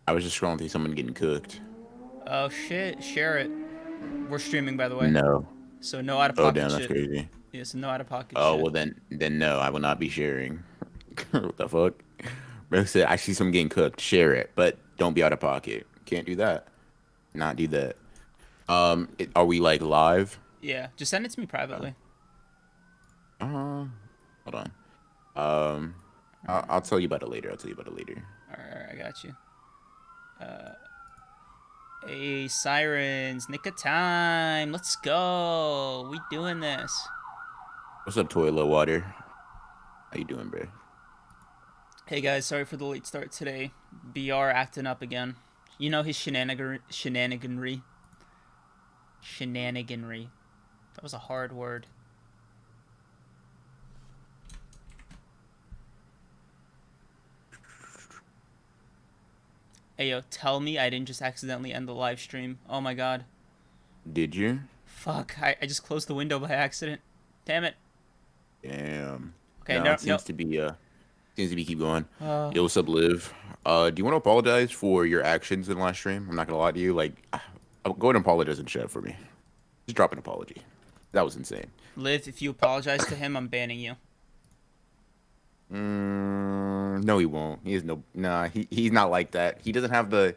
I was just scrolling through someone getting cooked. Oh shit, share it. We're streaming, by the way. No. So no out of Oh pocket damn, that's shit. crazy. Yeah, so no out of pocket Oh shit. well then no, I will not be sharing. What the fuck? Bro said I see someone getting cooked. Share it, but don't be out of pocket. Can't do that. Not do that. Are we like live? Yeah, just send it to me Uh, privately. hold on. Um, I'll tell you about it later. I'll tell you about it later. Alright, I got you. Hey, sirens, nick of time. Let's go. We doing this. What's up, toilet water? How you doing, bro? Hey guys, sorry for the late start today. BR acting up again. You know his shenaniganry. Shenaniganry. That was a hard word. Hey yo, tell me I didn't just accidentally end the live stream. Oh my god. Did you? Fuck, I just closed the window by accident. Damn it. Damn. Okay, No, no, it no. seems to be keep going. Uh, Yo, what's up, Liv? Do you want to apologize for your actions in the last stream? I'm not gonna lie to you. Like, go ahead and apologize in chat for me. Just drop an apology. That was insane. Liv, if you apologize to him, I'm banning you. No, he won't. He has no. Nah, he's not like that. He doesn't have the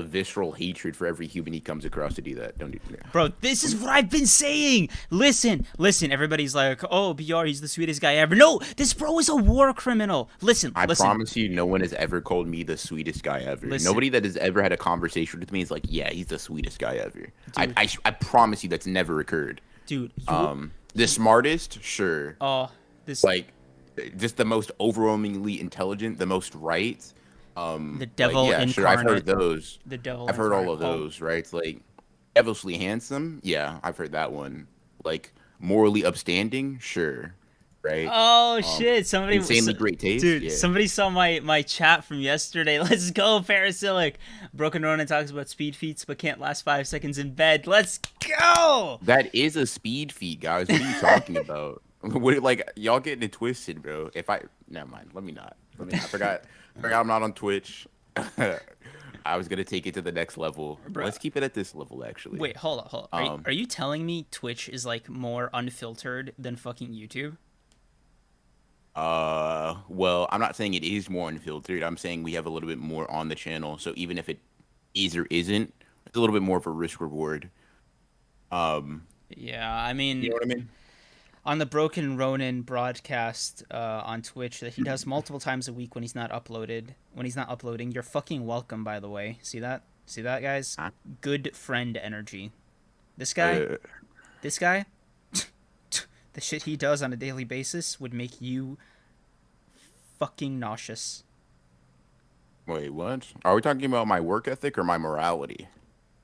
visceral hatred for every human he comes across to do that. Don't do that. Bro, this is what I've been saying. Listen. Everybody's like, oh, BR, he's the sweetest guy ever. No, this bro is a war criminal. Listen, I listen, promise you, no one has ever called me the sweetest guy ever. listen, Nobody that has ever had a conversation with me is like, yeah, he's the sweetest guy ever. dude, I promise you, that's never occurred. dude. You, The smartest, sure. oh, this Like, just the most overwhelmingly intelligent, the most right. the Like devil yeah, sure. I've heard incarnate. those. The devil I've heard all incarnate. of Oh, those. Right? It's like devilishly handsome. Yeah, I've heard that one. Like morally upstanding. Sure. Right? oh Um, shit! insanely great taste. Dude, Yeah. somebody saw my chat from yesterday. Let's go, Parasilic. Broken Ronin talks about speed feats, but can't last 5 seconds in bed. Let's go. That is a speed feat, guys. What are you talking about? What like y'all getting it twisted, bro? If I never mind. Let me not. Let me not. I forgot I'm not on Twitch. I was gonna take it to the next level. Bruh. Let's keep it at this level, actually. Wait, hold on, hold on. Um, Are you telling me Twitch is like more unfiltered than fucking YouTube? well, I'm not saying it is more unfiltered. I'm saying we have a little bit more on the channel. So even if it is or isn't, it's a little bit more of a risk reward. Um, Yeah, I you mean, know what I mean? on the Broken Ronin broadcast on Twitch that he does multiple times a week when he's not uploading, you're fucking welcome, by the way. See that? See that, guys? Huh? Good friend energy. This guy, Uh, this guy, the shit he does on a daily basis would make you fucking nauseous. wait, what? Are we talking about my work ethic or my morality?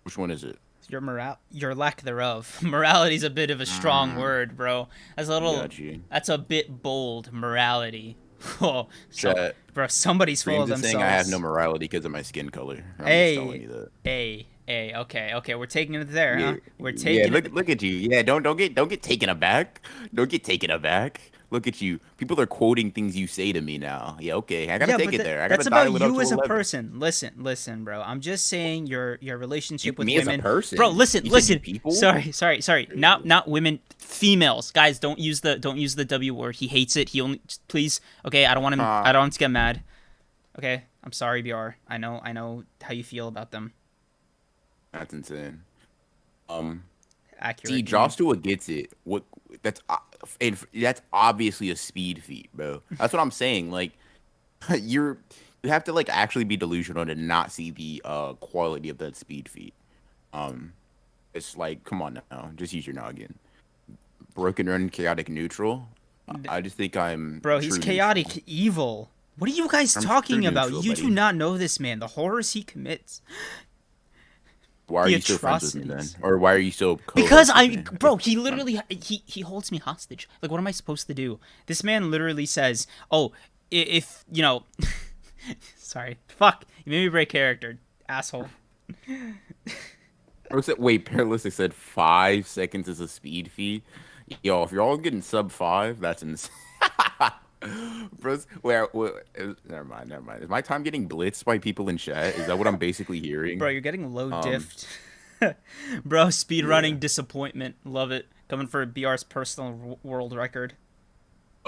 Which one is it? Your lack thereof. Morality's a bit of a strong word, bro. Got you. That's a bit bold. Morality. Oh, Chat. somebody's full of Dreams is saying I have no themselves. morality because of my skin color. I'm just telling Hey, you that. hey. Okay. We're taking it there, Yeah, huh? We're yeah. taking Look, it. look at you. Yeah, don't get taken aback. Don't get taken aback. Look at you. People are quoting things you say to me now. Yeah, okay. I gotta Yeah, take but it there. I gotta that's about dial it up you to as a 11. person. Listen, bro. I'm just saying your relationship with Me as a women, bro. person. You said you Listen. people. Sorry. Not women, females. Guys, don't use the W word. He hates it. He only please. Okay, I don't want him. Uh, I don't want him to get mad. Okay, I'm sorry, BR. I know how you feel about them. that's insane. Um, See, Accurate. You mean? Joshua gets it. What? That's obviously a speed feat, bro. That's what I'm saying. Like, you're you have to like actually be delusional to not see the quality of that speed feat. Um, it's like, come on now, just use your noggin. Broken run, chaotic neutral. I just think I'm Bro, he's true chaotic neutral. evil. What are you guys I'm true talking about? neutral, You do buddy. not know this man. The horrors he commits. Why are The you still friends with me then? atrocities. Or why are you still Because co-host with I, me? bro, he literally he holds me hostage. Like, what am I supposed to do? This man literally says, "Oh, if you know, sorry, fuck, you made me break character, asshole." Wait, Paralytic said 5 seconds is a speed feed. Yo, if you're all getting sub 5, that's insane. Bros, never mind, never mind. Is my time getting blitzed by people in chat? Is that what I'm basically Bro, hearing? you're getting low Um, diffed. Bro, yeah. speedrunning disappointment. Love it. Coming for BR's personal world record.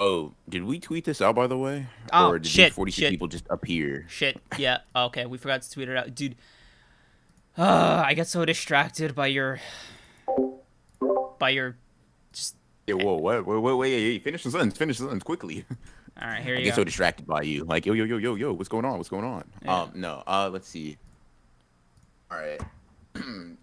Oh, did we tweet this out by the way, Oh, or did these shit. 46 Shit. people just appear? Shit. Yeah. Okay, we forgot to tweet it out. Dude, I get so distracted by your just Yeah. Whoa. What? Wait. Hey, finish the sentence. Finish the sentence quickly. all right, here I you get go. so distracted by you. Like, yo. What's going on? What's going on? Yeah. No. Let's see. All right.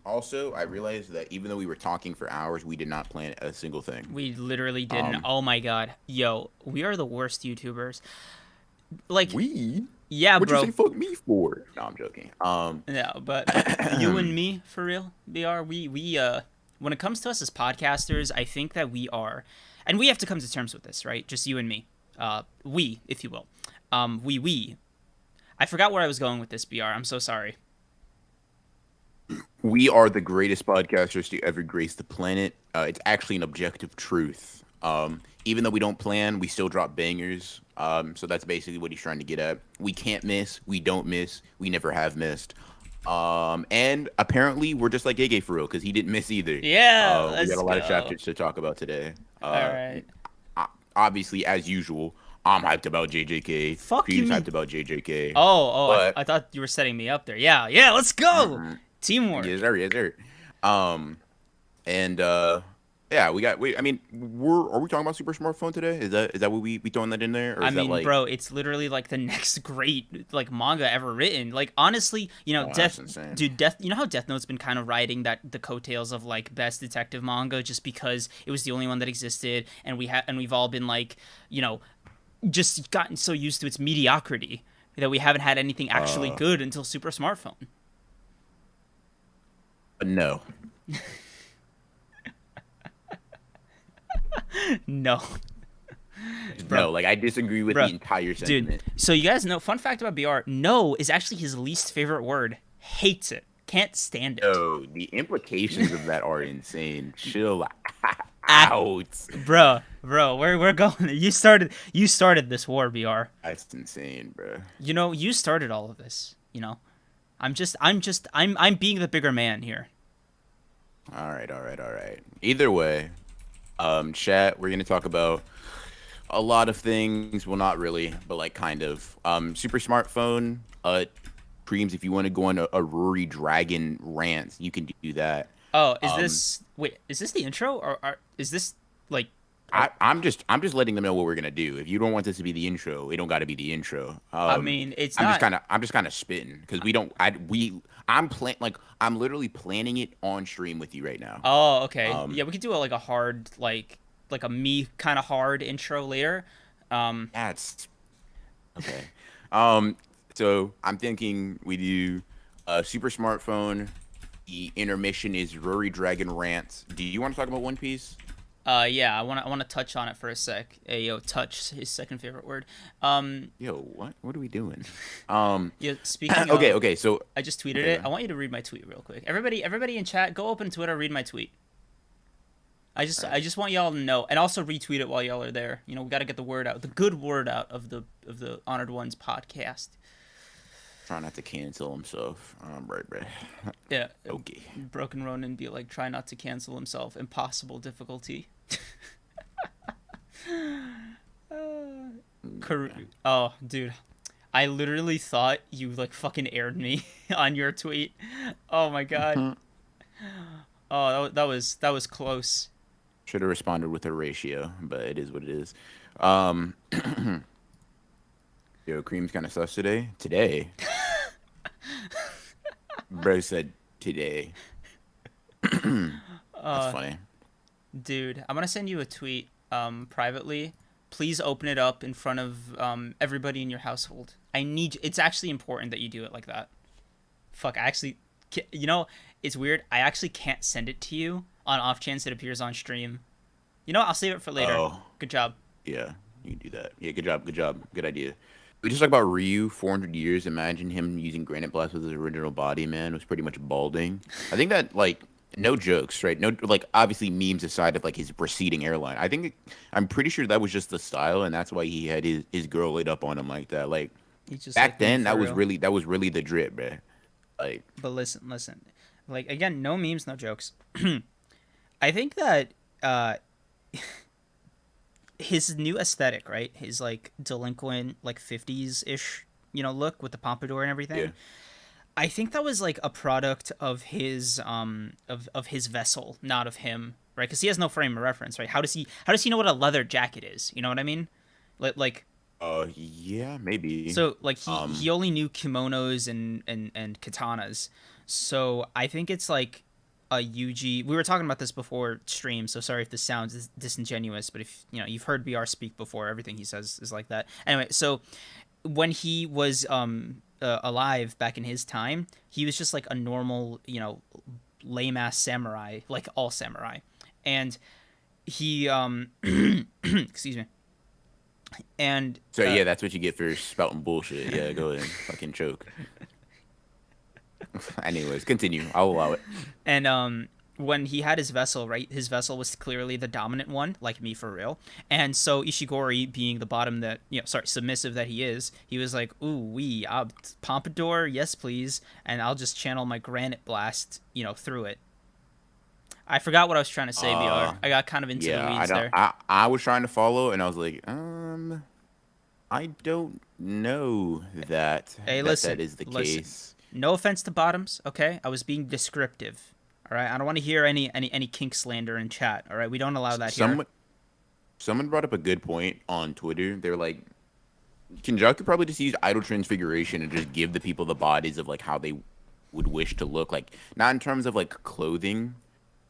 Also, I realized that even though we were talking for hours, we did not plan a single thing. We literally didn't. Um, Oh my god. Yo, we are the worst YouTubers. Like, we? yeah, What'd you say bro. fuck me for? No, I'm joking. Yeah, but you and me, for real, BR, we when it comes to us as podcasters, I think that we are, and we have to come to terms with this, right? Just you and me. We, if you will. We. I forgot where I was going with this, BR. I'm so sorry. We are the greatest podcasters to ever grace the planet. It's actually an objective truth. Even though we don't plan, we still drop bangers. So that's basically what he's trying to get at. We can't miss. We don't miss. We never have missed. And apparently we're just like JJ for real because he didn't miss either. Yeah, We got let's a lot of go. chapters to talk about today. All right. Obviously, as usual, I'm hyped about JJK. Fuck you, Cream's me. hyped about JJK. I But thought you were setting me up there. Yeah, let's go. yes, Teamwork. sir, yes, sir. Um, and yeah, I mean, are we talking about Super Smartphone today? Is that what we throwing that in there, or I is that mean, like? bro, it's literally like the next great like manga ever written. Like honestly, Oh, that's insane. Death. You know how Death Note's been kind of riding that the coattails of like best detective manga just because it was the only one that existed, and we've all been like, just gotten so used to its mediocrity that we haven't had anything actually Uh, good until Super Smartphone. no. No, No, like I disagree with bro, the entire dude. sentiment. So you guys know, fun fact about BR: no is actually his least favorite word. Hates it. Can't stand it. No, the implications of that are insane. Chill Act, out. bro, we're going. You started this war, BR. That's insane, bro. You started all of this. I'm being the bigger man here. All right. Either way, chat. We're gonna talk about a lot of things. Well, not really, but like kind of. Super Smartphone. Creams. If you want to go on a Rory Dragon rant, you can do that. Oh, Um, is this the intro or is this like? I'm just letting them know what we're gonna do. If you don't want this to be the intro, it don't got to be the intro. I mean, it's I'm just not. kind of spitting because we don't. I'm literally planning it on stream with you right now. Oh, okay. Um, Yeah, we could do like a hard like a me kind of hard intro later. that's okay. So I'm thinking we do Super Smartphone. The intermission is Rory Dragon rants. Do you want to talk about One Piece? Yeah, I want to touch on it for a sec. Hey, yo, touch his second favorite word. Yo, what are we doing? Yeah. Speaking Okay, of, okay. So I just tweeted okay, it. I want you to read my tweet real quick. Everybody in chat, go open Twitter, read my tweet. all I right. just want y'all to know, and also retweet it while y'all are there. We got to get the word out, the good word out of the Honored Ones podcast. Try not to cancel himself. Right. Yeah, Okay. Broken Ronin be like, try not to cancel himself. Impossible difficulty. Oh, dude, I literally thought you like fucking aired me on your tweet. Oh my god. Oh, that was close. Should have responded with a ratio, but it is what it is. Um, Yo, Cream's kind of sus today. Today, bro said today. That's funny. Dude, I'm gonna send you a tweet privately. Please open it up in front of everybody in your household. It's actually important that you do it like that. Fuck, I actually, it's weird. I actually can't send it to you on off chance it appears on stream. I'll save it for later. Oh, Good job. yeah, you can do that. Yeah, good job, good idea. We just talk about Ryu, 400 years. Imagine him using Granite Blast with his original body, man. It was pretty much balding. I think that, like, No jokes, right? No, like obviously memes aside of like his receding airline. I'm pretty sure that was just the style, and that's why he had his girl laid up on him like that. Like He's just back like me then, for real. that was really the drip, man. Like But listen. Like again, no memes, no jokes. I think that uh his new aesthetic, right? His like delinquent, like 50s ish, look with the pompadour and yeah, everything. I think that was like a product of his of his vessel, not of him, right? Because he has no frame of reference, right? How does he know what a leather jacket is? You know what I mean? Like yeah, maybe. so like he Um, only knew kimonos and katanas. So I think it's like a Yuji. We were talking about this before stream, so sorry if this sounds disingenuous, but if you've heard BR speak before, everything he says is like that. Anyway, so when he was alive back in his time, he was just like a normal, lame ass samurai, like all samurai, and he excuse me, and so yeah, that's what you get for spouting bullshit. Yeah, go ahead, and fucking choke. Anyways, continue. I'll allow it. and when he had his vessel, right, his vessel was clearly the dominant one, like me for real. And so Ishigori, being the bottom that submissive that he was like, "Ooh, pompadour, yes please," and I'll just channel my granite blast, through it. I forgot what I was trying to say, BR. I got kind of into the Yeah, I weeds don't. there. I was trying to follow, and I was like, I don't know Hey, that listen, is the listen. case. No offense to bottoms, okay? I was being descriptive. All right, I don't want to hear any kink slander in chat. All right, we don't allow that here. Someone someone brought up a good point on Twitter. They're like, Kinjaku probably just use idle transfiguration and just give the people the bodies of like how they would wish to look, like not in terms of like clothing,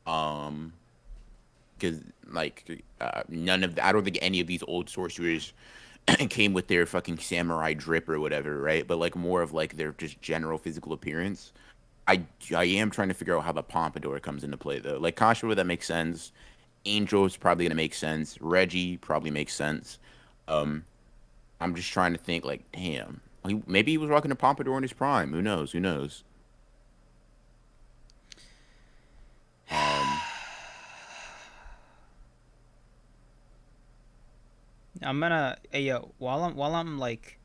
um, because like none of I don't think any of these old sorcerers came with their fucking samurai drip or whatever, right? But like more of like their just general physical appearance. I am trying to figure out how the pompadour comes into play though. Like Kashimo, that makes sense. Angel is probably gonna make sense. Reggie probably makes sense. Um, I'm just trying to think like, damn, maybe he was rocking a pompadour in his prime. Who knows? Who knows? Um, I'm gonna hey yo, while I'm like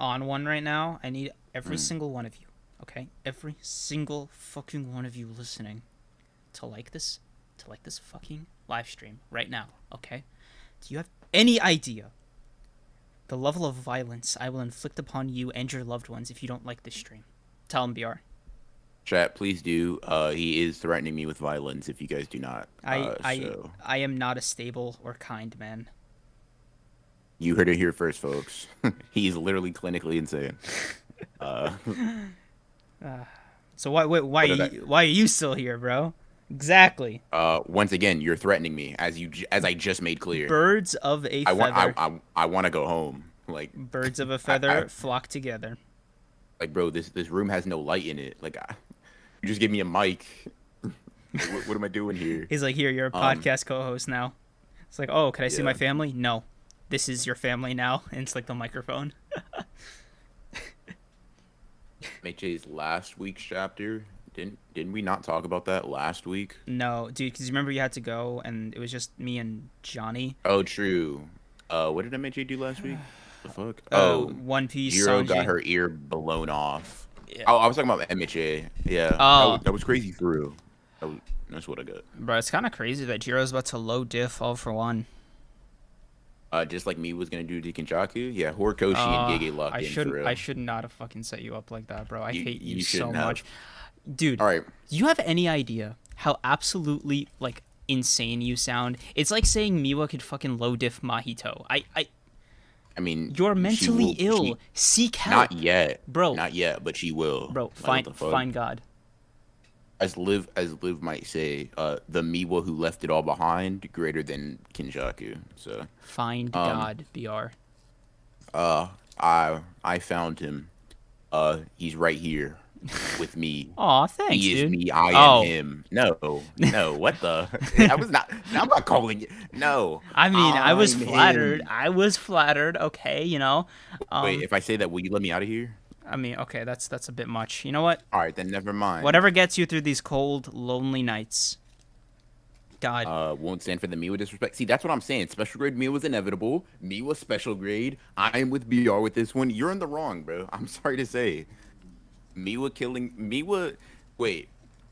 on one right now, I need every mm, single one of you, okay? Every single fucking one of you listening to like this fucking live stream right now, okay? Do you have any idea the level of violence I will inflict upon you and your loved ones if you don't like this stream? Tell them, BR. Chat, please do. He is threatening me with violence if you guys do not. I I So I am not a stable or kind man. you heard it here first, folks. He's literally clinically insane. Uh, So why what did I? why are you still here, bro? Exactly. Once again, you're threatening me, as I just made clear. Birds of a feather. I want to go home. Like, Birds of a I feather flock together. like, bro, this room has no light in it. Like, you just give me a mic. Like, what am I doing here? He's like, here, you're a Um, podcast co-host now. It's like, oh, can I see my yeah. family? No, this is your family now. And it's like the microphone. MHA's last week's chapter. Didn't we not talk about that last week? No, dude, because remember you had to go, and it was just me and Johnny. Oh, true. What did MHA do last week? The fuck? Oh, One Piece Jiro got Sanji. her ear blown off. Yeah. Oh, I was talking about MHA. Yeah, Oh, that was crazy for real. That's what I got. bro, it's kind of crazy that Jiro's about to low diff all for one. Just like me was gonna do Dekonjaku. Yeah, Horikoshi and Gege locked in for real. I should not have fucking set you up like that, bro. I hate you You so shouldn't much. have. Dude, All right. do you have any idea how absolutely like insane you sound? It's like saying Miwa could fucking low diff Mahito. I mean, You're she mentally will. ill. Seek help, Not yet, bro. Not yet, but she will. Bro, Like, what find the fuck? find God. As Liv might say, the Miwa who left it all behind greater than Kinjaku. So, Find um, God, BR. I found him. He's right here with me. Aw, thanks, He is dude. me. I Oh, am him. No. What the? I was not. I'm not calling it. No. I mean, I was I'm flattered. him. I was flattered. Okay, Wait, if I say that, will you let me out of here? I mean, okay, that's a bit much. You know what? All right, then never mind. Whatever gets you through these cold, lonely nights. God. Won't stand for the Miwa disrespect. See, that's what I'm saying. Special grade Miwa was inevitable. Miwa special grade. I am with BR with this one. You're in the wrong, bro. I'm sorry to say. Miwa killing Miwa. Wait,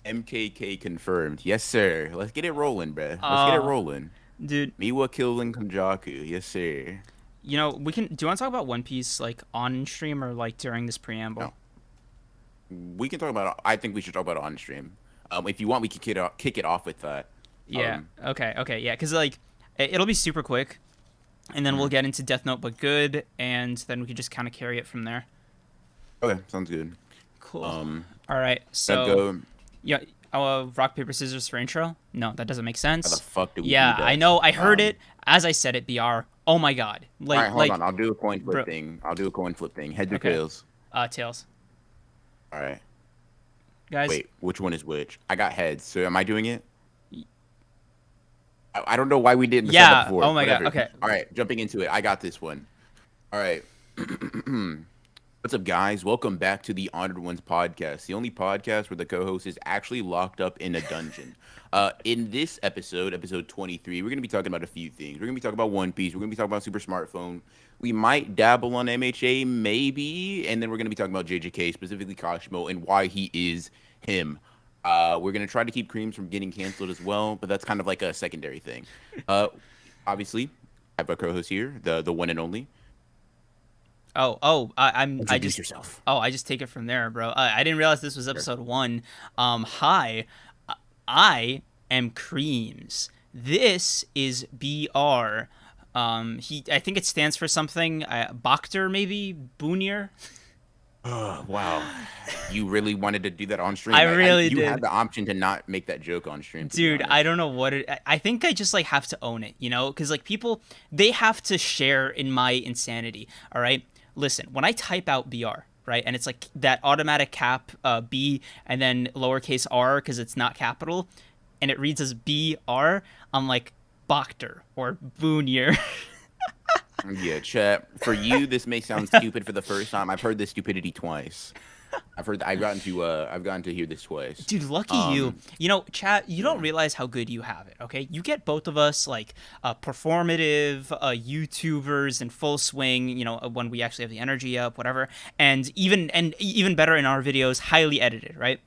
MKK confirmed. Yes, sir. Let's get it rolling, bro. Let's get it rolling. Dude, Miwa killing Konjaku. Yes, sir. you know, we can. Do you want to talk about One Piece like on stream or like during this preamble? No. We can talk about. I think we should talk about it on stream. If you want, we can kick it off with that. Yeah. Okay. Yeah. Because like, it'll be super quick, and then we'll get into Death Note, but good, and then we could just kind of carry it from there. Okay, sounds good. Cool. All right. So. Go. Yeah. Rock paper scissors for intro. No, that doesn't make sense. How the fuck do we Yeah, do that? I know. I heard it as I said it. Br. Oh my god. Like, all right, hold on. I'll do a coin flip thing. Heads or tails? Tails. All right. Guys. Wait, which one is which? I got heads. So am I doing it? I don't know why we didn't. Yeah. Before. Oh my Whatever. god. Okay. All right, jumping into it. I got this one. All right. What's up, guys? Welcome back to the Honored Ones podcast, the only podcast where the co-host is actually locked up in a dungeon. In this episode 23, we're going to be talking about a few things. We're going to be talking about One Piece. We're going to be talking about Super Smartphone. We might dabble on MHA, maybe. And then we're going to be talking about JJK, specifically Kashimo, and why he is him. We're going to try to keep Creams from getting canceled as well, but that's kind of like a secondary thing. Obviously, I have a co-host here, the one and only. Introduce yourself. I just take it from there, bro. I didn't realize this was episode 1. Hi, I am Creams. This is BR. I think it stands for something. Bacter, maybe? Boonier? Oh, wow. You really wanted to do that on stream? I really did. You did. had the option to not make that joke on stream. Dude, I don't know what it... I think I just, like, have to own it, you know? Because, like, people, they have to share in my insanity, all right? Listen, when I type out BR, right, and it's, like, that automatic cap B and then lowercase r because it's not capital, and it reads as BR, I'm like, Bacter or Boonier. Yeah, chat. For you, this may sound stupid for the first time. I've heard this stupidity twice. I've gotten to hear this twice. Dude, lucky you. You know, chat, you don't realize how good you have it, okay? You get both of us, like, performative YouTubers in full swing, you know, when we actually have the energy up, whatever. And even better in our videos, highly edited, right?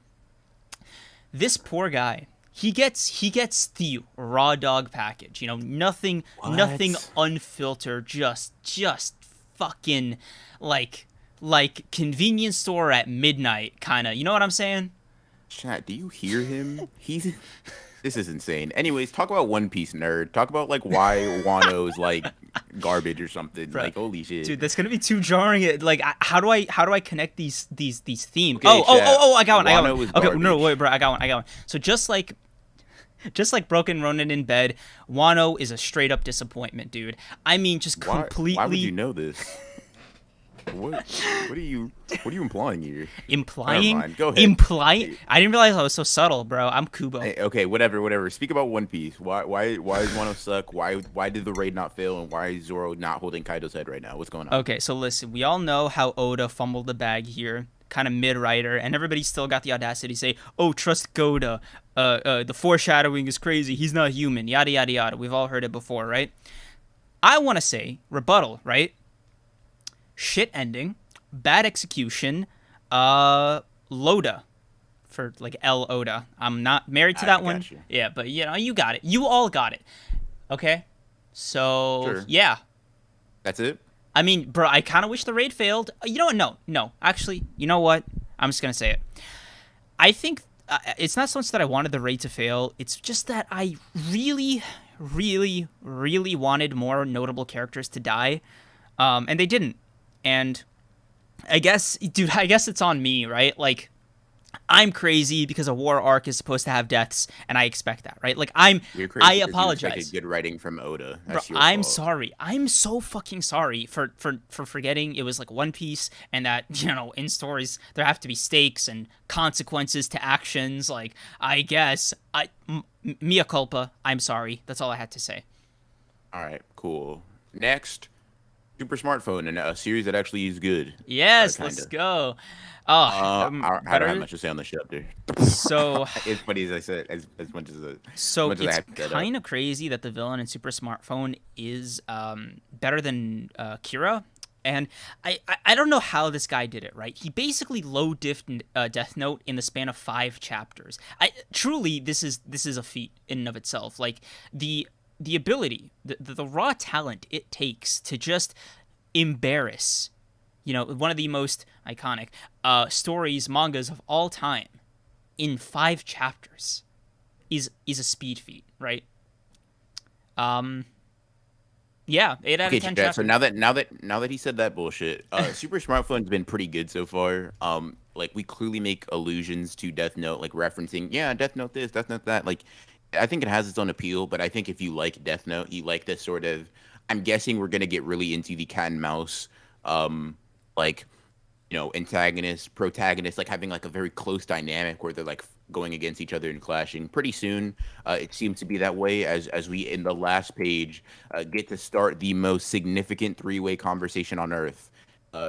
This poor guy, he gets the raw dog package, you know, nothing unfiltered, just fucking like convenience store at midnight kind of, you know what I'm saying? Chat, do you hear him? This is insane. Anyways, talk about One Piece, nerd. Talk about like why Wano is like garbage or something. Bro, like holy shit, dude, that's gonna be too jarring. Like, how do I connect these themes? Okay, I got one. Wano Okay, no, wait, bro, I got one. So just like Broken Ronin in bed, Wano is a straight up disappointment, dude. I mean, just completely. Why would you know this? What are you implying here? Implying? Go ahead. Implying? I didn't realize I was so subtle, bro. I'm Kubo. Hey, okay, whatever. Speak about One Piece. Why does Wano suck? Why did the raid not fail? And why is Zoro not holding Kaido's head right now? What's going on? Okay, so listen, we all know how Oda fumbled the bag here, kind of mid-writer, and everybody still got the audacity to say, "Oh, trust Goda. The foreshadowing is crazy. He's not human. Yada yada yada." We've all heard it before, right? I want to say rebuttal, right? Shit ending, bad execution, Loda, for like L Oda. I'm not married to that one. You. Yeah, but you know, you got it. You all got it. Okay, so sure. Yeah, that's it. I mean, bro, I kind of wish the raid failed. You know what? No. Actually, you know what? I'm just gonna say it. I think it's not so much that I wanted the raid to fail. It's just that I really, really, really wanted more notable characters to die, and they didn't. And I guess it's on me, right? Like, I'm crazy because a war arc is supposed to have deaths, and I expect that, right? Like, You're crazy I apologize. You expected good writing from Oda. That's Bro, I'm sorry. I'm so fucking sorry for forgetting it was like One Piece, and that, you know, in stories there have to be stakes and consequences to actions. Like, I guess mea culpa. I'm sorry. That's all I had to say. All right, cool. Next, Super Smartphone, and a series that actually is good, Yes, kind let's of. go. Oh, I don't have better. much to say on this chapter. So As funny as I said, as much So I it's have to set up. kind of crazy that the villain in Super Smartphone is better than Kira, and I don't know how this guy did it. Right, he basically low diffed Death Note in the span of 5 chapters. I truly this is a feat in and of itself. Like the ability, the raw talent it takes to just embarrass, one of the most iconic stories mangas of all time in 5 chapters is a speed feat, right? Um, yeah, 8 out of Okay, 10 chat. So chapters. now that he said that bullshit, Super Smartphone's been pretty good so far. Like we clearly make allusions to Death Note, like referencing, yeah, Death Note this, Death Note that. Like, I think it has its own appeal, but I think if you like Death Note, you like this sort of. I'm guessing we're gonna get really into the cat and mouse, like antagonist, protagonist, like having like a very close dynamic where they're like going against each other and clashing. Pretty soon, it seems to be that way as we in the last page get to start the most significant three-way conversation on Earth.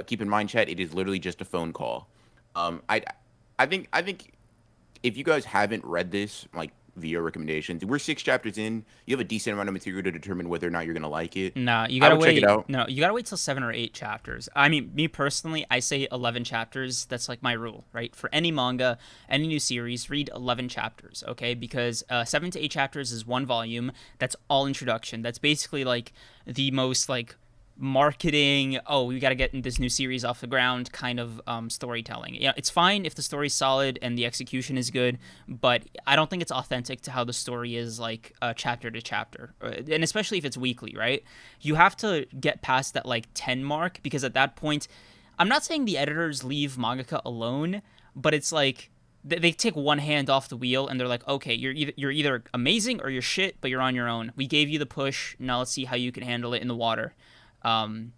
Keep in mind, chat, it is literally just a phone call. I think if you guys haven't read this, like via recommendations, we're 6 chapters in. You have a decent amount of material to determine whether or not you're gonna like it. No, you I gotta would check it wait. out. No, you gotta wait till 7 or 8 chapters. I mean, me personally, I say 11 chapters. That's like my rule, right? For any manga, any new series, read 11 chapters, okay? Because 7 to 8 chapters is one volume. That's all introduction. That's basically like the most like marketing, oh, we got to get this new series off the ground kind of storytelling. Yeah, it's fine if the story's solid and the execution is good, but I don't think it's authentic to how the story is like chapter to chapter, and especially if it's weekly, right? You have to get past that like 10 mark, because at that point, I'm not saying the editors leave mangaka alone, but it's like they take one hand off the wheel and they're like, okay, you're either amazing or you're shit, but you're on your own. We gave you the push. Now let's see how you can handle it in the water. Um,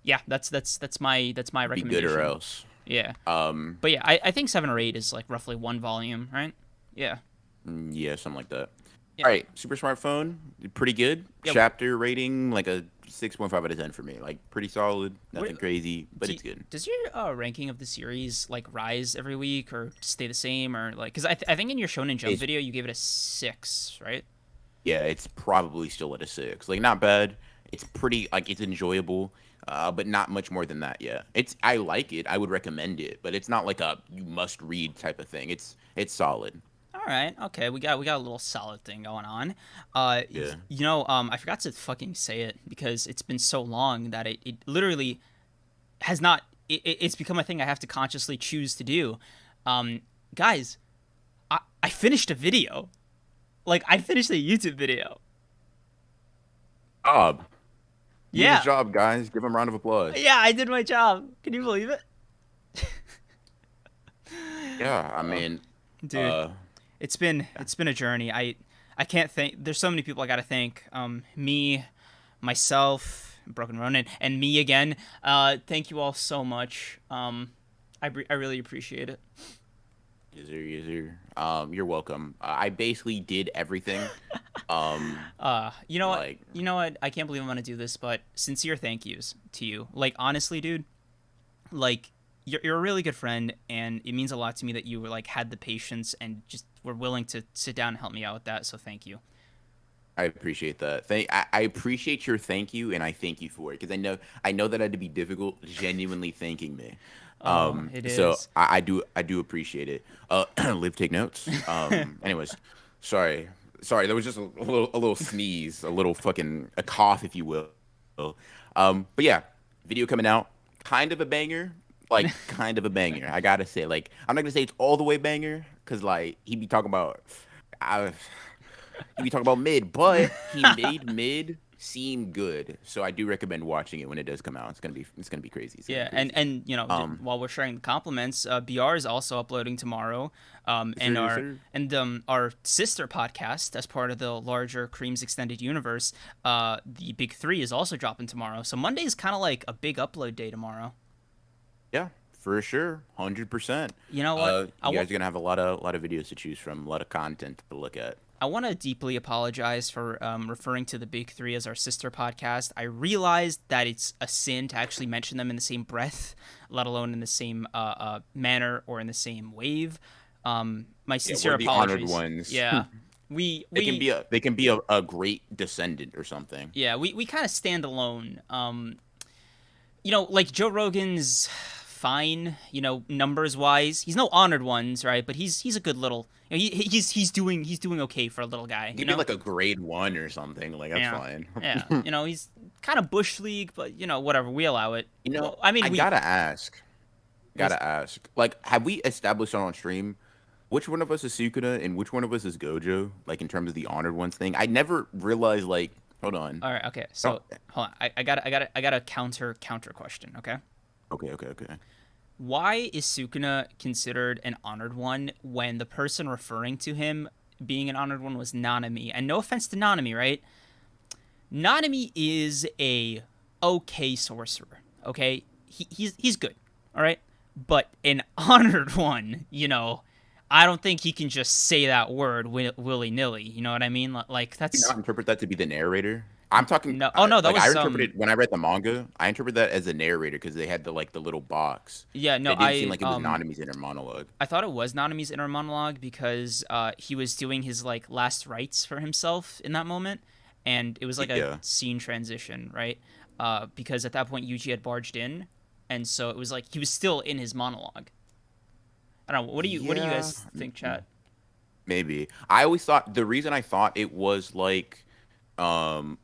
yeah, that's my Be good or recommendation. else. Yeah, Um, but yeah, I think 7 or 8 is like roughly one volume, right? Yeah, yeah, something like that. yeah, All right, Super Smartphone, pretty good. yeah. Chapter rating like a 6.5 out of 10 for me. Like pretty solid, What, nothing crazy, but do, it's good. does your ranking of the series like rise every week or stay the same, or like? Because I think in your Shonen Jump It's video you gave it a 6, right? Yeah, it's probably still at a 6. Like not bad. It's pretty like it's enjoyable, but not much more than that. Yeah, I like it. I would recommend it, but it's not like a you must read type of thing. It's solid. All right, okay, we got a little solid thing going on. Yeah. I forgot to fucking say it because it's been so long that it literally has not. It's become a thing I have to consciously choose to do. Guys, I finished a video. Like I finished a YouTube video. Job. He did his Yeah, job, guys. Give him a round of applause. yeah, I did my job. Can you believe it? Yeah, I Oh, mean, dude, uh, it's been a journey. I can't thank. There's so many people I gotta thank. Me, myself, Broken Ronin, and me again. Thank you all so much. I really appreciate it. yes, sir. You're welcome. I basically did everything. Um, You know what? like You know what? I can't believe I'm gonna do this, but sincere thank yous to you. Like honestly, dude. Like you're a really good friend, and it means a lot to me that you were like had the patience and just were willing to sit down and help me out with that. So thank you. I appreciate that. I appreciate your thank you, and I thank you for it because I know that had to be difficult, genuinely thanking me. Oh, it So is. I do appreciate it. Live, take notes. Anyways, sorry, there was just a little sneeze, a little fucking a cough, if you will. But yeah, video coming out, kind of a banger, like kind of a banger. I gotta say, like I'm not gonna say it's all the way banger, cause like he be talking about. I, he be talking about mid, but he made mid seem good. So I do recommend watching it when it does come out. It's gonna be crazy. It's gonna be Yeah, crazy. and Um, while we're sharing the compliments, BR is also uploading tomorrow, yes, sir, and yes, our sir. our sister podcast as part of the larger Cream's extended universe, the Big Three is also dropping tomorrow. So Monday is kind of like a big upload day tomorrow. Yeah, for sure, 100%. You know what? I You want guys are gonna have a lot of videos to choose from, a lot of content to look at. I want to deeply apologize for referring to the Big Three as our sister podcast. I realized that it's a sin to actually mention them in the same breath, let alone in the same manner or in the same wave. My Yeah, sincere we're the honored apologies. ones. Yeah, we we They can be a great descendant or something. yeah we kind of stand alone. Like Joe Rogan's fine, numbers wise. He's no honored ones, right? But he's a good little. He's doing okay for a little guy. Give me like a grade 1 or something. Like that's Yeah, fine. yeah. He's kind of bush league, but whatever. We allow it. You know, Well, I mean, I we. gotta ask. Yes. Gotta ask. Like, have we established on stream which one of us is Sukuna and which one of us is Gojo? Like in terms of the honored ones thing. I never realized. Like, hold on. All right. Okay. Oh, So hold on. I got a counter question. Okay. okay. Why is Sukuna considered an honored one when the person referring to him being an honored one was Nanami? And no offense to Nanami, right? Nanami is a okay sorcerer. Okay, he's good. All right, but an honored one, I don't think he can just say that word willy nilly. You know what I mean? Like Do you that's not interpret that to be the narrator? I'm talking. no. Oh no, that Like I was interpreted when I read the manga. I interpreted that as a narrator because they had the little box. Yeah, And no. it didn't seem like it was Nanami's inner monologue. I thought it was Nanami's inner monologue because he was doing his like last rites for himself in that moment, and it was like a Yeah. scene transition, right? Because at that point Yuji had barged in, and so it was like he was still in his monologue. I don't know. What do you Yeah. guys think, chat? Maybe. I always thought the reason I thought it was like um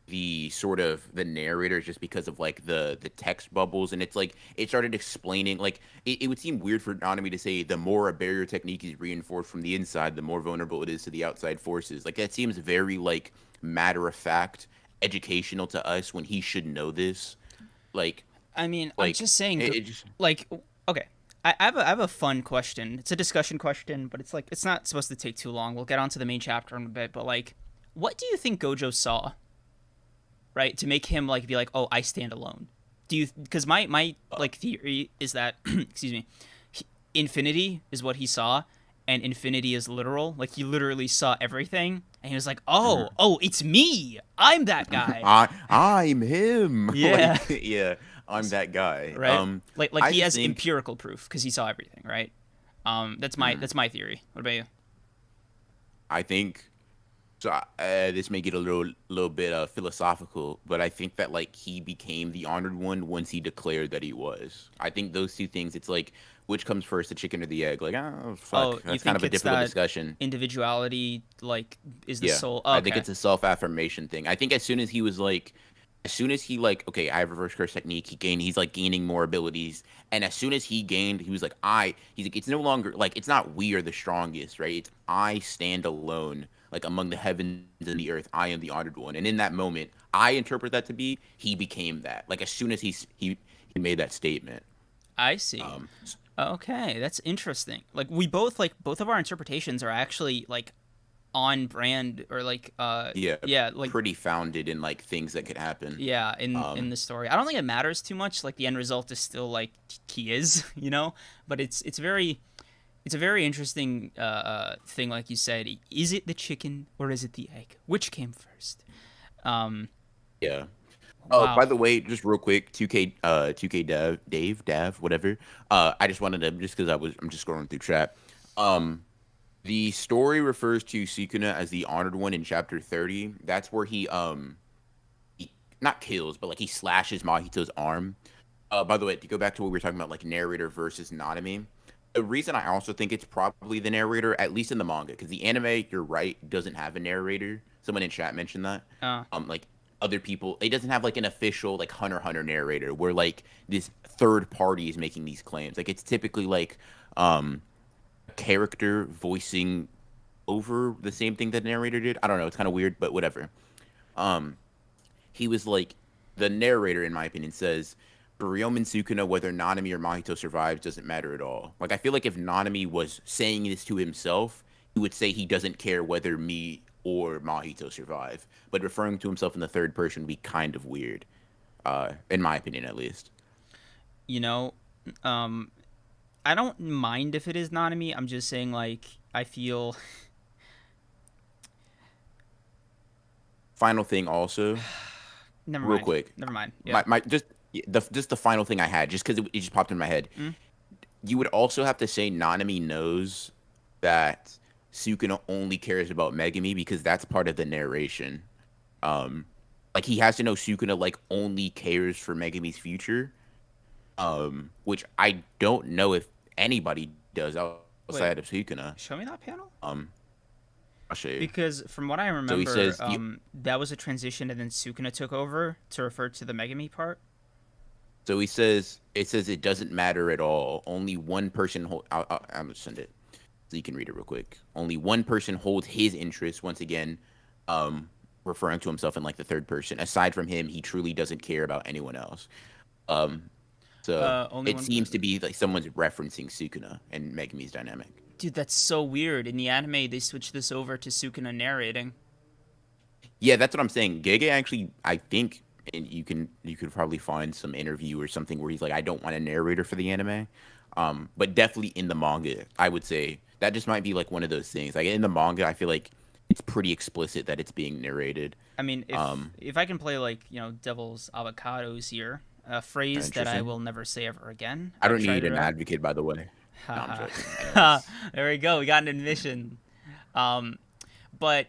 the sort of the narrator is just because of like the text bubbles, and it's like it started explaining like it would seem weird for Nanami to say the more a barrier technique is reinforced from the inside, the more vulnerable it is to the outside forces. Like that seems very like matter of fact, educational to us when he should know this. Like I mean, I'm like just saying, it just like, okay. I have a fun question. It's a discussion question, but it's like it's not supposed to take too long. We'll get onto the main chapter in a bit, but like, what do you think Gojo saw, right, to make him like be like, oh, I stand alone? Do you? Because my like theory is that, excuse me, infinity is what he saw, and infinity is literal. Like he literally saw everything, and he was like, oh, it's me. I'm that guy. I'm him. Yeah. Like yeah, I'm that guy. Right. Like I he just has think empirical proof because he saw everything. Right. That's my theory. What about you? I think so. This may get a little bit philosophical, but I think that like he became the honored one once he declared that he was. I think those two things. It's like which comes first, the chicken or the egg? Like oh Oh, fuck, you that's kind think of a it's difficult that discussion. individuality like is the Yeah, soul? I think Okay. it's a self affirmation thing. I think as soon as he was like, as soon as he like, okay, I have reverse curse technique. He's like gaining more abilities, and as soon as he gained, he was like, he's like, it's no longer like it's not we are the strongest, right? It's I stand alone, like among the heavens and the earth. I am the honored one, and in that moment, I interpret that to be he became that. Like as soon as he made that statement. I see. Um, Okay, that's interesting. Like both of our interpretations are actually like on brand or like yeah, yeah, like pretty founded in like things that could happen. yeah, in Um, the story. I don't think it matters too much. Like the end result is still like he is, but it's a very interesting thing like you said. Is it the chicken or is it the egg? Which came first? Um yeah. Oh, wow. by the way, just real quick, 2K Dav, whatever. I just wanted to just because I'm just scrolling through chat. Um, the story refers to Sukuna as the honored one in chapter 30. That's where he not kills, but like he slashes Mahito's arm. By the way, to go back to what we were talking about, like narrator versus Nanami. The reason I also think it's probably the narrator, at least in the manga, because the anime, you're right, doesn't have a narrator. Someone in chat mentioned that. Uh Like other people, it doesn't have like an official like Hunter x Hunter narrator where like this third party is making these claims. Like it's typically like a character voicing over the same thing that the narrator did. I don't know. It's kind of weird, but whatever. Um, he was like the narrator, in my opinion, says for Ryomen Sukuna, whether Nanami or Mahito survives doesn't matter at all. Like I feel like if Nanami was saying this to himself, he would say he doesn't care whether me or Mahito survive. But referring to himself in the third person would be kind of weird, in my opinion, at least. you know, um I don't mind if it is Nanami. I'm just saying like I feel final thing also, Never real mind. quick. Never mind. Yeah. My just the final thing I had, just because it just popped in my head. Mm? You would also have to say Nanami knows that Sukuna only cares about Megami because that's part of the narration. Um, like he has to know Sukuna like only cares for Megami's future. Which I don't know if anybody does Wait. outside of Sukuna. Show me that panel. Um, I'll show you. Because from what I So he remember, says, the, that was a transition, and then Sukuna took over to refer to the Megami part. so he says it doesn't matter at all. Only one person hold. I'm gonna send it so you can read it real quick. Only one person holds his interest. Once again, referring to himself in like the third person. Aside from him, he truly doesn't care about anyone else. Um, so Only it one. seems to be like someone's referencing Sukuna and Megami's dynamic. Dude, that's so weird. In the anime, they switched this over to Sukuna narrating. Yeah, that's what I'm saying. Gege actually, I think, and you could probably find some interview or something where he's like, I don't want a narrator for the anime. But definitely in the manga, I would say that just might be like one of those things. Like in the manga, I feel like it's pretty explicit that it's being narrated. I mean, if I can play like devil's avocados here, a phrase that I will never say ever again. I don't need an advocate, by the way. No, I'm joking. There we go. We got an admission. But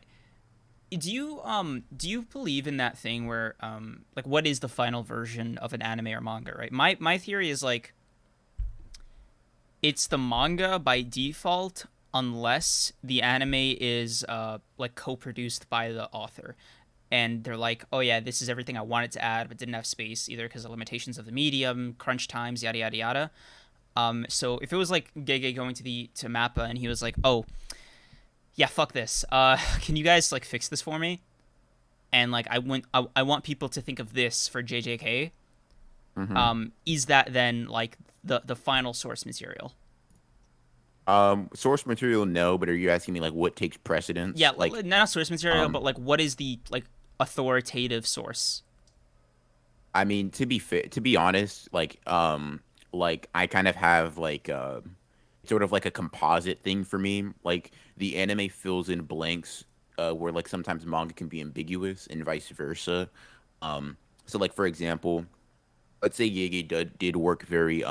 do you believe in that thing where like what is the final version of an anime or manga, right? My theory is like it's the manga by default unless the anime is like co-produced by the author. And they're like, oh yeah, this is everything I wanted to add, but didn't have space either because of limitations of the medium, crunch times, yada yada yada. So if it was like Gege going to Mappa and he was like, oh, yeah, fuck this. Can you guys like fix this for me? And like I want people to think of this for JJK. Mm-hmm. Is that then like the final source material? Source material, no. But are you asking me like what takes precedence? Yeah, like not source material, but like what is the like authoritative source? I mean, to be honest, like I kind of have like sort of like a composite thing for me. Like the anime fills in blanks, where like sometimes manga can be ambiguous and vice versa. So like for example, let's say Yege did work very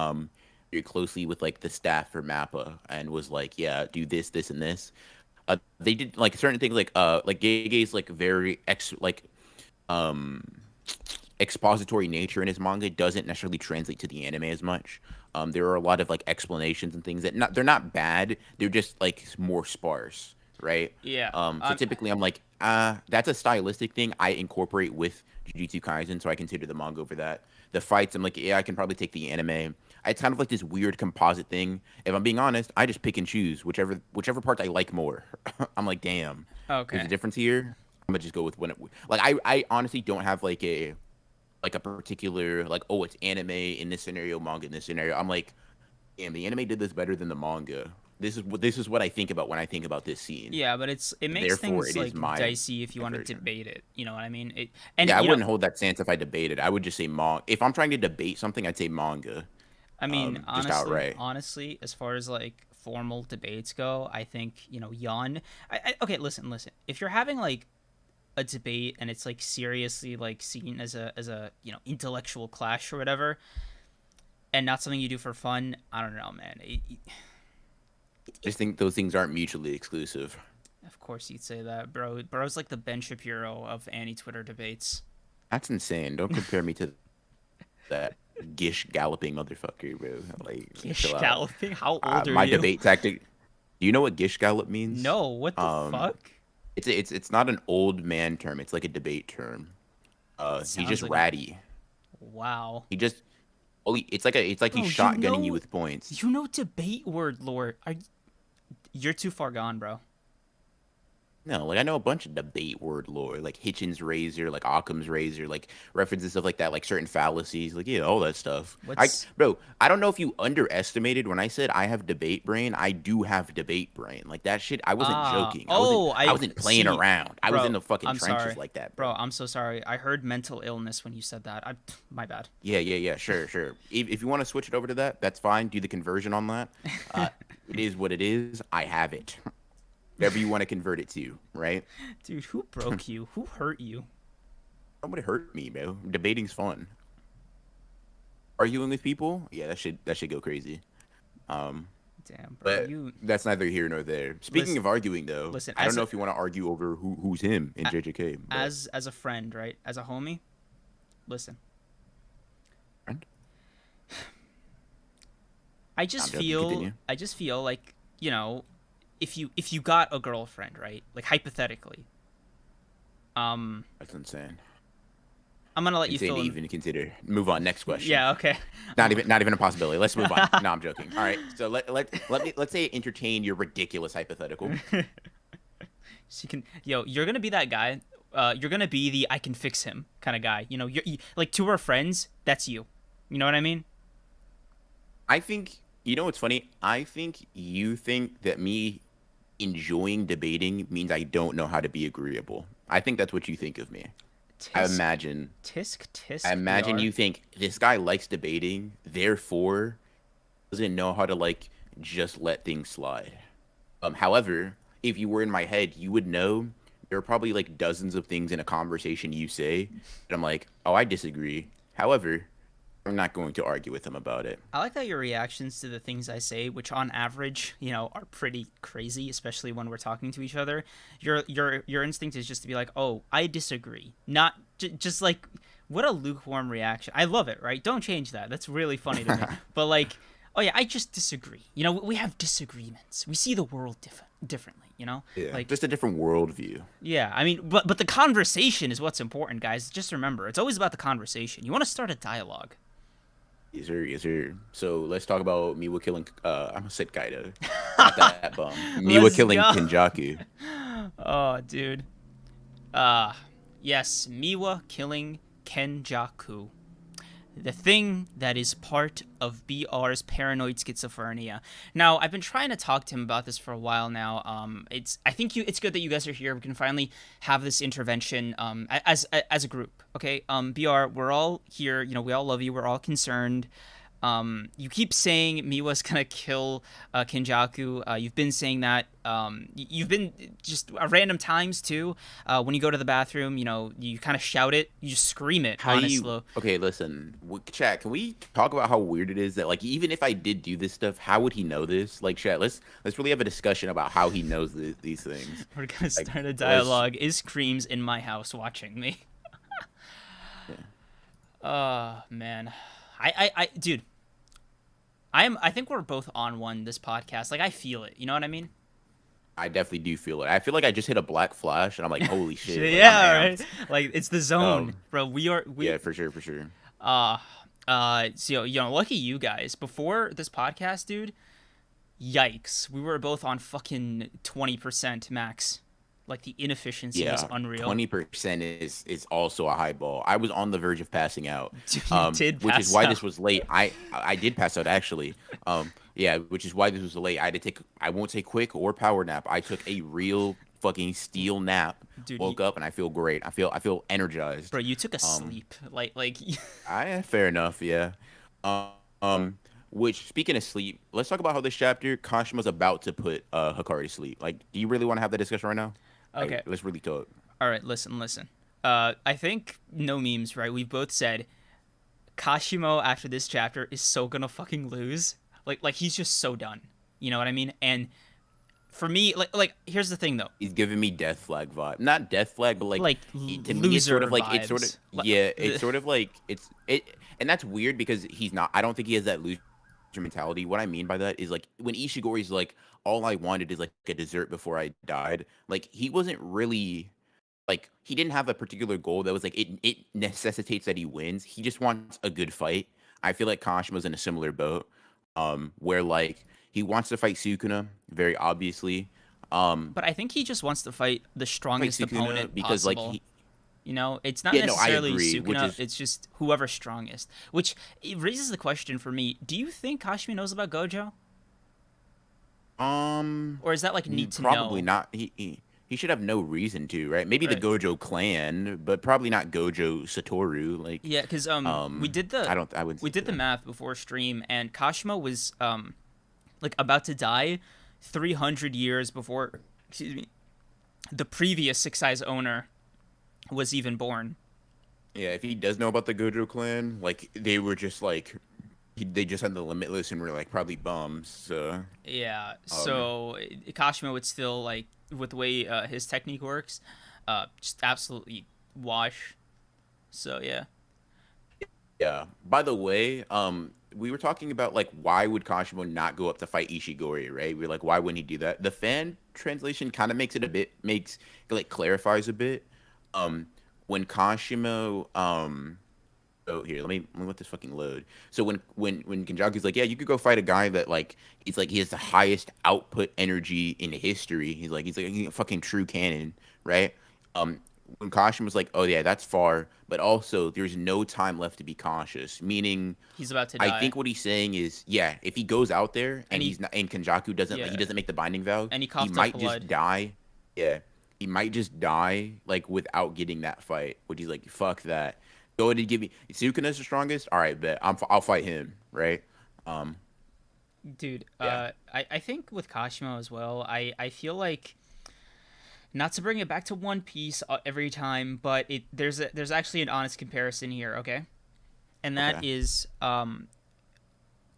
closely with like the staff for Mappa and was like, yeah, do this, this, and this. They did like certain things like Gege's like very um expository nature in his manga doesn't necessarily translate to the anime as much. There are a lot of like explanations and things that they're not bad. They're just like more sparse, right? Yeah. So typically I'm like, that's a stylistic thing I incorporate with Jujutsu Kaisen, so I consider the manga over that. The fights, I'm like, yeah, I can probably take the anime. It's kind of like this weird composite thing. If I'm being honest, I just pick and choose whichever parts I like more. I'm like, damn, Okay. there's a difference here. I'm gonna just go with when it like I honestly don't have like a particular like, oh, it's anime in this scenario, manga in this scenario. I'm like, damn, the anime did this better than the manga. This is what I think about when I think about this scene. Yeah, but it makes Therefore, things it is like my dicey if you want to version. debate it. You know what I mean? Yeah, I wouldn't hold that stance if I debated. I would just say manga. If I'm trying to debate something, I'd say manga. I mean, Just outright. honestly, as far as like formal debates go, I think Yon. Okay, listen. If you're having like a debate and it's like seriously like seen as a intellectual clash or whatever, and not something you do for fun, I don't know, man. I just think those things aren't mutually exclusive. Of course you'd say that, bro. Bro's like the Ben Shapiro of anti-Twitter debates. That's insane. Don't compare me to that gish galloping motherfucker, bro. Like Gish galloping? How old are my you? debate tactic. Do you know what gish gallop means? No, what the fuck? It's not an old man term. It's like a debate term. He's just like ratty. Wow. He just it's like Bro, he's shotgunning you with points. You know debate word lore. You're too far gone, bro. No, like I know a bunch of debate word lore, like Hitchens razor, like Occam's razor, like references stuff like that, like certain fallacies, like yeah, all that stuff. Bro, I don't know if you underestimated when I said I have debate brain. I do have debate brain. Like that shit. I wasn't joking. I wasn't playing around. I was in the fucking trenches like that, bro. I'm so sorry. I heard mental illness when you said that. My bad. Yeah. Sure. If you want to switch it over to that, that's fine. Do the conversion on that. It is what it is. I have it. whatever you want to convert it to, right? Dude, who broke you? Who hurt you? Nobody hurt me, bro. Debating's fun. Arguing with people, yeah, that should go crazy. Um, Damn, bro. but You that's neither here nor there. Speaking listen. of arguing, though, Listen. I don't know if you want to argue over who's him in JJK. But As a friend, right? As a homie. Listen. friend? I just I'm joking, feel. continue. I just feel like if you got a girlfriend, right? Like hypothetically. That's insane. I'm gonna let you Insane fill to in. even consider. Move on. Next question. Yeah. Okay. Not even a possibility. Let's move on. No, I'm joking. All right. So let's say entertain your ridiculous hypothetical. So you can, you're gonna be that guy. You're gonna be the I can fix him kind of guy. Like to our friends, that's you. You know what I mean? I think you know what's funny. I think you think that me enjoying debating means I don't know how to be agreeable. I think that's what you think of me. I Tisk, imagine. tisk. I imagine BR. you think this guy likes debating, therefore doesn't know how to like just let things slide. However, if you were in my head, you would know there are probably like dozens of things in a conversation you say that I'm like, oh, I disagree. However, I'm not going to argue with him about it. I like that your reactions to the things I say, which on average, are pretty crazy, especially when we're talking to each other. Your instinct is just to be like, "Oh, I disagree." Not just like what a lukewarm reaction. I love it, right? Don't change that. That's really funny to me. But like, "Oh yeah, I just disagree." We have disagreements. We see the world differently, Yeah, Like just a different worldview. yeah, I mean, but the conversation is what's important, guys. Just remember, it's always about the conversation. You want to start a dialogue. Yes, sir. Yes, sir. So let's talk about Miwa killing. I'm a sit guy though. Not that bum. Miwa Let's killing go. Kenjaku. Oh, dude. Yes, Miwa killing Kenjaku. The thing that is part of BR's paranoid schizophrenia. Now, I've been trying to talk to him about this for a while now. I think it's good that you guys are here. We can finally have this intervention as a group. Okay, BR, we're all here. We all love you. We're all concerned. You keep saying Miwa's gonna kill Kenjaku. You've been saying that. You've been just at random times too. When you go to the bathroom, you kind of shout it. You just scream it. How Honestly. you? Okay, listen, chat. Can we talk about how weird it is that like even if I did do this stuff, how would he know this? Like, chat. Let's really have a discussion about how he knows these things. We're gonna Like, start a dialogue. Is Creams in my house watching me? Yeah. Oh man, dude. I think we're both on one this podcast. Like I feel it. You know what I mean? I definitely do feel it. I feel like I just hit a black flash, and I'm like, holy shit. Like, Yeah, I'm right. Like it's the zone, Um, bro. Yeah, for sure, for sure. So lucky you guys. Before this podcast, dude. Yikes, we were both on fucking 20% max. Like the inefficiency was Yeah, unreal. 20% is also a high ball. I was on the verge of passing out. Dude, you did Which pass is why out. this was late. I did pass out actually. Yeah, which is why this was late. I had to take. I won't say quick or power nap. I took a real fucking steel nap. Dude, Woke up and I feel great. I feel energized. Bro, you took a sleep. Like Fair enough. Yeah. Which speaking of sleep, let's talk about how this chapter Kashima's about to put Hakari to sleep. Like, do you really want to have that discussion right now? Okay. Like, let's really talk. All right, listen. I think no memes, right? We've both said Kashimo after this chapter is so gonna fucking lose. Like he's just so done. You know what I mean? And for me, like here's the thing though. He's giving me death flag vibe. Not death flag, but like to me it's sort of like it's sort of vibes. yeah, it's sort of like and that's weird because he's not. I don't think he has that loser mentality. What I mean by that is like when Ishigori's like all I wanted is like a dessert before I died. Like he wasn't really like he didn't have a particular goal that was like it necessitates that he wins. He just wants a good fight. I feel like Kashima's in a similar boat. Where like he wants to fight Sukuna, very obviously. But I think he just wants to fight the strongest Sukuna opponent because possible. like It's not Yeah, no, I necessarily agree, which Sukuna. is- It's just whoever's strongest. Which it raises the question for me: do you think Kashimi knows about Gojo, or is that like need to probably know? not. He should have no reason to, right? Maybe the Right. Gojo clan, but probably not Gojo Satoru. Like, Yeah, because we did the I wouldn't. we say did the that. math before stream, and Kashima was like about to die 300 years before excuse me, the previous Six Eyes owner was even born. Yeah, if he does know about the Gojo clan, like they were just like they just had the Limitless and were like probably bums. So Yeah, um, so Kashimo would still like with the way his technique works, just absolutely wash. So yeah, yeah. By the way, we were talking about like why would Kashimo not go up to fight Ishigori, right? We're like, why wouldn't he do that? The fan translation kind of makes it a bit makes like clarifies a bit. Um, when Kashimo oh here, let me let this fucking load. So when Kenjaku's like, yeah, you could go fight a guy that like it's like he has the highest output energy in history. He's like a fucking true cannon, right? Um, when Caution was like, oh yeah, that's far, but also there's no time left to be cautious. Meaning, he's about to I die, think what he's saying is, yeah, if he goes out there and and he he's not and Kenjaku doesn't he yeah, doesn't make the binding vow, and he he coughed up might just blood. die. Yeah, he might just die like without getting that fight. Which he's like, fuck that. Go ahead and give me Sukuna's the strongest. All right, bet I'll fight him. Right. Um. Dude, Yeah. I think with Kashimo as well, I feel like not to bring it back to One Piece every time, but there's actually an honest comparison here, okay? And that Okay. is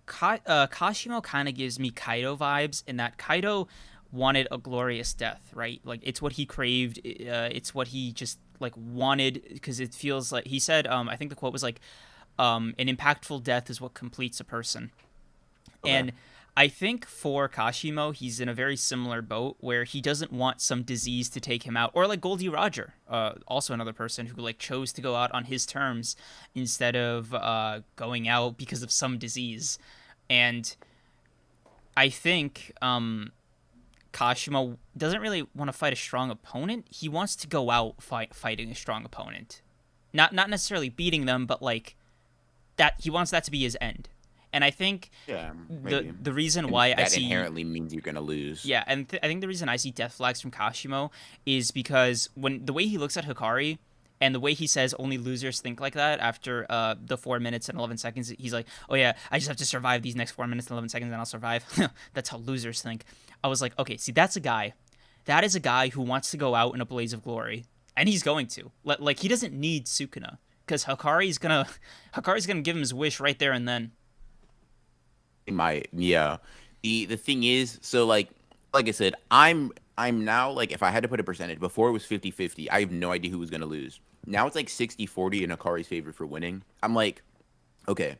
Kashimo kind of gives me Kaido vibes in that Kaido wanted a glorious death, right? Like it's what he craved. It's what he just like wanted because it feels like he said. I think the quote was like, "An impactful death is what completes a person." Okay. And I think for Kashimo, he's in a very similar boat where he doesn't want some disease to take him out, or like Goldie Roger, also another person who like chose to go out on his terms instead of going out because of some disease. And I think Kashimo doesn't really want to fight a strong opponent. He wants to go out fighting a strong opponent, not necessarily beating them, but like that he wants that to be his end. And I think Yeah. the Maybe. the reason And why I that see inherently means you're gonna lose. yeah, and I think the reason I see death flags from Kashimo is because when the way he looks at Hakari and the way he says only losers think like that after the 4 minutes and 11 seconds, he's like, oh yeah, I just have to survive these next 4 minutes and 11 seconds, and I'll survive. That's how losers think. I was like, okay, see, that's a guy. That is a guy who wants to go out in a blaze of glory, and he's going to. Like he doesn't need Sukuna because Hakari's gonna give him his wish right there and then. My yeah. The thing is, so like I said, I'm now like if I had to put a percentage, before it was 50-50, I have no idea who was gonna lose. Now it's like 60-40 in Akari's favor for winning. I'm like, okay.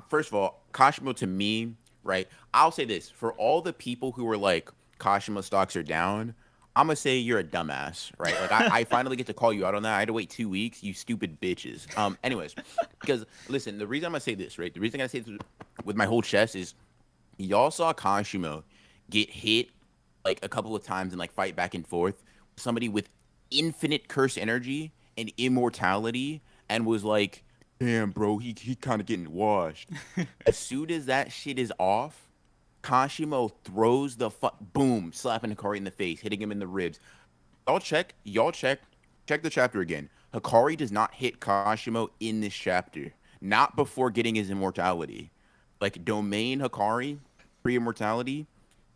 First of all, Kashimo to me, right? I'll say this for all the people who were like Kashimo stocks are down. I'm gonna say you're a dumbass, right? Like I finally get to call you out on that. I had to wait 2 weeks, you stupid bitches. Anyways, because listen, the reason I'm gonna say this, right? The reason I say this with my whole chest is y'all saw Kashimo get hit like a couple of times and like fight back and forth. Somebody with infinite curse energy and immortality and was like, damn, bro, he kind of getting washed. As soon as that shit is off, Kashimo throws the boom, slapping Hikari in the face, hitting him in the ribs. Check the chapter again. Hikari does not hit Kashimo in this chapter, not before getting his immortality. Like domain Hikari, pre-immortality,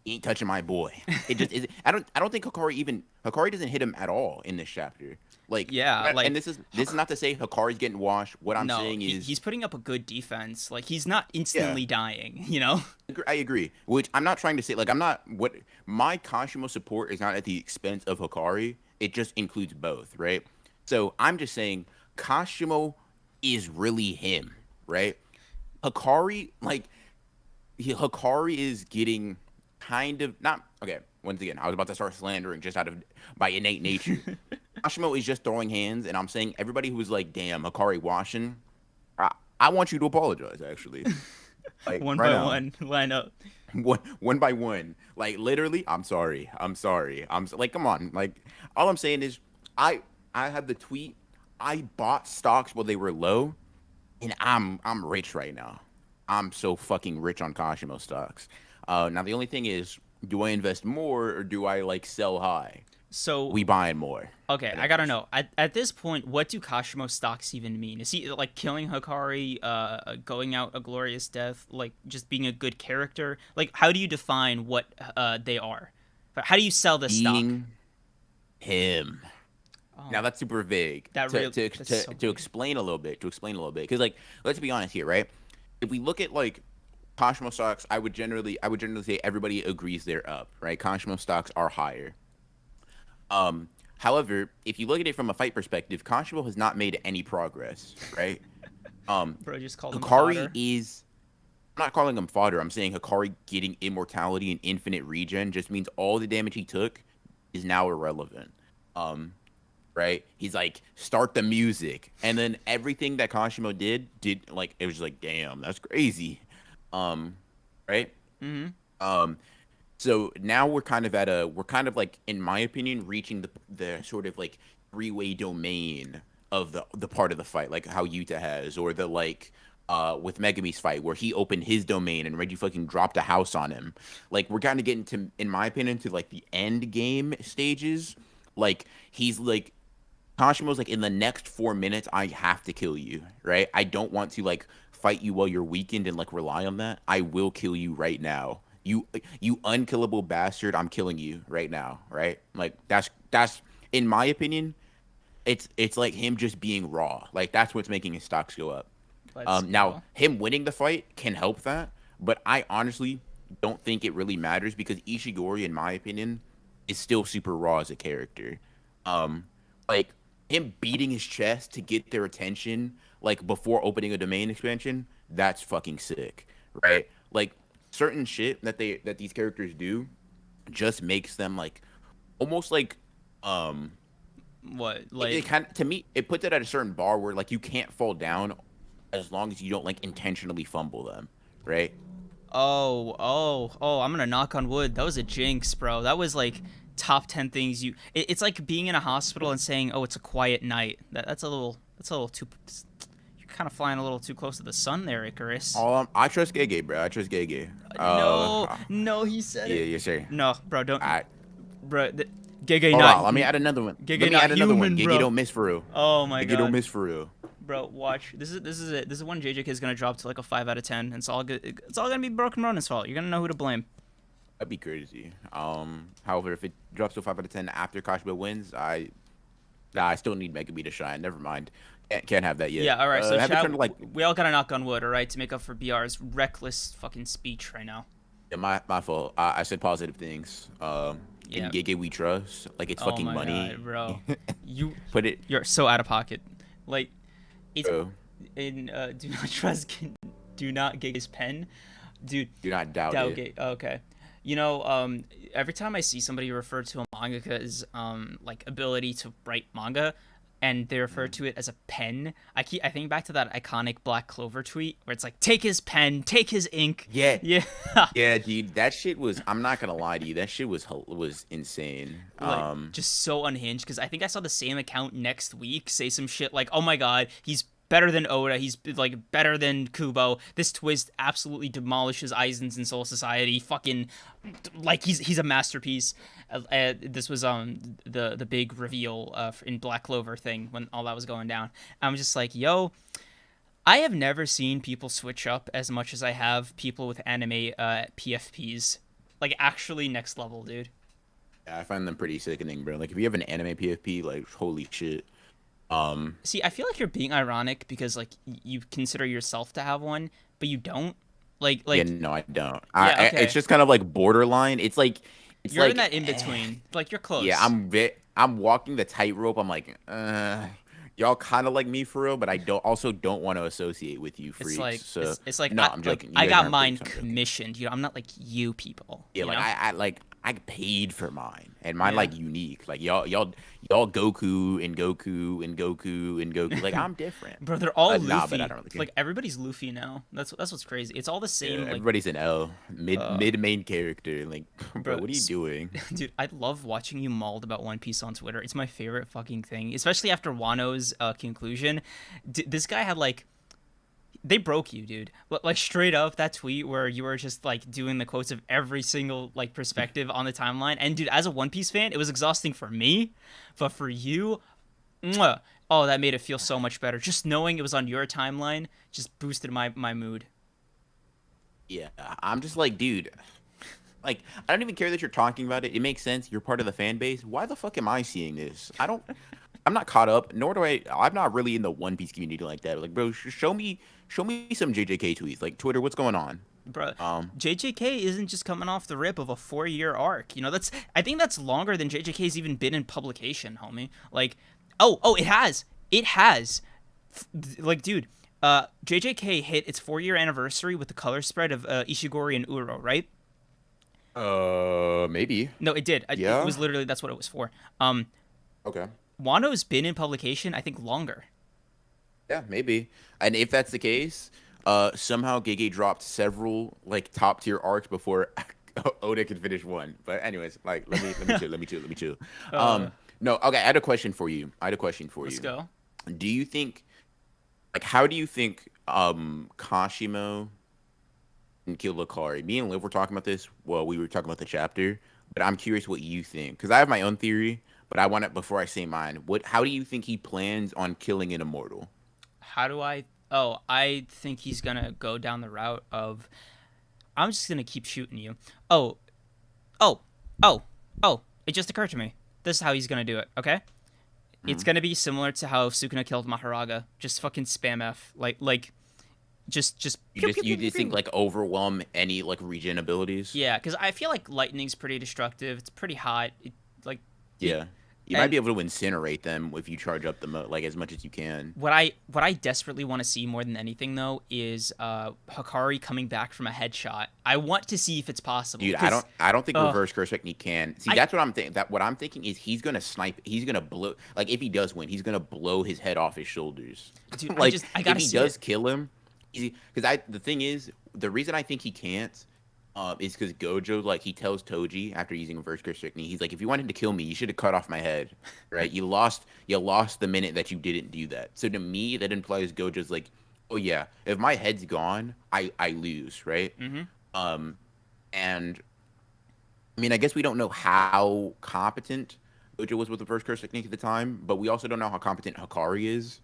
ain't touching my boy. It just is. I don't think Hikari doesn't hit him at all in this chapter. Like, Yeah, and like this is not to say Hikari's getting washed. What I'm no, saying is, he's putting up a good defense. Like he's not yeah, instantly dying, you know? I agree. Which I'm not trying to say. Like, I'm not what my Kashimo support is not at the expense of Hikari. It just includes both, right? So I'm just saying Kashimo is really him, right? Hikari, like Hikari is getting kind of not okay. Once again, I was about to start slandering just out of by innate nature. Kashimo is just throwing hands, and I'm saying everybody who's like, "Damn, Hikari washing," I, I want you to apologize. Actually, like One right by now, one, line up. one by one. Like literally, I'm sorry. I'm sorry. Like, come on. Like, all I'm saying is, I have the tweet. I bought stocks while they were low, and I'm rich right now. I'm so fucking rich on Kashimo stocks. Now the only thing is, do I invest more or do I like sell high? So We buying more. okay, Pretty I gotta much. know. At this point, what do Kashimo stocks even mean? Is he like killing Hakari, going out a glorious death, like just being a good character? Like, how do you define what they are? But how do you sell this stock? Being him. Oh, Now that's super vague. that's so To big. explain a little bit, because like let's be honest here, right? If we look at like Kashimo stocks, I would generally say everybody agrees they're up, right? Kashimo stocks are higher. However, if you look at it from a fight perspective, Kashimo has not made any progress, right? Um, Bro, just called him Hakari fodder. is. I'm not calling him fodder. I'm saying Hakari getting immortality and infinite regen just means all the damage he took is now irrelevant. Um, right? He's like, start the music, and then everything that Kashimo did like it was just like, damn, that's crazy. Right? Mm-hmm. Um, so now we're kind of like, in my opinion, reaching the sort of like three-way domain of the part of the fight, like how Yuta has, or the like with Megami's fight where he opened his domain and Reggie fucking dropped a house on him. Like we're kind of getting to, in my opinion, to like the end game stages. Like he's like Kashimo's like, in the next 4 minutes, I have to kill you, right? I don't want to like fight you while you're weakened and like rely on that. I will kill you right now. You unkillable bastard, I'm killing you right now, right? Like that's in my opinion, it's like him just being raw. Like that's what's making his stocks go up. Let's Now go. him winning the fight can help that, but I honestly don't think it really matters because Ishigori, in my opinion, is still super raw as a character. Um, like him beating his chest to get their attention, like before opening a domain expansion, that's fucking sick, right? Like certain shit that these characters do just makes them like almost like um What? it Like, kind of, to me, it puts it at a certain bar where like you can't fall down as long as you don't like intentionally fumble them, right? oh, I'm gonna knock on wood. That was a jinx, bro. That was like top 10 things you. It's like being in a hospital and saying, "Oh, it's a quiet night." That's a little too. You're kind of flying a little too close to the sun there, Icarus. I trust Gege, bro. I trust Gege. No, no, he said Yeah, it. yeah, sure. No, bro, don't, I bro. Gege Hold not, on. Let me add another one. Gege Let me not add another one. human, Gege bro. don't miss for real. Oh my Gege don't god. miss for real. Bro, watch. This is it. This is when JJK is gonna drop to like a 5 out of 10. And it's all good. It's all gonna be Broken Ronan's fault. You're gonna know who to blame. That'd be crazy. However, if it drops to a 5 out of 10 after Kashima wins, I still need Megami to shine. Never mind. Can't have that yet. Yeah. All right. So Have it chat. turned to like We all gotta knock on wood. All right, to make up for BR's reckless fucking speech right now. yeah, my fault. I said positive things. In Yeah. Gege we trust. Like it's Oh fucking my money. god, bro. You Put it, you're so out of pocket. Like it's bro. in do not trust do not gig his pen. Dude, Do not doubt it. Dowgate. Okay. You know, every time I see somebody refer to a mangaka's like ability to write manga, and they refer to it as a pen, I think back to that iconic Black Clover tweet where it's like, take his pen, take his ink. Yeah, Yeah. yeah, dude. That shit was. I'm not gonna lie to you. That shit was insane. Like just so unhinged because I think I saw the same account next week say some shit like, "Oh my god, he's better than Oda. He's like better than Kubo. This twist absolutely demolishes Aizen's and Soul Society. Fucking like he's a masterpiece." This was the big reveal in Black Clover thing when all that was going down. I'm just like, yo. I have never seen people switch up as much as I have people with anime PFPs. Like actually next level, dude. Yeah, I find them pretty sickening, bro. Like if you have an anime PFP, like holy shit. See, I feel like you're being ironic because like you consider yourself to have one, but you don't. Yeah, Like no, I don't. yeah, okay. It's just kind of like borderline. It's You're like in that in between. Like you're yeah, close. I'm walking the tightrope. I'm like, y'all kind of like me for real, but I don't want to associate with you It's freaks. like So it's like no, I'm joking. You I guys got aren't mine freaks, I'm joking. commissioned. You know, I'm not like you people. Yeah, You like know? I paid for mine, and mine Yeah. like unique. Like y'all Goku and Goku and Goku and Goku. Like I'm different. Bro, they're all Nah, but Luffy. I don't really care. Like everybody's Luffy now. That's what's crazy. It's all the Yeah, same. Like, everybody's an L uh, mid main character. Like, bro, bro, what are you doing? dude, I love watching you mauled about One Piece on Twitter. It's my favorite fucking thing, especially after Wano's conclusion. This guy had like they broke you, dude. Like straight up that tweet where you were just like doing the quotes of every single like perspective on the timeline. And dude, as a One Piece fan, it was exhausting for me, but for you, mwah, oh, that made it feel so much better. Just knowing it was on your timeline just boosted my mood. Yeah, I'm just like, dude. like I don't even care that you're talking about it. It makes sense. You're part of the fan base. Why the fuck am I seeing this? I don't. I'm not caught up. Nor do I. I'm not really in the One Piece community like that. Like, bro, show me some JJK tweets. Like Twitter, what's going on? Bro, Um, JJK isn't just coming off the rip of a 4-year arc. You know, that's I think that's longer than JJK's even been in publication, homie. Like, oh, it has. Like, dude, JJK hit its 4-year anniversary with the color spread of Ishigori and Uro, right? maybe. No, it did. It Yeah. was literally that's what it was for. Okay. Wano's been in publication, I think, longer. Yeah, maybe. And if that's the case, somehow Gege dropped several like top tier arcs before Oda could finish one. But anyways, like let me chill. Uh, No, okay, I had a question for you. let's go. Do you think like how do you think Kashimo and kill Hakari? Me and Liv were talking about this. Well, we were talking about the chapter, but I'm curious what you think because I have my own theory. But I want to before I say mine. What? How do you think he plans on killing an immortal? How do I? Oh, I think he's gonna go down the route of. I'm just gonna keep shooting you. Oh, oh, oh, oh! It just occurred to me. This is how he's gonna do it. Okay. It's gonna be similar to how Sukuna killed Maharaga. Just fucking spam F. Just. You Pew, just pew, pew, you pew, just think pew. like overwhelm any like regen abilities. Yeah, because I feel like lightning's pretty destructive. It's pretty hot. Like it, Yeah. You might and be able to incinerate them if you charge up the like as much as you can. what I desperately want to see more than anything though is Hakari coming back from a headshot. I want to see if it's possible. Dude, 'Cause, I don't think uh, reverse curse technique can. See, I that's what I'm thinking. That what I'm thinking is he's gonna snipe. He's gonna blow. Like if he does win, he's gonna blow his head off his shoulders. dude, Like I if gotta he see does it. kill him, because I the thing is the reason I think he can't. Is because Gojo like he tells Toji after using reverse curse technique, he's like, if you wanted to kill me, you should have cut off my head, right? You lost the minute that you didn't do that. So to me, that implies Gojo's like, oh yeah, if my head's gone, I lose, right? Mm-hmm. Um, and I mean, I guess we don't know how competent Gojo was with the reverse curse technique at the time, but we also don't know how competent Hakari is.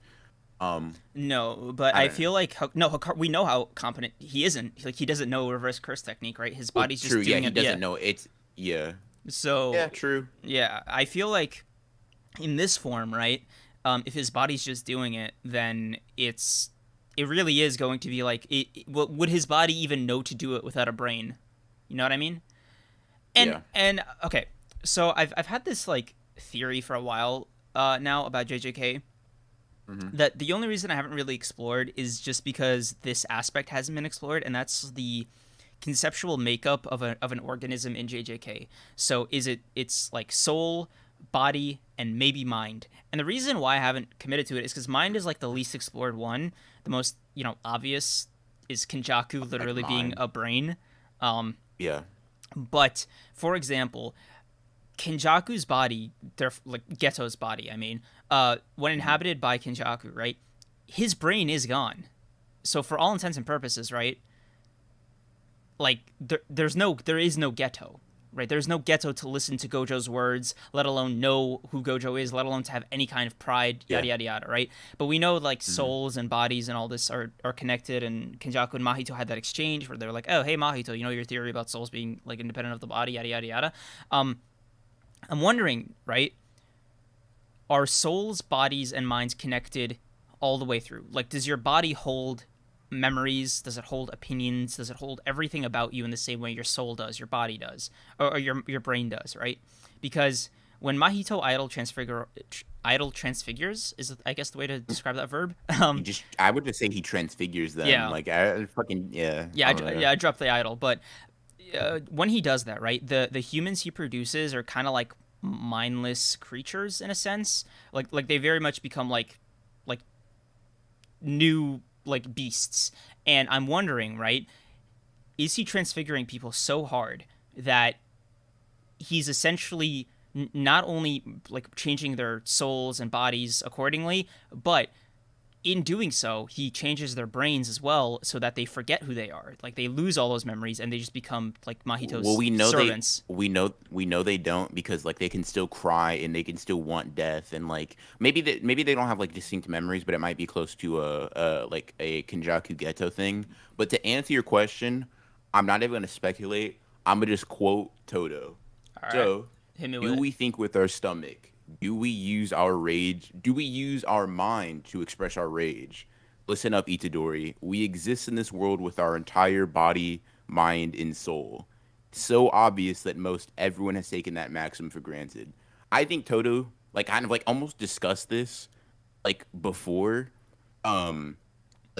Um, No, but I I don't know. feel like no, we know how competent he isn't. Like he doesn't know reverse curse technique, right? His Well, body's true, just yeah, doing he it. Yeah. doesn't know. It's yeah, yeah, So true. yeah, I feel like in this form, right? If his body's just doing it, then it really is going to be like would his body even know to do it without a brain? You know what I mean? Yeah. And okay, so I've had this like theory for a while now about JJK Hmm. that the only reason I haven't really explored is just because this aspect hasn't been explored, and that's the conceptual makeup of an organism in JJK. So it's like soul, body, and maybe mind. And the reason why I haven't committed to it is because mind is like the least explored one. The most obvious is Kenjaku Like literally being mine. a brain. Um, Yeah. but for example, Kenjaku's body, their like Geto's body, I mean, when Hmm. inhabited by Kenjaku, right, his brain is gone. So for all intents and purposes, right, like there is no Geto, right? There's no Geto to listen to Gojo's words, let alone know who Gojo is, let alone to have any kind of pride, Yeah. yada yada yada, right? But we know like Hmm. souls and bodies and all this are connected, and Kenjaku and Mahito had that exchange where they're like, oh hey Mahito, you know your theory about souls being like independent of the body, yada yada yada. Um, I'm wondering, right? Are souls, bodies, and minds connected all the way through? Like, does your body hold memories? Does it hold opinions? Does it hold everything about you in the same way your soul does, your body does, or your brain does, right? Because when Mahito idol transfigures is I guess the way to describe that verb. He just, I would just say he transfigures them. Yeah, Like, I fucking, yeah, yeah, I don't know. yeah. I dropped the idol, but when he does that, right? The humans he produces are kind of like mindless creatures in a sense. Like they very much become like new like beasts. And I'm wondering, right? Is he transfiguring people so hard that he's essentially not only like changing their souls and bodies accordingly, but in doing so, he changes their brains as well so that they forget who they are. Like they lose all those memories and they just become like Well, Mahito's servants. we know they don't because like they can still cry and they can still want death and like maybe they don't have like distinct memories, but it might be close to a like a Kenjaku Ghetto thing. But to answer your question, I'm not even going to speculate. I'm gonna just quote Toto. All right, So, hit me with do it. we think with our stomach? Do we use our rage? Do we use our mind to express our rage? Listen up, Itadori. We exist in this world with our entire body, mind, and soul. So obvious that most everyone has taken that maxim for granted. I think Toto, like, kind of like almost discussed this, like um,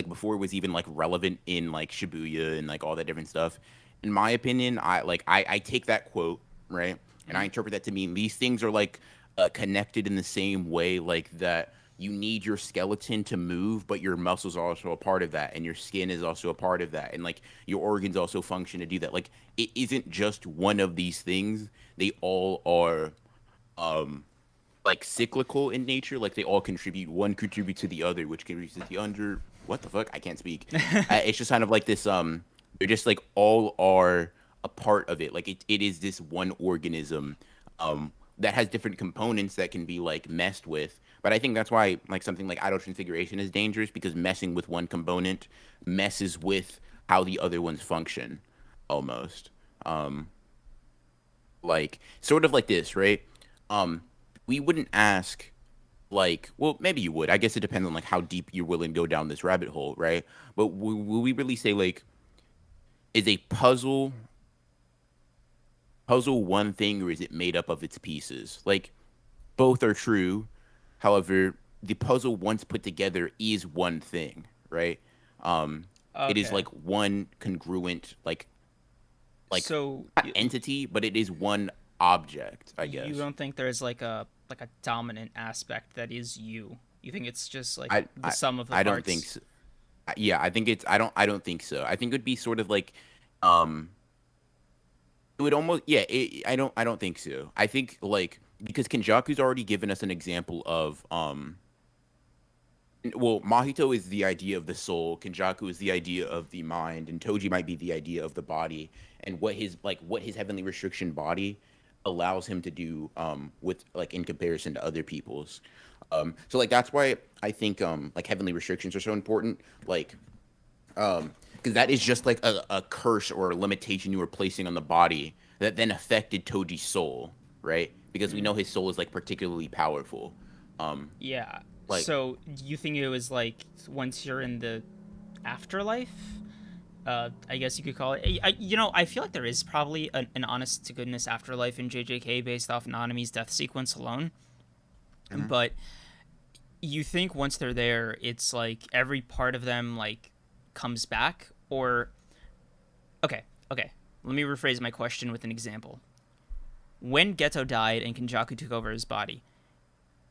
before it was even like relevant in like Shibuya and like all that different stuff. In my opinion, I take that quote, right, and I Mhm. interpret that to mean these things are like connected in the same way, like that you need your skeleton to move, but your muscles are also a part of that, and your skin is also a part of that, and like your organs also function to do that. Like it isn't just one of these things; they all are um like cyclical in nature. Like they all contribute. One contributes to the other, which contributes to the under. What the fuck? I can't speak. It's just kind of like this. They're just like all are a part of it. Like it is this one organism, that has different components that can be like messed with. But I think that's why like something like idle transfiguration is dangerous because messing with one component messes with how the other ones function, almost. Um, like sort of like this, right? Um, we wouldn't ask like, well, maybe you would. I guess it depends on like how deep you're willing to go down this rabbit hole, right? But will we really say like, is a puzzle one thing or is it made up of its pieces? Like both are true. However, the puzzle once put together is one thing, right? Um, it is Okay, like one congruent like so not entity, but it is one object, I you guess. don't think there's like a dominant aspect that is you? You think it's just like I the I sum of the I don't think parts? so. Yeah, I think it's I don't think so. I think it would be sort of like um it would almost yeah, I don't think so. I think like because Kenjaku's already given us an example of well, Mahito is the idea of the soul, Kenjaku is the idea of the mind, and Toji might be the idea of the body and what his heavenly restriction body allows him to do with like in comparison to other people's. So like that's why I think like heavenly restrictions are so important. Like because that is just like a curse or a limitation you were placing on the body that then affected Toji's soul, right? Because we know his soul is like particularly powerful. Um, Yeah. like So you think it was like once you're in the afterlife? I guess you could call it. I feel like there is probably an honest to goodness afterlife in JJK based off Nanami's death sequence alone. Mhm. But you think once they're there, it's like every part of them like comes back, or okay, okay. Let me rephrase my question with an example. When Geto died and Kenjaku took over his body,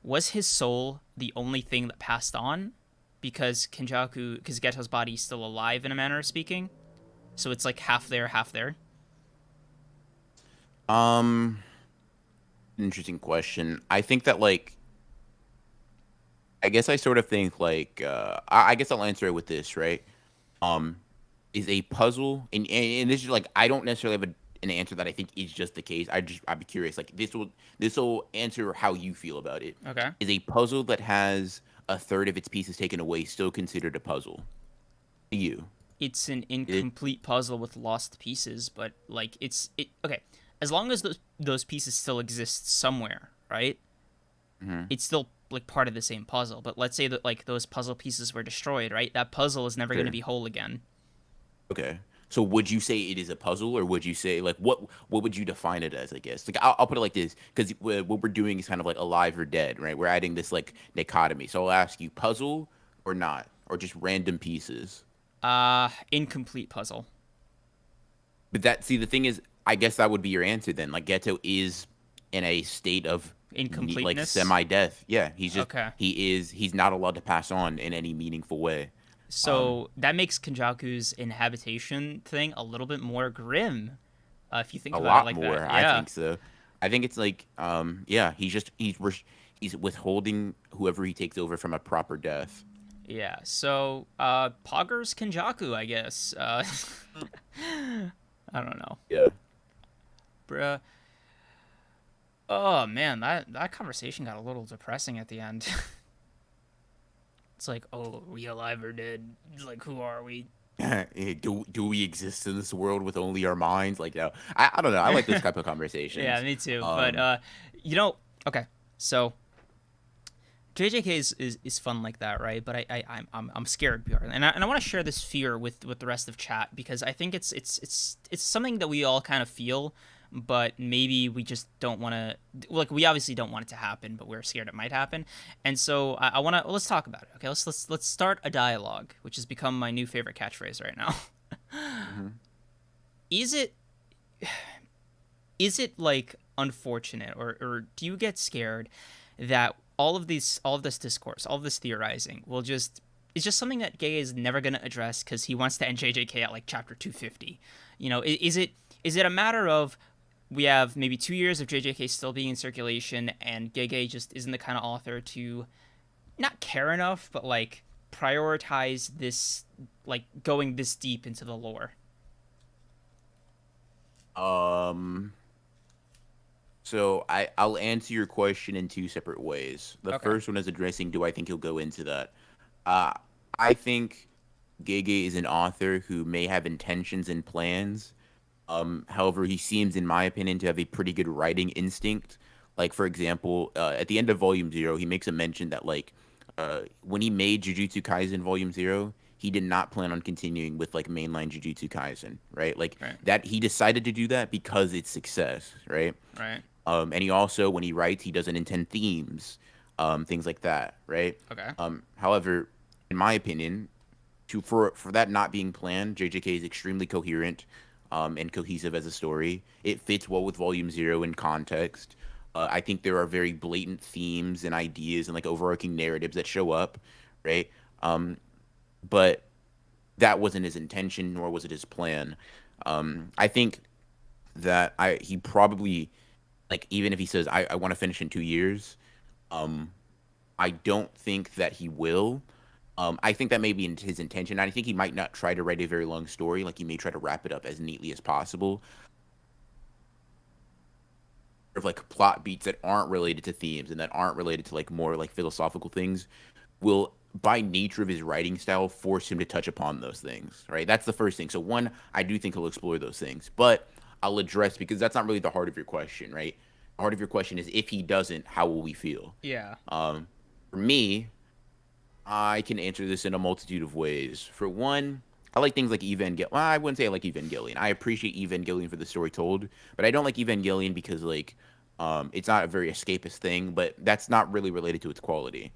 was his soul the only thing that passed on? Because Geto's body is still alive in a manner of speaking, so it's like half there, half there. um interesting question. I think that like I guess I sort of think like I guess I'll answer it with this, right? Um is a puzzle and this is like I don't necessarily have an answer that I think is just the case. I'd be curious. Like this will answer how you feel about it. Okay. Is a puzzle that has a third of its pieces taken away still considered a puzzle to you? It's an It incomplete puzzle with lost pieces, but like it okay. As long as those pieces still exist somewhere, right? mhm. It's still like part of the same puzzle. But let's say that like those puzzle pieces were destroyed, right? That puzzle is never going to Sure. be whole again. Okay. So would you say it is a puzzle, or would you say like what would you define it as? I guess like I'll put it like this because what we're doing is kind of like alive or dead, right? We're adding this like dichotomy. So I'll ask you, puzzle or not, or just random pieces. Incomplete puzzle. But that see the thing is, I guess that would be your answer then. Like Geto is in a state of like Incompleteness. semi-death. Yeah, Okay. he's not allowed to pass on in any meaningful way. Um, So that makes Kenjaku's inhabitation thing a little bit more grim, if you think a about it lot like more, that. I Yeah. think so. I think it's like yeah, he's withholding whoever he takes over from a proper death. Yeah. So, Poggers Kenjaku, I guess. I don't know. Yeah. Bruh. Oh, man, that conversation got a little depressing at the end. It's like, oh, are we alive or dead? Like, who are we? do we exist in this world with only our minds? Like, I don't know. I like those type of Yeah, conversations. me too. But Um, you know, okay, so JJK is fun like that, right? But I'm scared, Bjorn, and I want to share this fear with the rest of chat because I think it's something that we all kind of feel, but maybe we just don't want to. Like, we obviously don't want it to happen, but we're scared it might happen, and so I want to. Well, let's talk about it. Okay, let's start a dialogue, which has become my new favorite catchphrase right now. mhm. is it is it like unfortunate, or do you get scared that all of this discourse, all of this theorizing will just it's just something that Gay is never going to address because he wants to end JJK at like chapter 250. You know, is it a matter of we have maybe 2 years of JJK still being in circulation, and Gege just isn't the kind of author to not care enough, but like prioritize this, like going this deep into the lore. Um, so I'll answer your question in two separate ways. The Okay. first one is addressing, do I think he'll go into that? Uh, I think Gege is an author who may have intentions and plans. However, he seems, in my opinion, to have a pretty good writing instinct. Like, for example, at the end of Volume Zero, he makes a mention that when he made Jujutsu Kaisen Volume Zero, he did not plan on continuing with like mainline Jujutsu Kaisen, right? Like Right. that, he decided to do that because it's success, right? Right. And he also, when he writes, he doesn't intend themes, things like that, right? Okay. However, in my opinion, for that not being planned, JJK is extremely coherent, and cohesive as a story. It fits well with Volume Zero in context. I think there are very blatant themes and ideas and like overarching narratives that show up, right? Um, but that wasn't his intention, nor was it his plan. I think that I he probably like even if he says I want to finish in 2 years, um, I don't think that he will. I think that may be in his intention. I think he might not try to write a very long story. Like he may try to wrap it up as neatly as possible. Of like plot beats that aren't related to themes and that aren't related to like more like philosophical things will by nature of his writing style force him to touch upon those things, right? That's the first thing. So one, I do think he'll explore those things, but I'll address because that's not really the heart of your question, right? The heart of your question is if he doesn't, how will we feel? Yeah. Um, for me, I can answer this in a multitude of ways. For one, I like things like Evangelion. Well, I wouldn't say I like Evangelion. I appreciate Evangelion for the story told, but I don't like Evangelion because it's not a very escapist thing. But that's not really related to its quality.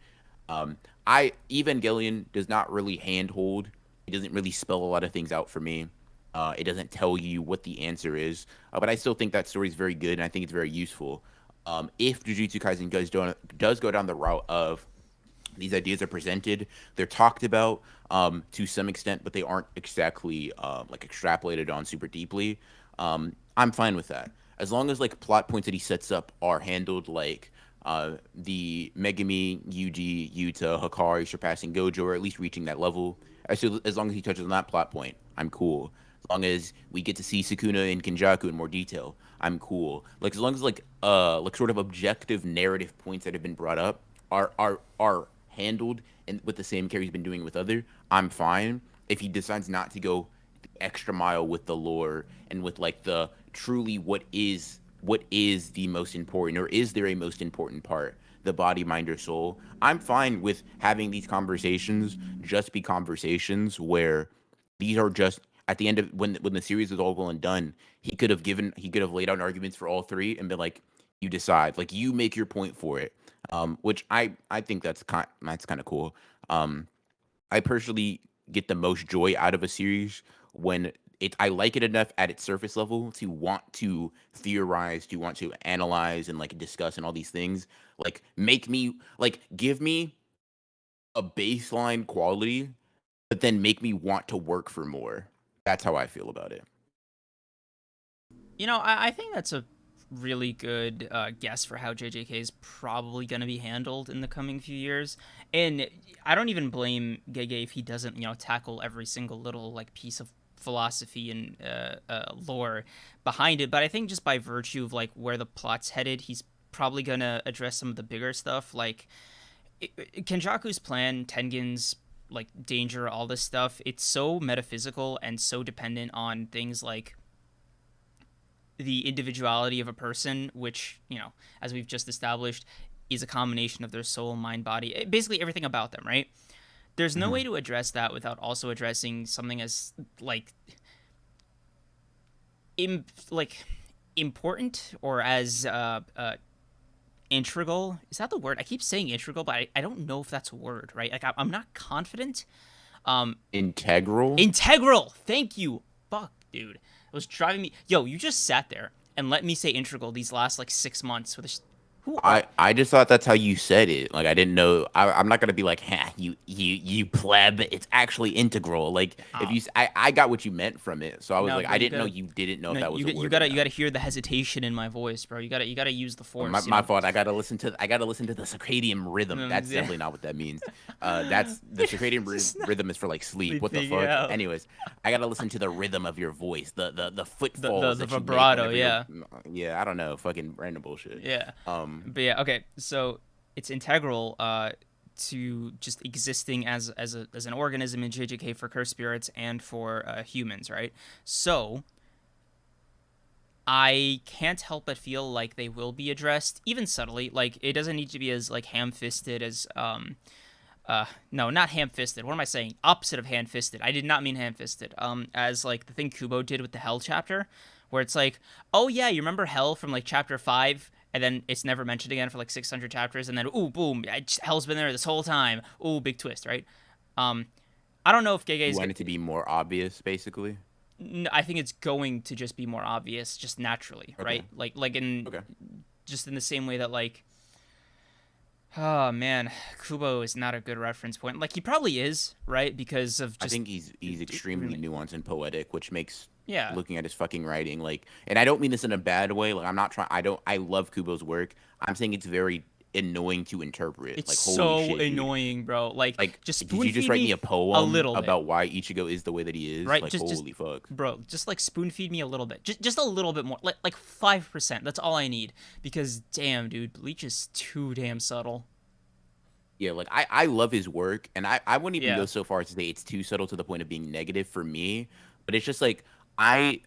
I Evangelion does not really handhold. It doesn't really spell a lot of things out for me. It doesn't tell you what the answer is, but I still think that story is very good, and I think it's very useful. If Jujutsu Kaisen does go down the route of these ideas are presented, they're talked about to some extent, but they aren't exactly like extrapolated on super deeply. I'm fine with that as long as like plot points that he sets up are handled like the Megami, Yuji, Yuta, Hakari surpassing Gojo, or at least reaching that level. As long as he touches on that plot point, I'm cool. As long as we get to see Sukuna and Kenjaku in more detail, I'm cool. Like as long as like sort of objective narrative points that have been brought up are handled and with the same care he's been doing with other, I'm fine. If he decides not to go the extra mile with the lore and with like the truly what is the most important, or is there a most important part, the body, mind, or soul, I'm fine with having these conversations just be conversations where these are just at the end of when the series is all well and done, he could have laid out arguments for all three and been like, you decide, like you make your point for it. Which I think that's kind of cool. Um, I personally get the most joy out of a series when I like it enough at its surface level to want to theorize, to want to analyze and like discuss and all these things. Like make me like give me a baseline quality, but then make me want to work for more. That's how I feel about it. You know, I think that's a really good guess for how JJK is probably going to be handled in the coming few years. And I don't even blame Gege if he doesn't, you know, tackle every single little like piece of philosophy and lore behind it. But I think just by virtue of like where the plot's headed, he's probably going to address some of the bigger stuff, like Kenjaku's plan, Tengen's like danger, all this stuff, it's so metaphysical and so dependent on things like the individuality of a person, which, you know, as we've just established, is a combination of their soul, mind, body, basically everything about them, right? There's no way Mhm. to address that without also addressing something as like like important or as integral. Is that the word? I keep saying integral, but I don't know if that's a word, right? Like I'm not confident. Integral. Integral. Thank you. Fuck, dude. It was driving me. Yo, you just sat there and let me say integral these last like 6 months with a. Who are? I just thought that's how you said it. Like I didn't know. I'm not gonna be like, ha, you pleb. It's actually integral. Like if Oh, you, I got what you meant from it. So I was no, like, bro. I You didn't know gotta. you didn't know if No, that was a you word or gotta you not. gotta hear the hesitation in my voice, bro. You gotta use the My, force. You my know. fault. I gotta listen to the circadian rhythm. That's Yeah. definitely not what that means. That's the circadian Just not rhythm is for like sleep. What the sleeping. fuck? Yeah. Anyways, I gotta listen to the rhythm of your voice, the The footfalls the that you make vibrato. whenever you're. Yeah. Yeah, I don't know, fucking random bullshit. Yeah. Um, But yeah. Okay. So it's integral. To just existing as an organism in JJK for cursed spirits and for humans, right? So I can't help but feel like they will be addressed, even subtly. Like it doesn't need to be as like ham-fisted as no, not ham-fisted. What am I saying? Opposite of ham-fisted. I did not mean ham-fisted. As like the thing Kubo did with the Hell chapter, where it's like, oh yeah, you remember Hell from like chapter 5, and then it's never mentioned again for like 600 chapters, and then ooh, boom, Hell's been there this whole time. Ooh, big twist, right? Um, I don't know if Gege you is. want it to be more obvious, basically. I think it's going to just be more obvious, just naturally, Okay. right? Like in Okay. just in the same way that like oh man, Kubo is not a good reference point. Like he probably is, right? Because of I just think he's extremely nuanced and poetic, which makes yeah. looking at his fucking writing like, and I don't mean this in a bad way. Like I'm not trying. I love Kubo's work. I'm saying it's very annoying to interpret. It's Like holy so shit, dude. annoying, bro. Like Like, just did spoon you just feed write me me a a poem little bit, about why Ichigo is the way that he is? right? Like Just holy fuck. bro, just like spoon feed me a little bit. Just a little bit more. Like 5%. That's all I need because damn, dude, Bleach is too damn subtle. Yeah, like I love his work, and I wouldn't even go Yeah. so far as to say it's too subtle to the point of being negative for me. But it's just like I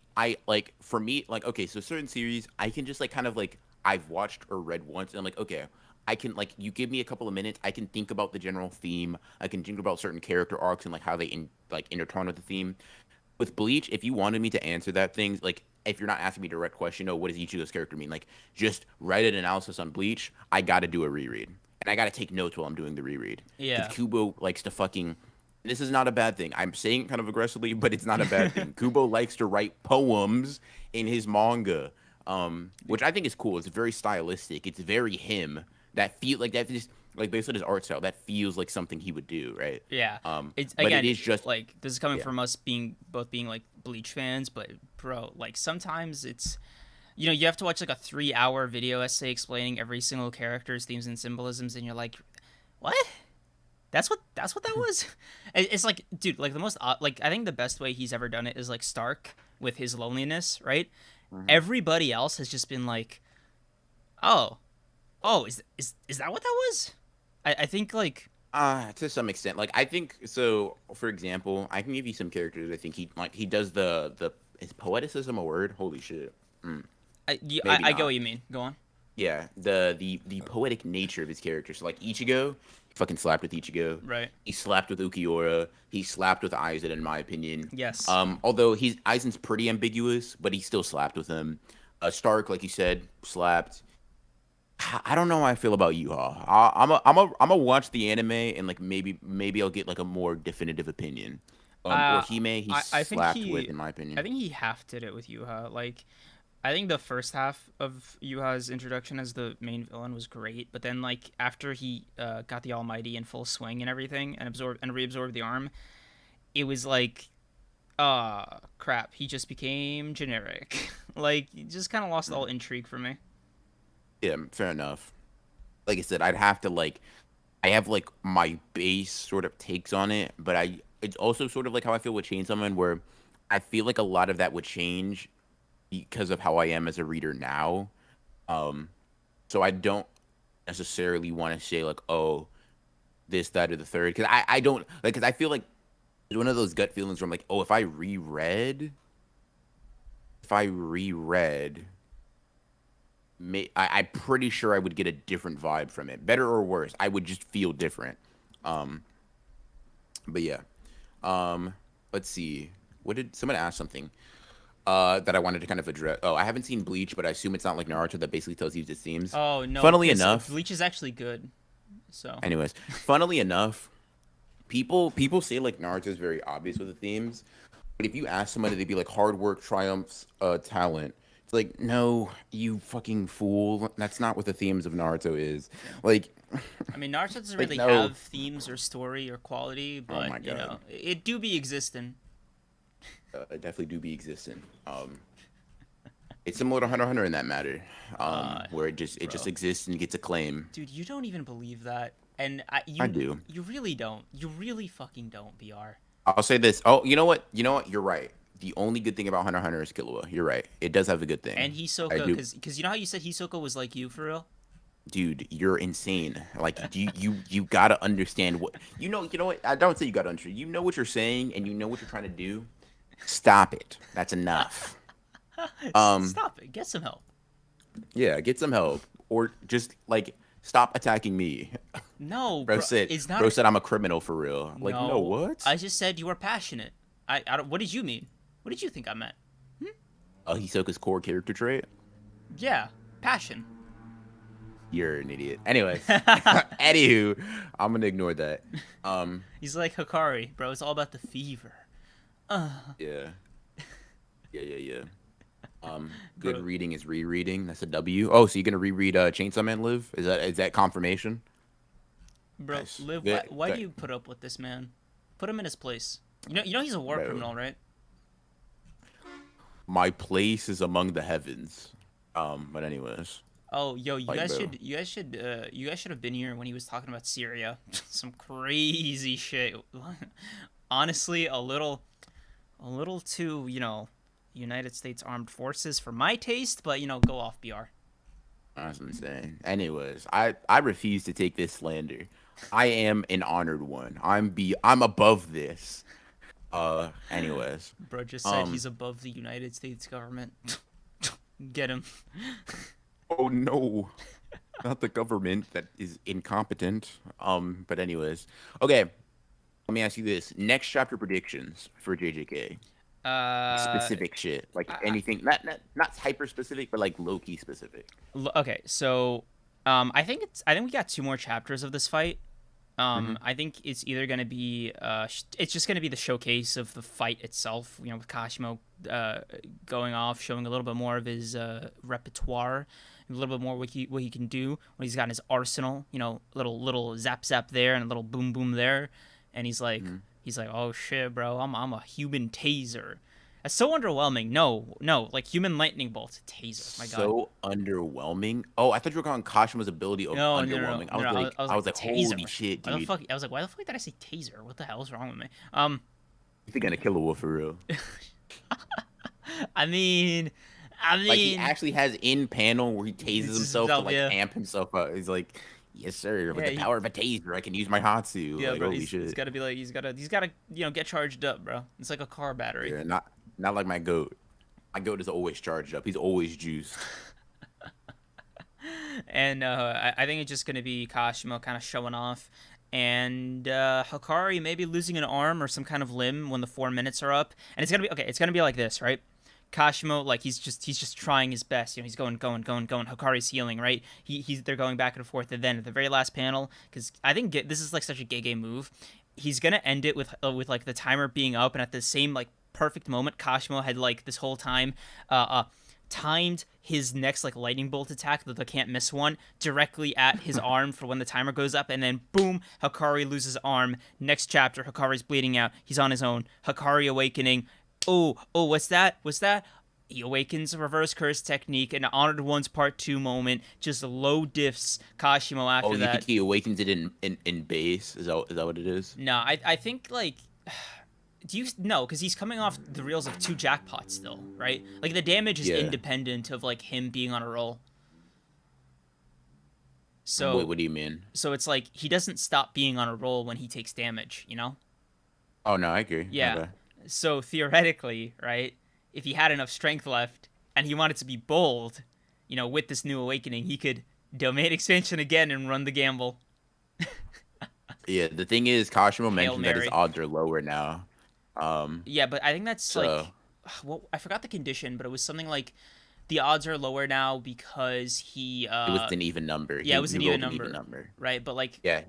like for me like okay, so certain series I can just like kind of like I've watched or read once, and I'm like okay, I can like you give me a couple of minutes, I can think about the general theme, I can think about certain character arcs and like how they like intertwine with the theme. With Bleach, if you wanted me to answer that things like if you're not asking me a direct question, oh, what does each of those character mean? Like, just write an analysis on Bleach. I got to do a reread, and I got to take notes while I'm doing the reread. Because Yeah. Kubo likes to fucking. This is not a bad thing. I'm saying it kind of aggressively, but it's not a bad thing. Kubo likes to write poems in his manga, which I think is cool. It's very stylistic. It's very him. That feel like that just like based on his art style, that feels like something he would do, right? Yeah. It's But it again is just like this is coming yeah. from us being both being like Bleach fans, but bro, like sometimes it's you know, you have to watch like a 3-hour video essay explaining every single character's themes and symbolisms and you're like, "What? That's what that was?" It's like, dude, like the most like I think the best way he's ever done it is like Stark with his loneliness, right? Mhm. Everybody else has just been like, "Oh, oh, is that what that was?" I think like To some extent, like I think so. For example, I can give you some characters. I think he does the is poeticism a word? Holy shit. Mm, maybe I get what not. you mean. Go on. Yeah, the poetic nature of his character. So like Ichigo, he fucking slapped with Ichigo. Right. He slapped with Ukiura. He slapped with Aizen, in my opinion. Yes. Although he's Aizen's pretty ambiguous, but he still slapped with him. Stark, like you said, slapped. I don't know how I feel about Yuha. I'm a watch the anime and like maybe I'll get like a more definitive opinion. Uh, Orihime he I think slapped with in my I opinion. think he half did it with Yuha. Like, I think the first half of Yuha's introduction as the main villain was great, but then like after he got the Almighty in full swing and everything and absorbed and reabsorbed the arm, it was like, crap. He just became generic. Like, he just kind of lost all Mm. intrigue for me. Yeah, fair enough. Like I said, I'd have to like I have like my base sort of takes on it, but I it's also sort of like how I feel with Chainsaw Man, where I feel like a lot of that would change because of how I am as a reader now. Um, so I don't necessarily want to say like, oh, this, that, or the third. Because I don't like, because I feel like it's one of those gut feelings where I'm like, oh, if I reread, I'm pretty sure I would get a different vibe from it, better or worse. I would just feel different. Um, but yeah. Um, let's see. What did someone ask something? That I wanted to kind of address. Oh, I haven't seen Bleach, but I assume it's not like Naruto that basically tells you the themes. Oh no, Funnily because enough, Bleach is actually good. So anyways, funnily enough, people say like Naruto is very obvious with the themes, but if you ask somebody, they'd be like hard work triumphs talent. It's like, no, you fucking fool. That's not what the themes of Naruto is. yeah. Like, I mean, Naruto doesn't like really no. have themes or story or quality, Oh my but god. it do be existing. Definitely do be existing. It's similar to Hunter x Hunter in that matter, where it just Bro, exists and gets acclaim. dude, you don't even believe that, and I do. you really don't. You really fucking don't, Br. I'll say this. Oh, you know what? You know what? You're right. The only good thing about Hunter x Hunter is Killua. You're right. It does have a good thing. And I Hisoka, do. because you know how you said Hisoka was like you for real. Dude, you're insane. Like you gotta understand what you know what? I don't say you gotta understand. You know what you're saying and you know what you're trying to do. Stop it. That's enough. Um, Stop it. Get some help. yeah, get some help. Or just like stop attacking me. No, Bro bro, said it's not. bro said I'm a criminal for real. Like, no, No, what? I just said you were passionate. I don't. What did you mean? What did you think I meant? Hisoka's core character trait? Yeah, passion. You're an idiot. Anyways. Anywho, I'm gonna ignore that. He's like Hakari, bro. It's all about the fever. Yeah. Yeah. Good Bro, reading is rereading. That's a W. Oh, so you're gonna reread Chainsaw Man Live? Is that confirmation? bro, Nice. Liv. Good. Why do you put up with this man? Put him in his place. You know he's a war Bro, criminal, right? my place is among the heavens. But anyways, Oh, yo, like, bro, you guys should have been here when he was talking about Syria. Some crazy shit. Honestly, a little too, United States Armed Forces for my taste, but go off, BR. that's insane. Anyways, I refuse to take this slander. I am an honored one. I'm above this. Anyways, Bro just said um, he's above the United States government. Get him. oh no. Not the government that is incompetent. But anyways, okay. Let me ask you this: next chapter predictions for JJK. Uh, Specific shit, like I, anything, not hyper specific, but like low key specific. okay, so, I think we got two more chapters of this fight. Hmm. I think it's either gonna be, it's just gonna be the showcase of the fight itself. With Kashimo, going off, showing a little bit more of his repertoire, a little bit more what he can do, what he's got in his arsenal. Little zap zap there and a little boom boom there, and Hmm. he's like, oh shit, bro, I'm a human taser. That's so underwhelming. No, like human lightning bolt taser. My God. So underwhelming. Oh, I thought you were calling Kashima's ability of underwhelming. I was like, I was I like was like, taser. holy shit, Why the dude. fuck? I was like, why the fuck did I say taser? What the hell's wrong with me? You think gonna kill a wolf for real? I mean, Like he actually has in panel where he tases it's just himself to like yeah, amp himself up. He's like, yes sir, with yeah, the power of a taser, I can use my Hatsu. yeah, Like bro. holy He's shit. got to be like, he's got to, get charged up, bro. It's like a car battery. Yeah, not like my goat. My goat is always charged up. He's always juiced. And I think it's just gonna be Kashimo kind of showing off, and Hakari maybe losing an arm or some kind of limb when the 4 minutes are up. And it's gonna be okay. It's gonna be like this, right? Kashimo, like he's just trying his best. He's going. Hakari's healing, right? They're going back and forth, and then at the very last panel, because I think this is like such a Gege move. He's gonna end it with like the timer being up, and at the same like perfect moment, Kashimo had like this whole time, timed his next like lightning bolt attack, the can't miss one, directly at his arm for when the timer goes up, and then boom, Hakari loses arm. Next chapter, Hakari's bleeding out. He's on his own. Hakari awakening. Oh, what's that? He awakens a reverse curse technique, an Honored One's Part 2 moment, just low diffs Kashimo Oh, after you think that. he awakens it in base? Is that what it is? No, I think like do you no, because he's coming off the reels of two jackpots still, right? Like the damage is Yeah. independent of like him being on a roll. What, So what do you mean? so it's like he doesn't stop being on a roll when he takes damage, you know? Oh no, I agree. Yeah. Okay. So theoretically, right, if he had enough strength left and he wanted to be bold, with this new awakening, he could domain expansion again and run the gamble. Yeah, the thing is, Kashimo Hail mentioned that his Mary. odds are lower now. Um, Yeah, but I think that's so like, well, I forgot the condition, but it was something like the odds are lower now because he, it was an even number. yeah, it was He an even rolled an even number, number. right? But like, Yeah,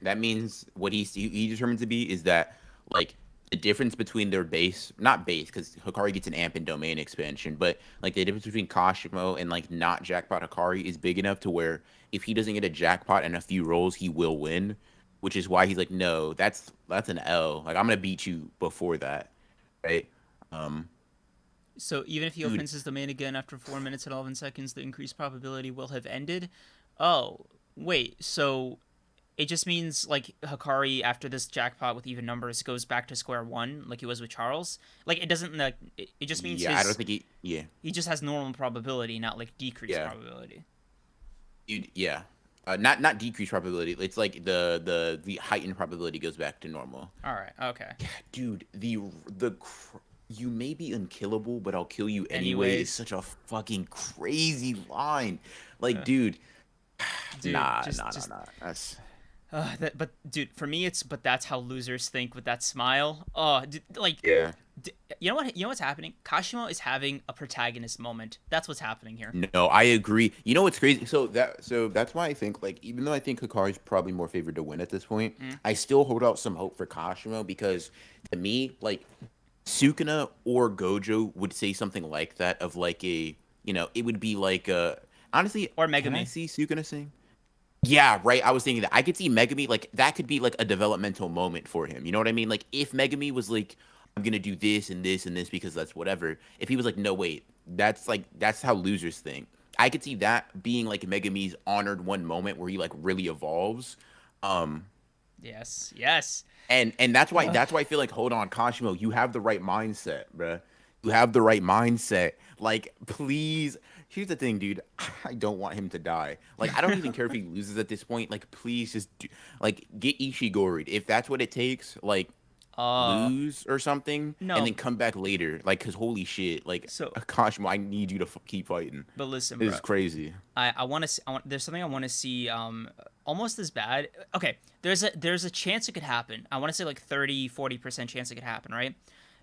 that means what he determined to be is that like the difference between their base, not base, because Hakari gets an amp and domain expansion, but like the difference between Kashimo and like not jackpot Hakari is big enough to where if he doesn't get a jackpot and a few rolls, he will win. Which is why he's like, no, that's an L. Like I'm gonna beat you before that, right? Um, so even if he dude, opens his domain again after 4 minutes and 11 seconds, the increased probability will have ended. Oh, wait, so it just means like Hakari after this jackpot with even numbers goes back to square one like he was with Charles. Like it doesn't like it just means yeah, I don't think he just has normal probability, not like decreased yeah, probability. yeah. Not decreased probability. It's like the heightened probability goes back to normal. All right, okay. Yeah, dude, you may be unkillable, but I'll kill you anyway is Anyways, such a fucking crazy line. Like, uh, dude, dude, nah. That's but dude, for me it's but that's how losers think with that smile. Oh, dude, like yeah. you know what? You know what's happening? Kashimo is having a protagonist moment. That's what's happening here. No, I agree. You know what's crazy? So that's why I think like even though I think Hikari's probably more favored to win at this point, Mm. I still hold out some hope for Kashimo because to me, like Sukuna or Gojo would say something like that of like it would be like honestly, Or can I Megami. see Sukuna sing? Yeah, right. I was thinking that I could see Megami like that could be like a developmental moment for him. You know what I mean? Like if Megami was like, I'm gonna do this and this and this because that's whatever. If he was like, no, wait, that's how losers think. I could see that being like Megami's honored one moment where he like really evolves. Um, Yes, yes. and that's why Ugh. I feel like hold on, Kashimo, you have the right mindset, bruh. You have the right mindset. Like, please. Here's the thing, dude. I don't want him to die. Like, I don't even care if he loses at this point. Like, please like get Ishigori'd if that's what it takes. Like, Uh, lose or something, and no. then come back later. Like, cause holy shit, like So, Kashimo, I need you to keep fighting. but listen, This bro. is crazy. I want to. There's something I want to see. Almost as bad. Okay. There's a chance it could happen. I want to say like 30-40% chance it could happen. Right.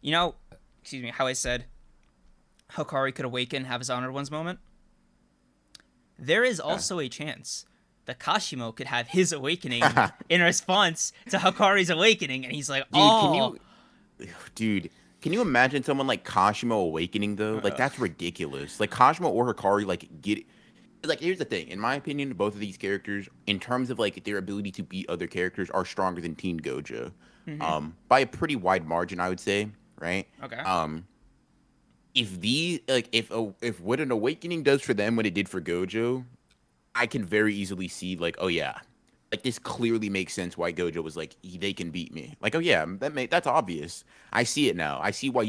You know. Excuse me. How I said Hokari could awaken, have his honored ones moment. There is Yeah. also a chance that Kashimo could have his awakening in response to Hokari's awakening, and he's like, Dude, can "Oh, you, dude, can you imagine someone like Kashimo awakening though? Like uh, that's ridiculous. Like Kashimo or Hikari, like get it. Like here's the thing. In my opinion, both of these characters, in terms of like their ability to beat other characters, are stronger than Teen Gojo. mm-hmm. By a pretty wide margin, I would say. Right. Okay, If if what an awakening does for them, what it did for Gojo, I can very easily see like, oh yeah, like this clearly makes sense why Gojo was like they can beat me. Like, oh yeah, that's obvious. I see it now. I see why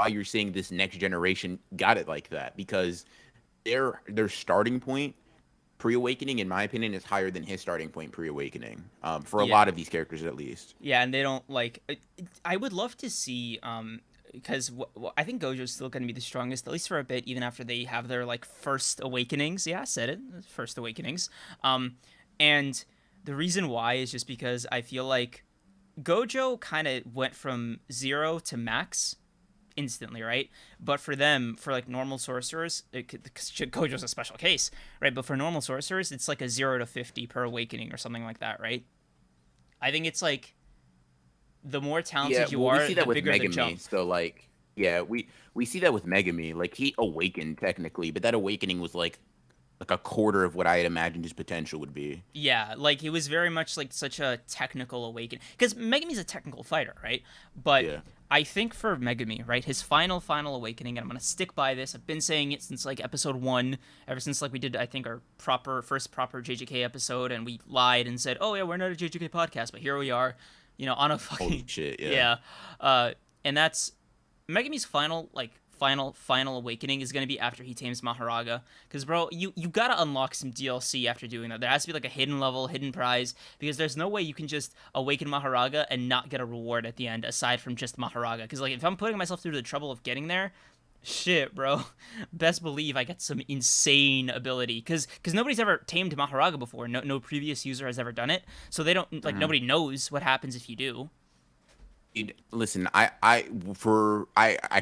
you're saying this next generation got it like that because their starting point pre-awakening, in my opinion, is higher than his starting point pre-awakening. For a yeah, lot of these characters at least. yeah," and they don't like. I would love to see because I think Gojo's still going to be the strongest, at least for a bit, even after they have their like first awakenings. Yeah, I said it, first awakenings. And the reason why is just because I feel like Gojo kind of went from 0 to max instantly, right? But for them, for like normal sorcerers, Gojo's a special case, right? But for normal sorcerers, it's like a 0 to 50 per awakening or something like that, right? I think it's like the more Yeah, talented you well, we are, see the that with bigger the jump. Megami. So like, yeah, we see that with Megami. Like he awakened technically, but that awakening was like a quarter of what I had imagined his potential would be. Yeah, like it was very much like such a technical awakening because Megami's a technical fighter, right? But Yeah. I think for Megami, right, his final awakening, and I'm gonna stick by this. I've been saying it since like episode 1, ever since like we did I think our first proper JJK episode, and we lied and said, oh yeah, we're not a JJK podcast, but here we are, on a Holy fucking shit, yeah. yeah, and that's Megami's final like final awakening is gonna be after he tames Maharaga. Because bro, you gotta unlock some DLC after doing that. There has to be like a hidden level, hidden prize, because there's no way you can just awaken Maharaga and not get a reward at the end aside from just Maharaga. Because like if I'm putting myself through the trouble of getting there, shit, bro, best believe I get some insane ability. Because nobody's ever tamed Maharaga before. No previous user has ever done it, so they don't like nobody knows what happens if you do. Dude, listen, I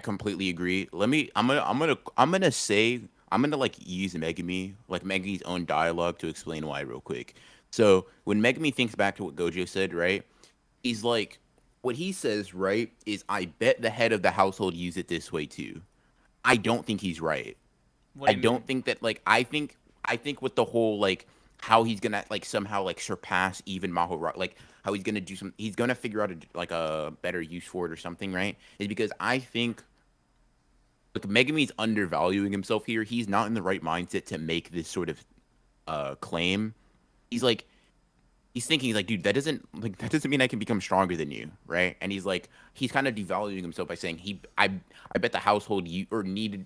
completely agree. I'm gonna like use Megami, like Megami's own dialogue to explain why real quick. So when Megami thinks back to what Gojo said, right? He's like, what he says, right, is I bet the head of the household use it this way too. I don't think he's right. What I do you mean? don't think that like I think with the whole like how he's gonna like somehow like surpass even Mahora, like how he's gonna do some, he's gonna figure out like a better use for it or something, right? Is because I think like Megami's undervaluing himself here. He's not in the right mindset to make this sort of claim. He's like he's thinking he's like, dude, that doesn't mean I can become stronger than you, right? And he's kind of devaluing himself by saying I bet the household you or needed.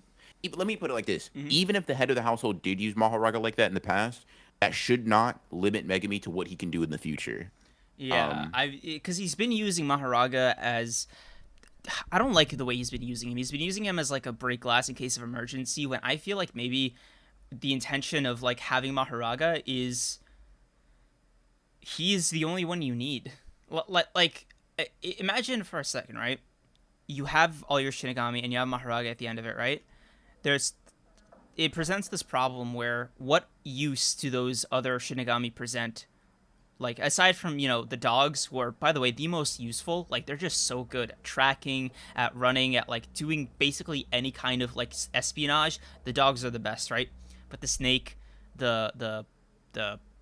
Let me put it like this: Mm-hmm. even if the head of the household did use Maharaga like that in the past, that should not limit Megami to what he can do in the future. Yeah, Um, because he's been using Maharaga as I don't like the way he's been using him. He's been using him as like a break glass in case of emergency. When I feel like maybe the intention of like having Maharaga is he is the only one you need. Imagine for a second, right? You have all your Shinigami and you have Maharaga at the end of it, right? There's it presents this problem where what use do those other Shinigami present? Like aside from the dogs, who are by the way the most useful, like they're just so good at tracking, at running, at like doing basically any kind of like espionage. The dogs are the best, right? But the snake, the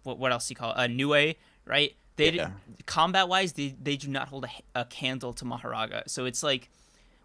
what else do you call it? Nue, right? They yeah, combat wise, they do not hold a candle to Maharaga. So it's like,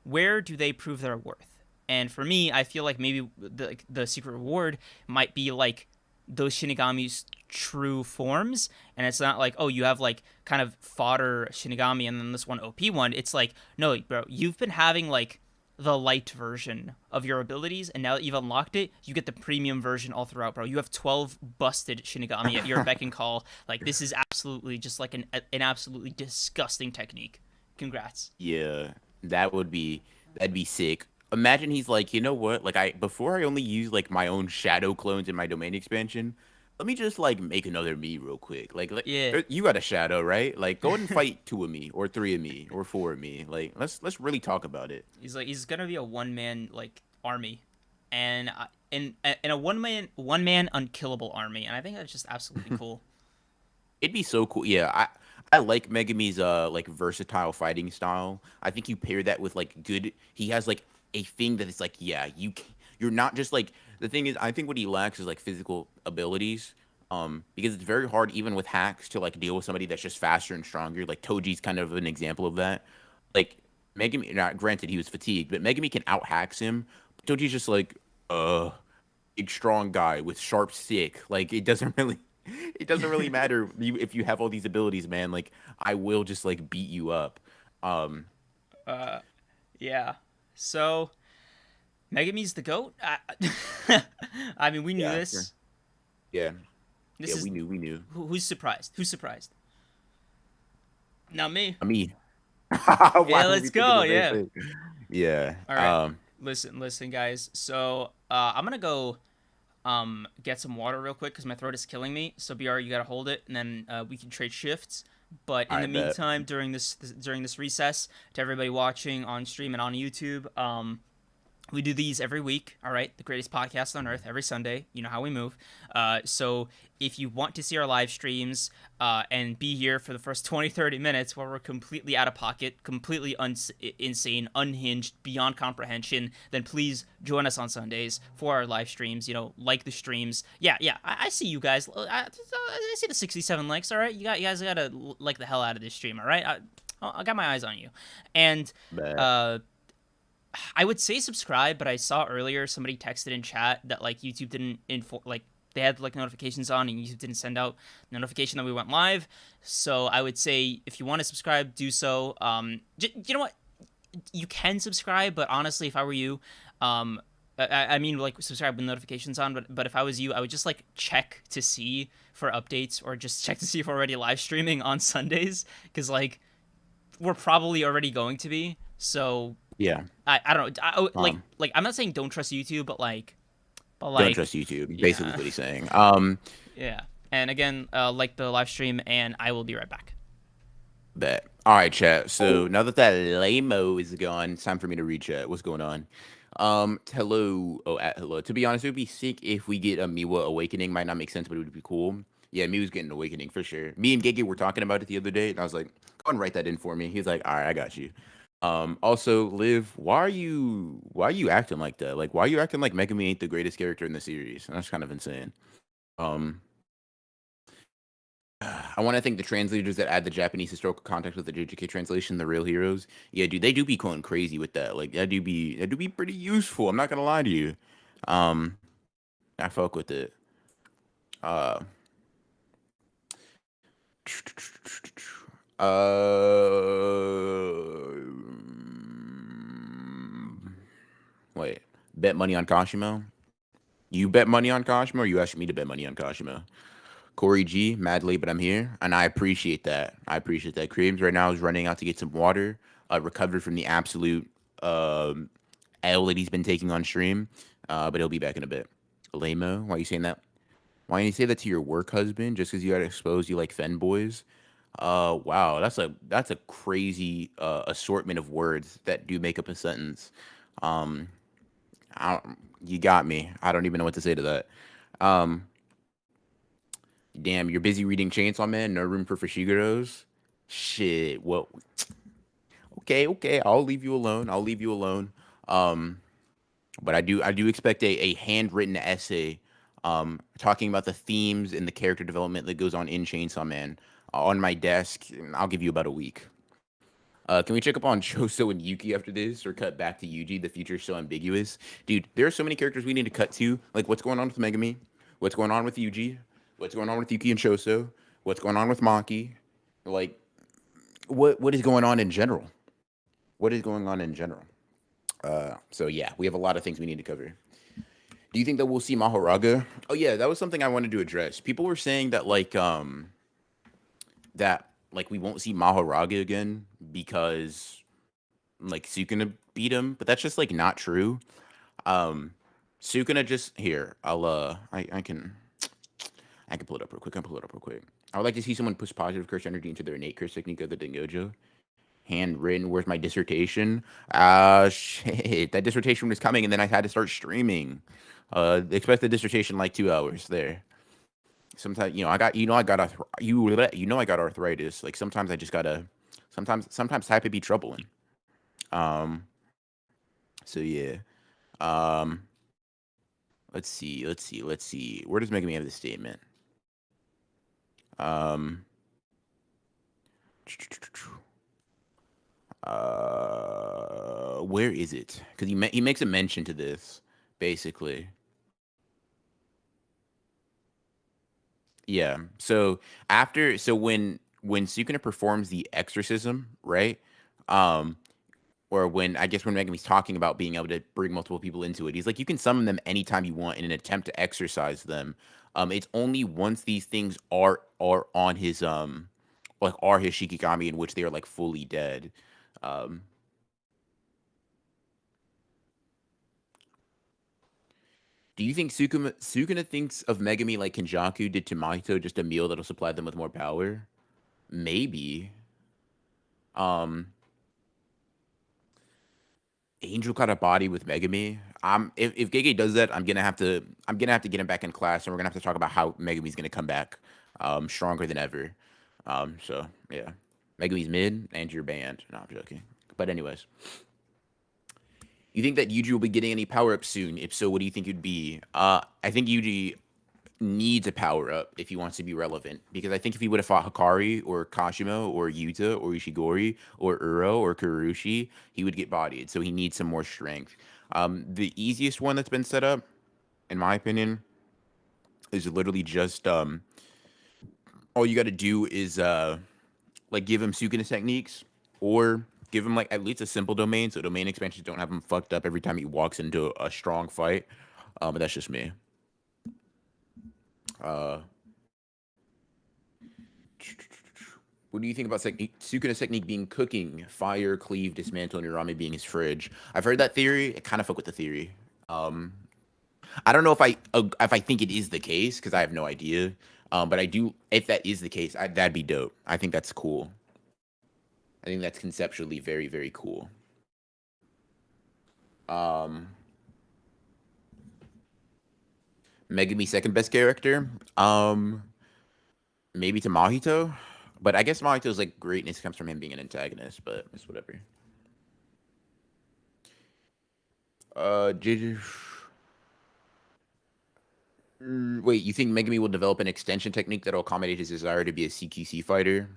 where do they prove their worth? And for me, I feel like maybe the secret reward might be like those Shinigami's true forms, and it's not like, oh, you have like kind of fodder Shinigami and then this one OP one. It's like, no, bro, you've been having like the light version of your abilities, and now that you've unlocked it, you get the premium version all throughout, bro. You have 12 busted Shinigami at your beck and call. Like this is absolutely just like an absolutely disgusting technique. Congrats. yeah, that'd be sick. Imagine he's like, you know what? Like before I only use like my own shadow clones in my domain expansion. Let me just like make another me real quick. Yeah. You got a shadow, right? Like go ahead and fight two of me, or three of me, or four of me. Like let's really talk about it. He's like he's gonna be a one man like army, and in a one man unkillable army, and I think that's just absolutely cool. It'd be so cool. Yeah, I like Megami's like versatile fighting style. I think you pair that with like good. He has like a thing that is like, yeah, you're not just like, the thing is, I think what he lacks is like physical abilities. Because it's very hard even with hacks to like deal with somebody that's just faster and stronger. Like Toji's kind of an example of that. Like Megami, not granted he was fatigued, but Megami can out hacks him. Toji's just like, uh, big strong guy with sharp stick. Like it doesn't really matter if you have all these abilities, man. Like I will just like beat you up. Um, Uh, yeah. So Megami's the goat. I mean, we knew yeah, sure. this. Yeah, This yeah. is We knew. who's surprised? Who's surprised? Not me. I mean, why Yeah, would let's we think of go. the same Yeah. thing? Yeah. All right. Listen, guys. So I'm gonna go get some water real quick because my throat is killing me. So BR, you gotta hold it, and then we can trade shifts. But in I the bet. meantime, during this recess, to everybody watching on stream and on YouTube, we do these every week. All right, the greatest podcast on earth every Sunday. You know how we move. So if you want to see our live streams and be here for the first 20, 30 minutes where we're completely out of pocket, completely insane, unhinged, beyond comprehension, then please join us on Sundays for our live streams. Like the streams. Yeah, yeah. I see you guys. I see the 67 likes. All right, you guys gotta like the hell out of this stream. All right, I got my eyes on you, and Bet. uh I would say subscribe, but I saw earlier somebody texted in chat that like YouTube didn't like they had like notifications on and YouTube didn't send out notification that we went live. So I would say if you want to subscribe, do so. You know what? You can subscribe, but honestly, if I were you, Um, I mean, like, subscribe with notifications on, but if I was you, I would just like check to see for updates or just check to see if we're already live streaming on Sundays, because like we're probably already going to be. So Yeah. I don't know. Um, Like I'm not saying don't trust YouTube, but don't like trust YouTube. Basically, is yeah, what he's saying. yeah. And again, like the live stream, and I will be right back. Bet. All right, chat. So now that that lame-o is gone, it's time for me to read chat. What's going on? Hello. Oh, at hello. To be honest, it would be sick if we get a Miwa awakening. Might not make sense, but it would be cool. Yeah, Miwa's getting an awakening for sure. Me and Gege were talking about it the other day, and I was like, go and write that in for me. He's like, all right, I got you. Also, Liv, why are you acting like that? Like, why are you acting like Megami ain't the greatest character in the series? That's kind of insane. Um, I want to thank the translators that add the Japanese historical context with the JJK translation, the real heroes. Yeah, dude, they do be going crazy with that. Like that do be pretty useful. I'm not gonna lie to you. Um, I fuck with it. Uh, wait, bet money on Kashimo. You bet money on Kashimo, or you asking me to bet money on Kashimo? Corey G, mad late, but I'm here, and I appreciate that. I appreciate that. Creams right now is running out to get some water. Recovered from the absolute L that he's been taking on stream, but he'll be back in a bit. Lamo, why are you saying that? Why you say that to your work husband just because you got exposed? You like fen boys? Wow, that's a crazy assortment of words that do make up a sentence. Um, you got me. I don't even know what to say to that. Um, Damn, you're busy reading Chainsaw Man. No room for Fushigeros. Shit. Well, okay, okay. I'll leave you alone. I'll leave you alone. Um, but I do expect a handwritten essay, talking about the themes and the character development that goes on in Chainsaw Man, on my desk. I'll give you about a week. Can we check up on Choso and Yuki after this, or cut back to Yuji? The future's so ambiguous, dude. There are so many characters we need to cut to. Like, what's going on with Megami? What's going on with Yuji? What's going on with Yuki and Choso? What's going on with Maki? Like, what is going on in general? What is going on in general? So yeah, we have a lot of things we need to cover. Do you think that we'll see Mahoraga? Oh yeah, that was something I wanted to address. People were saying that like we won't see Mahoraga again because like Sukuna beat him, but that's just like not true. Um Sukuna just here. I can pull it up real quick. I can pull it up real quick. I would like to see someone push positive curse energy into their innate curse technique other than Gojo. Handwritten. Where's my dissertation? Shit. That dissertation was coming, and then I had to start streaming. Expect the dissertation like 2 hours there. Sometimes I got arthritis. Like sometimes I just gotta. Sometimes type it be troubling. Um. So yeah. Um. Let's see. Where does Megami have the statement? Um. Where is it? Because he makes a mention to this, basically. Yeah. So when Sukuna performs the exorcism, right? Um, or when I guess when Megami's talking about being able to bring multiple people into it, he's like, you can summon them anytime you want in an attempt to exorcise them. It's only once these things are on his like are his Shikigami in which they are like fully dead. Um, do you think Sukuna thinks of Megami like Kenjaku did to Mahito, just a meal that'll supply them with more power? Maybe. Um, Angel got a body with Megami. If Gege does that, I'm gonna have to get him back in class, and we're gonna have to talk about how Megami's gonna come back, stronger than ever. So yeah, Megami's mid and you're banned. No, I'm joking. But anyways, you think that Yuji will be getting any power up soon? If so, what do you think it'd be? I think Yuji needs a power up if he wants to be relevant. Because I think if he would have fought Hakari or Kashimo or Yuta or Ishigori or Uro or Kurushi, he would get bodied. So he needs some more strength. The easiest one that's been set up, in my opinion, is literally just all you got to do is like give him Sukuna techniques, or Give him like at least a simple domain, so domain expansions don't have him fucked up every time he walks into a strong fight. But that's just me. Uh, what do you think about Sukuna's technique being cooking, fire, cleave, dismantle, and Urame being his fridge? I've heard that theory. I kind of fuck with the theory. Um, I don't know if I think it is the case because I have no idea. But I do. If that is the case, that'd be dope. I think that's cool. I think that's conceptually very, very cool. Um, Megumi second best character. Maybe to Mahito, but I guess Mahito's like greatness comes from him being an antagonist. But it's whatever. JJ. Wait, you think Megumi will develop an extension technique that'll accommodate his desire to be a CQC fighter?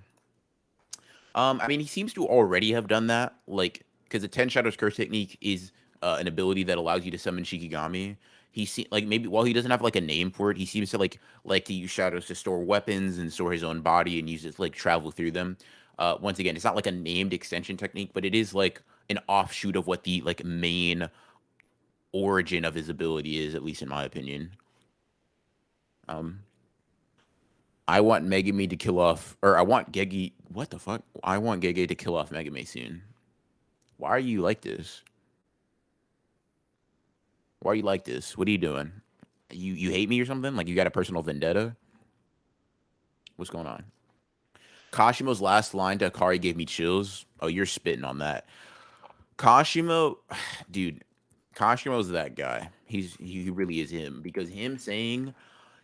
I mean, he seems to already have done that, like, because the Ten Shadows Curse technique is an ability that allows you to summon Shikigami. Like maybe while he doesn't have like a name for it, he seems to like to use shadows to store weapons and store his own body and use it to like travel through them. Once again, it's not like a named extension technique, but it is like an offshoot of what the like main origin of his ability is, at least in my opinion. Um, I want Megumi to kill off, or I want Gege. What the fuck? I want Gege to kill off Megumi soon. Why are you like this? Why are you like this? What are you doing? You hate me or something? Like you got a personal vendetta? What's going on? Kashimo's last line to Hakari gave me chills. Oh, you're spitting on that. Kashimo, dude, Kashimo's that guy. He really is him because him saying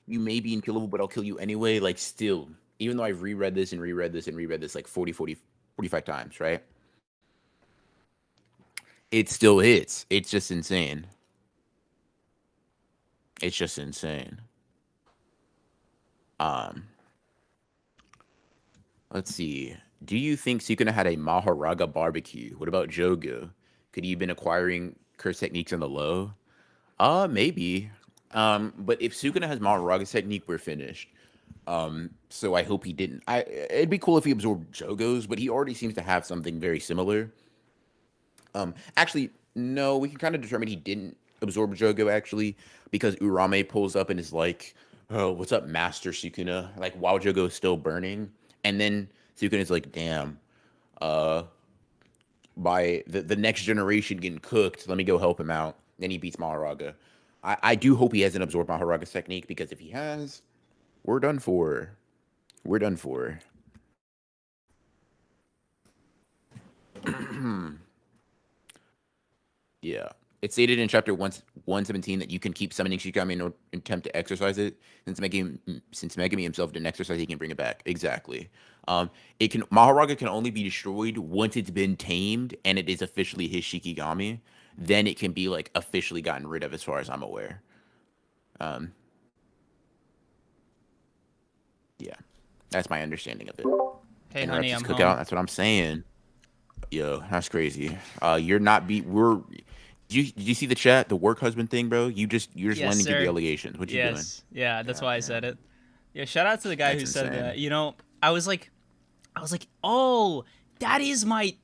you may be unkillable, but I'll kill you anyway. Like still, even though I've reread this and reread this and reread this like 45 times, right? It still hits. It's just insane. It's just insane. Um, let's see. Do you think Sukuna had a Maharaga barbecue? What about Jogo? Could he have been acquiring curse techniques on the low? Maybe. But if Sukuna has Maharaga's technique, we're finished. So I hope he didn't. It'd be cool if he absorbed Jogo's, but he already seems to have something very similar. Actually, no, we can kind of determine he didn't absorb Jogo actually because Urame pulls up and is like, "Oh, what's up, Master Sukuna?" Like while Jogo is still burning, and then Sukuna is like, "Damn, uh, by the next generation getting cooked, let me go help him out." Then he beats Maharaga. I do hope he hasn't absorbed Maharaga's technique because if he has, we're done for. We're done for. Yeah. It's stated in chapter 117 that you can keep summoning Shikigami in attempt to exercise it. Since Megami himself didn't exercise, he can bring it back. Exactly. It can Maharaga can only be destroyed once it's been tamed and it is officially his Shikigami. Then it can be like officially gotten rid of, as far as I'm aware. Um, yeah, that's my understanding of it. Hey, Interrupt honey, his I'm cookout. home. That's what I'm saying. Yo, that's crazy. You're not be. We're. Did you see the chat? The work husband thing, bro. You're just Yes, landing through the sir. allegations. What you doing? Yes. Yeah, that's God why I said damn, it. Yeah, shout out to the guy that's who said insane. that. I was like, oh, that is my.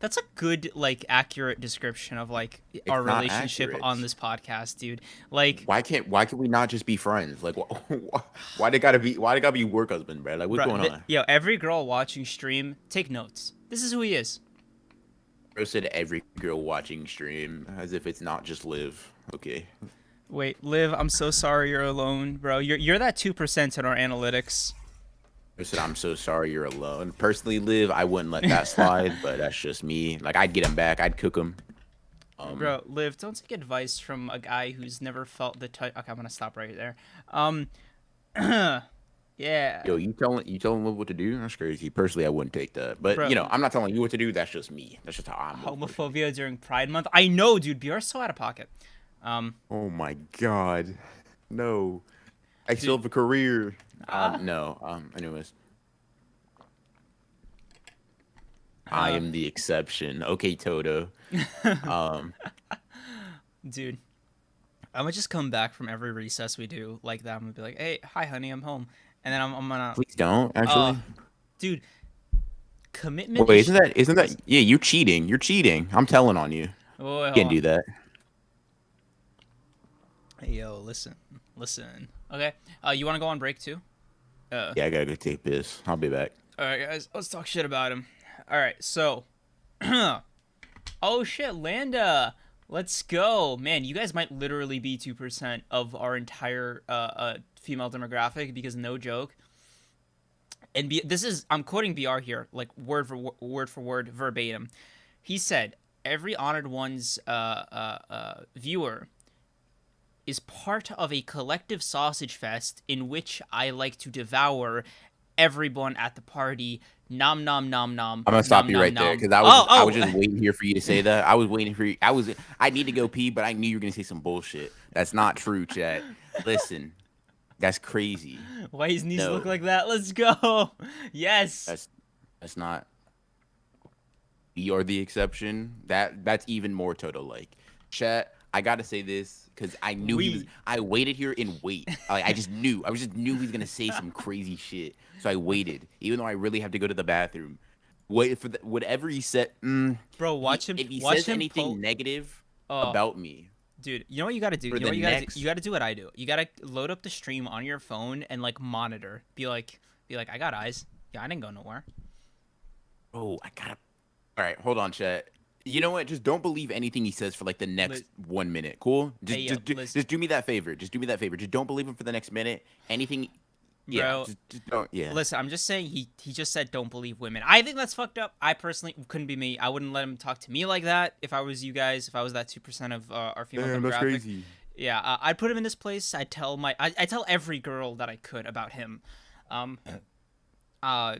That's a good, like, accurate description of like our It's not relationship on accurate. this podcast, dude. Like, Why can we not just be friends? Like, why they gotta be? Why they gotta be work husband, bro? Like, what's bro, going on? every girl watching stream, take notes. This is who he is. Bro said every girl watching stream as if it's not just Liv. Okay. Wait, Liv, I'm so sorry you're alone, bro. You're that 2% in our analytics. Bro said I'm so sorry you're alone. Personally, Liv, I wouldn't let that slide, but that's just me. Like, I'd get him back. I'd cook him. Bro, Liv, don't take advice from a guy who's never felt the touch. Okay, I'm gonna stop right there. Yeah, Yo, you telling Liv what to do? That's crazy. Personally, I wouldn't take that. But bro. I'm not telling you what to do. That's just me. That's just how I'm moving. Homophobia during Pride Month. I know, dude. BR's so out of pocket. Oh my god. No. I still Dude. have a career. Ah. No. Anyways. I Uh, am the exception. Okay, Toto. Um, dude. I'm gonna just come back from every recess we do like that. I'm gonna be like, "Hey, hi, honey, I'm home," and then I'm gonna, please don't, uh, actually. dude. Commitment Wait, is. isn't that? Yeah, you cheating. You're cheating. I'm telling on you. Wait, You hold can't on. do that. Hey, yo, listen. Okay, you want to go on break too? Yeah, I gotta go take this. I'll be back. All right, guys, let's talk shit about him. All right, so, oh shit, Landa, let's go, man. You guys might literally be 2% of our entire female demographic because no joke. And this is I'm quoting BR here, like word for word, verbatim. He said, "Every honored one's viewer is part of a collective sausage fest in which I like to devour everyone at the party. Nom nom nom nom I'm gonna stop nom you nom right there nom." because Oh I was oh, just waiting here for you to say that. I was waiting for you. I need to go pee, but I knew you were gonna say some bullshit. That's not true, chat. Listen, that's crazy. why his knees look No, like that? Let's go. Yes. that's that's not. We are the exception. That's even more total like. Chat, I gotta say this because I knew he was. We I waited here and wait. Like I just knew. I just knew he was gonna say some crazy shit. So I waited, even though I really have to go to the bathroom. Wait for whatever he said. bro, If he watch says him anything negative Oh, about me dude, you know what you gotta do? for You know the what you gotta do? next, You gotta do what I do. You gotta load up the stream on your phone and like monitor. Be like, I got eyes. Yeah, I didn't go nowhere. oh, I gotta. All right, hold on, chat. You know what? Just don't believe anything he says for like the next Li- 1 minute. Cool? Hey, yo, listen, Just do me that favor. Just do me that favor. Just don't believe him for the next minute. Anything. Yeah. bro. Just don't. Yeah. Listen, I'm just saying he just said don't believe women. I think that's fucked up. I personally couldn't be me. I wouldn't let him talk to me like that if I was you guys. If I was that 2% of our female Damn, that's demographic. crazy. Yeah, I'd put him in this place. I tell every girl that I could about him. Um, uh,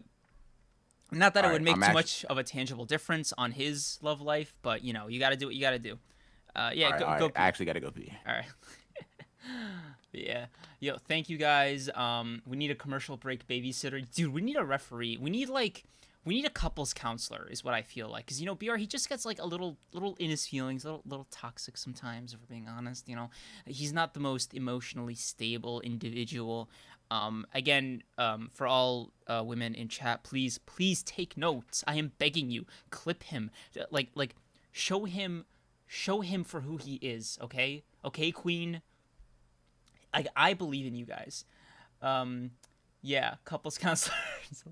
Not that All it right, would make I'm too actually. much of a tangible difference on his love life, but you know, you got to do what you got to do. Yeah, All go right. pee. I actually gotta go pee. All right. Yeah. Yo, thank you guys. We need a commercial break babysitter. Dude, we need a referee. We need a couples counselor is what I feel like. Cuz you know, BR he just gets like a little in his feelings, a little toxic sometimes if we're being honest, you know. He's not the most emotionally stable individual. For all women in chat, please take notes. I am begging you. Clip him. Like show him for who he is, okay? Okay, queen. I believe in you guys. Yeah, couples counselors,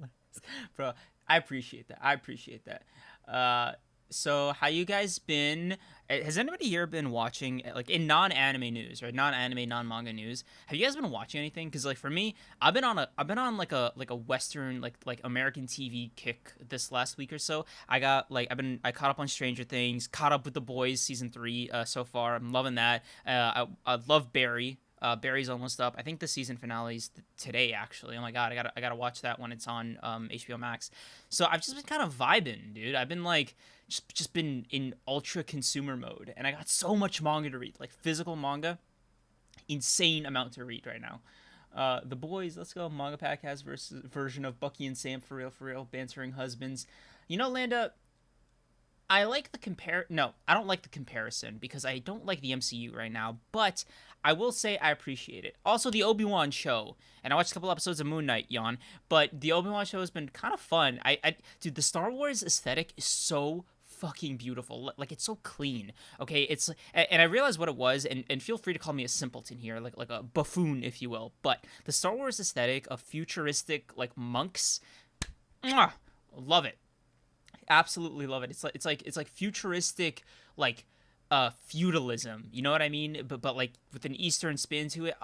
bro. I appreciate that. So how you guys been? Has anybody here been watching like in non-anime news or non-anime, non-manga news? Have you guys been watching anything? Because like for me, I've been on like a Western like American TV kick this last week or so. I caught up on Stranger Things, caught up with The Boys season 3 so far. I'm loving that. I love Barry. Barry's almost up. I think the season finale's today, actually. Oh my god, I gotta watch that when it's on HBO Max. So I've just been kind of vibing, dude. I've been like just been in ultra consumer mode, and I got so much manga to read, like physical manga, insane amount to read right now. The Boys, let's go. Manga Pack has version of Bucky and Sam for real, bantering husbands. You know, Landa, I like the No, I don't like the comparison because I don't like the MCU right now. But I will say I appreciate it. Also, the Obi-Wan show, and I watched a couple episodes of Moon Knight, yawn. But the Obi-Wan show has been kind of fun. Dude, the Star Wars aesthetic is so fucking beautiful. Like it's so clean. Okay, and I realized what it was, and feel free to call me a simpleton here, like a buffoon, if you will. But the Star Wars aesthetic of futuristic like monks, mwah, love it. Absolutely love it. It's like futuristic like feudalism. You know what I mean? But like with an Eastern spin to it.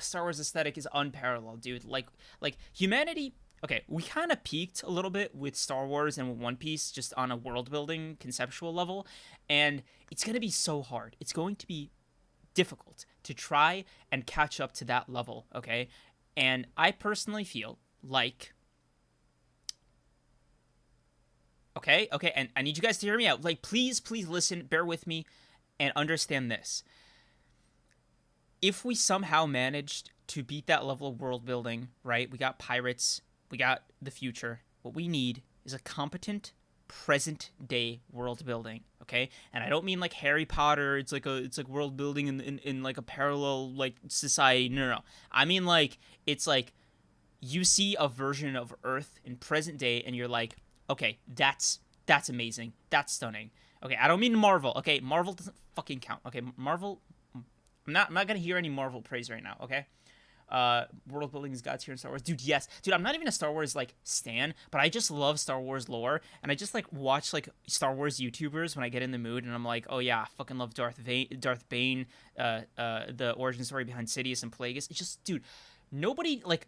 Star Wars aesthetic is unparalleled, dude. Like humanity. Okay, we kind of peaked a little bit with Star Wars and with One Piece just on a world building conceptual level, and it's gonna be so hard. It's going to be difficult to try and catch up to that level. Okay, and I personally feel like okay, and I need you guys to hear me out. Like, please listen, bear with me, and understand this. If we somehow managed to beat that level of world building, right? We got pirates, we got the future. What we need is a competent present day world building, okay? And I don't mean like Harry Potter. It's like world building in like a parallel like society. No. I mean like it's like you see a version of Earth in present day, and you're like, okay, that's amazing, that's stunning. Okay, I don't mean Marvel. Okay, Marvel doesn't fucking count. Okay, Marvel. I'm not gonna hear any Marvel praise right now. Okay. World building is God tier in Star Wars, dude. Yes, dude. I'm not even a Star Wars like stan, but I just love Star Wars lore, and I just like watch like Star Wars YouTubers when I get in the mood, and I'm like, oh yeah, I fucking love Darth Bane, the origin story behind Sidious and Plagueis. It's just, dude, nobody like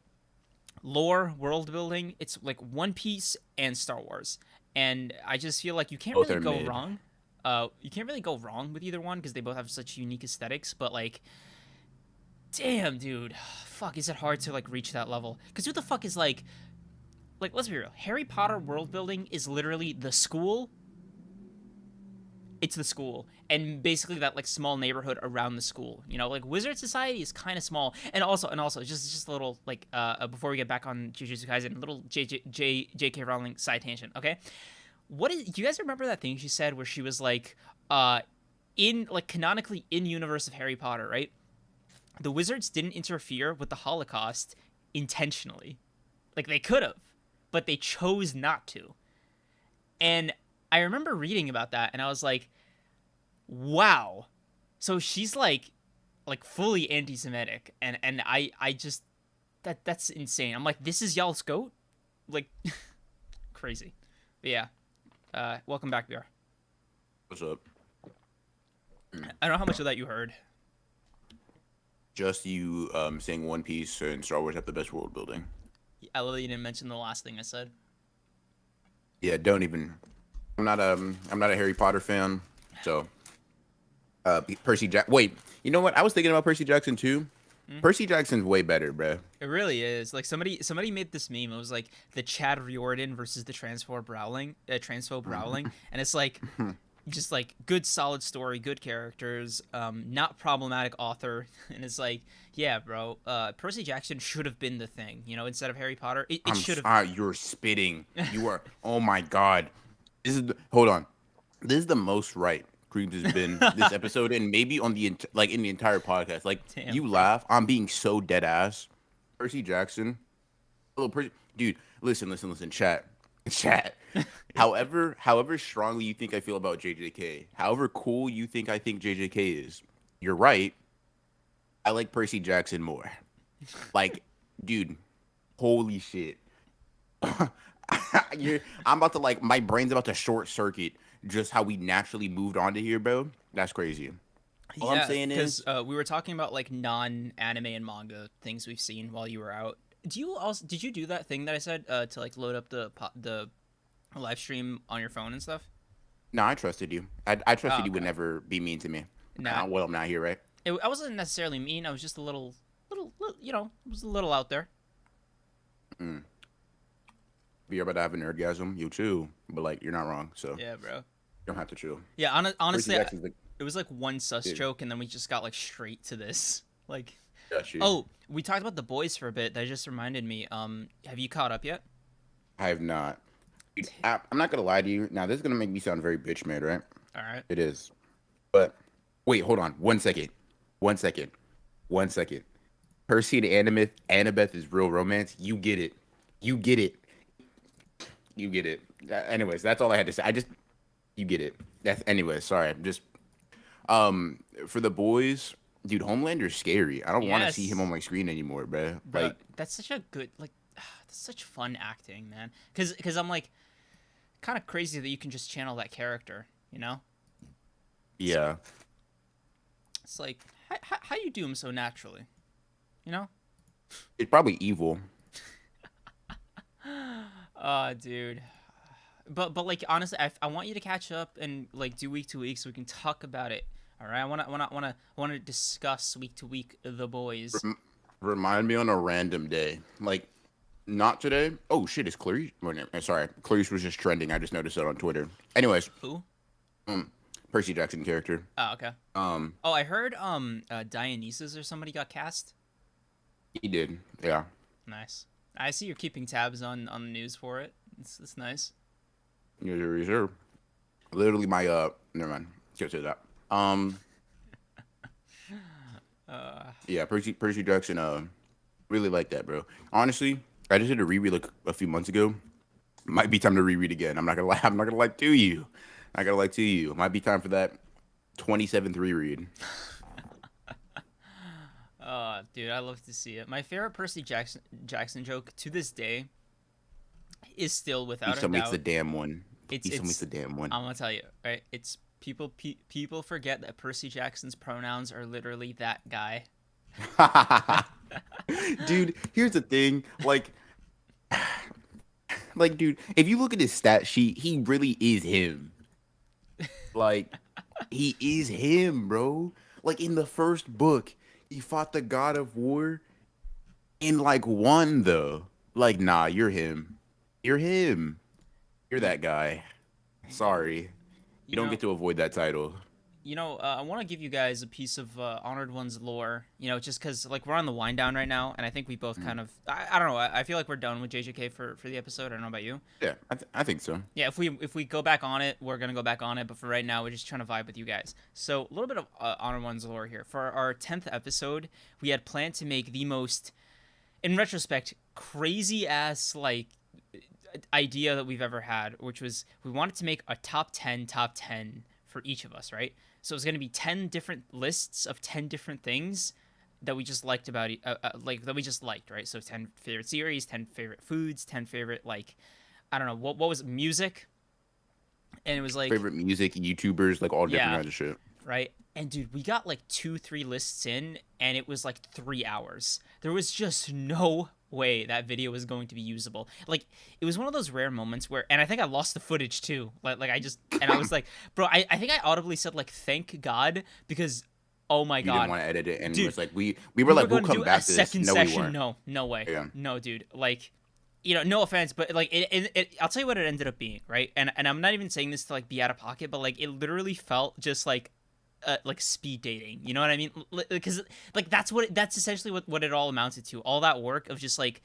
lore world building. It's like One Piece and Star Wars, and I just feel like you can't Both really are go mid. wrong. You can't really go wrong with either one because they both have such unique aesthetics, but like damn, dude, fuck, is it hard to like reach that level? Because who the fuck is like let's be real, Harry Potter world building is literally the school. It's the school, and basically that like small neighborhood around the school. You know, like Wizard Society is kind of small, and also just a little like before we get back on Jujutsu Kaisen, a little JJK Rowling side tangent. Okay, do you guys remember that thing she said where she was like, in like canonically in universe of Harry Potter, right? The wizards didn't interfere with the Holocaust intentionally. Like they could have, but they chose not to. And I remember reading about that and I was like, wow. So she's like fully anti-Semitic and I just that's insane. I'm like, this is y'all's goat? Like crazy. But yeah. Welcome back, BR. What's up? I don't know how much of that you heard. Just you saying One Piece and Star Wars have the best world building. I literally didn't mention the last thing I said. Yeah, don't even. I'm not a Harry Potter fan, so Percy Jack. Wait, you know what? I was thinking about Percy Jackson too. Percy Jackson's way better, bro. It really is. Like somebody made this meme. It was like the Chad Riordan versus the transphobe Rowling, and it's like just like good solid story, good characters, not problematic author, and it's like, yeah, bro, Percy Jackson should have been the thing, you know, instead of Harry Potter. It should have. You're spitting. You are. Oh my god. Hold on. This is the most right Creeps has been this episode, and maybe on the in the entire podcast. Like Damn. you laugh, I'm being so dead ass. Percy Jackson, dude. Listen, chat. However strongly you think I feel about JJK, however cool you think I think JJK is, you're right. I like Percy Jackson more. Like, dude, holy shit. I'm about to like my brain's about to short circuit just how we naturally moved on to here, bro. That's crazy. All I'm saying is we were talking about like non-anime and manga things we've seen while you were out. Did you do that thing that I said to like load up the live stream on your phone and stuff? no, I trusted you. I trusted you would never be mean to me. Nah. Well, I'm not here, right? I wasn't necessarily mean. I was just a little, you know, it was a little out there. You're about to have an orgasm, you too. But like, you're not wrong, so Yeah, bro. you don't have to chill. Yeah, honestly, Percy Jackson's it was like one sus Dude. joke, and then we just got like straight to this. Like, Got you. oh, we talked about The Boys for a bit. That just reminded me. Have you caught up yet? I have not. Dude, I'm not gonna lie to you. Now, this is gonna make me sound very bitch made, right? All right. It is. But wait, hold on. 1 second. 1 second. 1 second. Percy and Annabeth is real romance. You get it. You get it. You get it. Anyways, that's all I had to say. You get it. That's anyways. Sorry. I'm just for The Boys, dude. Homelander's scary. I don't want to see him on my screen anymore, bro. Like that's such a good that's such fun acting, man. Because I'm like kind of crazy that you can just channel that character, you know? yeah. It's like how you do him so naturally, you know? It's probably evil. Dude. But like honestly, I want you to catch up and like do week to week so we can talk about it. All right, I want to discuss week to week The Boys. Remind me on a random day, like not today. Oh shit, is Clarice? Sorry, Clarice was just trending. I just noticed it on Twitter. Anyways, Who? Percy Jackson character. Oh, okay. Oh, I heard Dionysus or somebody got cast. He did. Yeah. Nice. I see you're keeping tabs on the news for it. It's nice. Yes, sir. Literally my never mind. Can't say that. Yeah, Percy Jackson really like that, bro. Honestly, I just did a reread like a few months ago. Might be time to reread again. I'm not gonna lie. I'm not gonna lie to you. Not gonna lie to you. Might be time for that 27th reread. Oh, dude, I love to see it. My favorite Percy Jackson joke to this day is still, Please without a tell me it's the doubt, damn one. it's Please tell me it's it's. the damn one. I'm gonna tell you, right? It's people forget that Percy Jackson's pronouns are literally that guy. Dude, here's the thing. Dude, if you look at his stat sheet, he really is him. Like, he is him, bro. Like in the first book, he fought the god of war and like won though. Like, nah, you're him. You're him. You're that guy. Sorry. You You don't know, get to avoid that title. I want to give you guys a piece of Honored One's lore. Just because like we're on the wind down right now, and I think we both Mhm. kind of I don't know. I feel like we're done with JJK for the episode. I don't know about you. Yeah, I think so. Yeah, if we go back on it, we're gonna go back on it. But for right now, we're just trying to vibe with you guys. So a little bit of Honored One's lore here. For our 10th episode, we had planned to make the most, in retrospect, crazy ass like idea that we've ever had, which was we wanted to make a top 10 for each of us, right? So it was going to be 10 different lists of 10 different things that we just liked about like that we just liked, right? So 10 favorite series, 10 favorite foods, 10 favorite like I don't know, what was it? Music? And it was like Favorite music, YouTubers, like all different yeah, kinds of shit. right? And dude, we got like 2, 3 lists in, and it was like 3 hours. There was just no way that video was going to be usable. Like, it was one of those rare moments where, and I think I lost the footage too. Like I just, and I was like, bro, I think I audibly said like, thank God, because, oh my You didn't God, want to edit it, and it dude, was like we we were were like we'll going to come do a back to this. second No, we session. weren't. No, no way, Yeah. no, dude. Like, no offense, but like I'll tell you what it ended up being, right? And I'm not even saying this to like be out of pocket, but like it literally felt just like speed dating. You know what I mean? Because like that's essentially what it all amounted to. All that work of just like,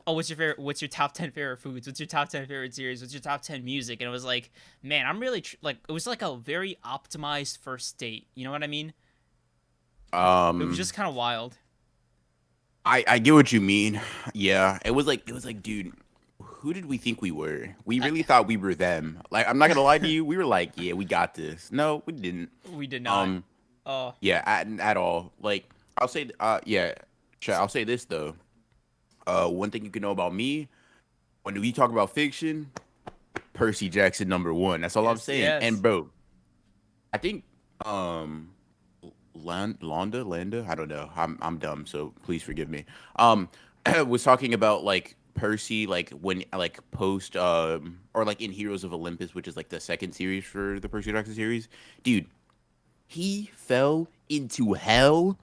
oh, what's your top 10 favorite foods? What's your top 10 favorite series? What's your top 10 music? And it was like, man, I'm really like it was like a very optimized first date. You know what I mean? It was Um, just kind of wild. I get what you mean. Yeah, it was like, dude, who did we think we were? We I, really thought we were them. Like, I'm not gonna lie to you. We were like, yeah, we got this. No, we didn't. we did not. Um, Oh, yeah, at all. Like, I'll say, yeah, I'll say this though. One thing you can know about me when we talk about fiction, Percy Jackson number one. That's all I'm yes, saying. And yes. bro, I think um Landa, I don't know. I'm dumb, so please forgive me. Um, was talking about like Percy, like when like post or like in Heroes of Olympus, which is like the second series for the Percy Jackson series. Dude, he fell into hell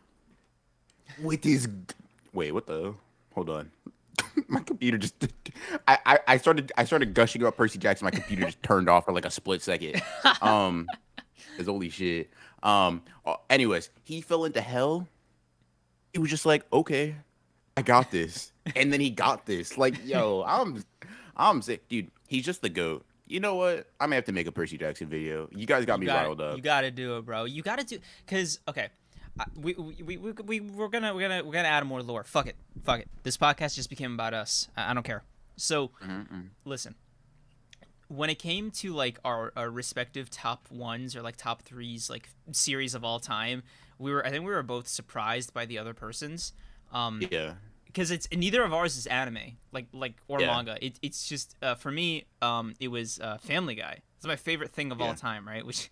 with his. Wait, what the? Hold on. My computer just. I started gushing about Percy Jackson. My computer just turned off for like a split second. Um, Cause holy shit. Anyways, he fell into hell. He was just like, okay, I got this, and then he got this. Like, yo, I'm sick, dude. He's just the goat. You know what? I may have to make a Percy Jackson video. You guys got You me got it. riled You up. got to do it, bro. You got to do cuz okay. We're gonna add more lore. Fuck it. Fuck it. This podcast just became about us. I don't care. So, Mm-mm. listen. When it came to like our respective top ones or like top threes like series of all time, I think we were both surprised by the other person's. Yeah, Because it's neither of ours is anime or yeah, manga. It's just for me it was Family Guy. It's my favorite thing of all yeah. time, right? Which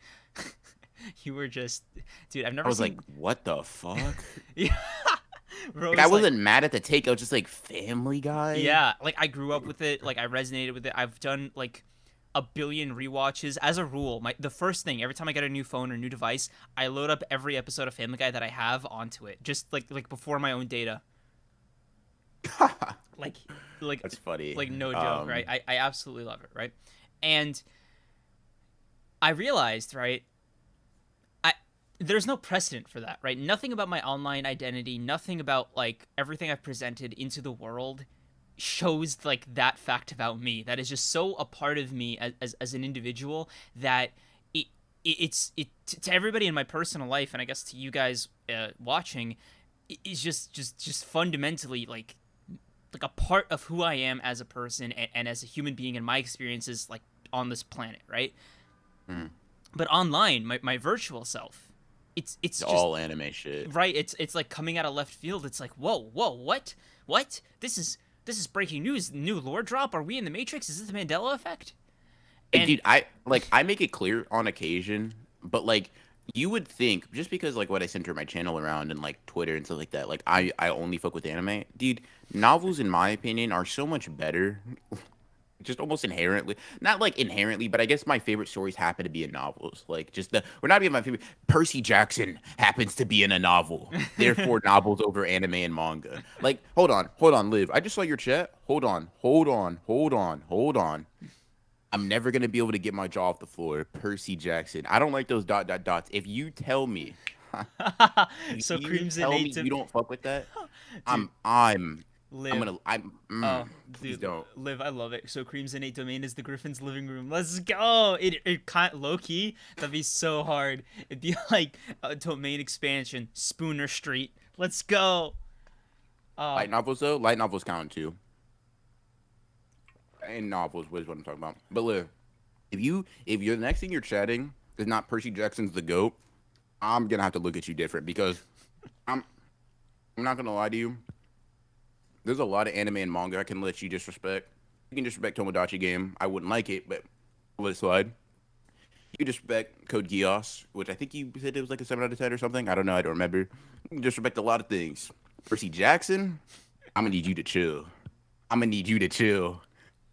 you were just, dude. I've I never was like, seen. what the fuck? Yeah, bro. Like, It I was like wasn't mad at the take. I was just like, Family Guy. yeah, like I grew up with it. Like I resonated with it. I've done like a billion rewatches as a rule. The first thing every time I get a new phone or new device, I load up every episode of Family Guy that I have onto it, just like before my own data. Like like That's funny. like no joke, right? I absolutely love it, right? And I realized, right, I there's no precedent for that, right? Nothing about my online identity, nothing about like everything I've presented into the world shows like that fact about me. That is just so a part of me as an individual that it's to everybody in my personal life, and I guess to you guys watching, is just fundamentally like like a part of who I am as a person and as a human being and my experiences like on this planet, right? Mm. But online, my virtual self, it's just All anime shit. right. It's like coming out of left field. It's like whoa, what? This is breaking news. New lore drop. Are we in the Matrix? Is this the Mandela effect? And And dude, I make it clear on occasion, but like you would think just because like what I center my channel around and like Twitter and stuff like that, like I only fuck with anime, dude. Novels, in my opinion, are so much better. Just almost inherently, not like inherently, but I guess my favorite stories happen to be in novels. Like just or not even my favorite. Percy Jackson happens to be in a novel, therefore novels over anime and manga. Like, hold on, Liv. I just saw your chat. Hold on. I'm never gonna be able to get my jaw off the floor. Percy Jackson. I don't like those dots. If you tell me, if so you Cream's tell me innate you don't fuck with that, dude. I'm Live. gonna I'm Oh, please dude, don't. Live. I love it. So Cream's innate domain is the Griffin's living room. Let's go. It kind low key. That'd be so hard. It'd be like a domain expansion. Spooner Street. Let's go. Uh, Light novels though, light novels count too. And novels is what I'm talking about. But look, if you're the next thing you're chatting is not Percy Jackson's the GOAT, I'm gonna have to look at you different because I'm I'm not gonna lie to you. There's a lot of anime and manga I can let you disrespect. You can disrespect Tomodachi Game. I wouldn't like it, but I'll let it slide. You can disrespect Code Geass, which I think you said it was like a 7 out of 10 or something. I don't know. I don't remember. You can disrespect a lot of things. Percy Jackson, I'm gonna need you to chill. I'm gonna need you to chill.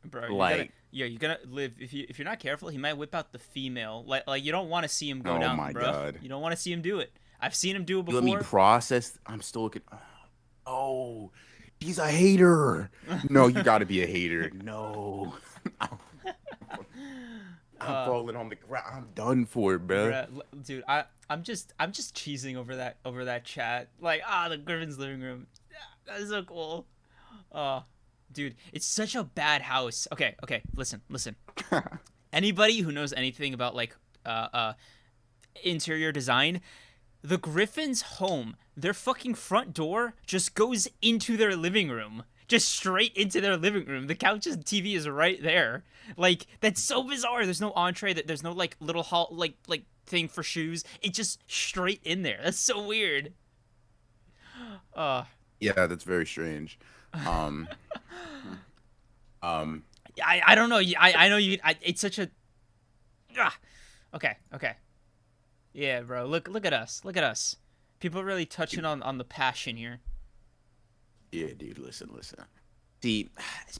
bro, Like, you're gonna live if you're not careful. He might whip out the female. Like you don't want to see him go oh down, my bro. god. You don't want to see him do it. I've seen him do it You let me before. process. I'm still looking. Oh, he's a hater. No, you gotta be a hater. No. I'm falling on the ground. I'm done for, bro. Dude, I'm just cheesing over that chat. Like, the Griffin's living room. That is so cool. Uh Dude, it's such a bad house. Okay, listen. Anybody who knows anything about like interior design, the Griffin's home, their fucking front door just goes into their living room. Just straight into their living room. The couch and TV is right there. Like, that's so bizarre. There's no entree. There's no like little hall like thing for shoes. It's just straight in there. That's so weird. Uh Yeah, that's very strange. Um, um, I don't know. I know you. It's such a. Ah. Okay. Yeah, bro. Look at us. Look at us. People really touching on the passion here. yeah, dude. Listen. See,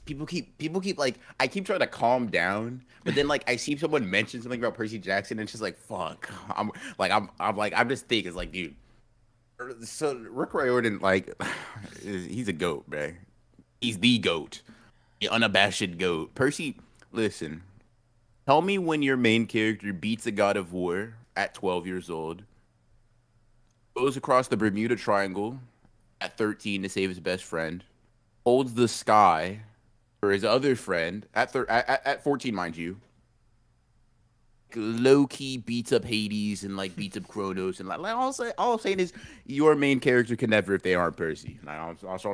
people keep like I keep trying to calm down, but then like I see someone mention something about Percy Jackson, and it's just like fuck. I'm just thinking, it's like, dude. So Rick Riordan, like, he's a goat, man. He's the goat, the unabashed goat. Percy, listen. Tell me when your main character beats a god of war at 12 years old, goes across the Bermuda Triangle at 13 to save his best friend, holds the sky for his other friend at 14, mind you. Low key beats up Hades and like beats up Kronos and like all I'm saying is your main character can never if they aren't Percy. Like that's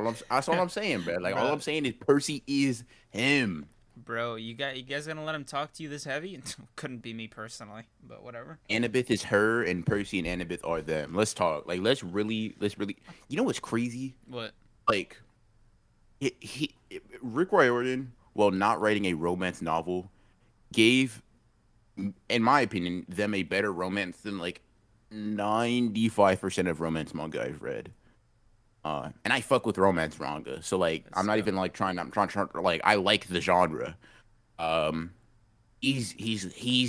all I'm saying, bro. Like all Bruh. I'm saying is Percy is him. Bro, you guys gonna let him talk to you this heavy? Couldn't be me personally, but whatever. Annabeth is her, and Percy and Annabeth are them. Let's talk. Like let's really. You know what's crazy? What? Like Rick Riordan, while not writing a romance novel, gave, in my opinion, them a better romance than like 95% of romance manga I've read. And I fuck with romance manga, so like Let's I'm not go. even like trying. I'm trying to like I like the genre. Um, he's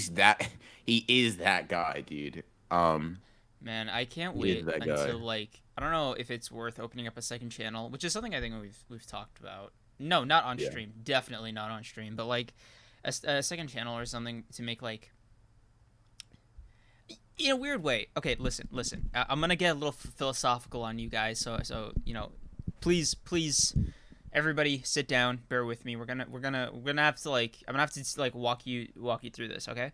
that he is that guy, dude. Man, I can't He is wait that guy. until like I don't know if it's worth opening up a second channel, which is something I think we've talked about. No, not on Yeah. stream. Definitely not on stream, but like a second channel or something to make like in a weird way. Okay, listen. I'm gonna get a little philosophical on you guys, so please, everybody, sit down. Bear with me. We're gonna have to like I'm gonna have to like walk you through this. Okay.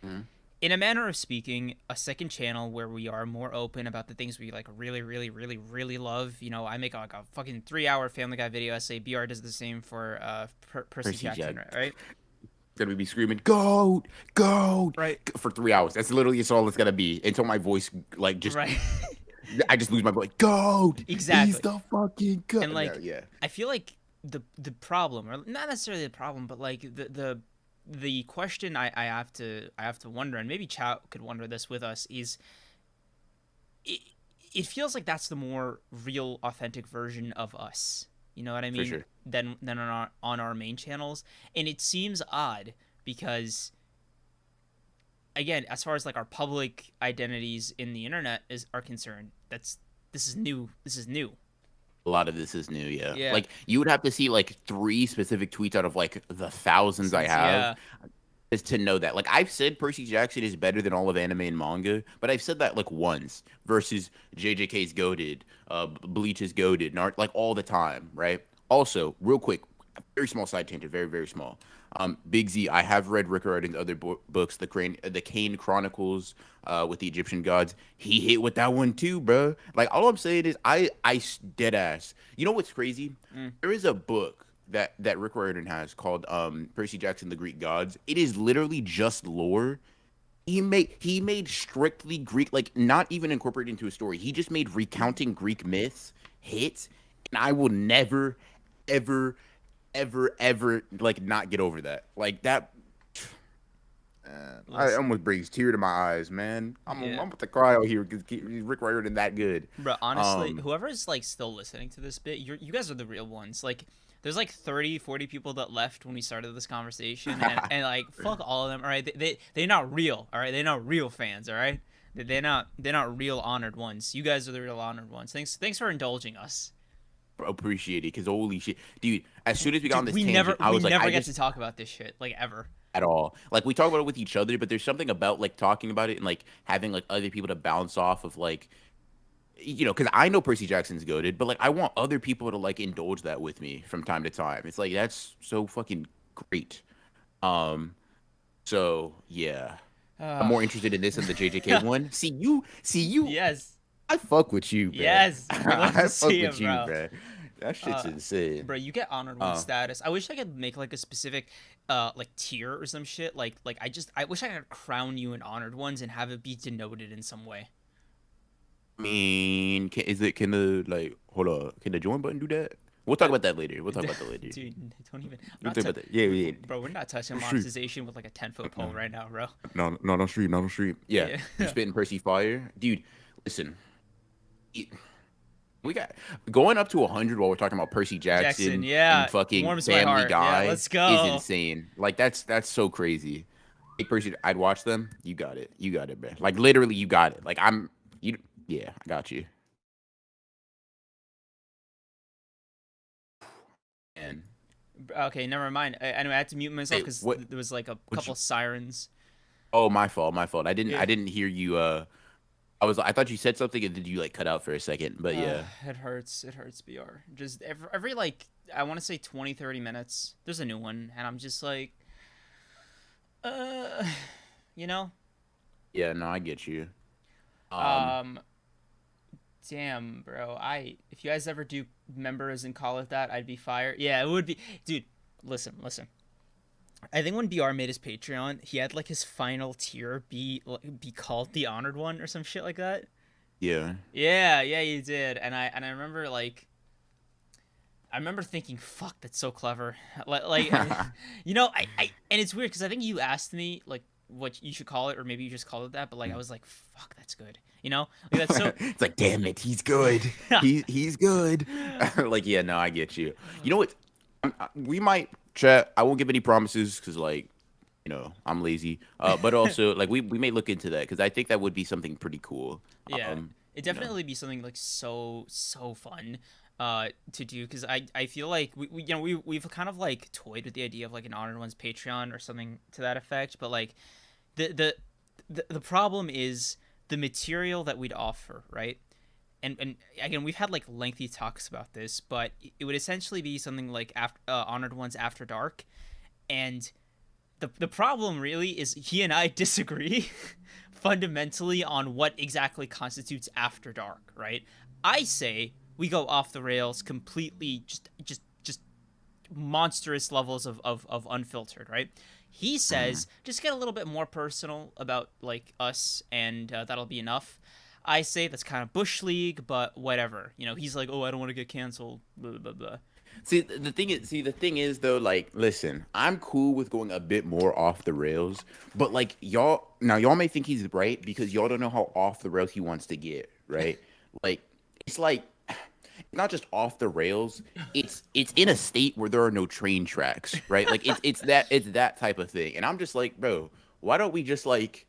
Mhm. in a manner of speaking, a second channel where we are more open about the things we like really, really, really, really love. You know, I make like a fucking 3 hour Family Guy video essay. BR does the same for Percy Percy Jackson, Jack. right? Gonna be screaming goat, goat Right. for 3 hours. That's literally all it's gonna be until my voice like just Right. I just lose my voice. Goat, he's Exactly. the fucking goat. And Yeah, like, yeah. I feel like the problem, or not necessarily the problem, but like the question I have to wonder, and maybe Chow could wonder this with us, is it, it feels like that's the more real, authentic version of us. You know what I For mean? sure. Than on our main channels, and it seems odd because, again, as far as like our public identities in the internet are concerned, this is new. This is new. A lot of this is new, yeah. Yeah. Like you would have to see like three specific tweets out of like the thousands I Since have yeah. is to know that. Like I've said Percy Jackson is better than all of anime and manga, but I've said that like once versus JJK's goaded, Bleach is goaded, like all the time, right? Also, real quick, very small side tangent, very very small. Big Z, I have read Rick Riordan's other books, the Kane Chronicles, with the Egyptian gods. He hit with that one too, bro. Like all I'm saying is, dead ass. You know what's crazy? Mm. There is a book that Rick Riordan has called Percy Jackson, the Greek Gods. It is literally just lore. He made strictly Greek, like not even incorporated into a story. He just made recounting Greek myths hits, and I will never, ever, ever like not get over that. Like that, I Listen, almost brings tear to my eyes, man. I'm yeah. about to cry out here because Rick Riordan that good. But honestly, Um, whoever's like still listening to this bit, you guys are the real ones. Like, there's like 30, 40 people that left when we started this conversation, and like fuck all of them. All right, they're not real. All right, they're not real fans. All right, they're not real honored ones. You guys are the real honored ones. Thanks for indulging us. appreciate it because holy shit, dude. As soon as we got on Dude, this we tangent, never I we was like, never I get to just talk about this shit like ever. at all. Like we talk about it with each other, but there's something about like talking about it and like having like other people to bounce off of, like because I know Percy Jackson's goaded, but like I want other people to like indulge that with me from time to time. It's like that's so fucking great. Um, so yeah, I'm Uh, more interested in this than the JJK one. See you. yes, I fuck with you, man. yes, we love to I fuck see with him, you, bro. man. That shit's Uh, insane. Bro, you get honored one Uh, status. I wish I could make like a specific like tier or some shit. I wish I could crown you in honored ones and have it be denoted in some way. I mean, can the like hold on? Can the join button do that? We'll talk about that later. We'll talk about that later. Dude, don't even. I'm We'll not talk about that. Yeah, yeah. bro, we're not touching Shoot. monetization with like a 10-foot pole right now, bro. No, not on stream, not on stream. Yeah, Yeah. you spitting Percy fire, dude. Listen, it- we got going up to 100 while we're talking about Percy Jackson, Jackson yeah, and fucking warms my Family heart. Yeah, Guy let's is go. insane. Like that's so crazy. Like Percy, I'd watch them. You got it, man. Like literally, you got it. Like you. Yeah, I got you. And Okay, never mind. Anyway, I had to mute myself hey, because what? there was like a What couple you? sirens. Oh, my fault, my fault. I didn't. Yeah. I didn't hear you. I thought you said something and did you like cut out for a second? But yeah. It hurts. It hurts, BR. Just every like, I want to say 20, 30 minutes, there's a new one. And I'm just like, uh, you know? Yeah, no, I get you. Um, Um, Damn, bro. If you guys ever do members and call it that, I'd be fired. Yeah, it would be. Dude, listen. I think when BR made his Patreon, he had like his final tier be called the honored one or some shit like that. yeah. Yeah, you did. And I remember like I remember thinking, "Fuck, that's so clever." Like, and it's weird because I think you asked me like what you should call it, or maybe you just called it that. But like, I was like, "Fuck, that's good." Like that's so. It's like, damn it, he's good. He's good. Like, yeah, no, I get you. You know what? We might chat. I won't give any promises because, like, I'm lazy. But also, like, we may look into that because I think that would be something pretty cool. Yeah, Um, it you know, definitely be something like so fun to do because I feel like we've kind of like toyed with the idea of like an honored one's Patreon or something to that effect, but like the the the problem is the material that we'd offer, right? And again, we've had like lengthy talks about this, but it would essentially be something like after honored ones after dark, and The problem really is he and I disagree fundamentally on what exactly constitutes after dark, right? I say we go off the rails completely, just monstrous levels of unfiltered, right? He Mm-hmm. says just get a little bit more personal about like us, and that'll be enough. I say that's kind of bush league, but whatever. You know, he's like, oh, I don't want to get canceled. Blah blah blah. The thing is though, like, listen, I'm cool with going a bit more off the rails, but like y'all may think he's right because y'all don't know how off the rails he wants to get, right? Like, it's like it's not just off the rails, it's in a state where there are no train tracks, right? Like it's that type of thing. And I'm just like, bro, why don't we just like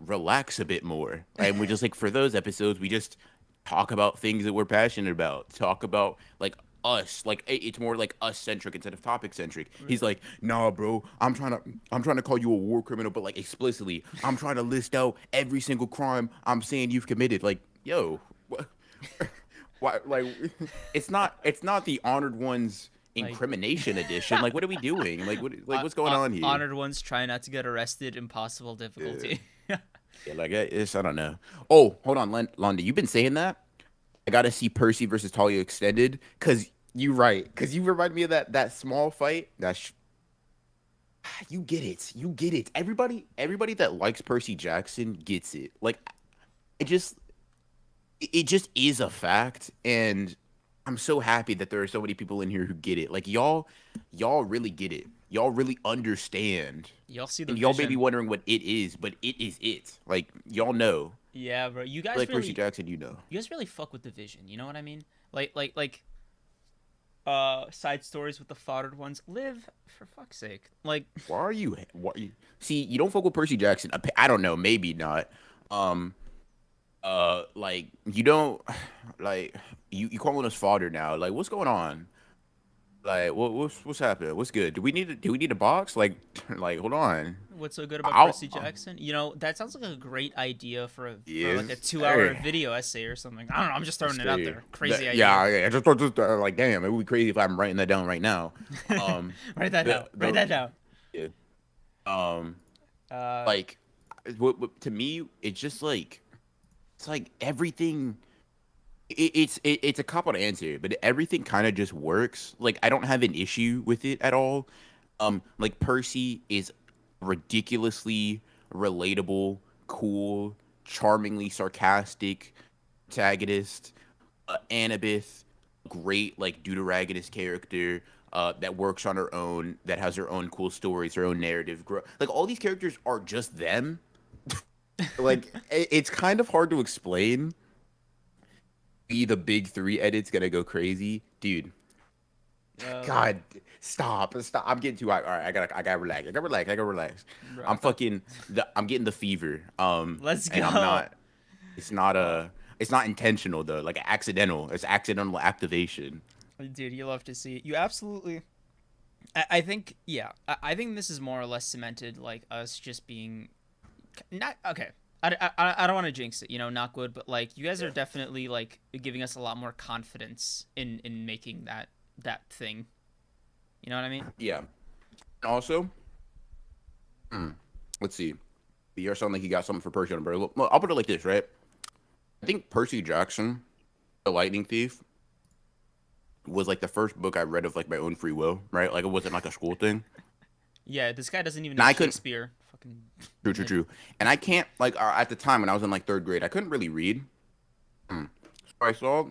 relax a bit more? And we just like for those episodes, we just talk about things that we're passionate about. Talk about like us, like it's more like us centric instead of topic centric. He's like, nah, bro, I'm trying to call you a war criminal, but like explicitly, I'm trying to list out every single crime I'm saying you've committed. Like, yo, what? Why? Like, it's not the honored ones Like incrimination edition. Like, what are we doing? What's going on here? honored ones try not to get arrested. Impossible Yeah, difficulty. yeah, like I don't know. Oh, hold on, Londa, you've been saying that. I gotta see Percy versus Talia extended because you right because you remind me of that small fight. You get it, you get it. Everybody that likes Percy Jackson gets it. Like it just it just is a fact, and I'm so happy that there are so many people in here who get it. Like y'all really get it. Y'all really understand, Y'all see the and y'all may be vision. wondering what it is, but it is it. Like y'all know, Yeah, bro. like Percy Jackson, you know. You guys really fuck with the vision. You know what I mean? Like side stories with the foddered ones. Live for fuck's sake. Like Why are you? Why you? See, you don't fuck with Percy Jackson. I don't know, maybe not. Um, like you don't like you calling us fodder now. Like, what's going on? Like, what's happening? What's good? Do we need a box? Like, like, hold on. what's so good about I'll Percy Jackson? You know, that sounds like a great idea for like a yes, 2 hour hey, video essay or something. I don't know, I'm just throwing it out stay. there. Crazy idea. Yeah, yeah. Just like, damn, it would be crazy if I'm writing that down right now. Um, Write that down. Write the that down. yeah. Um, Uh like, to me, it's just like it's like everything. It's a cop out answer, but everything kind of just works. Like I don't have an issue with it at all. Like Percy is ridiculously relatable, cool, charmingly sarcastic protagonist. Annabeth, great like deuteragonist character. That works on her own, that has her own cool stories, her own narrative. Like all these characters are just them. Like it's kind of hard to explain be the big three edit's gonna go crazy, dude. uh God, stop. I'm getting too hot. All right, I gotta relax. I gotta relax. bro, I I'm thought fucking I'm getting the fever. let's And I'm go. not. It's not Uh it's not intentional though. Like accidental. It's accidental activation. dude, you love to see it. You absolutely I think yeah, I think this is more or less cemented like us just being not okay. I don't want to jinx it, you know, not good, but like you guys are Yeah. definitely like giving us a lot more confidence in making that thing. You know what I mean? Yeah. Also, let's see. You sound like you got something for Percy on, bro. Well, I'll put it like this, right? I think Percy Jackson, the Lightning Thief, was like the first book I read of like my own free will, right? Like it wasn't like a school thing. Yeah, this guy doesn't even And know I couldn't. Shakespeare. Fucking True, true, like true. And I can't like at the time when I was in like third grade, I couldn't really read. So I saw.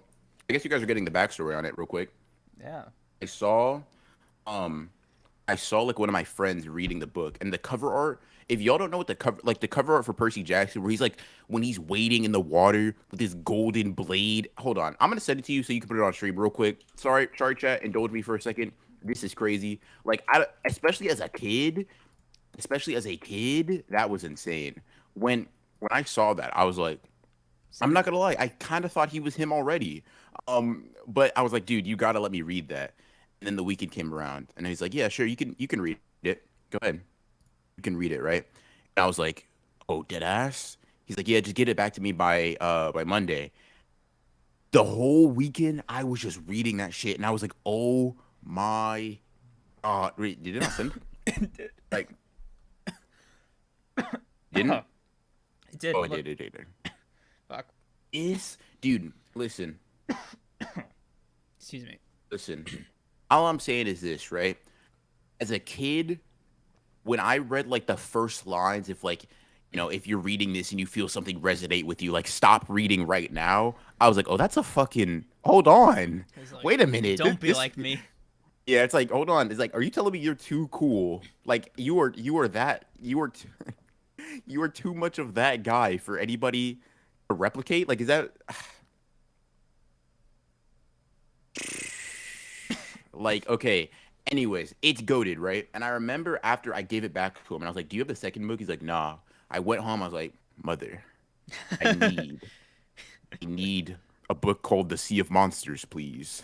I guess you guys are getting the backstory on it real quick. yeah. I saw. Um, I saw like one of my friends reading the book and the cover art. If y'all don't know what the cover art for Percy Jackson, where he's like when he's wading in the water with his golden blade. Hold on, I'm gonna send it to you so you can put it on stream real quick. Sorry, chat. Indulge me for a second. This is crazy. Like, especially as a kid, that was insane. When I saw that, I was like, I'm Send it. not gonna lie, I kind of thought he was him already. But I was like, dude, you gotta let me read that. And then the weekend came around, and he's like, yeah, sure, you can read it. Go ahead, you can read it, right? And I was like, oh, dead ass. He's like, yeah, just get it back to me by Monday. The whole weekend, I was just reading that shit, and I was like, oh my god, wait, did it not send? Like, didn't? It did. Oh, it Look, did. It did. fuck. Is dude, listen, Excuse me. listen. All I'm saying is this, right? As a kid, when I read like the first lines, if like, if you're reading this and you feel something resonate with you, like stop reading right now. I was like, oh, that's a fucking. Hold on, It's like, wait a minute. don't be like me. Yeah, it's like, hold on. It's like, are you telling me you're too cool? Like you are too much of that guy for anybody to replicate? Like, is that like okay? Anyways, it's goaded, right? And I remember after I gave it back to him, and I was like, "Do you have the second book?" He's like, "Nah." I went home. I was like, "Mother, I need, I need a book called The Sea of Monsters, please."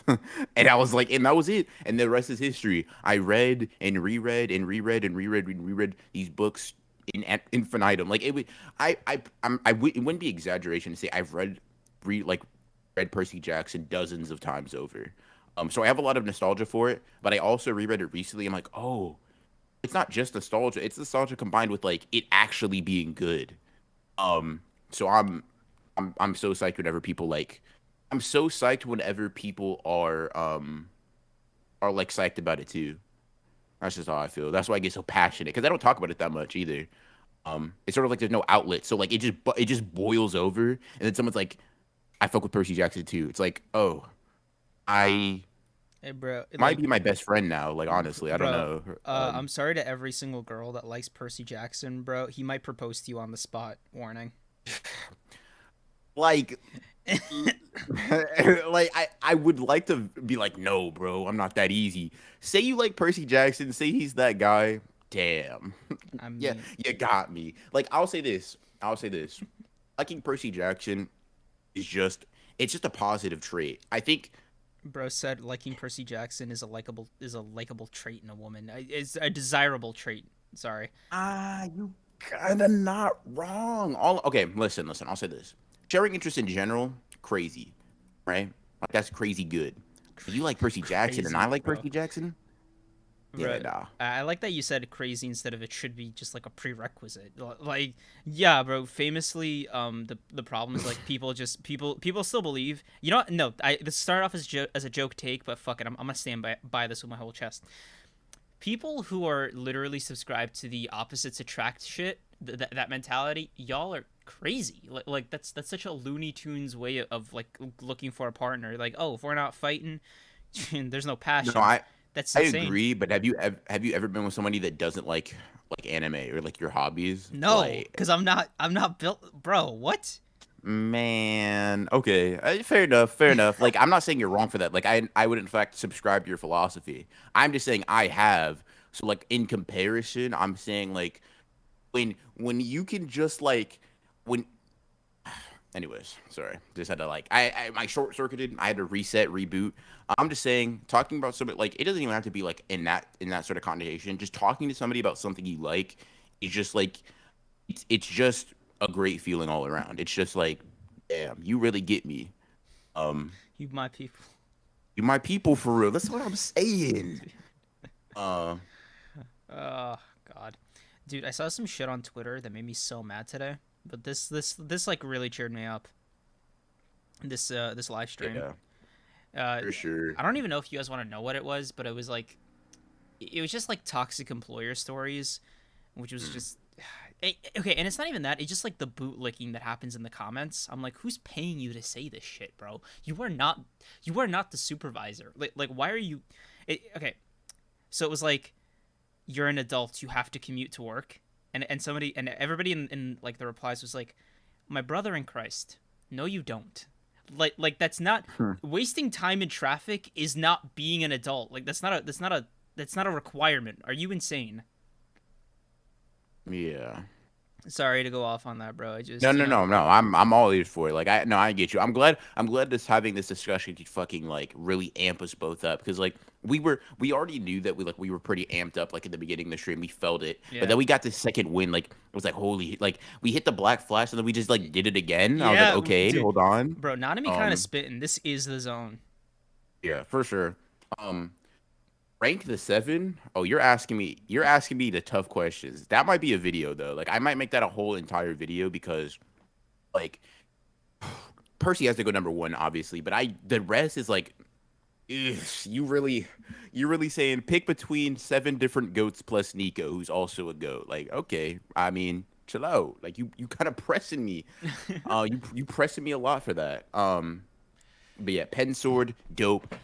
And I was like, and that was it. And the rest is history. I read and reread and reread and reread and reread these books in ad infinitum. Like it would, it wouldn't be exaggeration to say I've read Percy Jackson dozens of times over. So I have a lot of nostalgia for it, but I also reread it recently. I'm like, oh, it's not just nostalgia; it's nostalgia combined with like it actually being good. Um, so I'm so psyched whenever people like, I'm so psyched whenever people are like psyched about it too. That's just how I feel. That's why I get so passionate because I don't talk about it that much either. It's sort of like there's no outlet, so like it just boils over, and then someone's like, I fuck with Percy Jackson too. It's like, oh, I Hey, bro. might Like, be my best friend now. Like honestly, I don't bro. know. I'm sorry to every single girl that likes Percy Jackson, bro. He might propose to you on the spot. Warning. Like, like I would like to be like, no, bro, I'm not that easy. Say you like Percy Jackson. Say he's that guy. Damn. I Yeah, mean, you got me. Like I'll say this. I'll say this. Liking Percy Jackson is just it's just a positive trait. I think bro said liking Percy Jackson is a likable trait in a woman. It's a desirable trait. Sorry. you kind of not wrong. All okay, listen, I'll say this. Sharing interest in general, crazy, right? Like that's crazy good. If you like Percy Jackson and I Crazy, like bro. Percy Jackson, yeah, Bro, nah. I like that you said crazy instead of it should be just like a prerequisite. Like, yeah, bro. Famously, the problem is like people still believe. You know what? No, this started off as a joke take, but fuck it, I'm gonna stand by this with my whole chest. People who are literally subscribed to the opposites attract shit, that mentality, y'all are crazy. Like that's such a Looney Tunes way of like looking for a partner. Like, oh, if we're not fighting, there's no No, passion. That's I insane. agree, but have you ever been with somebody that doesn't like anime or like your hobbies? No, Like, because I'm not built, bro. What? man, okay, fair enough, fair enough. Like, I'm not saying you're wrong for that. Like, I would in fact subscribe to your philosophy. I'm just saying I have. So like in comparison, I'm saying like when you can just like when anyways, sorry. Just had to like I my short circuited. I had to reset, reboot. I'm just saying, talking about somebody like it doesn't even have to be like in that sort of connotation. Just talking to somebody about something you like is just like it's just a great feeling all around. It's just like, damn, you really get me. Um, You my people. you my people for real. That's what I'm saying. Uh, Oh God, dude, I saw some shit on Twitter that made me so mad today. But this like really cheered me up. This live stream. yeah, Uh, for sure. I don't even know if you guys want to know what it was, but it was like it was just like toxic employer stories, which was just okay. And it's not even that; it's just like the bootlicking that happens in the comments. I'm like, who's paying you to say this shit, bro? You are not the supervisor. Like why are you? Okay, so it was like you're an adult, you have to commute to work, and somebody and everybody in like the replies was like, my brother in Christ, no, you don't. Like that's not Hmm. wasting time in traffic is not being an adult. Like that's not a requirement. Are you insane? Yeah. Sorry to go off on that, bro. I No, just, no, no, no. I'm all ears for it. Like I no, I get you. I'm glad this having this discussion could fucking like really amp us both up because like we already knew that we were pretty amped up like in the beginning of the stream. We felt it. But yeah. then we got this second win, like it was like holy like we hit the black flash and then we just like did it again. I was like, Yeah, okay, dude. hold on. Bro, Nanami kind of Um spitting. This is the zone. yeah, for sure. Um Rank the seven? Oh, you're asking me. You're asking me the tough questions. That might be a video though. Like I might make that a whole entire video because like Percy has to go number one, obviously, but the rest is like, ugh, you're really saying pick between seven different goats plus Nico, who's also a goat. Like, okay, I mean, chill out. Like you kind of pressing me. You pressing me a lot for that. But yeah, pen sword, dope.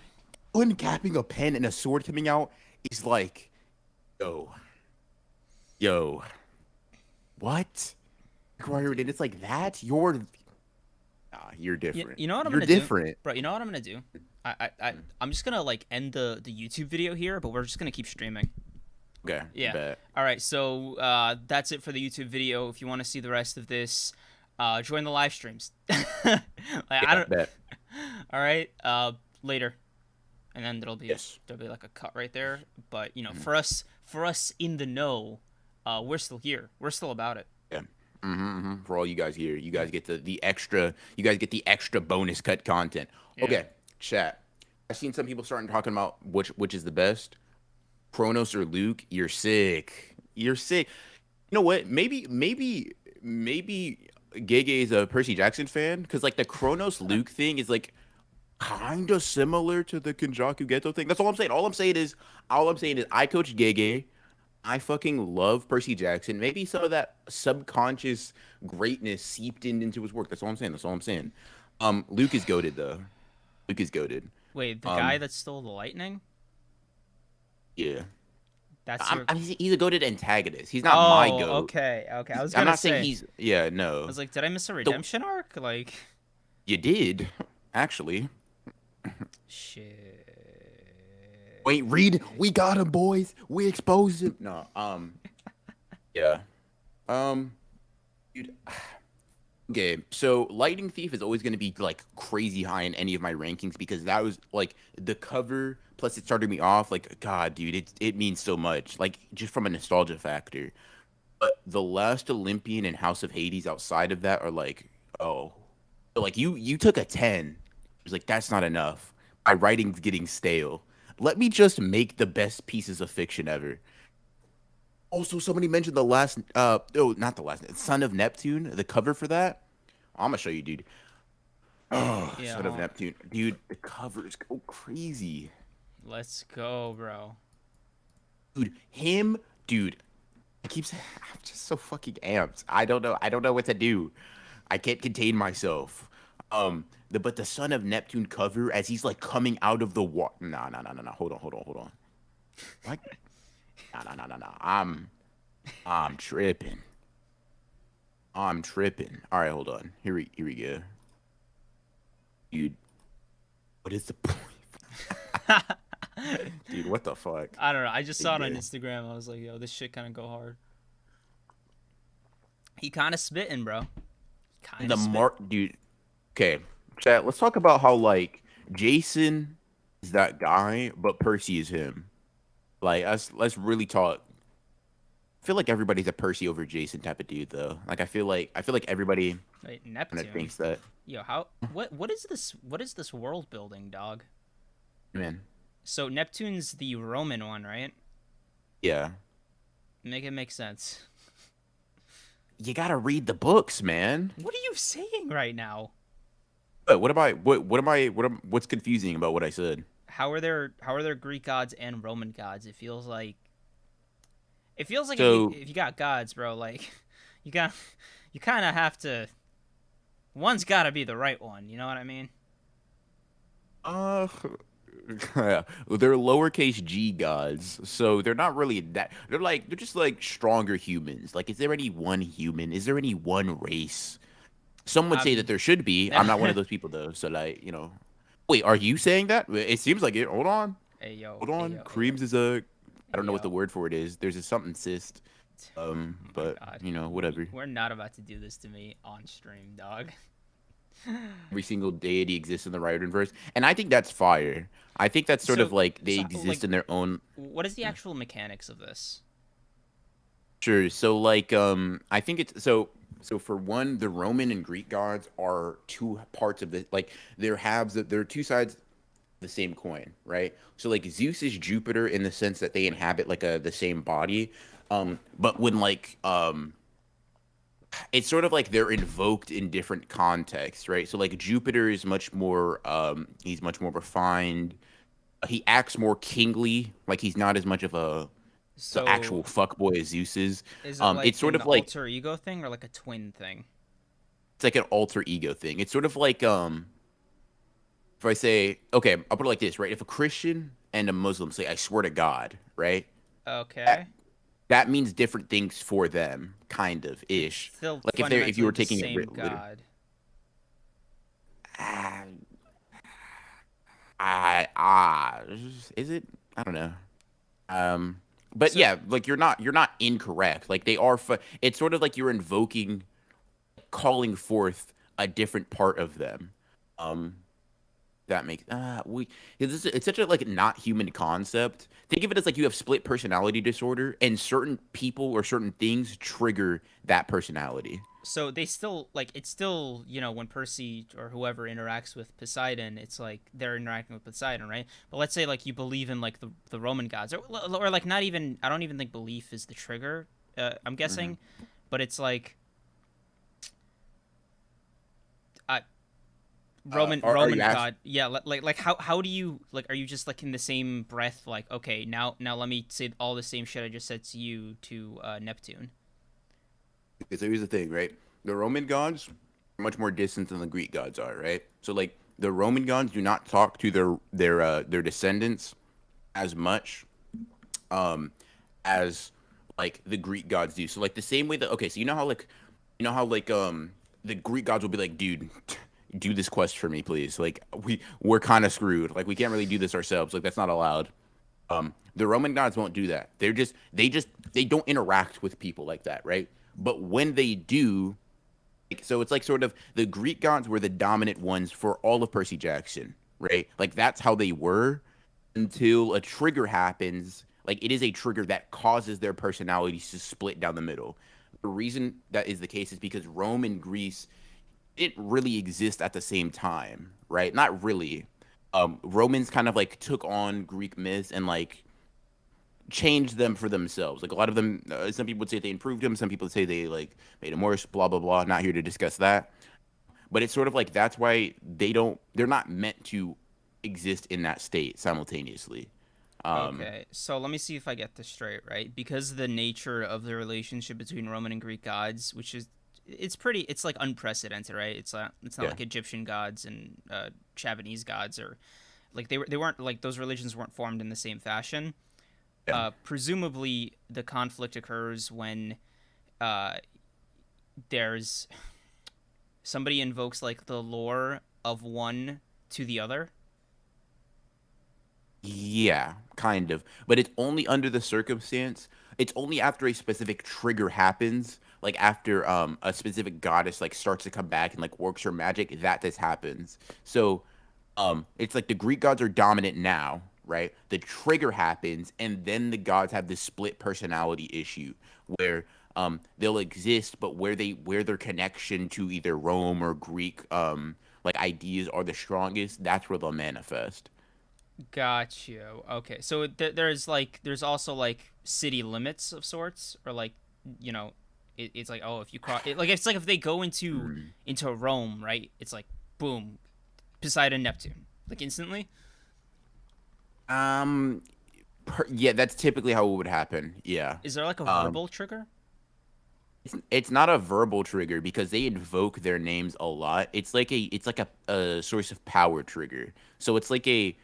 Uncapping a pen and a sword coming out is like, yo, yo, what? Required, and it's like that. You're different. You know what I'm You're gonna do, different. bro? You know what I'm gonna do? I'm just gonna like end the YouTube video here, but we're just gonna keep streaming. Okay. Yeah. Bet. All right. So that's it for the YouTube video. If you want to see the rest of this, join the live streams. Like, I Yeah. don't. Bet. All right. Later, and then Yes. there'll be like a cut right there. But you know, for us in the know, we're still here. We're still about it. Yeah. For all you guys here, you guys get the extra. You guys get the extra bonus cut content. Yeah. Okay. Chat. I've seen some people starting talking about which is the best, Kronos or Luke. You're sick. You're sick. You know what? Maybe Gege is a Percy Jackson fan because like the Kronos Luke thing is like kind of similar to the Kenjaku Ghetto thing. That's all I'm saying. All I'm saying is I coach Gege. I fucking love Percy Jackson. Maybe some of that subconscious greatness seeped into his work. That's all I'm saying. That's all I'm saying. Luke is goated though. Luke is goated. Wait, the guy that stole the lightning? Yeah. That's your. He's a goated antagonist. He's not my goat. Okay. I was I'm gonna not say. saying he's. Yeah, no. I was like, did I miss a redemption arc? Like. You did, actually. Shit. Wait, Reed, we got him, boys. We exposed him. No, yeah, dude. Okay, so Lightning Thief is always going to be like crazy high in any of my rankings because that was like the cover. Plus, it started me off like, God, dude, it means so much. Like just from a nostalgia factor. But the Last Olympian and House of Hades outside of that are like, oh, like you took a 10. It was like that's not enough. My writing's getting stale. Let me just make the best pieces of fiction ever. Also, somebody mentioned the last, oh, not the last, Son of Neptune, the cover for that. I'm gonna show you, dude. Oh, Yeah, Son of Neptune, dude, the covers go crazy. Let's go, bro. Dude, dude. I'm just so fucking amped. I don't know what to do. I can't contain myself. But the Son of Neptune cover as he's like coming out of the water. No. Hold on. What? No. I'm tripping. All right, hold on. Here we go. Dude, what is the point? Dude, what the fuck? I don't know. I just saw it on Instagram. I was like, yo, this shit kind of go hard. He kind of spitting, bro. Dude. Okay, chat. Let's talk about how like Jason is that guy, but Percy is him. Like, let's really talk. I feel like everybody's a Percy over Jason type of dude, though. Like, I feel like everybody Wait, kind Neptune. of thinks that. Yo, what is this? What is this world building, dog? Man, So Neptune's the Roman one, right? yeah. Make it make sense. You gotta read the books, man. What are you saying right now? But what's confusing about what I said? How are there Greek gods and Roman gods? It feels like So- if you got gods, bro, like you kind of have to. One's got to be the right one. You know what I mean? Yeah, they're lowercase g gods, so they're not really that. They're just like stronger humans. Like, is there any one human? Is there any one race? Some would say that there should be. I'm not one of those people though. So like, wait, are you saying that? It seems like it. Hold on. Hey yo. Hold on. Hey, yo, Creams is a. I don't know what yo. the word for it is. There's a something cyst. But God. whatever. We're not about to do this to me on stream, dog. Every single deity exists in the Riordan-verse, and I think that's fire. I think that's sort of like they exist in their own. What is the actual mechanics of this? Sure. So like I think it's so for one, the Roman and Greek gods are two parts of the like they're halves of they're two sides the same coin, right? So like Zeus is Jupiter in the sense that they inhabit like the same body. But when it's sort of like they're invoked in different contexts, right? So like Jupiter is much more he's much more refined. He acts more kingly, like he's not as much of a the actual So fuckboy as Zeus is. is it It's like sort an of like alter ego thing or like a twin thing? it's like an alter ego thing. It's sort of like if I say, okay, I'll put it like this, right? If a Christian and a Muslim say, I swear to God, right? That, Okay. that means different things for them, kind of It's ish. still Like if you fundamentally were the taking it same literally, god. ah, is it? I don't know. But So yeah, like you're not incorrect. Like they are. It's sort of like you're invoking, calling forth a different part of them. Um, that makes it's such a like not human concept. Think of it as like you have split personality disorder, and certain people or certain things trigger that personality. so they still like it's still, when Percy or whoever interacts with Poseidon, it's like they're interacting with Poseidon, right? But let's say like you believe in like the Roman gods, or like not even, I don't even think belief is the trigger. I'm Hmm. guessing, but it's like uh, Are you Roman asking? god. Yeah, like how do you like, are you just like in the same breath like, okay, now let me say all the same shit I just said to you to Neptune. So here's the thing, right? The Roman gods are much more distant than the Greek gods are, right? So like the Roman gods do not talk to their descendants as much um as like the Greek gods do. So like the same way that okay, so you know how the Greek gods will be like, dude, do this quest for me, please. Like we're kind of screwed. Like we can't really do this ourselves. Like that's not allowed. The Roman gods won't do that. They don't interact with people like that, right? But when they do, so it's like sort of the Greek gods were the dominant ones for all of Percy Jackson, right? Like that's how they were until a trigger happens. Like it is a trigger that causes their personalities to split down the middle. The reason that is the case is because Rome and Greece didn't really exist at the same time, right? Not really. Romans kind of like took on Greek myths and like changed them for themselves. Like a lot of them, some people would say they improved them. Some people would say they like made them worse. Blah blah blah. Not here to discuss that. But it's sort of like that's why they're not meant to exist in that state simultaneously. Um, Okay, so let me see if I get this straight, right? Because the nature of the relationship between Roman and Greek gods, which is it's like unprecedented, right? It's not yeah, like Egyptian gods and Japanese gods, or like they weren't like, those religions weren't formed in the same fashion. yeah, Presumably the conflict occurs when uh there's somebody invokes like the lore of one to the other. yeah, kind of. But it's only under the circumstance. It's only after a specific trigger happens, like after a specific goddess like starts to come back and like works her magic, that this happens. So it's like the Greek gods are dominant now, right? The trigger happens, and then the gods have this split personality issue where they'll exist, but where their connection to either Rome or Greek like ideas are the strongest, that's where they'll manifest. Got you. Okay, so there's also like city limits of sorts, or like, you know, it's like, oh, if you cross it, like it's like if they go Mm. into Rome, right? It's like boom, Poseidon, Neptune, like instantly. Um, yeah, that's typically how it would happen. Yeah. Is there like a Um, verbal trigger? it's not a verbal trigger because they invoke their names a lot. It's like a source of power trigger. So it's like a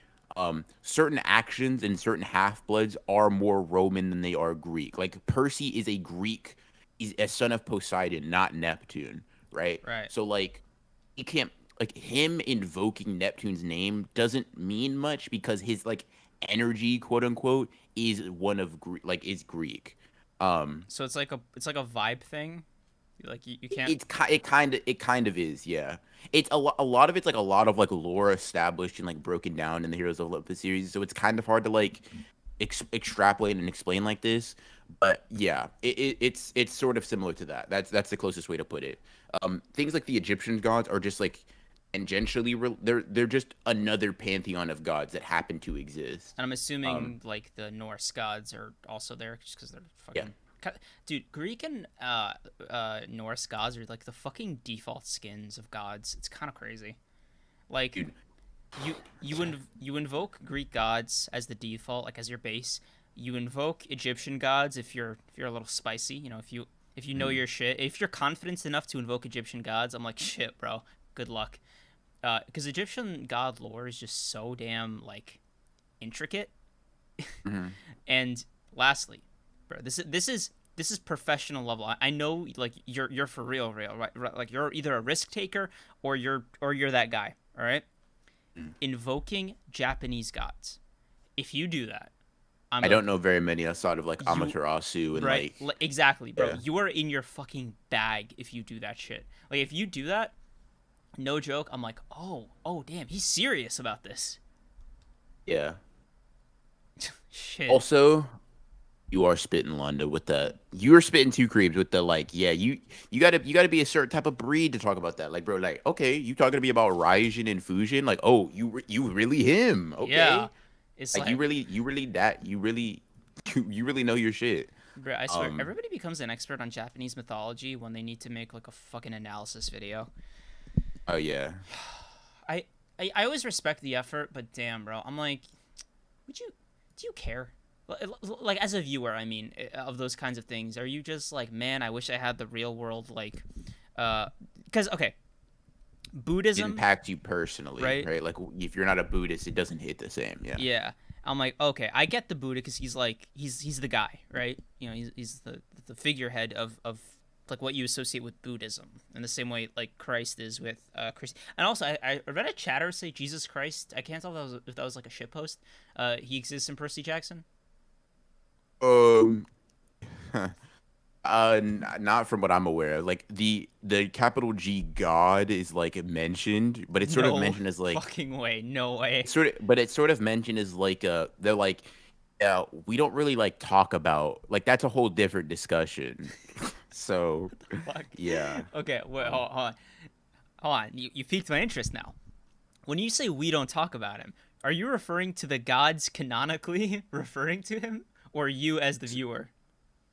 certain actions and certain half-bloods are more Roman than they are Greek. Like Percy is a Greek, he's a son of Poseidon, not Neptune, right? Right. So like he can't like him invoking Neptune's name doesn't mean much because his like energy, quote unquote, is one of like is Greek. Um So it's like a vibe thing. Like you can't. it kind of is, yeah. It's a lot of it's like a lot of like lore established and like broken down in the Heroes of Olympus series, so it's kind of hard to like extrapolate and explain like this. But yeah, it's sort of similar to that. That's the closest way to put it. Things like the Egyptian gods are just like tangentially they're just another pantheon of gods that happen to exist. And I'm Um, assuming like the Norse gods are also there just because they're yeah, fucking. Dude, Greek and Norse gods are like the fucking default skins of gods. It's kind of crazy. Like dude. you invoke Greek gods as the default, like as your base. You invoke Egyptian gods if you're a little spicy. You know, if you know Mhm. your shit. If you're confident enough to invoke Egyptian gods, I'm like shit, bro. Good luck. Because Egyptian god lore is just so damn like intricate. Mhm. And lastly, bro, this is professional level. I know like you're for real, right? Like you're either a risk taker or you're that guy. All right, Mhm. invoking Japanese gods. If you do that, I'm I a don't know very many outside of like you Amaterasu and right like exactly, bro. yeah, You are in your fucking bag if you do that shit. Like if you do that, no joke. I'm like, oh damn, he's serious about this. yeah. Shit. Also, you are spitting Londa with the you are spitting two creams with the like yeah you gotta be a certain type of breed to talk about that like bro like okay you talking to me about Raijin and Fujin like oh you really him Yeah. okay It's like like you really that you really you really know your shit. bro, I swear, um everybody becomes an expert on Japanese mythology when they need to make like a fucking analysis video. oh yeah. I, I always respect the effort, but damn, bro, I'm like, would you, do you care? Like as a viewer, I mean, of those kinds of things, are you just like, man, I wish I had the real world, like, because okay, Buddhism, Impact you personally right? right like if you're not a Buddhist it doesn't hit the same yeah. Yeah, I'm like, okay, I get the Buddha because he's like, he's the guy, right? You know, he's the figurehead of like what you associate with Buddhism in the same way like Christ is with Christ. And also, I read a chatter say Jesus Christ. I can't tell if that was like a shit post. He exists in Percy Jackson. um Not from what I'm aware of. Like the capital G God is like mentioned, but it's sort of No mentioned as like fucking way. No way. it's sort of mentioned as like they're like yeah, we don't really like talk about like that's a whole different discussion. So, Fuck. yeah. Okay, wait, Um hold on. You piqued my interest now. When you say we don't talk about him, are you referring to the gods canonically referring to him, or you as the viewer?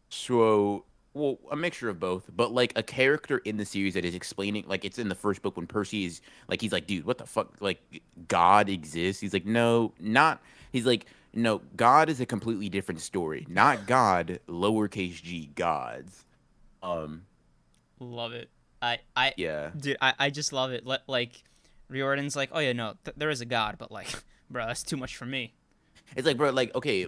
so well, a mixture of both, but like a character in the series that is explaining like it's in the first book when Percy is like he's like, dude, what the fuck? Like God exists. He's like, no, not he's like, no, God is a completely different story. Not God, lowercase g gods. Um, Love it. I, yeah. dude, I just love it. Like, Riordan's like, oh yeah, no, there is a god, but like, bro, that's too much for me. It's like, bro, like okay,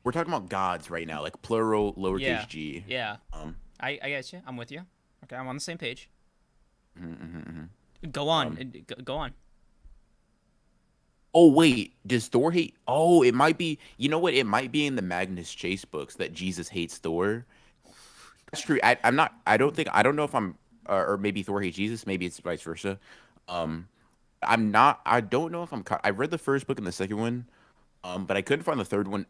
we're talking about gods right now, like plural, Yeah, lowercase g. yeah. Um, I get you. I'm with you. Okay, I'm on the same page. mhm, mhm, mhm. Go on. um, Go on. Oh wait, does Thor hate? Oh, it might be. You know what? It might be in the Magnus Chase books that Jesus hates Thor. That's true. I'm not. I don't think. I don't know if I'm. Or maybe Thor hates Jesus. Maybe it's vice versa. Um, I'm not. I don't know if I'm. I read the first book and the second one. But I couldn't find the third one.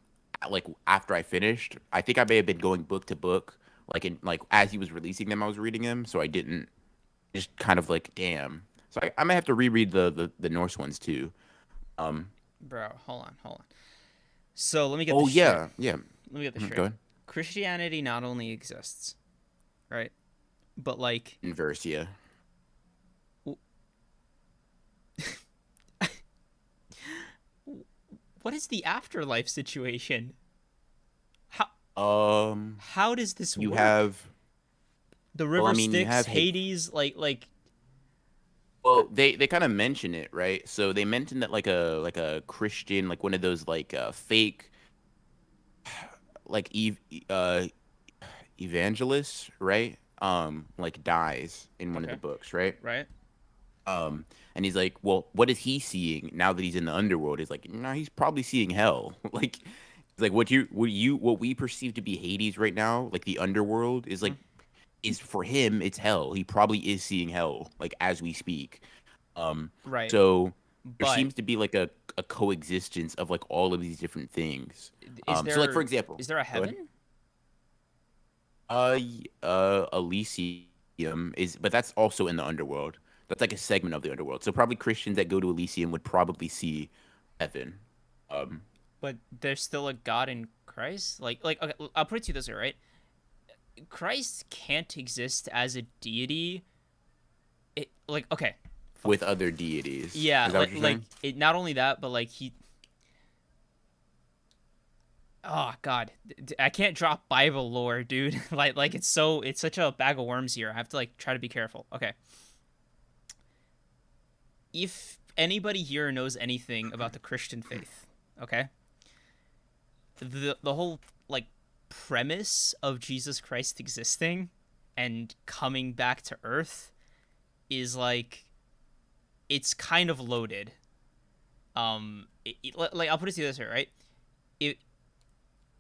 Like after I finished, I think I may have been going book to book. Like in like as he was releasing them, I was reading them. So I didn't. Just kind of like damn. So I might have to reread the Norse ones too. Um. Bro, hold on. So let me get this Oh straight. yeah. Yeah. Let me get this Mhm, go straight. ahead. Christianity not only exists, right? But like, Inverse, yeah. what is the afterlife situation? How Um, how does this you work? have, The well, I river mean, you Styx, have, Hades, well, they kind of mention it, right? So they mentioned that like a Christian, like one of those like fake like evangelists, right? Like dies in one of the okay, books, right? right? And he's like, well, what is he seeing now that he's in the underworld? He's like, no, he's probably seeing hell. Like, it's like what we perceive to be Hades right now, like the underworld, is Mm, like is for him it's hell. He probably is seeing hell like as we speak. Um, right. so there But seems to be like a coexistence of like all of these different things. So like for example, is there a go ahead. heaven? Elysium is, but that's also in the underworld. That's like a segment of the underworld. So probably Christians that go to Elysium would probably see heaven. Um, But there's still a God in Christ. Like okay, I'll put it to you this way, right? Christ can't exist as a deity. It like okay, fuck. with other deities. Yeah, Is that what you're like saying? it. Not only that, but like he. Oh God, I can't drop Bible lore, dude. Like it's such a bag of worms here. I have to like try to be careful. Okay. If anybody here knows anything about the Christian faith, okay, the whole like premise of Jesus Christ existing and coming back to Earth is like it's kind of loaded. Like I'll put it to you this way, right? It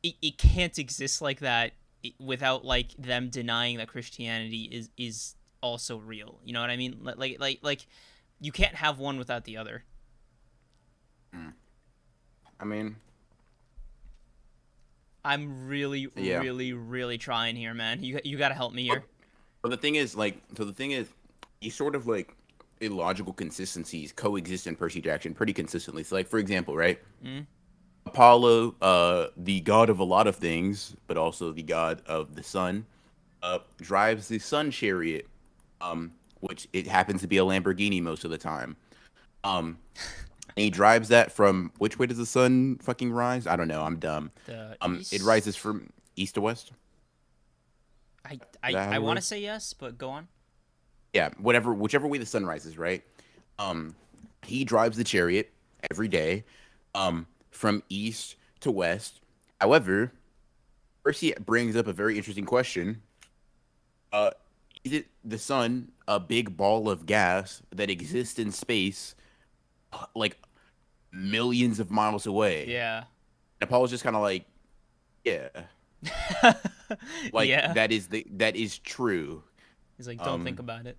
it can't exist like that without like them denying that Christianity is also real. You know what I mean? Like you can't have one without the other. I mean, I'm really, yeah. really, really trying here, man. You got to help me here. But the thing is, like, so the thing is, these sort of like illogical consistencies coexist in Percy Jackson pretty consistently. So, like, for example, right? Mm? Apollo, the god of a lot of things, but also the god of the sun, drives the sun chariot, which it happens to be a Lamborghini most of the time. Um, and he drives that from which way does the sun fucking rise? I don't know. I'm dumb. The It East. rises from east to west. I Is I, that how I it want to works? say yes, but go on. Yeah, whichever way the sun rises, right? Um, he drives the chariot every day, from east to west. However, Percy brings up a very interesting question. Uh, is it the sun a big ball of gas that exists in space, like millions of miles away? Yeah. And Apollo's just kind of like, yeah, like Yeah. that is true. He's like, don't think Um, about it.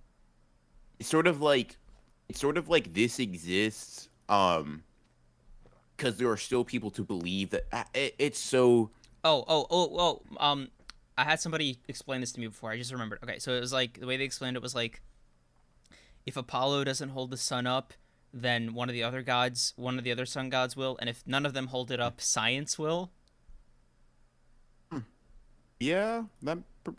it's sort of like this exists, because there are still people to believe that it's so. I had somebody explain this to me before. I just remembered. Okay, so it was like the way they explained it was like if Apollo doesn't hold the sun up, then one of the other sun gods will, and if none of them hold it up, science will. Yeah,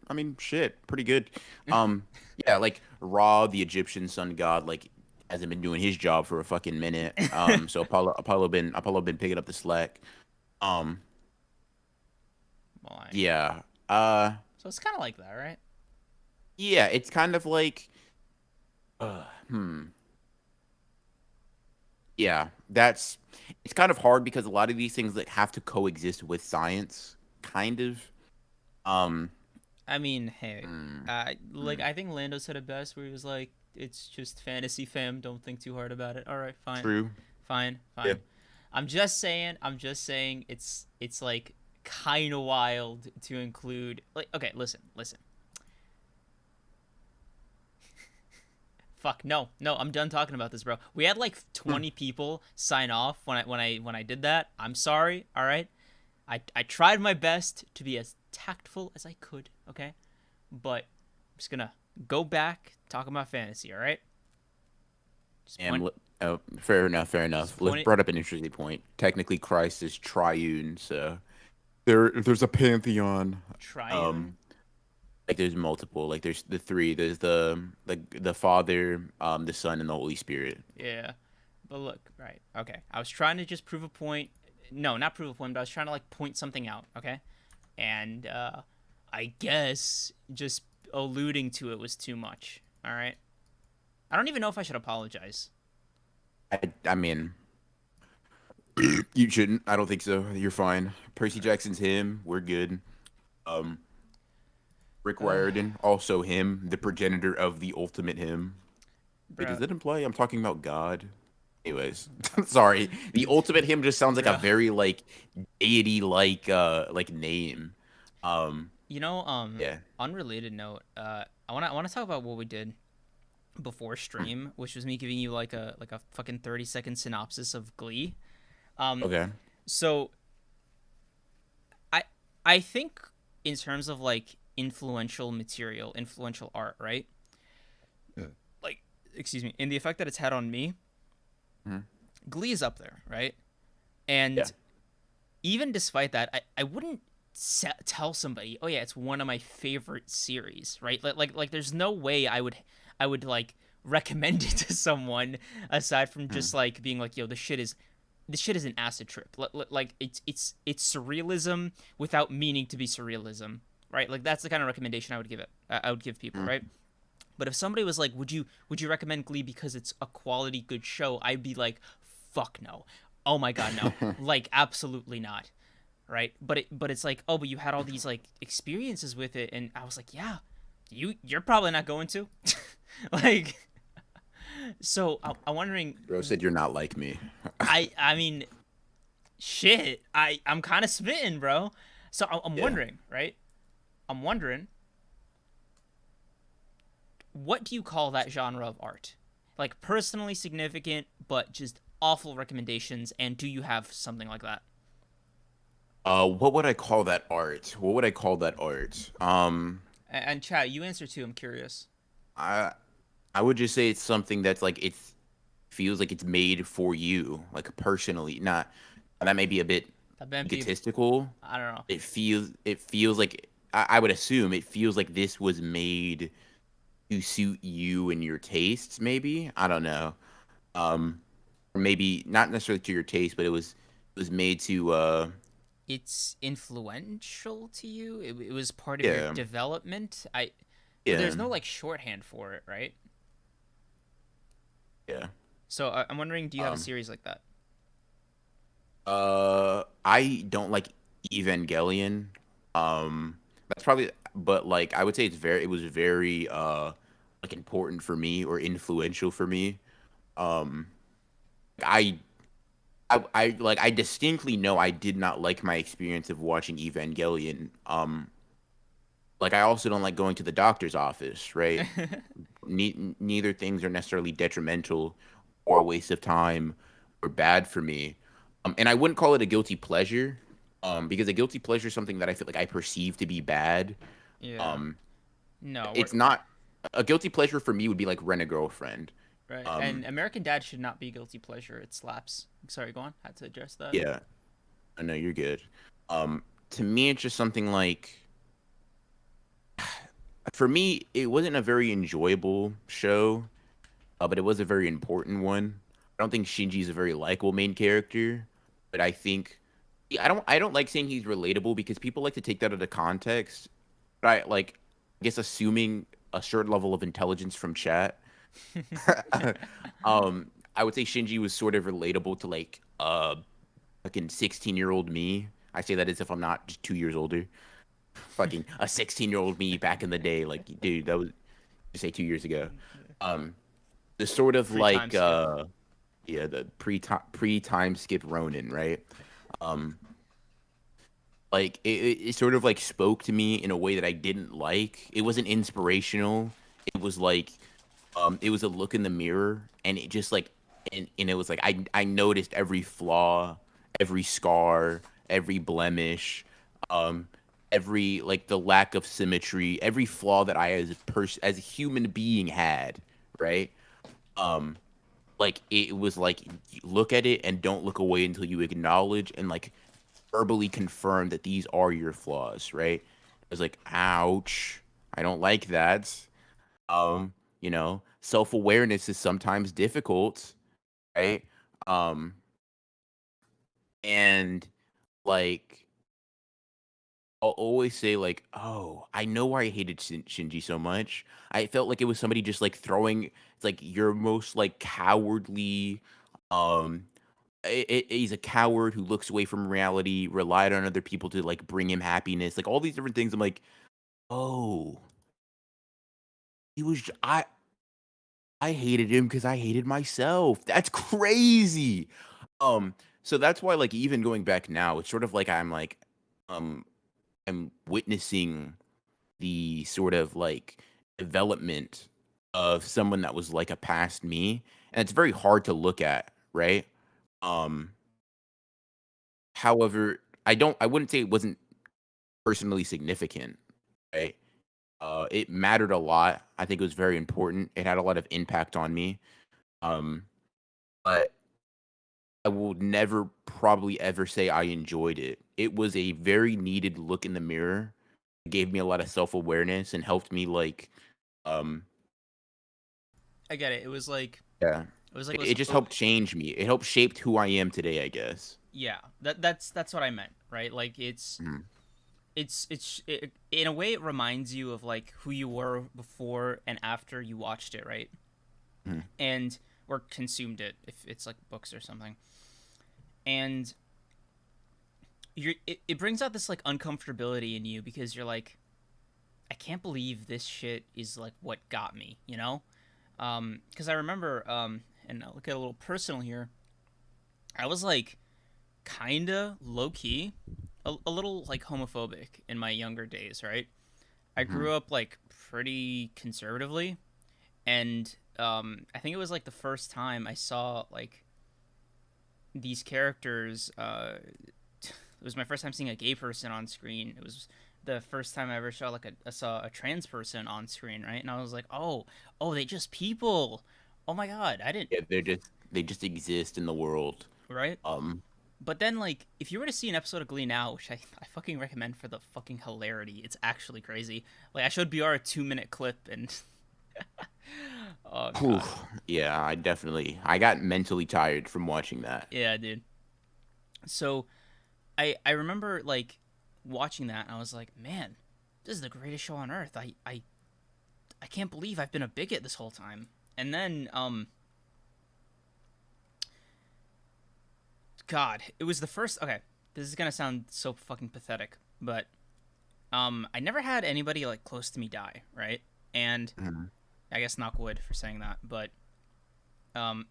I mean, shit, pretty good. Um, yeah, like Ra, the Egyptian sun god, like hasn't been doing his job for a fucking minute. So Apollo been picking up the slack. Um, Well, yeah, so it's kind of like that, right? yeah, it's kind of like, uh, hmm, yeah, that's it's kind of hard because a lot of these things that have to coexist with science, kind of. Um, I mean, hey, hmm, like hmm, I think Lando said it best, where he was like, "It's just fantasy, fam. Don't think too hard about it." All right, fine, true. fine, Yeah. fine. I'm just saying, it's like kind of wild to include. Like, okay, listen. Fuck no, I'm done talking about this, bro. We had like Hmm. 20 people sign off when I did that. I'm sorry. All right, I tried my best to be as tactful as I could. Okay, but I'm just gonna go back talking about fantasy. All right, just And point oh, fair enough, fair just enough. point Let's it brought up an interesting point. Technically, Christ is triune, so there's a pantheon. triune. Um, like there's multiple. Like there's the three. There's the Father, the Son, and the Holy Spirit. Yeah, but look, right? Okay, I was trying to just prove a point. No, not prove a point, but I was trying to like point something out. Okay, and I guess just alluding to it was too much. All right. I don't even know if I should apologize. I mean, you shouldn't. I don't think so. You're fine. Percy Jackson's him. We're good. Um, Rick Riordan, also him, the progenitor of the ultimate him. Wait, does Bro, that imply I'm talking about God? Anyways, sorry. The ultimate him just sounds like a bro. very like deity like name. Um, You know, yeah. unrelated note. I wanna talk about what we did before stream, which was me giving you like a fucking 30-second synopsis of Glee. Um, Okay. so I I think in terms of like influential material, influential art, right? Yeah. Like excuse me, in the effect that it's had on me, Mhm. Glee is up there, right? Yeah. And even despite that, I wouldn't tell somebody, oh yeah, it's one of my favorite series, right? Like there's no way I would like recommend it to someone aside from Mhm. just like being like, yo, this shit is an acid trip. Like it's surrealism without meaning to be surrealism, right? Like that's the kind of recommendation I would give it. I would give people, Mhm. right? But if somebody was like, would you recommend Glee because it's a quality good show? I'd be like, fuck no. Oh my god, no. Like absolutely not. Right? But it's like, oh, but you had all these like experiences with it, and I was like, yeah, you're probably not going to. Like, so I'm wondering. Bro said you're not like me. I mean, shit. I'm kind of smitten, bro. So I'm Yeah. wondering, right? I'm wondering, what do you call that genre of art? Like personally significant, but just awful recommendations. And do you have something like that? What would I call that art? What would I call that art? And chat, you answer too. I'm curious. I I would just say it's something that's like it feels like it's made for you, like personally. Not that may be a bit That might be. egotistical. I don't know. It feels like I would assume it feels like this was made to suit you and your tastes. Maybe I don't know. Or maybe not necessarily to your taste, but it was made to It's influential to you. It was part of your yeah development. But yeah there's no like shorthand for it, right? yeah. So I'm wondering, do you have a Um, series like that? I don't like Evangelion. That's probably, but like I would say it was very like important for me or influential for me. Um, I I distinctly know I did not like my experience of watching Evangelion. Like I also don't like going to the doctor's office, right? Neither things are necessarily detrimental or a waste of time or bad for me. And I wouldn't call it a guilty pleasure, because a guilty pleasure is something that I feel like I perceive to be bad. Yeah. Um, No, we're it's not a guilty pleasure for me would be like Rent a Girlfriend. right. And Um, American Dad should not be guilty pleasure. It slaps. Sorry, go on. Had to address that. yeah, I know you're good. To me, it's just something like for me, it wasn't a very enjoyable show, but it was a very important one. I don't think Shinji's a very likable main character, but I think yeah, I don't like saying he's relatable because people like to take that out of context. But I guess assuming a certain level of intelligence from chat, I would say Shinji was sort of relatable to like fucking 16-year-old me. I say that as if I'm not just 2 years older. Fucking a 16-year-old me back in the day, like dude, that was just say 2 years ago. Um, the sort of Pre-time like skip. yeah, the pre-time skip Ronin, right? Um, like it sort of like spoke to me in a way that I didn't like. It wasn't inspirational. It was like it was a look in the mirror, and it just like and it was like I noticed every flaw, every scar, every blemish, um every like the lack of symmetry, every flaw that I as a human being had, right? Um like it was like look at it and don't look away until you acknowledge and like verbally confirm that these are your flaws, right? I was like, ouch, I don't like that. Self-awareness is sometimes difficult, right? Um, and like I'll always say like, "Oh, I know why I hated Shinji so much. I felt like it was somebody just like throwing it's like your most like cowardly um he's a coward who looks away from reality, relied on other people to like bring him happiness, like all these different things." I'm like, "Oh, he was I hated him because I hated myself. That's crazy." So that's why like even going back now, it's sort of like um I'm witnessing the sort of like development of someone that was like a past me, and it's very hard to look at, right? Um, However, I wouldn't say it wasn't personally significant, right? It mattered a lot. I think it was very important. It had a lot of impact on me. Um, but I will never probably ever say I enjoyed it. It was a very needed look in the mirror. It gave me a lot of self-awareness and helped me um I get it. It was like yeah. let's It just oh, helped change me. It helped shape who I am today, I guess. yeah. That's what I meant, right? Like Mhm, in a way it reminds you of like who you were before and after you watched it, right? mhm. And or consumed it if it's like books or something. And it brings out this like uncomfortability in you because you're like, I can't believe this shit is like what got me, you know? Because I remember, and I'll get a little personal here. I was like kinda low key, a little like homophobic in my younger days, right? I Mhm. grew up like pretty conservatively, and I think it was like the first time I saw like these characters. It was my first time seeing a gay person on screen. It was the first time I ever saw like I saw a trans person on screen, right? And I was like, oh, they just people. Oh my god, I didn't, Yeah, they just exist in the world. right? Um, But then like if you were to see an episode of Glee now, which I fucking recommend for the fucking hilarity, it's actually crazy. Like I showed BR a 2 minute clip and oh whew, god, yeah, I got mentally tired from watching that. yeah, dude. So I remember like watching that and I was like, man, this is the greatest show on earth. I can't believe I've been a bigot this whole time. And then God, it was the first. Okay, this is gonna sound so fucking pathetic, but I never had anybody like close to me die, right? And Mhm. I guess knock wood for saying that, but um,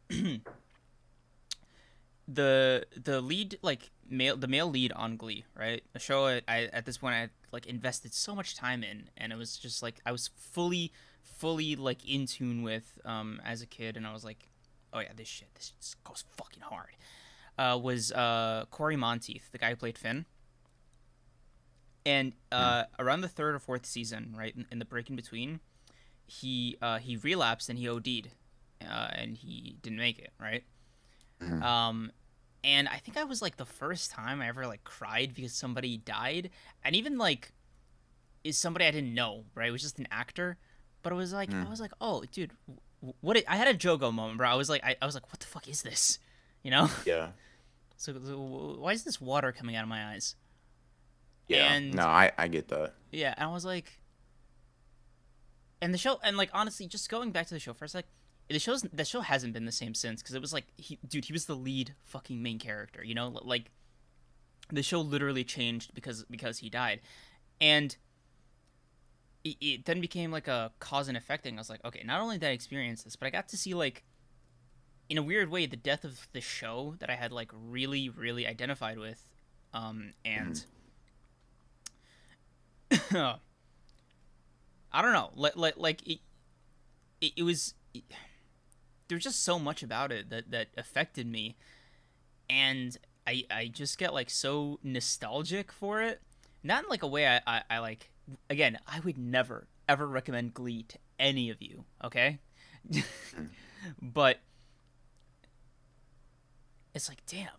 the lead like the male lead on Glee, right? The show I at this point I had like invested so much time in, and it was just like I was fully like in tune with as a kid, and I was like, oh yeah, this goes fucking hard. Was Corey Monteith, the guy who played Finn, and Mhm. around the third or fourth season, right in the break in between, he relapsed and he OD'd, and he didn't make it, right? Mhm. Um, and I think I was like the first time I ever like cried because somebody died, and even like is somebody I didn't know, right? It was just an actor, but it was like I Mhm. was like, oh, dude, I had a Jogo moment, bro. I was like, I was like, what the fuck is this, you know? Yeah. So why is this water coming out of my eyes? Yeah. No, And I get that. yeah, and I was like, and the show, and like honestly, just going back to the show for a sec, the show hasn't been the same since because it was like dude, he was the lead fucking main character, you know, like the show literally changed because he died, and it then became like a cause and effect thing. I was like, okay, not only did I experience this, but I got to see like in a weird way the death of the show that I had like really identified with, Mhm. and I don't know, like it was. There's just so much about it that affected me, and I just get like so nostalgic for it. Not in like a way I like. Again, I would never ever recommend Glee to any of you. Okay, Mhm. but it's like, damn,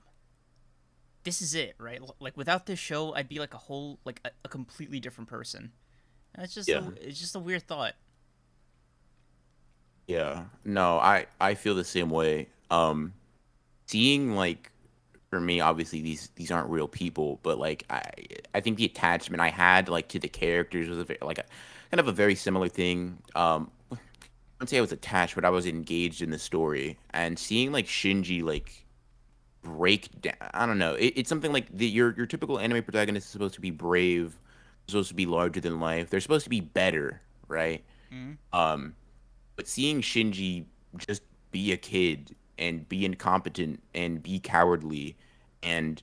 this is it, right? Like without this show, I'd be like a whole like a completely different person. And Yeah. it's just a weird thought. Yeah. No, I feel the same way. Seeing like for me, obviously these aren't real people, but like I think the attachment I had like to the characters was like a kind of a very similar thing. I wouldn't say I was attached, but I was engaged in the story and seeing like Shinji like break down. I don't know. It's something like your typical anime protagonist is supposed to be brave, supposed to be larger than life. They're supposed to be better, right? Mm-hmm. Um, but seeing Shinji just be a kid and be incompetent and be cowardly and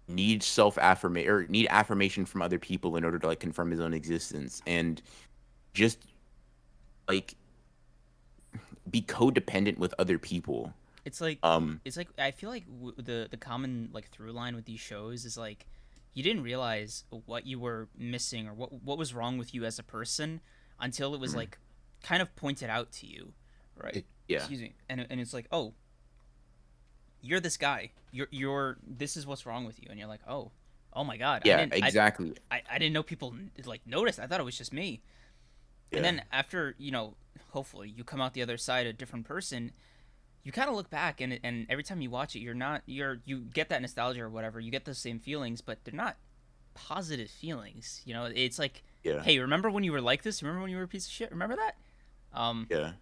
need self affirmation or need affirmation from other people in order to like confirm his own existence and just like be codependent with other people. It's like Um, I feel like the common like through line with these shows is like you didn't realize what you were missing or what was wrong with you as a person until it was Mm. like kind of pointed out to you, right? Yeah. Excuse me. And it's like, oh, you're this guy. You're this is what's wrong with you, and you're like, oh my god, I Yeah, didn't exactly. I didn't know people like noticed. I thought it was just me. And Yeah. then after hopefully you come out the other side a different person, you kind of look back and every time you watch it, you get that nostalgia or whatever. You get those same feelings, but they're not positive feelings. It's like, Yeah. hey, remember when you were like this? Remember when you were a piece of shit? Remember that? Um, Yeah.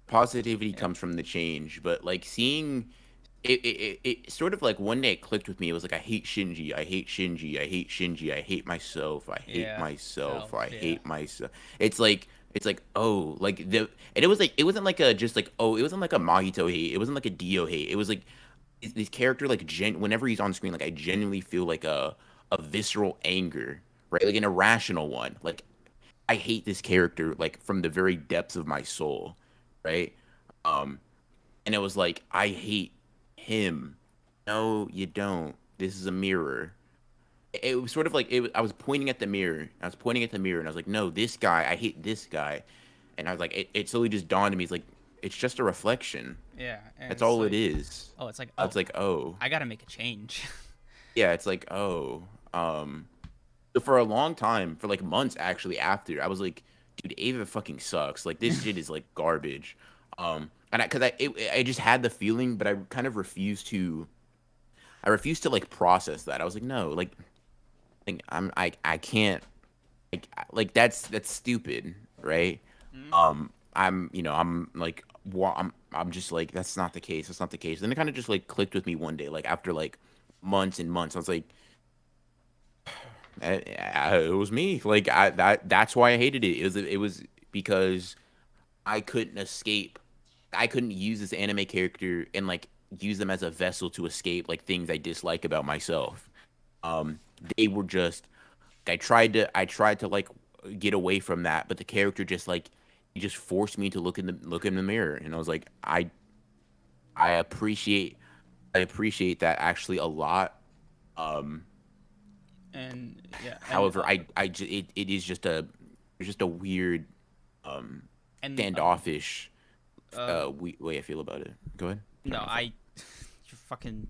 Positivity yeah, comes from the change, but like seeing it sort of like one day it clicked with me. It was like I hate Shinji, I hate Shinji, I hate Shinji, I hate myself, I hate yeah, myself, self, I yeah, hate myself. It's like oh like the and it was like it wasn't like a just like oh it wasn't like a Mahito hate, it wasn't like a Dio hate. It was like this character like whenever he's on screen, like I genuinely feel like a visceral anger, right? Like an irrational one. Like I hate this character like from the very depths of my soul, right? Um, and it was like I hate him. No, you don't. This is a mirror. It was sort of like I was pointing at the mirror. I was pointing at the mirror, and I was like, no, this guy. I hate this guy. And I was like, it slowly just dawned on me. It's like it's just a reflection. yeah. And That's it's all it like, is. oh, it's like, It's oh, like oh I gotta make a change. yeah. It's like oh So for a long time, for like months actually after, I was like, dude, Ava fucking sucks. Like this shit is like garbage. And I just had the feeling, but I kind of refused to like process that. I was like, no, I can't like that's stupid, right? Mm. I'm like I'm just like that's not the case. That's not the case. Then it kind of just like clicked with me one day, like after like months and months. I was like, it was me. Like that's why I hated it. It was because I couldn't escape. I couldn't use this anime character and like use them as a vessel to escape like things I dislike about myself. They were just I tried to like get away from that, but the character just like he just forced me to look in the mirror, and I was like I appreciate I appreciate that actually a lot. Um, And yeah, However, it is just a it's just a weird um and standoffish uh, way I feel about it. Go ahead. Turn no, off my phone. you fucking,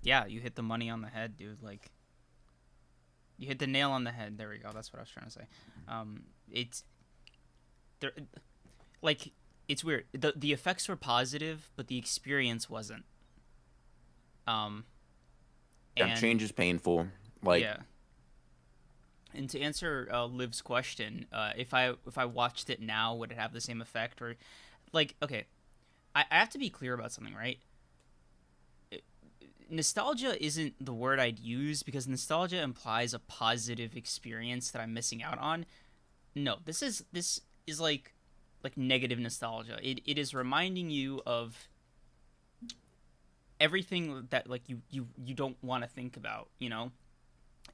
yeah, you hit the money on the head, dude. Like, you hit the nail on the head. There we go. That's what I was trying to say. It's there, like, it's weird. The effects were positive, but the experience wasn't. Um, Yeah, and change is painful. Like yeah, and to answer Liv's question, if I watched it now, would it have the same effect? Or like, okay, I have to be clear about something, right? Nostalgia isn't the word I'd use because nostalgia implies a positive experience that I'm missing out on. No, this is like negative nostalgia. It is reminding you of everything that like you don't want to think about, you know?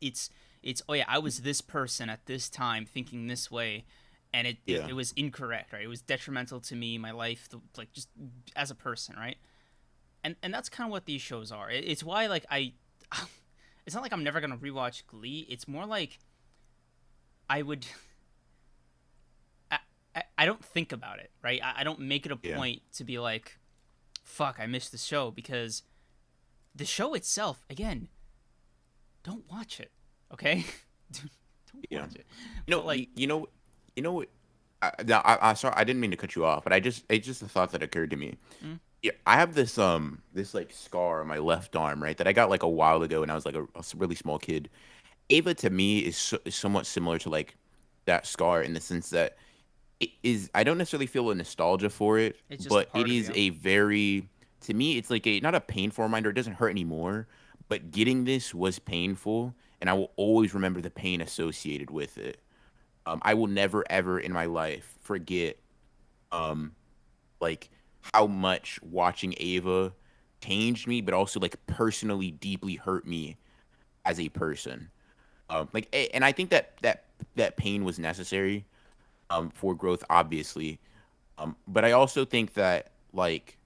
It's it's oh yeah, I was this person at this time thinking this way, and yeah, it was incorrect, right? It was detrimental to me, my life, like just as a person, right? And that's kind of what these shows are. It's why like I it's not like I'm never going to rewatch Glee. It's more like I would I, I don't think about it, right? I don't make it a yeah, point to be like, fuck, I missed the show, because the show itself, again, don't watch it, okay? Don't yeah. watch it. You But know, like, you know what? Sorry, I didn't mean to cut you off, but it's just a thought that occurred to me. mm, Yeah, I have this like scar on my left arm, right? That I got like a while ago when I was like a really small kid. Ava to me is somewhat similar to like that scar in the sense that it is I don't necessarily feel a nostalgia for it, it's just a but it part of is you. a very to me it's like a not a painful reminder. It doesn't hurt anymore, but getting this was painful, and I will always remember the pain associated with it. I will never ever in my life forget um like how much watching Ava changed me, but also like personally deeply hurt me as a person. And I think that pain was necessary for growth, obviously. But I also think that like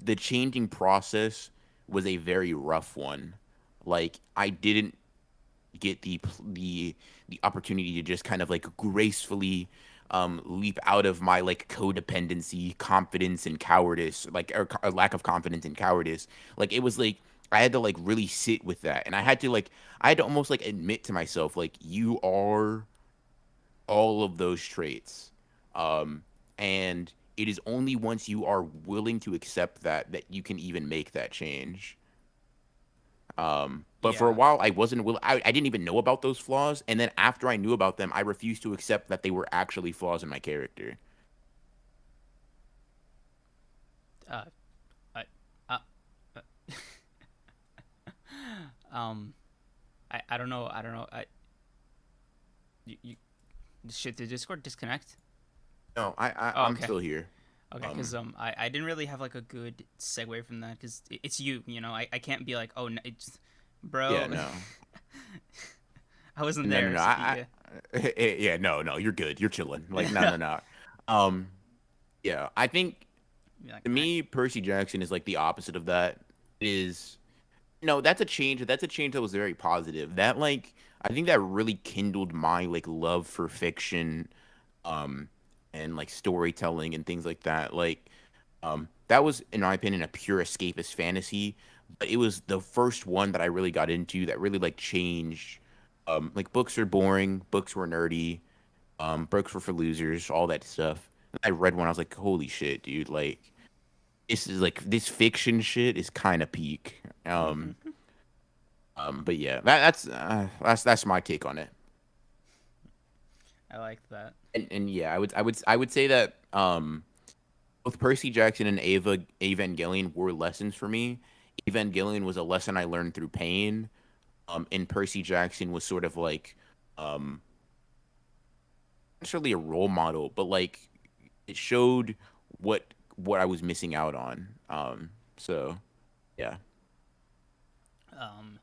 the changing process was a very rough one. Like I didn't get the opportunity to just kind of like gracefully leap out of my like codependency, confidence, and cowardice, like or lack of confidence and cowardice. Like it was like I had to like really sit with that, and I had to almost like admit to myself like you are all of those traits, and it is only once you are willing to accept that you can even make that change. But for a Yeah. while, I wasn't will. I didn't even know about those flaws, and then after I knew about them, I refused to accept that they were actually flaws in my character. Uh, I, uh, uh, um, I don't know. I don't know. You shit. Did Discord disconnect? No, Oh, I'm okay. still here. Okay, because Um, I didn't really have like a good segue from that because it's you, you know. I can't be like, oh, no, it's, yeah, bro, no, I wasn't no, no, there. no. Yeah. Yeah, no, no, you're good. You're chilling. Like, no, Yeah. no, no. Um, yeah, I think Be like, to me, Percy Jackson is like the opposite of that. Is no, that's a change. That's a change that was very positive. That like I think that really kindled my like love for fiction, um, and like storytelling and things like that. Like, that was in my opinion a pure escapist fantasy, but it was the first one that I really got into that really like changed. Like books are boring, books were nerdy, books were for losers, all that stuff. I read one, I was like, holy shit, dude! Like, this is like this fiction shit is kind of peak. But yeah, that's my take on it. I like that. And yeah, I would say that both Percy Jackson and Evangelion were lessons for me. Evangelion was a lesson I learned through pain. And Percy Jackson was sort of like um not necessarily a role model, but like it showed what I was missing out on. So yeah. Um,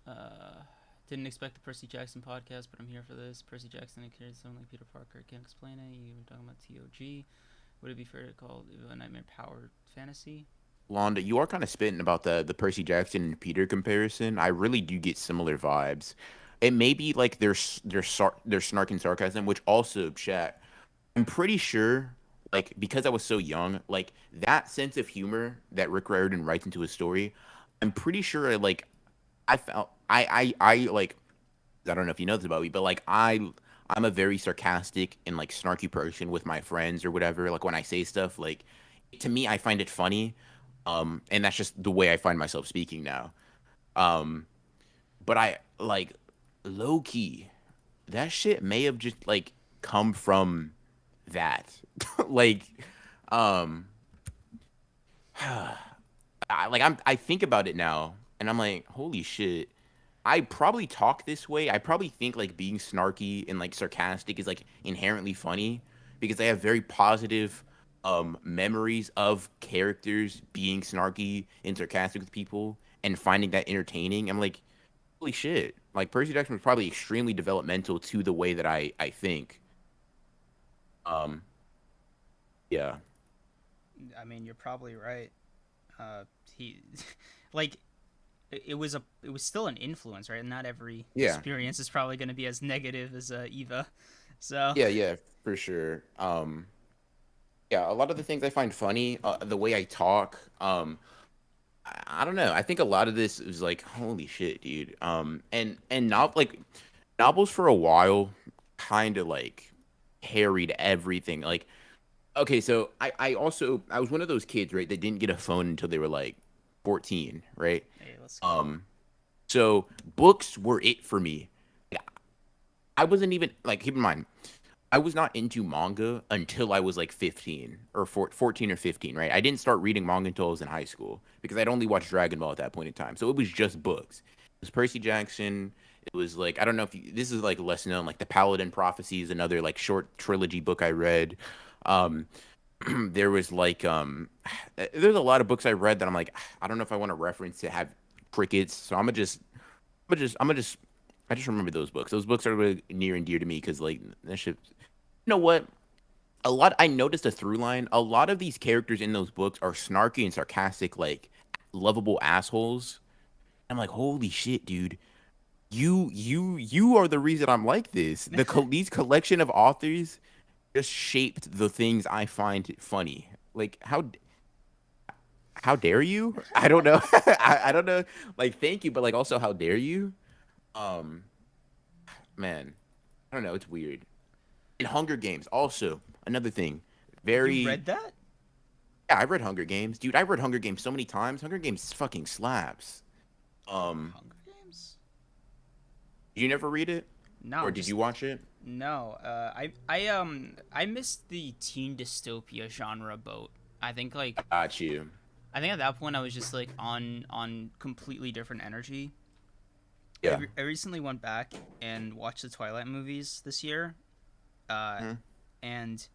uh, didn't expect the Percy Jackson podcast, but I'm here for this. Percy Jackson and carried someone like Peter Parker. Can't explain it. You were talking about TOG. Would it be fair to call it a nightmare powered fantasy? Londa, you are kind of spitting about the Percy Jackson and Peter comparison. I really do get similar vibes. It may be like their snark and sarcasm, which also chat. I'm pretty sure, like because I was so young, like that sense of humor that Rick Riordan writes into his story. I'm pretty sure, like I felt I like I don't know if you know this about me, but like I'm a very sarcastic and like snarky person with my friends or whatever. Like when I say stuff, like to me, I find it funny, and that's just the way I find myself speaking now. Um, but I like low key, that shit may have just like come from that. Like, um, I think about it now, and I'm like, holy shit. I probably talk this way. I probably think like being snarky and like sarcastic is like inherently funny because I have very positive memories of characters being snarky and sarcastic with people and finding that entertaining. I'm like, holy shit. Like Percy Jackson was probably extremely developmental to the way that I think. Um yeah. I mean, you're probably right. He, like, it was still an influence, right? And not every Yeah. experience is probably going to be as negative as Eva. So Yeah, yeah, for sure. Yeah, a lot of the things I find funny, the way I talk, I don't know. I think a lot of this is like, holy shit, dude. And not like novels for a while kind of like carried everything. Like, okay, so I was one of those kids, right, that didn't get a phone until they were like 14, right? hey, let's go. Um, so books were it for me. Like, I wasn't even like keep in mind, I was not into manga until I was like 15 or 14 or 15, right? I didn't start reading manga until I was in high school because I'd only watched Dragon Ball at that point in time. So it was just books. It was Percy Jackson. It was like I don't know if this is like less known, like the Paladin Prophecy is another like short trilogy book I read. Um, there was like there's a lot of books I read that I'm like I don't know if I want to reference to have crickets, so I'm gonna just I just remember those books. Those books are really near and dear to me because like that shit. You know what? A lot. I noticed a through line. A lot of these characters in those books are snarky and sarcastic, like lovable assholes. I'm like, holy shit, dude. You are the reason I'm like this. These collection of authors just shaped the things I find funny. Like how dare you? I don't know. I don't know. Like thank you, but like also how dare you? Um man, I don't know, it's weird. And Hunger Games also another thing. You Very read that? yeah, I read Hunger Games. Dude, I read Hunger Games so many times. Hunger Games fucking slaps. Um Hunger Games? you never read it? No, Or did just you watch it? no. I missed the teen dystopia genre boat. I think like Got you. I think at that point I was just like on completely different energy. Yeah. I recently went back and watched the Twilight movies this year, uh, Mhm. and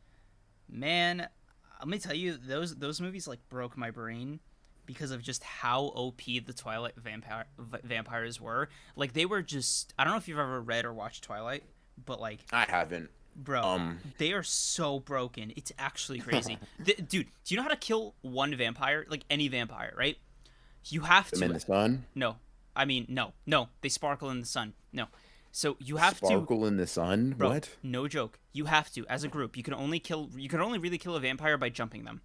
man, let me tell you, those movies like broke my brain because of just how OP the Twilight vampires were. Like they were just I don't know if you've ever read or watched Twilight, but like I haven't. bro, Um they are so broken. It's actually crazy. Dude, do you know how to kill one vampire? Like any vampire, right? You have them in to. the sun. No, I mean no, no. They sparkle in the sun. No, so you have to, Sparkle in the sun? bro. What? No joke. You have to, as a group. You can only kill. You can only really kill a vampire by jumping them.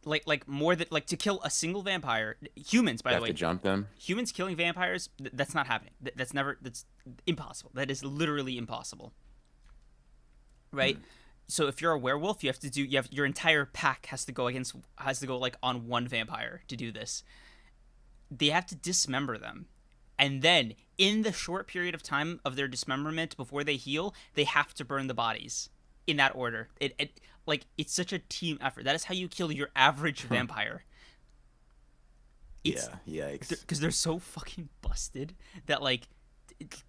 Like more than like to kill a single vampire. Humans, by You the have to way, jump them? humans killing vampires. That's not happening. That's never. That's impossible. That is literally impossible. Right. So if you're a werewolf, you have to do. You have your entire pack has to go like on one vampire to do this. They have to dismember them. And then, in the short period of time of their dismemberment before they heal, they have to burn the bodies in that order. Like it's such a team effort. That is how you kill your average vampire. It's Yeah, yikes. because they're so fucking busted that like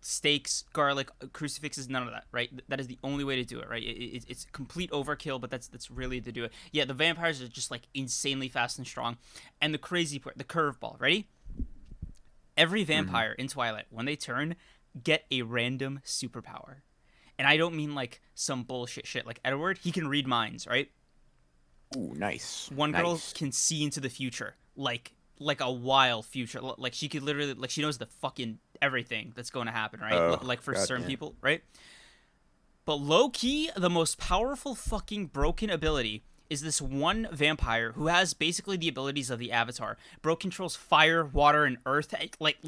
steaks, garlic, crucifixes, none of that. Right? That is the only way to do it. Right? It's complete overkill, but that's really to do it. Yeah, the vampires are just like insanely fast and strong, and the crazy part, the curveball. Ready? Every Mhm. vampire in Twilight, when they turn, get a random superpower. And I don't mean like some bullshit shit. Like Edward, he can read minds, right? Ooh, nice. One girl Nice. can see into the future, like a wild future. Like she could literally like she knows the fucking everything that's going to happen, right? Oh, Like for certain goddamn. people, right? But low key, the most powerful fucking broken ability is this one vampire who has basically the abilities of the Avatar. Bro controls fire, water, and earth. Like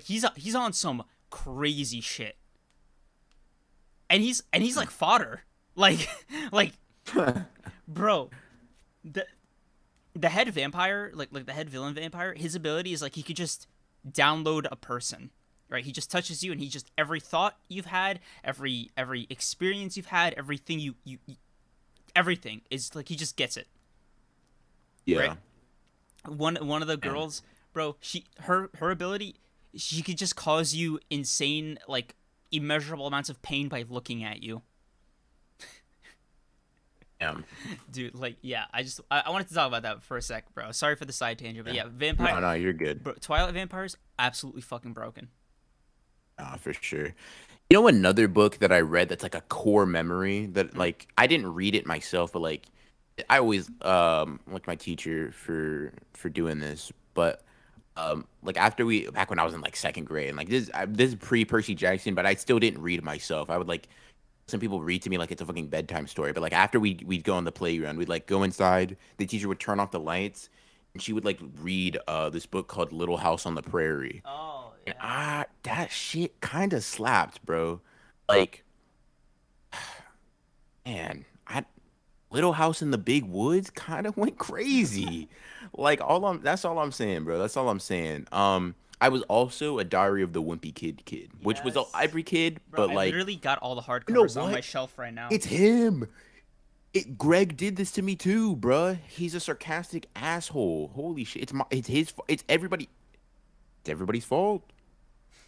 he's on some crazy shit, and he's like fodder. Like like bro, the the head vampire, like the head villain vampire, his ability is like he could just download a person. Right, he just touches you, and he just every thought you've had, every experience you've had, everything you everything is like he just gets it. Right, Yeah. one of the Man. girls, bro, her ability, she could just cause you insane like immeasurable amounts of pain by looking at you. Damn. Dude, like yeah, I wanted to talk about that for a sec, bro. Sorry for the side tangent, but Yeah. yeah, vampire, No, no, you're good. bro, Twilight vampires absolutely fucking broken. For sure. You know another book that I read that's like a core memory that Mm. like I didn't read it myself, but like I always like my teacher for doing this, but like after we back when I was in like second grade and like this is pre Percy Jackson, but I still didn't read it myself. I would like some people read to me like it's a fucking bedtime story, but like after we'd go on the playground, we'd like go inside, the teacher would turn off the lights and she would like read this book called Little House on the Prairie. Oh And yeah. that shit kind of slapped, bro. Like, man, I Little House in the Big Woods kind of went crazy. Like that's all I'm saying, bro. That's all I'm saying. I was also a Diary of the Wimpy Kid, which was Yes. every kid, Bro, but I like, literally got all the you know hardcovers on my what? shelf right now. It's him. Greg did this to me too, bruh. He's a sarcastic asshole. Holy shit! It's his. It's everybody. It's everybody's fault.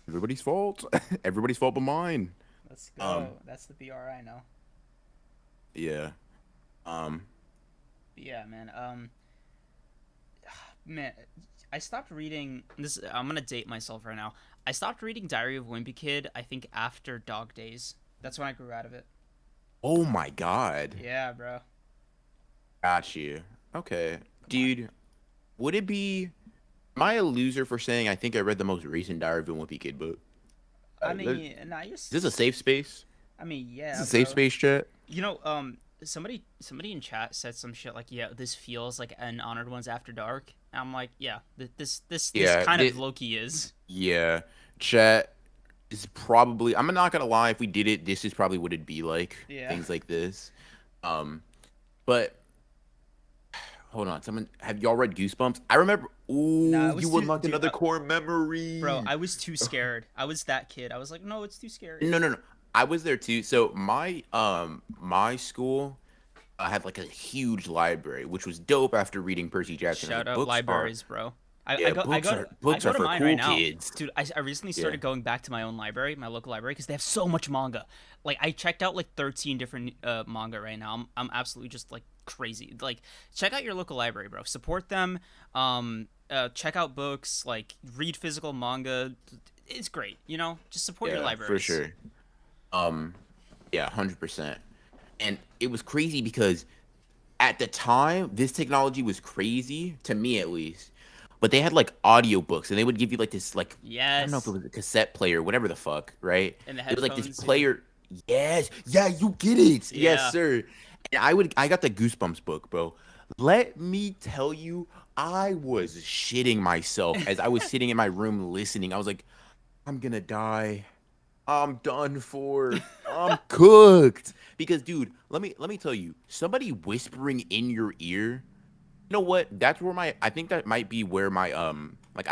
Everybody's fault. Everybody's fault but mine. Let's Um, go. That's the BR I know. yeah. Um, But yeah, man. Man, I stopped reading this. I'm gonna date myself right now. I stopped reading Diary of Wimpy Kid. I think after Dog Days. That's when I grew out of it. oh my God. Yeah, bro. Got you. Okay. Come on. Dude, would it be Am I a loser for saying I think I read the most recent Diary of a Wimpy Kid book? I Is mean, nah, this a safe space? I mean, Is yeah, this a safe bro. space, chat? You know, somebody in chat said some shit like, "Yeah, this feels like an Honored Ones After Dark." And I'm like, "Yeah, this Yeah, kind of low key is." yeah. Chat is probably. I'm not gonna lie. If we did it, this is probably what it'd be like. Yeah. Things like this. But hold on. Someone have y'all read Goosebumps? I remember. Nah, Ooh, it was you too, unlocked dude. another core Bro, memory. I was too scared. I was that kid. I was like, no, it's too scary. No, no, no. I was there too. So my school had like a huge library, which was dope after reading Percy Jackson. I was Shout like, out libraries, bro. yeah, I books go are to for mine right cool now, kids. dude. I recently Yeah. started going back to my own library, my local library, because they have so much manga. Like I checked out like 13 different manga right now. I'm absolutely just like crazy. Like check out your local library, bro. Support them. Check out books. Like read physical manga. It's great. You know, just support your Yeah, for libraries. sure. Um, yeah, 100%. And it was crazy because at the time, this technology was crazy to me at least. But they had like audiobooks and they would give you like this like I don't know if it Yes, was a cassette player, whatever the fuck, right? and the It was like this headphones. Yeah, player. Yes, yeah, you get it. Yes, yeah. sir. And I got the Goosebumps book, bro. Let me tell you, I was shitting myself as I was sitting in my room listening. I was like, I'm gonna die. I'm done for. I'm cooked. Because, dude, let me tell you, somebody whispering in your ear. You know what? That's where my. I think that might be where my like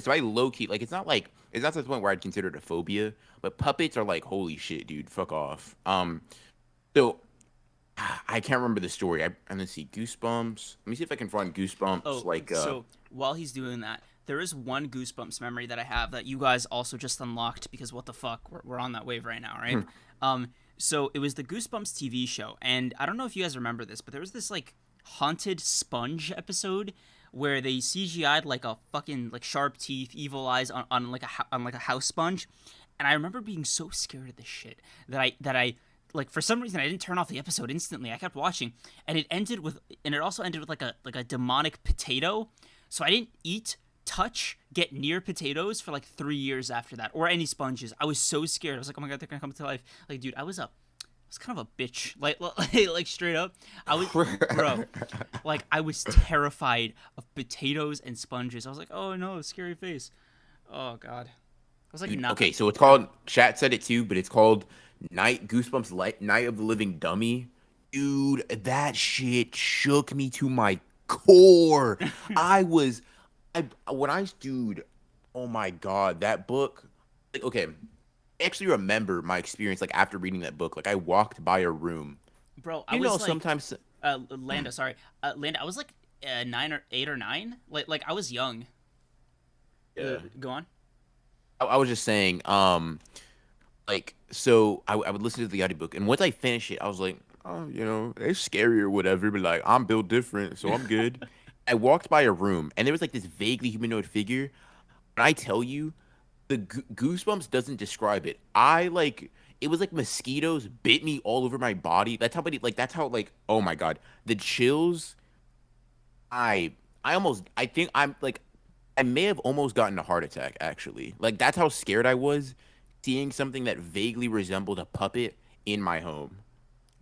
so I low key like it's not to the point where I'd consider it a phobia, but puppets are like holy shit, dude. Fuck off. So I can't remember the story. I'm gonna see Goosebumps. Let me see if I can find Goosebumps. Oh, so while he's doing that, there is one Goosebumps memory that I have that you guys also just unlocked because what the fuck, we're on that wave right now, right? So it was the Goosebumps TV show, and I don't know if you guys remember this, but there was this like haunted sponge episode where they CGI'd like a fucking like sharp teeth, evil eyes on like on like a house sponge, and I remember being so scared of this shit that I like for some reason I didn't turn off the episode instantly. I kept watching, and it also ended with like a demonic potato. So I didn't eat, touch, get near potatoes for like 3 years after that, or any sponges. I was so scared. I was like, oh my god, they're gonna come to life. Like, dude, I was kind of a bitch. Like straight up, I was, bro. Like I was terrified of potatoes and sponges. I was like, oh no, scary face. Oh god. I was like, Dude, not. okay, so it's called. Chat said it too, but it's called Night Goosebumps Night of the Living Dummy. Dude, that shit shook me to my core. I was, I when I dude, oh my god, that book. Like, okay, I actually remember my experience like after reading that book. Like I walked by a room. Bro, I You know, was like, sometimes. Lando, sorry, Lando, I was like 9 or 8 or 9. Like I was young. Yeah. Go on. I was just saying, like, so I would listen to the audiobook, and once I finished it, I was like, oh, it's scary or whatever, but like, I'm built different, so I'm good. I walked by a room, and there was like this vaguely humanoid figure. When I tell you, the Goosebumps doesn't describe it. It was like mosquitoes bit me all over my body. That's how, like, oh my God, the chills. I, I think I may have almost gotten a heart attack, actually. Like, that's how scared I was seeing something that vaguely resembled a puppet in my home.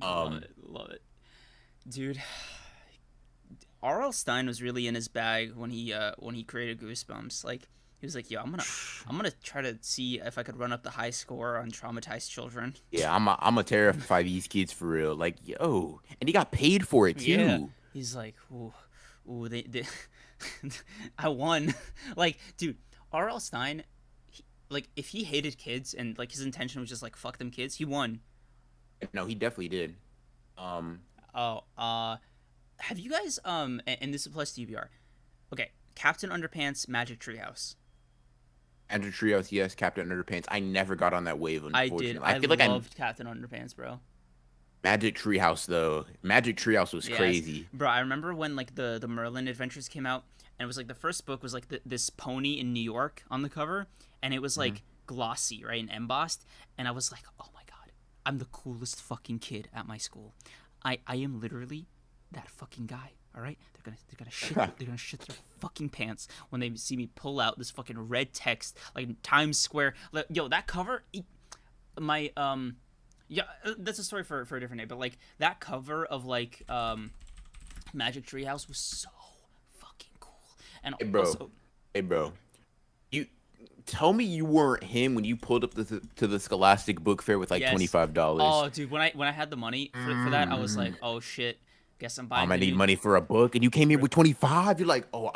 Love Um, it, love it, dude. R.L. Stein was really in his bag when he created Goosebumps. Like he was like, "Yo, I'm gonna try to see if I could run up the high score on traumatized children." yeah, I'm a terrify these kids for real. Like, yo, and he got paid for it Yeah, too. he's like, "Ooh, they I won." Like, dude, R.L. Stein, like if he hated kids and like his intention was just like fuck them kids, he won. No, he definitely did. Um, Oh, have you guys and this applies to UBR. Okay, Captain Underpants Magic Treehouse. Andrew Trios, yes, Captain Underpants. I never got on that wave, I did. unfortunately. I I feel like I'm loved Captain Underpants, bro. Magic Treehouse though. Magic Treehouse was Yes, crazy. bro. I remember when like the Merlin Adventures came out, and it was like the first book was like this pony in New York on the cover, and it was Mhm. like glossy, right, and embossed, and I was like, oh my god, I'm the coolest fucking kid at my school. I am literally that fucking guy. All right, they're gonna shit their fucking pants when they see me pull out this fucking red text like Times Square. Like, yo, that cover, my yeah, that's a story for a different day. But like that cover of like Magic Treehouse was so fucking cool. And Hey, bro. also, Hey, bro. You tell me you weren't him when you pulled up to the Scholastic Book Fair with like yes, $25. oh dude, when I had the money for that, I was like, oh shit, guess I'm buying I the need new money for a book, and you came here with 25. You're like, oh,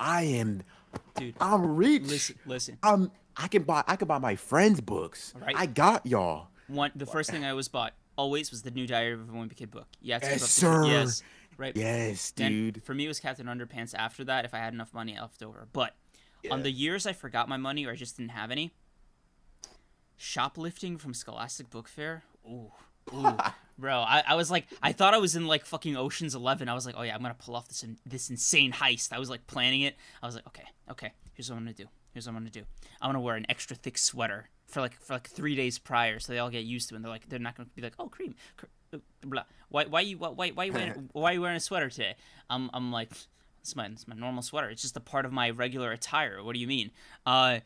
dude. I'm rich. Listen. I can buy my friends' books. All right. I got y'all. The first thing I always bought always was the new Diary of a Wimpy Kid book. You have to keep Yes, up the sir. yes, right. Yes, Then dude. for me it was Captain Underpants. After that, if I had enough money left over, but on Yeah. the years I forgot my money or I just didn't have any, shoplifting from Scholastic Book Fair. Ooh, ooh, bro. I was like, I thought I was in like fucking Ocean's 11. I was like, oh yeah, I'm gonna pull off this insane heist. I was like planning it. I was like, okay. Here's what I'm gonna do. I'm gonna wear an extra thick sweater for like 3 days prior, so they all get used to it. And they're not gonna be like, oh, cream, blah. Why you wearing a sweater today? I'm like, it's my normal sweater. It's just a part of my regular attire. What do you mean? Like,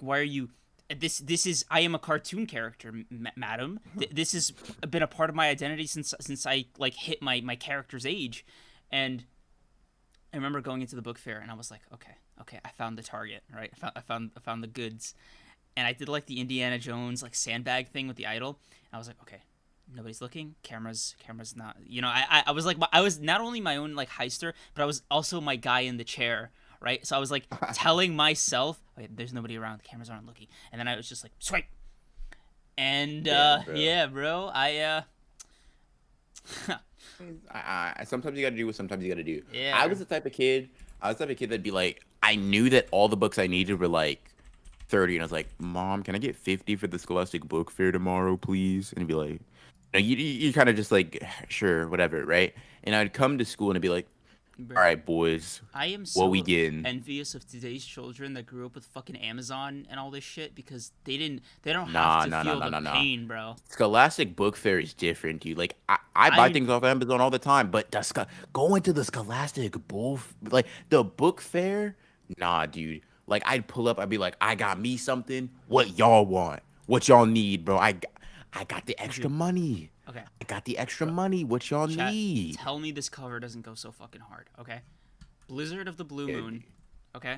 why are you? This is I am a cartoon character, madam. This has been a part of my identity since I like hit my character's age, and I remember going into the book fair and I was like, okay, I found the target, right? I found the goods, and I did like the Indiana Jones like sandbag thing with the idol. And I was like, okay, nobody's looking. Cameras not. You know, I was like, I was not only my own like heister, but I was also my guy in the chair. Right, so I was like telling myself, okay, there's nobody around, the cameras aren't looking, and then I was just like, swipe, and yeah, bro, Sometimes you gotta do what sometimes you gotta do. Yeah. I was the type of kid. That'd be like, I knew that all the books I needed were like 30, and I was like, Mom, can I get 50 for the Scholastic Book Fair tomorrow, please? And he'd be like, no, you kind of just like, sure, whatever, right? And I'd come to school and I'd be like, bro, all right, boys, I am what so we getting? envious of today's children that grew up with fucking Amazon and all this shit because they don't Nah, have to nah, nah, feel nah, the nah, nah. pain, bro. Scholastic Book Fair is different, dude. Like I buy I things off Amazon all the time, but going to the like the book fair, nah, dude. Like I'd pull up, I'd be like, I got me something. What y'all want? What y'all need, bro? I got the extra money. okay, I got the extra bro. money. What y'all Chat, need? tell me this cover doesn't go so fucking hard, okay? Blizzard of the Blue Yeah, Moon, okay?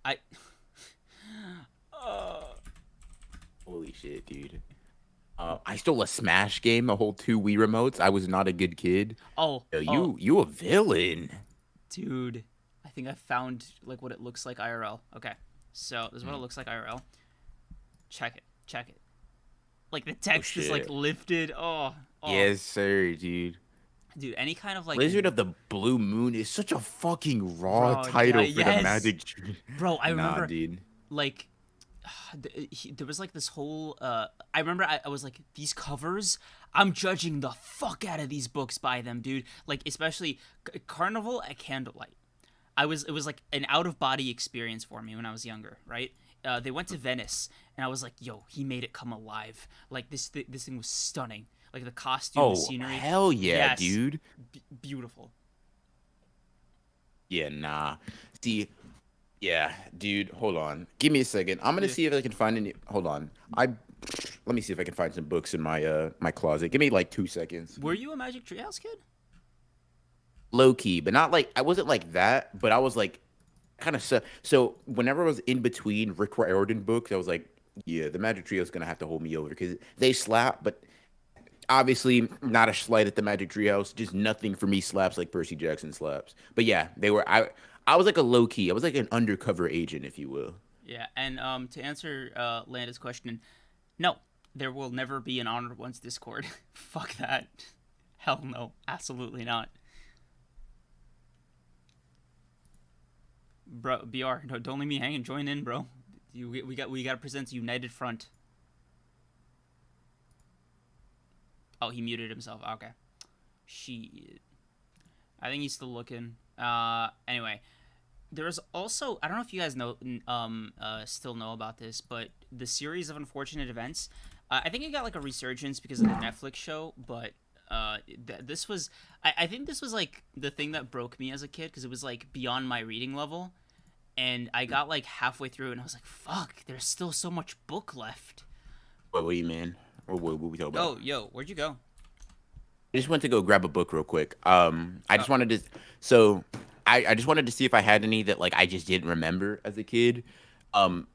I. holy shit, dude. I stole a Smash game, a whole 2 Wii remotes. I was not a good kid. Oh, Yo, oh, you a villain. dude, I think I found like what it looks like IRL. Okay, so this is what it looks like IRL. Check it. Like the text is like shit. lifted. Oh, Yes, sir, dude. dude, any kind of like Blizzard of the Blue Moon is such a fucking raw title for the yes, Magic Tree. bro. I Nah, remember dude. like there was like this whole I remember I was like, these covers, I'm judging the fuck out of these books by them, dude. Like especially Carnival at Candlelight. It was like an out of body experience for me when I was younger, right? They went to Venice and I was like, yo, he made it come alive. Like this thing was stunning. Like the costume, the Oh, scenery. hell yeah, Yes. dude. Beautiful. Yeah, nah. See, yeah, dude, hold on. Give me a second. I'm gonna Yeah. see if I can find any. Hold on. Let me see if I can find some books in my closet. Give me like 2 seconds. Were you a Magic Treehouse kid? Low key, but not like I wasn't like that. But I was like kind of so. Whenever I was in between Rick Riordan books, I was like, yeah, the Magic Trio is gonna have to hold me over because they slap, but obviously not a slight at the Magic Treehouse. Just nothing for me slaps like Percy Jackson slaps. But yeah, they were. I was like a low key. I was like an undercover agent, if you will. Yeah, and to answer Landa's question, no, there will never be an Honored Ones Discord. Fuck that. Hell no, absolutely not. Bro, BR, no, don't leave me hanging. Join in, bro. We got to present a united front. Oh, he muted himself. Okay. Shit. I think he's still looking. Anyway, there's also, I don't know if you guys know still know about this, but the series of unfortunate events, I think it got like a resurgence because of the Netflix show, but This was I think this was like the thing that broke me as a kid because it was like beyond my reading level, and I got like halfway through and I was like, fuck, there's still so much book left. What do you mean? Or what we talking about? Oh, yo, where'd you go? I just went to go grab a book real quick. I Oh, just wanted to, so I just wanted to see if I had any that like I just didn't remember as a kid.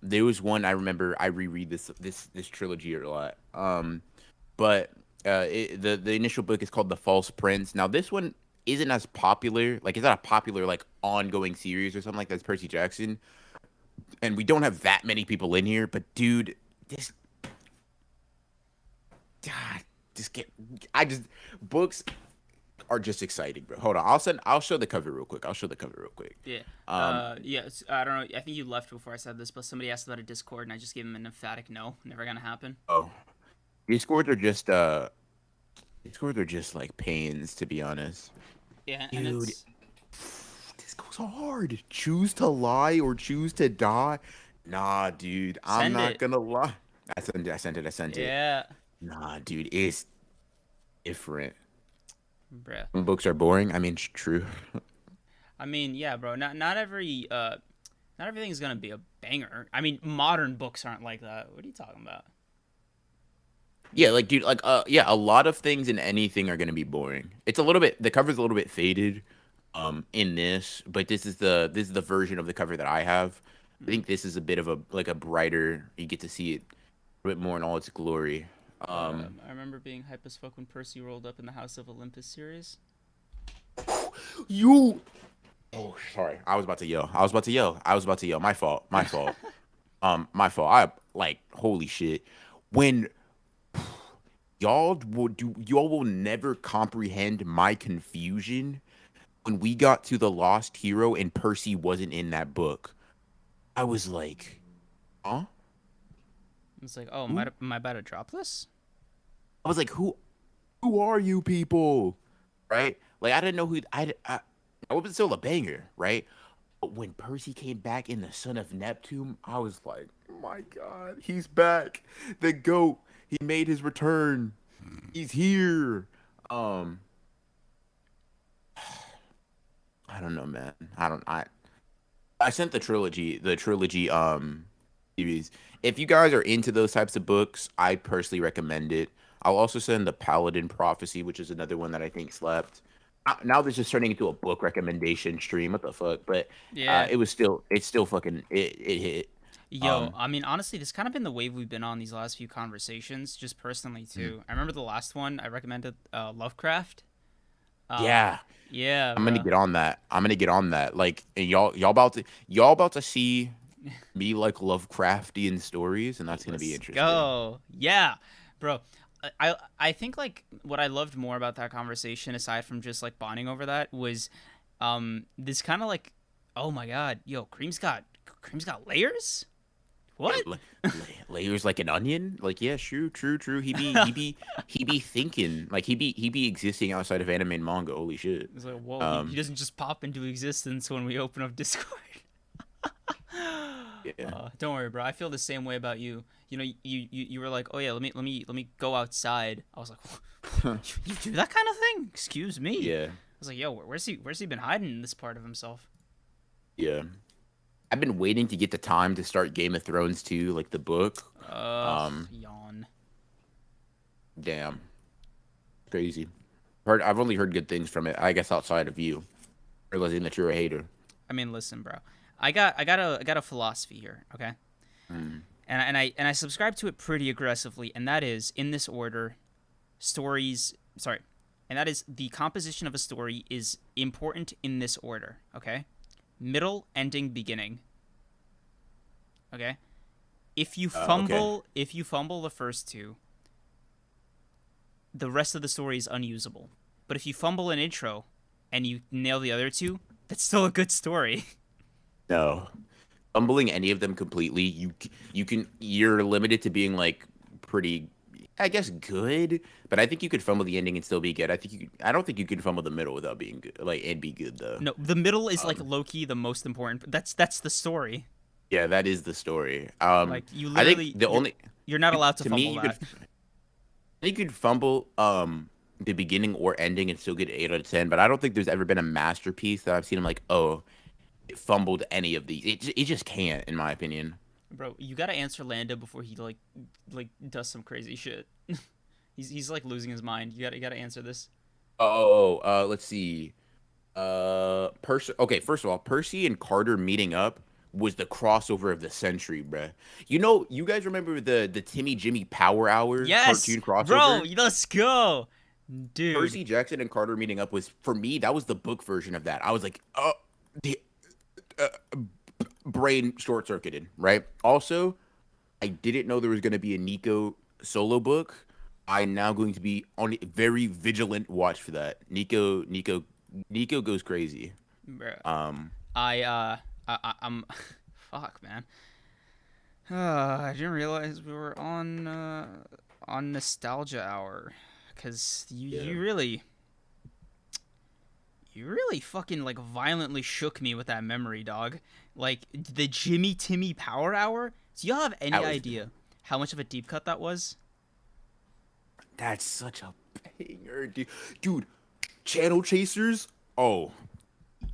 There was one I remember. I reread this trilogy a lot. But the initial book is called The False Prince. Now this one isn't as popular. Like it's not a popular like ongoing series or something like that. It's Percy Jackson, and we don't have that many people in here. But dude, this God, just get. I just books are just exciting, bro. Hold on, I'll show the cover real quick. I'll show the cover real quick. yeah. Um, I don't know. I think you left before I said this, but somebody asked about a Discord, and I just gave him an emphatic no. Never gonna happen. oh, Discords are just like pains to be honest. Yeah, and Dude, it's this goes hard. Choose to lie or choose to die. Nah, dude, I'm send not it. gonna lie. I sent it. Yeah, Nah, dude, it's different. bruh. Some books are boring. I mean, it's true. I mean, yeah, bro. Not everything's gonna be a banger. I mean, modern books aren't like that. What are you talking about? Yeah, like dude, like yeah, a lot of things in anything are gonna be boring. It's a little bit the cover's a little bit faded in this, but this is the version of the cover that I have. I think this is a bit of a like a brighter, you get to see it a bit more in all its glory. I remember being hype as fuck when Percy rolled up in the House of Olympus series. You Oh, sorry. I was about to yell. I was about to yell. My fault. My fault. I like holy shit. When y'all will never comprehend my confusion when we got to the lost hero and Percy wasn't in that book. I was like, huh? It's like, oh, Who? am I about to drop this? I was like, who are you people? Right? Like I didn't know I wasn't still a banger, right? But when Percy came back in the Son of Neptune, I was like, oh my God, he's back. The GOAT. He made his return. He's here. Um, I don't know, man. I sent the trilogy series. If you guys are into those types of books, I personally recommend it. I'll also send the Paladin Prophecy, which is another one that I think slept. Now this is turning into a book recommendation stream. What the fuck? But Yeah. it's still fucking it hit. Yo, Um, I mean, honestly, this kind of been the wave we've been on these last few conversations, just personally mm, too. I remember the last one I recommended, Lovecraft. Um, yeah, yeah, I'm gonna bro. get on that. I'm gonna get on that. Like, and y'all about to see me like Lovecraftian stories, and that's gonna be Let's interesting. go. Yeah, bro. I think like what I loved more about that conversation, aside from just like bonding over that, was this kind of like, oh my god, yo, Cream's got layers. What? Layers like an onion. Like, yeah, true. He be thinking like he be existing outside of anime and manga. Holy shit. It's like, whoa, he Um, doesn't just pop into existence when we open up Discord. yeah. Don't worry, bro. I feel the same way about you. You know, you were like, oh yeah, let me go outside. I was like, you do that kind of thing? Excuse me. Yeah. I was like, yo, where's he been hiding in this part of himself? Yeah. I've been waiting to get the time to start Game of Thrones too, like the book. Um, Yawn. damn, crazy. I've only heard good things from it. I guess outside of you, realizing that you're a hater. I mean, listen, bro. I got a philosophy here, okay? Mm. And I subscribe to it pretty aggressively, and that is in this order, stories. Sorry, and that is the composition of a story is important in this order, okay? Middle, ending, beginning. Okay? Okay. If you fumble the first two, the rest of the story is unusable. But if you fumble an intro and you nail the other two, that's still a good story. No, fumbling any of them completely, you're limited to being like pretty, I guess good. But I think you could fumble the ending and still be good. I don't think you can fumble the middle without being good, like and be good though. No, the middle is like Um, low key the most important. That's the story. yeah, that is the story. Like you I think literally the only you're not allowed to to me fumble you could that. I think you could fumble. the beginning or ending and still get an 8 out of 10. But I don't think there's ever been a masterpiece that I've seen. I'm like, oh, it fumbled any of these. It just can't, in my opinion. Bro, you gotta answer Lando before he like does some crazy shit. He's like losing his mind. You gotta answer this. Let's see. Percy. Okay, first of all, Percy and Carter meeting up was the crossover of the century, bruh. You guys remember the Timmy Jimmy Power Hour Yes, cartoon bro, crossover? let's go, dude. Percy Jackson and Carter meeting up was, for me, that was the book version of that. I was like, oh, the uh, brain short circuited, right? Also, I didn't know there was going to be a Nico solo book. I'm now going to be on a very vigilant watch for that. Nico goes crazy. Bro, Um, I'm fuck, man. I didn't realize we were on nostalgia hour, cause yeah. you really fucking like violently shook me with that memory, dog. Like the Jimmy Timmy Power Hour. Do y'all have any That was idea how much of a deep cut that was? that's such a banger, dude. Dude, Channel Chasers. Oh,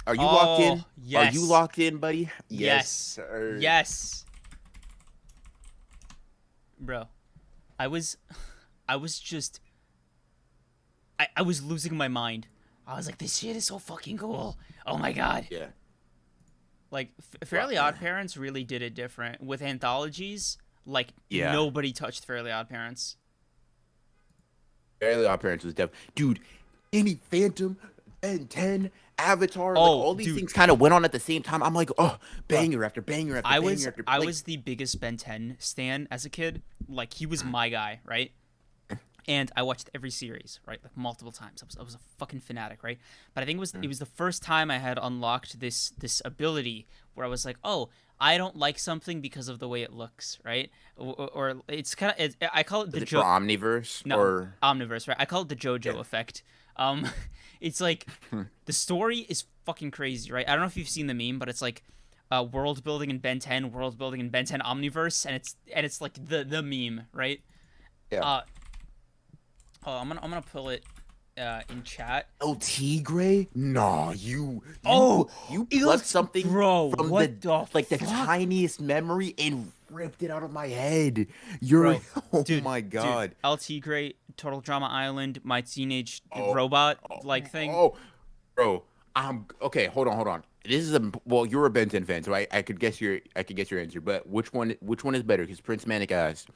are you locked Oh in? Are you yes, locked in, buddy? Yes, yes, sir. yes, bro. I was, I was just, I was losing my mind. I was like, this shit is so fucking cool. Oh my god. Yeah. Like Well, Fairly Odd Parents really did it different with anthologies. Like yeah. nobody touched Fairly Odd Parents. Fairly Odd Parents was dude. Any Phantom, Ben 10, Avatar, like Oh, all these dude, things kind of went on at the same time. I'm like, oh, bro, banger after banger after banger after. I Like, was the biggest Ben 10 stan as a kid. Like he was my guy, right? And I watched every series, right, like multiple times. I was a fucking fanatic, right? But I think it was the first time I had unlocked this ability where I was like, oh, I don't like something because of the way it looks, right? Or it's kind of I call it is the it for Omniverse no or Omniverse, right? I call it the JoJo yeah? effect. Um, it's like the story is fucking crazy, right? I don't know if you've seen the meme, but it's like world building in Ben 10, world building in Ben 10 Omniverse, and it's like the meme, right? Yeah. Uh, Oh, I'm gonna pull it in chat. El Tigre? Nah, Oh, you it plucked looks, something bro. from What the the fuck, tiniest memory and ripped it out of my head. You're bro? oh Dude, my dude. god. LT Great, Total Drama Island, My Teenage Oh, Robot oh, like thing. oh, bro. I'm okay. Hold on. This is a well. You're a Ben 10 fan, so I could guess your answer. But which one is better? Because Prince Manic asked,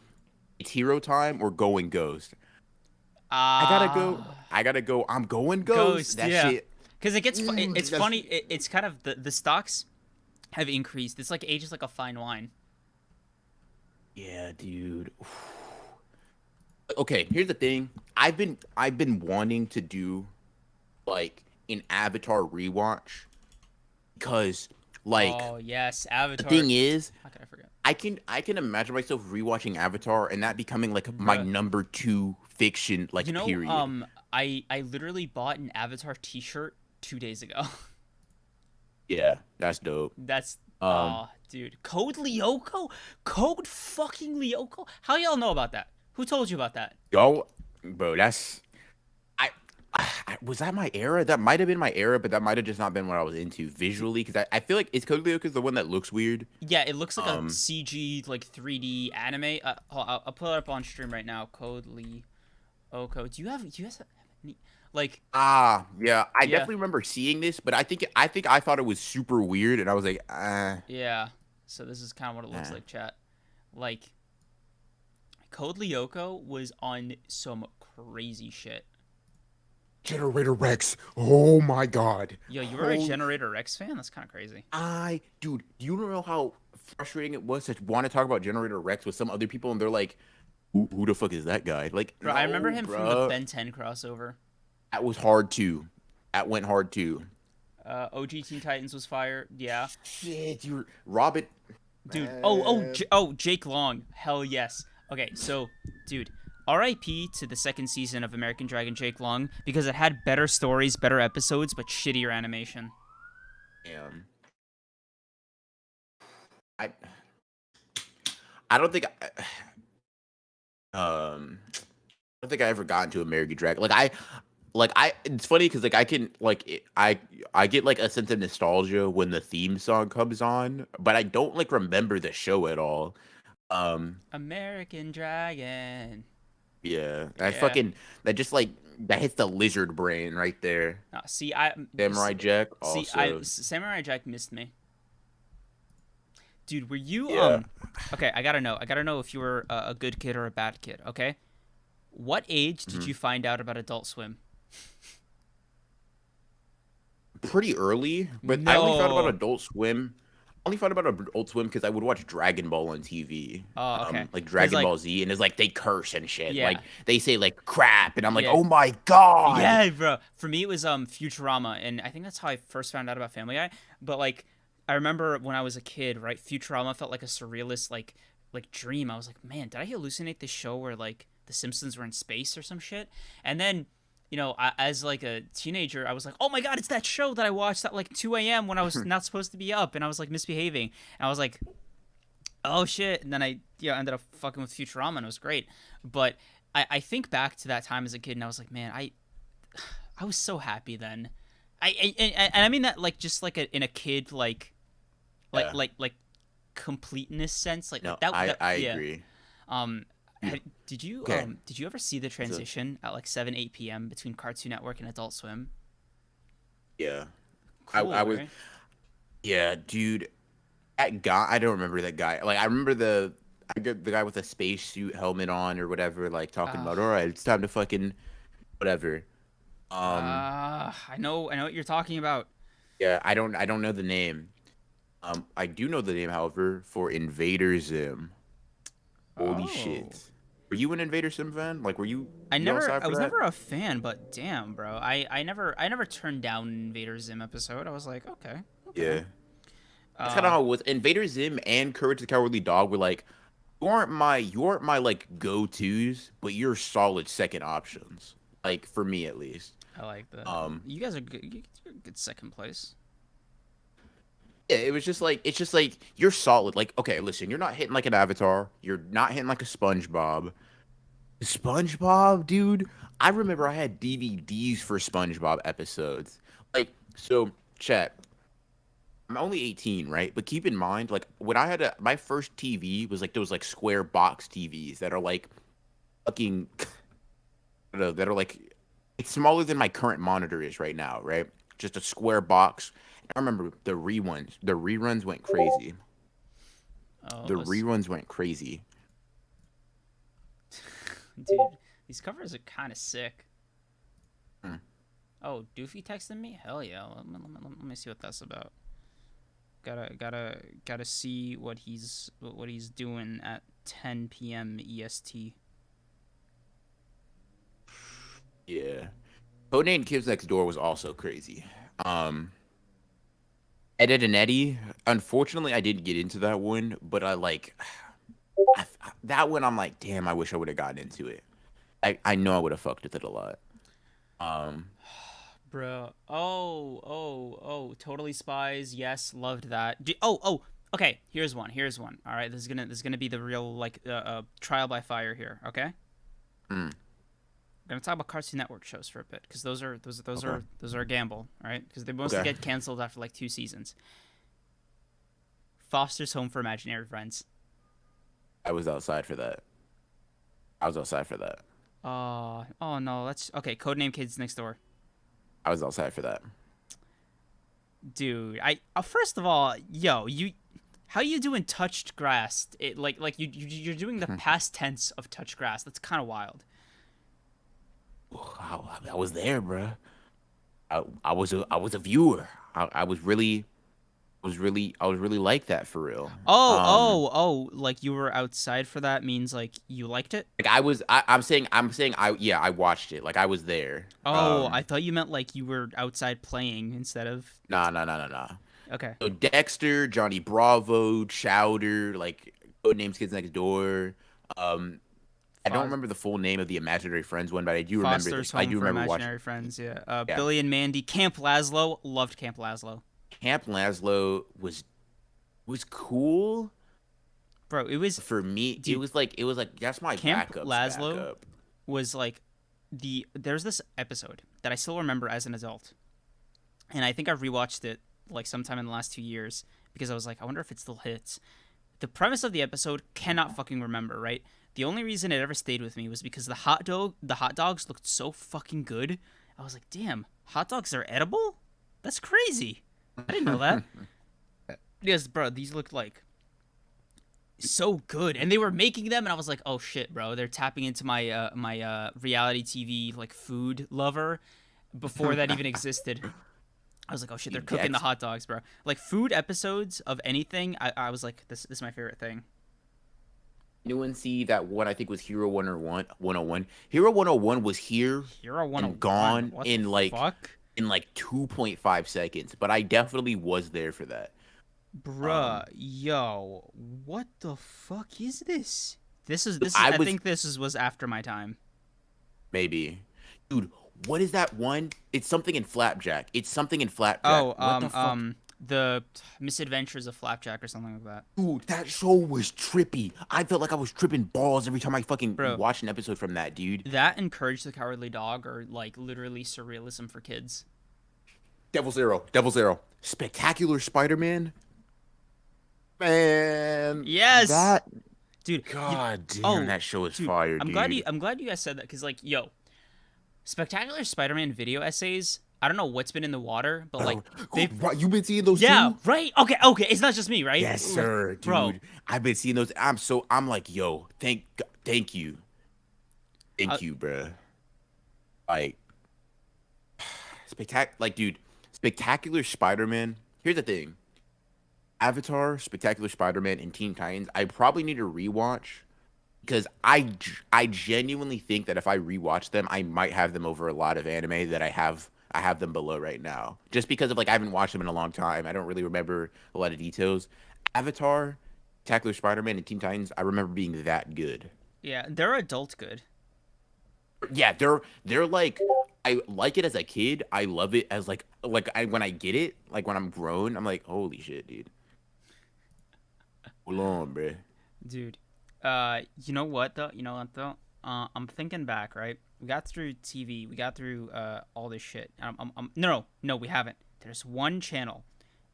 it's Hero Time or Going Ghost. I gotta go. Ah, I gotta go. I'm going Ghost. Ghost. That Yeah, shit. because it's That's funny. It's kind of the stocks have increased. It's like ages like a fine wine. yeah, dude. Okay, here's the thing. I've been wanting to do like an Avatar rewatch because like Oh yes, the Avatar. thing is How could I forget, I can imagine myself rewatching Avatar and that becoming like my bro? number two fiction You like know, period. I literally bought an Avatar T-shirt 2 days ago. Yeah, that's dope. That's Um, dude, Code Lyoko, Code fucking Lyoko. How y'all know about that? Who told you about that? yo, bro, that's was that my era? That might have been my era, but that might have just not been what I was into visually because I feel like it's Code Lyoko is the one that looks weird. Yeah, it looks like a Um, CG like 3D anime. I'll pull it up on stream right now. Code Lyoko. Do you guys have any like yeah, I yeah definitely remember seeing this, but I think I thought it was super weird, and I was like, yeah. So this is kind of what it looks uh. like, chat. Like Code Lyoko was on some crazy shit. Generator Rex. Oh my god. Yo, you were a Holy, Generator Rex fan? That's kind of crazy. dude, you don't know how frustrating it was to want to talk about Generator Rex with some other people, and they're like, who the fuck is that guy? Like, Bro, I remember no, him from the bruh. Ben 10 crossover. That was hard too. That went hard too. OG Teen Titans was fire. Yeah. Shit, you Robin. Dude. Uh, Jake Long. Hell yes. Okay, so, dude, RIP to the second season of American Dragon Jake Long because it had better stories, better episodes, but shittier animation. damn. I I don't think. Um, don't think I ever got into American Dragon. Like I it's funny because like I can like I get like a sense of nostalgia when the theme song comes on, but I don't like remember the show at all. Um, American Dragon. yeah, Yeah. that just like that hits the lizard brain right there. See, Samurai Jack see, I also. Samurai Jack missed me, dude. Were you Yeah, Okay, I gotta know. I gotta know if you were a good kid or a bad kid. Okay. What age did mhm. you find out about Adult Swim? Pretty early, but I only found about No. Adult Swim. I only found about Adult Swim because I would watch Dragon Ball on TV, Oh, okay. like Cause Dragon like, Ball Z, and it's like they curse and shit. Like yeah, they say like crap, and I'm like, yeah, oh my god. yeah, bro. For me, it was Futurama, and I think that's how I first found out about Family Guy. But like, I remember when I was a kid, right? Futurama felt like a surrealist, like dream. I was like, man, did I hallucinate this show where like the Simpsons were in space or some shit? And then, as like a teenager, I was like, oh my god, it's that show that I watched at like 2 a.m. when I was not supposed to be up, and I was like misbehaving, and I was like, oh shit, and then I ended up fucking with Futurama, and it was great. But I think back to that time as a kid, and I was like, man, I was so happy then. And I mean that like just like in a kid like Yeah, like like completeness sense no, that I yeah. agree. um Dude, okay, did you ever see the so transition at like 7-8 p.m. between Cartoon Network and Adult Swim? yeah, I Cool, was right? yeah, dude. That guy, I don't remember that guy. Like I remember I get the guy with the spacesuit helmet on or whatever, like talking uh about, all right, it's time to fucking whatever. Um, I know what you're talking about. yeah, I don't know the name. I do know the name, however, for Invader Zim. Holy Oh, shit. Were you an Invader Sim fan? Like, you outside I for was that? never a fan, but damn, bro, I never turned down an Invader Zim episode. I was like, okay, okay. Yeah. That's kind of uh how it was. Invader Zim and Courage the Cowardly Dog were like, you aren't my like go-tos, but you're solid second options. Like for me at least. I like that. Um, You guys are good. You're good second place. yeah, it's just like you're solid. Like, okay, listen, you're not hitting like an Avatar. You're not hitting like a SpongeBob. SpongeBob, dude. I remember I had DVDs for SpongeBob episodes. Like, so chat. I'm only 18, right? But keep in mind, like when I had my first TV was like those like square box TVs that are like fucking, I don't know, that are like it's smaller than my current monitor is right now, right? Just a square box. I remember the reruns. The reruns went crazy. Oh, The reruns went crazy. dude, these covers are kind of sick. Hmm. Oh, Doofy texted me. Hell yeah. Let me see what that's about. Gotta see what he's doing at 10 p.m. EST. Yeah. Codename Kids Next Door was also crazy. Um, Ed and Eddie. Unfortunately, I didn't get into that one, but I like that one. I'm like, damn, I wish I would have gotten into it. I know I would have fucked with it a lot. Um, Bro. Oh. Totally Spies. Yes, loved that. Oh. Okay, here's one. All right, this is gonna be the real like trial by fire here. Okay, mm, we're gonna talk about Cartoon Network shows for a bit because okay, those are a gamble. All right, because they mostly okay. get canceled after like 2 seasons. Foster's Home for Imaginary Friends. I was outside for that. I was outside for that. Oh no, that's okay. Codename Kids Next Door. I was outside for that. Dude, I first of all, yo, how you doing touched grass? It like you're doing the past tense of touched grass. That's kind of wild. I was there, bro. I was a viewer. I was really like that for real. Oh, like you were outside for that means like you liked it? Like I'm saying I watched it. Like I was there. Oh, I thought you meant like you were outside playing instead of Nah. okay. So Dexter, Johnny Bravo, Chowder, like Codenames Kids Next Door. Um, I don't Fos- remember the full name of the imaginary friends one, but Foster's I Home do for remember watching. Imaginary Friends, yeah. Yeah, Billy and Mandy, Camp Lazlo, loved Camp Lazlo. Camp Lazlo was cool. Bro, it was For me, dude, it was like that's my Camp backup's Lazlo backup. was like there's this episode that I still remember as an adult, and I think I rewatched it like sometime in the last 2 years because I was like, I wonder if it still hits. The premise of the episode cannot fucking remember, right? The only reason it ever stayed with me was because the hot dogs looked so fucking good. I was like, damn, hot dogs are edible? That's crazy. I didn't know that. Yes, bro, these looked like so good, and they were making them, and I was like, oh shit, bro, they're tapping into my reality TV like food lover before that even existed. I was like, oh shit, they're cooking the hot dogs, bro. Like food episodes of anything, I was like, this is my favorite thing. Anyone see that one? I think was Hero 101. Hero 101 was here Hero 101 and gone what in the like fuck? 2.5 seconds, but I definitely was there for that. Bruh, yo, what the fuck is this? I think this was after my time. Maybe, dude. What is that one? It's something in Flapjack. Oh, what the fuck? the Misadventures of Flapjack or something like that. Dude, that show was trippy. I felt like I was tripping balls every time I fucking watched an episode from that, dude. That and Courage the Cowardly Dog are like literally surrealism for kids. Devil's Arrow. Spectacular Spider-Man. Man. Yes. That. Dude. God damn, that show is fire, I'm dude. I'm glad you guys said that because like, yo, Spectacular Spider-Man video essays. I don't know what's been in the water, but like you've been seeing those yeah, too? right. Okay. It's not just me, right? Yes, sir, dude. Bro. I've been seeing those. I'm like, yo, thank you, bro. Like, Spectacular Spider-Man. Here's the thing: Avatar, Spectacular Spider-Man, and Teen Titans. I probably need to rewatch. Because I genuinely think that if I rewatch them, I might have them over a lot of anime that I have them below right now. Just because of like I haven't watched them in a long time. I don't really remember a lot of details. Avatar, Spectacular Spider-Man, and Teen Titans, I remember being that good. Yeah, they're adult good. Yeah, they're like I like it as a kid. I love it as when I get it, like when I'm grown, I'm like, holy shit, dude. Hold on, bro. Dude. You know what though? I'm thinking back, right? We got through TV, we got through all this shit. No, we haven't. There's one channel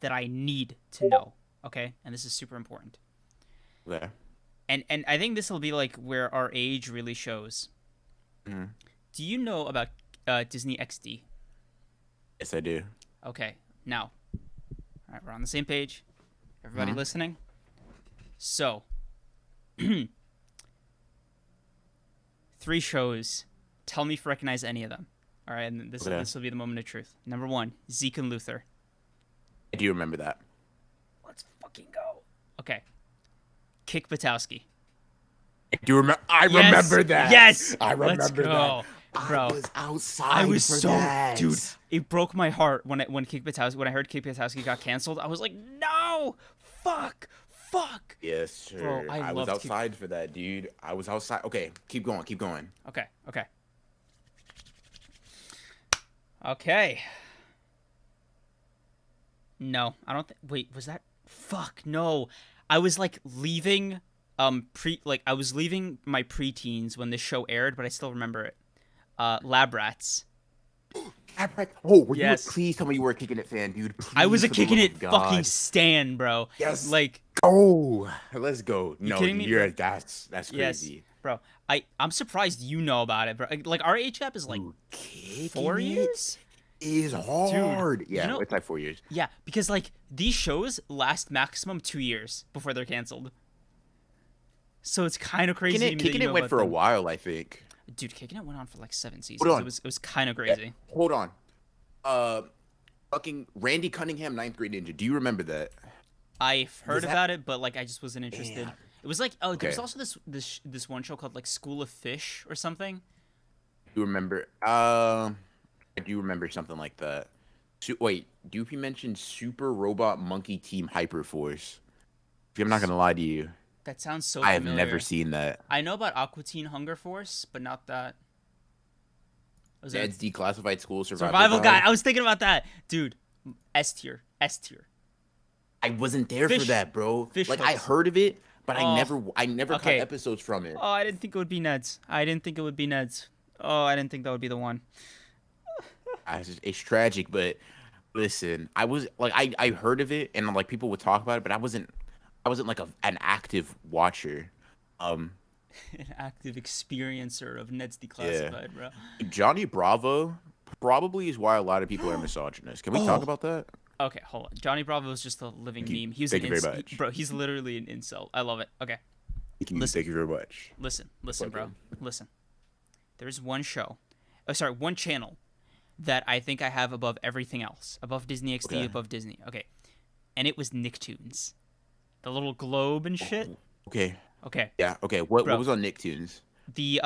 that I need to know, okay? And this is super important. Yeah. And I think this will be like where our age really shows. Mm-hmm. Do you know about Disney XD? Yes, I do. Okay, now, all right, we're on the same page. Everybody listening? So. 3 shows. Tell me if you recognize any of them. All right, and this will be the moment of truth. Number 1, Zeke and Luther. I do remember that. Let's fucking go. Okay. Kick Batowski. I remember that. Yes. I remember that. Bro, I was outside for that. Dude, it broke my heart when I heard Kick Batowski got canceled. I was like, no, fuck. Yes, sir. Bro, I was outside for that, dude. I was outside. Okay, keep going. Okay. No, I don't think. Wait, was that? Fuck, no. I was like leaving, I was leaving my preteens when this show aired, but I still remember it. Lab Rats. Oh, please tell me you were a Kicking It fan, dude. Please, I was a Kicking It fucking stan, bro. Yes. Like, let's go. No, that's crazy. Yes, bro. I'm surprised you know about it, bro. Like our age gap is like 4 years. Is hard. Dude, yeah, it's like 4 years. Yeah, because like these shows last maximum 2 years before they're canceled. So it's kind of crazy. Kicking It went for a while, I think. Dude, Kicking It went on for like 7 seasons. It was kind of crazy. Yeah, hold on. Fucking Randy Cunningham, 9th Grade Ninja. Do you remember that? I've heard about it, but like I just wasn't interested. Damn. It was like there was also this one show called like School of Fish or something. You remember? I do remember something like that. Wait, Doofy mentioned Super Robot Monkey Team Hyperforce. I'm not gonna lie to you. That sounds so I familiar. have never seen that. I know about Aqua Teen Hunger Force, but not that. Dad's Declassified School Survival Guide. I was thinking about that. Dude, S tier. I wasn't there for that, bro. Fish like, hooks. I heard of it, but Oh, I never cut okay. episodes from it. Oh, I didn't think it would be Ned's. I didn't think it would be Ned's. Oh, I didn't think that would be the one. It's tragic, but listen, I was like, I heard of it and like people would talk about it, but I wasn't like an active watcher. Um, An active experiencer of Ned's yeah, Declassified, bro. Johnny Bravo probably is why a lot of people are misogynist. Can we talk Oh, about that? okay, hold on. Johnny Bravo is just a living meme. He was Thank an you very much. bro. He's literally an incel. I love it. Okay, listen, Thank you very much. listen, bro. Listen. There's one show, one channel that I think I have above everything else, above Disney XD, Okay. above Disney. Okay, and it was Nicktoons, the little globe and shit. Okay. Okay, Yeah. Okay. What bro. was on Nicktoons? The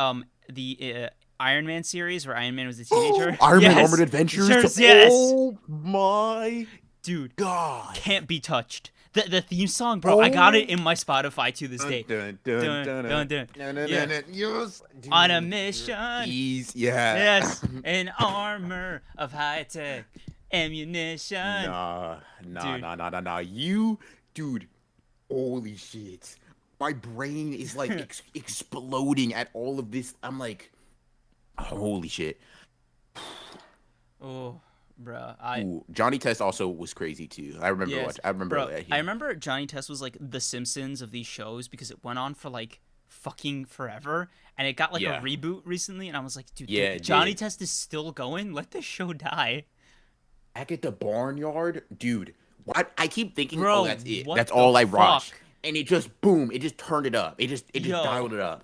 Iron Man series where Iron Man was a teenager. Iron Man Yes. Armored Adventures. Yes. Oh my Dude, god. can't be touched. The theme song, bro. I got it in my Spotify to this day. Dun, Dun, dun, dun. Yeah. Yes. On a mission. Ease. Yeah. Yes, an armor of high tech ammunition. Nah. Dude. Nah. You, dude. Holy shit. My brain is like exploding at all of this. I'm like, holy shit. Oh, bro. Ooh, Johnny Test also was crazy too. I remember Yes, watching. I remember. bro. I remember Johnny Test was like the Simpsons of these shows because it went on for like fucking forever, and it got like Yeah. a reboot recently, and I was like, dude, Yeah, it Johnny did. Test is still going. Let this show die, Back at the barnyard, dude. What? I keep thinking, bro. oh, that's it. What That's the all I fuck? watched. And it just boom. It just turned it up. It just Yo. dialed it up.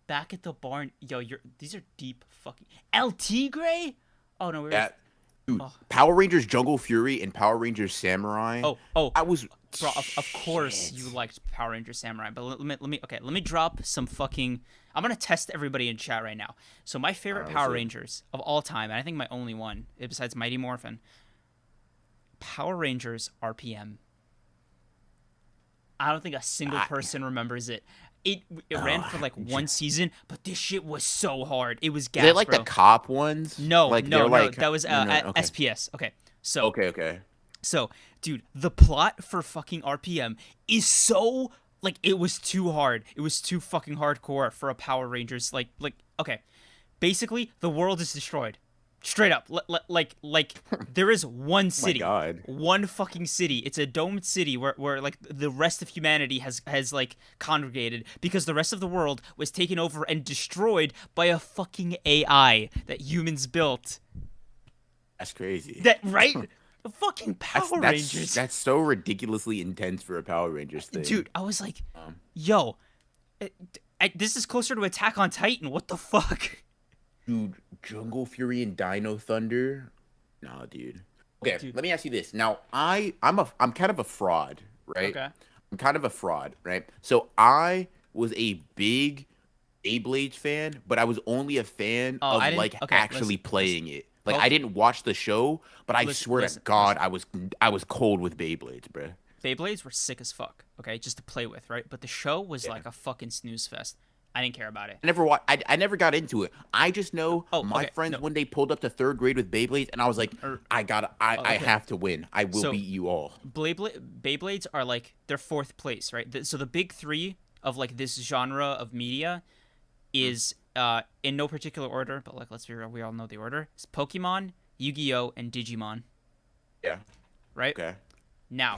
Back at the barn, yo. These are deep fucking El Tigre. Oh no, That dude. Oh. Power Rangers Jungle Fury and Power Rangers Samurai. Oh, I was bro. Of course shit. you liked Power Ranger Samurai, but let me drop some fucking. I'm gonna test everybody in chat right now. So my favorite Alright, Power let's see. Rangers of all time, and I think my only one, besides Mighty Morphin, Power Rangers RPM. I don't think a single person remembers it. It ran for like one season, but this shit was so hard. It was gas, They like bro. the cop ones. No, like, no, they're no. like, That was okay. SPS. Okay, so Okay. so, dude, the plot for fucking RPM is so like it was too hard. It was too fucking hardcore for a Power Rangers. Okay, basically the world is destroyed. Straight up, like there is one city, God. one fucking city. It's a domed city where like the rest of humanity has like congregated because the rest of the world was taken over and destroyed by a fucking AI that humans built. That's crazy. That right? The fucking Power Rangers. That's so ridiculously intense for a Power Rangers thing. Dude, I was like, yo, this is closer to Attack on Titan. What the fuck? Dude, Jungle Fury and Dino Thunder? Nah, dude. Okay, Dude. let me ask you this. Now, I'm kind of a fraud, right? Okay. I'm kind of a fraud, right? So I was a big Beyblade fan, but I was only a fan Oh, of I didn't- like okay, actually listen, playing it. Like Okay. I didn't watch the show, but I Listen, swear listen, to God, I was cold with Beyblades, bruh. Beyblades were sick as fuck, okay, just to play with, right? But the show was like a fucking snooze fest. I didn't care about it. I never got into it. I just know Oh, my okay, friends no. when they pulled up to third grade with Beyblades, and I was like, I okay. have to win. I will So- beat you all. Beyblades are like they're fourth place, right? So the big three of like this genre of media is in no particular order, but like let's be real, we all know the order. It's Pokemon, Yu-Gi-Oh, and Digimon, Yeah. right? Okay. Now,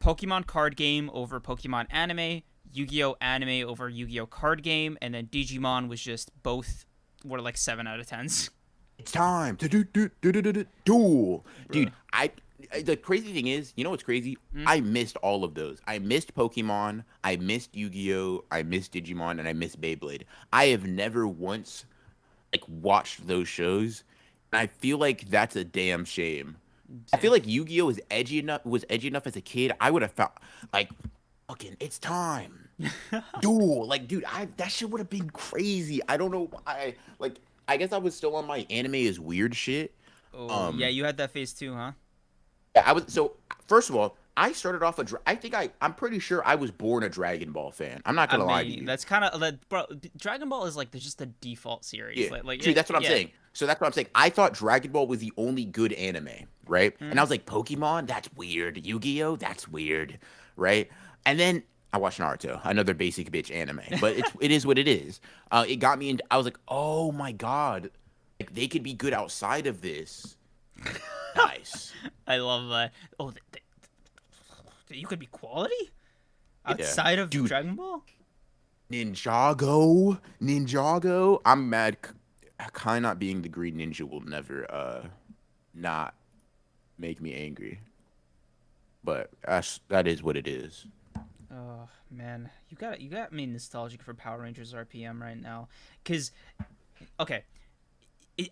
Pokemon card game over Pokemon anime, Yu-Gi-Oh anime over Yu-Gi-Oh card game, and then Digimon was just both were like 7 out of 10s. It's time to duel. Dude, the crazy thing is, you know what's crazy? I missed all of those. I missed Pokemon, I missed Yu-Gi-Oh, I missed Digimon, and I missed Beyblade. I have never once like watched those shows, and I feel like that's a damn shame. I feel like Yu-Gi-Oh was edgy enough as a kid. I would have felt like fucking it's time. Duel. Like, dude, that shit would have been crazy. I don't know why. Like, I guess I was still on my anime is weird shit. Oh, yeah, you had that phase too, huh? I was so first of all, I started off I'm pretty sure I was born a Dragon Ball fan. I'm not gonna lie to you. That's kind of that, bro. Dragon Ball is like just the default series. Yeah, Like dude, that's what I'm saying. So that's what I'm saying. I thought Dragon Ball was the only good anime, right? And I was like, Pokemon, that's weird. Yu-Gi-Oh, that's weird, right? And then I watched Naruto, another basic bitch anime, but it is what it is. It got me into. I was like, oh my god, like they could be good outside of this. Nice. I love that. Oh, you could be quality Yeah, outside of dude. Dragon Ball. Ninjago. I'm mad. Kai not being the green ninja will never not make me angry. But that is what it is. Oh man, you got me nostalgic for Power Rangers RPM right now, cause okay,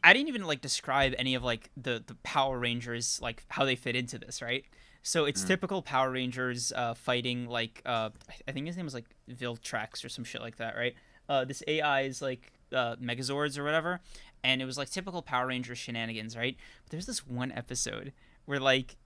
I didn't even like describe any of like the Power Rangers like how they fit into this, right? So it's Mm. typical Power Rangers fighting like I think his name was like Viltrax or some shit like that, right? This AI is like Megazords or whatever, and it was like typical Power Rangers shenanigans, right? But there's this one episode where like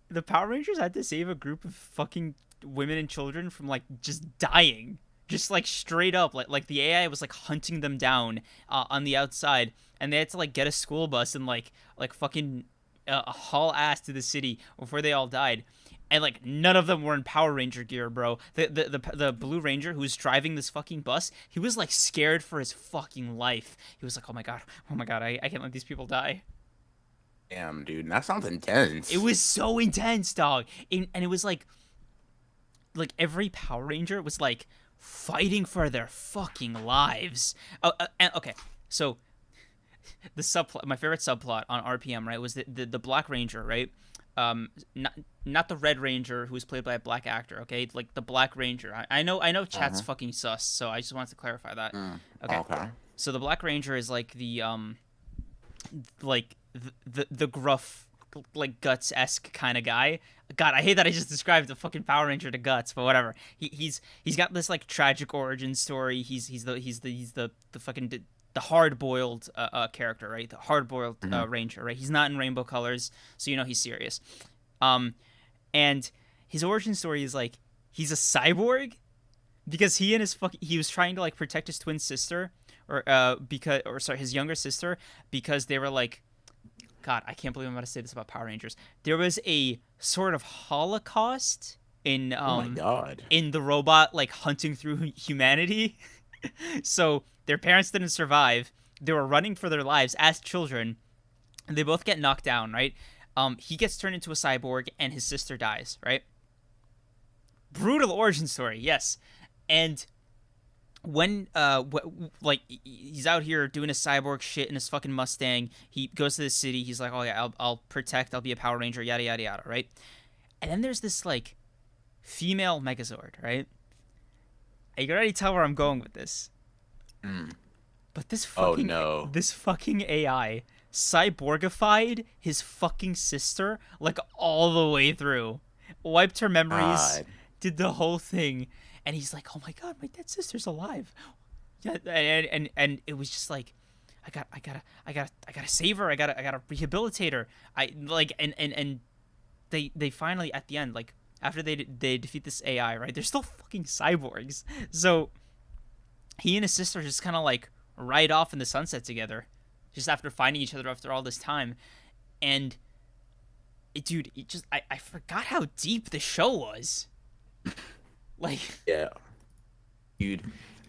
the Power Rangers had to save a group of fucking women and children from like just dying, just like straight up, like the AI was like hunting them down on the outside, and they had to like get a school bus and like fucking haul ass to the city before they all died. And like none of them were in Power Ranger gear, bro. The Blue Ranger who was driving this fucking bus, he was like scared for his fucking life. He was like, oh my god, I can't let these people die. Damn, dude, that sounds It intense. was so intense, dog. And it was like every Power Ranger was like fighting for their fucking lives. Oh, and, okay, so the subplot, my favorite subplot on RPM, right, was the Black Ranger, right? Not the Red Ranger who was played by a black actor, okay? Like the Black Ranger. I know chat's Uh-huh. fucking sus, so I just wanted to clarify that. Mm. Okay. Okay. So the Black Ranger is like like the gruff like Guts esque kind of guy. God, I hate that I just described the fucking Power Ranger to Guts, but whatever. He's got this like tragic origin story. He's the fucking the hard boiled character, right? The hard boiled Hmm. Ranger, right? He's not in rainbow colors, so you know he's serious. Um, and his origin story is like he's a cyborg because he was trying to like protect his twin sister or sorry his younger sister because they were like God, I can't believe I'm about to say this about Power Rangers. There was a sort of holocaust Oh my god. in the robot like hunting through humanity. So their parents didn't survive. They were running for their lives as children, and they both get knocked down, right? He gets turned into a cyborg and his sister dies, right? Brutal origin story, yes. And when like he's out here doing his cyborg shit in his fucking Mustang, he goes to the city. He's like, oh yeah, I'll protect. I'll be a Power Ranger. Yada yada yada. Right. And then there's this like female Megazord. Right. You can already tell where I'm going with this. Mm. But Oh no. this fucking AI cyborgified his fucking sister like all the way through, wiped her memories, God. did the whole thing, and he's like, "Oh my god, my dead sister's alive." Yeah, and it was just like, I gotta save her. I gotta rehabilitate her. I like and they finally at the end like after they defeat this AI, right? They're still fucking cyborgs. So he and his sister just kind of like ride off in the sunset together, just after finding each other after all this time. And dude, I forgot how deep the show was. Like, Yeah. Dude,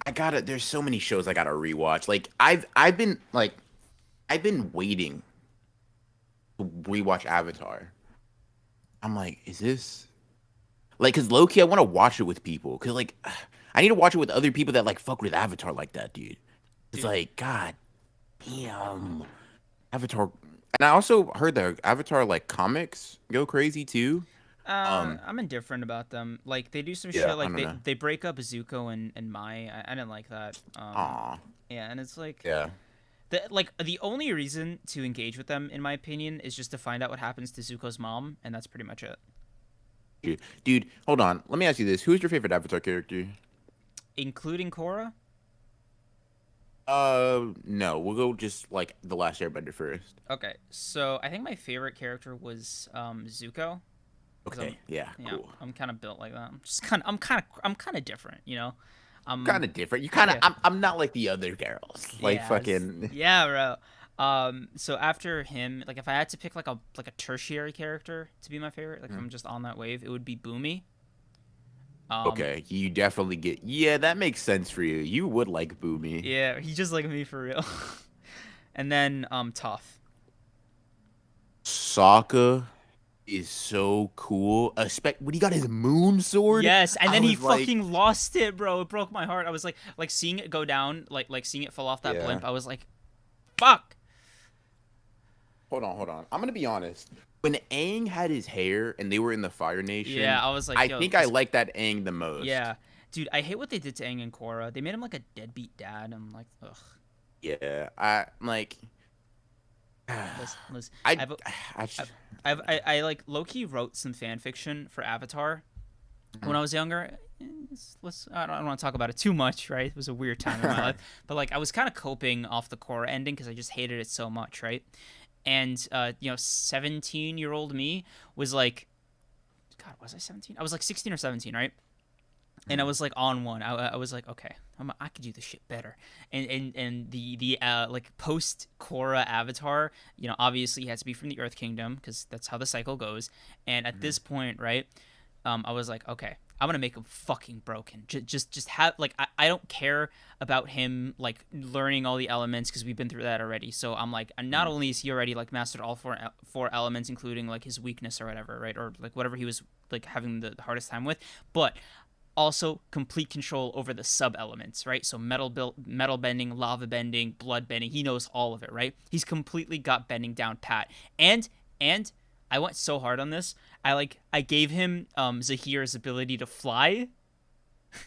I gotta. There's so many shows I gotta rewatch. Like I've been waiting to rewatch Avatar. I'm like, is this like? Cause low key, I want to watch it with people. Cause like, I need to watch it with other people that like fuck with Avatar like that, dude. It's dude, like, god damn, Avatar. And I also heard that Avatar like comics go crazy too. Um, I'm indifferent about them. Like they do some yeah, shit. I Like don't know. they break up Zuko and Mai. I didn't like that. Aw, Yeah, and it's like yeah. the only reason to engage with them, in my opinion, is just to find out what happens to Zuko's mom, and that's pretty much it. Dude, hold on. Let me ask you this: who's your favorite Avatar character? Including Korra. No, we'll go just like the Last Airbender first. Okay, so I think my favorite character was Zuko because Okay, yeah, cool. I'm kind of built like that. I'm kind of different, you know. Kind of different. You kind of. Yeah, I'm not like the other girls. Like yeah, fucking. yeah, bro. So after him, like if I had to pick like a tertiary character to be my favorite, like if Mm. I'm just on that wave, it would be Boomy. Okay, you definitely get. Yeah, that makes sense for you. You would like Boomy. Yeah, he's just like me for real. And then Toph. Sokka is so cool. When he got his moon sword, Yes, and I then he was like, fucking lost it, bro. It broke my heart. I was like seeing it go down, like seeing it fall off that yeah. blimp. I was like, fuck. Hold on. I'm gonna be honest. When Aang had his hair and they were in the Fire Yeah, Nation, I was like, I yo, think I like that Aang the most. yeah, dude, I hate what they did to Aang and Korra. They made him like a deadbeat dad. I'm like, ugh. Yeah, I like. Listen, I, I've, I, just- I like low key wrote some fan fiction for Avatar when I was younger. I don't want to talk about it too much, right? It was a weird time in my life, but like I was kind of coping off the Korra ending because I just hated it so much, right? And 17-year-old me was like, God, was I 17? I was like 16 or 17, right? And I was like on one. I was like, okay, I could do this shit better. And the like post Korra Avatar, obviously he has to be from the Earth Kingdom because that's how the cycle goes. And at this point, right, I was like, okay, I'm gonna make him fucking broken. Just have like I don't care about him like learning all the elements because we've been through that already. So I'm like, not only is he already like mastered all four elements, including like his weakness or whatever, right, or like whatever he was like having the hardest time with, but also complete control over the sub elements, right? So metal bending, lava bending, blood bending. He knows all of it, right? He's completely got bending down pat. And I went so hard on this. I gave him Zahir's ability to fly.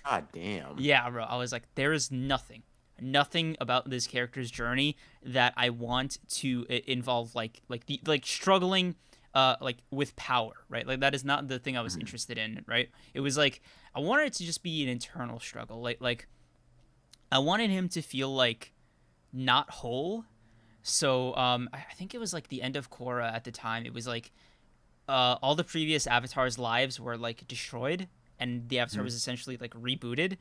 God damn. Yeah, bro. I was like, there is nothing about this character's journey that I want to involve like struggling like with power, right? Like that is not the thing I was interested in, right? It was like I wanted it to just be an internal struggle. Like I wanted him to feel like not whole. So I think it was like the end of Korra at the time. It was like all the previous avatars' lives were like destroyed and the avatar was essentially like rebooted.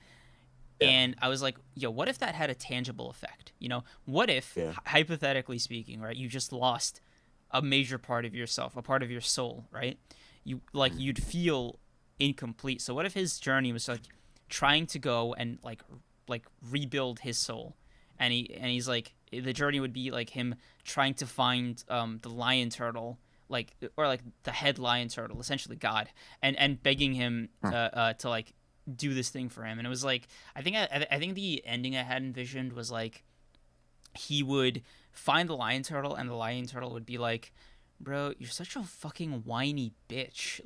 Yeah. And I was like, yo, what if that had a tangible effect? What if, Yeah. hypothetically speaking, right, you just lost a major part of yourself, a part of your soul, right? You'd feel incomplete. So what if his journey was like trying to go and like rebuild his soul, and he's like the journey would be like him trying to find the lion turtle, like or like the head lion turtle, essentially God, and begging him to like do this thing for him. And it was like I think the ending I had envisioned was like he would find the lion turtle and the lion turtle would be like, bro, you're such a fucking whiny bitch.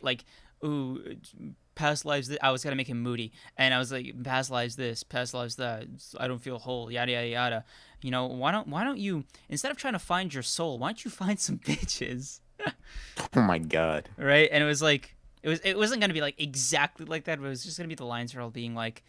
Like ooh, past lives I was gonna make him moody, and I was like, past lives this, past lives that, I don't feel whole, yada yada yada. Why don't you, instead of trying to find your soul, why don't you find some bitches? Oh my god. Right? And it was like it wasn't gonna be like exactly like that, but it was just gonna be the lion turtle being like,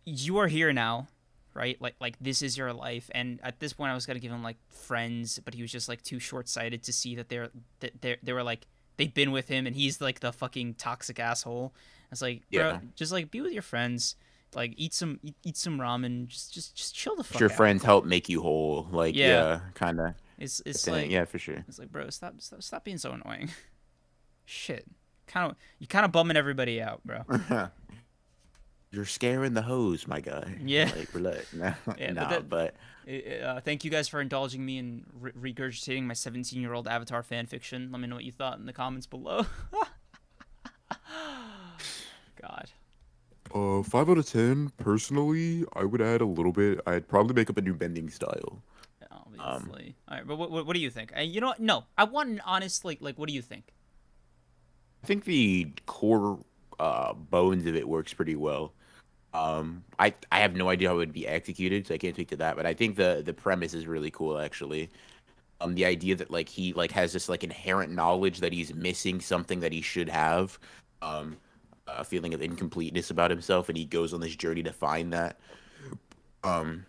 you are here now, right? Like this is your life. And at this point I was gonna give him like friends, but he was just like too short-sighted to see that they were like they've been with him and he's like the fucking toxic asshole. It's like, bro, Yeah. just like be with your friends, like eat some ramen, just chill the fuck Your out. friends help make you whole. Like, Yeah. yeah, kind of. It's like, Yeah, for sure. it's like, bro, stop being so annoying. Shit. You kind of bumming everybody out, bro. You're scaring the hose, my guy. Yeah. Like, relax. Nah, Yeah, nah, but thank you guys for indulging me in regurgitating my 17-year-old Avatar fan fiction. Let me know what you thought in the comments below. God. 5 out of 10. Personally, I would add a little bit. I'd probably make up a new bending style. Obviously. All right, but what do you think? You know what? No, I want an honest like what do you think? I think the core bones of it works pretty well. I have no idea how it would be executed, so I can't speak to that. But I think the premise is really cool, actually. The idea that like he like has this like inherent knowledge that he's missing something that he should have, a feeling of incompleteness about himself, and he goes on this journey to find that. Um,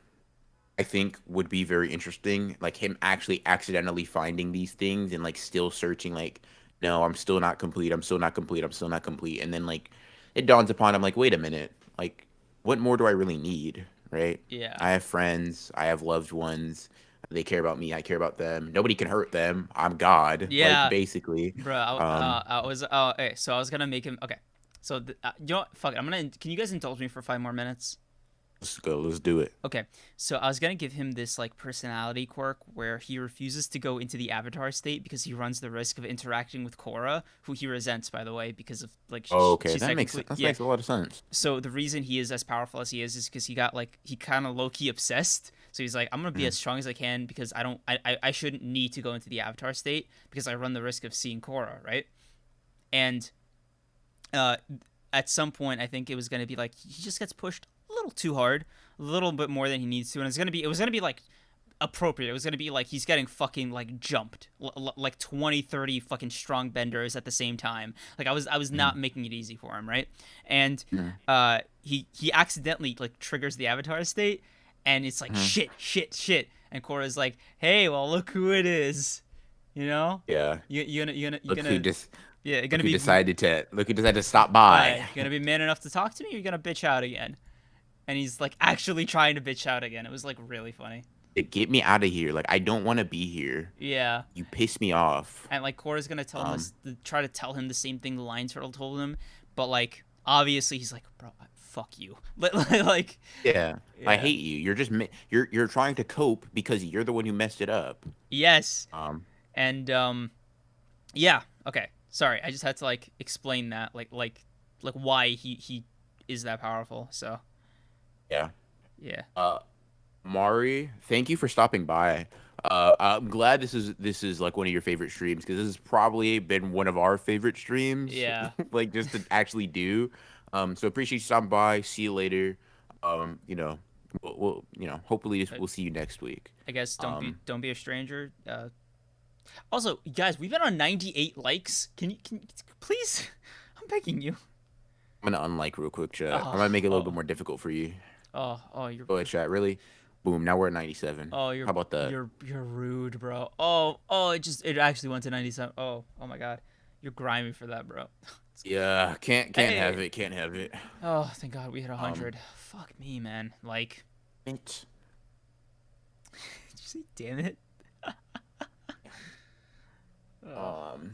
I think would be very interesting, like him actually accidentally finding these things and like still searching, like, no, I'm still not complete, I'm still not complete, I'm still not complete, and then like it dawns upon him, like, wait a minute, like, what more do I really need, right? Yeah. I have friends, I have loved ones, they care about me, I care about them. Nobody can hurt them. I'm God, like Yeah, basically. bro. Um, I was okay. So I was gonna make him okay. So you know what? Fuck it. Can you guys indulge me for 5 more minutes? Let's go. Let's do it. Okay, so I was gonna give him this like personality quirk where he refuses to go into the avatar state because he runs the risk of interacting with Korra, who he resents, by the way, because of like Oh, okay, she's technically that yeah. makes a lot of sense. So the reason he is as powerful as he is because he kind of low key obsessed. So he's like, I'm gonna be Mhm. as strong as I can because I shouldn't need to go into the avatar state because I run the risk of seeing Korra, right? And uh, at some point, I think it was gonna be like he just gets pushed a little too hard, a little bit more than he needs to, and it was gonna be like appropriate. It was gonna be like he's getting fucking like jumped, like 20, 30 fucking strong benders at the same time. Like I was not Mhm. making it easy for him, right? And Mhm. he accidentally like triggers the avatar state, and it's like Mhm. shit, shit, shit. And Korra's like, hey, well look who it is, you know? Yeah. You're Look who gonna just yeah, you're look gonna who be decided to stop by. you're gonna be man enough to talk to me, or you're gonna bitch out again. And he's like actually trying to bitch out again. It was like really funny. Get me out of here. Like I don't want to be here. Yeah. You piss me off. And like Korra's gonna tell him Um. try to tell him the same thing the Lion Turtle told him, but like obviously he's like, bro, fuck you. Like, Yeah. I yeah, hate you. You're just you're trying to cope because you're the one who messed it up. yes, Um. and yeah, okay. Sorry, I just had to like explain that, like why he is that powerful. So Yeah. yeah, Uh. Mari, thank you for stopping by. I'm glad this is like one of your favorite streams because this has probably been one of our favorite streams, yeah. like just to actually do. So appreciate you stopping by. See you later. You know, hopefully I, we'll see you next week. I guess Um, don't be a stranger. Also, guys, we've been on 98 likes. Can you please? I'm begging you. I'm gonna unlike real quick, chat. I Oh, might make it a little bit oh, more difficult for you. oh, Go ahead, chat. Really? Boom. Now we're at 97. oh, How about that? you're rude, bro. It actually went to 97. Oh my god, you're grimy for that, bro. Yeah, can't have Hey. it. Can't have it. Oh, thank God we hit Um, 100. Fuck me, man. Like, it- did you say damn it? Oh, um,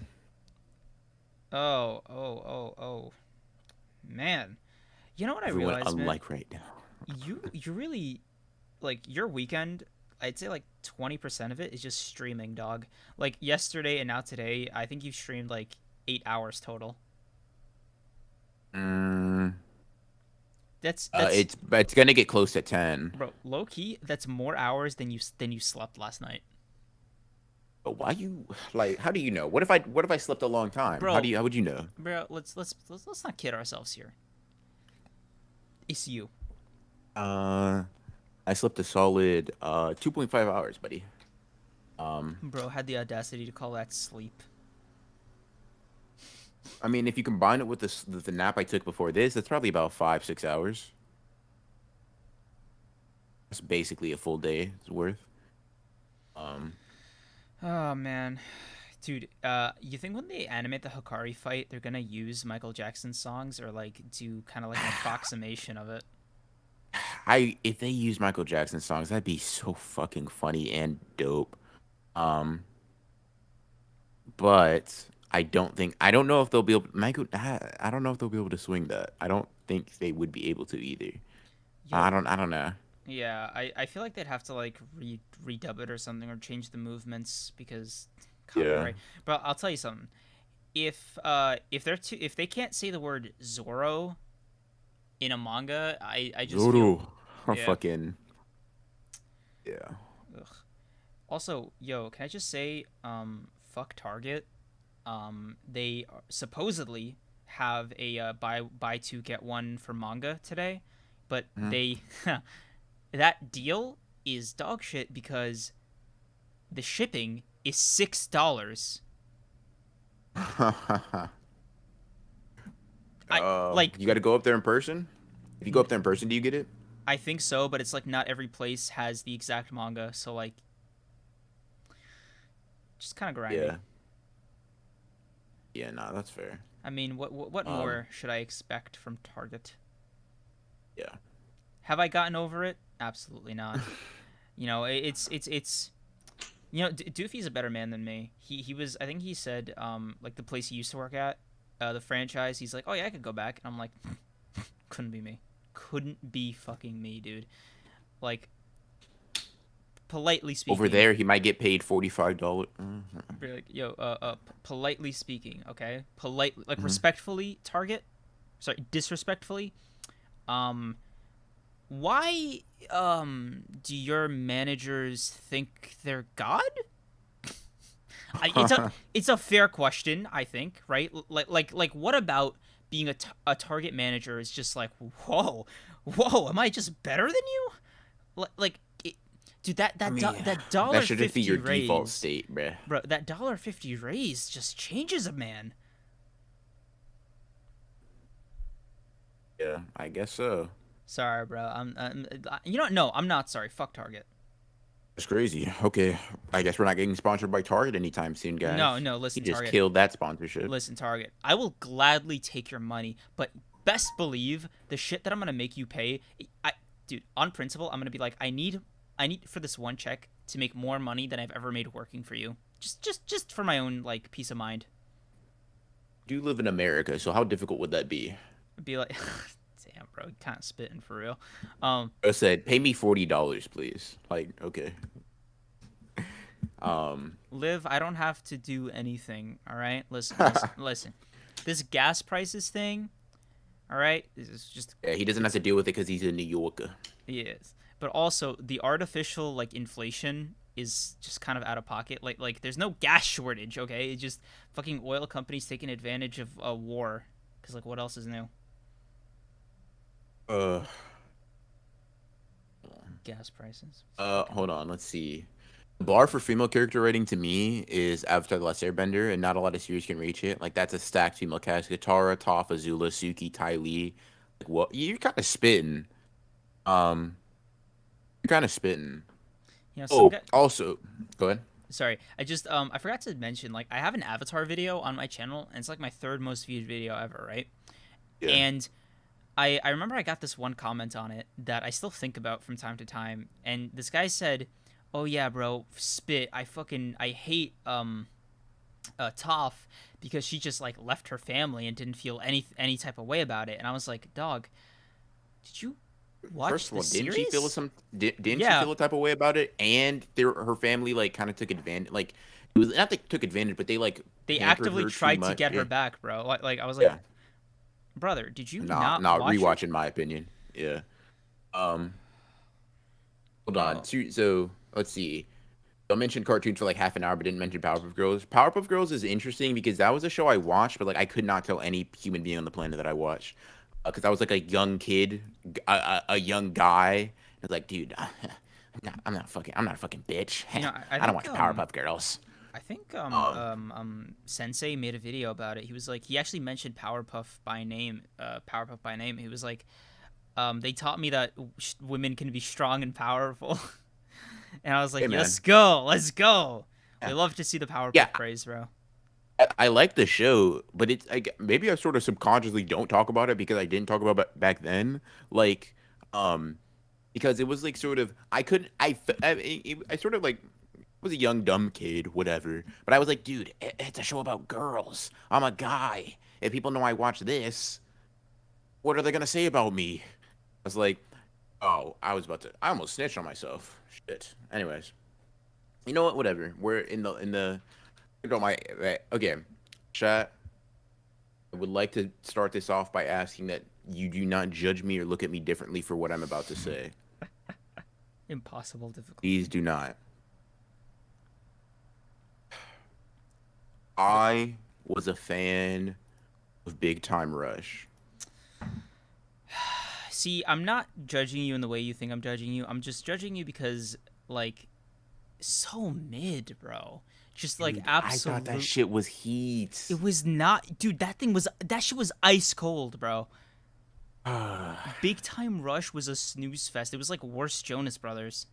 oh. Man, you know what I everyone realized, man? unlike right now. You really like your weekend. I'd say like 20% of it is just streaming, dog. Like yesterday and now today, I think you've streamed like 8 hours total. Mm, That's it's gonna get close to 10. bro, low key. That's more hours than you slept last night, But why you like? How do you know? What if I slept a long time? bro. How would you know? Bro, let's not kid ourselves here. It's you, Uh, I slept a solid 2.5 hours, buddy. Um, bro. Had the audacity to call that sleep. I mean, if you combine it with the nap I took before this, that's probably about 5 6 hours. It's basically a full day's worth. Um, Oh man, dude. You think when they animate the Hakari fight, they're gonna use Michael Jackson songs or like do kind of like an approximation of it? I if they use Michael Jackson songs, that'd be so fucking funny and dope. Um, but I don't know if they'll be able. Michael, I don't know if they'll be able to swing that. I don't think they would be able to either. Yo, I don't know. yeah, I feel like they'd have to like redub it or something or change the movements because Yeah. copyright. But I'll tell you something. If they can't say the word Zoro in a manga, I just feel Zoro. yeah. Fucking yeah. Ugh. Also, yo, can I just say, fuck Target. They supposedly have a buy two get one for manga today, but Mhm. they that deal is dog shit because the shipping is $6. I like You got to go up there in person. If you go up there in person, do you get it? I think so, but it's like not every place has the exact manga, so like just kind of grindy. Yeah. Yeah. Nah, that's fair. I mean, what Um. more should I expect from Target? Yeah. Have I gotten over it? Absolutely not. You know, it's you know, Doofy's a better man than me. He was I think he said like the place he used to work at, the franchise. He's like, oh yeah, I could go back, and I'm like, couldn't be me, couldn't be fucking me, dude. Like, politely Over speaking, there, he might get paid $45. be like, yo, politely speaking, okay, like Mhm. respectfully, Target, sorry, disrespectfully, um, why do your managers think they're God? It's a fair question, I think, right? Like what about being a Target manager is just like, whoa, am I just better than you? Like it, dude, I mean, that that dollar should just be your fifty default raise, state, bruh. bro. That $1.50 raise just changes a man. Yeah, I guess so. Sorry, bro. You know, no, I'm not sorry. Fuck Target. It's crazy. Okay, I guess we're not getting sponsored by Target anytime soon, No, guys. no. He Listen, just Target. killed that sponsorship. Listen, Target. I will gladly take your money, but best believe the shit that I'm gonna make you pay. Dude, on principle, I'm gonna be like, I need for this one check to make more money than I've ever made working for you. Just for my own like peace of mind. Do live in America, so how difficult would that be? I'd be like, damn, bro, kind of spitting for real. I said, pay me $40, please. Like, okay. Liv, I don't have to do anything. All right, listen. This gas prices thing. All right, this is just Yeah, he doesn't have to deal with it because he's a New Yorker. Yes, but also the artificial like inflation is just kind of out of pocket. Like there's no gas shortage. Okay, it's just fucking oil companies taking advantage of a war. Cause like what else is new? Uh, Gas prices. Fucking hold on. Let's see. The bar for female character rating to me is Avatar: The Last Airbender, and not a lot of series can reach it. Like that's a stacked female cast: Katara, Toph, Azula, Suki, Ty Lee. Like what? You're kind of spitting. Um, you're kind of spitting. you know some Oh, guy. also, go ahead. Sorry, I forgot to mention like I have an Avatar video on my channel, and it's like my third most viewed video ever, right? Yeah. And I remember I got this one comment on it that I still think about from time to time, and this guy said, "Oh yeah, bro, spit. I hate Toph because she just like left her family and didn't feel any type of way about it." And I was like, "Dog, did you watch First of the all, didn't she feel series?" some? Didn't she Yeah, feel a type of way about it? And her family like kind of took advantage. Like it was not they took advantage, but they like they pampered actively her too tried to much. get her Yeah. back, bro. Like I was like, Yeah. "Brother, did you Not not not watch it?" rewatch in my opinion. Yeah. Um. Hold on. Oh, So let's see. I mentioned cartoons for like half an hour, but didn't mention Powerpuff Girls. Powerpuff Girls is interesting because that was a show I watched, but like I could not tell any human being on the planet that I watched because I was like a young kid, a young guy. I was like, dude, I'm not a fucking bitch. I I don't think watch Powerpuff Girls. Um, Sensei made a video about it. He was like, he actually mentioned Powerpuff by name. He was like, they taught me that women can be strong and powerful. And I was hey like, man, let's go. We yeah, love to see the yeah, Powerpuff praise, bro. I like the show, but it's like maybe I sort of subconsciously don't talk about it because I didn't talk about it back then. Like, um, because it was like sort of I couldn't I sort of like was a young dumb kid, whatever. But I was like, dude, it's a show about girls. I'm a guy. If people know I watch this, what are they gonna say about me? I was like, oh, I almost snitched on myself. Shit. Anyways, you know what? Whatever. We're in the. Don't my okay, chat. I would like to start this off by asking that you do not judge me or look at me differently for what I'm about to say. Impossible difficulty. Please do not. I was a fan of Big Time Rush. See, I'm not judging you in the way you think I'm judging you. I'm just judging you because, like, so mid, bro. Just like Dude, I thought that absolute. shit was heat. It was not, dude. That shit was ice cold, bro. Big Time Rush was a snooze fest. It was like worse Jonas Brothers.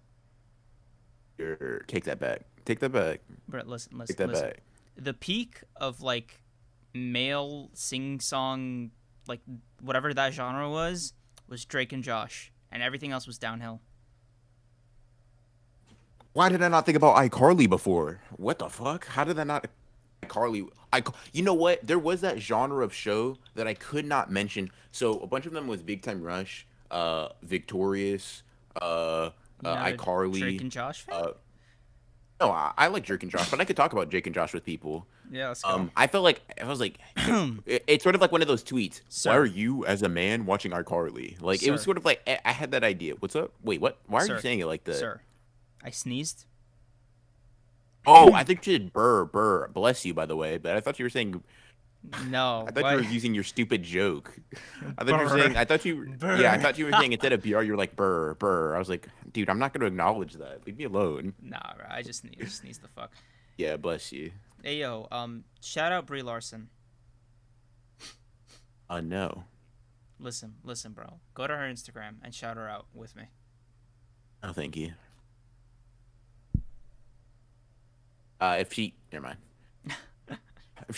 Take that back. Take that back. Bro, Take that listen. back. The peak of like male sing song, like whatever that genre was Drake and Josh, and everything else was downhill. Why did I not think about iCarly before? What the fuck? How did I not Carly, you know what? There was that genre of show that I could not mention. So a bunch of them was Big Time Rush, Victorious, You not a Drake iCarly. and Josh fan? Uh, no, I like Drake and Josh, but I could talk about Jake and Josh with people. Yeah, let's go. I was like, it's sort of like one of those tweets. Why are Sir, you, as a man, watching iCarly? Like it was sir, sort of like I had that idea. What's up? Wait, what? Why are you sir, saying it like that? sir. I sneezed. Oh, I think you did burr. Bless you, by the way. But I thought you were saying. No, I thought you what? were using your stupid joke. I thought you were saying. Brr. I thought you. Yeah, I Brr. thought you were saying instead of br, you're like burr. I was like, dude, I'm not going to acknowledge that. Leave me alone. Nah, bro. I just sneezed the fuck. Yeah, bless you. Hey yo, shout out Brie Larson. No. Listen, bro. Go to her Instagram and shout her out with me. Oh, thank you. If she, never mind. If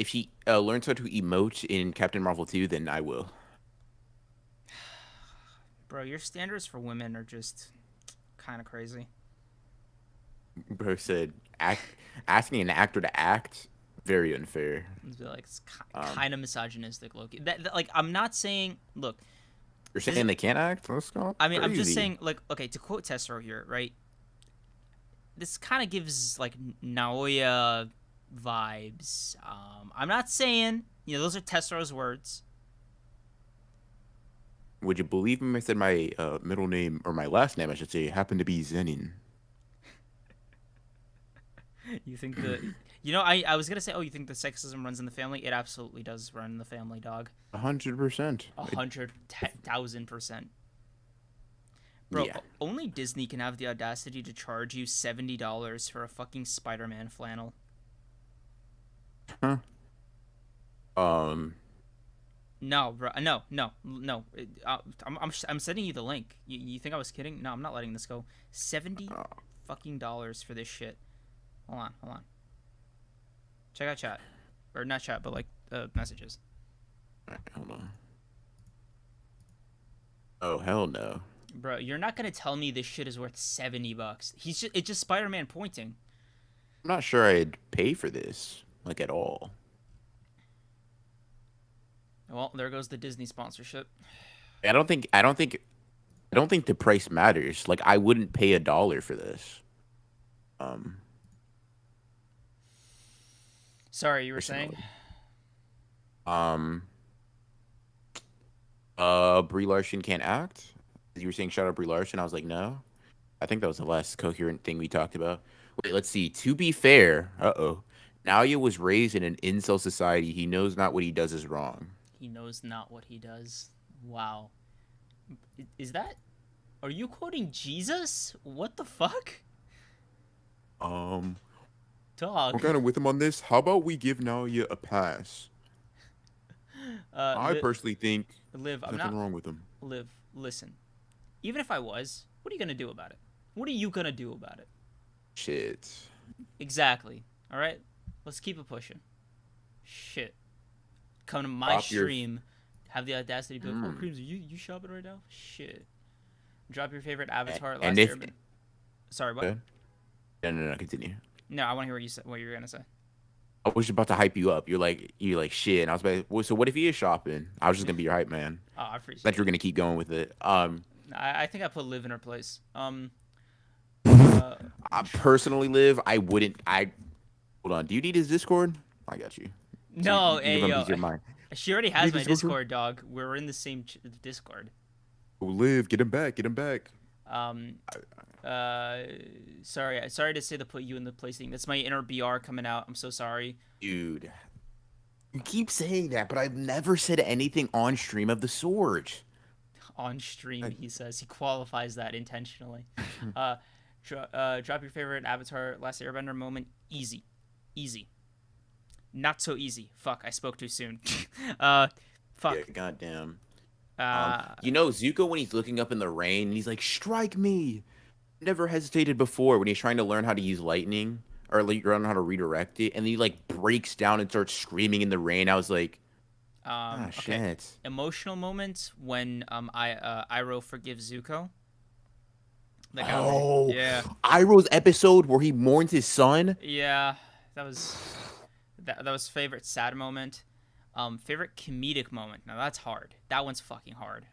she learns how to emote in Captain Marvel 2, then I will. Bro, your standards for women are just kind of crazy. Bro said, asking an actor to act, very unfair. It's Um, kind of misogynistic, Loki. Like, I'm not saying. Look, you're saying they can't act? Let's go. I mean, I'm just Crazy. saying, like, okay, to quote Tessero here, right? This kind of gives like Naoya vibes. I'm not saying, those are Tessero's words. Would you believe me if I said my middle name, or my last name, I should say, happened to be Zenin? You think I was gonna say, oh, you think the sexism runs in the family? It absolutely does run in the family, dog. 100%. 110,000%. Bro, Yeah. only Disney can have the audacity to charge you $70 for a fucking Spider-Man flannel. Huh? Um. No, bro. No. I'm sending you the link. You think I was kidding? No, I'm not letting this go. 70 Oh, fucking dollars for this shit. Hold on. Check out chat, or not chat, but like messages. alright, hold on. Oh hell no. Bro, you're not gonna tell me this shit is worth $70. It's just Spider-Man pointing. I'm not sure I'd pay for this, like at all. Well, there goes the Disney sponsorship. I don't think the price matters. Like I wouldn't pay $1 for this. Um, Sorry, you were saying? Personally. Um, Brie Larson can't act. You were saying shout out Brie Larson. I was like, no. I think that was the last coherent thing we talked about. Wait, let's see. To be fair, Naoya was raised in an incel society. He knows not what he does is wrong. He knows not what he does. Wow. Is that? Are you quoting Jesus? What the fuck? We're Dog. kind of with him on this. How about we give Naoya a pass? I personally think Liv, there's I'm nothing not. wrong with him. Liv, listen. Even if I was, what are you gonna do about it? What are you gonna do about it? Shit. Exactly. All right. Let's keep it pushing. Shit. Come to my Drop your- stream. Have the audacity to be like, oh, Creams, are you shopping right now? Shit. Drop your favorite avatar last And if year. Sorry, what? no, continue. No, I want to hear what you were gonna say. I was about to hype you up. You're like shit. And I was like, well, so what if he is shopping? I was just gonna be your hype man. Oh, I appreciate That it. you're gonna keep going with it. I think I put Liv in her place. I personally I wouldn't. Hold on. Do you need his Discord? I got you. No, you hey, give him yo. easier mind. She already has Need my his Discord? Discord, dog. We're in the same Discord. Oh, Liv, get him back. Get him back. Sorry to say to put you in the place thing. That's my inner BR coming out. I'm so sorry. Dude, you keep saying that, but I've never said anything on stream of the sort. On stream, he says. He qualifies that intentionally. Drop your favorite Avatar Last Airbender moment. Easy. Not so easy. Fuck, I spoke too soon. Fuck. Yeah, goddamn. Zuko, when he's looking up in the rain, and he's like, strike me. Never hesitated before when he's trying to learn how to use lightning or learn how to redirect it, and he like breaks down and starts screaming in the rain. I was like, Okay. shit. Emotional moment when Iroh forgives Zuko. Like, Oh, yeah. Iroh's episode where he mourns his son. Yeah, that was that was favorite sad moment. Favorite comedic moment. Now that's hard. That one's fucking hard.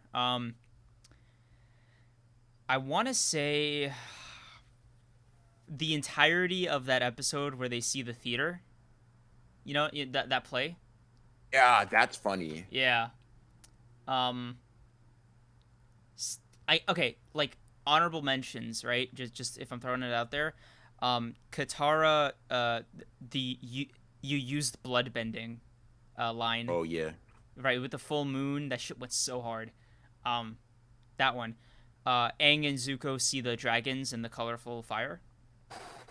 I want to say the entirety of that episode where they see the theater. You know that play. Yeah, that's funny. Yeah. Um. I okay, like honorable mentions, right? Just if I'm throwing it out there, Katara, you used blood bending, line, Oh yeah. right, with the full moon. That shit went so hard. Um, that one. Aang and Zuko see the dragons and the colorful fire.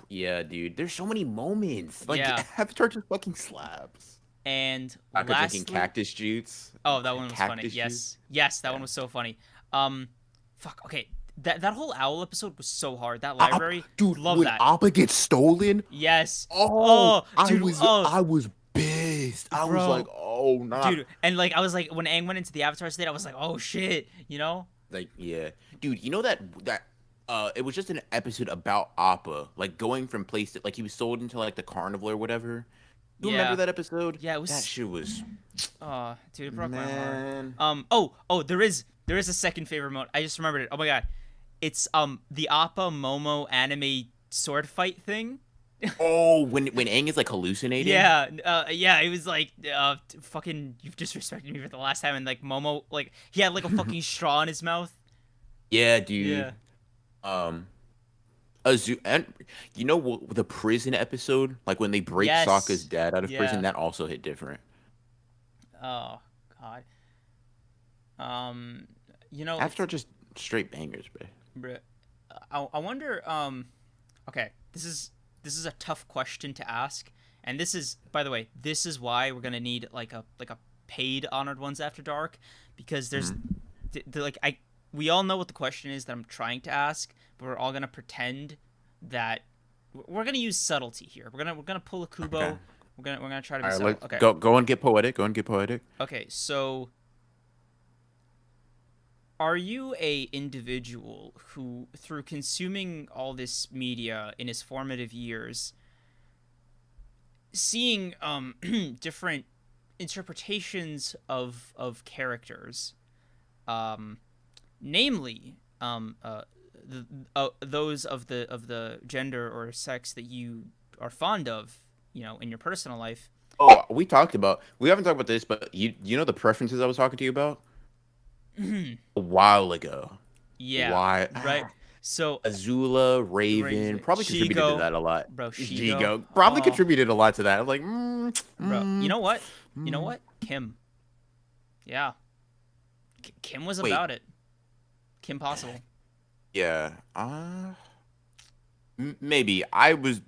Yeah, dude. There's so many moments. Like Yeah. Avatar just fucking slaps. And After drinking lastly, cactus juice. oh, that one was funny. Cactus Yes, juice. yes, that Yeah. one was so funny. Fuck. Okay, that whole owl episode was so hard. That library, Dude, love when that. Appa gets stolen. Yes. Oh, Dude, I was pissed. I was Bro. like, oh nah. Dude, and like I was like, when Aang went into the Avatar state, I was like, oh shit, you know? Like, yeah. Dude, you know that it was just an episode about Appa, like going from place to, like he was sold into like the carnival or whatever. You Yeah. remember that episode? Yeah, it was. That shit was Oh, dude, it broke my heart. man. Oh, there is a second favorite mode. I just remembered it. Oh my god, it's the Appa Momo anime sword fight thing. Oh, when Aang is like hallucinating. Yeah, yeah, it was like, fucking, you've disrespected me for the last time, and like Momo, like he had like a fucking straw in his mouth. Yeah, dude. Yeah. And you know what, the prison episode, like when they break Yes. Sokka's dad out of Yeah. prison, that also hit different. Oh god. You know, After just straight bangers, bro. bruh, I wonder. Okay, this is a tough question to ask, and this is, by the way, this is why we're gonna need like a paid Honored Ones After Dark, because there's we all know what the question is that I'm trying to ask, but we're all gonna pretend that we're gonna use subtlety here. We're gonna pull a Kubo. Okay. We're gonna try to be All right, subtle. let's Okay. go and get poetic. Go and get poetic. Okay, so are you a individual who, through consuming all this media in his formative years, seeing different interpretations of characters, namely those of the gender or sex that you are fond of, you know, in your personal life? Oh, we haven't talked about this, but you know the preferences I was talking to you about a while ago. Yeah. Why? Right. So Azula, Raven, Raven, probably contributed Shigo. to that a lot. Bro, Shigo. Probably Oh. contributed a lot to that. I'm like, bro, you know what? You know what? Kim. Yeah. Kim was Wait. about it. Kim Possible. Yeah. Maybe I was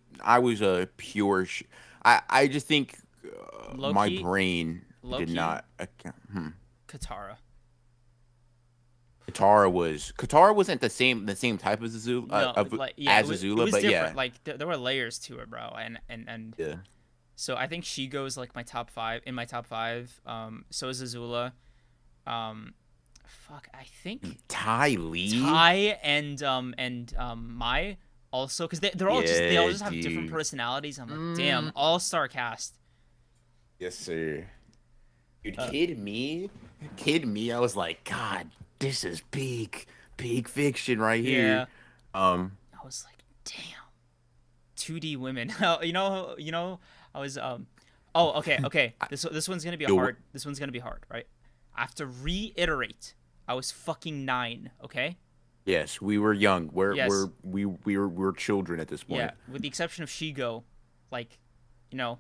a pure. I just think my Low-key- brain did low-key. not. Katara. Katara wasn't the same type as Azula, No, like, yeah, as it was Azula, but different. yeah, Like there were layers to it, bro. And yeah. so I think she goes like my top five. In my top five. So is Azula. Fuck. I think Ty Lee. Ty and Mai also, because they all Yeah, just have different dude. personalities. I'm like, damn, all-star cast. Yes, sir. Dude, Kid Me. I was like, God, this is peak fiction right here. I was like, damn, 2D women. you know, I was Oh, okay. This one's gonna be hard. This one's gonna be hard, right? I have to reiterate. I was fucking 9. Okay. Yes, we were young. Yes. We were children at this point. Yeah, with the exception of Shigo, like, you know,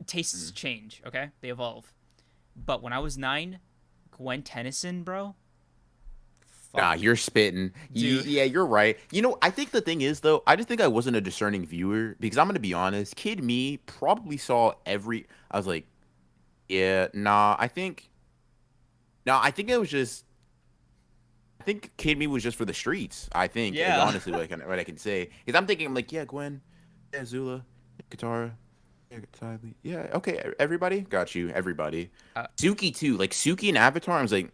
tastes change. Okay, they evolve. But when I was 9, Gwen Tennyson, bro. Fuck. Nah, you're spitting. Dude. Yeah, you're right. You know, I think the thing is though, I just think I wasn't a discerning viewer because I'm gonna be honest. Kid Me probably saw every. I was like, yeah, nah. I think it was just. I think Kid Me was just for the streets. I think. Yeah. Honestly, what I can say because I'm thinking, I'm like, yeah, Gwen, yeah, Zula, Katara. Yeah, okay, everybody, got you, everybody. Suki too, like Suki and Avatar. I was like,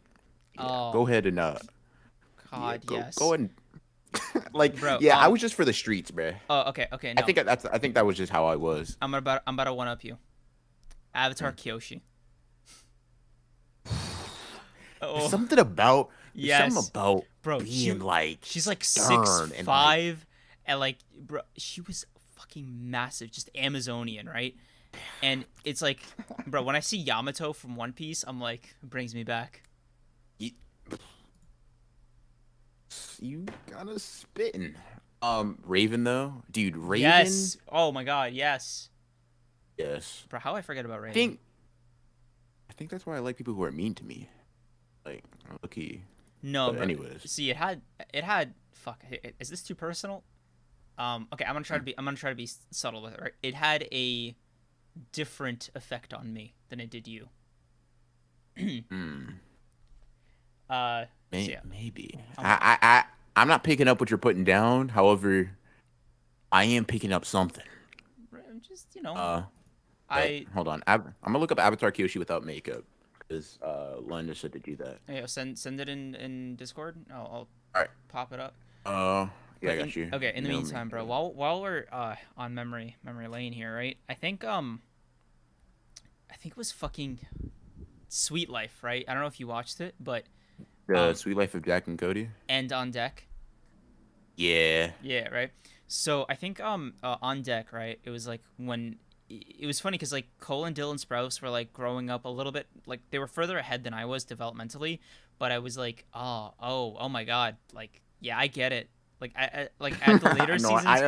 yeah, go ahead and God, yes. go ahead and like, Bro, yeah, I was just for the streets, bro. Oh, okay. No. I think that was just how I was. I'm about to one up you. Avatar Kyoshi. There's Oh something about there's something yes, about bro. being like She's like six stern and like five, and like, bro, she was fucking massive, just Amazonian, right? And it's like, bro, when I see Yamato from One Piece, I'm like, it brings me back. you, you gotta spitting. Raven though, dude, Raven. Yes. Oh my god, yes. Yes, Bro, how I forget about I Raven? think I think that's why I like people who are mean to me. Like, okay. No, But bro. anyways, See, it had fuck. Is this too personal? Okay, I'm gonna try to be subtle with it. Right? It had a different effect on me than it did you. hmm, So yeah, maybe I'm I'm not picking up what you're putting down. However, I am picking up something. just you know, Uh, but I hold on. I'm gonna look up Avatar Kyoshi without makeup because London said to do that. yeah, send it in Discord. I'll All right. pop it up. Uh, yeah, But I got you. okay, in You the know me. meantime, bro, while we're on memory lane here, right? I think it was fucking Sweet Life, right? I don't know if you watched it, but The um, Sweet Life of Jack and Cody. End on Deck. Yeah. Yeah, right. So I think on deck, right? It was like when it was funny because like Cole and Dylan Sprouse were like growing up a little bit, like they were further ahead than I was developmentally, but I was like, oh my god, like yeah, I get it. Like like at the later No, seasons, I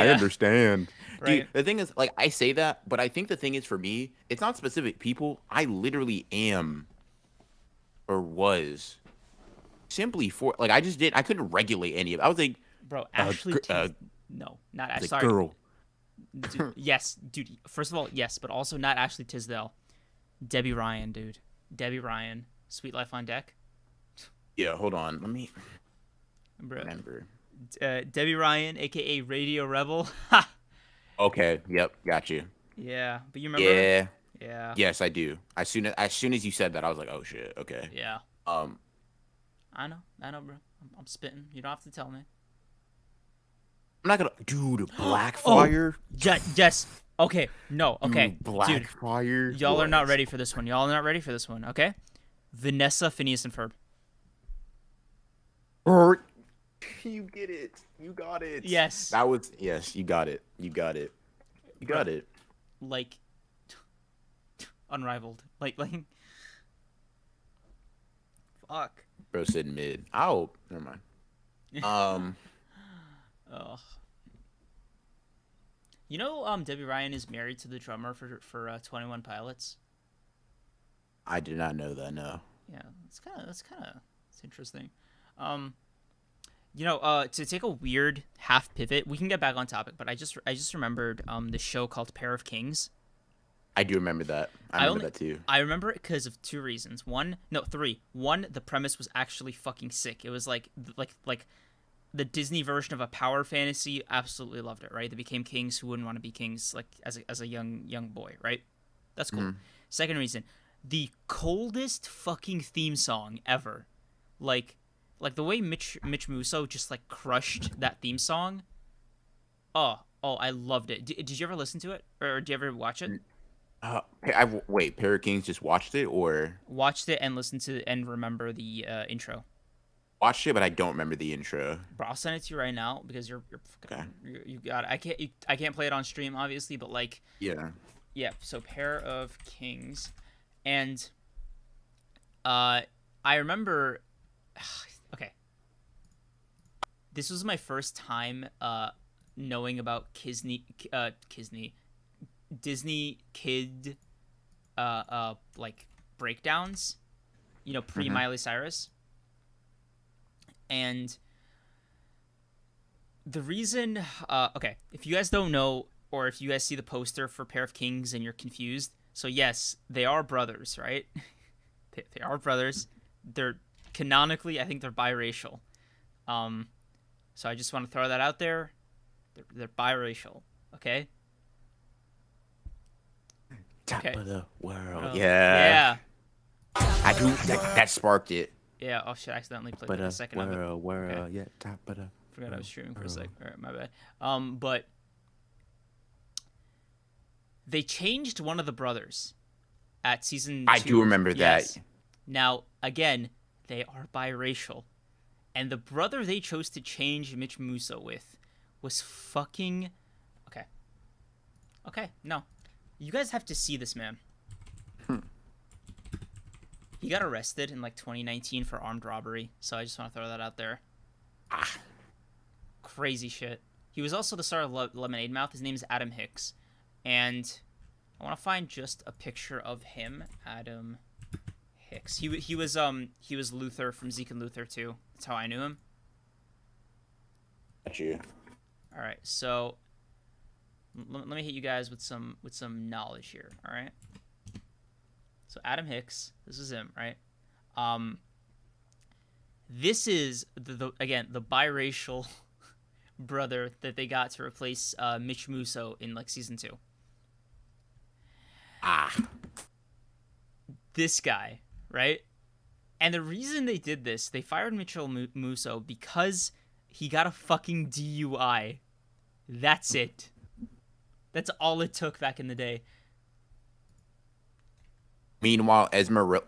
yeah, understand. Dude, right, the thing is, like, I say that, but I think the thing is for me, it's not specific people. I literally am or was simply for like I couldn't regulate any of it. I was like bro. a, Ashley Tis, no, not I was like sorry, girl. yes, dude. First of all, yes, but also not Ashley Tisdale, Debbie Ryan, dude, Debbie Ryan, Sweet Life on Deck, Yeah, hold on. Let me bro. remember. Debbie Ryan, aka Radio Rebel. Okay, yep, got you. Yeah, but you remember her? Yeah. Yeah, Yes, I do. As soon as you said that, I was like, "Oh shit, okay." yeah. Um, I know, bro. I'm spitting. You don't have to tell me. I'm not gonna, dude. Oh, Blackfire, yes. Okay, no, okay, dude. dude. Blackfire Y'all are not was. ready for this one. Y'all are not ready for this one. Okay, Vanessa, Phineas, and Ferb. Er, you get it. You got it. Yes, That was yes. You got it. You got it. You bro. got it. Like unrivaled. Like. Fuck. Bro said mid. Oh, never mind. Ugh. You know, Debbie Ryan is married to the drummer for 21 Pilots. I did not know that. No. Yeah, it's interesting. Um, to take a weird half pivot, we can get back on topic, but I just remembered the show called Pair of Kings. I do remember that. I remember that too. I remember it because of two reasons. Three. One, the premise was actually fucking sick. It was like the Disney version of a power fantasy. Absolutely loved it. Right? They became kings who wouldn't want to be kings, like as a young boy. Right? That's cool. Mhm. Second reason, the coldest fucking theme song ever. Like the way Mitch Musso just like crushed that theme song. Oh, I loved it. Did you ever listen to it, or did you ever watch it? Wait. Pair of Kings just watched it or Watched it and listened to and remember the intro. watched it, but I don't remember the intro. Bro, I'll send it to you right now because you're Okay. you got it. I can't play it on stream obviously, but like Yeah. yeah. So Pair of Kings, and I remember. Okay, this was my first time knowing about Disney kid like breakdowns, pre Mhm. Miley Cyrus. And the reason okay, if you guys don't know, or if you guys see the poster for Pair of Kings and you're confused, so yes, they are brothers, right? They are brothers. They're canonically, I think they're biracial. So I just want to throw that out there. They're biracial, okay? Top Okay. of the world. Oh, Yeah. yeah. I do. That sparked it. Yeah. Oh shit! I accidentally played But a second of it. world. Okay. Yeah. Top of the. Forgot I was streaming for a world. sec. All right, my bad. But They changed one of the brothers at season I 2. do remember Yes. that. Now, again, they are biracial. And the brother they chose to change Mitch Musso with was fucking... Okay. Okay, no. You guys have to see this man. He got arrested in like 2019 for armed robbery, so I just want to throw that out there. Ah. Crazy shit. He was also the star of Lemonade Mouth. His name is Adam Hicks. And I want to find just a picture of him, Adam Hicks. He was Luther from Zeke and Luther too. That's how I knew him. Got you. All right, so let me hit you guys with some knowledge here. All right. So Adam Hicks, this is him, right? This is the biracial brother that they got to replace Mitch Musso in like season 2. Ah. This guy, right? And the reason they did this, they fired Mitchell Musso because he got a fucking DUI. That's it. That's all it took back in the day. Meanwhile, Ezra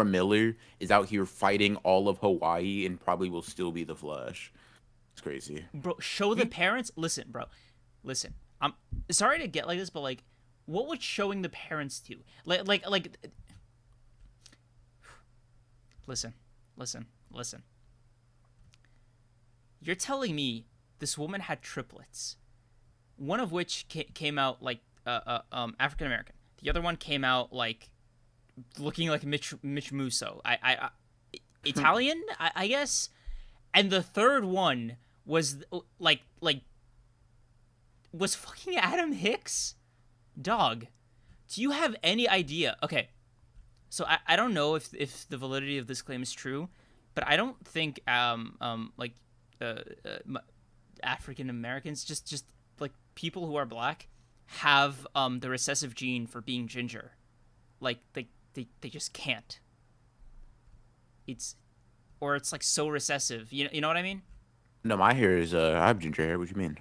Miller is out here fighting all of Hawaii and probably will still be the Flash. It's crazy. Bro, show the parents. Listen, bro. Listen. I'm sorry to get like this, but like, what would showing the parents do? Like. Listen. You're telling me this woman had triplets, one of which came out like African American. The other one came out like looking like Mitch Musso. I Italian, I guess. And the third one was was fucking Adam Hicks. Dog, do you have any idea? Okay, so I don't know if the validity of this claim is true, but I don't think African Americans, just like people who are black, have the recessive gene for being ginger. Like they just can't. It's like so recessive. You know what I mean? No, my hair is I have ginger hair. What you mean?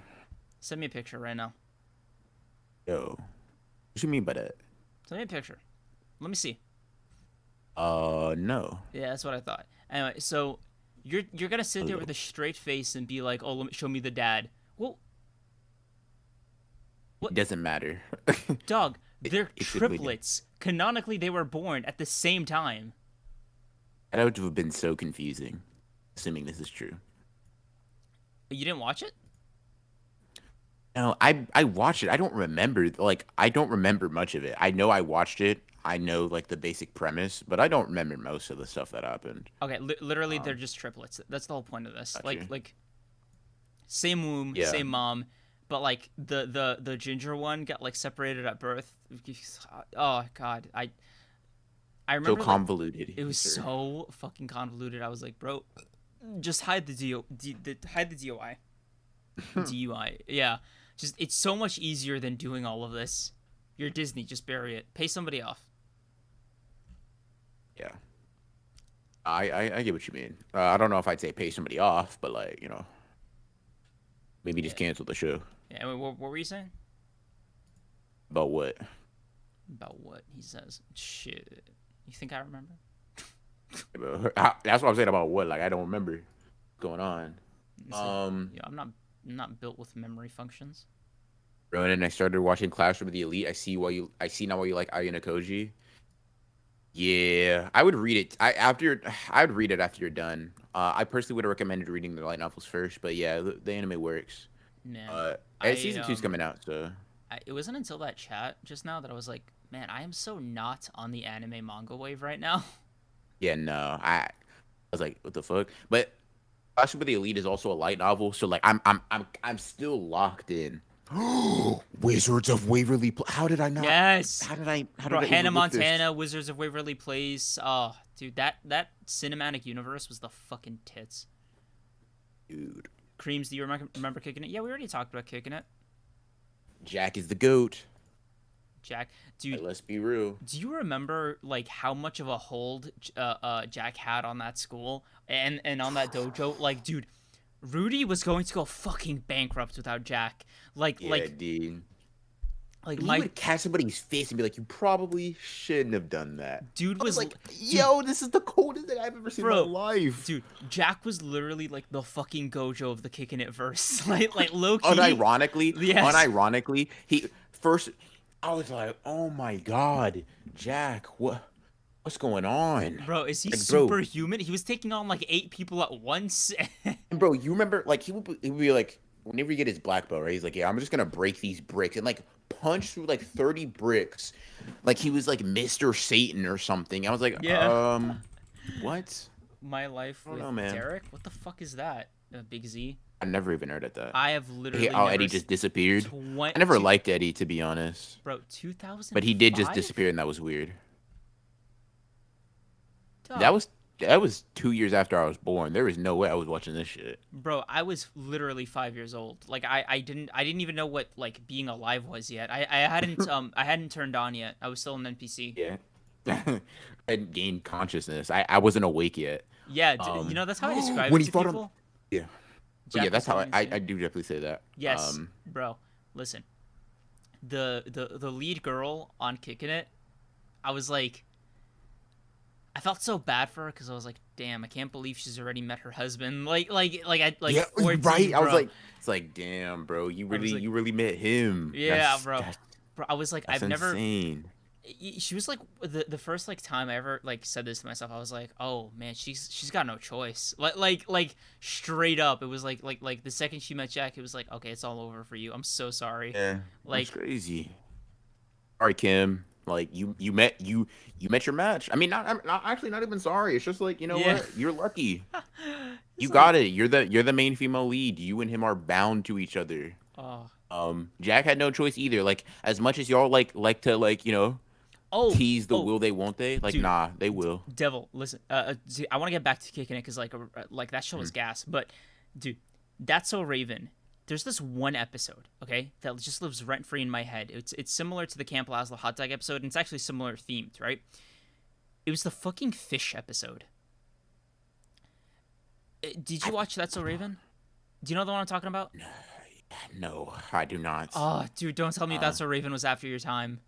Send me a picture right now. Yo, what you mean by that? Send me a picture. Let me see. No. Yeah, that's what I thought. Anyway, so you're gonna sit there with a straight face and be like, "Oh, show me the dad." Well, what? It doesn't matter. Dog, they're triplets. Canonically, they were born at the same time. That would have been so confusing, assuming this is true. You didn't watch it? No, I watched it. I don't remember. Like, I don't remember much of it. I know I watched it. I know like the basic premise, but I don't remember most of the stuff that happened. Okay, literally, they're just triplets. That's the whole point of this. Gotcha. Like, same womb, same mom, but like the ginger one got like separated at birth. Oh God, I remember So convoluted. Like, it was so fucking convoluted. I was like, bro, just hide the DUI. DUI. Yeah. Just it's so much easier than doing all of this. You're Disney, just bury it. Pay somebody off. Yeah. I get what you mean. I don't know if I'd say pay somebody off, but like, maybe just cancel the show. Yeah, what were you saying? About what? About what? He says, shit. You think I remember? That's what I'm saying about what. Like, I don't remember what's going on. Yeah, I'm not built with memory functions. Ronan, I started watching Classroom of the Elite. I see now why you like Ayano Koji. Yeah, I would read it. I'd read it after you're done. I personally would have recommended reading the light novels first, but yeah, the anime works. Man, season 2's coming out, so. It wasn't until that chat just now that I was like, man, I am so not on the anime manga wave right now. Yeah, no, I was like, what the fuck? But Classroom of the Elite is also a light novel, so like I'm still locked in. Wizards of Waverly Place. How did I not? Yes. How did I? Bro, Hannah Montana, Wizards of Waverly Place. Oh, dude, that cinematic universe was the fucking tits. Dude. Creams, do you remember kicking it? Yeah, we already talked about kicking it. Jack is the goat. Jack, dude. Let's be real. Do you remember like how much of a hold Jack had on that school and on that dojo? Like, dude, Rudy was going to go fucking bankrupt without Jack. Like, Dude. Like He my would catch somebody's face and be like, "You probably shouldn't have done that." dude I was was like, dude, "Yo, this is the coldest thing I've ever seen in my bro, life." dude, Jack was literally like the fucking Gojo of the kicking it verse. Like low key. Unironically, Yes. unironically, he first. I was like, "Oh my god, Jack, what's going on?" Bro, is he Like, bro, superhuman? He was taking on like 8 people at once. bro, you remember like he would be like whenever you get his black belt, right? He's like, "Yeah, I'm just gonna break these bricks," and like punch through like 30 bricks, like he was like Mr. Satan or something. I was like, Yeah. what? My Life I don't with know, man. Derek? What the fuck is that? Big Z? I never even heard of that. I have Hey, literally oh, never Eddie just disappeared. I never 20 liked Eddie, to be honest. bro, But he did just 2005? disappear, and that was weird. That Dog. was that was 2 years after I was born. There was no way I was watching this shit. Bro, I was literally 5 years old. Like I didn't even know what like being alive was yet. I hadn't turned on yet. I was still an NPC. Yeah. I gained consciousness. I wasn't awake yet. Yeah, Um, that's how I describe when it he to fought him, people. yeah, but yeah, Jack was that's how going I insane. do definitely say that. Yes, bro. Listen, the lead girl on Kicking It, I was like, I felt so bad for her because I was like, damn, I can't believe she's already met her husband. I like Yeah, 14, right. I was bro. like, it's like, damn, bro, I was like, you really met him. yeah, bro. That's Bro, I was like, that's I've never. insane. She was like the first like time I ever like said this to myself. I was like, oh man, she's got no choice. Like straight up, it was like the second she met Jack, it was like, okay, it's all over for you. I'm so sorry. Yeah, that's Like, crazy. Sorry, Kim. Like you met your match. I mean, not actually not even sorry. It's just like you know yeah. what? You're lucky. You It's like, got it. You're the main female lead. You and him are bound to each other. oh, Jack had no choice either. Like as much as y'all like to like oh, tease the oh, will they won't they? Like dude, nah, they will. Devil, listen. See, I want to get back to Kicking It because like that show was Mhm. gas. But, dude, That's So Raven. There's this one episode, okay, that just lives rent free in my head. It's similar to the Camp Lazlo hot dog episode, and it's actually similar themed, right? It was the fucking fish episode. Did you watch That's So Raven? Do you know the one I'm talking about? No, I do not. Oh, dude, don't tell me Uh, That's So Raven was after your time.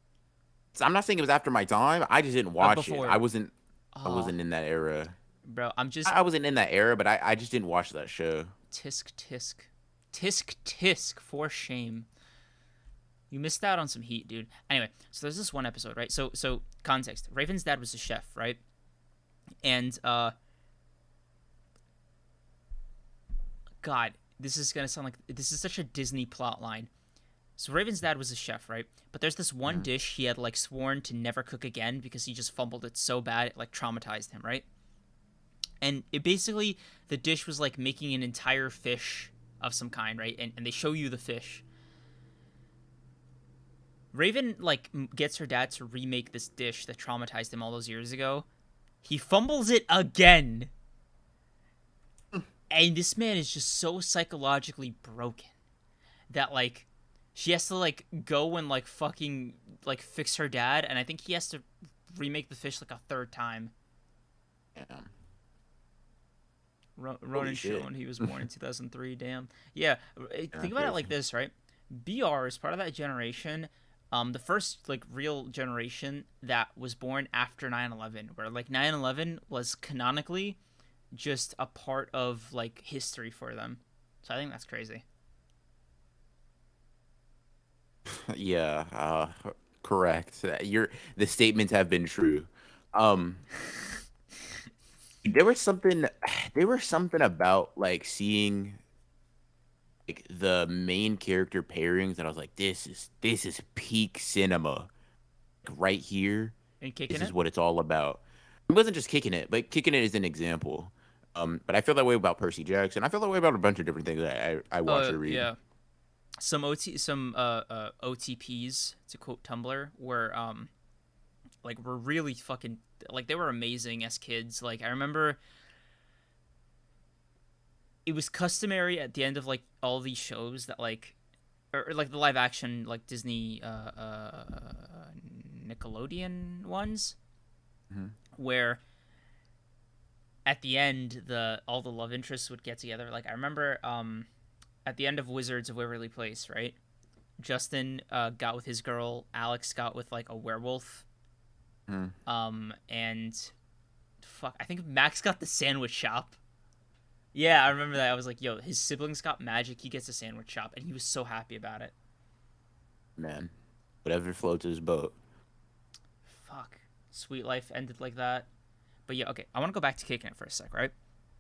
so I'm not saying it was after my time. I just didn't watch it. Before. I Oh, wasn't in that era. bro, I'm just I wasn't in that era, but I just didn't watch that show. tisk tisk, tisk tisk for shame. You missed out on some heat, dude. Anyway, so there's this one episode, right? So context. Raven's dad was a chef, right? And God, this is gonna sound like this is such a Disney plot line. So Raven's dad was a chef, right? But there's this one Mhm. dish he had like sworn to never cook again because he just fumbled it so bad it like traumatized him, right? And it basically the dish was like making an entire fish of some kind, right? And they show you the fish. Raven like gets her dad to remake this dish that traumatized him all those years ago. He fumbles it again. And this man is just so psychologically broken that like she has to like go and like fucking like fix her dad, and I think he has to remake the fish like a third time. Yeah. Ronan shit. Shone, he was born in 2003. Damn. Yeah, Yeah, think about it like crazy. this, right? BR is part of that generation, the first like real generation that was born after 9/11, where like 9/11 was canonically just a part of like history for them. So I think that's crazy. Yeah, correct. The statements have been true. Um, there was something there was something about like seeing like the main character pairings and I was like, this is peak cinema. Like, right here, And this kicking is it. what it's all about. It wasn't just kicking it, but kicking it is an example. But I feel that way about Percy Jackson. I feel that way about a bunch of different things that I watch or read. Yeah. Some OTPs to quote Tumblr were really fucking like they were amazing as kids. Like I remember it was customary at the end of like all these shows that like or like the live action like Disney Nickelodeon ones Mhm. where at the end the all the love interests would get together. Like I remember at the end of Wizards of Waverly Place, right? Justin got with his girl. Alex got with like a werewolf. Hmm. And fuck, I think Max got the sandwich shop. Yeah, I remember that. I was like, yo, his siblings got magic. He gets a sandwich shop, and he was so happy about it. Man, whatever floats his boat. Fuck, Sweet Life ended like that. But yeah, okay. I want to go back to kicking it for a sec, right,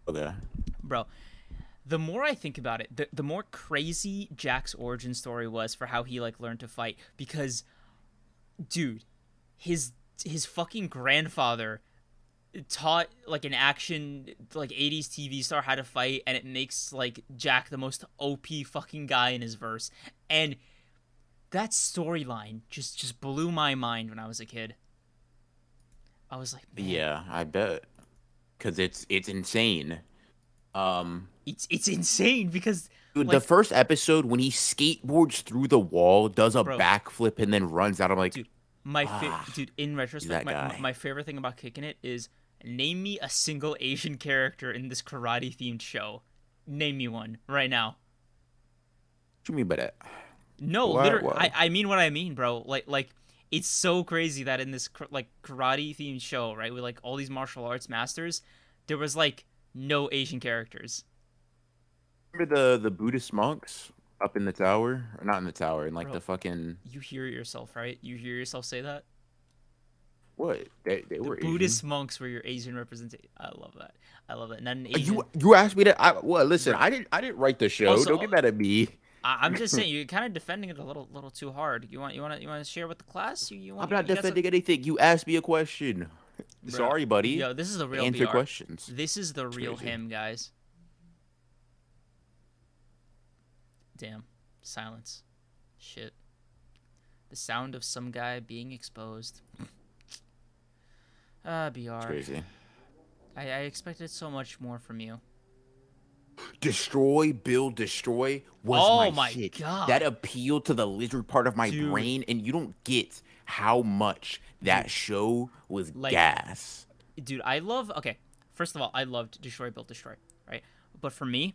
Okay. bro? The more I think about it, the more crazy Jack's origin story was for how he like learned to fight. Because, dude, his fucking grandfather taught like an action like 80s TV star how to fight, and it makes like Jack the most OP fucking guy in his verse. And that storyline just blew my mind when I was a kid. I was like, man, Yeah, I bet. Cause it's insane. Um, it's insane because Dude, the like, first episode when he skateboards through the wall, does a bro, backflip, and then runs out, I'm like, dude, ah, dude, in he's retrospect, that guy. my favorite thing about kicking it is name me a single Asian character in this karate themed show. Name me one right now. What you mean by that? No, Why? literally, Why? I mean what I mean, bro. Like it's so crazy that in this like karate themed show, right, with like all these martial arts masters, there was like no Asian characters, Remember the Buddhist monks up in the tower, or not in the tower, in like the bro. fucking You hear yourself, right? You hear yourself say that. what? They The were Buddhist Asian. monks were your Asian representation. I love that. I love that. Not an You Asian, you asked me that. Well, listen, bro. I didn't write the show. Don't Also, get mad at me. I'm just saying you're kind of defending it a little too hard. You want to share with the class? I'm You not got some, defending anything. You asked me a question. bro. Sorry, buddy. Yo, this is the real Answer BR. questions. This is the It's real crazy. him, guys. Damn. Silence. Shit. The sound of some guy being exposed. It's BR. crazy. I expected so much more from you. Destroy, build, destroy was Oh my my shit. That god. appealed to the lizard part of my Dude. brain, and you don't get how much that Dude. show was Like, gas. dude, I love. Okay, first of all, I loved Destroy, Build, Destroy, right? But for me,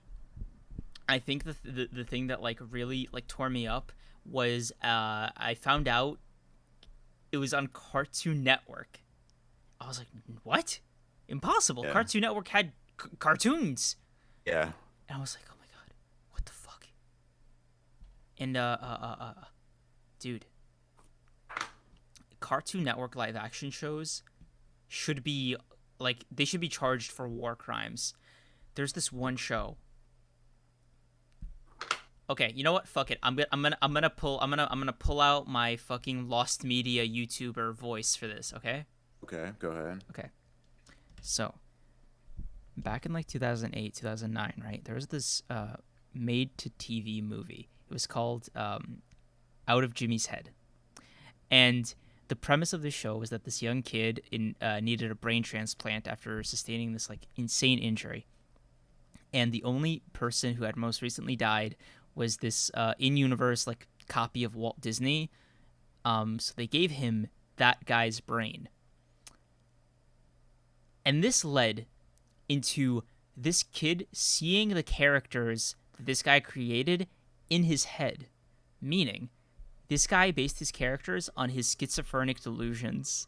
I think the thing that like really like tore me up was I found out it was on Cartoon Network. I was like, what? Impossible. Yeah. Cartoon Network had cartoons, Yeah. and I was like, oh my god, what the fuck? And dude, Cartoon Network live action shows should be like they should be charged for war crimes. There's this one show. Okay, you know what? Fuck it. I'm gonna pull out my fucking Lost Media YouTuber voice for this. Okay. Okay, go ahead. Okay. So, back in like 2008, 2009, right? There was this made-to-TV movie. It was called Out of Jimmy's Head, and the premise of the show was that this young kid needed a brain transplant after sustaining this like insane injury, and the only person who had most recently died was this in-universe like copy of Walt Disney. So they gave him that guy's brain. And this led into this kid seeing the characters that this guy created in his head. Meaning, this guy based his characters on his schizophrenic delusions.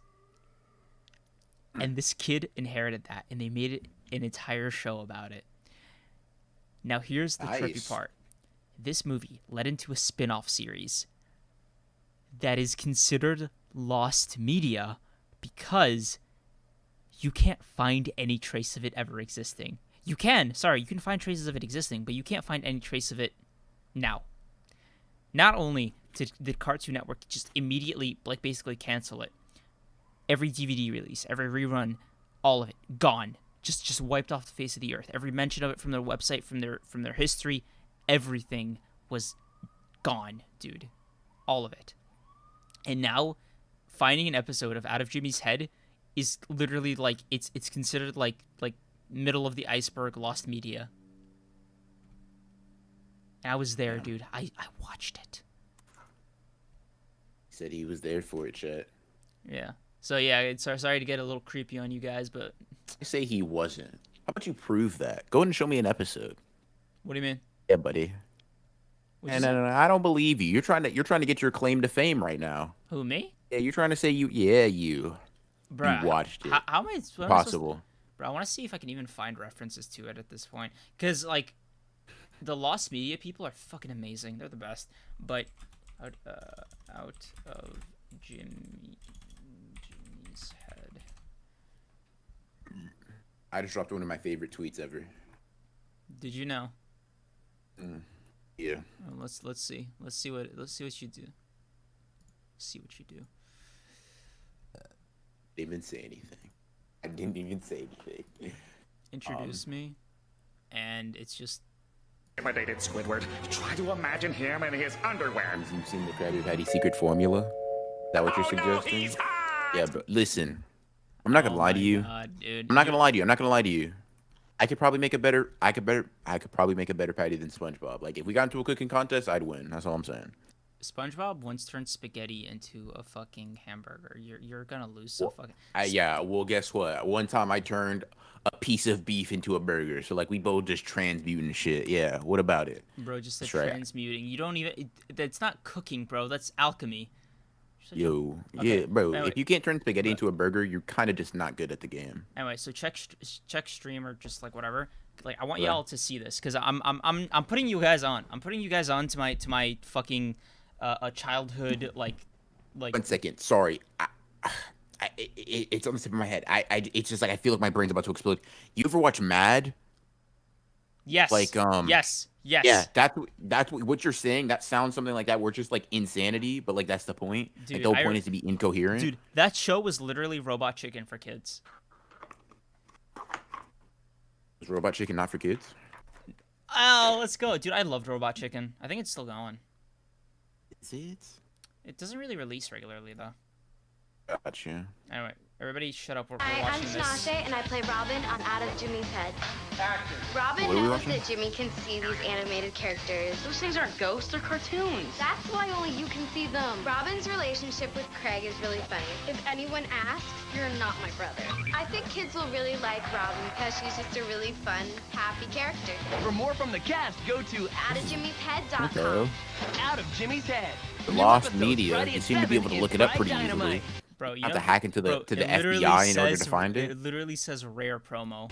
And this kid inherited that, and they made it an entire show about it. Now, here's the trippy Nice. part. This movie led into a spin-off series that is considered lost media because you can't find any trace of it ever existing. You can find traces of it existing, but you can't find any trace of it now. Not only did Cartoon Network just immediately, like, basically cancel it, every DVD release, every rerun, all of it, gone. Just wiped off the face of the earth. Every mention of it from their website, from their history, everything was gone, dude. All of it. And now, finding an episode of Out of Jimmy's Head is literally like it's considered like middle of the iceberg lost media. And I was there, Yeah. dude. I watched it. He said he was there for it, Chet. Yeah. So yeah, it's sorry to get a little creepy on you guys, but I say he wasn't. How about you prove that? Go ahead and show me an episode. what do you mean? Yeah, buddy. Would you And say? I don't believe you. You're trying to get your claim to fame right now. Who, me? Yeah, you're trying to say you Bruh, watched it. how am I, what am I supposed to... Possible. Bro, I want to see if I can even find references to it at this point. Because, like, the Lost Media people are fucking amazing. They're the best. But out of Jimmy's head. I just dropped one of my favorite tweets ever. Did you know? Yeah. Let's see. Let's see what you do. See what you do. Didn't even say anything. I didn't even say anything. Introduce me, and it's just... Intimidated Squidward. Try to imagine him in his underwear. You've seen the Krabby Patty secret formula? Is that what you're suggesting? No, he's hot! Yeah, but listen. I'm not gonna lie to you. God, dude. I'm not gonna lie to you. I'm not gonna lie to you. I could probably make a better. I could probably make a better patty than SpongeBob. Like if we got into a cooking contest, I'd win. That's all I'm saying. SpongeBob once turned spaghetti into a fucking hamburger. You're gonna lose so fucking... Yeah. Well, guess what? One time I turned a piece of beef into a burger. So like we both just transmuting shit. Yeah. What about it? Bro, just said That's right. transmuting. You don't even... That's not cooking, bro. That's alchemy. Yo. Okay, Yeah, bro. anyway. If you can't turn spaghetti into a burger, you're kind of just not good at the game. Anyway, so check stream or just like whatever. Like I want Yeah. y'all to see this because I'm putting you guys on. I'm putting you guys on to my fucking a childhood like. 1 second. Sorry. It's on the tip of my head. It's just like I feel like my brain's about to explode. You ever watch Mad? Yes. Like Yes. Yeah, that's what you're saying. That sounds something like that. We're just like insanity, but like that's the point. Dude, like the whole point is to be incoherent. Dude, that show was literally Robot Chicken for kids. Is Robot Chicken not for kids? Oh, let's go, dude. I loved Robot Chicken. I think it's still going. Is it? It doesn't really release regularly though. Gotcha. Anyway, everybody shut up. We're Hi, I'm watching this. Tinashe, and I play Robin on Out of Jimmy's Head. Robin What are we knows watching? that Jimmy can see these animated characters. Those things aren't ghosts, they're cartoons. That's why only you can see them. Robin's relationship with Craig is really funny. If anyone asks, you're not my brother. I think kids will really like Robin because she's just a really fun, happy character. For more from the cast, go to OutofJimmy'sHead.com. Okay. Out of Jimmy's Head. The New Lost episodes Media. Friday You at seem to be 7 able to in look it up Bright pretty Dynamite. easily. Bro, you Have know, to hack into bro, to the it literally FBI in order says- to find it. It literally says rare promo.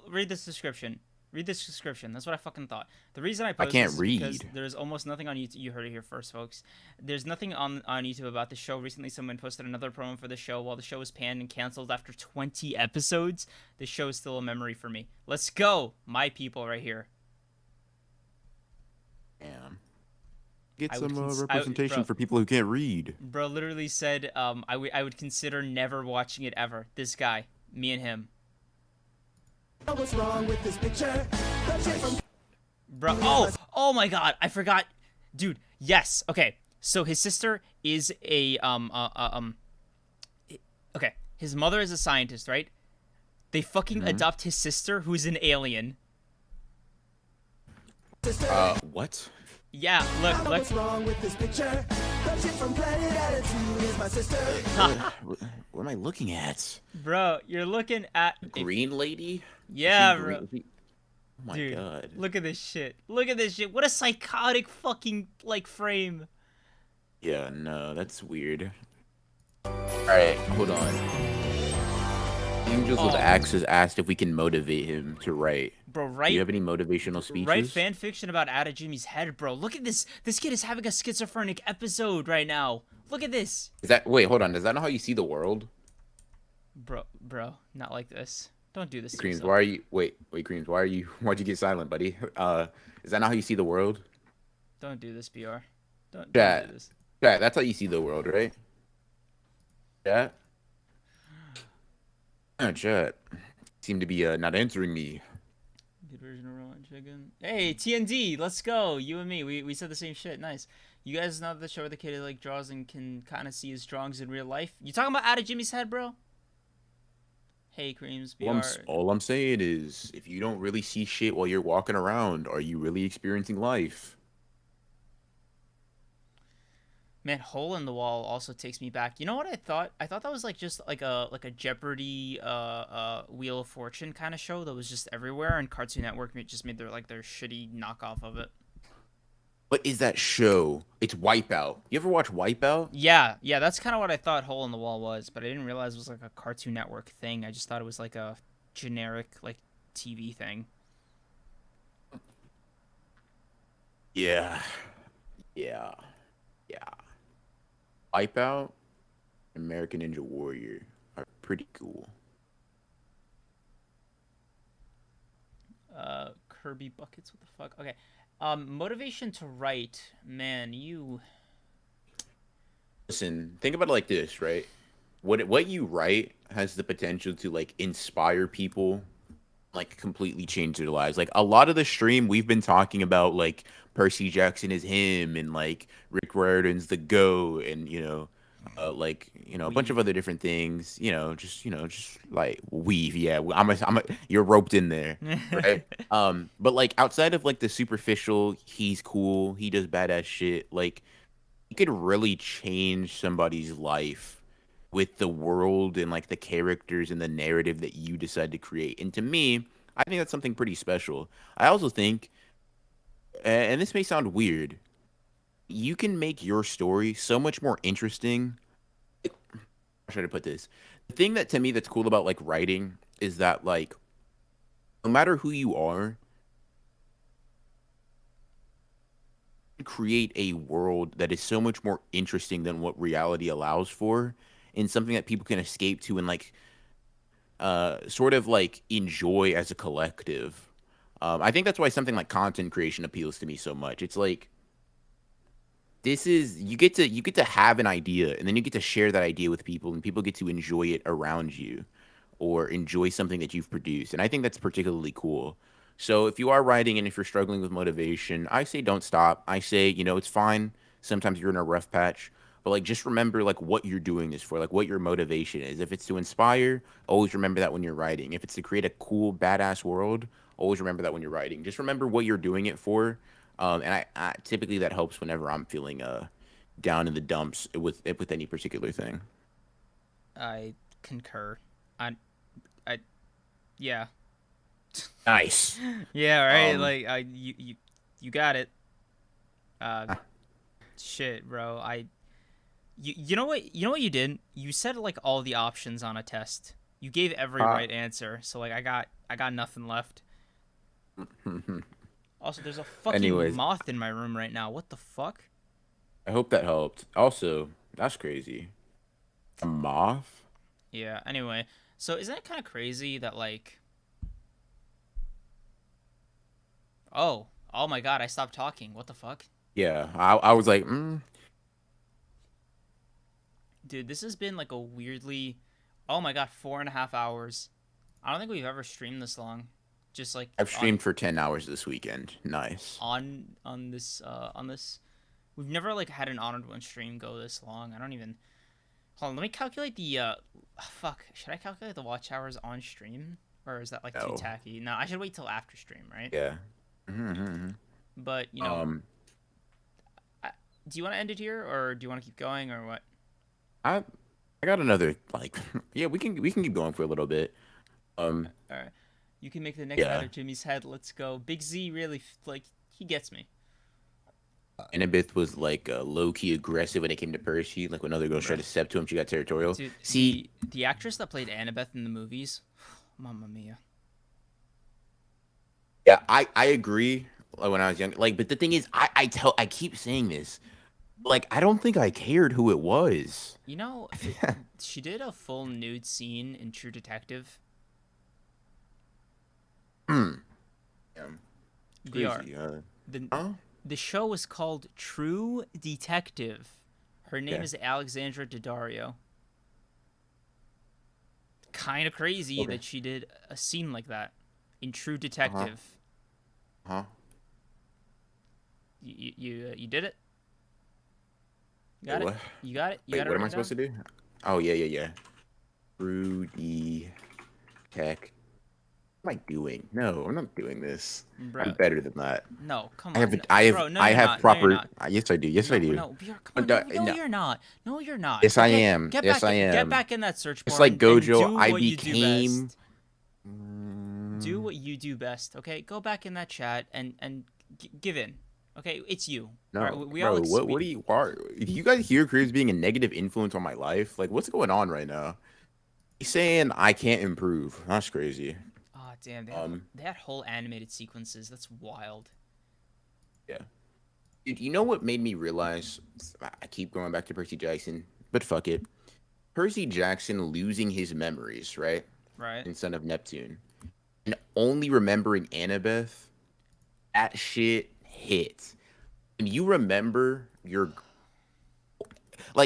Read this description. Read this description. That's what I fucking thought. The reason I posted can't this is because read. there's almost nothing on YouTube. You heard it here first, folks. There's nothing on YouTube about the show. Recently, someone posted another promo for the show. While the show was panned and canceled after 20 episodes, the show is still a memory for me. Let's go, my people, right here. Damn. Get I some would representation bro. for people who can't read. Bro literally said, I would consider never watching it ever. This guy, me and him. What's wrong with this picture? The shit from Bro, oh my god, I forgot. Dude, yes. Okay. So his sister is a okay, his mother is a scientist, right? They fucking adopt his sister who's an alien. What? Yeah, look. What's wrong with this picture? The shit from Planet Attitude is my sister. What am I looking at? Bro, you're looking at Green lady? Yeah, Is she bro. green? Oh my Dude, god. look at this shit. Look at this shit. What a psychotic fucking like frame. Yeah, no, that's weird. Alright, hold on. Angels with Axes asked if we can motivate him to write. Bro, Do right? you have any motivational speeches? Write fan fiction about Out of Jimmy's Head, bro. Look at this. This kid is having a schizophrenic episode right now. Look at this. Is that wait, hold on, is that not how you see the world? Bro, not like this. Don't do this to Creams, yourself. why are you Creams, why'd you get silent, buddy? Is that not how you see the world? Don't do this, BR. Don't Yeah. do this. Yeah, that's how you see the world, right? Yeah. Oh, chat. Seem to be not answering me. Good version of Robot Chicken. Hey, TND, let's go. You and me, we said the same shit. Nice. You guys know the show where the kid like draws and can kind of see his drawings in real life? You talking about Out of Jimmy's Head, bro? Hey, Creams, BR. All I'm saying is, if you don't really see shit while you're walking around, are you really experiencing life? Man, Hole in the Wall also takes me back. You know what I thought? I thought that was like just like a Jeopardy Wheel of Fortune kind of show that was just everywhere, and Cartoon Network just made their shitty knockoff of it. What is that show? It's Wipeout. You ever watch Wipeout? Yeah, that's kind of what I thought Hole in the Wall was, but I didn't realize it was like a Cartoon Network thing. I just thought it was like a generic like TV thing. Yeah. Yeah. Yeah. Wipeout, American Ninja Warrior are pretty cool. Kirby buckets. What the fuck? Okay. Motivation to write. Man, you. Listen, think about it like this, right? What you write has the potential to like inspire people, like completely change their lives. Like a lot of the stream we've been talking about like Percy Jackson is him and like Rick Riordan's the GOAT and like a bunch of other different things, just like weave. Yeah, you're roped in there, right? But like outside of like the superficial, he's cool, he does badass shit, like you could really change somebody's life with the world and like the characters and the narrative that you decide to create. And to me, I think that's something pretty special. I also think, and this may sound weird, you can make your story so much more interesting. How should I put this? The thing that to me that's cool about like writing is that like no matter who you are, create a world that is so much more interesting than what reality allows for and something that people can escape to and like sort of like enjoy as a collective. I think that's why something like content creation appeals to me so much. It's like this is you get to have an idea and then you get to share that idea with people and people get to enjoy it around you or enjoy something that you've produced. And I think that's particularly cool. So if you are writing and if you're struggling with motivation, I say don't stop. I say, it's fine. Sometimes you're in a rough patch, but like just remember like what you're doing this for, like what your motivation is. If it's to inspire, always remember that when you're writing. If it's to create a cool, badass world, always remember that when you're writing. Just remember what you're doing it for. And I typically that helps whenever I'm feeling down in the dumps with any particular thing. I concur. I yeah. Nice. Yeah, right. Like you got it. Shit, bro. You know what you did? You said like all the options on a test. You gave every right answer. So like I got nothing left. Also, there's a fucking moth in my room right now. What the fuck? I hope that helped. Also, that's crazy. A moth? Yeah. Anyway, so isn't it kind of crazy that like oh my god, I stopped talking. What the fuck? Yeah, I was like, Dude, this has been like a weirdly, oh my god, 4.5 hours. I don't think we've ever streamed this long. Just like I've streamed for 10 hours this weekend. Nice. On this, we've never like had an Honored One stream go this long. I don't even. Hold on, let me calculate the. Fuck, should I calculate the watch hours on stream, or is that like too tacky? No, I should wait till after stream, right? Yeah. But do you want to end it here, or do you want to keep going, or what? I got another like yeah, we can keep going for a little bit. All right, you can make the next out of Jimmy's head. Let's go. Big Z really like he gets me. Annabeth was like low key aggressive when it came to Percy. Like when other girls tried to step to him, she got territorial. Dude, see the actress that played Annabeth in the movies, Mamma Mia. Yeah, I agree. Like when I was young, like, but the thing is, I keep saying this. Like, I don't think I cared who it was. She did a full nude scene in True Detective. Yeah. VR. The show was called True Detective. Her name is Alexandra Daddario. Kind of crazy that she did a scene like that in True Detective. You did it? Got it? You got it? You got it? What am I supposed to do? Oh, yeah. True Detective. am I doing? No, I'm not doing this. Bro, I'm better than that. no, come I on. have, No, I have, bro, no, I you're have not. No, you're proper. not. Yes, I do. Yes, No, I do. no, come on. No, you're not. No, you're not. Yes, I Get- am. Get Yes, back, I Get am. back in that search It's bar like and Gojo. do I what you do became. best. Do what you do best. Okay, go back in that chat and give in. Okay, it's you. No, All right, we bro. all What do you? Why, do you guys hear Chris being a negative influence on my life? Like, what's going on right now? He's saying I can't improve. That's crazy. Oh damn, they had whole animated sequences. That's wild. Yeah. Dude, you know what made me realize? I keep going back to Percy Jackson, but fuck it. Percy Jackson losing his memories, right? Right. In Son of Neptune, and only remembering Annabeth. That shit hits. And you remember your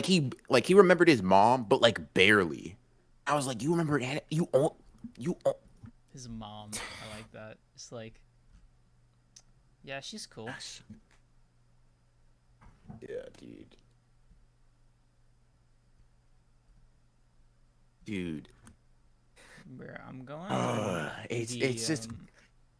he remembered his mom, but like barely. I was like, you remember His mom. I like that. It's like, yeah, she's cool. Yeah, dude. Dude. Where I'm going. It's just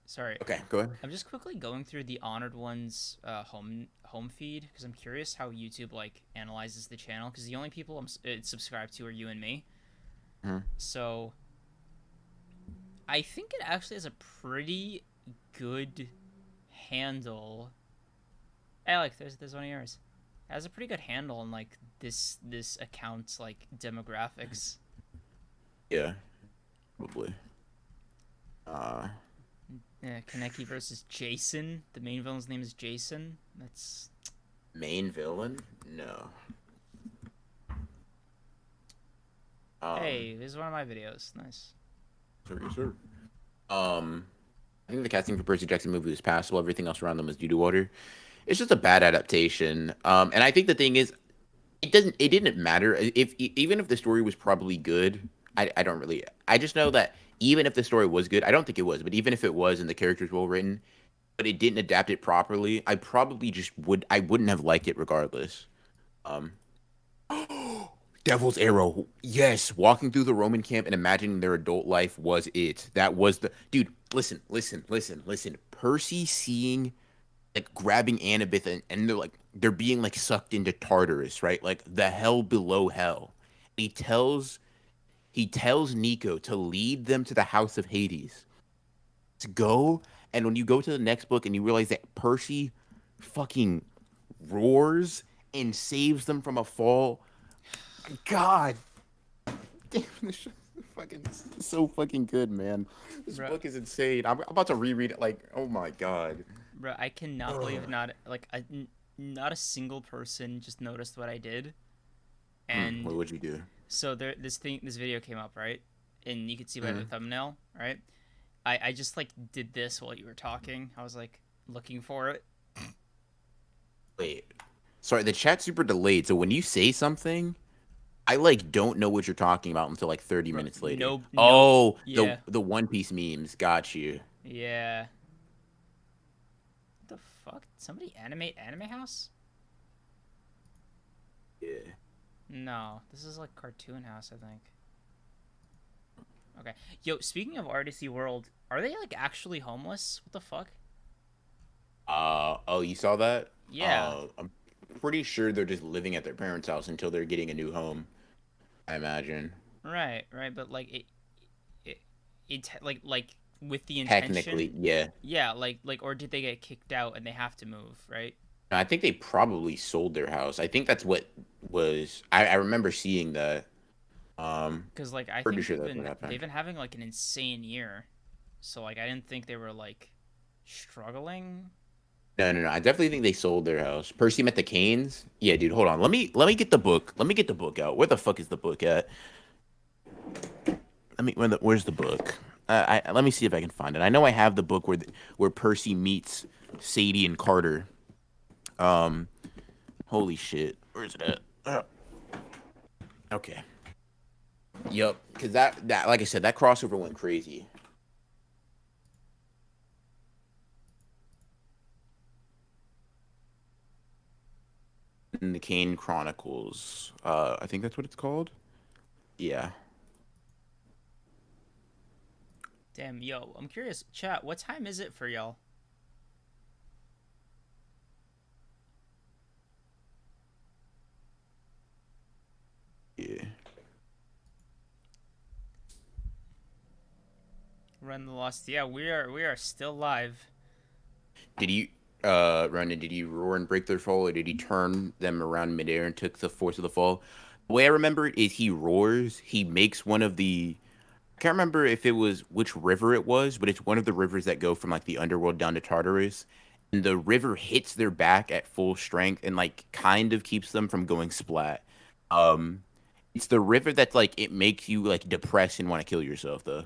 Sorry. okay. Go ahead. I'm just quickly going through the Honored One's home feed because I'm curious how YouTube like analyzes the channel because the only people it's subscribed to are you and me. So I think it actually has a pretty good handle. Hey, like there's one of yours. It has a pretty good handle on like this account's like demographics. Yeah, probably. Yeah, Kaneki versus Jason. The main villain's name is Jason. That's Main villain? No. hey, this is one of my videos. Nice. Sure. I think the casting for Percy Jackson movie was passable. Everything else around them was due to water. It's just a bad adaptation. And I think the thing is, it didn't matter even if the story was probably good. I don't really. I just know that even if the story was good, I don't think it was, but even if it was and the characters well written, but it didn't adapt it properly, I probably just wouldn't have liked it regardless. Devil's Arrow. Yes, walking through the Roman camp and imagining their adult life was it. That was the dude. Listen. Percy seeing, like, grabbing Annabeth and they're being like sucked into Tartarus, right? Like the hell below hell. He tells Nico to lead them to the house of Hades. To go, and when you go to the next book and you realize that Percy fucking roars and saves them from a fall. God, damn, this shit is fucking so fucking good, man. This book is insane. I'm about to reread it. Like, oh my god, bro, I cannot believe not a single person just noticed what I did. And what would you do? So this video came up, right? And you could see by the thumbnail, right? I just like did this while you were talking. I was like looking for it. Wait, sorry, the chat's super delayed. So when you say something, I like don't know what you're talking about until like 30 minutes later. Yeah. The One Piece memes. Got you. Yeah. What the fuck? Did somebody animate Anime House? Yeah. No, this is like Cartoon House, I think. Okay. Yo, speaking of Artisty World, are they like actually homeless? What the fuck? Oh, you saw that? Yeah. I'm pretty sure they're just living at their parents' house until they're getting a new home. I imagine. Right, but like it like with the intention. Technically, yeah. Yeah, like or did they get kicked out and they have to move, right? I think they probably sold their house. I think that's what was. I remember seeing that. Because like I pretty think sure that's what happened. they've been having like an insane year, so like I didn't think they were like struggling. No. I definitely think they sold their house. Percy met the Canes. Yeah, dude. Hold on. Let me get the book. Let me get the book out. Where the fuck is the book at? Where's the book? Let me see if I can find it. I know I have the book where Percy meets Sadie and Carter. Holy shit. Where is it at? Okay. Yup. Because that like I said, that crossover went crazy. In the Kane Chronicles. I think that's what it's called. Yeah. Damn, yo, I'm curious, chat, what time is it for y'all? Yeah. Run the Lost. Yeah, we are still live. Did you, Ronan, did you roar and break their fall, or did he turn them around midair and took the force of the fall? The way I remember it is he roars, he makes one of the, I can't remember if it was which river it was, but it's one of the rivers that go from like the underworld down to Tartarus. And the river hits their back at full strength and like kind of keeps them from going splat. Um, it's the river that's like it makes you like depressed and want to kill yourself though.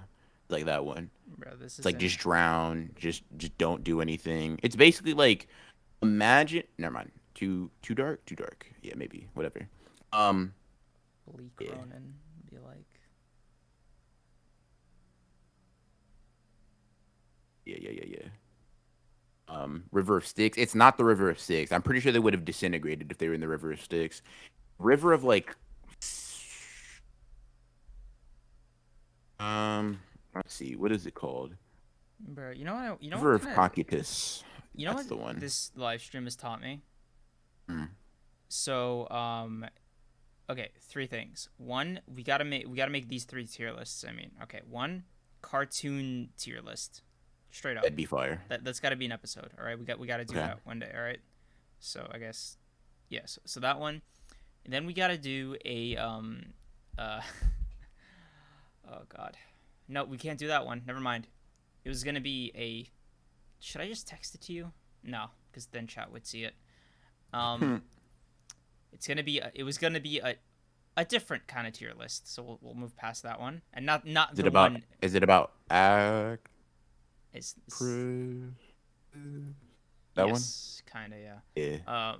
Like that one. Bro, this It's like is just drown, just don't do anything. It's basically like imagine. Never mind. Too dark. Too dark. Yeah, maybe whatever. bleak yeah. Ronin be like. Yeah. River of Styx. It's not the River of Styx. I'm pretty sure they would have disintegrated if they were in the River of Styx. River of like. Let's see. What is it called? Bro, you know what? You know River what? of Kinda, Cocytus. you know That's what the one. this live stream has taught me. Hmm. So, okay, three things. One, we gotta make these three tier lists. I mean, okay, one, cartoon tier list, straight up. That'd be fire. That's got to be an episode. All right, we got to do Okay. that one day. All right. So I guess, yeah. So that one, and then we got to do a oh God, no, we can't do that one. Never mind. It was gonna be a. Should I just text it to you? No, because then chat would see it. It's gonna be. It was gonna be a different kind of tier list. So we'll move past that one, and not Is the it about? one. Is it about act? Is That one? yes, kind of, yeah. Yeah.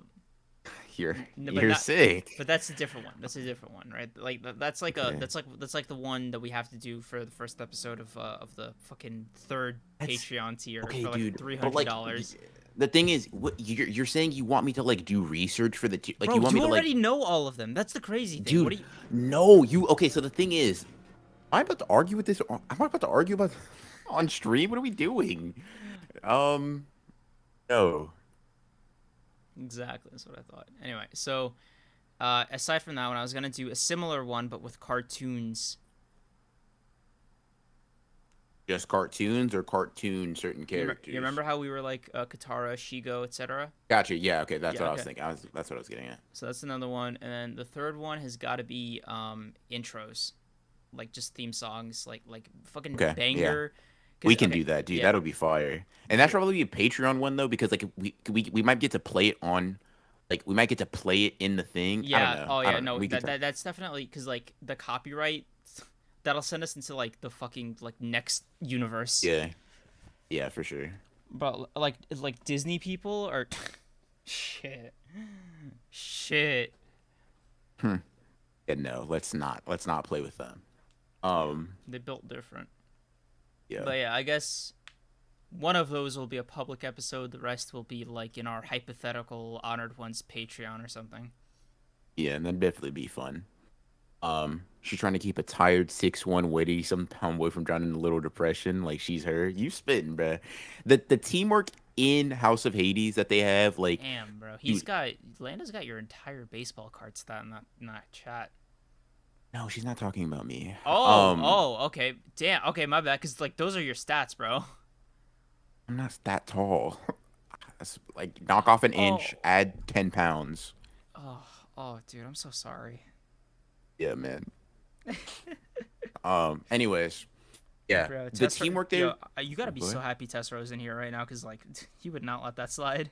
You're No, but you're not- sick. But that's a different one. That's a different one, right? Like that's like Okay. that's like the one that we have to do for the first episode of the fucking third That's- Patreon tier Okay, for like dude. $300. The thing is, what you're saying you want me to like do research for the like Bro, you want me to already like know all of them. That's the crazy thing. dude. What do you? No, you okay? So the thing is, am I about to argue with this? Am I about to argue about on stream? What are we doing? No. Exactly, that's what I thought. Anyway, so aside from that one, I was gonna do a similar one but with cartoons. Just cartoons or cartoon certain You characters. remember how we were like Katara, Shigo, etc.? Gotcha. Yeah. Okay. That's Yeah, what I was okay. thinking. That's what I was getting at. So that's another one, and then the third one has got to be intros, like just theme songs, like fucking Okay, yeah. banger. We can do that, dude. yeah. That'll be fire. And that's probably be a Patreon one though, because like we might get to play it on, like we might get to play it in the thing. I Yeah. don't know. Oh I yeah. don't know. No. We can try. That's definitely because like the copyright, that'll send us into like the fucking like next universe. Yeah. Yeah, for sure. But like Disney people are shit. Yeah, no, let's not play with them. They built different. Yeah. But yeah, I guess one of those will be a public episode. The rest will be like in our hypothetical honored ones Patreon or something. Yeah, and that'd definitely be fun. She's trying to keep a tired 6'1" witty some pound boy from drowning in a little depression. Like she's her. You spitting, bruh. The teamwork in House of Hades that they have, like Damn, bro. Dude. Landa's got your entire baseball card stat in that chat. no, she's not talking about me. Okay. Damn. Okay, my bad. Cause like those are your stats, bro. I'm not that tall. That's like knock off an inch, add 10 pounds. Oh, dude, I'm so sorry. Yeah, man. Anyways, yeah, Bro, the Tess- teamwork there. Yo, you gotta be What? so happy Tessero's in here right now, cause like he would not let that slide.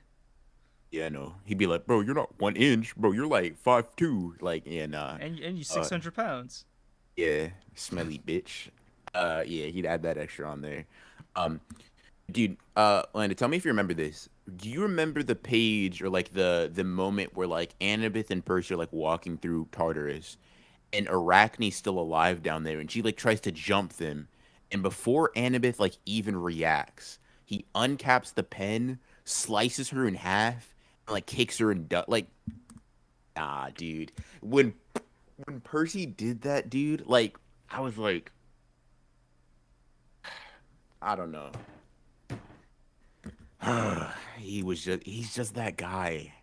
Yeah, no, he'd be like, bro, you're not 1 inch, bro, you're like 5'2". Like, yeah, nah, And you 600 pounds. yeah, smelly bitch. Yeah, he'd add that extra on there. Dude, Landa, tell me if you remember this. Do you remember the page or like the moment where like Annabeth and Percy are like walking through Tartarus, and Arachne's still alive down there, and she like tries to jump them, and before Annabeth like even reacts, he uncaps the pen, slices her in half, and like kicks her in like, nah, dude. When Percy did that, dude, like I was like, I don't know. He's just that guy.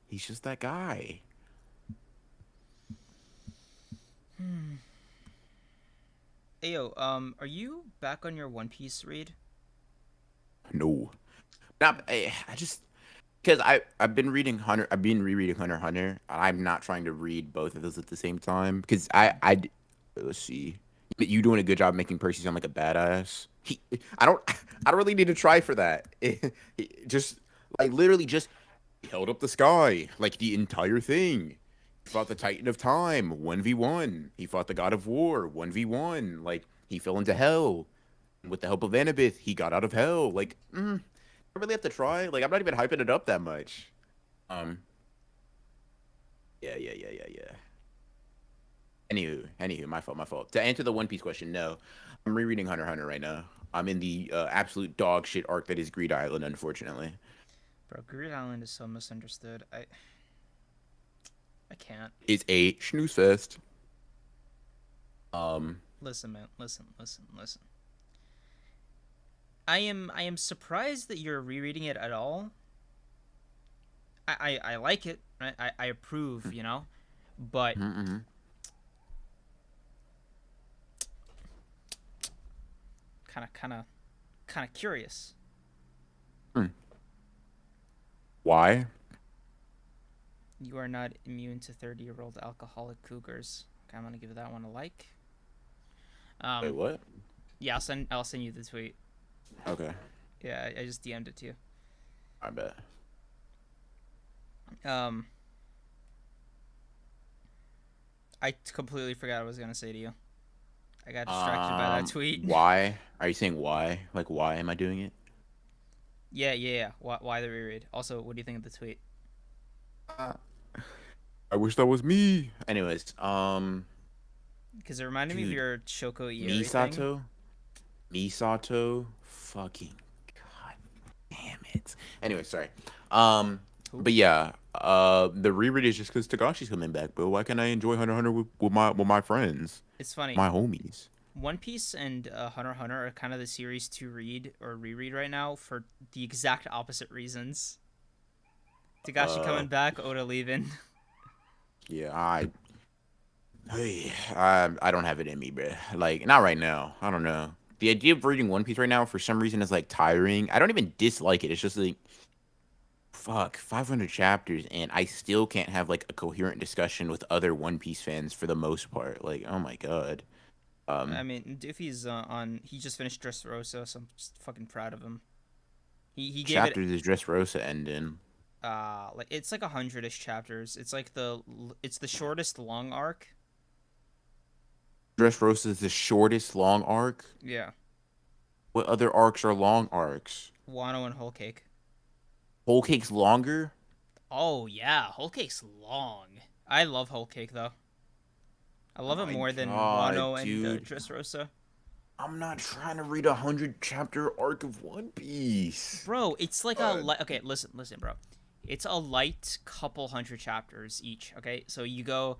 He's just that guy. Ayo, are you back on your One Piece read? No. Not, I just because I've been reading Hunter. I've been rereading Hunter x Hunter. I'm not trying to read both of those at the same time because let's see. You doing a good job making Percy sound like a badass. I don't really need to try for that. Just like literally just held up the sky like the entire thing. He fought the Titan of Time 1v1. He fought the God of War 1v1. Like he fell into hell. With the help of Annabeth, he got out of hell. Like, I really have to try. Like, I'm not even hyping it up that much. Yeah. Anywho, my fault. To answer the One Piece question, no. I'm rereading Hunter x Hunter right now. I'm in the absolute dog shit arc that is Greed Island, unfortunately. Bro, Greed Island is so misunderstood. I can't. It's a snooze fest. Listen, man. Listen. I am surprised that you're rereading it at all. I like it. Right? I approve, you know, but kind of curious. Why? You are not immune to 30-year-old alcoholic cougars. Okay, I'm gonna give that one a like. Wait, what? Yeah, I'll send you the tweet. Okay. Yeah, I just DM'd it to you. I bet. I completely forgot what I was gonna say to you. I got distracted by that tweet. Why? Are you saying why? Like, why am I doing it? Yeah. Why the reread? Also, what do you think of the tweet? I wish that was me. Anyways, because it reminded me of your Shoko Ieri Misato. Misato. Fucking god damn it. Anyway, sorry. But yeah, the reread is just because Tagashi's coming back. But why can't I enjoy Hunter x Hunter with my friends? It's funny. My homies. One Piece and Hunter x Hunter are kind of the series to read or reread right now for the exact opposite reasons. Tagashi coming back, Oda leaving. Yeah, I don't have it in me, bruh. Like, not right now. I don't know. The idea of reading One Piece right now, for some reason, is, like, tiring. I don't even dislike it. It's just, like, fuck, 500 chapters, and I still can't have, like, a coherent discussion with other One Piece fans for the most part. Like, oh my god. I mean, Doofy's he just finished Dressrosa, so I'm just fucking proud of him. He gave chapters is Dressrosa ending. Like, it's like 100-ish chapters. It's like the shortest long arc. Dressrosa is the shortest long arc? Yeah. What other arcs are long arcs? Wano and Whole Cake. Whole Cake's longer? Oh, yeah. Whole Cake's long. I love Whole Cake, though. I love it more than Wano and Dressrosa. I'm not trying to read 100-chapter arc of One Piece. Bro, it's like okay, listen, bro. It's a light couple hundred chapters each, okay? So you go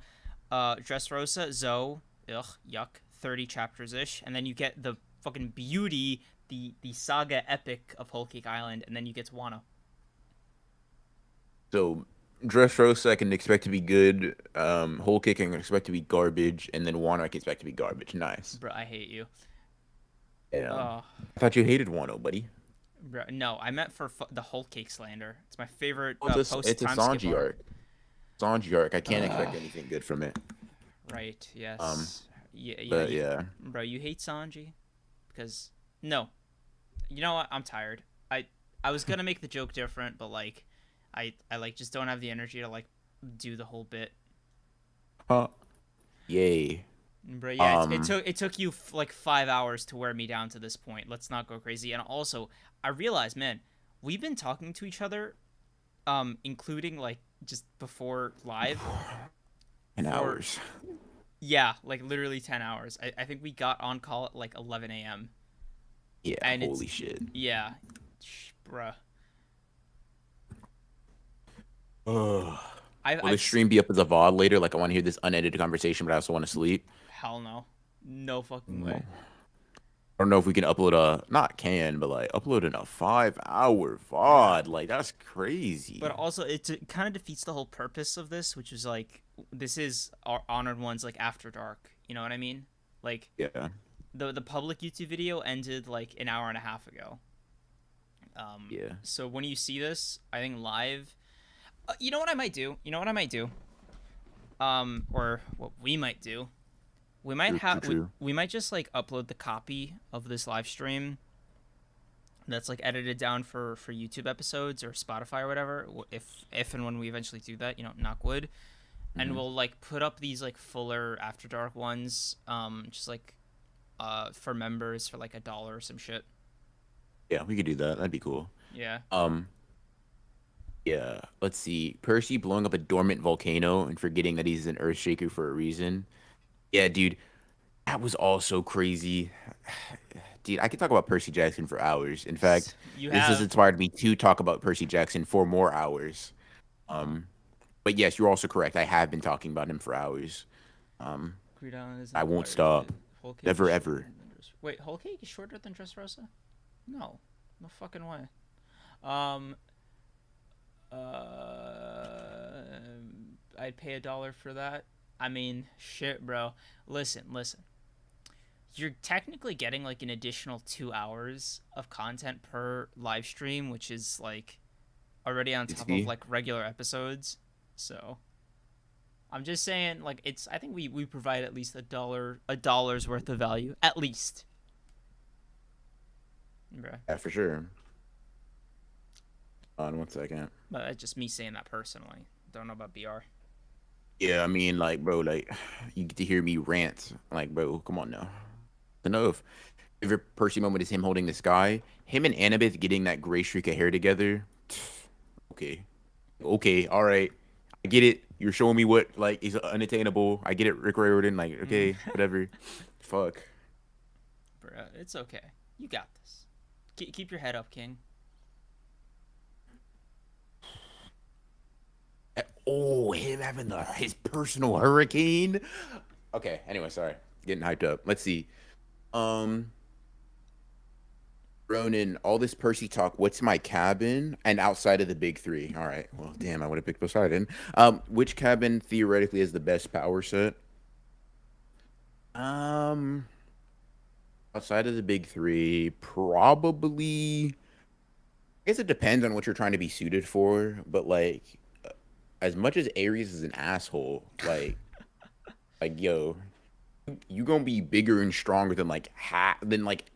Dressrosa, Zoe, yuck, 30 chapters-ish, and then you get the fucking beauty, the saga epic of Whole Cake Island, and then you get to Wano. So, Dressrosa I can expect to be good, Whole Cake I can expect to be garbage, and then Wano I can expect to be garbage. Nice. Bro, I hate you. Yeah. I thought you hated Wano, buddy. Bro, no, I meant for the Whole Cake slander. It's my favorite It's a Sanji arc. Sanji arc. I can't expect anything good from it. Right, yes. Yeah. Bro, you hate Sanji? Because, no. You know what? I'm tired. I was going to make the joke different, but, like, I like, just don't have the energy to, like, do the whole bit. Yay. Bro, yeah, it took you, like, 5 hours to wear me down to this point. Let's not go crazy. And also, I realized, man, we've been talking to each other, including, like, just before live. 10 hours. Yeah, like, literally 10 hours. I think we got on call at, like, 11 a.m. Yeah, and holy shit. Yeah. Bruh. Will the stream be up as a VOD later? Like, I want to hear this unedited conversation, but I also want to sleep. Hell no. No fucking way. I don't know if we can upload not can, but like upload in a 5-hour VOD. Like that's crazy. But also, it kind of defeats the whole purpose of this, which is like, this is our Honored Ones like after dark. You know what I mean? Like, Yeah. the public YouTube video ended like an hour and a half ago. Yeah. So when you see this, I think live, you know what I might do? You know what I might do? Or what we might do? We might we might just like upload the copy of this live stream that's like edited down for YouTube episodes or Spotify or whatever, if and when we eventually do that, you know, knock wood. And we'll like put up these like fuller After Dark ones, just like for members for like $1 or some shit. Yeah, we could do that. That'd be cool. Yeah. Yeah. Let's see. Percy blowing up a dormant volcano and forgetting that he's an Earthshaker for a reason. Yeah, dude. That was all so crazy. Dude, I could talk about Percy Jackson for hours. In fact, this has inspired me to talk about Percy Jackson for more hours. But yes, you're also correct. I have been talking about him for hours. I won't stop. Never, ever. Wait, Whole Cake is shorter than Dressrosa? No. No fucking way. I'd pay $1 for that. I mean, shit, bro. Listen. You're technically getting like an additional 2 hours of content per live stream, which is like already on top of like regular episodes. So I'm just saying, like, I think we provide at least $1's worth of value, at least. Bruh. Yeah, for sure. Hold on 1 second. But that's just me saying that personally. Don't know about BR. Yeah, I mean, like, bro, like, you get to hear me rant. Like, bro, come on now. Enough. Favorite Percy moment is him holding the sky. Him and Annabeth getting that gray streak of hair together. Okay, all right. I get it. You're showing me what, like, is unattainable. I get it, Rick Riordan. Like, okay, whatever. Fuck. Bruh, it's okay. You got this. Keep your head up, King. Oh, him having his personal hurricane. Okay, anyway, sorry. Getting hyped up. Let's see. Ronan, all this Percy talk, what's my cabin? And outside of the big three. All right. Well, damn, I would have picked Poseidon. Which cabin theoretically has the best power set? Outside of the big three, probably. I guess it depends on what you're trying to be suited for, but like, as much as Ares is an asshole, like yo, you gonna be bigger and stronger than like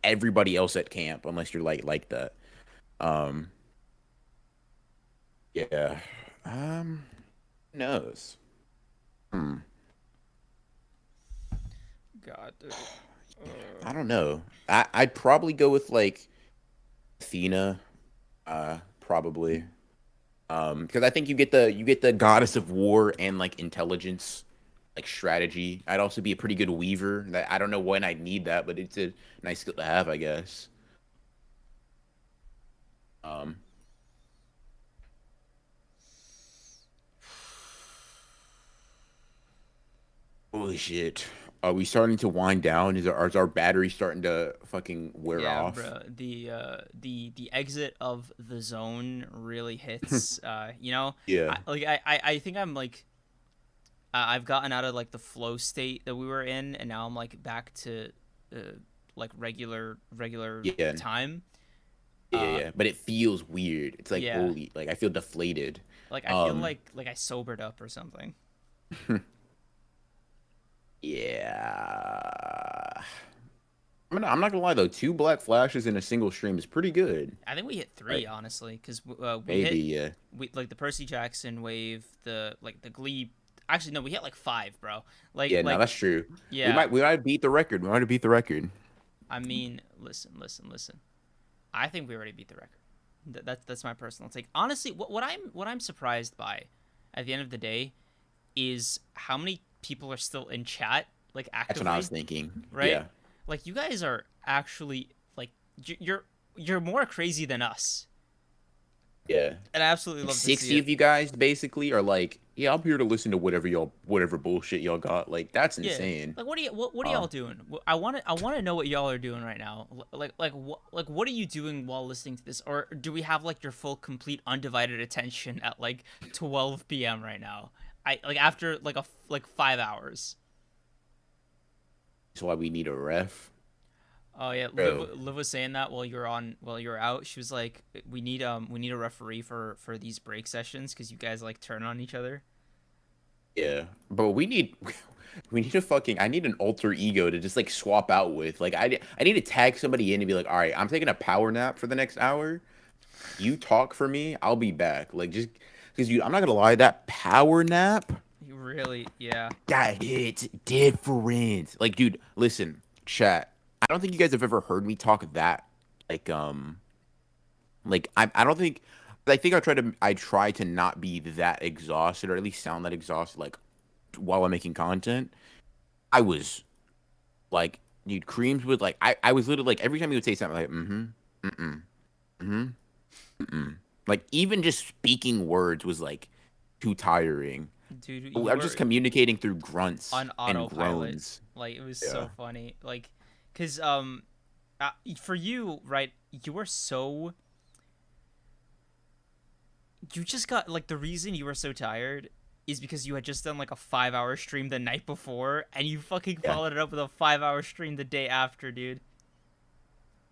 everybody else at camp, unless you're like that. Yeah. Who knows? God, dude. I don't know. I'd probably go with like Athena, probably. Because I think you get the goddess of war and like intelligence, like strategy. I'd also be a pretty good weaver. That I don't know when I'd need that, but it's a nice skill to have, I guess. Holy shit. Are we starting to wind down? Is our battery starting to fucking wear off? Yeah, bro. The exit of the zone really hits. You know. Yeah. I think I'm like, I've gotten out of like the flow state that we were in, and now I'm like back to, like regular time. Yeah. But it feels weird. It's like holy, like I feel deflated. Like I feel like I sobered up or something. Yeah. I'm not gonna lie though, 2 black flashes in a single stream is pretty good. I think we hit 3 right. honestly, because we like the Percy Jackson wave, the Glee. Actually, no, we hit like 5, bro. Like no, that's true. Yeah, we might beat the record. I mean, listen. I think we already beat the record. That's my personal take. Honestly, what I'm surprised by, at the end of the day, is how many people are still in chat, like actively. That's what I was thinking. Right? Yeah. Like you guys are actually like you're more crazy than us. Yeah. And I absolutely love 60 of you guys basically are like yeah, I'm here to listen to whatever bullshit y'all got. Like, that's Yeah. insane. Like, what are y'all doing? I want to know what y'all are doing right now. What are you doing while listening to this? Or do we have like your full, complete, undivided attention at like 12 p.m. right now? After like 5 hours. That's why we need a ref. Oh yeah, Bro. Liv was saying that while you were out. She was like, we need a referee for these break sessions because you guys like turn on each other. Yeah, but we need a fucking. I need an alter ego to just like swap out with. Like, I need to tag somebody in and be like, all right, I'm taking a power nap for the next hour. You talk for me. I'll be back. Like, just because I'm not gonna lie, that power nap. You really, yeah. That hits different. Like, dude, listen, chat. I don't think you guys have ever heard me talk that like I don't think I think I try to not be that exhausted or at least sound that exhausted like while I'm making content. I was like, dude, Creams would like I was literally like every time he would say something like like even just speaking words was like too tiring. Dude, I was just communicating through grunts on and autopilot. groans. Like, it was Yeah. so funny. Like, cause for you, right? You were so. You just got like the reason you were so tired is because you had just done like a 5-hour stream the night before, and you fucking Yeah. followed it up with a 5-hour stream the day after, dude.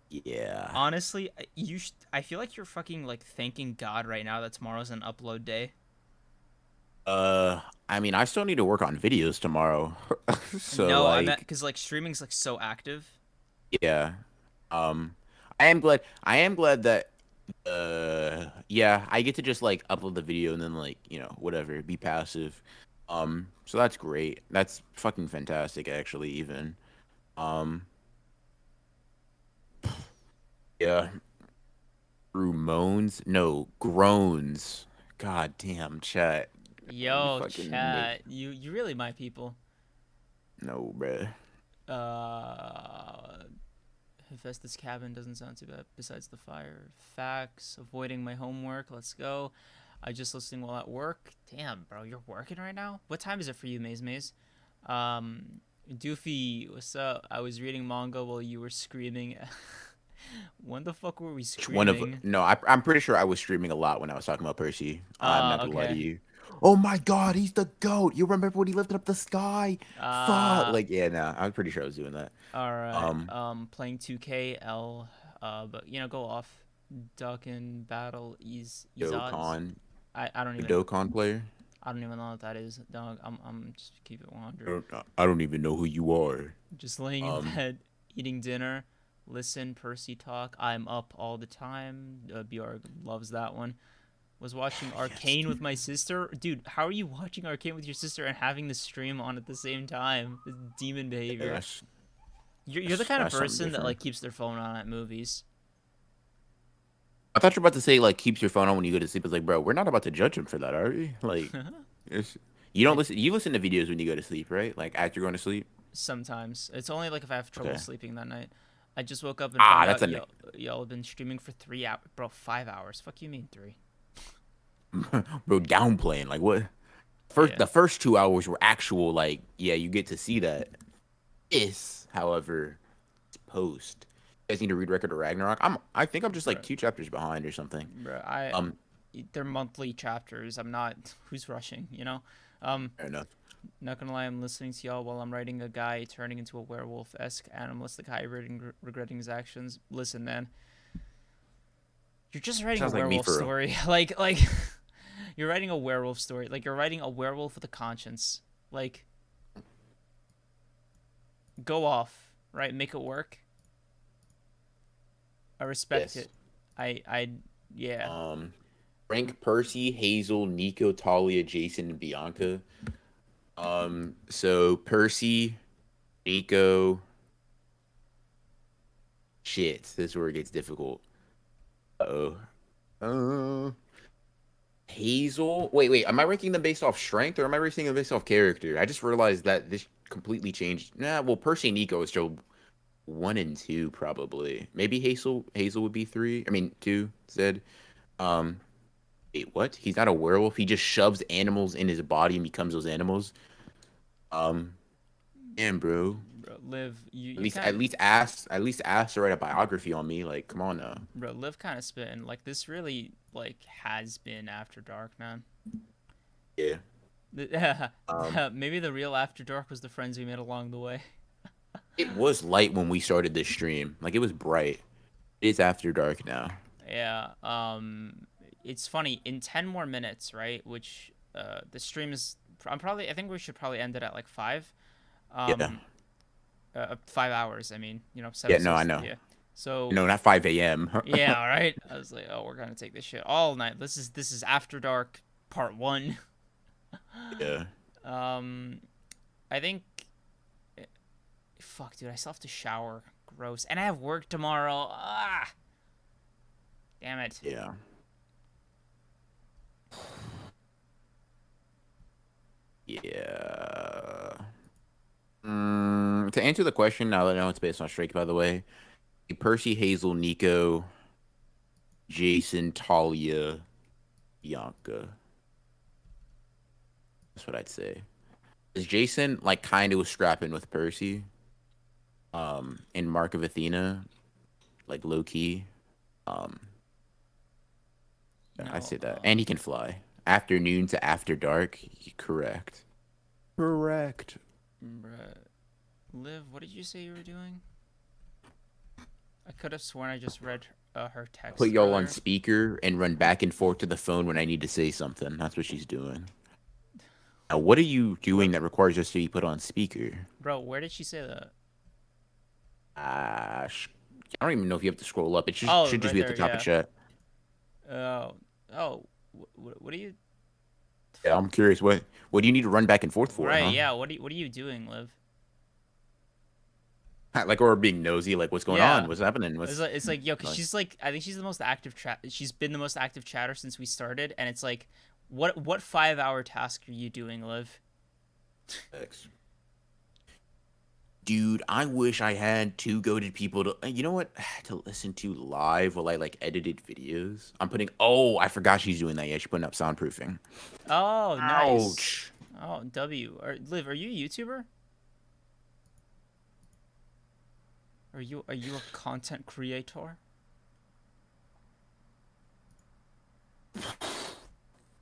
Yeah. Honestly, I feel like you're fucking like thanking God right now that tomorrow's an upload day. I mean, I still need to work on videos tomorrow. So No, I like, meant because like streaming's like so active. yeah. Um, I am glad that yeah, I get to just like upload the video and then like, whatever, be passive. So that's great. That's fucking fantastic actually even. Um, yeah. Through moans? No, groans. God damn, chat. Yo, fucking chat, you really my people. No, bruh. Hephaestus cabin doesn't sound too bad. Besides the fire, facts, avoiding my homework. Let's go. I just listening while at work. Damn, bro, you're working right now. What time is it for you, Maze? Doofy, what's up? I was reading manga while you were screaming. When the fuck were we screaming? No, I'm pretty sure I was streaming a lot when I was talking about Percy. I'm not gonna lie to Okay. you. Oh my god, he's the goat. You remember when he lifted up the sky? Fuck. Like, yeah, no, I'm pretty sure I was doing that. All right. Playing 2K but go off. Duck in battle is odds. Dokkan. I don't The even Dokkan player? I don't even know what that is, dog. I'm just keep it 100. I don't even know who you are. Just laying in bed, eating dinner, listen Percy talk. I'm up all the time. Bjorg loves that one. Was watching Arcane with my sister. Dude, how are you watching Arcane with your sister and having the stream on at the same time? This demon behavior. That's, You're the kind of that's something person that different. like keeps their phone on at movies. I thought you were about to say like keeps your phone on when you go to sleep. It's like, bro, we're not about to judge him for that, are we? Like, you don't listen. You listen to videos when you go to sleep, right? Like as you're going to sleep. Sometimes it's only like if I have trouble Okay. sleeping that night. I just woke up and found that's out a y'all have been streaming for 3 hours, bro. 5 hours. Fuck you mean 3? Bro, downplaying. Like what? Yeah. The first 2 hours were actual. Like, yeah, you get to see that. This, however, is post. You guys need to read Record of Ragnarok. I think I'm just like 2 chapters behind or something. Bro, they're monthly chapters. I'm not. Who's rushing? Fair enough. Not gonna lie, I'm listening to y'all while I'm writing a guy turning into a werewolf-esque animalistic hybrid and regretting his actions. Listen, man, you're just writing Sounds a like me werewolf for real. story. like you're writing a werewolf story. Like you're writing a werewolf with a conscience. Like, go off, right? Make it work. I respect Yes. it. Yeah. Rank Percy, Hazel, Nico, Talia, Jason, and Bianca. So Percy, Nico. Shit, this is where it gets difficult. Hazel. Wait. Am I ranking them based off strength or am I ranking them based off character? I just realized that this completely changed. Nah, well, Percy and Nico is still 1 and 2 probably. Maybe Hazel would be 3. I mean 2. Said. Wait, what? He's not a werewolf. He just shoves animals in his body and becomes those animals. Um, damn, bro. Bro, Liv, you At you least, kind at least ask to write a biography on me. Like, come on now. bro, Liv kind of spitting. Like this really like has been After Dark, man. Yeah. Maybe the real After Dark was the friends we made along the way. It was light when we started this stream. Like, it was bright. It is after dark now. Yeah. It's funny. In 10 more minutes, right? Which the stream is. I think we should probably end it at like 5. Yeah. 5 hours. I mean, you know, Yeah, 7. no, I know. Yeah. So. No, not 5 a.m. Yeah. All right. I was like, oh, we're gonna take this shit all night. This is After Dark Part 1. Yeah. I think. Fuck, dude. I still have to shower. Gross. And I have work tomorrow. Ah. Damn it. Yeah. Yeah. To answer the question, now that I know it's based on Strike, by the way, Percy, Hazel, Nico, Jason, Talia, Bianca. That's what I'd say. Is Jason like kind of was scrapping with Percy? And Mark of Athena, like low key. Yeah, I say that, and he can fly. Afternoon to after dark. Correct. Correct. Bruh. Liv, what did you say you were doing? I could have sworn I just read her text. Put y'all on earlier. speaker and run back and forth to the phone when I need to say something. That's what she's doing. Now, what are you doing that requires us to be put on speaker? Bro, where did she say that? I don't even know if you have to scroll up. It should, Oh, should just right be at the there, top of yeah. chat. What are you? Yeah, I'm curious. What do you need to run back and forth for? Right, huh? yeah. What are you doing, Liv? Like, or being nosy, like, what's going Yeah. on? What's happening? It's like yo, cause like- she's like, I think she's the most active chat. She's been the most active chatter since we started, and it's like, what 5-hour task are you doing, Liv? Dude, I wish I had two goated people to, you know what, to listen to live while I like edited videos. I'm putting, oh, I forgot she's doing that. Yeah, she's putting up soundproofing. Oh, nice. Ouch. Oh, Liv, are you a YouTuber? Are you a content creator?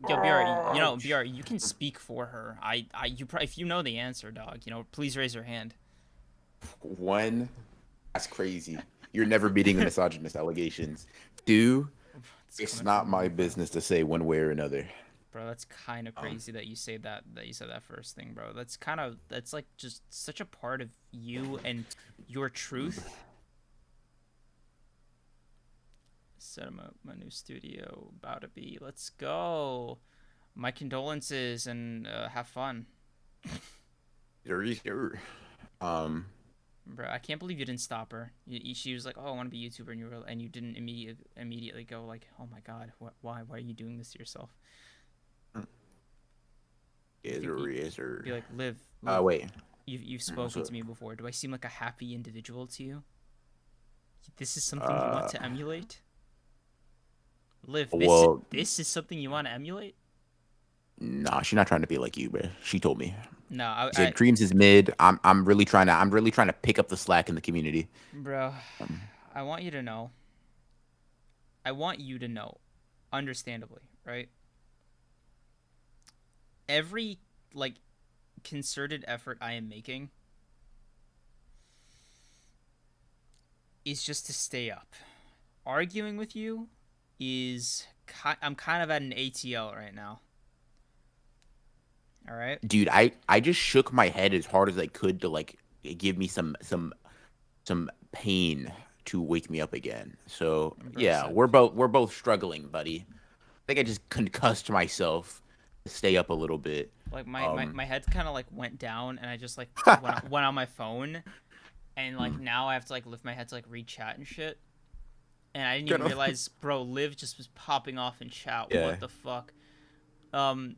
Yo, BR, you can speak for her. If you know the answer, dog, please raise your hand. One, that's crazy. You're never beating the misogynist allegations. Two, it's not my business to say one way or another. Bro, that's kind of crazy that you said that first thing, bro. That's like just such a part of you and your truth. Set him up, my new studio about to be. Let's go. My condolences and have fun. Sure. Bro, I can't believe you didn't stop her. She was like, "Oh, I want to be a YouTuber," and you didn't immediately go like, "Oh my God, why are you doing this to yourself?" Is her. Be like, Liv. Wait. You've spoken to me before. Do I seem like a happy individual to you? This is something you want to emulate? Liv, this is something you want to emulate? Nah, she's not trying to be like you, bro. She told me. No, She said Dreams is mid. I'm really trying to pick up the slack in the community. Bro, I want you to know. Understandably, right? Every concerted effort I am making is just to stay up. Arguing with you I'm kind of at an ATL right now. All right, Dude, I just shook my head as hard as I could to give me some pain to wake me up again. So yeah, we're both struggling, buddy. I think I just concussed myself to stay up a little bit. Like my head kind of went down, and I just went on my phone, and now I have to lift my head to read chat and shit. And I didn't even realize, bro, Liv just was popping off in chat. Yeah. What the fuck?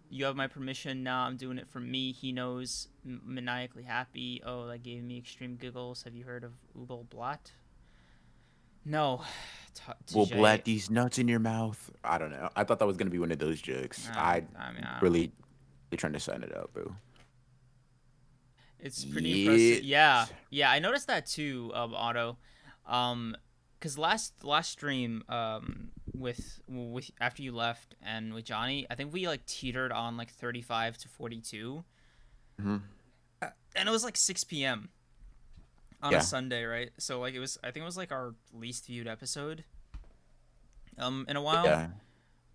You have my permission now. I'm doing it for me. He knows. Maniacally happy. Oh, that gave me extreme giggles. Have you heard of Ubel Blatt? No. We'll TJ. blat these nuts in your mouth. I don't know. I thought that was gonna be one of those jokes. I mean, I don't know. Really trying to sign it up, bro. It's pretty impressive. Yeah, Yes. yeah, I noticed that too, Otto. Cause last stream, with after you left and with Johnny, I think we like teetered on like 35 to 42, Mhm. and it was like 6 p.m. on Yeah. a Sunday, right? So like I think it was like our least viewed episode, in a while, Yeah.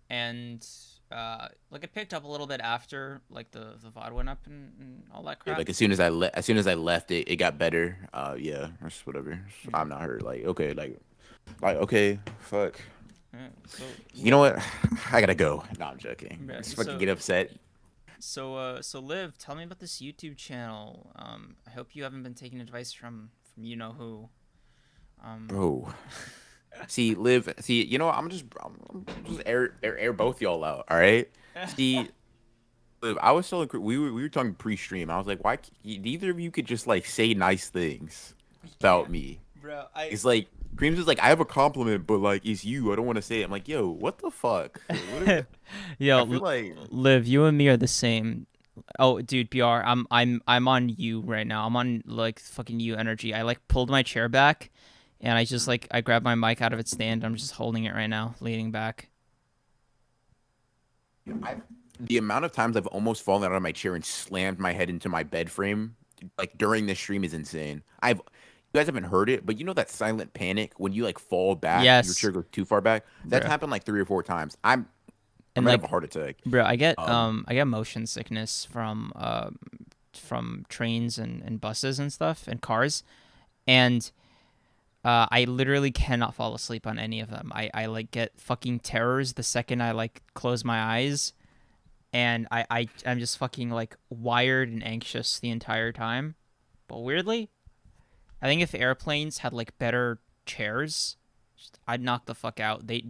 and like it picked up a little bit after like the VOD went up and all that Yeah, crap. like as soon as I left, it got better. Yeah, or whatever. I'm not hurt. Like okay, okay, fuck. Yeah, so You know what? I gotta go. No, I'm joking. Yeah, Just fucking so- get upset. So Liv, tell me about this YouTube channel. I hope you haven't been taking advice from you know who. Bro. See, Liv. See, you know what? I'm just air both y'all out. All right. See, Liv. I was telling we were talking pre-stream. I was like, why neither of you could just like say nice things about me? Bro, It's like Creams is like, I have a compliment, but like it's you. I don't want to say it. I'm like, yo, what the fuck? Yo, I feel like Liv, you and me are the same. Oh, dude, BR, I'm on you right now. I'm on like fucking you energy. I like pulled my chair back, and I just like I grabbed my mic out of its stand. I'm just holding it right now, leaning back. the amount of times I've almost fallen out of my chair and slammed my head into my bed frame, like during this stream, is insane. You guys haven't heard it, but you know that silent panic when you like fall back, your Yes. chair goes too far back. That's Bruh. happened like 3 or 4 times. I'm And gonna like, have a heart attack. bro, I get motion sickness from trains and buses and stuff and cars, and I literally cannot fall asleep on any of them. I like get fucking terrors the second I like close my eyes, and I'm just fucking like wired and anxious the entire time. But weirdly, I think if airplanes had like better chairs, I'd knock the fuck out. They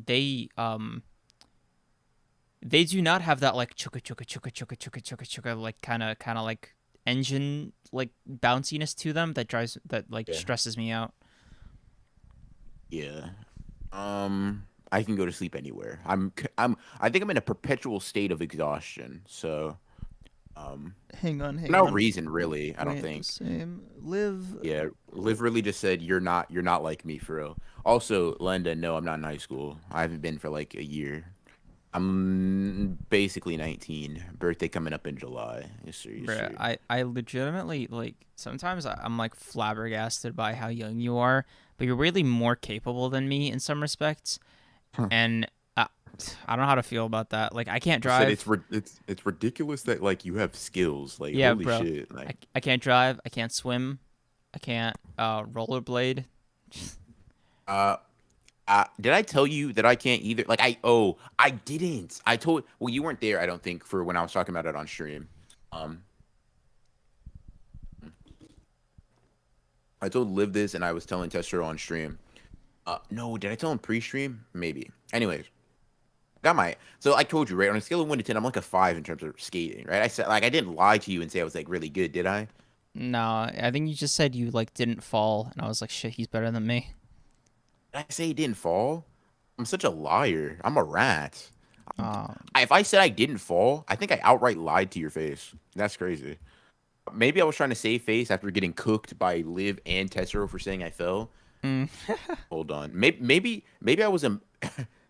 do not have that like chugga chugga chugga chugga chugga chugga chugga like kind of like engine like bounciness to them that stresses me out. Yeah. I can go to sleep anywhere. I think I'm in a perpetual state of exhaustion. So, Hang on. no reason really. I don't think. Same. Live. Yeah, Liv really just said you're not like me for real. Also, Linda, no, I'm not in high school. I haven't been for like a year. I'm basically 19. Birthday coming up in July. Yes, sir. Yes, sir. Bruh, I legitimately like sometimes I'm like flabbergasted by how young you are, but you're really more capable than me in some respects, and I don't know how to feel about that. Like I can't I said drive. it's ridiculous that like you have skills. Like Yeah, holy bro. shit. Like I can't drive. I can't swim. I can't rollerblade. did I tell you that I can't either? Like I didn't. Well, you weren't there, I don't think, for when I was talking about it on stream. I told Liv this, and I was telling Tester on stream. No, did I tell him pre-stream? Maybe. Anyways, so I told you, right, on a scale of 1 to 10, I'm like a 5 in terms of skating, right? I said, like, I didn't lie to you and say I was like really good, did I? No, I think you just said you like didn't fall, and I was like, shit, he's better than me. Did I say he didn't fall? I'm such a liar. I'm a rat. Oh, If I said I didn't fall, I think I outright lied to your face. That's crazy. Maybe I was trying to save face after getting cooked by Liv and Tessero for saying I fell. Hold on. Maybe I was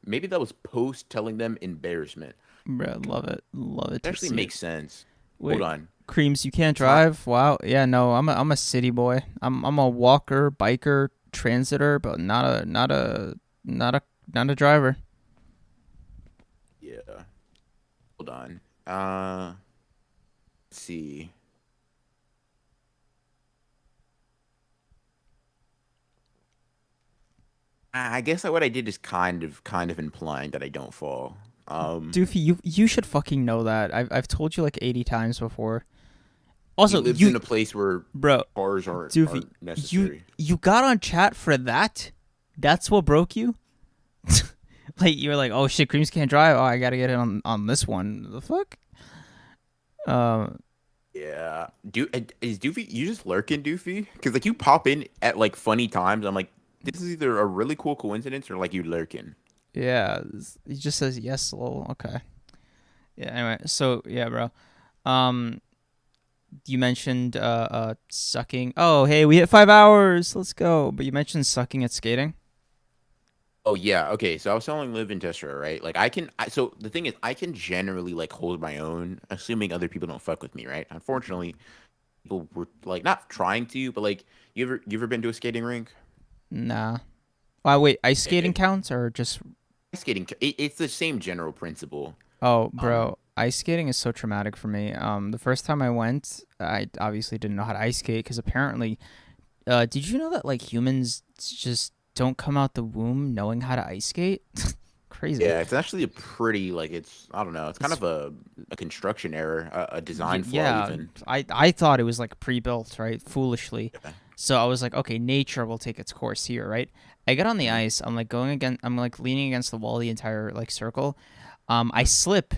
maybe that was post telling them embarrassment. bro, love it. It actually makes sense. Wait. Hold on. Creams, you can't drive? Wow. Yeah, no, I'm a city boy. I'm a walker, biker, transiter, but not a driver. Yeah. Hold on. Let's see. I guess what I did is kind of implying that I don't fall. Doofy, you should fucking know that. I've told you like 80 times before. Also, he lives in a place where bro, cars aren't Doofy, necessary. you got on chat for that? That's what broke you? Like you were like, oh shit, Creams can't drive. Oh, I gotta get it on this one. The fuck? Yeah. Is Doofy? You just lurking, Doofy? Because like you pop in at like funny times. I'm like, this is either a really cool coincidence or like you lurking. Yeah, he just says yes, lol. Okay. Yeah. Anyway, so yeah, bro. Um, you mentioned sucking. Oh, hey, we hit 5 hours. Let's go. But you mentioned sucking at skating. Oh yeah, okay. So I was telling Liv and Tessera, right? Like so the thing is, I can generally like hold my own, assuming other people don't fuck with me, right? Unfortunately, people were like not trying to, but like you ever been to a skating rink? Nah. Oh, wait, ice Okay, skating counts or just? skating, it's the same general principle. Oh, Um, bro, ice skating is so traumatic for me. The first time I went, I obviously didn't know how to ice skate because apparently, did you know that like humans just don't come out the womb knowing how to ice skate? Crazy. yeah, it's actually a pretty like it's I don't know, it's kind It's of a construction error, a design flaw yeah. even. I thought it was like pre-built, right? Foolishly. Yeah. So I was like, okay, nature will take its course here, right? I get on the Mhm. ice. I'm like going again. I'm like leaning against the wall the entire like circle. I slip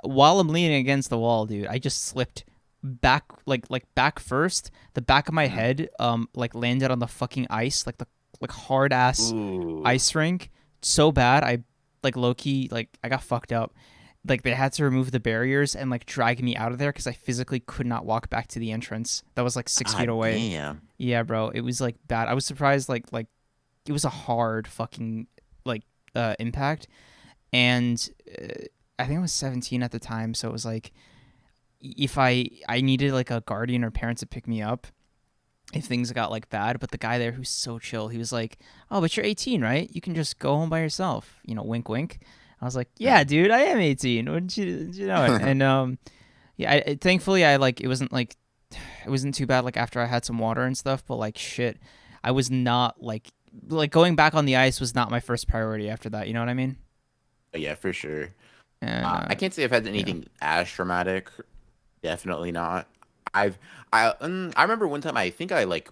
while I'm leaning against the wall, dude. I just slipped back, like back first. The back of my Mhm. head, like landed on the fucking ice, like the like hard ass Ooh. ice rink. So bad, I like low key, like I got fucked up. Like they had to remove the barriers and like drag me out of there because I physically could not walk back to the entrance. That was like 6 feet God away. damn. Yeah, bro, it was like bad. I was surprised, like it was a hard fucking like impact, and I think I was 17 at the time, so it was like if I needed like a guardian or parent to pick me up if things got like bad. But the guy there who's so chill, he was like, "Oh, but you're 18, right? You can just go home by yourself." You know, wink, wink. I was like, "Yeah, dude, I am 18. Wouldn't you know it?" And yeah, thankfully I like it wasn't too bad like after I had some water and stuff. But like shit, I was not like going back on the ice was not my first priority after that. You know what I mean? Yeah, for sure. And I can't say I've had yeah. anything as traumatic. Definitely not. I remember one time I think I like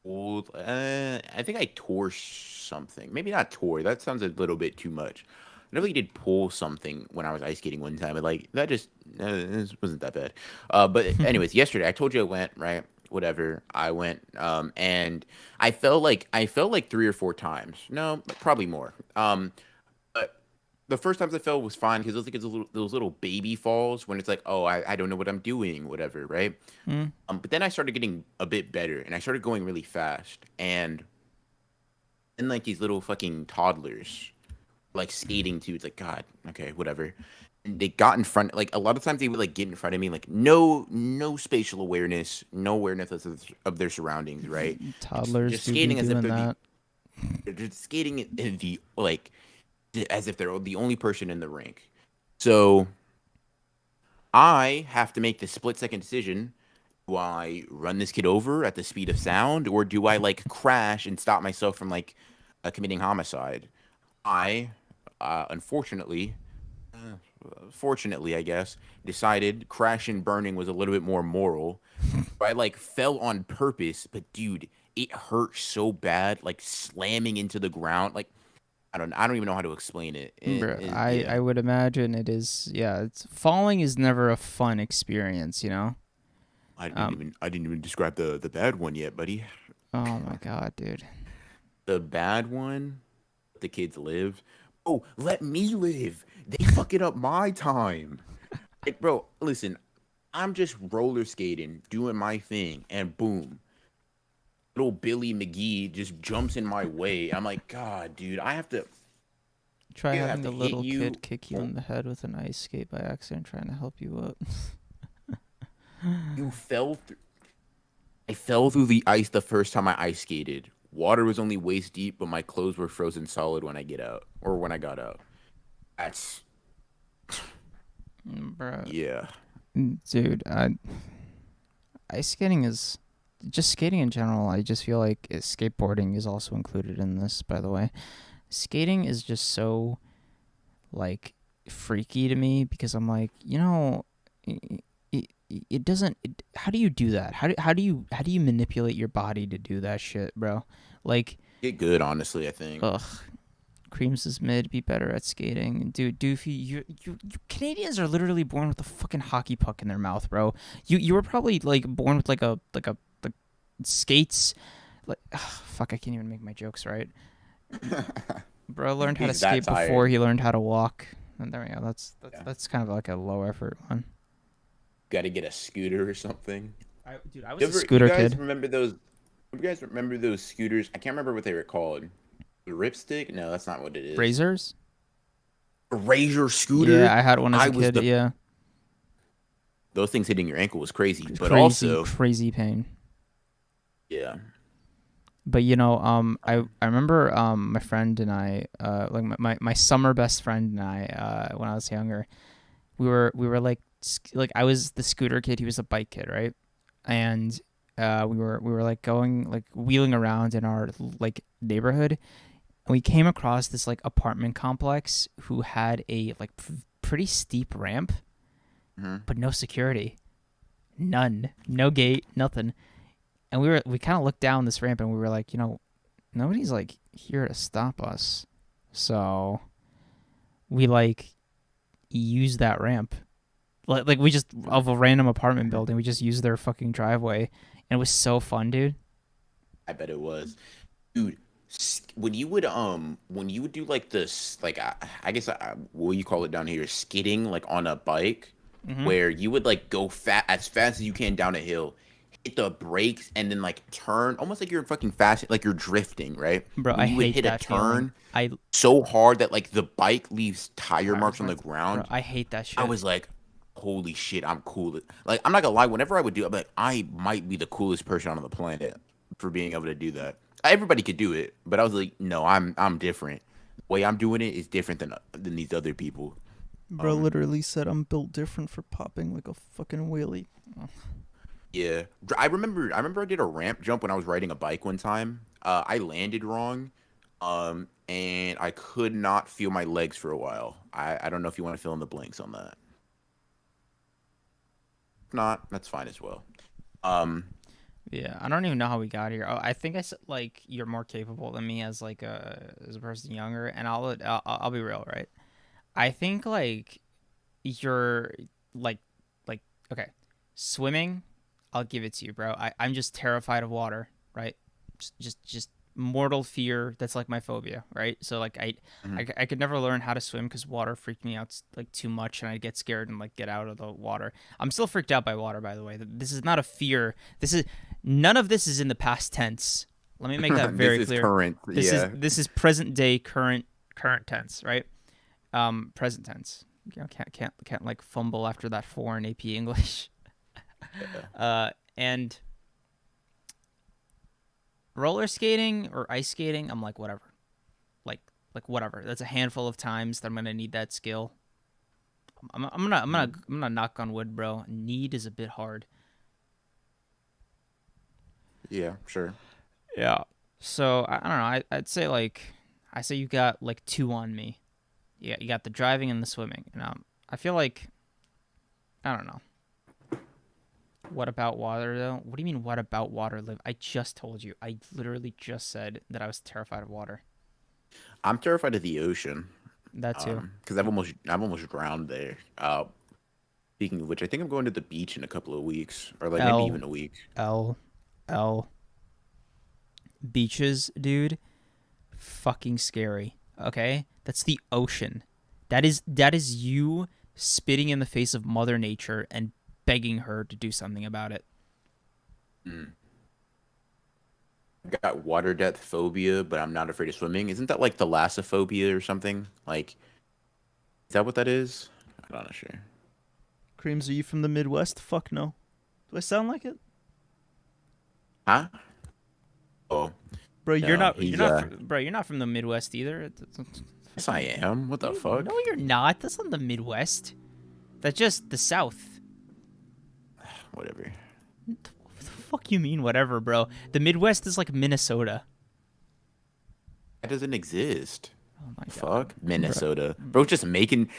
I think I tore something. Maybe not tore. That sounds a little bit too much. I really did pull something when I was ice skating one time, but like that just it wasn't that bad. But anyways, yesterday I told you I went right. Whatever. I went and I fell like 3 or 4 times. No, probably more. But the first times I fell was fine because it was like those little baby falls when it's like, oh, I don't know what I'm doing, whatever, right? Mm. But then I started getting a bit better and I started going really fast. And then like these little fucking toddlers like skating too. It's like, God, okay, whatever. And they got in front, like a lot of times they would like get in front of me, like no spatial awareness, no awareness of their surroundings, right? Toddlers Just do be skating as if doing that. they're just skating in the like as if they're the only person in the rink. So I have to make the split second decision. Do I run this kid over at the speed of sound, or do I like crash and stop myself from like committing homicide? I, unfortunately, uh, fortunately, I guess, decided crash and burning was a little bit more moral. I like fell on purpose, but dude, it hurt so bad, like slamming into the ground. Like I don't even know how to explain it. Bruh, Yeah. I would imagine it is. Yeah, it's falling is never a fun experience, you know. Um. I didn't even describe the bad one yet, buddy. Oh my god, dude. The bad one, the kids live. Oh, let me live. They fucking up my time. Like, bro, listen, I'm just roller skating, doing my thing, and boom, little Billy McGee just jumps in my way. I'm like, God, dude, Try I have having to a hit little you. kid kick you in the head with an ice skate by accident, trying to help you up. You fell through. I fell through the ice the first time I ice skated. Water was only waist deep, but my clothes were frozen solid when I get out or when I got out. That's Bruh, yeah. dude, ice skating is just skating in general. I just feel like skateboarding is also included in this. By the way, skating is just so like freaky to me because I'm like, you know, it doesn't. How do you do that? How do you manipulate your body to do that shit, bro? Like, Get good, honestly, I think. ugh. Creams is mid. Be better at skating, dude. Doofy, you Canadians are literally born with a fucking hockey puck in their mouth, bro. You were probably like born with like skates, like, fuck, I can't even make my jokes right. Bro learned how to He's that skate before tired. he learned how to walk. And there we go. Yeah. That's kind of like a low effort one. Got to get a scooter or something. Dude, I was You a ever, scooter you guys kid. remember those? You guys remember those scooters? I can't remember what they were called. The Ripstick? No, that's not what it is. Razors? A Razor scooter. Yeah, I had one as I a was kid. the Yeah, those things hitting your ankle was crazy, but crazy, also crazy pain. yeah. But I remember my friend and I, like my summer best friend and I, when I was younger, we were like I was the scooter kid, he was a bike kid, right? And we were like going like wheeling around in our like neighborhood, and we came across this like apartment complex who had a like pretty steep ramp, but no security, none, no gate, nothing. And we kind of looked down this ramp and we were like, nobody's like here to stop us. So we like used that ramp. Like we just, of a random apartment building, we just used their fucking driveway. And it was so fun, dude. I bet it was, dude. When you would do like this, like I guess what you call it down here, skidding, like on a bike, where you would like go as fast as you can down a hill, hit the brakes, and then like turn, almost like you're fucking fast, like you're drifting, right? Bro, When I you would hate hit that a turn feeling. so hard that like the bike leaves tire marks on the ground. Bro, I hate that shit. I was like, holy shit, I'm cool. Like, I'm not gonna lie, whenever I would do it, I'm like, I might be the coolest person on the planet for being able to do that. Everybody could do it, but I was like, no, I'm different. The way I'm doing it is different than these other people. Bro literally said I'm built different for popping like a fucking wheelie. Yeah, I remember I did a ramp jump when I was riding a bike one time. I landed wrong, and I could not feel my legs for a while. I don't know if you want to fill in the blanks on that. If not, that's fine as well. Yeah, I don't even know how we got here. Oh, I think I said like you're more capable than me as like as a person younger, and I'll be real, right? I think like you're like okay, swimming, I'll give it to you, bro. I'm just terrified of water, right? Just mortal fear. That's like my phobia, right? So like I could never learn how to swim because water freaked me out like too much, and I'd get scared and like get out of the water. I'm still freaked out by water, by the way. This is not a fear. None of this is in the past tense. Let me make that very This is clear. current. This is present day current tense, right? Present tense. Can't like fumble after that foreign AP English. And roller skating or ice skating, I'm like whatever. Like whatever. That's a handful of times that I'm gonna need that skill. I'm gonna knock on wood, bro. Need is a bit hard. Yeah, sure. Yeah. So I don't know. I'd say I say you got like 2 on me. Yeah, you got the driving and the swimming. And I feel like I don't know. What about water though? What do you mean? What about water? Liv? I just told you. I literally just said that I was terrified of water. I'm terrified of the ocean. That too. Because I've almost drowned there. Speaking of which, I think I'm going to the beach in a couple of weeks, or like maybe even a week. L. Beaches, dude. Fucking scary. Okay, that's the ocean. That is you spitting in the face of Mother Nature and begging her to do something about it. I've got water depth phobia, but I'm not afraid of swimming. Isn't that like thalassophobia or something? Like, is that what that is? I'm not sure. Creams, are you from the Midwest? Fuck no. Do I sound like it? Huh? Oh, Bro, you're No, not. he's, You're not from the Midwest either. yes, I am. What the fuck? No, you're not. That's not the Midwest. That's just the South. Whatever. What the fuck you mean, whatever, bro? The Midwest is like Minnesota. That doesn't exist. Oh my god. Fuck Minnesota. Bro's just making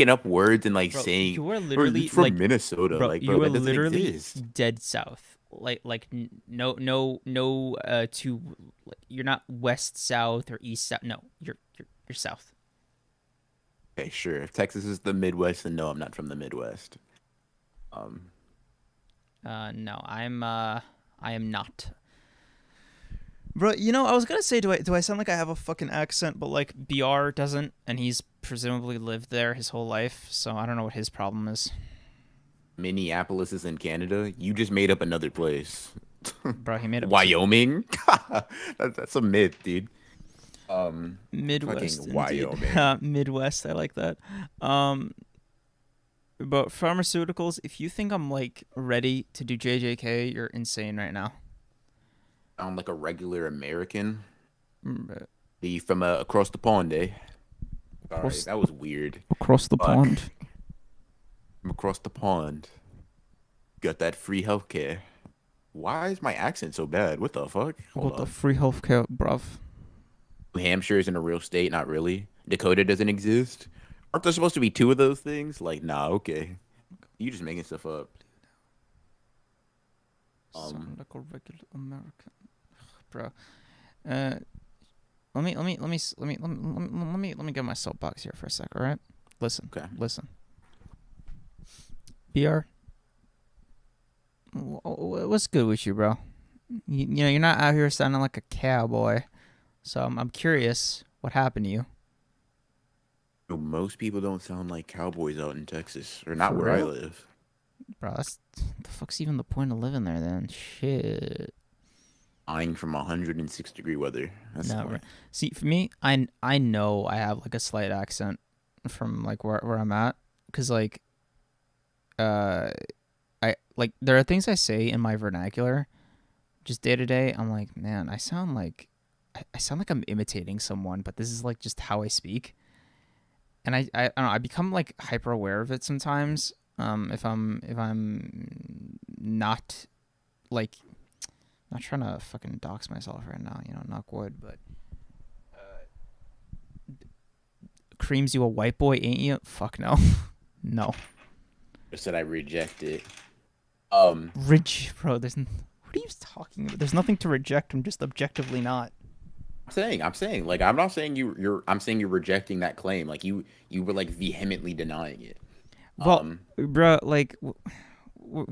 up words and like Bro, saying you are "Bro, literally he's from like Minnesota. Bro, Like, you bro, are that doesn't literally exist. dead south. No to like, you're not west south or east south. No, you're south. Okay, sure. If Texas is the Midwest, then no, I'm not from the Midwest. No, I am not. Bro, you know, I was gonna say, do I sound like I have a fucking accent, but like BR doesn't, and he's presumably lived there his whole life, so I don't know what his problem is. Minneapolis is in Canada. You just made up another place. Bro, he made it Wyoming. That's a myth, dude. Midwest, Fucking indeed. Wyoming. Midwest, I like that. But pharmaceuticals, if you think I'm like ready to do JJK, you're insane right now. Sound like a regular American. Mm, The from across the pond, eh? Sorry, Across- that was weird. Across the Fuck. pond. From across the pond. Got that free healthcare. Why is my accent so bad? What the fuck? Hold Got the on. free healthcare, bruv. New Hampshire isn't a real state, not really. Dakota doesn't exist. Aren't there supposed to be two of those things? Like, nah, okay. You just making stuff up. Sound like a regular American, bro. Let me get my soapbox here for a sec. All right, listen. Okay. Listen. BR, what's good with you, bro? You know you're not out here sounding like a cowboy, so I'm curious what happened to you. Yo, most people don't sound like cowboys out in Texas, or not For where I real? live. Bro, that's the fuck's even the point of living there then? Shit. Dying from 106-degree weather. That's the No, bro. point. See, for me, I know I have like a slight accent from like where I'm at, cause like, I like there are things I say in my vernacular, just day to day. I'm like, man, I sound like I'm imitating someone, but this is like just how I speak, and I don't know. I become like hyper aware of it sometimes. If I'm not like. Not trying to fucking dox myself right now, you know, knock wood, but Cream's you a white boy, ain't you? Fuck no. No. I said I reject it. Bro, what are you talking about? There's nothing to reject. I'm just objectively not. I'm saying, like, I'm not saying I'm saying you're rejecting that claim. Like, you were like vehemently denying it. Well, bro, like, what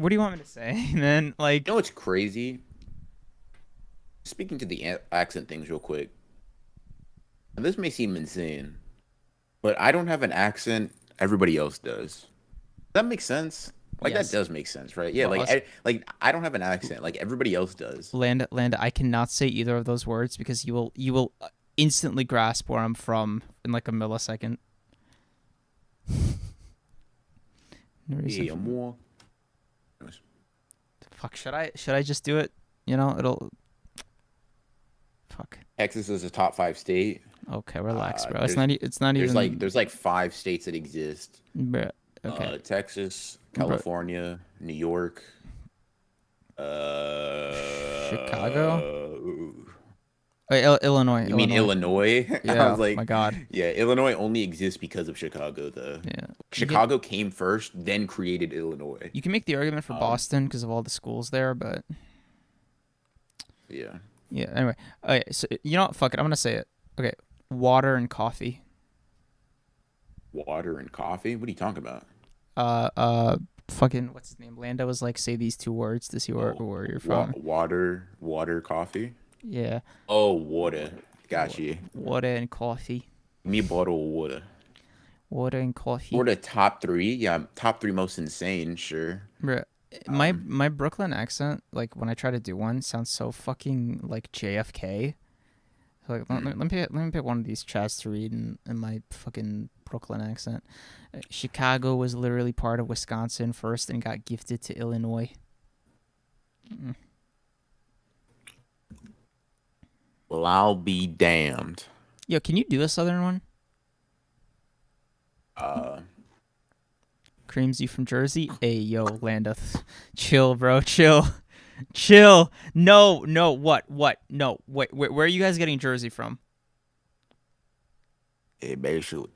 do you want me to say, man? Like, You know what's crazy? Speaking to the accent things real quick. And this may seem insane, but I don't have an accent. Everybody else does. Does that make sense? Like Yes. that does make sense, right? Yeah, Well, like I don't have an accent. Like everybody else does. Landa, I cannot say either of those words because you will instantly grasp where I'm from in like a millisecond. No reason Yeah, for- more. Fuck, should I just do it? You know, it'll. Fuck. Texas is a top 5 state. Okay, relax, bro. there's- It's not There's even. there's like 5 states that exist. Bruh, okay. Texas, California, New York, Chicago? Illinois. You mean Illinois? I Yeah. was like, my God. Yeah, Illinois only exists because of Chicago, though. Yeah. Chicago came first, then created Illinois. You can make the argument for Boston because of all the schools there, but Yeah. yeah. Anyway, okay. So you know what? Fuck it. I'm gonna say it. Okay. Water and coffee. Water and coffee? What are you talking about? Fucking what's his name? Lando was like, say these 2 words to see where you're from. Water, coffee? Yeah. Oh, water. Got you. Water and coffee. Give me a bottle of water. Water and coffee. Or the top 3? Yeah, top 3 most insane, sure. Bruh, my Brooklyn accent, like when I try to do one, sounds so fucking like JFK. So, like, let me pick one of these chats to read in my fucking Brooklyn accent. Chicago was literally part of Wisconsin first and got gifted to Illinois. Well, I'll be damned. Yo, can you do a southern one? Creams, you from Jersey? Hey, yo, Landa. Chill, bro. Chill. No, what? No, wait, where are you guys getting Jersey from? It basically,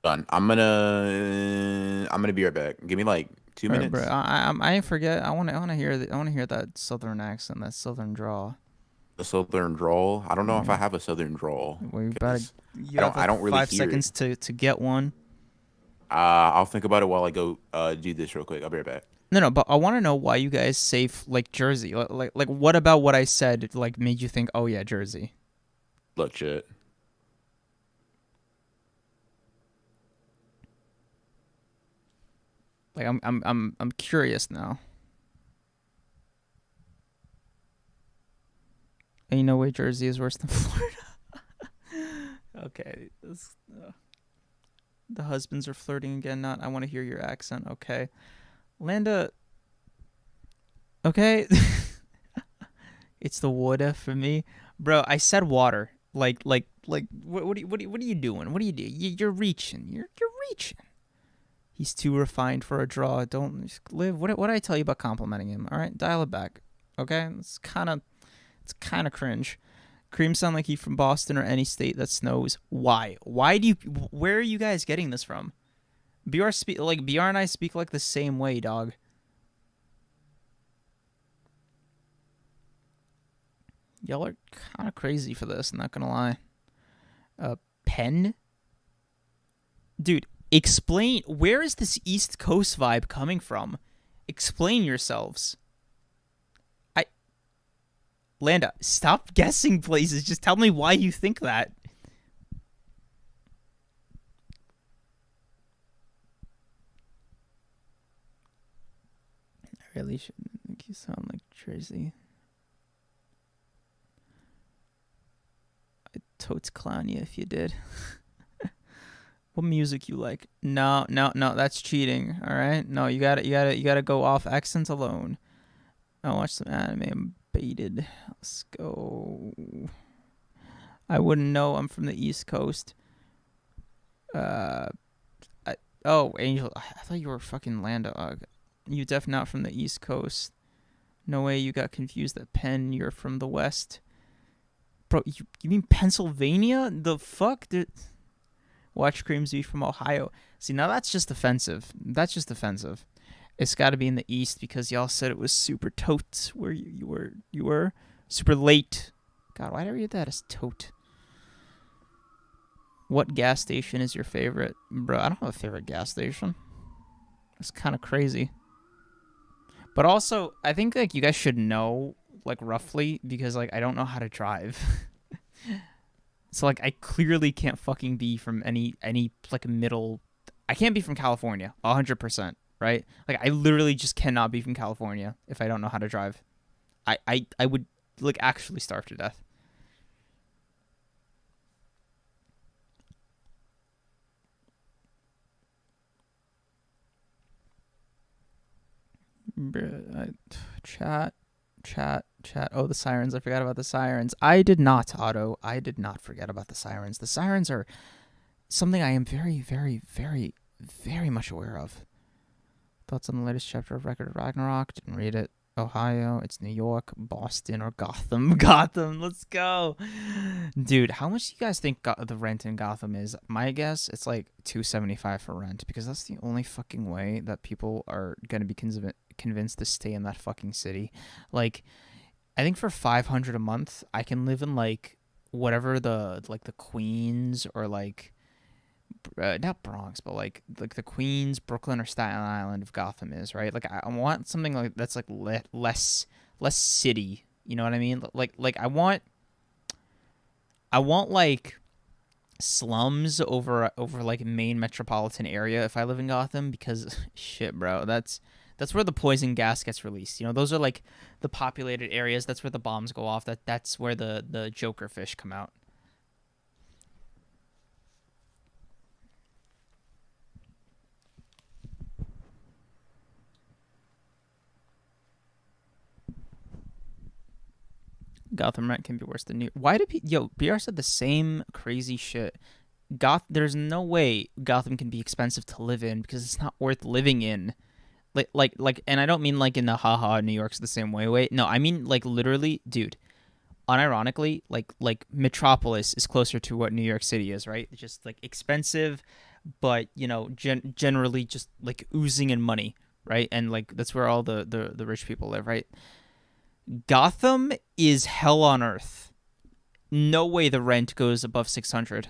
Done. I'm gonna be right back. Give me like 2 minutes. Bro, I forget. I want to hear that southern accent, that southern drawl. A southern drawl. I don't know if I have a southern drawl. Well, you better. 'cause You have I don't really 5 hear seconds to get one. I'll think about it while I go do this real quick. I'll be right back. No, but I want to know why you guys say like Jersey. Like, what about what I said like made you think, oh yeah, Jersey? Legit. Like, I'm curious now. Ain't no way Jersey is worse than Florida. Okay, the husbands are flirting again. Not, I want to hear your accent. Okay, Landa. Okay, it's the water for me, bro. I said water. Like, what are you doing? What are you doing? You're reaching. You're reaching. He's too refined for a draw. Don't live. What did I tell you about complimenting him? All right, dial it back. Okay, it's kind of cringe. Cream sound like he's from Boston or any state that snows. Why? Where are you guys getting this from? BR and I speak like the same way, dog. Y'all are kind of crazy for this, I'm not gonna lie. Penn? Dude, explain, where is this East Coast vibe coming from? Explain yourselves. Landa, stop guessing places. Just tell me why you think that. I really shouldn't think you sound like Tracy. I'd totes clown you if you did. What music you like? No, that's cheating. All right, no, you gotta go off accents alone. I watch some anime. I'm baited. Let's go. I wouldn't know. I'm from the East Coast. Angel. I thought you were fucking Landa. You definitely not from the East Coast. No way you got confused at Penn. You're from the West. Bro, you mean Pennsylvania? The fuck? Watch Creams be from Ohio. See, now that's just offensive. It's got to be in the East because y'all said it was super tote where you were super late. God, why did I read that as tote? What gas station is your favorite? Bro, I don't have a favorite gas station. That's kind of crazy. But also, I think like you guys should know like roughly because like I don't know how to drive. So like I clearly can't fucking be from any like middle. I can't be from California 100%. Right? Like, I literally just cannot be from California if I don't know how to drive. I would, like, actually starve to death. Chat. Oh, the sirens. I forgot about the sirens. I did not, Otto. I did not forget about the sirens. The sirens are something I am very, very, very, very much aware of. Thoughts on the latest chapter of Record of Ragnarok? Didn't read it. Ohio, it's New York, Boston, or Gotham. Gotham, let's go. Dude, how much do you guys think the rent in Gotham is? My guess, it's like $275 for rent because that's the only fucking way that people are going to be convinced to stay in that fucking city. Like, I think for $500 a month, I can live in like whatever the Queens or like not Bronx, but like the Queens, Brooklyn, or Staten Island of Gotham is, right? Like I want something like that's like less city. You know what I mean? Like I want like slums over like main metropolitan area if I live in Gotham because shit, bro, that's where the poison gas gets released. You know, those are like the populated areas. That's where the bombs go off. That's where the Joker fish come out. Gotham rent can be worse than New. Why did BR said the same crazy shit? There's no way Gotham can be expensive to live in because it's not worth living in. Like, and I don't mean like in the haha New York's the same way. No, I mean like literally, dude. Unironically, like Metropolis is closer to what New York City is, right? It's just like expensive, but you know, generally just like oozing in money, right? And like that's where all the rich people live, right? Gotham is hell on earth. No way the rent goes above 600.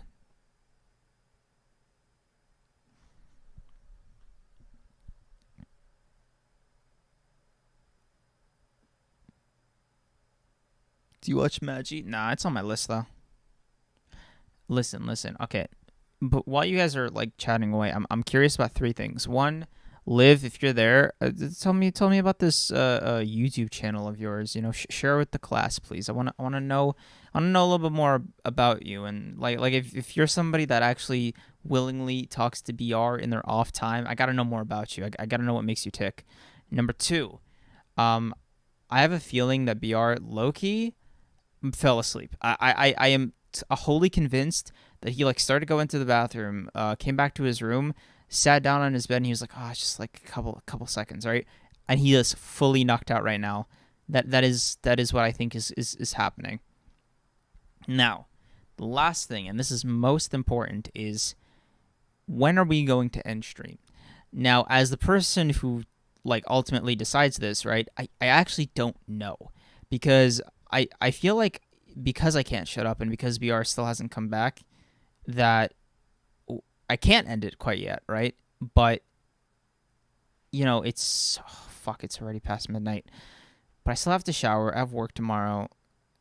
Do you watch Magi? Nah, it's on my list though. Listen. Okay, but while you guys are like chatting away, I'm curious about three things. One, Liv, if you're there, tell me about this YouTube channel of yours. You know, share with the class, please. I wanna know a little bit more about you, and like if you're somebody that actually willingly talks to BR in their off time, I gotta know more about you. I gotta know what makes you tick. Number two, I have a feeling that BR low-key fell asleep. I am wholly convinced that he like started to go into the bathroom, came back to his room, sat down on his bed, and he was like, "Oh, it's just like a couple seconds, right?" And he is fully knocked out right now. That is what I think is happening. Now, the last thing, and this is most important, is when are we going to end stream? Now, as the person who like ultimately decides this, right? I actually don't know, because I feel like because I can't shut up and because BR still hasn't come back, that I can't end it quite yet, right? But you know, it's already past midnight. But I still have to shower. I have work tomorrow,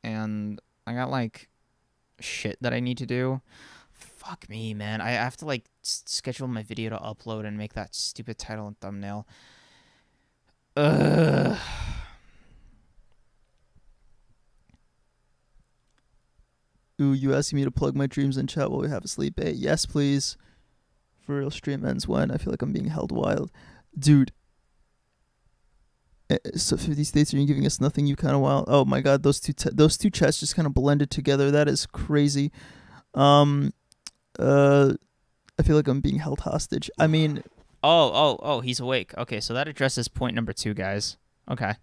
and I got like shit that I need to do. Fuck me, man. I have to like schedule my video to upload and make that stupid title and thumbnail. Ugh. Ooh, you asking me to plug my dreams in chat while we have a sleep, eh? Yes, please. For real, stream ends when? I feel like I'm being held wild. Dude. So 50 states, are you giving us nothing? You kind of wild. Oh my god, those two chats just kind of blended together. That is crazy. I feel like I'm being held hostage. I mean, oh, he's awake. Okay, so that addresses point number 2, guys. Okay.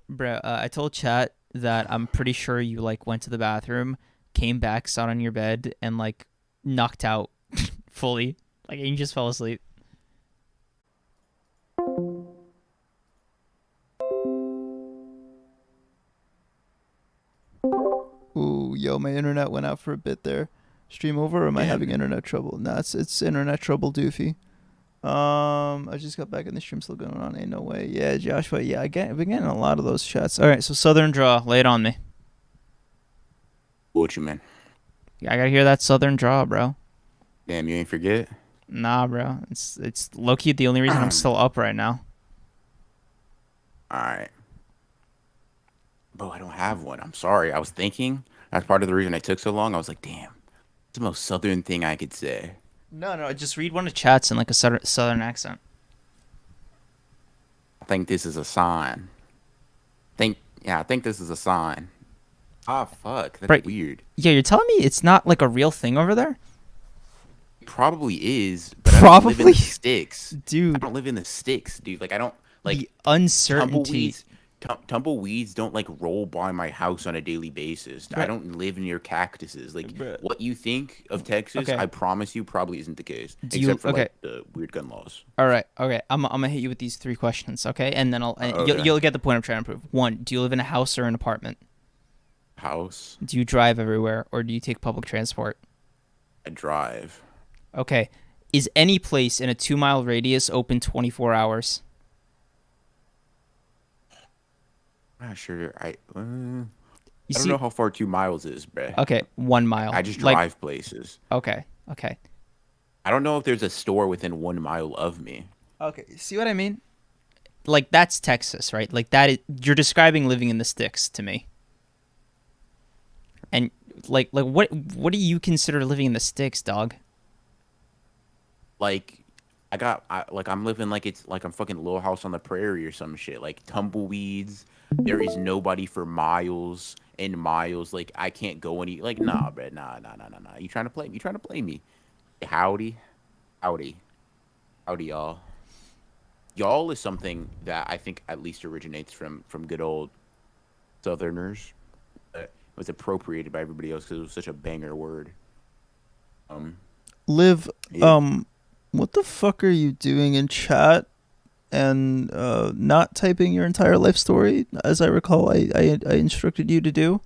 Bro, I told chat that I'm pretty sure you like went to the bathroom, came back, sat on your bed, and like knocked out fully. Like you just fell asleep. Ooh, yo, my internet went out for a bit there. Stream over, or am I having internet trouble? Nah, it's internet trouble, doofy. I just got back in the stream, still going on. Ain't no way. Yeah, Joshua. Yeah, I've been getting a lot of those chats. All right, so Southern Draw, lay it on me. What you mean? Yeah, I gotta hear that Southern Draw, bro. Damn, you ain't forget? Nah, bro. It's low key the only reason I'm still up right now. All right. Bro, I don't have one. I'm sorry. I was thinking. That's part of the reason it took so long. I was like, damn, it's the most Southern thing I could say. No, just read one of the chats in like a Southern accent. I think this is a sign. I think this is a sign. Ah, fuck. That's weird. Yeah, you're telling me it's not like a real thing over there? It probably is. But I don't live in the sticks. Dude. I don't live in the sticks, dude. Like, I don't, like... The uncertainty... Tumbleweeds don't like roll by my house on a daily basis. Right. I don't live near cactuses. Like what you think of Texas, I promise you, probably isn't the case. Except for like the weird gun laws. All right, okay. I'm gonna hit you with these 3 questions, okay? And then you'll get the point I'm trying to prove. 1, do you live in a house or an apartment? House. Do you drive everywhere, or do you take public transport? I drive. Okay. Is any place in a 2-mile radius open 24 hours? I'm not sure. I don't know how far 2 miles is, bruh. Okay, 1 mile. I just drive places. Okay. I don't know if there's a store within 1 mile of me. Okay, see what I mean? Like, that's Texas, right? Like, you're describing living in the sticks to me. And, like what do you consider living in the sticks, dog? Like... I'm living like it's like I'm fucking Little House on the Prairie or some shit. Like tumbleweeds. There is nobody for miles and miles. Like I can't go any. Like nah, bro. Nah. You trying to play me? You trying to play me? Howdy, y'all. Y'all is something that I think at least originates from good old Southerners. It was appropriated by everybody else because it was such a banger word. Live. Yeah. What the fuck are you doing in chat and not typing your entire life story, as I recall I instructed you to do?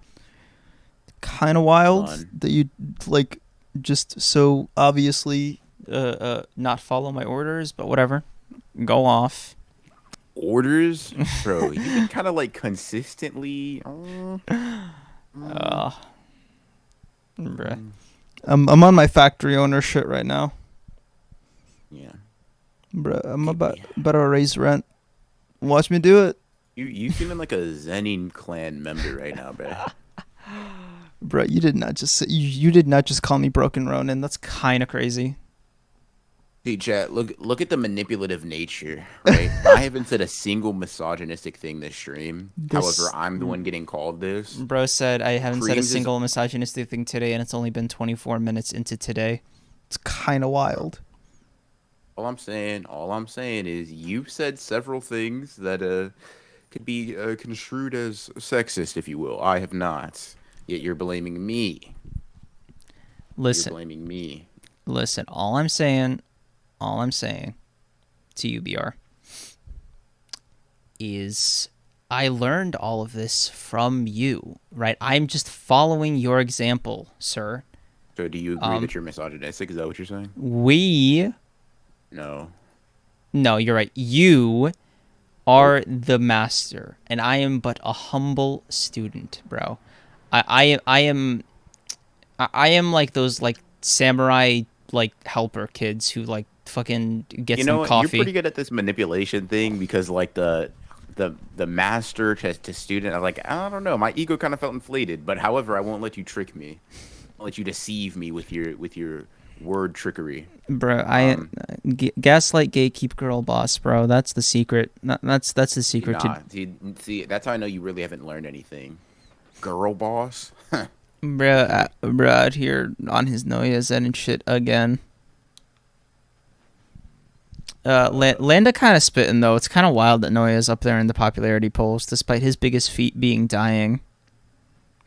Kind of wild that you, like, just so obviously not follow my orders, but whatever. Go off. orders, bro. You can kind of like consistently. Bruh. I'm on my factory owner shit right now. Yeah. Bruh, I'm about to raise rent. Watch me do it. You feeling like a Zenin clan member right now, bro. Bro, you did not just call me Broken Ronin. That's kind of crazy. Hey, chat, look at the manipulative nature, right? I haven't said a single misogynistic thing this stream. However, I'm the one getting called this. Bro said I haven't said a Creams is- single misogynistic thing today, and it's only been 24 minutes into today. It's kind of wild. All I'm saying is you've said several things that could be construed as sexist, if you will. I have not. Yet you're blaming me. Listen, You're blaming me. listen. All I'm saying to you, BR, is I learned all of this from you, right? I'm just following your example, sir. So do you agree that you're misogynistic? Is that what you're saying? No. No, you're right. You are the master, and I am but a humble student, bro. I am like those like samurai like helper kids who like fucking get some coffee. You're pretty good at this manipulation thing because like the master to student, I'm like, I don't know, my ego kind of felt inflated, but however, I won't let you trick me. I'll let you deceive me with your word trickery. Bro, gaslight, gatekeep, girl boss, bro. That's the secret. That's the secret See, that's how I know you really haven't learned anything. Girl boss? bro, out here on his Noya Zen and shit again. Landa kind of spitting though. It's kind of wild that Noya's up there in the popularity polls, despite his biggest feat being dying.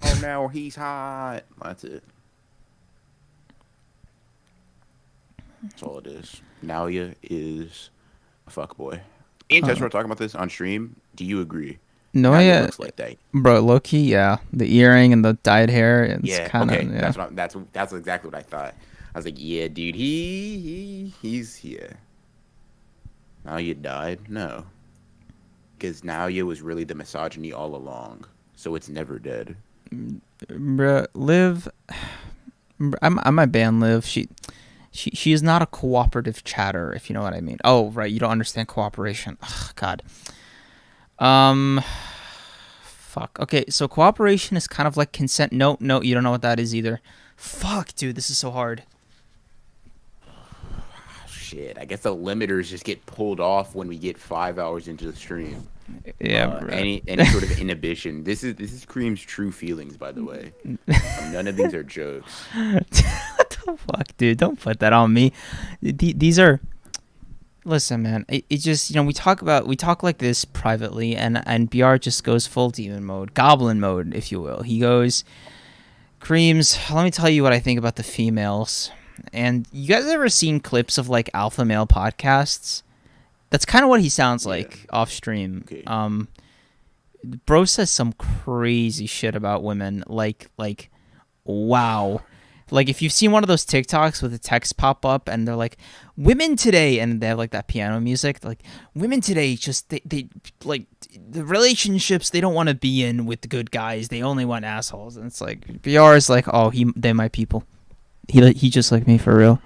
Oh, now he's hot. That's it. That's all it is. Naoya is a fuckboy. Me and Tess were talking about this on stream. Do you agree? Noya looks like that. Bro, low key, yeah. The earring and the dyed hair. It's Yeah, kinda, okay. yeah. That's exactly what I thought. I was like, yeah, dude, he's here. Naoya died? No. Because Naoya was really the misogyny all along. So it's never dead. Bruh, Liv, I might ban Liv. She is not a cooperative chatter, if you know what I mean. Oh, right, you don't understand cooperation. Ugh, God. Fuck. Okay, so cooperation is kind of like consent. No, you don't know what that is either. Fuck, dude, this is so hard. Shit, I guess the limiters just get pulled off when we get 5 hours into the stream. Yeah, bro. Any sort of inhibition. This is Cream's true feelings, by the way. None of these are jokes. What the fuck, dude? Don't put that on me. These are. Listen, man. It just, you know, we talk like this privately, and BR just goes full demon mode, goblin mode, if you will. He goes, Creams, let me tell you what I think about the females. And you guys ever seen clips of like alpha male podcasts? That's kind of what he sounds like off stream. Okay. Bro says some crazy shit about women. Like, wow. Like, if you've seen one of those TikToks with the text pop up and they're like, women today, and they have like that piano music, they're like, women today just, they like, the relationships they don't want to be in with the good guys, they only want assholes. And it's like, BR is like, oh, they're my people. He just like me for real.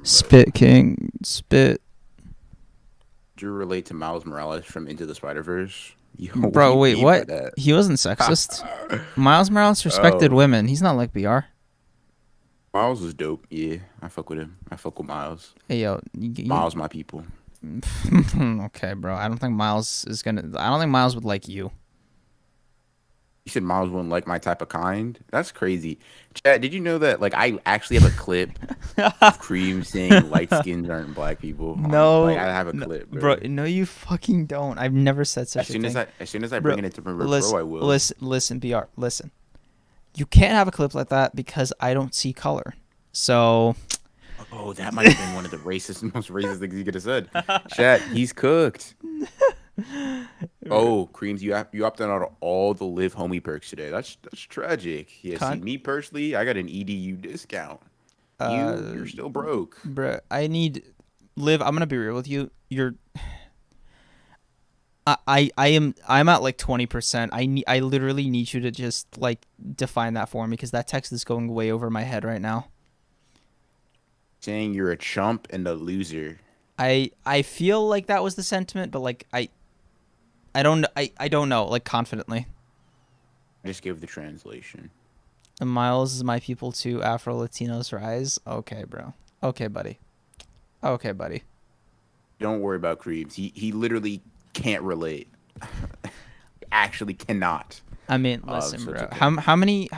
Spit King, spit. Do you relate to Miles Morales from Into the Spider-Verse? Bro, wait, what? He wasn't sexist. Miles Morales respected women. He's not like BR. Miles is dope. Yeah, I fuck with him. I fuck with Miles. Hey, yo. Miles, my people. Okay, bro. I don't think Miles would like you. You said Miles wouldn't like my type of kind? That's crazy. Chad, did you know that, like, I actually have a clip of Cream saying light skins aren't black people? No. Like, I have a clip, bro. No, you fucking don't. I've never said such a thing. As soon as I bring it to Pro, I will. Listen, BR, listen. You can't have a clip like that because I don't see color. So... Oh, that might have been one of the most racist things you could have said. Chat, he's cooked. Oh, Creams, you opted out of all the Live Homie perks today. That's tragic. Yeah, see, me personally, I got an EDU discount. You're still broke. Bruh, I need... Liv, I'm going to be real with you. I'm at like 20%. I literally need you to just like define that for me because that text is going way over my head right now. Saying you're a chump and a loser. I feel like that was the sentiment, but like I don't know, like confidently. I just gave the translation. And Miles is my people too. Afro Latinos rise. Okay, bro. Okay, buddy. Okay, buddy. Don't worry about Creeps. He literally can't relate. Actually cannot. I mean, listen, so it's bro. okay. How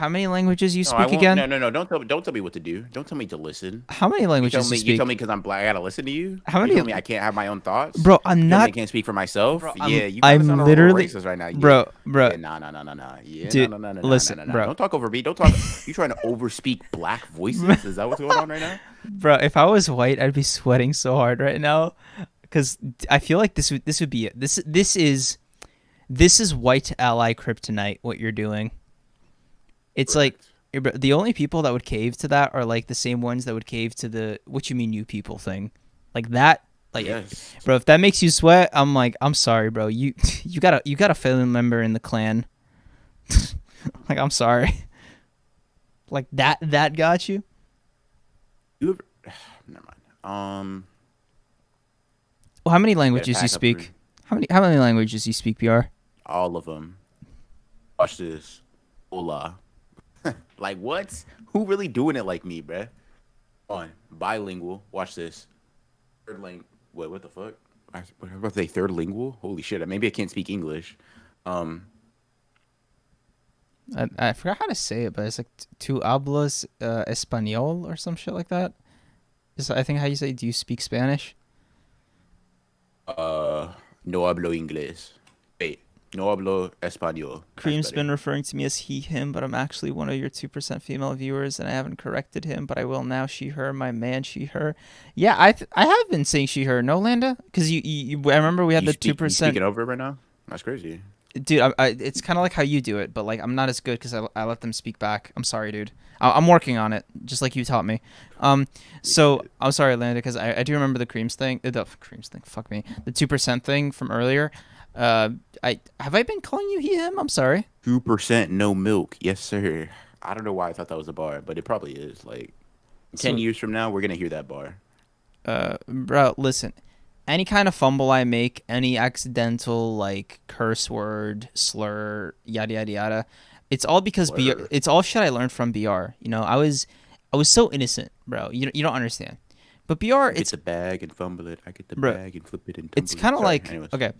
many languages you No, I speak won't- again? No. Don't tell me what to do. Don't tell me to listen. How many languages you You speak? tell me because I'm black. I gotta listen to you. How many- You tell me I can't have my own thoughts, Bro, I'm You tell me not. I can't speak for myself. Bro, Yeah, you. I'm sound a little literally- racist right now. Yeah. Bro. Yeah, nah. Yeah, Dude, no. listen, bro. Don't talk over me. Don't talk. You trying to overspeak black voices? Is that what's going on right now? Bro, if I was white, I'd be sweating so hard right now, because I feel like this would be it. This is white ally kryptonite. What you're doing. It's Correct. like the only people that would cave to that are like the same ones that would cave to the "what you mean you people" thing, like that. Like, Yes. bro, if that makes you sweat, I'm like, I'm sorry, bro. You got a family member in the clan. Like, I'm sorry. Like that got you. You ever? Never mind. Well, how many languages pack you up speak? How many languages you speak, BR? All of them. Watch this. Hola. Like what? Who really doing it like me, bruh? On bilingual. Watch this. Third language. Wait, what the fuck? I was about to say third lingual. Holy shit! Maybe I can't speak English. I forgot how to say it, but it's like "tu hablas español" or some shit like that. Is I think how you say? Do you speak Spanish? No hablo inglés. Wait, no hablo español. That's Cream's better. been referring to me as he, him, but I'm actually one of your 2% female viewers, and I haven't corrected him, but I will now. She, her, my man, she, her. Yeah, I have been saying she, her. No, Landa? Because you I remember we had the 2%. You speaking over it right now? That's crazy. Dude, it's kind of like how you do it, but like I'm not as good because I let them speak back. I'm sorry, dude. I'm working on it, just like you taught me. So I'm sorry, Landa, because I do remember the creams thing. The creams thing. Fuck me. The 2% thing from earlier. Have I been calling you he him? I'm sorry. 2% no milk. Yes, sir. I don't know why I thought that was a bar, but it probably is. Like 10 years from now, we're gonna hear that bar. Bro, listen. Any kind of fumble I make, any accidental like curse word, slur, yada yada yada, it's all because Slur. it's all shit I learned from BR. You know, I was so innocent, bro. You don't understand. But BR, Get it's the bag and fumble it. I get the Bro, bag and flip it and it's tumble it. kind of Sorry, like anyways. okay.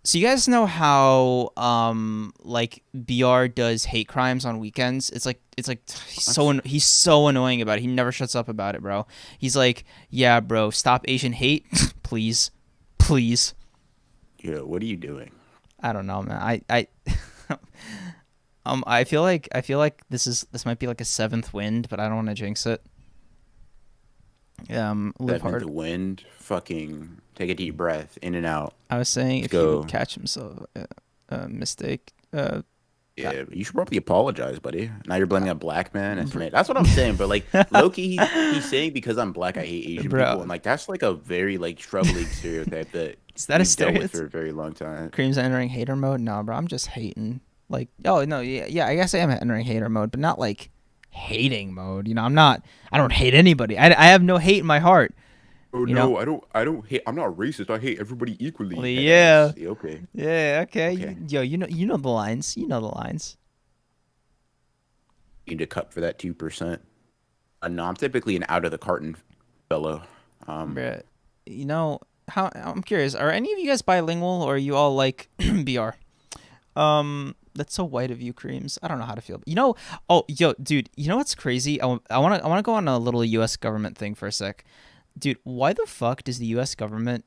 So you guys know how like BR does hate crimes on weekends? It's like he's so annoying about it. He never shuts up about it, bro. He's like, "Yeah, bro, stop Asian hate, please." Please. Yeah, what are you doing? I don't know, man. I feel like this might be like a 7th wind, but I don't want to jinx it. Live Seventh hard. wind. Fucking take a deep breath. In and out. I was saying if he go. would catch himself mistake. Yeah, you should probably apologize, buddy. Now you're blaming a black man. That's what I'm saying. But like Loki, he's saying because I'm black, I hate Asian Bro. people, and like that's like a very like troubling stereotype that Is that a we've dealt with stereotype? for a very long time. Cream's entering hater mode. No, bro, I'm just hating. Like, oh no, yeah. I guess I am entering hater mode, but not like hating mode. You know, I'm not. I don't hate anybody. I have no hate in my heart. Oh You no, know? I don't hate. I'm not racist. I hate everybody equally. Well, yeah. Okay. Yeah. Okay. Okay. Yo, you know the lines. You know the lines. You need to cut for that 2%. No, I'm typically an out of the carton fellow. Bruh, you know how I'm curious. Are any of you guys bilingual, or are you all like BR? That's so white of you, Creams. I don't know how to feel. You know, oh, yo, dude. You know what's crazy? I wanna go on a little U.S. government thing for a sec, dude. Why the fuck does the U.S. government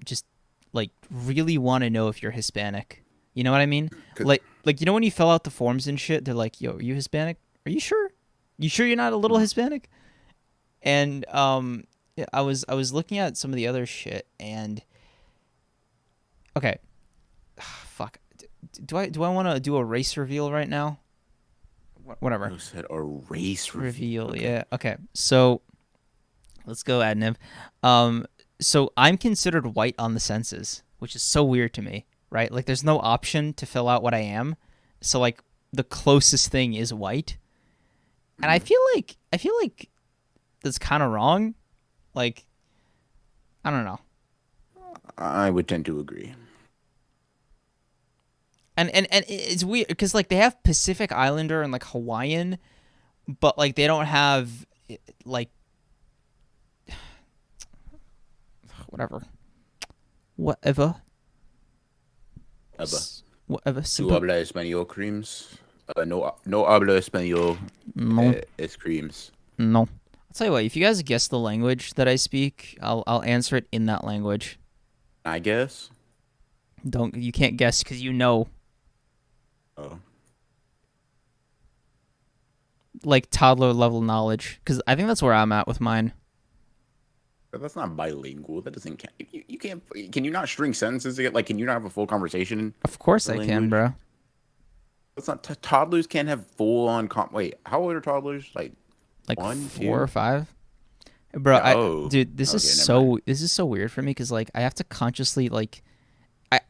just like really want to know if you're Hispanic? You know what I mean? Like you know when you fill out the forms and shit, they're like, "Yo, are you Hispanic? Are you sure? You sure you're not a little Hispanic?" And yeah, I was looking at some of the other shit, and okay, fuck. Do I want to do a race reveal right now? Whatever. You said a race reveal. Reveal, yeah. Okay, so let's go, Adniv. So I'm considered white on the census, which is so weird to me, right? Like there's no option to fill out what I am. So like the closest thing is white. And I feel like that's kind of wrong. Like I don't know. I would tend to agree. And it's weird because like they have Pacific Islander and like Hawaiian, but like they don't have like whatever. Aba. Whatever. Tu habla español, creams? No habla español. No. Es creams. No. I'll tell you what. If you guys guess the language that I speak, I'll answer it in that language. I guess. You can't guess because you know. Oh. Like toddler level knowledge, because I think that's where I'm at with mine. But that's not bilingual. That doesn't count. You can't. Can you not string sentences together? Like, can you not have a full conversation? Of course I can, bro. That's not. Toddlers can't have full on. Wait, how old are toddlers? Like 1, 4 or 2? 5. Bro, Oh. Dude, this Okay, is never mind. this is so weird for me because like I have to consciously like.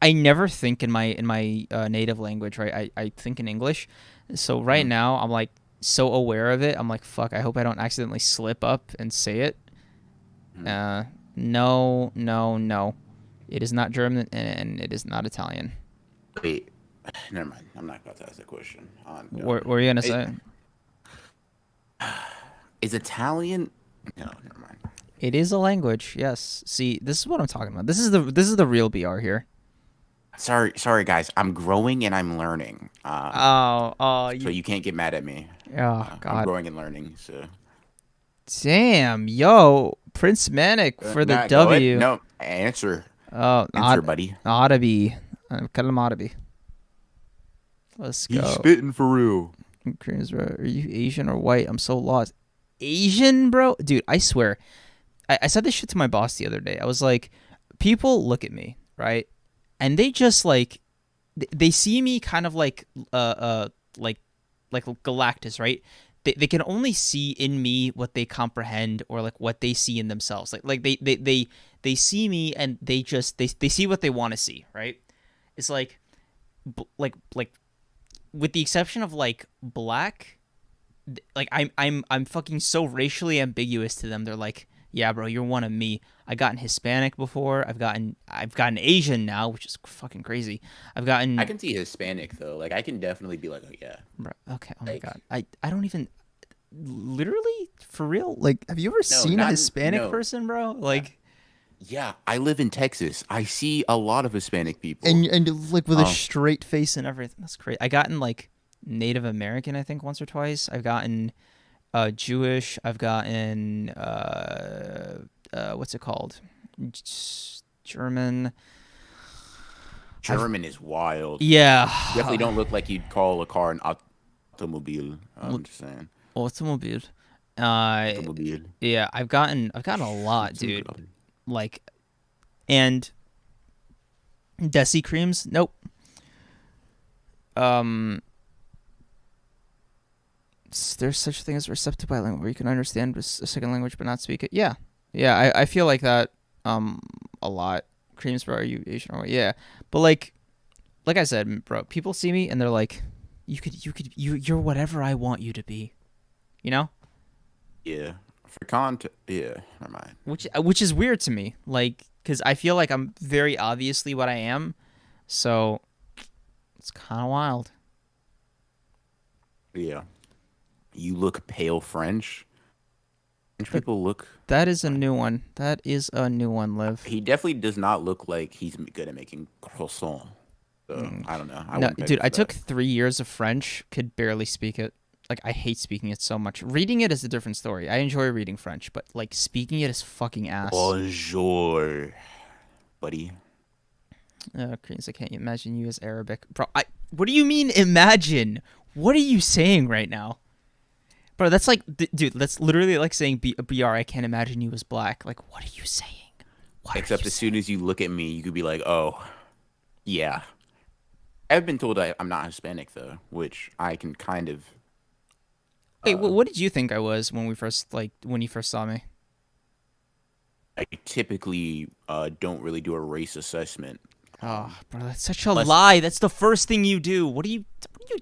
I never think in my native language, right? I think in English. So right now I'm like so aware of it. I'm like, fuck, I hope I don't accidentally slip up and say it. No. It is not German and it is not Italian. Wait, never mind. I'm not about to ask that question. What were you gonna say? Is Italian? No, never mind. It is a language, yes. See, this is what I'm talking about. This is the real BR here. Sorry, guys. I'm growing and I'm learning. So you can't get mad at me. Oh I'm God! growing and learning. So. Damn, yo, Prince Manic for the Nah, go ahead. W. No, answer. Oh, Answer, buddy. Audiby. Cut him Audiby. Let's go. He's spitting for real. Are you Asian or white? I'm so lost. Asian, bro? Dude, I swear. I said this shit to my boss the other day. I was like, people look at me, right? And they just like, they see me kind of like Galactus, right? They can only see in me what they comprehend or like what they see in themselves. Like they see me and they see what they want to see, right? It's like with the exception of like black, like I'm fucking so racially ambiguous to them. They're like, yeah, bro, you're one of me. I gotten Hispanic before. I've gotten Asian now, which is fucking crazy. I can see Hispanic though. Like I can definitely be like, oh yeah. Bro, okay. Oh my God. I don't even. Literally, for real. Like, have you ever seen a Hispanic person, bro? Like. Yeah, I live in Texas. I see a lot of Hispanic people. And like with a straight face and everything. That's great. I gotten like Native American, I think, once or twice. I've gotten Jewish. I've gotten what's it called? German. German is wild. Yeah. You definitely don't look like you'd call a car an automobile. I'm just saying. Automobile. Automobile. Yeah, I've gotten a lot, dude. Like, and Desi creams, nope. There's such a thing as receptive bilingual, where you can understand a second language but not speak it. Yeah, I feel like that a lot. Creams, bro, are you Asian or what? Yeah, but like I said, bro, people see me and they're like, you're whatever I want you to be, you know? Yeah. For yeah, never mind. Which is weird to me, like, because I feel like I'm very obviously what I am, so it's kind of wild. Yeah, you look pale French. French people look. That is a new one. That is a new one, Liv. He definitely does not look like he's good at making croissant. So I don't know. No, dude, I took 3 years of French, could barely speak it. Like, I hate speaking it so much. Reading it is a different story. I enjoy reading French, but, like, speaking it is fucking ass. Bonjour, buddy. Koreans, I can't imagine you as Arabic. Bro, what do you mean, imagine? What are you saying right now? Bro, that's like, dude, that's literally like saying BR, I can't imagine you as black. Like, what are you saying? Except as soon as you look at me, you could be like, oh, yeah. I've been told I'm not Hispanic, though, which I can kind of... Wait, what did you think I was when you first saw me? I typically don't really do a race assessment. Oh, bro, that's such a lie. That's the first thing you do. What are you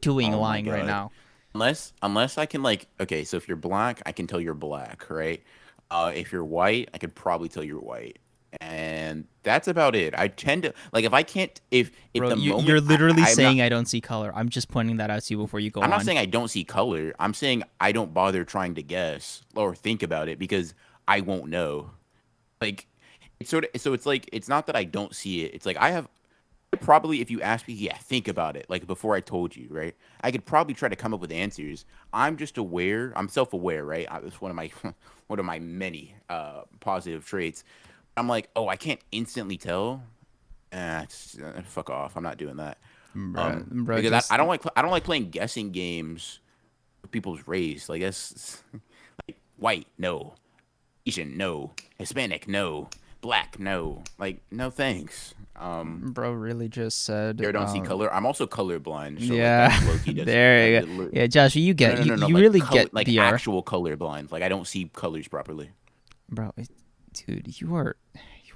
doing lying right now? Unless I can like, okay, so if you're black, I can tell you're black, right? If you're white, I could probably tell you're white, and that's about it. I tend to like if I can't if Bro, the moment you're literally I'm saying not, I don't see color. I'm just pointing that out to you before you go I'm on. not saying I don't see color. I'm saying I don't bother trying to guess or think about it because I won't know. Like it's sort of so it's like it's not that I don't see it. It's like I have probably if you ask me, yeah, think about it. Like before I told you, right? I could probably try to come up with answers. I'm just aware. I'm self-aware, right? It's one of my one of my many positive traits. I'm like, oh, I can't instantly tell. Fuck off. I'm not doing that. Bro, Because just- I don't like playing guessing games with people's race. Like that's like white, no. Asian, no. Hispanic, no. Black, no. Like, no thanks. Bro really just said. You don't see color. I'm also colorblind. So Yeah, like, low-key doesn't- there you like, go. Yeah, Josh, you get no, you like, really color, get like VR. actual colorblind. Like I don't see colors properly. Bro, dude, you are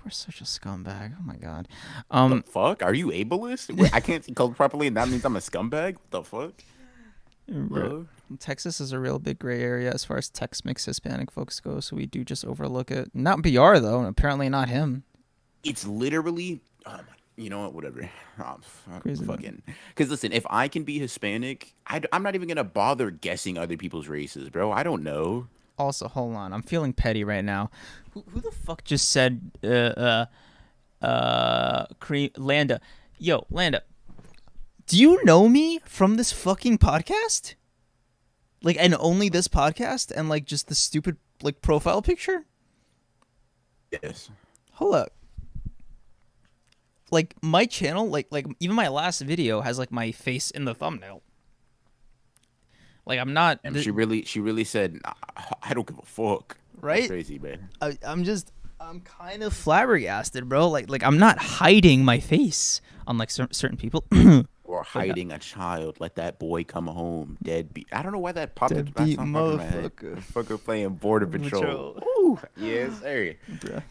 such a scumbag. Oh my god. The fuck? Are you ableist? Wait, I can't see color properly, and that means I'm a scumbag. What the fuck? Bro, Texas is a real big gray area as far as Tex-Mex Hispanic folks go, so we do just overlook it. Not BR though, and apparently not him. It's literally. You know what? Whatever. Crazy, Fucking. Because listen, if I can be Hispanic, I'm not even gonna bother guessing other people's races, bro. I don't know. Also, hold on, I'm feeling petty right now. Who the fuck just said Landa? Yo, Landa, do you know me from this fucking podcast? Like, and only this podcast, and like just the stupid like profile picture? Yes. Hold up. Like my channel, like even my last video has like my face in the thumbnail. Like I'm not. And she really said, I don't give a fuck. Right? That's crazy, man. I'm kind of flabbergasted, bro. Like I'm not hiding my face, unlike certain people. Or hiding a child. Let that boy come home. Deadbeat. I don't know why that popped up. Deadbeat in my head. motherfucker. Fucker playing Border Patrol. Ooh, yes, sir.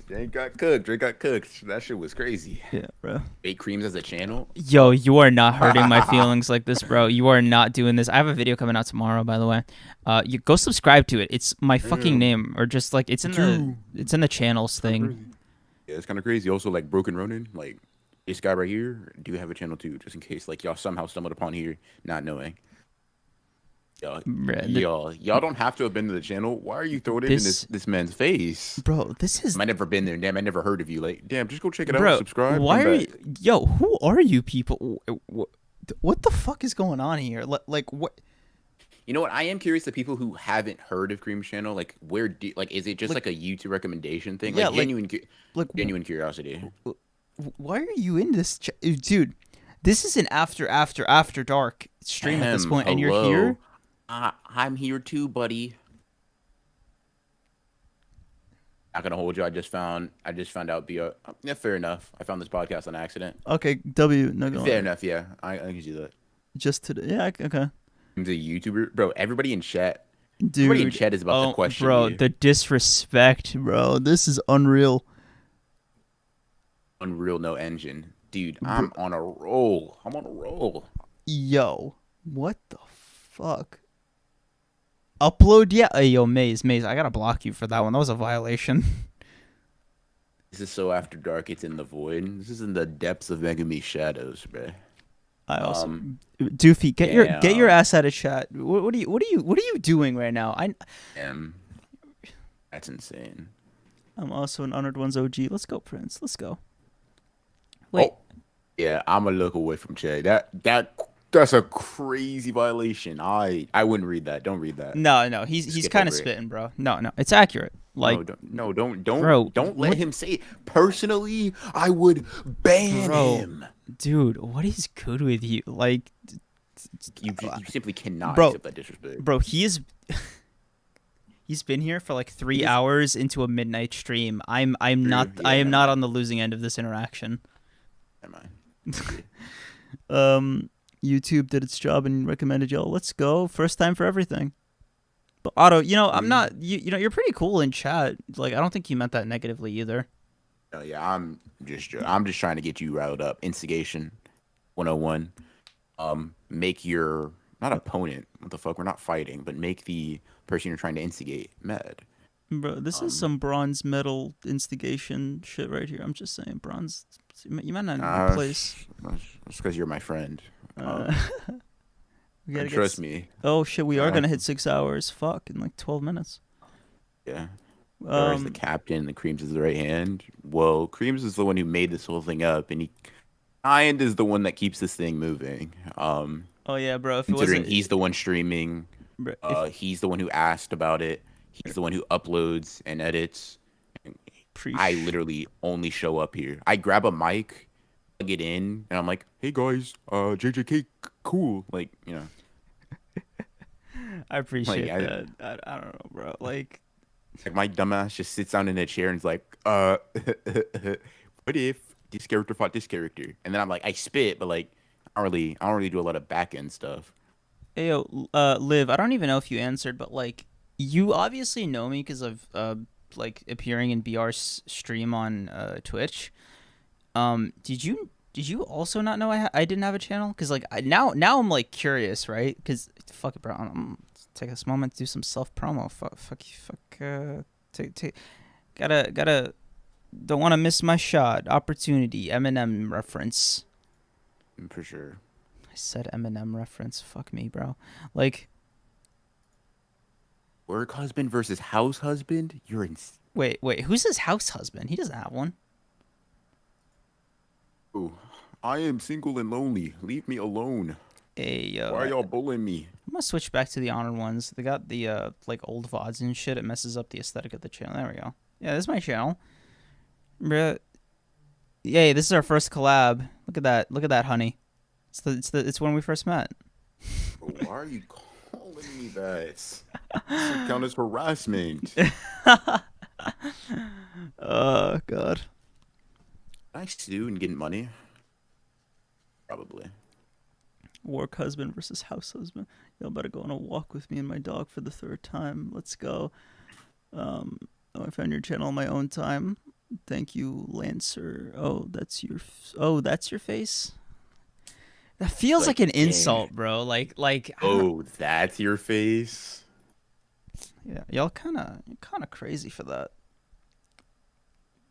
They got cooked. They got cooked. That shit was crazy. Yeah, bro. Baked Creams as a channel. Yo, you are not hurting my feelings like this, bro. You are not doing this. I have a video coming out tomorrow, by the way. You go subscribe to it. It's my fucking name, or just like it's in the channels thing. Yeah, it's kind of crazy. Also, like Broken Ronin, like this guy right here, do have a channel too, just in case like y'all somehow stumbled upon here, not knowing. Y'all don't have to have been to the channel. Why are you throwing it in this man's face? Bro, this is. I never been there. Damn, I never heard of you. Like, damn, just go check it Bro, out. Subscribe. Why come are back. you? Yo, who are you people? What the fuck is going on here? Like what? You know what? I am curious to people who haven't heard of Cream's channel. Like, is it just like a YouTube recommendation thing? Yeah, like genuine curiosity. Why are you in this, dude? This is an after dark stream at this point, and you're hello. here. I'm here too, buddy. Not gonna hold you. I just found out via. Yeah, fair enough. I found this podcast on accident. Okay, W. No, go Fair on. enough. Yeah, I can do that. Just today. Yeah. Okay. I'm a YouTuber, bro. Everybody in chat. Dude, Everybody in chat is about to question bro, you. the disrespect, bro. This is unreal. Unreal, no engine, dude. I'm on a roll. Yo, what the fuck? Upload, yeah. Hey, yo, Maze. I gotta block you for that one. That was a violation. This is so after dark. It's in the void. This is in the depths of Megami shadows, bro. I also, Doofy, get your ass out of chat. What are you doing right now? That's insane. I'm also an Honored One's OG. Let's go, Prince. Let's go. Wait. Oh, yeah, I'm gonna look away from Che. That's a crazy violation. I wouldn't read that. Don't read that. No. He's kind of spitting, bro. No. It's accurate. Like, don't let him say it. Personally, I would ban him. Dude, what is good with you? Like, you simply cannot bro, accept that disrespect. Bro, he's been here for like 3 hours into a midnight stream. I am not on the losing end of this interaction. YouTube did its job and recommended y'all. Let's go. First time for everything. But Otto, I'm not. You're pretty cool in chat. Like, I don't think you meant that negatively either. Oh yeah, I'm just trying to get you riled up. Instigation 101. Make your not opponent. What the fuck? We're not fighting, but make the person you're trying to instigate mad. Bro, this is some bronze medal instigation shit right here. I'm just saying, bronze. You might not need to place. It's because you're my friend. We gotta Trust me. Oh shit, we are gonna hit 6 hours. Fuck, in like 12 minutes. Yeah. Whereas the captain, the Creams is the right hand. Well, Creams is the one who made this whole thing up, and he kind is the one that keeps this thing moving. Oh yeah, bro. If Considering he's the one streaming, bro, he's the one who asked about it. He's the one who uploads and edits. I literally only show up here. I grab a mic, plug it in, and I'm like, "Hey guys, JJK, cool." Like, you know. I appreciate that. I don't know, bro. Like my dumbass just sits down in a chair and is like, what if this character fought this character? And then I'm like, I spit, but like, I don't really do a lot of back end stuff. Hey, yo, Liv, I don't even know if you answered, but like, you obviously know me because of like appearing in BR's stream on Twitch. Did you also not know I didn't have a channel? Because like now I'm like curious, right? Because fuck it, bro. I'm take this moment to do some self promo. Gotta don't want to miss my shot. Opportunity. Eminem reference. For sure. I said Eminem reference. Fuck me, bro. Like, work husband versus house husband. You're in. Wait. Who's his house husband? He doesn't have one. Oh, I am single and lonely. Leave me alone. Hey, yo. Why are y'all bullying me? I'm gonna switch back to the honored ones. They got the like old VODs and shit. It messes up the aesthetic of the channel. There we go. Yeah, this is my channel. Bruh. Yay, this is our first collab. Look at that. Look at that, honey. It's when we first met. Why are you calling me that? This would count as harassment. Oh god. I sue and get money. Probably. Work husband versus house husband. Y'all better go on a walk with me and my dog for the 3rd time. Let's go. I found your channel on my own time. Thank you, Lancer. Oh, that's your face? That feels like an insult, bro. Like oh, that's your face? Yeah, y'all kind of crazy for that.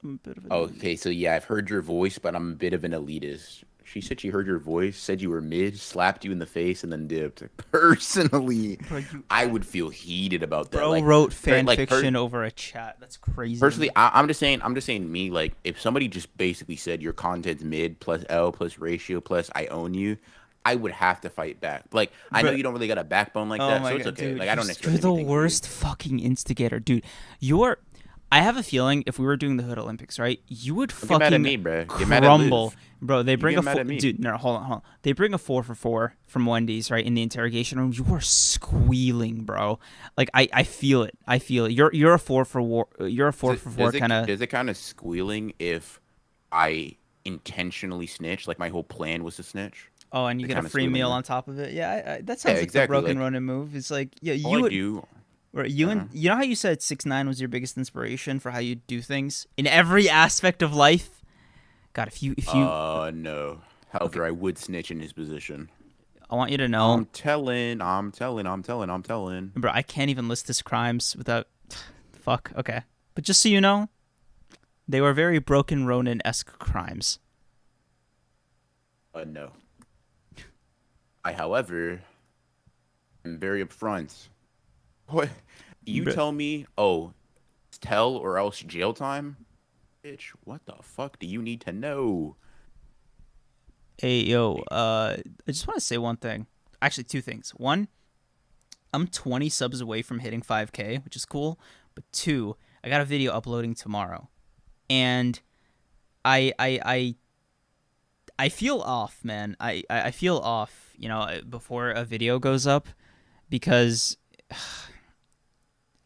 I'm a bit of okay, so yeah, I've heard your voice, but I'm a bit of an elitist. She said she heard your voice, said you were mid, slapped you in the face, and then dipped. Personally, bro, I would feel heated about that. Bro like, wrote fan fiction over a chat. That's crazy. Personally, I'm just saying me, like, if somebody just basically said your content's mid plus L plus ratio plus I own you, I would have to fight back. Like, I know you don't really got a backbone like that, so it's okay. Dude, like, I don't expect you're the worst fucking instigator, dude. I have a feeling if we were doing the Hood Olympics, right, you would fucking mad at me, bro. crumble. Bro, they bring dude, no, hold on. They bring a 4 for 4 from Wendy's, right, in the interrogation room. You are squealing, bro. Like I feel it. You're a 4 for 4 kind of. Is it kind of squealing if I intentionally snitch? Like my whole plan was to snitch. Oh, and you get a free meal on top of it. Yeah, that sounds like the broken running move. It's like, yeah, you would do. Right, you know how you said 6ix9ine was your biggest inspiration for how you do things in every aspect of life? God, if you no. However, I would snitch in his position. I want you to know. I'm telling. Bro, I can't even list his crimes without fuck, okay. But just so you know, they were very Broken Ronin-esque crimes. No. However, am very upfront. What? You tell me, tell or else jail time? Bitch, what the fuck do you need to know? Hey, yo, I just want to say one thing. Actually, 2 things. 1, I'm 20 subs away from hitting 5K, which is cool. But 2, I got a video uploading tomorrow. And I feel off, man. I feel off, before a video goes up because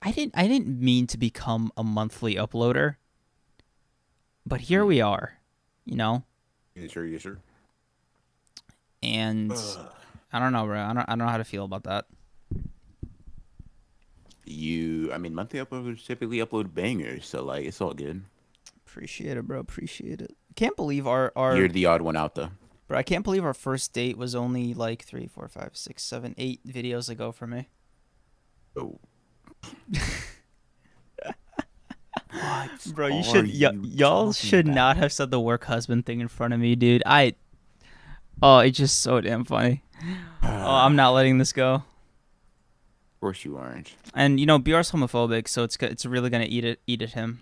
I didn't mean to become a monthly uploader, but here we are, Yes, sir. And I don't know, bro. I don't know how to feel about that. Monthly uploaders typically upload bangers, so like it's all good. Appreciate it, bro. Appreciate it. Can't believe our You're the odd one out, though. bro. I can't believe our first date was only like 3, 4, 5, 6, 7, 8 videos ago for me. Oh. Bro, you should y'all should not have said the work husband thing in front of me, dude. It's just so damn funny. I'm not letting this go. Of course you aren't. And BR's homophobic, so it's really gonna eat at him.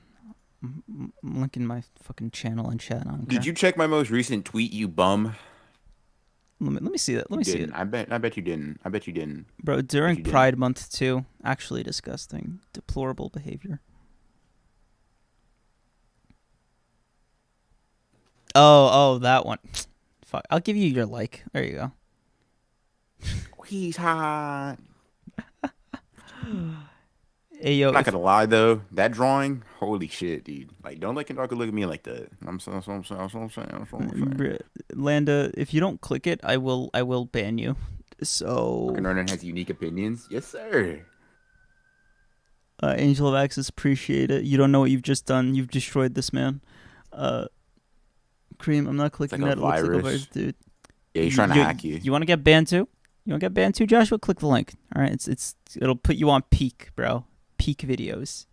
I'm linking my fucking channel in chat. Did you check my most recent tweet, you bum? Let me see that. Let me see it. I bet you didn't. I bet you didn't. Bro, during Pride Month too. Actually disgusting. Deplorable behavior. Oh, that one. Fuck. I'll give you your like. There you go. He's hot. Hey, yo. I'm not gonna lie though, that drawing, holy shit, dude. Like, don't let Kendall look at me like that. I'm saying. Landa, if you don't click it, I will ban you. So. Ronan has unique opinions. Yes, sir. Angel of Access, appreciate it. You don't know what you've just done. You've destroyed this man. Cream, I'm not clicking that. It looks like a virus, dude. Yeah, he's trying to hack you. You want to get banned too? You want to get banned too, Joshua? Click the link. All right, it'll put you on peak, bro. Peak videos.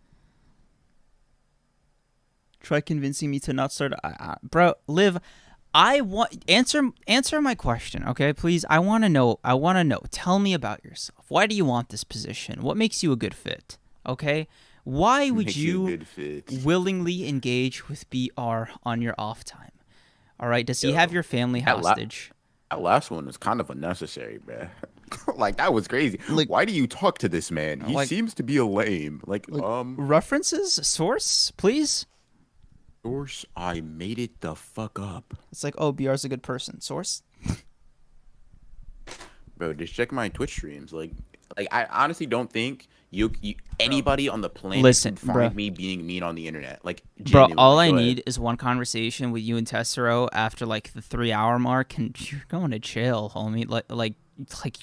Try convincing me to not start. Bro, Liv, answer my question, okay? Please, I want to know. Tell me about yourself. Why do you want this position? What makes you a good fit? Okay? Why would you willingly engage with BR on your off time? All right, does he have your family hostage? That last one was kind of unnecessary, man. Like, that was crazy. Like, why do you talk to this man? He seems to be a lame. Like references, source, please. Source, I made it the fuck up. It's like, oh, BR's a good person. Source. Bro, just check my Twitch streams. Like I honestly don't think you anybody on the planet can find me being mean on the internet. Like, bro, all I need is one conversation with you and Tessero after like the 3-hour mark, and you're going to jail, homie. Like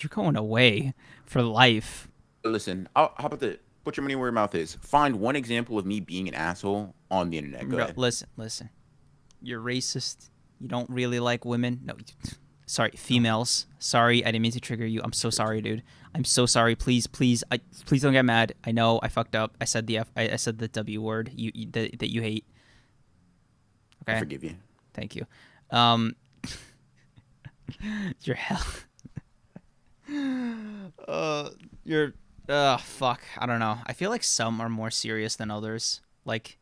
you're going away for life. Listen, how about the put your money where your mouth is? Find one example of me being an asshole on the internet. Go ahead. Listen. You're racist. You don't really like women. No, sorry, females. Sorry, I didn't mean to trigger you. I'm so sorry, dude. I'm so sorry. Please don't get mad. I know I fucked up. I said I said the W word that you hate. Okay. I forgive you. Thank you. You're hell. Fuck. I don't know. I feel like some are more serious than others. Like,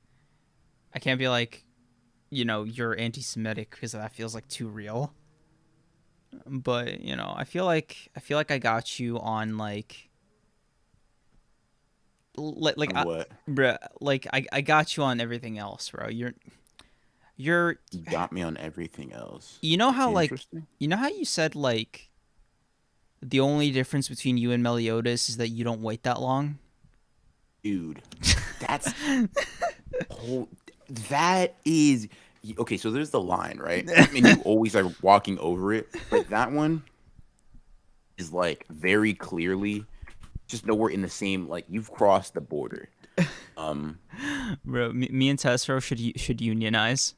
I can't be like, you're anti-Semitic because that feels like too real. But I feel like I got you on like what? Bruh, like I got you on everything else, bro. You got me on everything else. You know how you said like the only difference between you and Meliodas is that you don't wait that long? Dude, that's that is okay. So there's the line, right? I mean, you always are walking over it, but that one is like very clearly just nowhere in the same. Like, you've crossed the border. Bro, me and Tessero should unionize.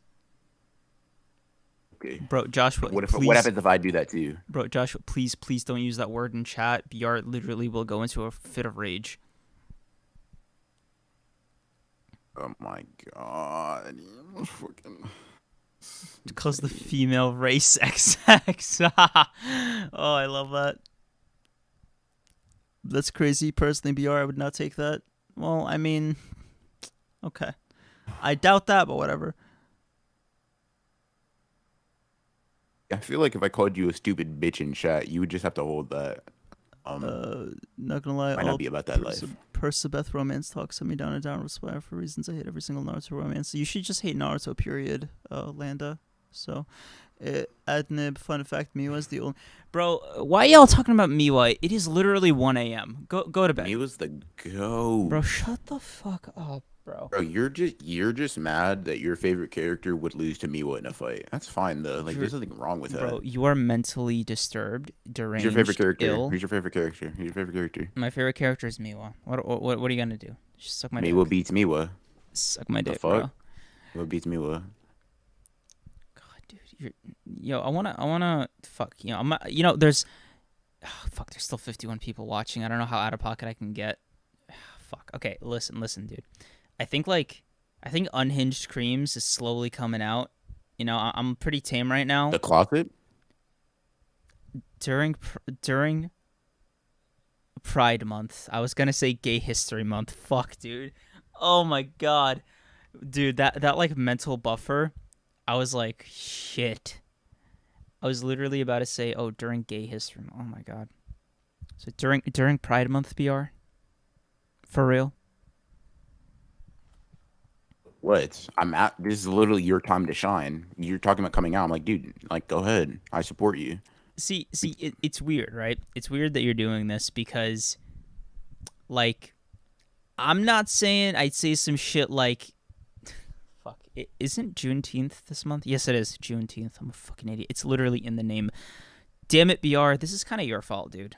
Okay. Bro, Joshua, what happens if I do that to you? Bro, Joshua, please don't use that word in chat. BR literally will go into a fit of rage. Oh my god. Because the female race XX. Oh, I love that. That's crazy. Personally, BR, I would not take that. Well, I mean, okay. I doubt that, but whatever. I feel like if I called you a stupid bitch in chat, you would just have to hold that. Not gonna lie, might not be about that life. Persabeth romance talk sent me down a downward spiral for reasons I hate every single Naruto romance. So you should just hate Naruto, period, Landa. So, Adnib, fun fact, Miwa's the only... Bro, why y'all talking about Miwa? It is literally 1 a.m. Go to bed. Miwa's the go. Bro, shut the fuck up, bro. Bro, you're just mad that your favorite character would lose to Miwa in a fight. That's fine though. Like, there's nothing wrong with that. Bro, you are mentally disturbed, deranged, Who's your favorite character? ill. Who's your favorite character? My favorite character is Miwa. What are you gonna do? Just suck my dick. Miwa beats Miwa. Suck my dick, fuck? bro. What beats me? What? God, dude, I wanna, fuck, there's, fuck, there's still 51 people watching. I don't know how out of pocket I can get. Fuck. Okay, listen, dude. I think Unhinged Creams is slowly coming out. I'm pretty tame right now. The closet? During Pride Month. I was gonna say Gay History Month. Fuck, dude. Oh my god, dude. That like mental buffer. I was like, shit. I was literally about to say, oh, during Gay History Month. Oh my god. So during Pride Month, BR. For real. What? This is literally your time to shine. You're talking about coming out. I'm like, dude, like, go ahead. I support you. See, it's weird, right? It's weird that you're doing this because, like, I'm not saying I'd say some shit like, fuck, isn't Juneteenth this month? Yes, it is Juneteenth. I'm a fucking idiot. It's literally in the name. Damn it, BR. This is kind of your fault, dude.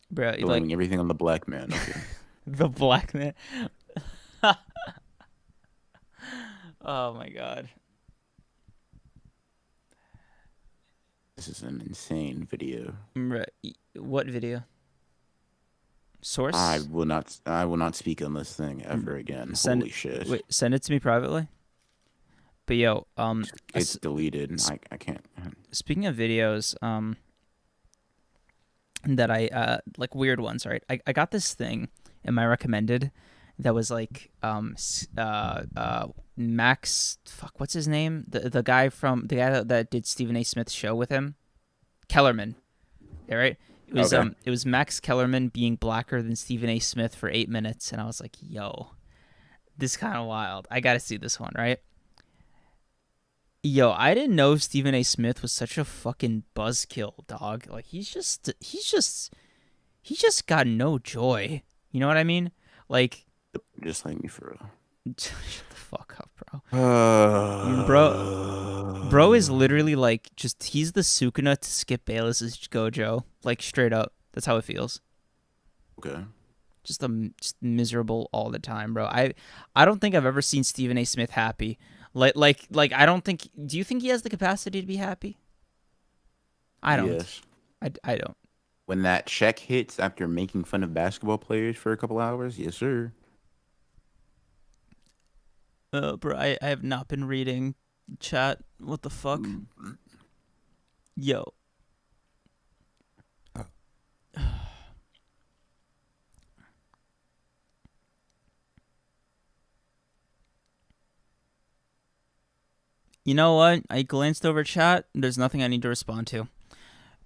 Bro, Blaming everything on the black man. Okay. The black man. Oh my god. This is an insane video. What video? Source? I will not speak on this thing ever again. Holy shit. Wait, send it to me privately. But yo, it's deleted. I can't. Speaking of videos, that I like weird ones, right? I got this thing in my recommended that was like Max, fuck, what's his name? The guy that did Stephen A. Smith's show with him, Kellerman. Yeah, right. It was Max Kellerman being blacker than Stephen A. Smith for 8 minutes, and I was like, yo, this is kind of wild. I gotta see this one, right? Yo, I didn't know Stephen A. Smith was such a fucking buzzkill, dog. Like he's just got no joy. You know what I mean? Like, just like me for real. Shut the fuck up, bro. Bro is literally like he's the Sukuna to Skip Bayless's Gojo. Like straight up, that's how it feels. Okay. Just miserable all the time, bro. I don't think I've ever seen Stephen A. Smith happy. Like I don't think. Do you think he has the capacity to be happy? I don't. Yes. I don't. When that check hits after making fun of basketball players for a couple hours, yes, sir. Bro, I have not been reading chat. What the fuck? Yo. You know what? I glanced over chat. There's nothing I need to respond to.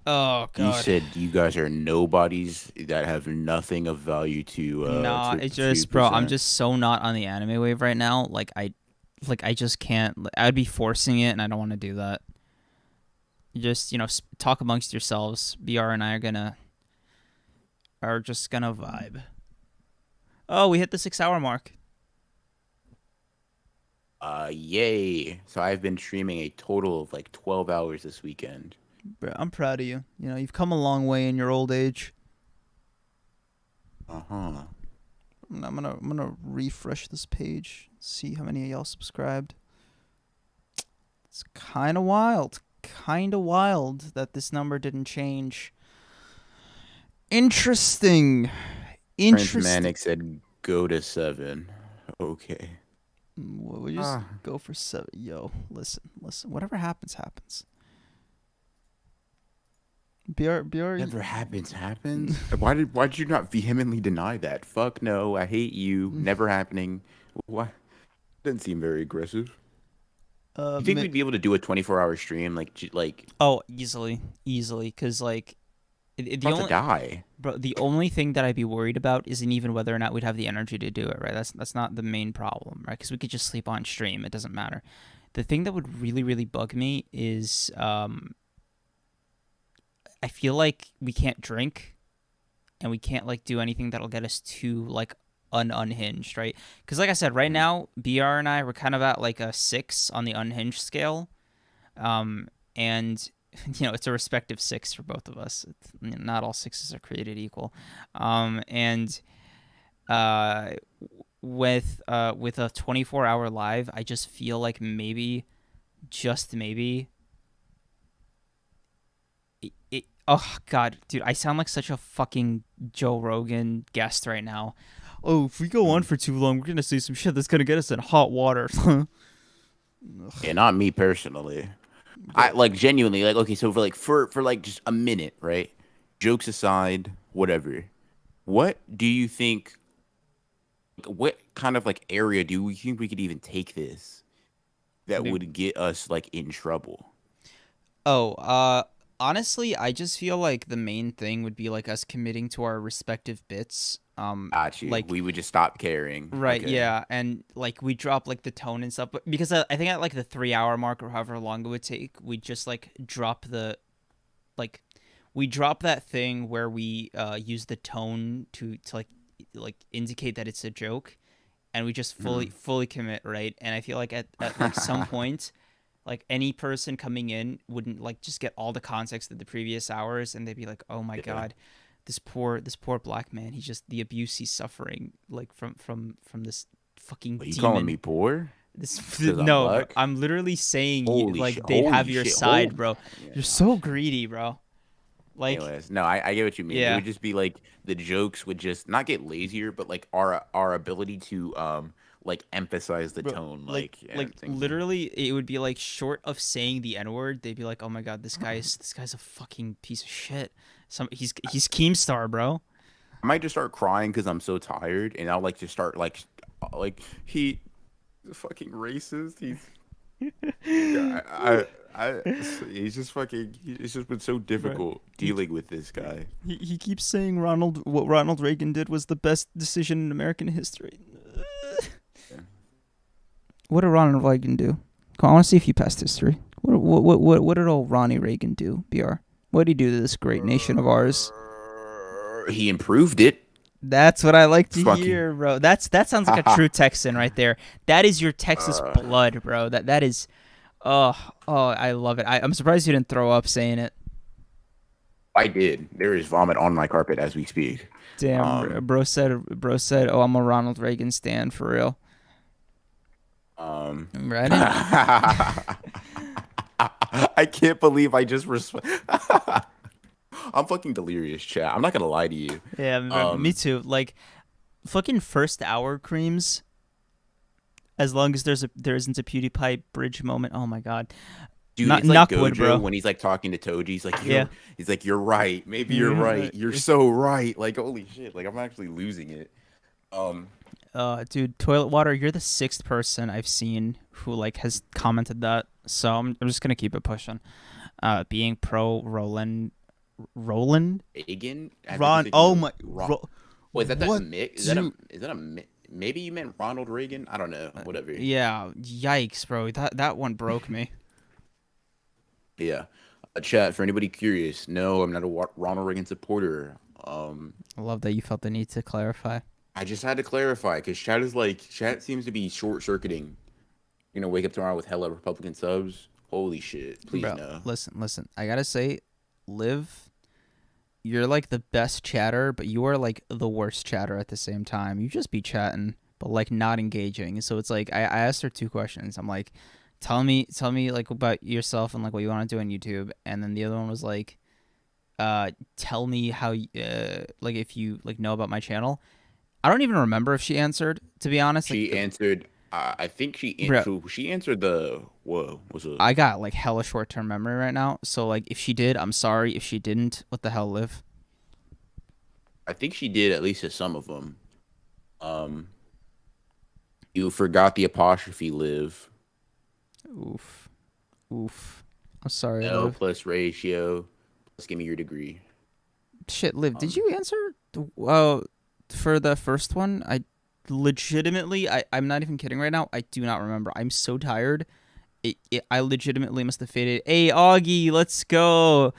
Oh god. You said you guys are nobodies that have nothing of value to. Nah, it's just, bro. I'm just so not on the anime wave right now. Like I just can't. I'd be forcing it, and I don't want to do that. You just talk amongst yourselves. BR and I are just gonna vibe. Oh, we hit the 6-hour mark. Yay! So I've been streaming a total of like 12 hours this weekend. Bro, I'm proud of you. You've come a long way in your old age. Uh-huh. I'm gonna refresh this page, see how many of y'all subscribed. It's kind of wild that this number didn't change. Interesting. Prince Manic said go to 7. Okay. We just go for 7. Yo, listen. Whatever happens. BR. Whatever happens. Why did you not vehemently deny that? Fuck no, I hate you. Never happening. Why? Doesn't seem very aggressive. You think we'd be able to do a 24-hour stream like? Oh, easily, because like the only thing that I'd be worried about isn't even whether or not we'd have the energy to do it. Right? That's not the main problem, right? Because we could just sleep on stream. It doesn't matter. The thing that would really, really bug me is I feel like we can't drink, and we can't like do anything that'll get us too like unhinged, right? Because like I said, right now BR and I were kind of at like a 6 on the unhinged scale, and it's a respective 6 for both of us. Not all 6s are created equal, and with a 24-hour live, I just feel like maybe, just maybe, oh god, dude, I sound like such a fucking Joe Rogan guest right now. Oh, if we go on for too long, we're gonna say some shit that's gonna get us in hot water. Yeah, not me personally. I like genuinely like okay, so for like just a minute, right? Jokes aside, whatever. What do you think? What kind of like area do we think we could even take this that would get us like in trouble? Oh, honestly, I just feel like the main thing would be like us committing to our respective bits. Got you. Like we would just stop caring. right, Okay. yeah, and like we drop like the tone and stuff, but because I think at like the 3 hour mark or however long it would take, we just like drop the, like, we drop that thing where we use the tone to like indicate that it's a joke, and we just fully commit, right? And I feel like at like some point, like any person coming in wouldn't like just get all the context of the previous hours, and they'd be like, oh my god, this poor black man, he's just the abuse he's suffering like from this fucking Are you demon. calling me poor? This 'Cause I'm no, bro, black? I'm literally saying Holy like shit, they'd have holy your shit, side, holy- bro. Yeah. You're so greedy, bro. Like, Anyways, no, I get what you mean. It Yeah. would just be like the jokes would just not get lazier, but like our ability to like emphasize the bro, tone, like things literally, it would be like short of saying the N-word, they'd be like, oh my god, this guy's a fucking piece of shit. He's Keemstar, bro. I might just start crying because I'm so tired, and I'll like just start like he's fucking racist. He's just fucking. It's just been so difficult dealing with this guy. He keeps saying what Ronald Reagan did was the best decision in American history. What did Ronald Reagan do? Come on, I want to see if you passed history. What did old Ronnie Reagan do, BR? What did he do to this great nation of ours? He improved it. That's what I like to Fucking- hear, bro. That sounds like a true Texan right there. That is your Texas blood, bro. That is, oh, I love it. I'm surprised you didn't throw up saying it. I did. There is vomit on my carpet as we speak. Damn, bro said, oh, I'm a Ronald Reagan stan for real. Right? I can't believe I just I'm fucking delirious, chat. I'm not gonna lie to you. Yeah, me too. Like, fucking first hour creams. As long as there isn't a PewDiePie bridge moment. Oh my god. Dude, it's like Gojo bro. When he's like talking to Toji, he's like, he's like, you're right. Maybe you're right. You're so right. Like, holy shit. Like, I'm actually losing it. Dude, toilet water. You're the 6th person I've seen who like has commented that. So I'm just gonna keep it pushing. Being pro Roland. Egan? Ron. Oh my. Wait, is that mix? Is that a maybe you meant Ronald Reagan? I don't know. Whatever. Yeah. Yikes, bro. That one broke me. Yeah. Chat, for anybody curious, no, I'm not a Ronald Reagan supporter. I love that you felt the need to clarify. I just had to clarify because chat seems to be short circuiting. You're gonna wake up tomorrow with hella Republican subs. Holy shit! Please bro, no. Listen. I gotta say, Liv, you're like the best chatter, but you are like the worst chatter at the same time. You just be chatting, but like not engaging. So it's like I asked her 2 questions. I'm like, tell me like about yourself and like what you want to do on YouTube, and then the other one was like, tell me how like if you like know about my channel. I don't even remember if she answered, to be honest. She answered. I think she answered. She answered the. Whoa, what's up? I got like hella short-term memory right now. So like, if she did, I'm sorry. If she didn't, what the hell, Liv? I think she did at least to some of them. You forgot the apostrophe, Liv. Oof. I'm sorry, No Liv. plus ratio. Let's give me your degree. Shit, Liv, did you answer? For the first one, I legitimately, I'm not even kidding right now. I do not remember. I'm so tired. I legitimately must have faded. Hey, Augie, let's go.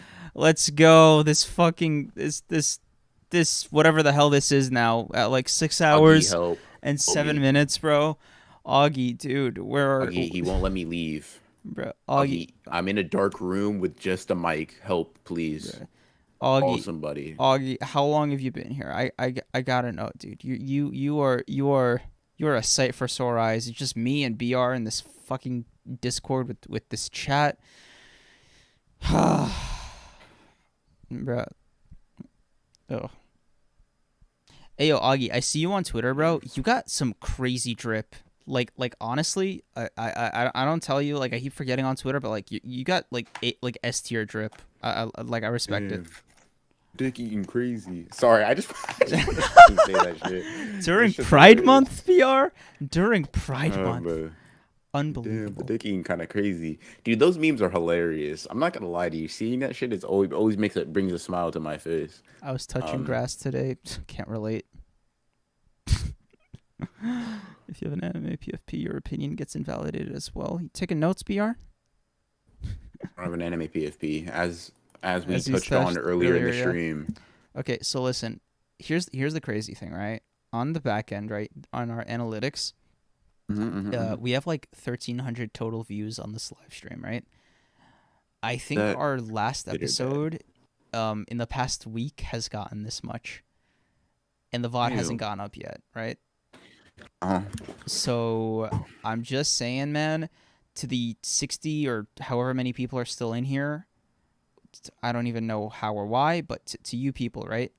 This fucking this whatever the hell this is now at like 6 hours and 7 minutes, bro. Augie, dude, where are Augie, he won't let me leave. Bro, Augie, I'm in a dark room with just a mic. Help, please. Bro. Call somebody. Augie, how long have you been here? I gotta know, dude. You're You're a sight for sore eyes. It's just me and BR in this fucking Discord with this chat. Bro. Oh. Hey, yo, Augie, I see you on Twitter, bro. You got some crazy drip. Like honestly, I don't tell you, like, I keep forgetting on Twitter, but like you got like S tier drip. I respect it. Dick eating crazy. Sorry, I just want to fucking say that shit. During Pride Month, BR? During Pride Month. Bro. Unbelievable. Damn, the dick eating kind of crazy, dude. Those memes are hilarious. I'm not gonna lie to you. Seeing that shit is always brings a smile to my face. I was touching grass today. Can't relate. If you have an anime PFP, your opinion gets invalidated as well. You taking notes, BR? I have an anime PFP, as we touched on earlier in the stream. Okay, so listen. Here's the crazy thing, right? On the back end, right, on our analytics, we have like 1,300 total views on this live stream, right? I think our last episode, in the past week, has gotten this much, and the VOD hasn't gone up yet, right? So I'm just saying, man, to the 60 or however many people are still in here, I don't even know how or why, but to you people, right?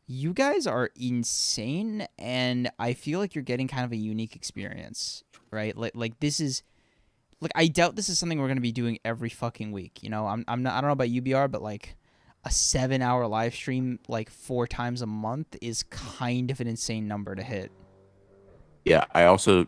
You guys are insane, and I feel like you're getting kind of a unique experience, right? Like this is, like, I doubt this is something we're gonna be doing every fucking week. You know, I'm not. I don't know about UBR, but like a 7-hour live stream like 4 times a month is kind of an insane number to hit. Yeah, I also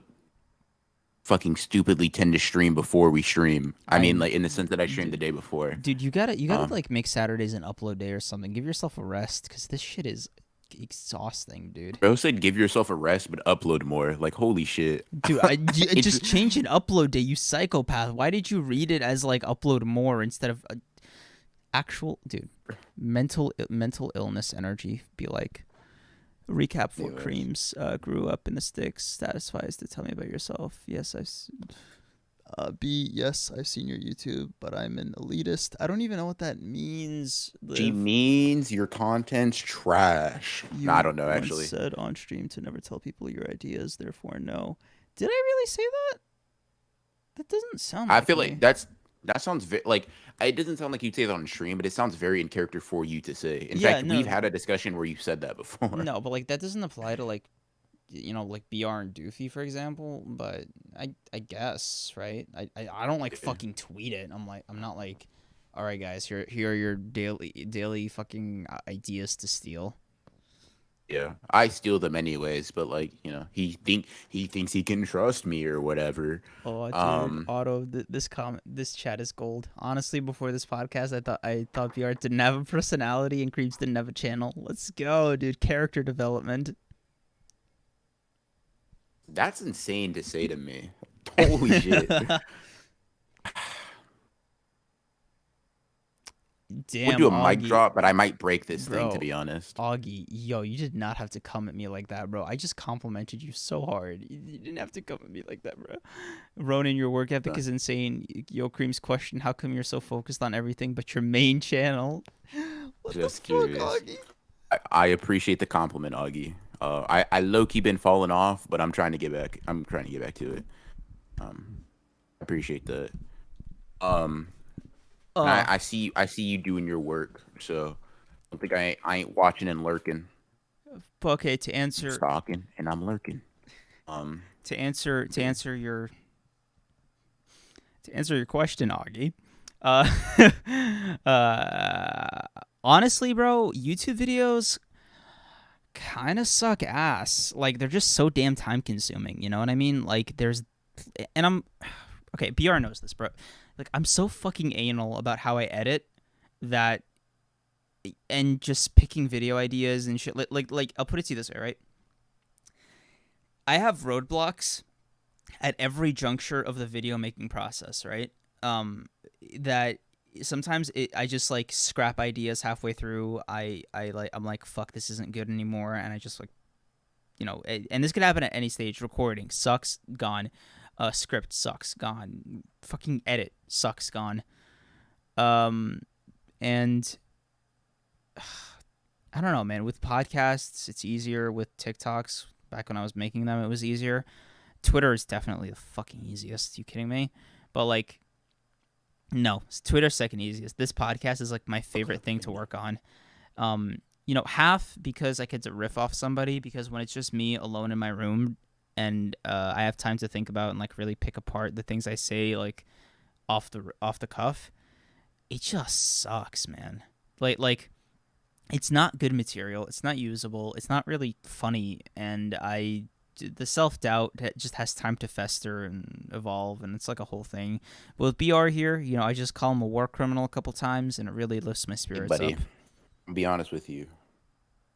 fucking stupidly tend to stream before we stream. I mean, like, in the sense that I streamed the day before. Dude, you gotta like make Saturdays an upload day or something. Give yourself a rest, because this shit is exhausting, dude. Bro said give yourself a rest, but upload more. Like, holy shit. Dude, just change an upload day, you psychopath. Why did you read it as like upload more instead of actual, dude, mental illness energy? Be like, recap for creams. Grew up in the sticks. Satisfies to tell me about yourself. Yes, yes, I've seen your YouTube, but I'm an elitist. I don't even know what that means. She means your content's trash. No, I don't know, actually. Said on stream to never tell people your ideas, therefore no. Did I really say that? That doesn't sound I feel like that sounds like, it doesn't sound like you'd say that on stream, but it sounds very in character for you to say. In fact, we've had a discussion where you said that before. No, but like that doesn't apply to like, you know, like BR and Doofy, for example. But I guess, right? I don't like fucking tweet it. I'm not like, all right, guys, here are your daily fucking ideas to steal. Yeah, I steal them anyways, but like, you know, he thinks he can trust me or whatever. Oh, dude, Otto, this chat is gold. Honestly, before this podcast, I thought BR didn't have a personality and Creeps didn't have a channel. Let's go, dude. Character development. That's insane to say to me. Holy shit. Damn, we'll do a Augie, mic drop, but I might break this bro, thing, to be honest. Augie, yo, you did not have to come at me like that, bro. I just complimented you so hard. You didn't have to come at me like that, bro. Ronan, your work ethic is insane. Yo, Cream's question, how come you're so focused on everything but your main channel? What just the fuck, curious. Augie? I appreciate the compliment, Augie. I low-key been falling off, but I'm trying to get back. I'm trying to get back to it. I appreciate that. I see you doing your work, so I don't think I ain't watching and lurking. Okay, to answer, I'm stalking and I'm lurking. To answer your question, Augie. Honestly, bro, YouTube videos kind of suck ass. Like, they're just so damn time consuming. You know what I mean? Like, okay, BR knows this, bro. Like, I'm so fucking anal about how I edit that, and just picking video ideas and shit. Like I'll put it to you this way, right? I have roadblocks at every juncture of the video making process, right? That sometimes I just like scrap ideas halfway through. I'm like, fuck, this isn't good anymore, and I just like, you know, and this could happen at any stage. Recording sucks, gone. Script sucks, gone. Fucking edit sucks, gone. And I don't know, man. With podcasts, it's easier. With TikToks, back when I was making them, it was easier. Twitter is definitely the fucking easiest. You kidding me? But like, no, Twitter's second easiest. This podcast is like my favorite thing to work on. You know, half because I get to riff off somebody, because when it's just me alone in my room and I have time to think about and like really pick apart the things I say like off the cuff, it just sucks, man. Like it's not good material. It's not usable. It's not really funny, and the self-doubt just has time to fester and evolve, and it's like a whole thing. But with BR here, you know, I just call him a war criminal a couple times, and it really lifts my spirits Buddy, up. I'll be honest with you.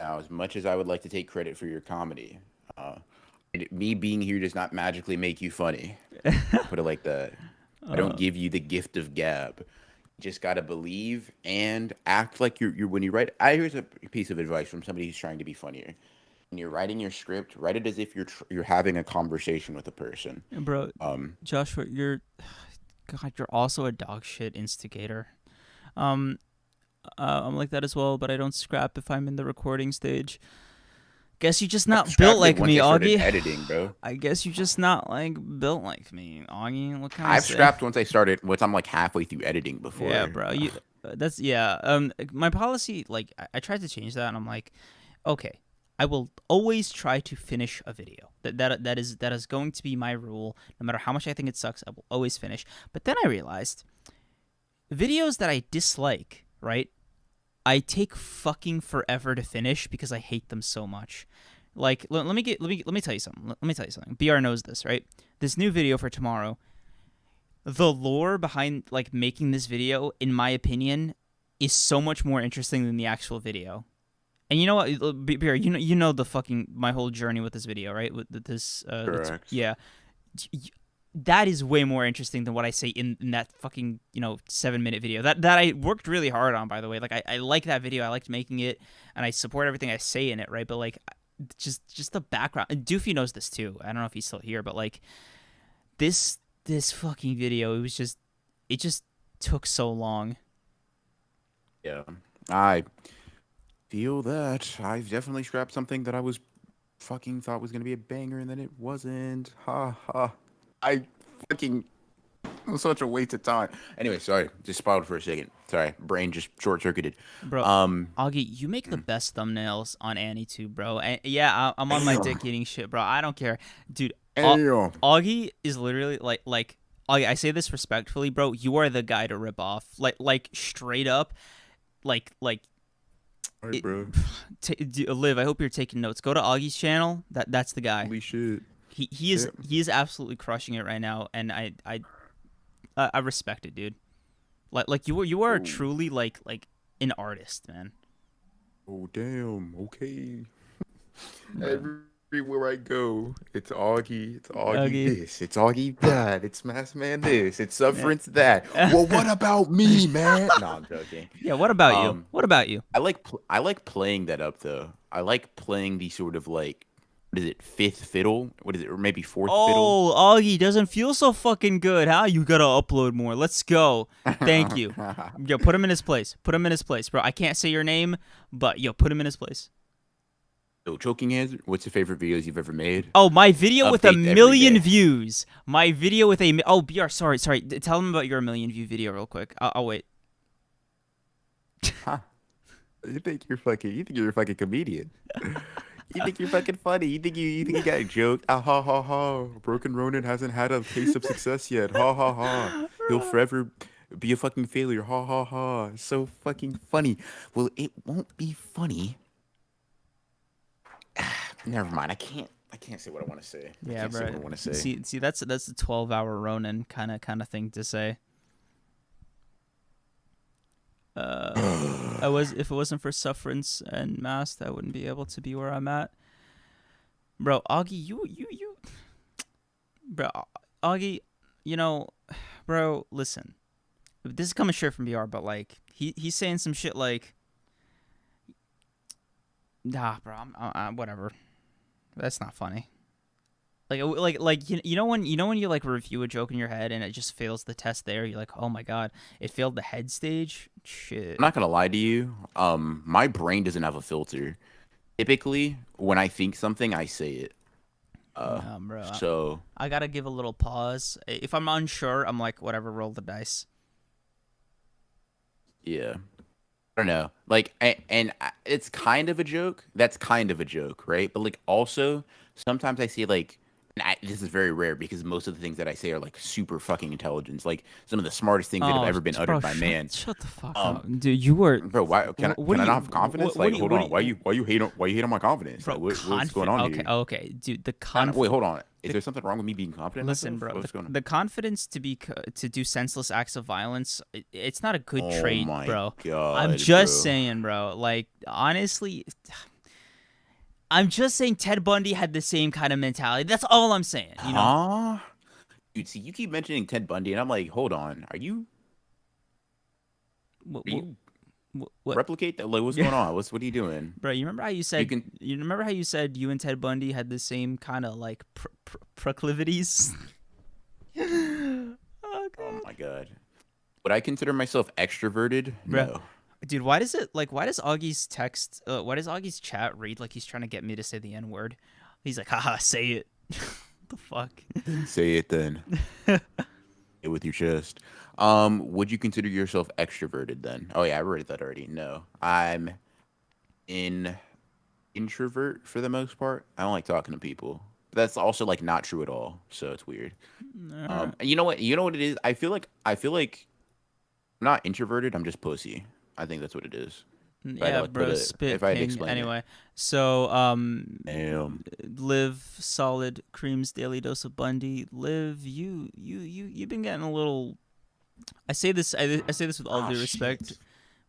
Now, as much as I would like to take credit for your comedy, me being here does not magically make you funny. Put it like that. I don't give you the gift of gab. You just gotta believe and act like you're when you write. Here's a piece of advice from somebody who's trying to be funnier. When you're writing your script, write it as if you're having a conversation with a person. Bro, Joshua, you're also a dog shit instigator. I'm like that as well, but I don't scrap if I'm in the recording stage. Guess you just not built like me, Augie. Editing, bro. I guess you just not like built like me, Augie. What kind I've scrapped once I started. Once I'm like halfway through editing before. Yeah, bro. My policy, like I tried to change that, and I'm like, okay, I will always try to finish a video. That is going to be my rule. No matter how much I think it sucks, I will always finish. But then I realized videos that I dislike, right? I take fucking forever to finish because I hate them so much. Like, let me tell you something. Let me tell you something. BR knows this, right? This new video for tomorrow, the lore behind like making this video, in my opinion, is so much more interesting than the actual video. And you know what, BR, you know the fucking my whole journey with this video, right? With this, Correct. Yeah. That is way more interesting than what I say in that fucking 7-minute video that I worked really hard on, by the way. Like I like that video, I liked making it, and I support everything I say in it, right? But like just the background, and Doofy knows this too. I don't know if he's still here, but like this fucking video, it just took so long. Yeah, I feel that. I've definitely scrapped something that I was fucking thought was gonna be a banger, and then it wasn't. Ha ha. It was such a waste of time. Anyway, sorry, just spiraled for a second. Sorry, brain just short circuited. Bro, Augie, you make the best thumbnails on AnyTube, bro. And yeah, I'm on my dick eating shit, bro. I don't care, dude. Augie is literally like Augie. I say this respectfully, bro. You are the guy to rip off, like straight up, like. Right, bro. Liv, I hope you're taking notes. Go to Augie's channel. That's the guy. Holy shit. He is absolutely crushing it right now, and I respect it, dude. Like you are truly like an artist, man. Oh damn. Okay. Everywhere I go, it's Augie. It's Augie this. It's Augie that. It's Mass Man this. It's Sufferance that. Well, what about me, man? No, I'm joking. Yeah. What about you? What about you? I like playing that up though. I like playing the sort of like. What is it, fifth fiddle? What is it, or maybe fourth fiddle? Oh, Augie, doesn't feel so fucking good, huh? You gotta upload more. Let's go. Thank you. Yo, put him in his place. Put him in his place, bro. I can't say your name, but yo, put him in his place. So, Choking Hazard, what's your favorite videos you've ever made? Oh, my video with 1 million views. My video with oh, BR, sorry. Tell them about your 1 million view video real quick. I'll wait. Huh. You think you're a fucking comedian. You think you're fucking funny. You think you got a joke. Ah, ha, ha, ha. Broken Ronin hasn't had a taste of success yet. Ha, ha, ha. He'll forever be a fucking failure. Ha, ha, ha. So fucking funny. Well, it won't be funny. Never mind. I can't say what I want to say. Yeah, say what I want to say. See, that's a 12-hour Ronin kind of thing to say. If it wasn't for Sufferance and Mast, I wouldn't be able to be where I'm at. Bro, Augie, you bro, Augie, bro, listen. This is coming straight from BR, but like he's saying some shit like, nah, bro, I'm whatever. That's not funny. Like you know when you like review a joke in your head and it just fails the test there, you're like, oh my god, it failed the head stage. Shit. I'm not gonna lie to you. My brain doesn't have a filter. Typically, when I think something, I say it. Nah, bro. So I gotta give a little pause. If I'm unsure, I'm like, whatever, roll the dice. yeah, I don't know. Like, it's kind of a joke. That's kind of a joke, right? But like, also sometimes I see like, this is very rare because most of the things that I say are like super fucking intelligence, like some of the smartest things that have ever been uttered by man. Shut the fuck up, dude. You were, Bro, why can I not have confidence? Like, hold on, why you hate on my confidence? Bro, like, what's going on okay, here? Okay, dude. Wait, hold on. Is there something wrong with me being confident? Listen, bro. What's going on? The confidence to do senseless acts of violence, it's not a good trait, my bro. God, I'm just bro. saying, bro. Like, honestly, I'm just saying Ted Bundy had the same kind of mentality. That's all I'm saying. You know? Dude, see, you keep mentioning Ted Bundy, and I'm like, hold on, are you What? replicate that? Like, what's going on? What are you doing? Bro, you remember how you said you and Ted Bundy had the same kind of like proclivities? Oh, Oh my God. Would I consider myself extroverted? Bro. No. Dude, why does Augie's chat read like he's trying to get me to say the N-word? He's like, haha, say it. What the fuck? Say it then. Say it with your chest. Would you consider yourself extroverted then? Oh yeah, I read that already. No. I'm an introvert for the most part. I don't like talking to people. But that's also like not true at all. So it's weird. And you know what? You know what it is? I feel like I'm not introverted, I'm just pussy. I think that's what it is. Yeah, bro, spit if I had to king. explain Anyway, it. so Damn. Liv solid creams daily dose of Bundy. Liv, you've been getting a little. I say this with all due respect,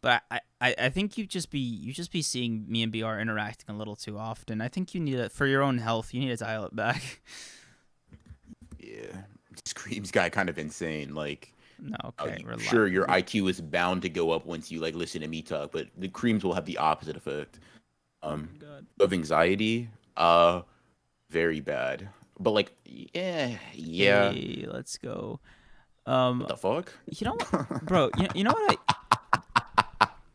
but I think you just be seeing me and BR interacting a little too often. I think you need to, for your own health, you need to dial it back. Yeah, Scream's got kind of insane. Like, no, okay, sure, your IQ is bound to go up once you like listen to me talk, but the creams will have the opposite effect. Of anxiety, very bad. But like, yeah. Hey, let's go. What the fuck? You know what, bro? You know what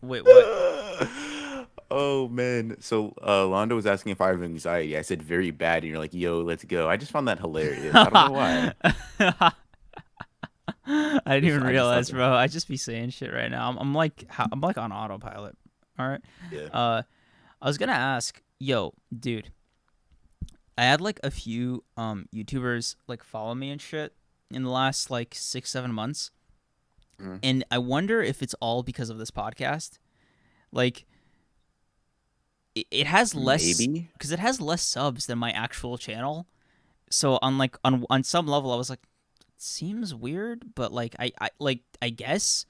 Wait, what? Oh man. So Londo was asking if I have anxiety. I said very bad, and you're like, "Yo, let's go." I just found that hilarious. I don't know why. I didn't even realize, bro. I just be saying shit right now. I'm like on autopilot. All right. Yeah. I was gonna ask, yo, dude. I had like a few YouTubers like follow me and shit in the last like 6-7 months, and I wonder if it's all because of this podcast. Like, it has less, because it has less subs than my actual channel. So on some level, I was like, it seems weird, but like I guess.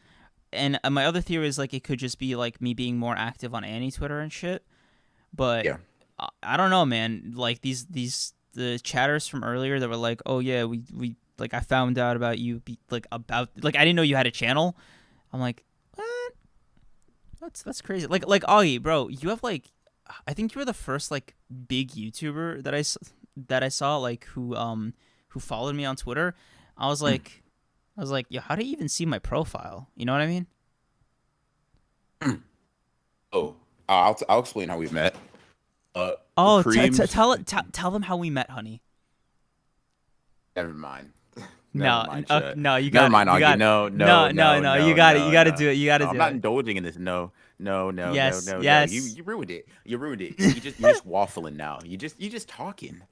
And my other theory is like it could just be like me being more active on Annie Twitter and shit. But yeah. I don't know, man. Like the chatters from earlier that were like, oh yeah, we like I found out about you, I didn't know you had a channel. I'm like, what? That's crazy. Like Augie, bro, you have like, I think you were the first like big YouTuber that I saw like who followed me on Twitter. I was like, yo, how do you even see my profile? You know what I mean? Oh, I'll explain how we met. Tell them how we met, honey. Never mind. No, you got Never mind, Augie. No. You got it. You got to do it. You got to do it. I'm not indulging in this. No. Yes. You ruined it. You you're just waffling now. You just talking.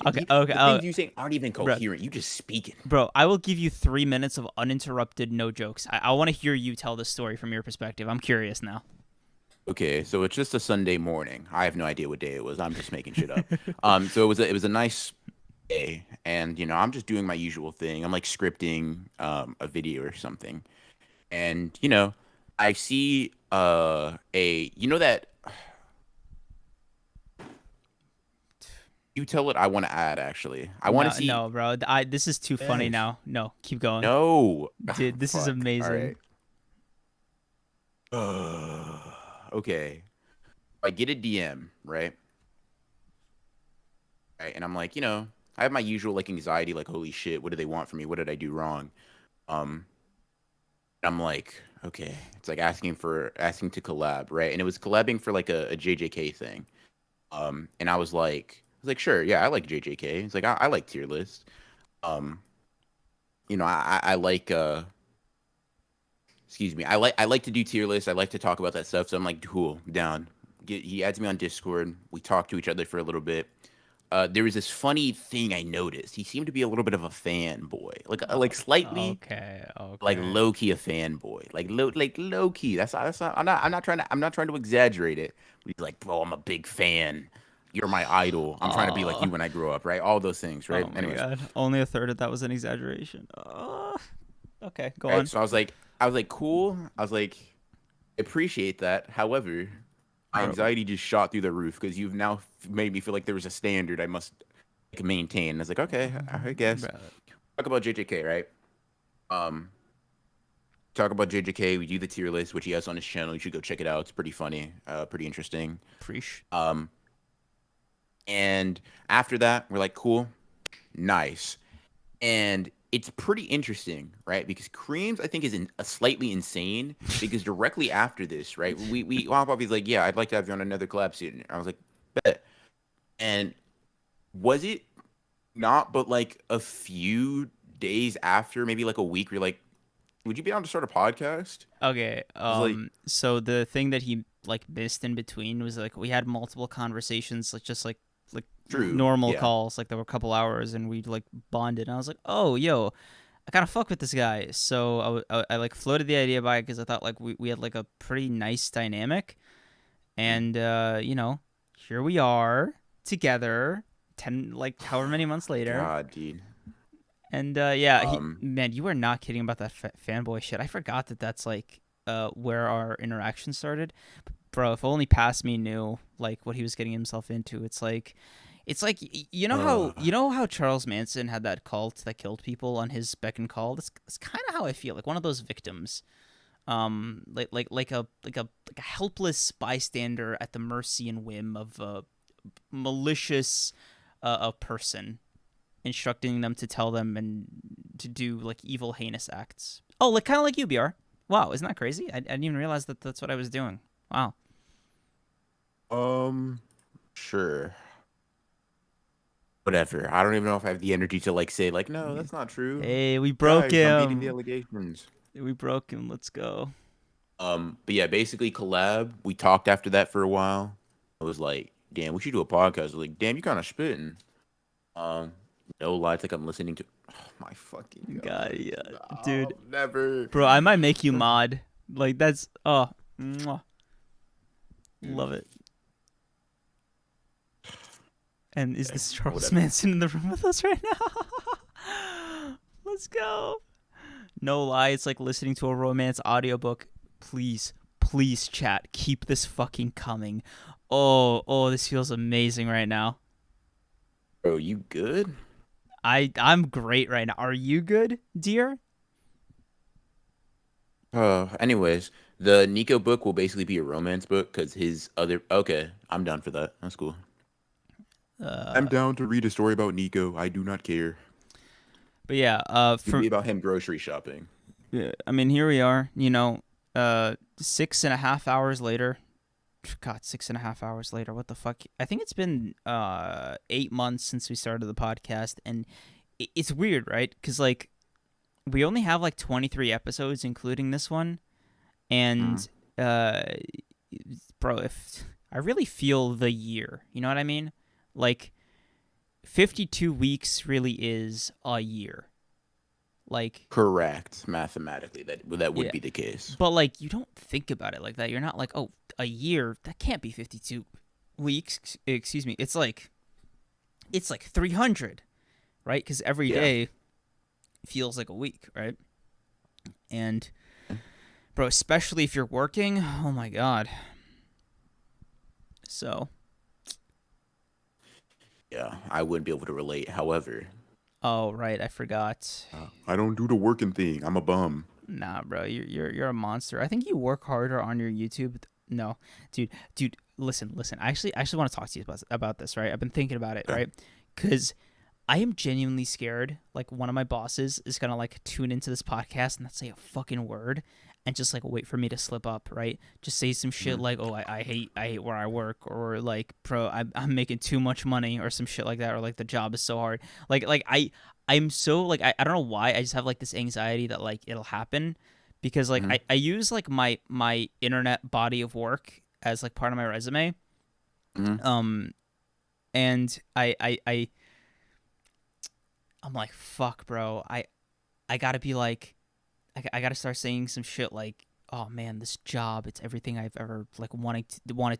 Okay. The things you saying aren't even coherent. Bro, you just speaking. Bro, I will give you 3 minutes of uninterrupted, no jokes. I want to hear you tell the story from your perspective. I'm curious now. Okay, so it's just a Sunday morning. I have no idea what day it was. I'm just making shit up. So it was a nice day, and I'm just doing my usual thing. I'm like scripting a video or something, and I see that. You tell it. I want to add. Actually, I want to see. No, bro. This is too funny now. No, keep going. No, dude, this is amazing. All right. Okay. I get a DM, right? And I'm like, I have my usual like anxiety, like, holy shit, what do they want from me? What did I do wrong? I'm like, okay. It's like asking to collab, right? And it was collabing for like a JJK thing. And I was like, was like, sure, yeah, I like JJK. He's like, I like tier list. Um, I like excuse me, I like to do tier lists. I like to talk about that stuff. So I'm like, cool, down. He adds me on Discord. We talk to each other for a little bit. There was this funny thing I noticed. He seemed to be a little bit of a fanboy, like slightly, Okay. like low key a fanboy, like low key. That's not. I'm not trying to exaggerate it. But he's like, bro, I'm a big fan. You're my idol. I'm trying to be like you when I grow up, right? All those things, right? Oh my Anyways, god. Only a third of that was an exaggeration. Okay, go right, on. so I was like, cool. I was like, appreciate that. However, my anxiety just shot through the roof because you've now made me feel like there was a standard I must like, maintain. And I was like, okay, I guess. Bro. Talk about JJK, right? Talk about JJK. We do the tier list, which he has on his channel. You should go check it out. It's pretty funny, pretty interesting. Preach. And after that, we're like, cool, nice. And it's pretty interesting, right? Because Creams, I think, is slightly insane because directly after this, right, we hop up. He's like, yeah, I'd like to have you on another collab soon. I was like, bet. And was it not, but like a few days after, maybe like a week, you're like, would you be able to start a podcast? Okay. like- So the thing that he like missed in between was like we had multiple conversations, like just like True, normal yeah. calls, like there were a couple hours, and we like bonded. And I was like, oh, yo, I kind of fuck with this guy. So I like floated the idea by because I thought like we had like a pretty nice dynamic, and here we are together, 10 like however many months later. God, dude. And yeah, man, you are not kidding about that fanboy shit. I forgot that that's like where our interaction started. Bro, if only past me knew like what he was getting himself into. It's like you know how Charles Manson had that cult that killed people on his beck and call. That's kind of how I feel, like one of those victims, like a helpless bystander at the mercy and whim of a malicious a person, instructing them to tell them and to do like evil, heinous acts. Oh, like kind of like you, BR. Wow, isn't that crazy? I didn't even realize that that's what I was doing. Wow. Sure. Whatever. I don't even know if I have the energy to like say like, no, that's not true. Hey, we broke Guys, I'm beating the him. allegations. We broke him. Let's go. But yeah, basically collab. We talked after that for a while. I was like, damn, we should do a podcast. I was like, damn, you kind of spitting. No lie, it's like I'm listening to. Oh my fucking God, yeah, No, dude. never. Bro, I might make you mod. Like that's mwah. Love it. And is this Charles whatever. Manson in the room with us right now? Let's go. No lie, it's like listening to a romance audiobook. Please, chat, keep this fucking coming. Oh, this feels amazing right now. Bro, you good? I'm great right now. Are you good, dear? Anyways, the Nico book will basically be a romance book because his other. Okay, I'm down for that. That's cool. I'm down to read a story about Nico. I do not care. But yeah, It'll be about him grocery shopping. Yeah, I mean, here we are, 6.5 hours later. God, 6.5 hours later. What the fuck? I think it's been 8 months since we started the podcast, and it's weird, right? Because, like, we only have, like, 23 episodes, including this one, and, bro, if I really feel the year, you know what I mean? Like, 52 weeks really is a year. Like, Correct. Mathematically, that would Yeah. be the case. but like you don't think about it like that. You're not like, oh, a year, that can't be 52 weeks. Excuse me. It's like 300, right? Because every Yeah. day feels like a week, right? And bro, especially if you're working, oh my god. So, Yeah, I wouldn't be able to relate. However, oh right, I forgot. I don't do the working thing. I'm a bum. Nah, bro, you're a monster. I think you work harder on your YouTube. No, dude, listen. I actually want to talk to you about this, right? I've been thinking about it, right? Because I am genuinely scared. Like, one of my bosses is gonna like tune into this podcast and not say a fucking word, and just like wait for me to slip up, right? Just say some shit like, "Oh, I hate where I work," or like, "Bro, I'm making too much money," or some shit like that, or like, "The job is so hard." I'm so like I don't know why I just have like this anxiety that like it'll happen, because like I use like my internet body of work as like part of my resume, and I'm like, fuck, bro. I gotta be like, I gotta start saying some shit like, "Oh man, this job, it's everything I've ever like wanted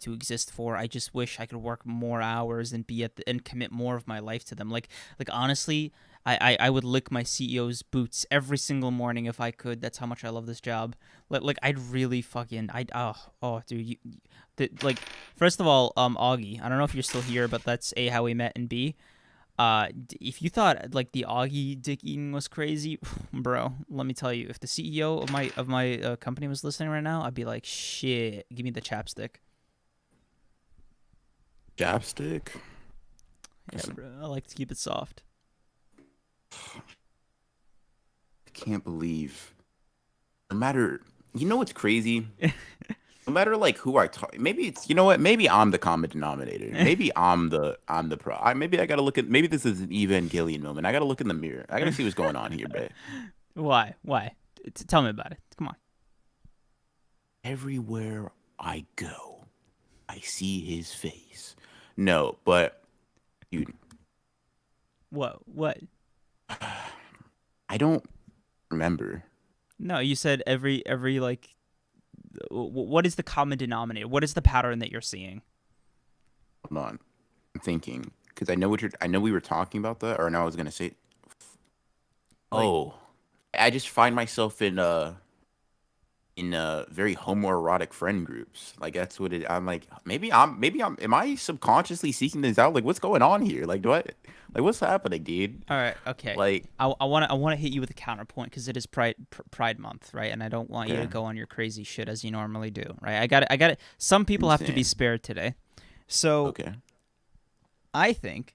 to exist for. I just wish I could work more hours and be and commit more of my life to them." Like honestly, I would lick my CEO's boots every single morning if I could. That's how much I love this job. Like I'd really fucking dude, like, first of all, Augie, I don't know if you're still here, but that's A, how we met, and B, if you thought like the Augie dick eating was crazy, bro, let me tell you, if the CEO of my company was listening right now, I'd be like, shit, give me the chapstick. Chapstick? Yeah, bro, I like to keep it soft. I can't believe. No matter, you know what's crazy? No matter like who I talk, maybe it's, you know what? Maybe I'm the common denominator. Maybe I'm the pro. Maybe I gotta look at. Maybe this is an Evangelion moment. I gotta look in the mirror. I gotta see what's going on here, babe. Why? Tell me about it. Come on. Everywhere I go, I see his face. No, but dude, What? I don't remember. No, you said every like. What is the common denominator? What is the pattern that you're seeing? Hold on, I'm thinking, because I know we were talking about that, or no, I was gonna say. I just find myself in very homoerotic friend groups. Like that's what it. I'm like, maybe I'm. Am I subconsciously seeking this out? Like, what's going on here? Like, what's happening, dude? All right, okay. Like, I want to hit you with a counterpoint, because it is Pride Month, right? And I don't want you to go on your crazy shit as you normally do, right? I got it. Some people have to be spared today, so okay. I think,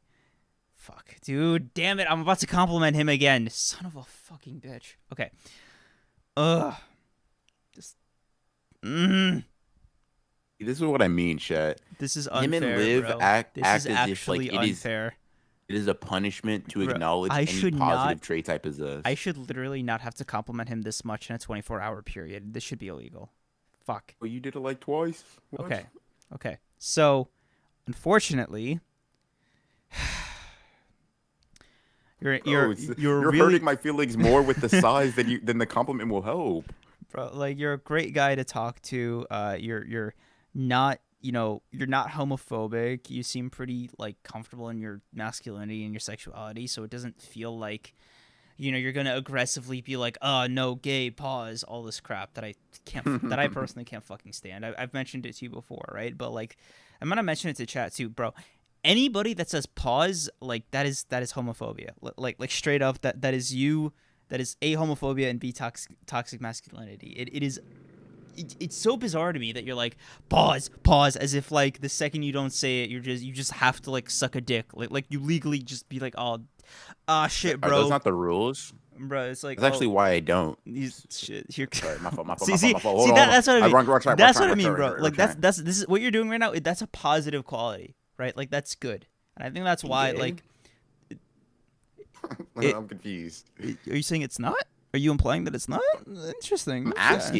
fuck, dude, damn it, I'm about to compliment him again, son of a fucking bitch. Okay, just, This is what I mean, Chet. This is unfair, Him and Liv bro. act This as is if like actually unfair. it is a punishment to Bro, acknowledge I any should positive not- traits I possess. I should literally not have to compliment him this much in a 24-hour period. This should be illegal. Fuck. Well, you did it like twice. What? Okay. So, unfortunately, you're really hurting my feelings more with the size than the compliment will help. bro. Like, you're a great guy to talk to. You're not, you're not homophobic. You seem pretty like comfortable in your masculinity and your sexuality, so it doesn't feel like, you're gonna aggressively be like, "Oh no, gay, pause," all this crap that I can't, that I personally can't fucking stand. I've mentioned it to you before, right? But like, I'm gonna mention it to chat too, bro. Anybody that says pause, like that is homophobia. Like straight up, that is you. That is A, homophobia, and B, toxic masculinity. It is. It's so bizarre to me that you're like, pause, as if like the second you don't say it, you just have to like suck a dick, like you legally just be like, shit, bro. Are those not the rules? Bro, it's like, That's actually why I don't. Shit, here. Sorry, my fault. See, that's what I mean. That's what I mean, bro. Like this is what you're doing right now. That's a positive quality, right? Like that's good, and I think that's why. Like, I'm confused. Are you saying it's not? Are you implying that it's not? Interesting.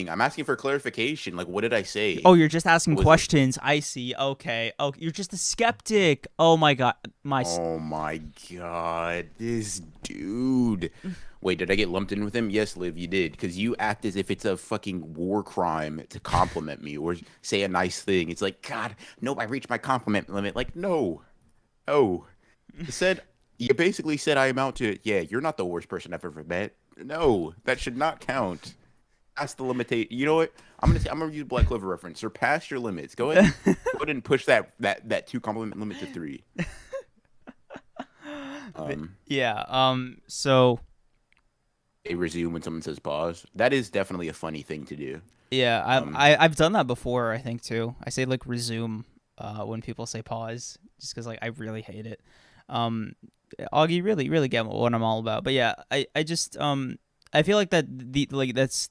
I'm asking for clarification. Like, what did I say? Oh, you're just asking questions. I see. Okay. Oh, you're just a skeptic. Oh my god. Oh my god. This dude. Wait, did I get lumped in with him? Yes, Liv, you did. Because you act as if it's a fucking war crime to compliment me or say a nice thing. It's like, God, no, I reached my compliment limit. Like, no. Oh. You basically said I amount to, yeah, you're not the worst person I've ever met. No, that should not count. That's the limitation. You know what? I'm gonna use Black Clover reference. Surpass your limits. Go ahead and push that 2 compliment limit to 3. So they resume when someone says pause. That is definitely a funny thing to do. Yeah, I've done that before. I think too. I say like resume when people say pause, just because like I really hate it. Augie really get what I'm all about. But yeah, I just I feel like that's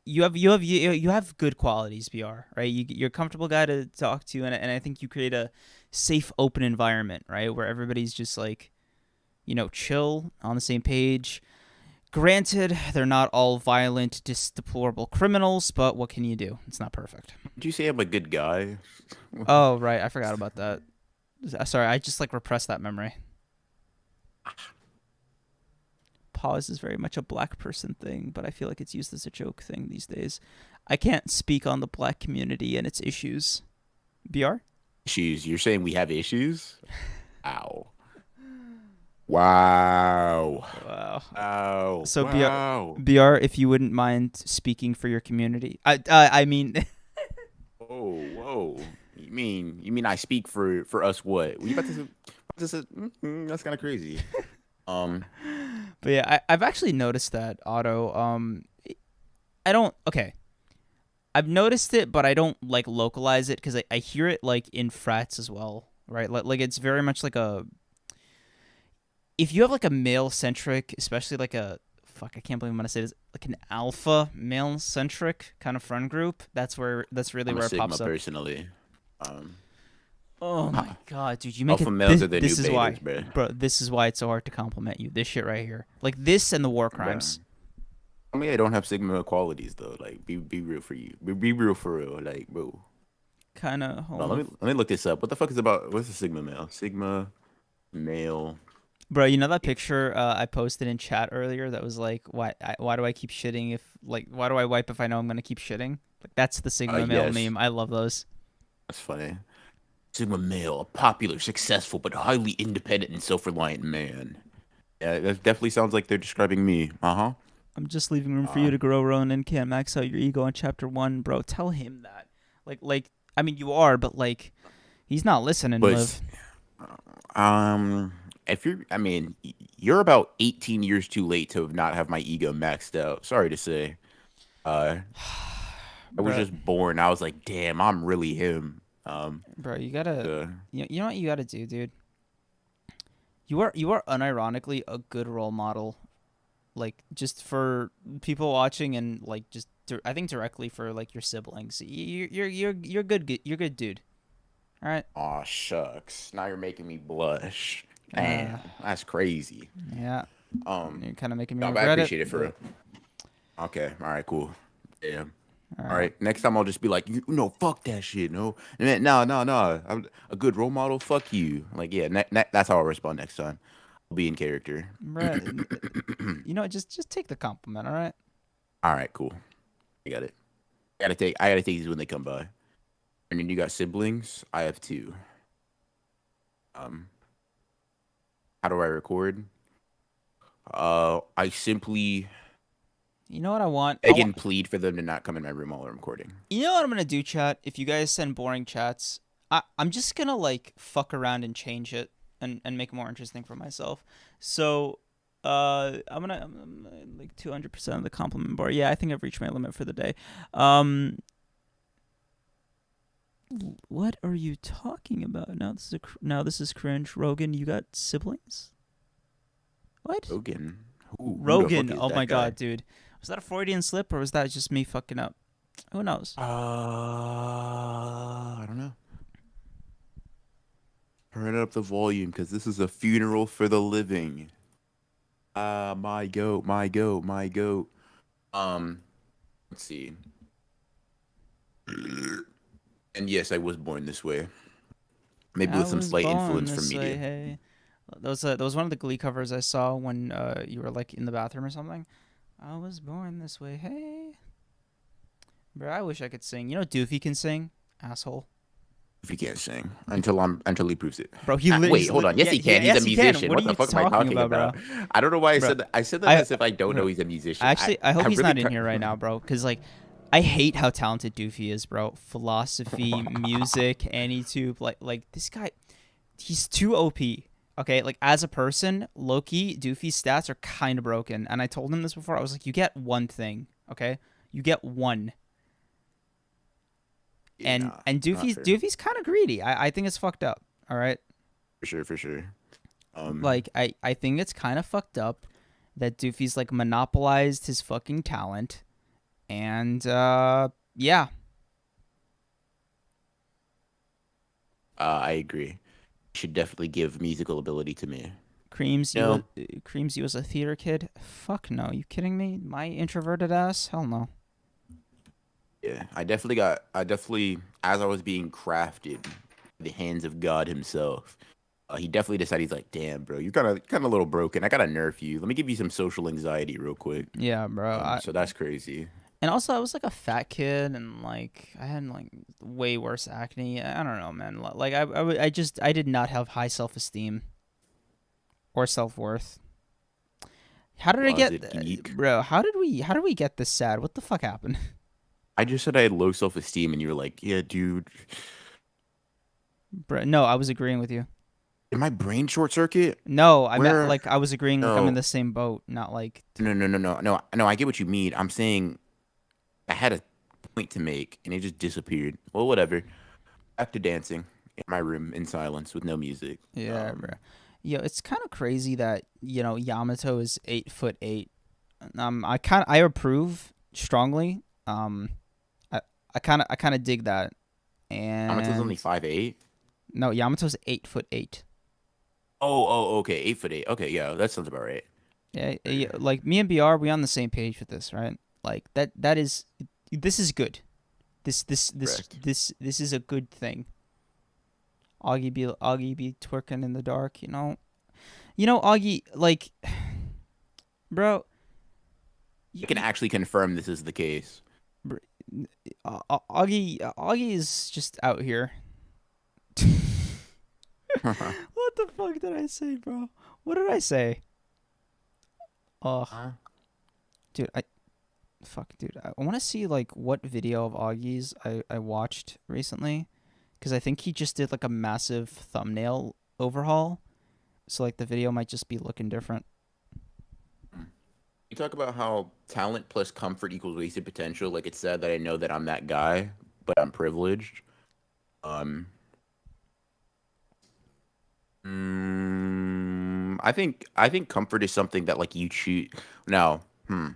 you have good qualities, BR, right? You're a comfortable guy to talk to, and I think you create a safe, open environment, right, where everybody's just like, chill, on the same page. Granted, they're not all violent, deplorable criminals, but what can you do? It's not perfect. Did you say I'm a good guy? Oh, right. I forgot about that. Sorry, I just repressed that memory. Pause is very much a black person thing, but I feel like it's used as a joke thing these days. I can't speak on the black community and its issues. BR? Issues? You're saying we have issues? Ow. Wow. Wow. So wow. BR, if you wouldn't mind speaking for your community. I mean Whoa. You mean I speak for us what? Were you about to say that's kind of crazy. But yeah, I've actually noticed that, Otto. I've noticed it, but I don't localize it because I hear it in frats as well, right? Like it's very much like if you have a male centric, especially I can't believe I'm gonna say this, an alpha male centric kind of friend group. That's really I'm where a it pops up. personally. Oh my god, dude! You make alpha it. Males are the This new is why, betas, bro. This is why it's so hard to compliment you. This shit right here, this and the war crimes. I mean, I don't have sigma qualities though. Be real for you. Be real for real. Bro. Kind of. Let me look this up. What the fuck is about? What's a sigma male? Sigma male. Bro, you know that picture I posted in chat earlier that was why do I keep shitting if why do I wipe if I know I'm gonna keep shitting? That's the sigma male meme. I love those. That's funny. Sigma male, a popular, successful, but highly independent and self-reliant man. Yeah, that definitely sounds like they're describing me. I'm just leaving room for you to grow, Ronan. Can't max out your ego in chapter 1, bro. Tell him that. I mean, you are, but he's not listening. But, you're about 18 years too late to not have my ego maxed out. Sorry to say. I was just born. I was like, damn, I'm really him. Bro, you gotta, you know what you gotta do, dude. You are unironically a good role model, just for people watching and I think directly for your siblings. You're good. You're good, dude. All right. Aw, shucks. Now you're making me blush. Damn, that's crazy. Yeah. You're kind of making me. I appreciate it for real. Okay. All right. Cool. Damn. All right. Next time I'll just be like, fuck that shit. No. No. I'm a good role model. Fuck you. That's how I'll respond next time. I'll be in character. Right. Just take the compliment. All right. All right. Cool. I got it. I gotta take these when they come by. And then you got siblings. I have 2. How do I record? I simply. You know what I want? I can plead for them to not come in my room while I'm recording. You know what I'm gonna do, chat? If you guys send boring chats, I'm just gonna fuck around and change it and make it more interesting for myself. So I'm 200% of the compliment bar. Yeah, I think I've reached my limit for the day. What are you talking about? Now this is cringe. Rogan, you got siblings? What? Rogan. Rogan. Oh my god, dude. Was that a Freudian slip or was that just me fucking up? Who knows? I don't know. Turn up the volume because this is a funeral for the living. My goat. Let's see. And yes, I was born this way. Maybe with some slight influence from media. Hey. That was one of the Glee covers I saw when you were in the bathroom or something. I was born this way, hey. Bro, I wish I could sing. You know Doofy can sing, asshole. Doofy can't sing until he proves it. Bro, wait, hold on. Yes, he can. He's a musician. What the fuck am I talking about? I don't know why I said that. I said that as if I don't know he's a musician. Actually, I hope he's not in here right now, bro. Because I hate how talented Doofy is, bro. Philosophy, music, AnyTube, this guy, he's too OP. Okay, as a person, low-key, Doofy's stats are kind of broken. And I told him this before. I was like, you get one thing, okay? You get one. And Doofy's kind of greedy. I think it's fucked up, all right? For sure. Like, I think it's kind of fucked up that Doofy's like monopolized his fucking talent, and yeah. I agree. Should definitely give musical ability to me. Creams, No. Creams, you as a theater kid? Fuck no. You kidding me? My introverted ass? Hell no. Yeah, I definitely, as I was being crafted, in the hands of God himself, he definitely decided, he's like, damn, bro, you're kind of a little broken. I gotta nerf you. Let me give you some social anxiety real quick. Yeah, bro. So that's crazy. And also, I was like a fat kid, and like I had like way worse acne. I don't know, man. Like I did not have high self-esteem or self-worth. How did I Closet geek. bro? How did we get this sad? What the fuck happened? I just said I had low self-esteem, and you were like, yeah, dude. Bro, no, I was agreeing with you. Did my brain short circuit? No, I Where- meant like I was agreeing like I'm in No. the same boat, not like No. I get what you mean. I'm saying I had a point to make, and it just disappeared. Well, whatever. Back to dancing in my room in silence with no music. yeah, bro. Yo, it's kind of crazy that Yamato is 8'8". I approve strongly. I kind of dig that. And Yamato's only 5'8". no, Yamato's 8'8". Oh, okay, 8'8". Okay, yeah, that sounds about right. Yeah, like me and BR, we on the same page with this, right? Like this is good. This is a good thing. Augie be twerking in the dark, Augie, like, bro. You can actually confirm this is the case. Augie is just out here. What the fuck did I say, bro? What did I say? Oh, dude, I want to see like what video of Augie's I watched recently, because I think he just did like a massive thumbnail overhaul, so like the video might just be looking different. You talk about how talent plus comfort equals wasted potential. Like, it's sad that I know that I'm that guy, but I'm privileged. I think comfort is something that like you choose. Now, let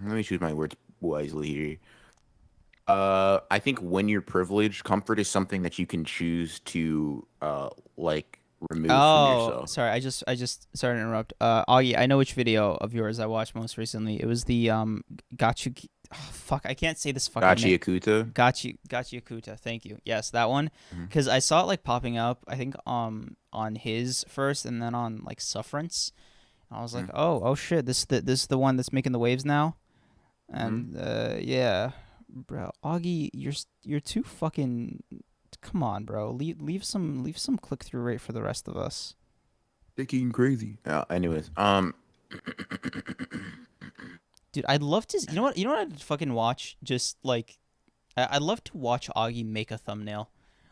me choose my words wisely here. I think when you're privileged, comfort is something that you can choose to like remove from yourself. Sorry, I just sorry to interrupt. Augie, I know which video of yours I watched most recently. It was the Gachu. Oh, fuck, I can't say this fucking name. Yakuta. Gachi Yakuta. Thank you. Yes, that one. Because I saw it like popping up. I think on his first, and then on like Sufferance. I was like, oh shit, this is the one that's making the waves now. And yeah, bro, Augie, you're too fucking. Come on, bro. Leave some click through rate for the rest of us. Thinking crazy. Anyways, dude, I'd love to. You know what I'd fucking watch? Just like, I'd love to watch Augie make a thumbnail.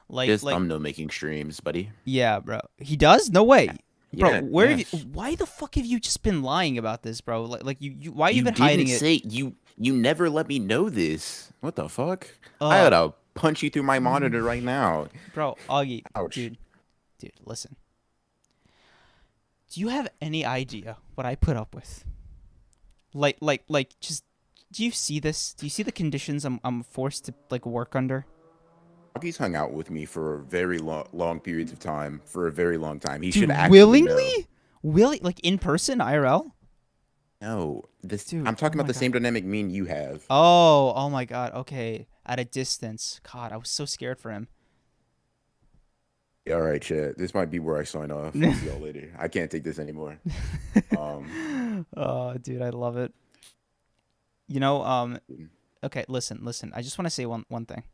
Like thumbnail making streams, buddy. Yeah, bro. He does? No way. Bro, Yeah, where yeah. have you, why the fuck have you just been lying about this, bro? Like you why you You been didn't hiding it? say you never let me know this. What the fuck? I gotta punch you through my monitor right now. Bro, Augie, Ouch. dude, listen. Do you have any idea what I put up with? Like, just do you see this? Do you see the conditions I'm forced to like work under? He's hung out with me for very long periods of time. For a very long time. He Dude, should actually know. willingly, like in person, IRL? No, Dude, I'm talking oh about my the same dynamic me and you have. Oh my god. Okay, at a distance. God, I was so scared for him. All right, chat. This might be where I sign off. I'll see y'all later. I can't take this anymore. Oh, dude, I love it. Okay, listen. I just want to say one thing.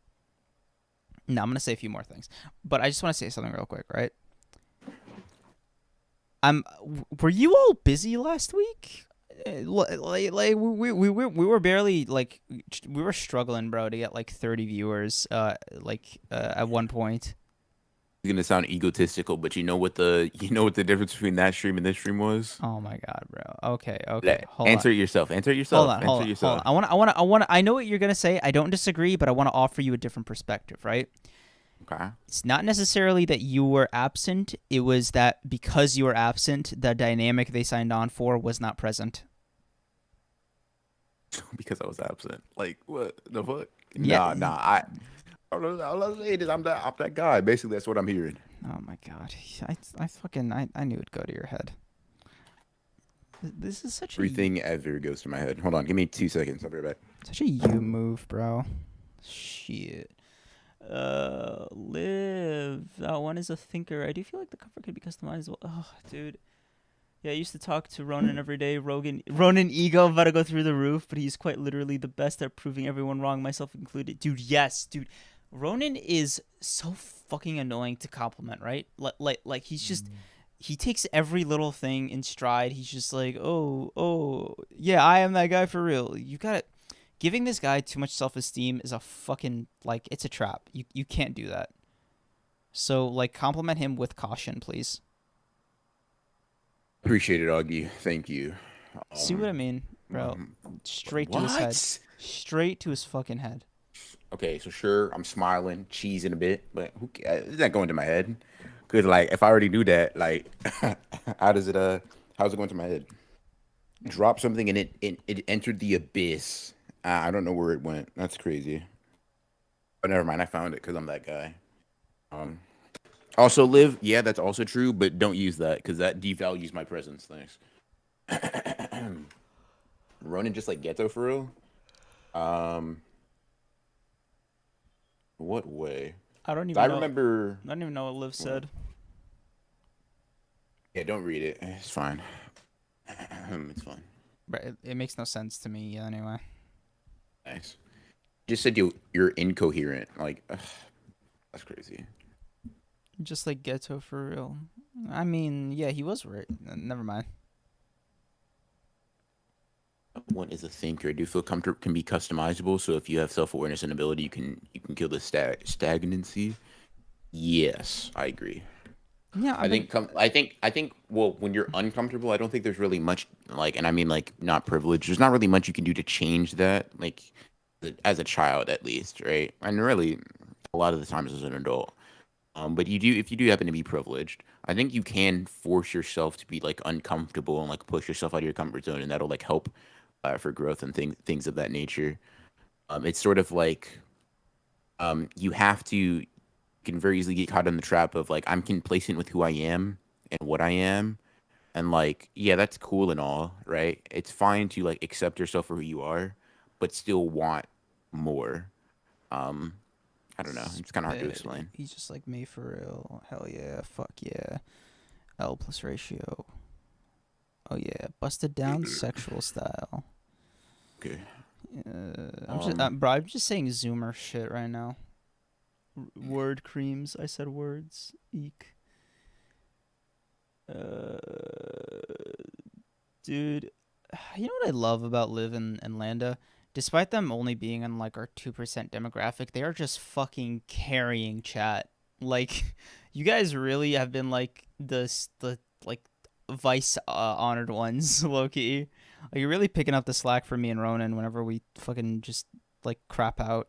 No, I'm going to say a few more things. But I just want to say something real quick, right? Were you all busy last week? Like we were barely like we were struggling, bro, to get like 30 viewers at one point. It's gonna sound egotistical, but you know what the difference between that stream and this stream was? Oh my god, bro. Okay. Answer it yourself. Answer it yourself. Hold on. I know what you're gonna say. I don't disagree, but I want to offer you a different perspective, right? Okay. It's not necessarily that you were absent. It was that because you were absent, the dynamic they signed on for was not present. Because I was absent. Like what the fuck? Yeah. Nah. I'm saying is I'm that guy. Basically, that's what I'm hearing. Oh my god. I knew it'd go to your head. This is such Everything ever goes to my head. Hold on, give me 2 seconds. I'll be right back. such a you move, bro. Shit. Live. That one is a thinker. I do feel like the cover could be customized. Oh, dude. Yeah, I used to talk to Ronan every day. Ronan ego about to go through the roof, but he's quite literally the best at proving everyone wrong, myself included. Dude, yes, dude. Ronan is so fucking annoying to compliment, right? Like he's just he takes every little thing in stride. He's just like, oh, yeah, I am that guy for real. You got it. Giving this guy too much self-esteem is a fucking, like, it's a trap. You can't do that. So, like, compliment him with caution, please. Appreciate it, Augie. Thank you. See what I mean, bro? Straight to his head. Straight to his fucking head. Okay, so sure, I'm smiling, cheesing a bit, but it's not going to my head. Cause like, if I already knew that, like, how's it going to my head? Drop something and it entered the abyss. I don't know where it went. That's crazy. But never mind, I found it because I'm that guy. Also, Liv, yeah, that's also true, but don't use that because that devalues my presence. Thanks. Ronan just like ghetto for real. What way? I don't even I know. remember. I don't even know what Liv said. Yeah, don't read it. It's fine. It's fine. Right, it makes no sense to me anyway. Nice. Just said you're incoherent. Like, ugh, that's crazy. Just like ghetto for real. I mean, yeah, he was right. Never mind. One is a thinker. I do feel comfort can be customizable. So if you have self-awareness and ability, you can kill the stagnancy. Yes, I agree. Yeah, I think. Well, when you're uncomfortable, I don't think there's really much like, and I mean like not privileged. There's not really much you can do to change that. Like, as a child, at least, right? And really, a lot of the times as an adult. But if you do happen to be privileged, I think you can force yourself to be like uncomfortable and like push yourself out of your comfort zone, and that'll like help for growth and things of that nature. It's sort of like you have to. You can very easily get caught in the trap of like I'm complacent with who I am and what I am, and like yeah, that's cool and all, right? It's fine to like accept yourself for who you are, but still want more. I don't know. It's kind of hard to explain. He's just like me for real. Hell yeah. Fuck yeah. L plus ratio. Oh yeah. Busted down sexual style. Okay. I'm just saying Zoomer shit right now. Word creams. I said words. Eek. Dude, you know what I love about Liv and Landa? Despite them only being in like our 2% demographic, they are just fucking carrying chat. Like, you guys really have been like the like vice honored ones, low key. Like, you're really picking up the slack for me and Ronan whenever we fucking just like crap out.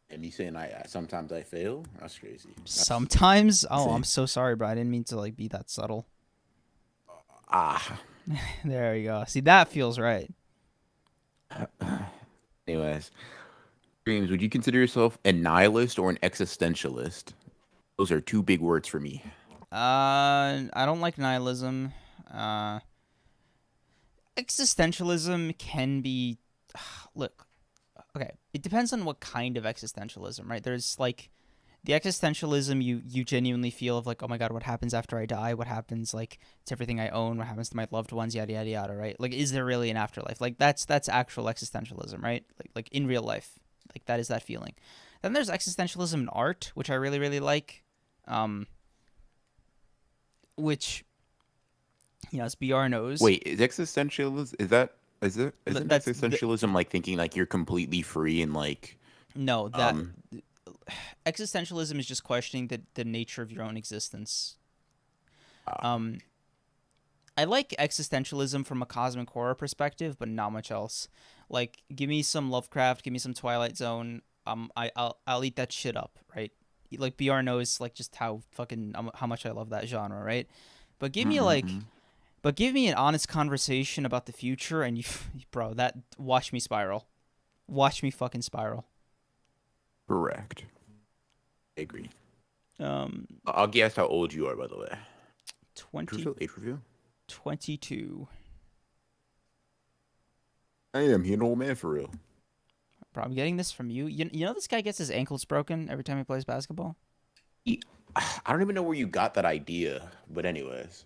And you saying I sometimes I fail? That's crazy. Sometimes? Oh, I'm so sorry, bro. I didn't mean to like be that subtle. There you go. See, that feels right. Anyways, Dreams, would you consider yourself a nihilist or an existentialist? Those are two big words for me. I don't like nihilism. Existentialism can be... Look, okay, it depends on what kind of existentialism, right? There's like the existentialism you genuinely feel of like, oh my god, what happens after I die? What happens like to everything I own? What happens to my loved ones? Yada yada yada, right? Like, is there really an afterlife? Like, that's actual existentialism, right? Like in real life, like that is that feeling. Then there's existentialism in art, which I really really like, which, you know, as BR knows. Wait, is existentialism isn't existentialism like thinking like you're completely free and like no that. Existentialism is just questioning the nature of your own existence. I like existentialism from a cosmic horror perspective, but not much else. Like, give me some Lovecraft, give me some Twilight Zone. I'll eat that shit up, right? Like BR knows like just how fucking how much I love that genre, right? But give me but give me an honest conversation about the future, and bro, that watch me spiral, watch me fucking spiral. Correct. I agree. I'll guess how old you are, by the way. 20. Age review. 22. I am. He an old man for real. Bro, I'm getting this from you. You know this guy gets his ankles broken every time he plays basketball? I don't even know where you got that idea, but anyways.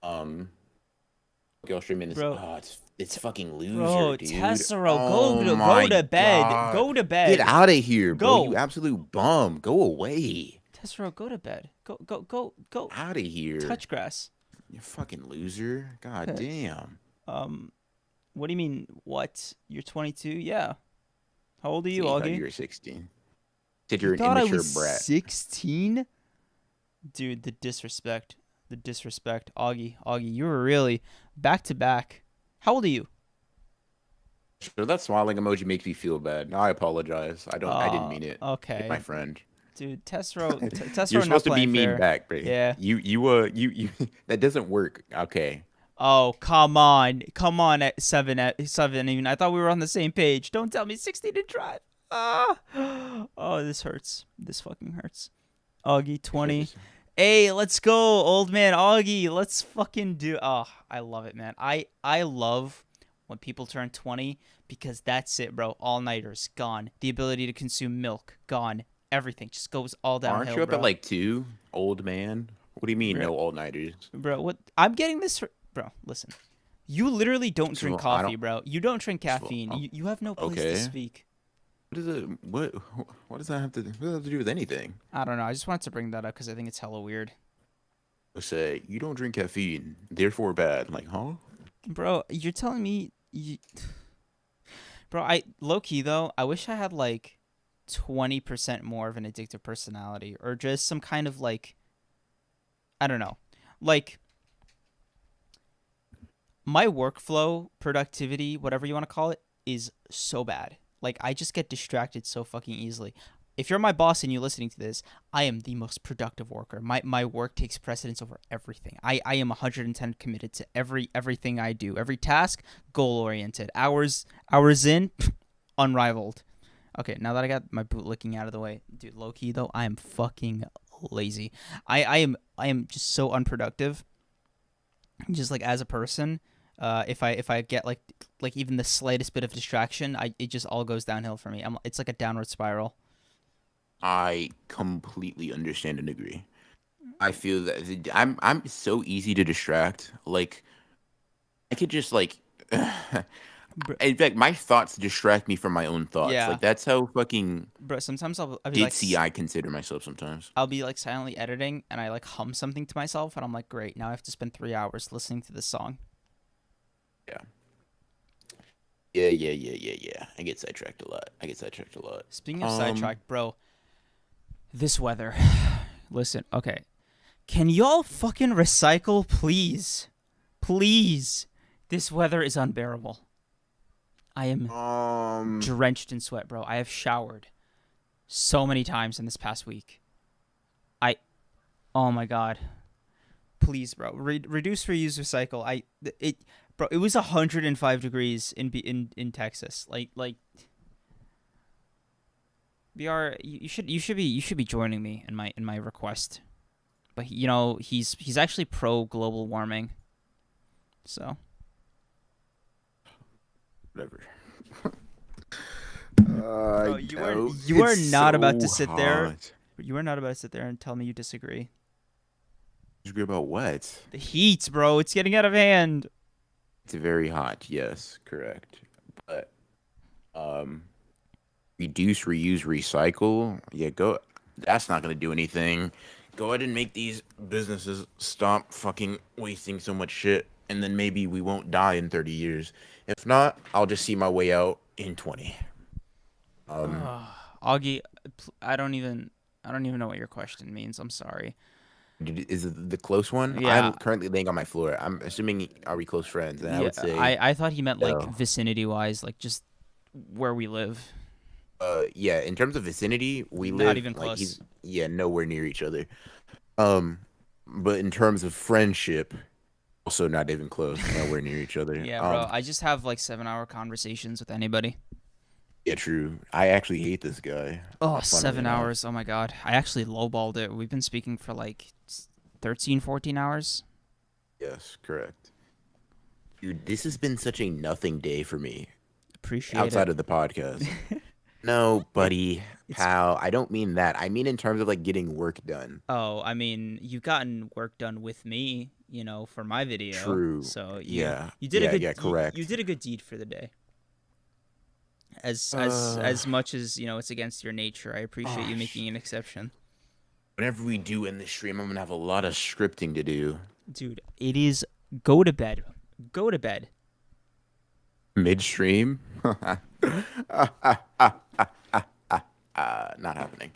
Okay, I'll stream in this. Bro, it's fucking loser, bro, dude. Tessero, Oh go to bed. God. Go to bed. Get out of here, bro. Go. You absolute bum. Go away. Tessero, go to bed. Go. Out of here. Touch grass. You fucking loser. God damn. What do you mean? What? You're 22? Yeah. How old are you, See, I thought Augie? you were 16. Said you're an Thought I immature was brat. 16? Dude, the disrespect. Augie, you were really back to back. How old are you? So that smiling emoji makes me feel bad. No, I apologize. I didn't mean it. Okay. My friend. Dude, Tessero You're supposed to be playing mean fair. back, bro. Yeah. You that doesn't work. Okay. Oh, come on at 7 even. I thought we were on the same page. Don't tell me 16 to drive. Oh, this hurts. This fucking hurts. Augie, 20. Hey, let's go, old man Augie. Let's fucking do. Oh, I love it, man. I love when people turn 20 because that's it, bro. All-nighters gone. The ability to consume milk gone. Everything just goes all downhill. Aren't you up bro. at like 2, old man? What do you mean, Bro. no all-nighters? Bro, what? I'm getting this. Bro, listen. You literally don't drink Well, I coffee, don't- bro. You don't drink caffeine. Well, You have no place okay. to speak. What is it? What does that have to do with anything? I don't know. I just wanted to bring that up because I think it's hella weird. Say you don't drink caffeine, therefore bad. Like, huh? Bro, you're telling me Bro, low key though, I wish I had like 20% more of an addictive personality or just some kind of like I don't know. Like my workflow, productivity, whatever you want to call it, is so bad. Like I just get distracted so fucking easily. If you're my boss and you're listening to this, I am the most productive worker. My work takes precedence over everything. I am 110 committed to everything I do. Every task, goal oriented. Hours in, unrivaled. Okay, now that I got my bootlicking out of the way, dude, low key though, I am fucking lazy. I am just so unproductive. Just like as a person, if I get like even the slightest bit of distraction, it just all goes downhill for me. It's like a downward spiral. I completely understand and agree. I feel that I'm so easy to distract. Like, I could just like. In fact, my thoughts distract me from my own thoughts. Yeah. Like that's how fucking Bro, sometimes I'll be like, ditzy I consider myself. Sometimes I'll be like silently editing and I like hum something to myself and I'm like, great, now I have to spend 3 hours listening to this song. Yeah. I get sidetracked a lot. Speaking of sidetrack, bro, this weather. Listen, okay. Can y'all fucking recycle, please? Please. This weather is unbearable. I am drenched in sweat, bro. I have showered so many times in this past week. Oh my god. Please, bro. Reduce, reuse, recycle. Bro, it was 105 degrees in Texas. Like BR, you should be joining me in my request. But you know, he's actually pro global warming. So whatever. Bro, you are not about to sit there. You are not about to sit there and tell me you disagree. Disagree about what? The heat, bro. It's getting out of hand. It's very hot. Yes, correct. But reduce, reuse, recycle. Yeah, go. That's not gonna do anything. Go ahead and make these businesses stop fucking wasting so much shit, and then maybe we won't die in 30 years. If not, I'll just see my way out in 20. Augie, I don't even know what your question means. I'm sorry. Is it the close one? Yeah. I'm currently laying on my floor. I'm assuming, are we close friends? And I would say I thought he meant like no. vicinity wise, like just where we live. Yeah, in terms of vicinity, we Not live even like close. nowhere near each other. Um, but in terms of friendship, also not even close, nowhere near each other. Yeah, bro. I just have like 7-hour conversations with anybody. Yeah, true. I actually hate this guy. Oh, Funnily 7 enough. hours. Oh my god. I actually lowballed it. We've been speaking for like 13, 14 hours. Yes, correct. Dude, this has been such a nothing day for me Appreciate outside it. of the podcast. No, buddy, It's pal. I don't mean that. I mean in terms of like getting work done. Oh, I mean, you've gotten work done with me, for my video. True. So Yeah. you did a Yeah, good yeah, you correct. did a good deed for the day. As Uh, as much as, it's against your nature, I appreciate you making an exception. Whenever we do in this stream, I'm gonna have a lot of scripting to do. Dude, it is go to bed. Go to bed. Midstream? Not happening.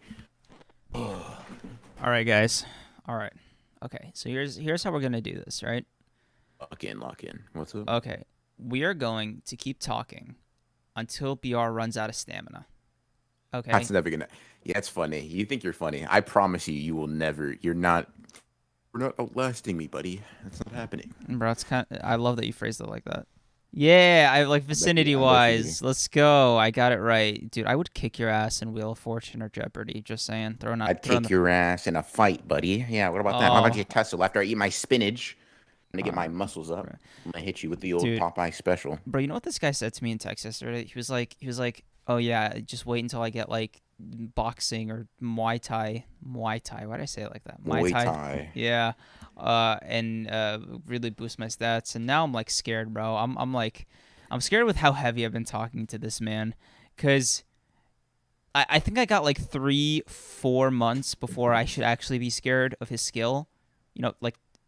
All right, guys. All right. Okay. So here's how we're going to do this, right? Lock in. What's up? Okay. We are going to keep talking until BR runs out of stamina. Okay. That's never gonna. Yeah, it's funny. You think you're funny. I promise you, you will never. You're not. You're not outlasting me, buddy. That's not happening. Bro, I love that you phrased it like that. Yeah, I like vicinity I'm with wise. Let's go. I got it right. Dude, I would kick your ass in Wheel of Fortune or Jeopardy, just saying. I'd kick your ass in a fight, buddy. Yeah, what about that? How about you tussle after I eat my spinach? I'm gonna get my muscles up. I'm gonna hit you with the old Dude. Popeye special. Bro, you know what this guy said to me in text yesterday? He was like, "Oh yeah, just wait until I get like boxing or Muay Thai. Why did I say it like that? Muay Thai. Yeah. And really boost my stats. And now I'm like scared, bro. I'm scared with how heavy I've been talking to this man, cause I think I got like 3-4 months before I should actually be scared of his skill.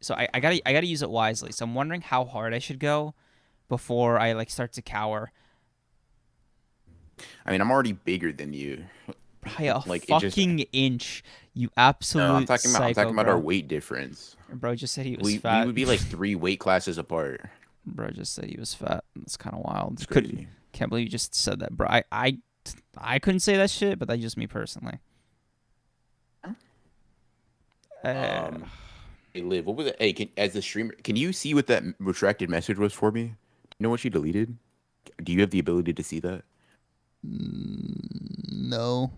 So I gotta use it wisely. So I'm wondering how hard I should go before I like start to cower. I mean, I'm already bigger than you. By a Like, fucking inch, you absolute No, I'm talking about. I'm psycho, talking about bro. our weight difference. Bro just said he was We fat. would be like 3 weight classes apart. Bro just said he was fat. That's kind of wild. It's crazy. Can't believe you just said that, bro. I couldn't say that shit, but that's just me personally. Hey, Liv, what was it? Hey, as the streamer, can you see what that retracted message was for me? You know what she deleted? Do you have the ability to see that? No.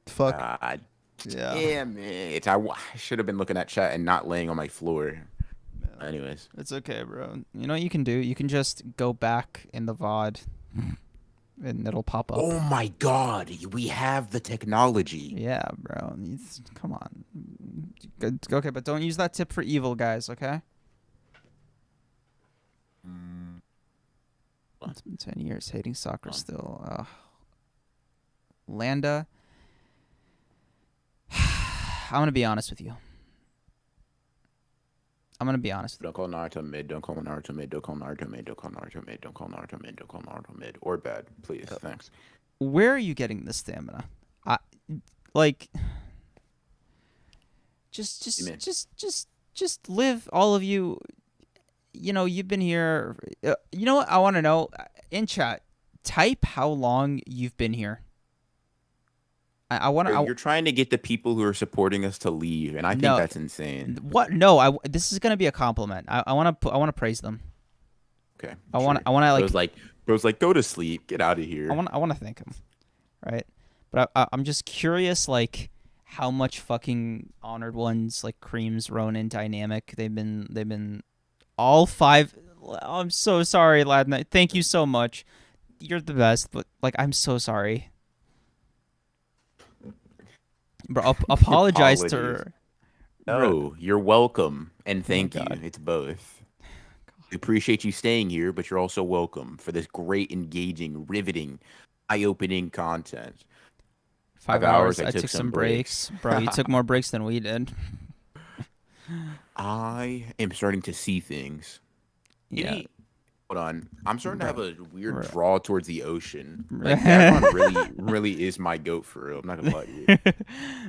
Fuck. God Yeah. damn it. I should have been looking at chat and not laying on my floor. Anyways. It's okay, bro. You know what you can do? You can just go back in the VOD and it'll pop up. Oh my god, we have the technology. Yeah, bro. Come on. Okay, but don't use that tip for evil, guys, okay? It's been 10 years hating soccer still. Landa. I'm going to be honest with you. Don't call Naruto mid, don't call Naruto mid, don't call Naruto mid, don't call Naruto mid, don't call Naruto mid, don't call Naruto mid, or bad, please, thanks. Where are you getting the stamina? Just live, all of you. You've been here. You know what I want to know? In chat, type how long you've been here. I want to. You're trying to get the people who are supporting us to leave, and I think that's insane. What? No, this is gonna be a compliment. I want to praise them. Okay. I want to like. Bro's like, go to sleep, get out of here. I want to thank them, right? But I'm just curious, like, how much fucking honored ones like Creams, Ronan, Dynamic. They've been all 5. I'm so sorry, Ladna. Thank you so much. You're the best, but like, I'm so sorry. Bro, apologize to her. No, you're welcome, and thank you. God. It's both. We appreciate you staying here, but you're also welcome for this great, engaging, riveting, eye-opening content. 5 hours. I took some breaks. Bro, you took more breaks than we did. I am starting to see things. Yeah. Hold on. I'm starting to have a weird draw towards the ocean. Like, Davon really is my goat for real. I'm not gonna lie to you.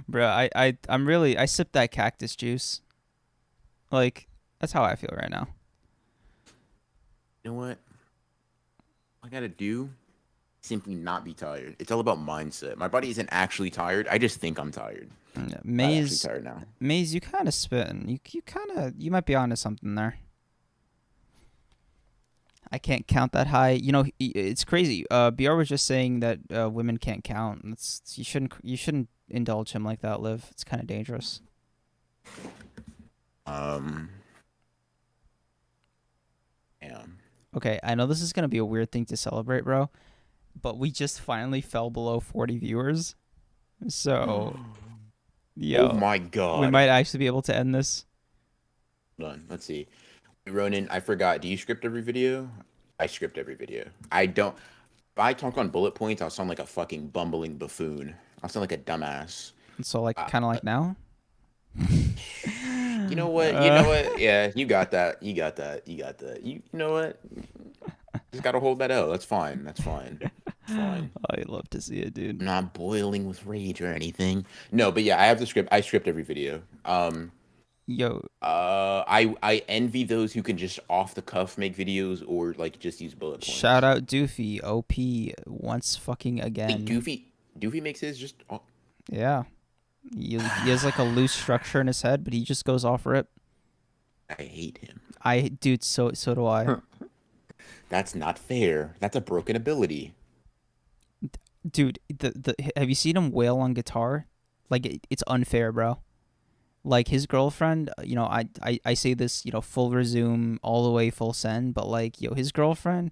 Bro, I sip that cactus juice. Like, that's how I feel right now. You know what? All I gotta do simply not be tired. It's all about mindset. My body isn't actually tired. I just think I'm tired. I'm actually tired now. Maze, you kind of spitting. You might be onto something there. I can't count that high. You know, it's crazy. BR was just saying that women can't count. You shouldn't indulge him like that, Liv. It's kind of dangerous. Damn. Okay, I know this is gonna be a weird thing to celebrate, bro, but we just finally fell below 40 viewers. So, yo, oh my god, we might actually be able to end this. Hold on, let's see. Ronan, I forgot. Do you script every video? I script every video. I don't. If I talk on bullet points, I'll sound like a fucking bumbling buffoon. I'll sound like a dumbass. So, like, kind of like now. You know what? You know what? Yeah, you got that. You got that. You got that. You know what? Just gotta hold that out. That's fine. That's fine. Fine. I'd love to see it, dude. I'm not boiling with rage or anything. No, but yeah, I have the script. I script every video. Yo. I envy those who can just off the cuff make videos or like just use bullet points. Shout out Doofy, OP, once fucking again. Wait, Doofy makes his just. Oh. Yeah. He has like a loose structure in his head, but he just goes off rip. I hate him. Dude, so do I. That's not fair. That's a broken ability. Dude, have you seen him wail on guitar? Like, it's unfair, bro. Like, his girlfriend, you know, I say this, you know, full resume, all the way full send, but like, yo, his girlfriend,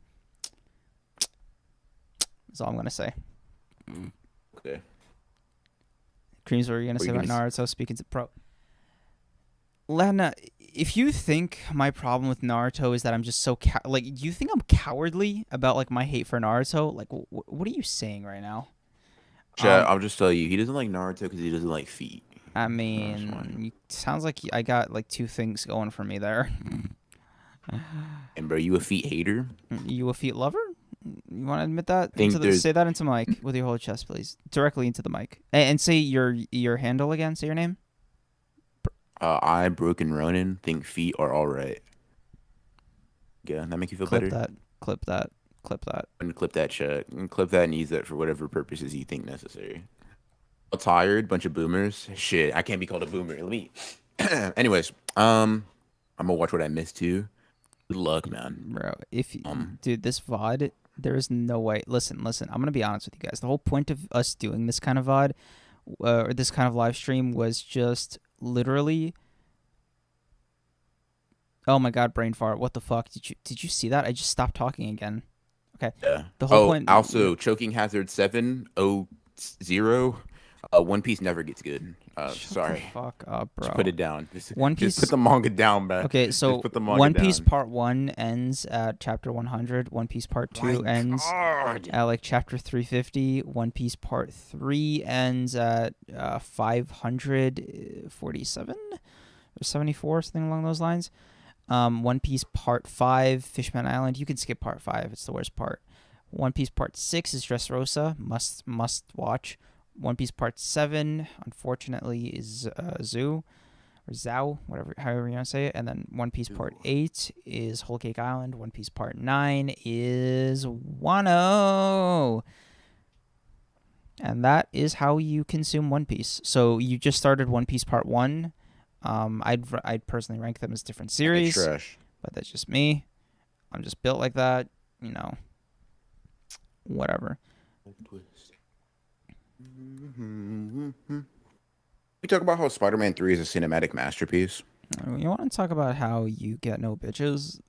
that's all I'm gonna say. Okay. Creams, what were you gonna say about Naruto? Speaking to pro. Lana, if you think my problem with Naruto is that I'm just so do you think I'm cowardly about like my hate for Naruto? Like, what are you saying right now? Chat, I'll just tell you, he doesn't like Naruto because he doesn't like feet. I mean, sounds like I got like two things going for me there. And bro, you a feet hater? You a feet lover? You want to admit that? Say that into mic with your whole chest, please. Directly into the mic. And say your handle again. Say your name. I, Broken Ronin, think feet are all right. Yeah, that make you feel better? Clip that. And clip that chat. And clip that and use that for whatever purposes you think necessary. Tired, bunch of boomers. Shit, I can't be called a boomer. Let me. Anyways, I'm gonna watch what I missed too. Good luck, man. Bro, dude, this VOD, there is no way. Listen. I'm gonna be honest with you guys. The whole point of us doing this kind of VOD, or this kind of live stream, was just literally. Oh my god, brain fart! What the fuck? Did you see that? I just stopped talking again. Okay. Yeah. The whole point. Also, choking hazard 700. One Piece never gets good. Sorry. Fuck up, bro. Just put it down. One Piece. Just put the manga down, man. Okay, so One Piece Part 1 ends at chapter 100. One Piece Part 2 ends at like chapter 350. One Piece Part 3 ends at 547 or 74, something along those lines. One Piece Part 5, Fishman Island. You can skip Part 5. It's the worst part. One Piece Part 6 is Dressrosa. Must watch. One Piece Part 7, unfortunately, is Zoo, or Zao, however you want to say it. And then One Piece Part 8 is Whole Cake Island. One Piece Part 9 is Wano. And that is how you consume One Piece. So you just started One Piece Part 1. I'd personally rank them as different series, but that's just me. I'm just built like that, you know. Whatever. We talk about how Spider-Man 3 is a cinematic masterpiece. You want to talk about how you get no bitches?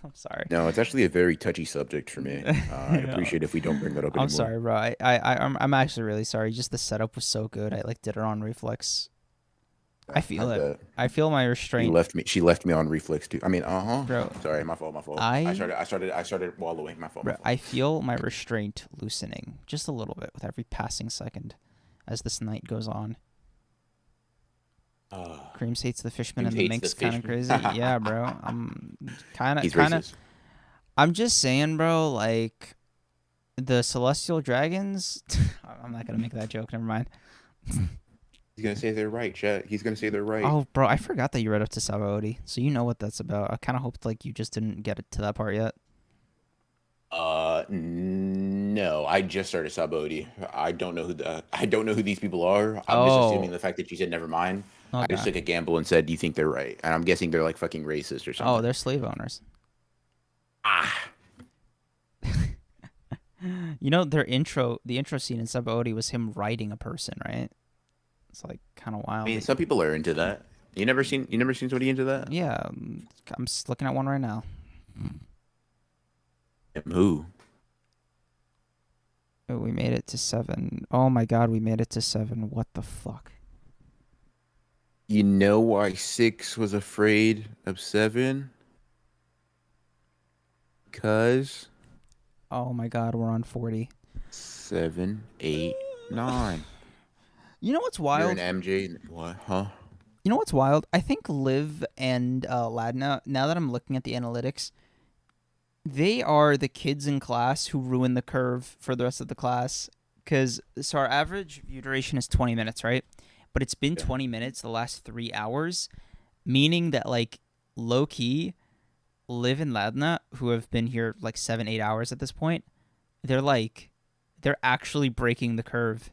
I'm sorry. No, it's actually a very touchy subject for me. I'd appreciate if we don't bring that up anymore. I'm sorry, bro. I'm actually really sorry. Just the setup was so good. I like did it on reflex. I feel it. I feel my restraint. She left me on reflex too. I mean, Bro, sorry, my fault. I started wallowing. My fault. I feel my restraint loosening just a little bit with every passing second as this night goes on. Creams hates the fishman and the mink's kind of crazy. Yeah, bro. I'm kind of. I'm just saying, bro. Like the celestial dragons. I'm not gonna make that joke. Never mind. He's gonna say they're right, chat. He's gonna say they're right. Oh, bro, I forgot that you read up to Sabaody, so you know what that's about. I kind of hoped like you just didn't get it to that part yet. No. No, I just started Sabodi. I don't know who these people are. I'm just assuming Oh, the fact that you said never mind. I just okay. took a gamble and said, "Do you think they're right?" And I'm guessing they're like fucking racist or Oh, something. they're slave owners. Ah, You know, the intro scene in Subodie was him riding a person, right? It's like kind of I wild. mean, some people are into that. You never seen somebody into that? Yeah, I'm just looking at one right now. Who? Oh, we made it to 7. Oh my god, we made it to 7. What the fuck? You know why 6 was afraid of 7? Because Oh my god, we're on 40. 7, 8, 9. You know what's You're wild? an MJ. What? Huh? You know what's wild? I think Liv and Ladna, now that I'm looking at the analytics, they are the kids in class who ruin the curve for the rest of the class. So our average view duration is 20 minutes, right? But it's been 20 minutes the last 3 hours, meaning that, like, low-key, Liv and Ladna, who have been here, like, 7, 8 hours at this point, they're actually breaking the curve.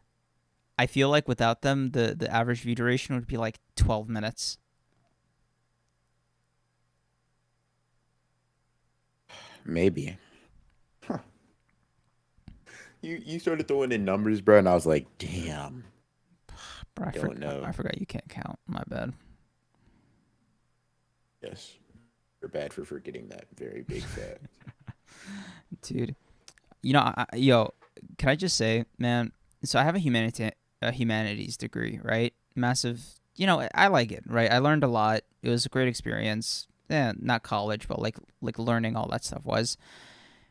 I feel like without them, the average view duration would be, like, 12 minutes. Maybe. Huh. You started throwing in numbers, bro, and I was like, damn. Bro, Don't know. I forgot you can't count. My bad. Yes. You're bad for forgetting that very big fact. Dude. You know, yo, can I just say, man, so I have a humanities degree, right? Massive, you know, I like it, right? I learned a lot. It was a great experience. Not college, but like learning all that stuff was.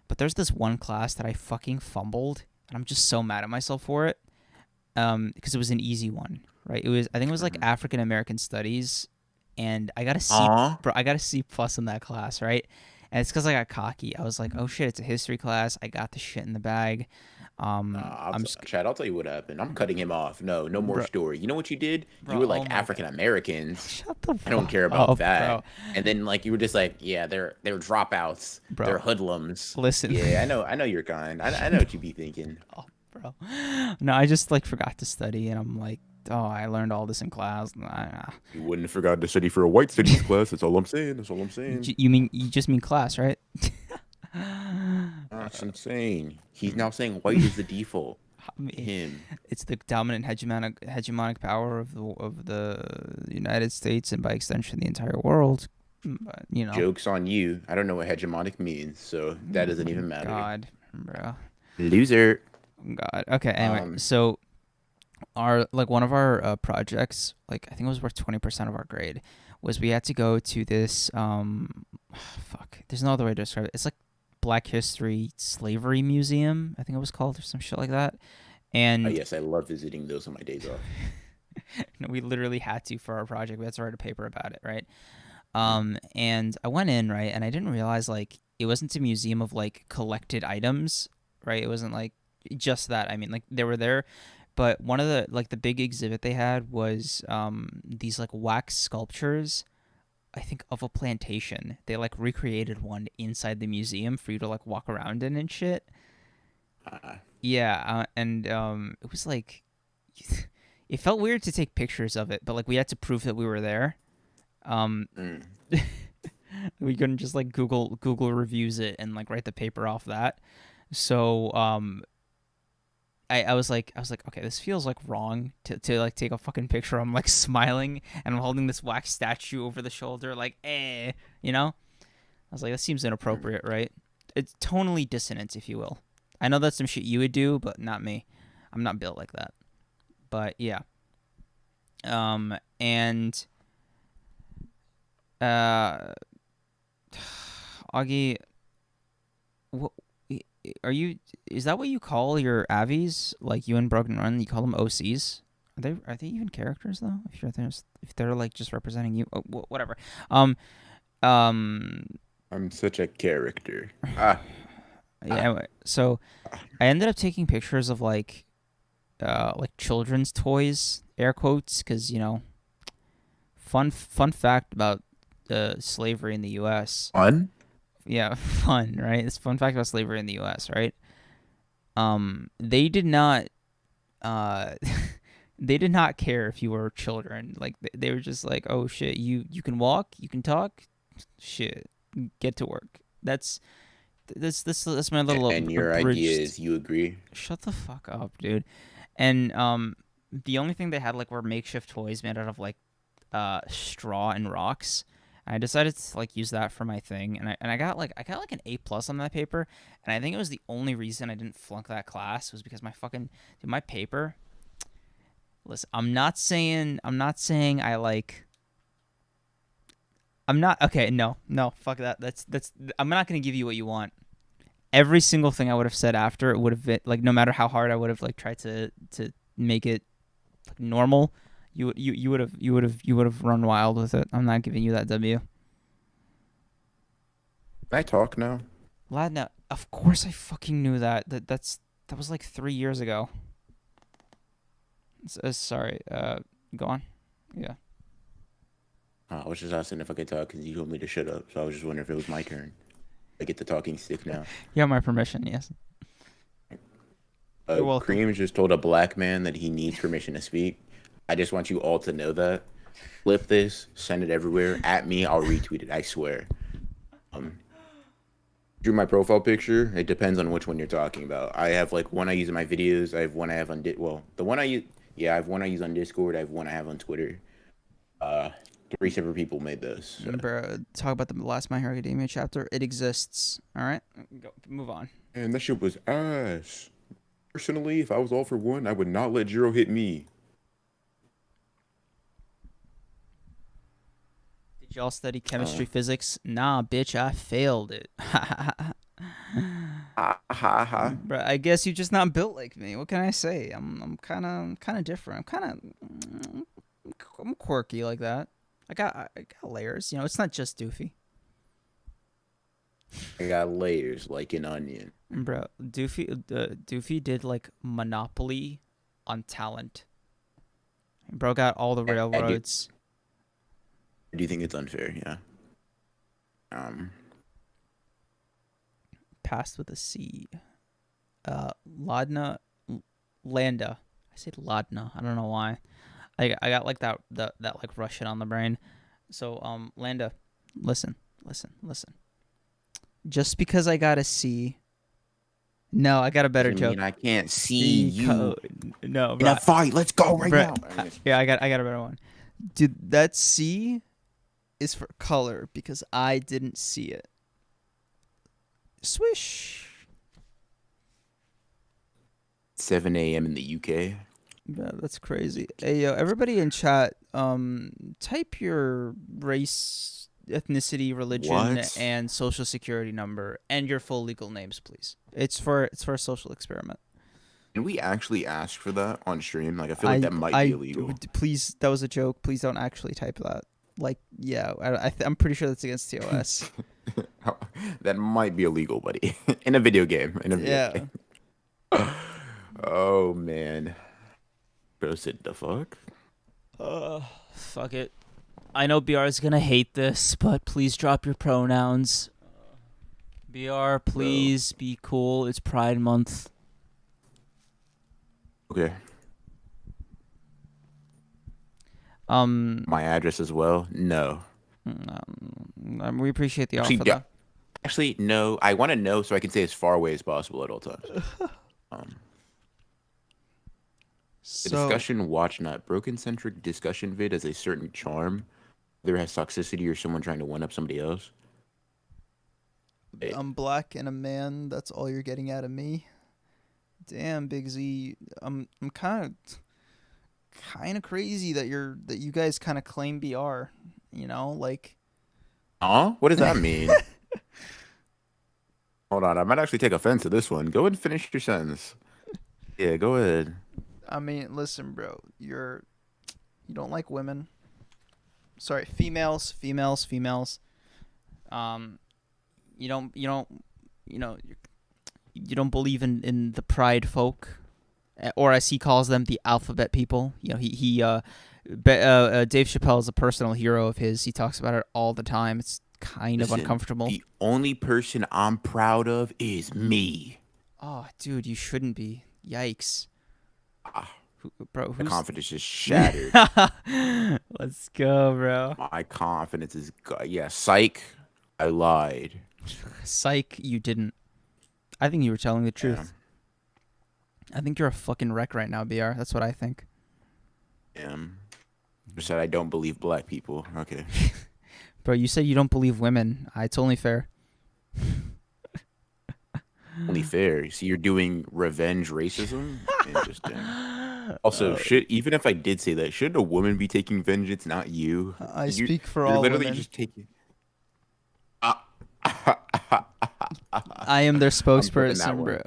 But there's this one class that I fucking fumbled, and I'm just so mad at myself for it. Because it was an easy one, right? I think it was like African American Studies, and I got a C, bro. I got a C plus in that class, right? And it's because I got cocky. I was like, oh shit, it's a history class. I got the shit in the bag. Chad, I'll tell you what happened. I'm cutting him off. No more story. You know what you did? Bro, You were oh like my African Americans. Shut the fuck I don't care about up, that. bro. And then like you were just like, yeah, they're dropouts. Bro. They're hoodlums. Listen. Yeah, I know your kind. I know what you be thinking. Oh, bro. No, I just like forgot to study, and I'm like, oh, I learned all this in class. You wouldn't have forgotten to study for a white studies class. That's all I'm saying. That's all I'm saying. You just mean class, right? That's insane. He's now saying white is the default. I mean, Him. it's the dominant hegemonic power of the United States, and by extension the entire world. But, you know, Joke's on you. I don't know what hegemonic means, so that doesn't even matter. God, bro. Loser. God. Okay. Anyway, so one of our projects, like I think it was worth 20% of our grade, was we had to go to this fuck. There's no other way to describe it. It's like Black History Slavery Museum, I think it was called, or some shit like that. And Oh yes, I love visiting those on my days off. no, we literally had to for our project. We had to write a paper about it, right? And I went in, right, and I didn't realize like it wasn't a museum of like collected items, right? It wasn't like just that. I mean, like they were there, but one of the big exhibit they had was these like wax sculptures, I think, of a plantation. They like recreated one inside the museum for you to like walk around in and shit. Yeah, and it was like it felt weird to take pictures of it, but like we had to prove that we were there. We couldn't just like Google reviews it and like write the paper off that. So I was like, okay, this feels like wrong to like take a fucking picture. I'm like smiling and I'm holding this wax statue over the shoulder, like, you know? I was like, that seems inappropriate, right? It's tonally dissonant, if you will. I know that's some shit you would do, but not me. I'm not built like that. But yeah. And Augie, what are you? Is that what you call your avies? Like you and Broken Run, you call them OCs? Are they even characters though? If they're like just representing you, whatever. I'm such a character. Yeah. Anyway, so I ended up taking pictures of like children's toys, air quotes, because you know, fun fact about slavery in the U.S. Fun? Yeah, fun, right? It's a fun fact about slavery in the U.S., right? they did not they did not care if you were children. Like they were just like, oh shit, you can walk, you can talk, shit, get to work. That's my little And your idea is you agree? Shut the fuck up, dude. And the only thing they had like were makeshift toys made out of like straw and rocks. I decided to like use that for my thing, and I got like an A+ on that paper, and I think it was the only reason I didn't flunk that class was because my paper. Listen, I'm not saying I like. I'm not okay. No, fuck that. That's. I'm not gonna give you what you want. Every single thing I would have said after it would have been like, no matter how hard I would have like tried to make it like normal. You would have run wild with it. I'm not giving you that W. Can I talk now? Ladna, of course I fucking knew that. That was like 3 years ago. Sorry. Go on. Yeah. I was just asking if I could talk because you told me to shut up. So I was just wondering if it was my turn. I get the talking stick now. You have my permission, yes. You're welcome. Cream just told a black man that he needs permission to speak. I just want you all to know that. Flip this, send it everywhere. At me, I'll retweet it. I swear. Drew my profile picture. It depends on which one you're talking about. I have like one I use in my videos. I have one I have on the one I use. Yeah, I have one I use on Discord. I have one I have on Twitter. 3 separate people made those. So. Bro, talk about the last My Hero Academia chapter. It exists. All right, move on. And that shit was ass. Personally, if I was all for one, I would not let Jiro hit me. Did y'all study chemistry, physics? Nah, bitch, I failed it. Bro, I guess you're just not built like me. What can I say? I'm kind of different. I'm quirky like that. I got layers. You know, it's not just doofy. I got layers like an onion. Bro, Doofy did like Monopoly on talent. Bro got all the railroads. I do think it's unfair, yeah. Passed with a C. Landa. I said Ladna. I don't know why. I got like that like Russian on the brain. So Landa, listen. Just because I got a C. No, I got a better joke. I can't see you. No, in a fight. Let's go right now. Yeah, I got a better one. Dude, that C is for color because I didn't see it. Swish. 7 a.m. in the UK. Yeah, that's crazy. Hey, yo, everybody in chat, type your race, ethnicity, religion, and social security number and your full legal names, please. It's for a social experiment. Can we actually ask for that on stream? Like, I feel like that might be illegal. Please, that was a joke. Please don't actually type that. Like, yeah, I'm pretty sure that's against TOS. That might be illegal, buddy. In a video game. Game. Oh, man. Bro said the fuck? Fuck it. I know BR is gonna hate this, but please drop your pronouns. BR, please be cool. It's Pride Month. Okay. My address as well? No. We appreciate the offer, though. Actually, no. I want to know so I can stay as far away as possible at all times. The discussion watch not broken centric discussion vid has a certain charm. Whether it has toxicity or someone trying to one up somebody else. I'm black and a man. That's all you're getting out of me. Damn, Big Z. I'm kind of crazy that you guys kind of claim BR. You know, like. What does that mean? Hold on, I might actually take offense to this one. Go ahead and finish your sentence. Yeah, go ahead. I mean, listen, bro. You don't like women. Sorry, females. You don't believe in the pride folk, or as he calls them, the alphabet people. You know, Dave Chappelle is a personal hero of his. He talks about it all the time. It's kind of uncomfortable. The only person I'm proud of is me. Oh, dude, you shouldn't be. Yikes. Bro, My who's... confidence is shattered. Let's go, bro. My confidence is yeah. Psych. I lied. Psych, you didn't. I think you were telling the truth. I think you're a fucking wreck right now, BR. That's what I think. You said I don't believe black people. Okay. Bro, you said you don't believe women. It's only fair. Only fair. See, you're doing revenge racism. Interesting. Also, even if I did say that, shouldn't a woman be taking vengeance, not you? I speak for you're all literally women. just taking. I am their spokesperson, bro.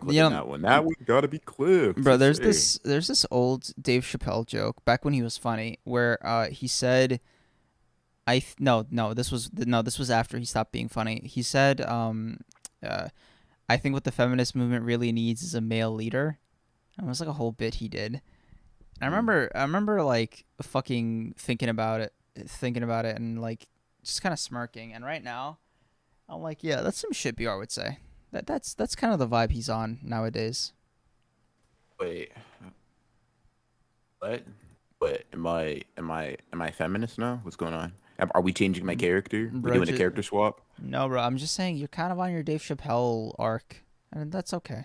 That one gotta be clipped. Bro, there's this old Dave Chappelle joke back when he was funny where he said, this was after he stopped being funny. He said, I think what the feminist movement really needs is a male leader. And it was like a whole bit he did. And I remember like fucking thinking about it and like just kind of smirking. And right now, I'm like, yeah, that's some shit BR would say. That's kind of the vibe he's on nowadays. Wait. What? What? Am I feminist now? What's going on? Are we changing my character? Bro, We doing a character swap? No, bro. I'm just saying you're kind of on your Dave Chappelle arc, and that's okay.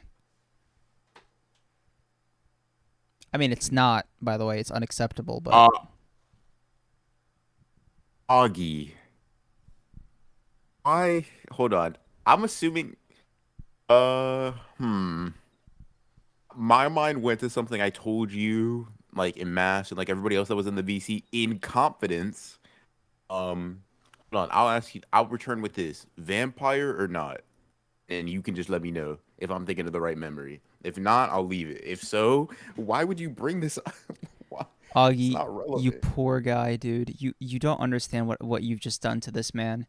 I mean, it's not, by the way. It's unacceptable, but... Augie. Hold on. I'm assuming... My mind went to something I told you, like, in mass, and, like, everybody else that was in the VC, in confidence. Hold on. I'll ask you... I'll return with this. Vampire or not? And you can just let me know if I'm thinking of the right memory. If not, I'll leave it. If so, why would you bring this up? Augie, you poor guy, dude. You don't understand what you've just done to this man.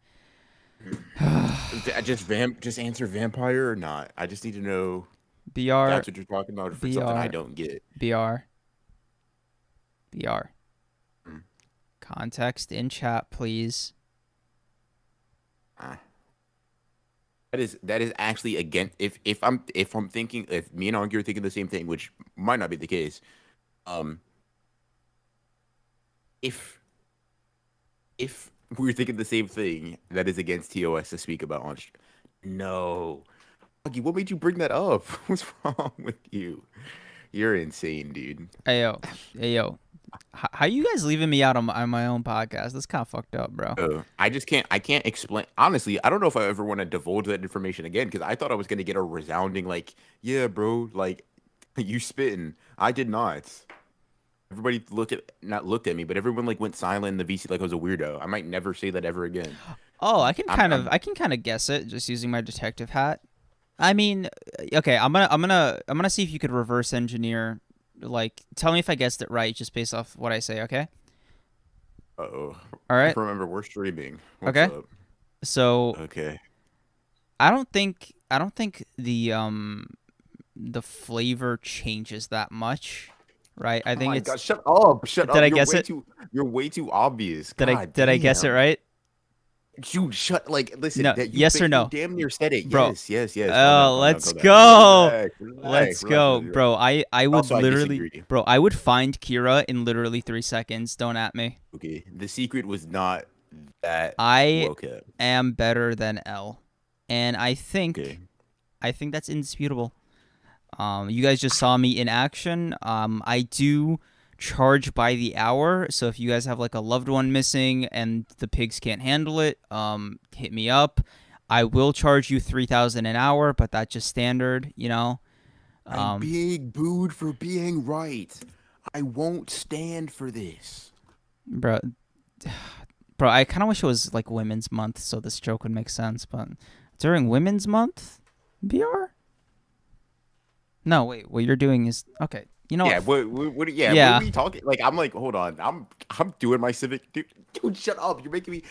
Just answer vampire or not. I just need to know. BR. That's what you're talking about. For something I don't get. BR. Context in chat, please. That is actually against if I'm thinking, if me and Augie are thinking the same thing, which might not be the case. If we're thinking the same thing, that is against TOS to speak about on. No, Augie, what made you bring that up? What's wrong with you? You're insane, dude. Hey yo. How you guys leaving me out on my own podcast? That's kind of fucked up, bro. I can't explain. Honestly, I don't know if I ever want to divulge that information again, because I thought I was going to get a resounding, like, yeah, bro, like, you spitting. I did not. Everybody not looked at me, but everyone, like, went silent in the VC like I was a weirdo. I might never say that ever again. Oh, I can kind of guess it just using my detective hat. I mean, okay, I'm gonna see if you could reverse engineer. Like, tell me if I guessed it right, just based off what I say, okay? Uh-oh. All right. Remember, we're streaming. What's okay. Up? So. Okay. I don't think the flavor changes that much, right? I think it's. God, shut up! Shut up! Did I guess it? You're way too obvious. Did I guess it right? Dude, listen. No, yes or no? You damn near said it. Bro. Yes. Oh, let's go. Let's go, relax. bro. I would Also, literally, bro. I would find Kira in literally 3 seconds. Don't at me. Okay, the secret was not that. I am better than L, and I think that's indisputable. You guys just saw me in action. I do charge by the hour, so if you guys have like a loved one missing and the pigs can't handle it, hit me up. I will charge you 3,000 an hour, but that's just standard, you know. I'm being booed for being right. I won't stand for this, bro. I kind of wish it was like Women's Month, so this joke would make sense. But during Women's Month, BR. No, wait. What you're doing is okay. You know, yeah. What are we talking? Like, I'm like, hold on. I'm doing my civic. Dude, shut up. You're making me.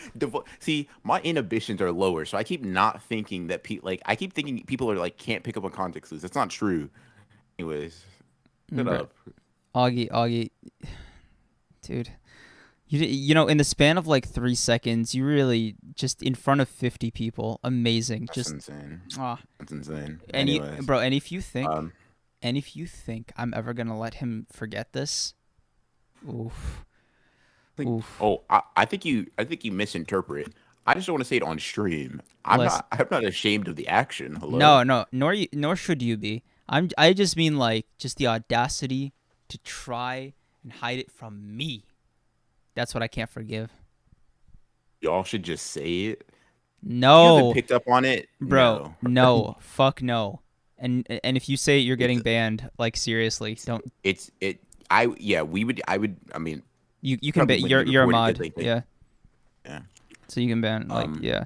See, my inhibitions are lower, so I keep not thinking that I keep thinking people are like can't pick up on context clues. That's not true. Anyways, shut up. Augie, dude. You know, in the span of like 3 seconds, you really just in front of 50 people, amazing. That's Just insane. ah, That's insane. and you, Anyways, bro, um, and if you think I'm ever gonna let him forget this, oof, oof. I think you misinterpret. I just don't want to say it on stream. Less, I'm not ashamed of the action. Hello. no, no, nor should you be. I just mean like just the audacity to try and hide it from me. That's what I can't forgive. Y'all should just say it. You haven't No, picked up on it. bro, No. no, fuck no. And if you say it, you're It's getting banned. Like seriously, don't. it. I yeah. We would. I would. I mean, You can probably ban. wouldn't You're a report it mod. 'cause they, Yeah, yeah. so you can ban. Like Um, yeah,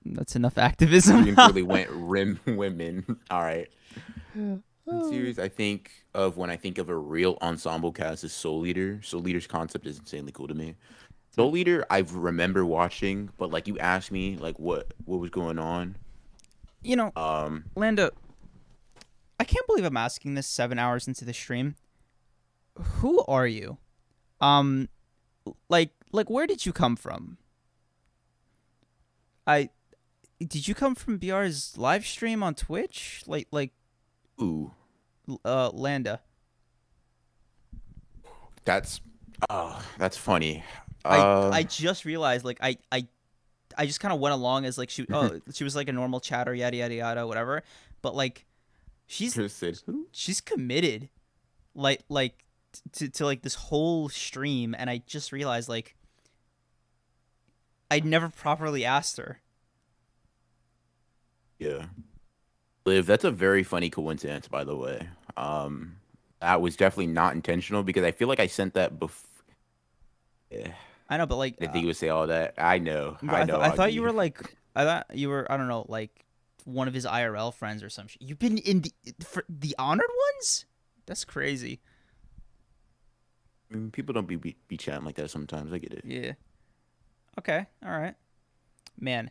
that's enough activism. Dreams really went rim women. All right. In series, I think of when I think of a real ensemble cast as Soul Leader. Soul Leader's concept is insanely cool to me. Soul Leader, I remember watching, but like you asked me, like what was going on. You know, Um, Lando, I can't believe I'm asking this 7 hours into the stream. Who are you? Like where did you come from? Did you come from BR's live stream on Twitch? ooh, Landa. that's that's funny. I just realized like I just kind of went along as like she was like a normal chatter yada yada yada whatever, but like she's just said who? she's committed like to like this whole stream, and I just realized like I'd never properly asked her. Yeah. Liv, that's a very funny coincidence, by the way. That was definitely not intentional because I feel like I sent that before. Yeah, I know, but like I think you would say all that. I know. bro, I know. I thought you Augie. were like I thought you were I don't know like one of his IRL friends or some shit. You've been in the honored ones? That's crazy. I mean, people don't be chatting like that sometimes. I get it. Yeah. Okay. All right. Man.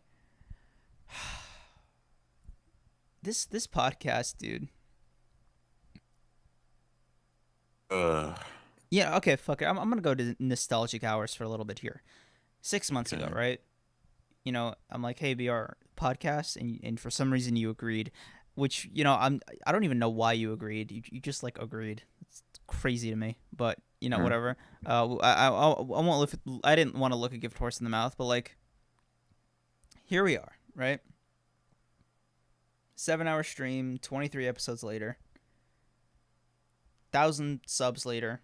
This podcast, dude. Yeah, okay, fuck it. I'm gonna go to nostalgic hours for a little bit here. 6 months ago, Okay. right? You know, I'm like, hey, BR podcast, and for some reason you agreed, which you know, I don't even know why you agreed. You just like agreed. It's crazy to me, but you know, Mhm. whatever. I won't look. I didn't want to look a gift horse in the mouth, but like, here we are, right? 7 hour stream, 23 episodes later, 1,000 subs later.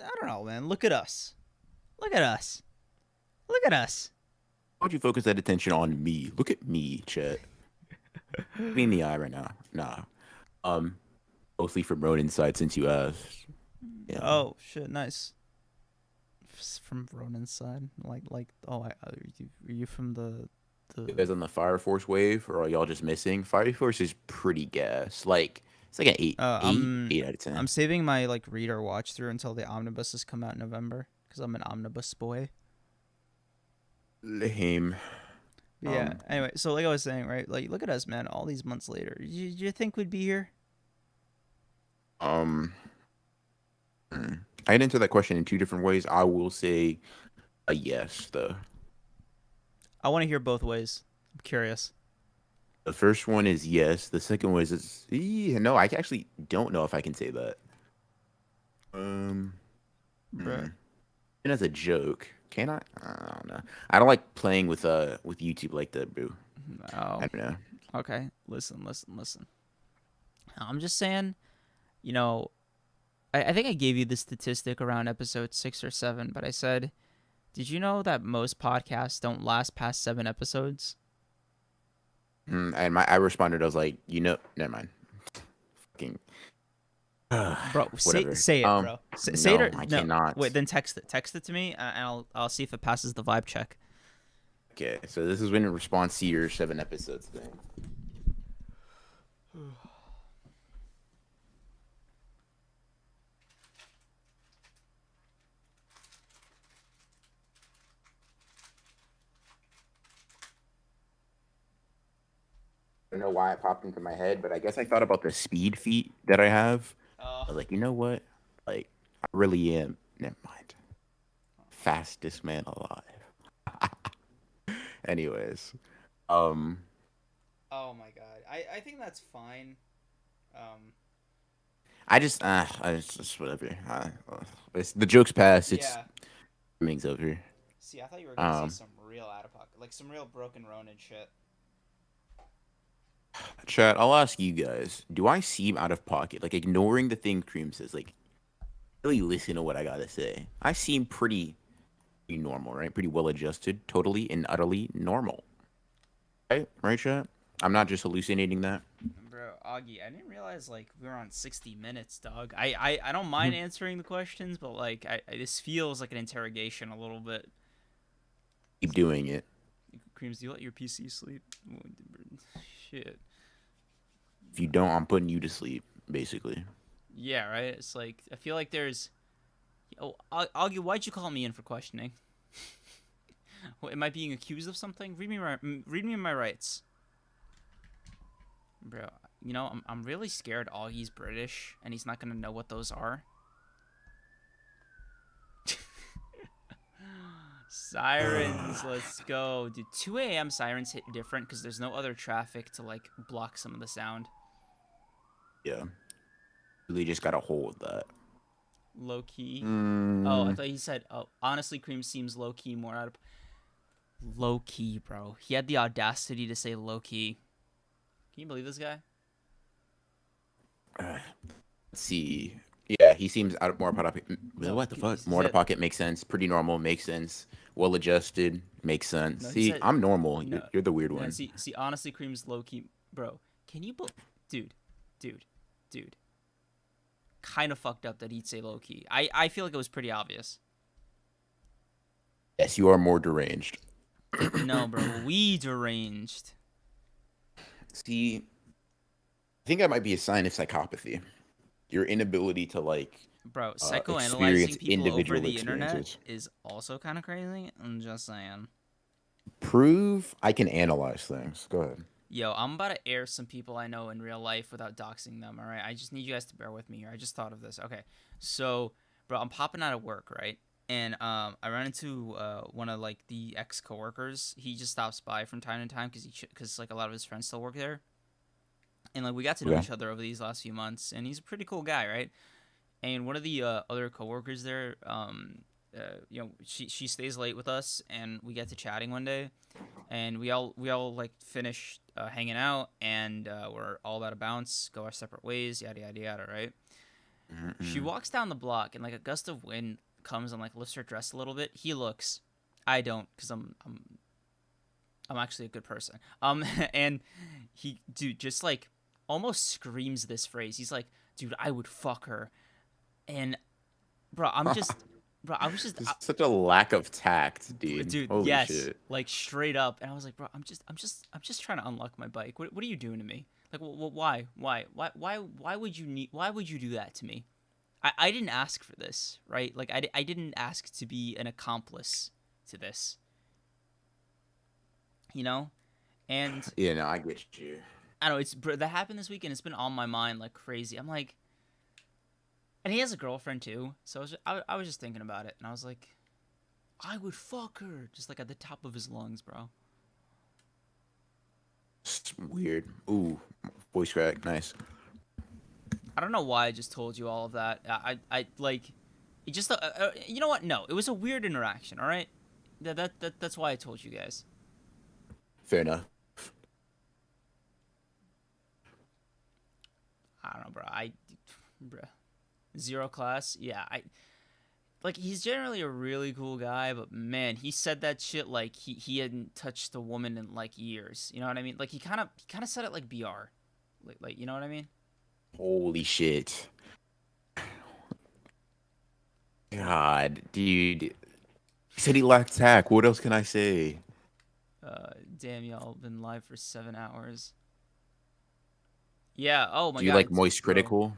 I don't know, man. Look at us. Look at us. Look at us. Why would you focus that attention on me? Look at me, chat. Look me in the eye right now. Nah. Mostly from Ronan's side since you asked. Yeah. Oh shit, nice. From Ronan's side, are you from the You guys on the Fire Force wave, or are y'all just missing? Fire Force is pretty gas. Like it's like an 8, I'm 8 out of 10. I'm saving my like read or watch through until the omnibuses come out in November because I'm an omnibus boy. Lame. Yeah. Anyway, so like I was saying, right? Like, look at us, man. All these months later, you think we'd be here? I get into that question in two different ways. I will say a yes, though. I want to hear both ways. I'm curious. The first one is yes. The second one is no. I actually don't know if I can say that. Bruh. And as a joke, can I? I don't know. I don't like playing with YouTube like that, bro. Oh. I don't know. Okay. Listen. I'm just saying, you know, I think I gave you the statistic around episode 6 or 7, but I said, did you know that most podcasts don't last past 7 episodes? And I responded. I was like, never mind. Fucking. Bro, Whatever. say it, bro. Say no, it. I No, cannot. wait, then text it. Text it to me, and I'll see if it passes the vibe check. Okay, so this is in response to your 7 episodes thing. I don't know why it popped into my head, but I guess I thought about the speed feat that I have. was like, you know what? Like, I really am. Never mind. Fastest man alive. Anyways, um, Oh my god. I think that's fine. Um, just whatever. The joke's past. It's yeah. Ming's over. See, I thought you were gonna say Um, some real out of pocket, like some real broken Ronin shit. Chat. I'll ask you guys. Do I seem out of pocket? Like ignoring the thing Cream says. Like really listen to what I gotta say. I seem pretty normal, right? Pretty well adjusted, totally and utterly normal. Right? Right, chat? I'm not just hallucinating that. Bro, Augie, I didn't realize like we were on 60 minutes, dog. I don't mind answering the questions, but like this feels like an interrogation a little bit. Keep doing it. Creams, do you let your PC sleep? Shit. If you don't, I'm putting you to sleep, basically. Yeah, right. It's like I feel like there's. Oh, Augie, why'd you call me in for questioning? What, am I being accused of something? Read me my rights, bro. You know, I'm really scared. Augie's British, and he's not gonna know what those are. Sirens, let's go, dude. 2 a.m. sirens hit different because there's no other traffic to like block some of the sound. Yeah. Really just gotta hold that. Low key. Mm. Oh, I thought he said. Oh, honestly, Cream seems low key more out of. Low key, bro. He had the audacity to say low key. Can you believe this guy? Let's see. Yeah, he seems more out of pocket. No, What the he fuck? More out of said- pocket makes sense. Pretty normal makes sense. Well adjusted makes sense. No, he See, said- I'm normal. no, You're the weird no, one. see, honestly, Cream's low key, bro. Can you, dude, kind of fucked up that he'd say low key. I feel like it was pretty obvious. Yes, you are more deranged. No, bro, we deranged. See, I think that might be a sign of psychopathy. Your inability to like Bro, experience psychoanalyzing people over individual the internet experiences. is also kind of crazy. I'm just saying. Prove I can analyze things. Go ahead. Yo, I'm about to air some people I know in real life without doxing them, alright? I just need you guys to bear with me here. I just thought of this. Okay, so, bro, I'm popping out of work, right? And I ran into one of, like, the ex-coworkers. He just stops by from time to time because like, a lot of his friends still work there. And, like, we got to know each other over these last few months. And he's a pretty cool guy, right? And one of the other coworkers there, you know, she stays late with us, and we get to chatting one day, and we all like finish hanging out, and we're all about to bounce, go our separate ways, yada yada yada, right? She walks down the block, and like a gust of wind comes and like lifts her dress a little bit. He looks, I don't, because I'm actually a good person. And he, dude, just like almost screams this phrase. He's like, dude, I would fuck her. And bro, I was just There's such a lack of tact, dude. Holy yes, shit. like straight up. And I was like, bro, I'm just trying to unlock my bike. What are you doing to me? Like, why would you do that to me? I didn't ask for this, right? Like, I didn't ask to be an accomplice to this, you know? And Yeah, no, I get you. I don't know, that happened this weekend. It's been on my mind like crazy. I'm like, and he has a girlfriend too, so I was just thinking about it, and I was like, I would fuck her, just like at the top of his lungs, bro. It's weird. Ooh, voice crack. Nice. I don't know why I just told you all of that. I like, it just you know what? No, it was a weird interaction. All right, that's why I told you guys. Fair enough. I don't know, bro. Zero class, yeah. Like, he's generally a really cool guy, but man, he said that shit like he hadn't touched a woman in like years. You know what I mean? Like he kind of said it like BR, like you know what I mean? Holy shit. God, dude. He said he lacked tact. What else can I say? Damn, y'all been live for 7 hours. Yeah. Oh my god. Do you like Moist bro. Critical?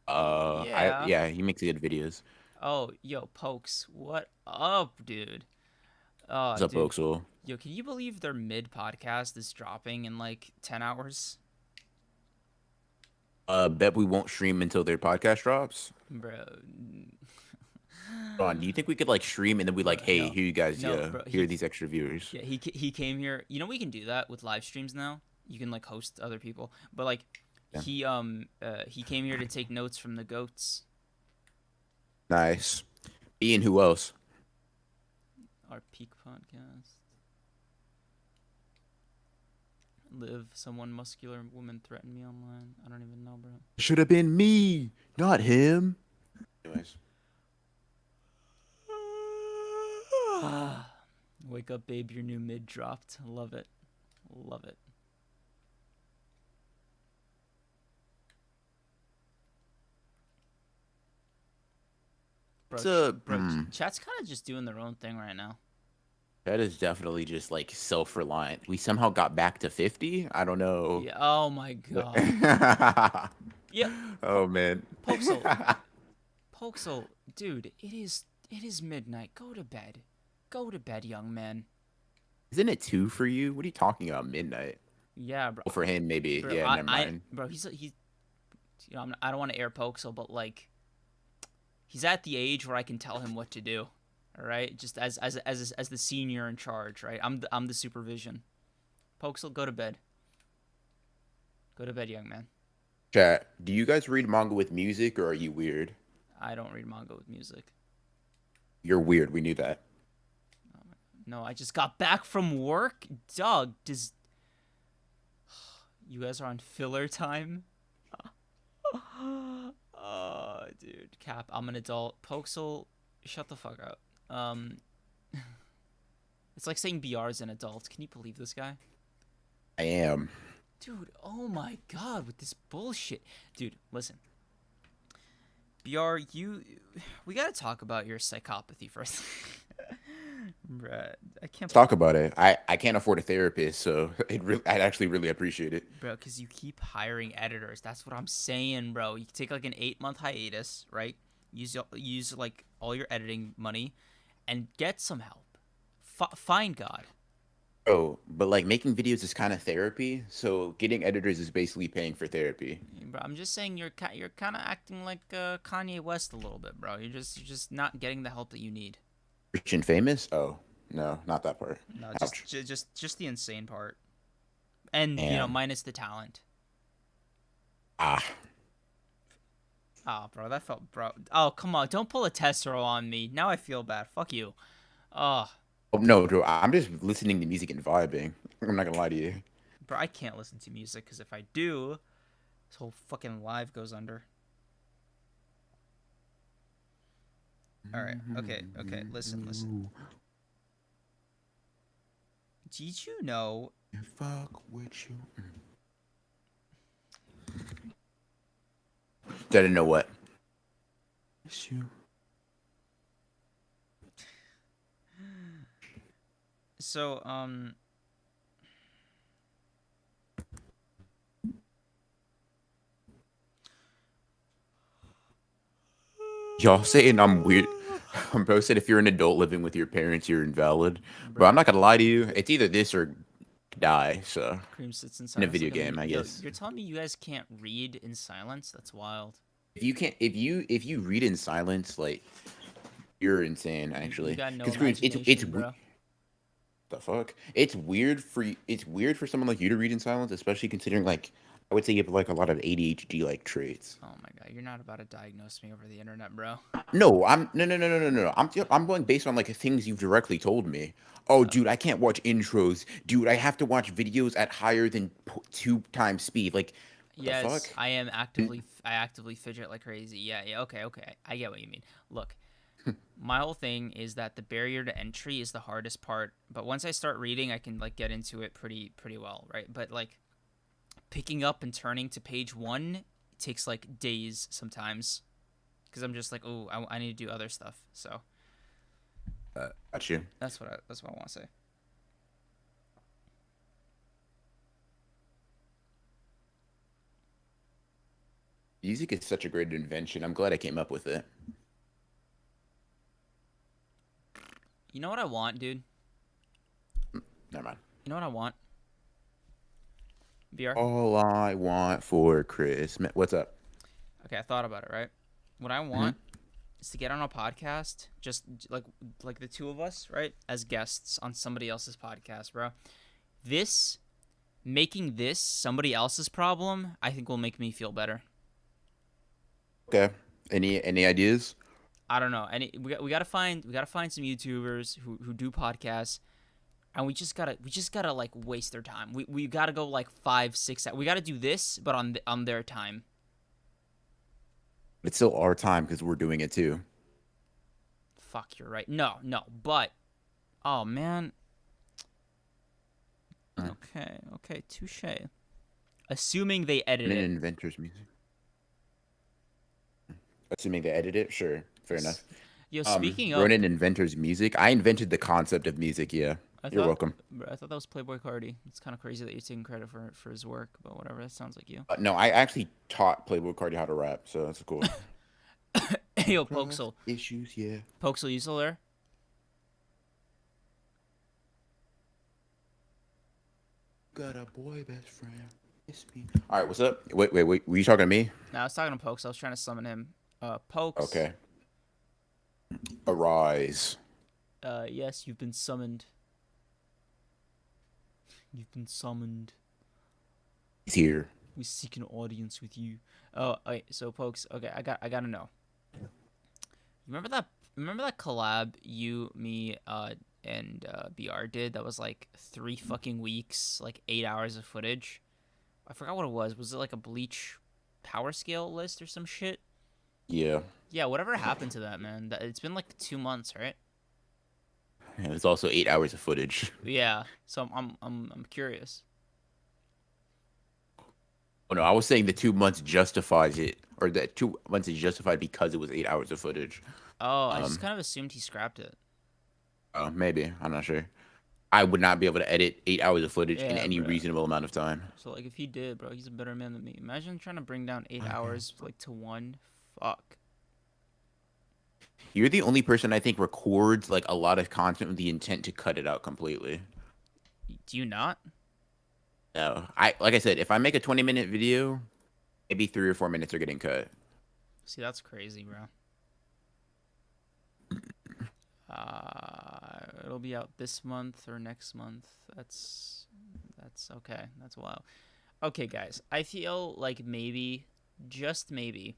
Yeah. Yeah, he makes good videos. Oh, yo, Pokes, what up, dude? Oh, What's up, dude. Oxel? Yo, can you believe their mid podcast is dropping in like 10 hours? Bet we won't stream until their podcast drops. Bro. Ron, do you think we could like stream and then we like, hey, no. here you guys, No, yeah, bro, here are these extra viewers. Yeah, he came here. You know we can do that with live streams now. You can like host other people, but like Yeah. he came here to take notes from the goats. Nice. Ian, who else? Our peak podcast. Live, someone muscular woman threatened me online. I don't even know, bro. Should have been me, not him. Anyways. Wake up, babe. Your new mid dropped. Love it. Love it. Bro, chat's kind of just doing their own thing right now. That is definitely just like self-reliant. We somehow got back to 50. I don't know. Yeah. Oh my god. Yeah. Oh man. Pokesel, dude, it is midnight. Go to bed. Go to bed, young man. Isn't it 2 for you? What are you talking about? Midnight. Yeah, bro. Well, for him, maybe. Bro, Yeah, never mind. Bro, he's you know, I don't want to air Pokesel, but like, he's at the age where I can tell him what to do. All right, just as the senior in charge, right? I'm the supervision. Pokesel, go to bed. Go to bed, young man. Chat, do you guys read manga with music or are you weird? I don't read manga with music. You're weird. We knew that. No, I just got back from work. Doug, you guys are on filler time? Oh, dude. Cap, I'm an adult. Pokesel, shut the fuck up. It's like saying BR's an adult. Can you believe this guy? I am. Dude, oh my god, with this bullshit. Dude, listen. BR, we gotta talk about your psychopathy first. Bruh, I can't Talk about it. I can't afford a therapist, so I'd actually really appreciate it. Bro, because you keep hiring editors. That's what I'm saying, bro. You take like an 8-month hiatus, right? Use like all your editing money and get some help. Find God. Oh, but like making videos is kind of therapy, so getting editors is basically paying for therapy. Bro, I'm just saying you're kind of acting like Kanye West a little bit, bro. You're just not getting the help that you need. Rich and famous? Oh, no, not that part. No, Ouch. just the insane part. And, Damn. minus the talent. Ah. Oh, bro, bro. Oh, come on. Don't pull a Tessero on me. Now I feel bad. Fuck you. Oh. Oh, no, bro. I'm just listening to music and vibing. I'm not gonna lie to you. Bro, I can't listen to music because if I do, this whole fucking live goes under. All right. Okay. Listen. Did you know? Fuck with you. Didn't know what. Miss you. So, Y'all saying I'm weird. Bro said if you're an adult living with your parents, you're invalid. Bro, I'm not gonna lie to you. It's either this or die. So Cream sits in in a silence. video Look at game, me. I Yo, guess. you're telling me you guys can't read in silence? That's wild. If you can't, if you read in silence, like you're insane. Actually, You got no 'Cause Cream, imagination, bro. the fuck. It's weird for someone like you to read in silence, especially considering like I would say you have like a lot of ADHD like traits. Oh my god, you're not about to diagnose me over the internet, bro. No, no. I'm going based on like things you've directly told me. Oh, dude, I can't watch intros. Dude, I have to watch videos at higher than 2 times speed. Like, what the Yes, fuck? I actively fidget like crazy. Yeah, okay. I get what you mean. Look, my whole thing is that the barrier to entry is the hardest part, but once I start reading, I can like get into it pretty well, right? But like picking up and turning to page 1 takes like days sometimes because I'm just like, oh, I need to do other stuff. So Got you. that's what I want to say. Music is such a great invention. I'm glad I came up with it. You know what I want, dude? Never mind. You know what I want? VR. All I want for Christmas. What's up? Okay, I thought about it. Right, what I want is to get on a podcast, just like the two of us, right, as guests on somebody else's podcast, bro. This making this somebody else's problem, I think will make me feel better. Okay. Any ideas? I don't know. And we gotta find some YouTubers who do podcasts, and we just gotta like waste their time. We gotta go like 5-6 hours. We gotta do this, but on their time. It's still our time because we're doing it too. Fuck, you're right. No, but oh man. Okay, touche. Assuming they edit Ronin it. Inventors music. Assuming they edit it, sure, fair enough. Yo, speaking of, Ronin Inventors music. I invented the concept of music. Yeah, you're welcome. I thought that was Playboy Cardi. It's kind of crazy that you're taking credit for his work, but whatever. That sounds like you. No, I actually taught Playboy Cardi how to rap, so that's cool. Yo, Pokesel. Issues, yeah. Pokesel, you still there? Got a boy best friend. It's me. All right, what's up? Wait. Were you talking to me? No, I was talking to Pokes. I was trying to summon him. Pokes. Okay. Arise. Yes, you've been summoned. You've been summoned. He's here. We seek an audience with you. Oh, wait. So, Pokes. Okay, I gotta know. You remember that collab you, me, and BR did? That was like 3 fucking weeks, like 8 hours of footage. I forgot what it was. Was it like a Bleach power scale list or some shit? Yeah. Yeah. Whatever happened to that, man? It's been like 2 months, right? And it's also 8 hours of footage. Yeah. So I'm curious. Oh no, I was saying the 2 months justifies it, or that 2 months is justified because it was 8 hours of footage. Oh, I just kind of assumed he scrapped it. Maybe, I'm not sure. I would not be able to edit 8 hours of footage in Yeah, any bro. reasonable amount of time. So like, if he did, bro, he's a better man than me. Imagine trying to bring down 8 hours like to 1. Fuck. You're the only person I think records like a lot of content with the intent to cut it out completely. Do you not? No, like I said, if I make a 20-minute video, maybe 3 or 4 minutes are getting cut. See, that's crazy, bro. It'll be out this month or next month. That's okay. That's wild. Okay, guys. I feel like maybe, just maybe,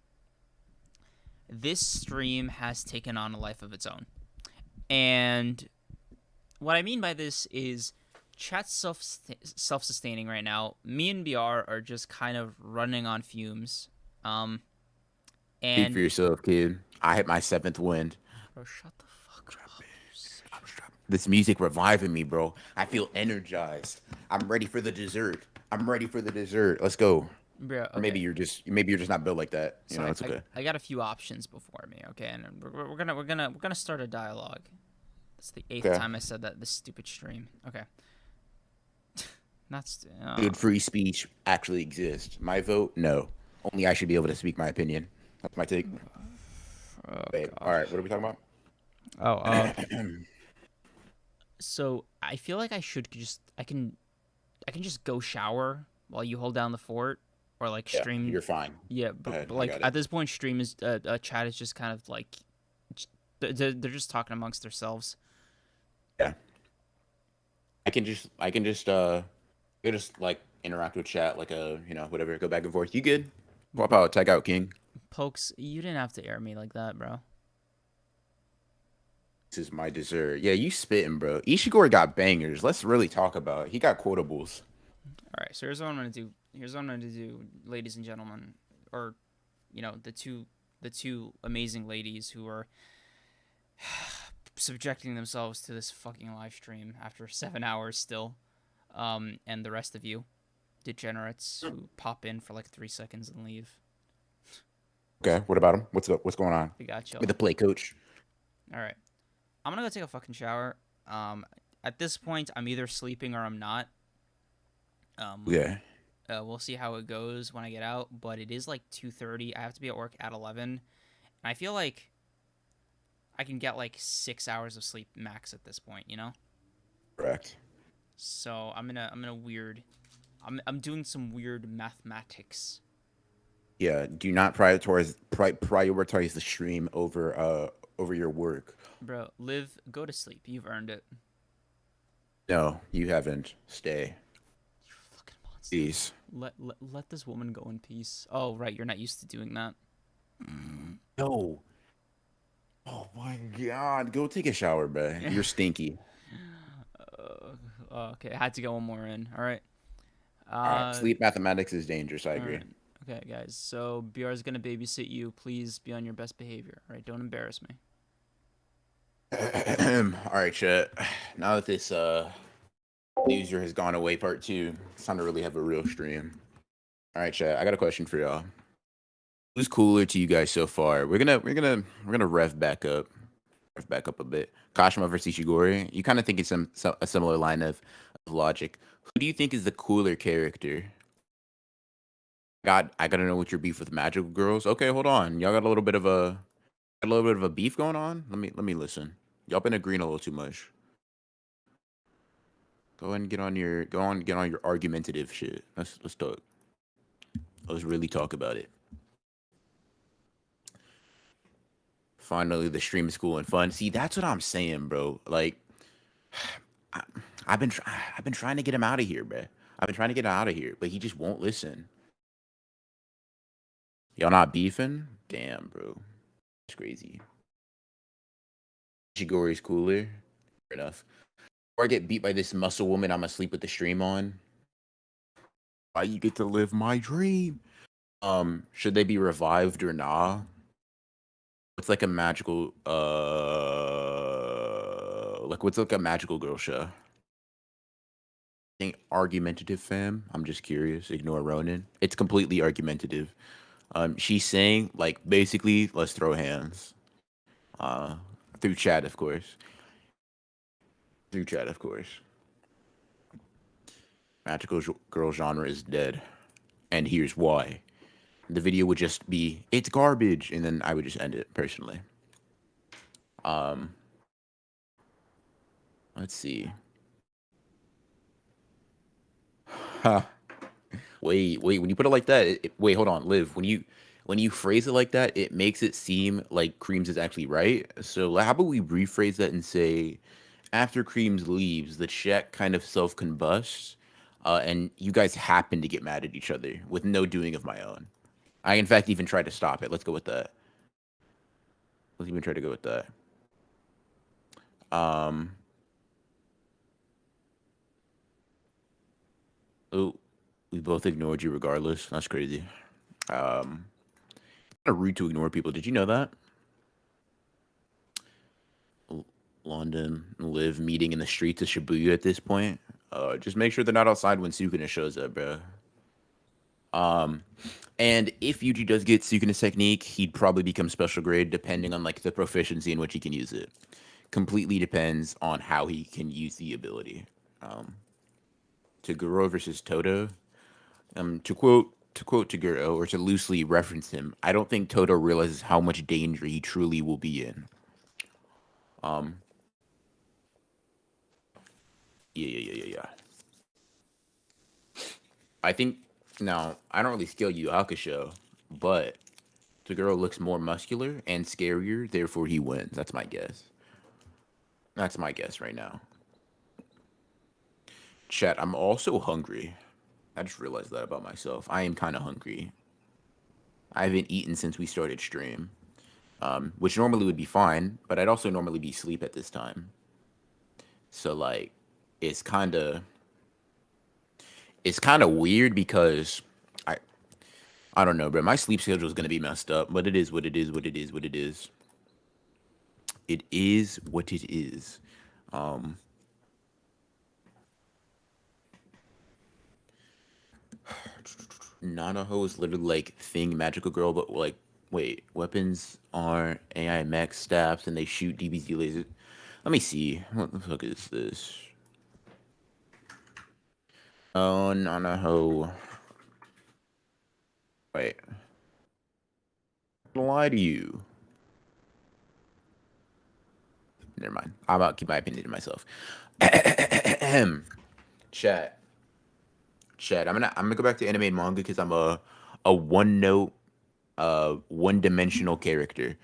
this stream has taken on a life of its own. And what I mean by this is chat's self-sustaining right now. Me and BR are just kind of running on fumes. Speak And for yourself, kid. I hit my 7th wind. bro, shut the fuck up. This music reviving me, bro. I feel energized. I'm ready for the dessert. Let's go. Bro, Or maybe you're just not built like that. You So know, it's okay. I got a few options before me, okay, and we're gonna start a dialogue. It's the 8th Okay. time I said that this stupid stream. Okay. Good free speech actually exists. My vote, no. Only I should be able to speak my opinion. That's my take. Babe. All right, what are we talking about? So I feel like I can just go shower while you hold down the fort, or like Yeah, stream. you're fine. Yeah, Go ahead, but I like got it. at this point, stream is chat is just kind of like they're just talking amongst themselves. Yeah. I can just like interact with chat like whatever, go back and forth. You good? Pop out, tag out, King. Pokes, you didn't have to air me like that, bro. This is my dessert. Yeah, you spitting, bro. Ishigori got bangers. Let's really talk about it. He got quotables. All right, so here's what I'm gonna do. Ladies and gentlemen, or the two amazing ladies who are subjecting themselves to this fucking live stream after 7 hours still, and the rest of you degenerates who pop in for like 3 seconds and leave. Okay, what about him? What's up? What's going on? We got you. With the play, coach. All right, I'm gonna go take a fucking shower. At this point, I'm either sleeping or I'm not. Yeah. We'll see how it goes when I get out, but it is like 2:30. I have to be at work at 11, and I feel like I can get like 6 hours of sleep max at this point, you know? Correct. So I'm in a weird I'm doing some weird mathematics. Yeah, do not prioritize the stream over your work. Bro, live, go to sleep. You've earned it. No, you haven't. Stay. You fucking monster. Please. Let this woman go in peace. Oh, right, you're not used to doing that. No. Oh my god. Go take a shower, bro. You're stinky. Okay, I had to get one more in. All right. Sleep mathematics is dangerous, I agree. Right. Okay, guys. So BR is gonna babysit you. Please be on your best behavior. All right, don't embarrass me. All right, chat. Now that this loser has gone away, part 2, it's time to really have a real stream. All right, chat. I got a question for y'all. Who's cooler to you guys so far? We're gonna rev back up a bit. Kashimo versus Ishigori. You kind of think it's a similar line of logic. Who do you think is the cooler character? I gotta know what your beef with magical girls. Okay, hold on. Y'all got a little bit of a beef going on. Let me listen. Y'all been agreeing a little too much. Go ahead and get on your argumentative shit. Let's talk. Let's really talk about it. Finally, the stream is cool and fun. See, that's what I'm saying, bro. Like, I've been trying to get him out of here, bro. I've been trying to get him out of here, but he just won't listen. Y'all not beefing? Damn, bro. It's crazy. Ishigori's cooler. Fair enough. Before I get beat by this muscle woman, I'm gonna sleep with the stream on. Why you get to live my dream? Should they be revived or nah? What's like a magical what's like a magical girl show? Think argumentative, fam. I'm just curious. Ignore Ronan. It's completely argumentative. She's saying like basically let's throw hands. Through chat, of course. Magical girl genre is dead. And here's why. The video would just be, it's garbage, and then I would just end it, personally. Let's see. Ha. Wait, when you put it like that, wait, hold on, Liv. When you phrase it like that, it makes it seem like Creams is actually right. So how about we rephrase that and say, after Creams leaves, the chat kind of self-combusts, and you guys happen to get mad at each other with no doing of my own. I, in fact, even tried to stop it. Let's go with that. Let's even try to go with that. Oh, we both ignored you regardless. That's crazy. Kind of rude to ignore people. Did you know that? London, Liv meeting in the streets of Shibuya at this point. Just make sure they're not outside when Sukuna shows up, bro. And if Yuji does get Sukuna's technique, he'd probably become special grade depending on like the proficiency in which he can use it. Completely depends on how he can use the ability. Toguro versus Toto. To quote Toguro, or to loosely reference him, I don't think Toto realizes how much danger he truly will be in. Yeah. I think now I don't really scale Yu Hakusho, but Toguro looks more muscular and scarier, therefore he wins. That's my guess. That's my guess right now. Chat, I'm also hungry. I just realized that about myself. I am kind of hungry. I haven't eaten since we started stream, which normally would be fine, but I'd also normally be asleep at this time. So like, it's kind of weird because I don't know, bro. My sleep schedule is gonna be messed up, but it is what it is. It is what it is. Nanaho is literally like Thing Magical Girl, but like, wait, weapons are AI mech staffs and they shoot DBZ lasers. Let me see. What the fuck is this? Oh, Nanaho. Wait. I'm gonna lie to you. Never mind. I'm about to keep my opinion to myself. Chat. Chad, I'm gonna go back to anime and manga because I'm a one note, one dimensional character.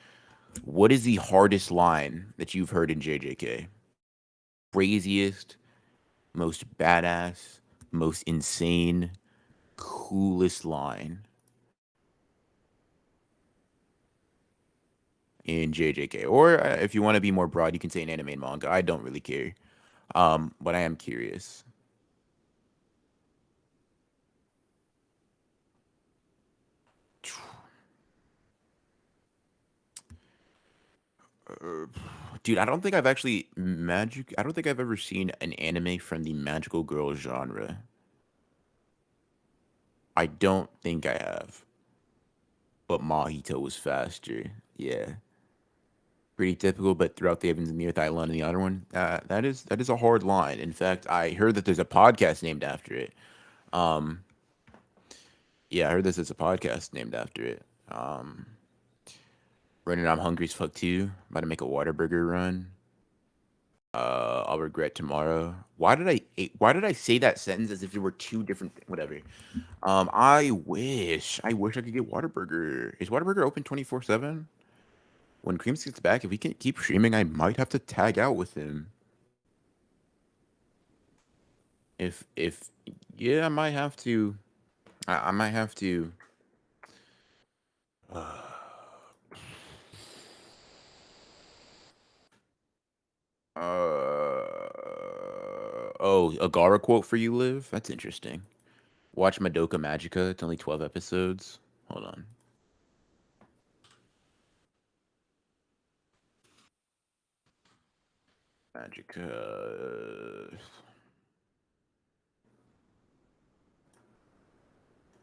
What is the hardest line that you've heard in JJK? Craziest, most badass, most insane, coolest line in JJK. Or if you want to be more broad, you can say in anime and manga. I don't really care. But I am curious. Dude, I don't think I've actually magic. I don't think I've ever seen an anime from the magical girl genre. I don't think I have. But Mahito was faster. Yeah, pretty typical. But throughout the heavens and the earth, I learned the other one. That is a hard line. In fact, I heard that there's a podcast named after it. Um, yeah, I heard this is a podcast named after it. Running, I'm hungry as fuck too. About to make a Whataburger run. I'll regret tomorrow. Why did I say that sentence as if there were two different whatever? I wish I could get Whataburger. Is Whataburger open 24/7? When Creams gets back, if we can keep streaming, I might have to tag out with him. If yeah, I might have to. I might have to. Oh, a Gara quote for you, Liv? That's interesting. Watch Madoka Magica. It's only 12 episodes. Hold on. Magica.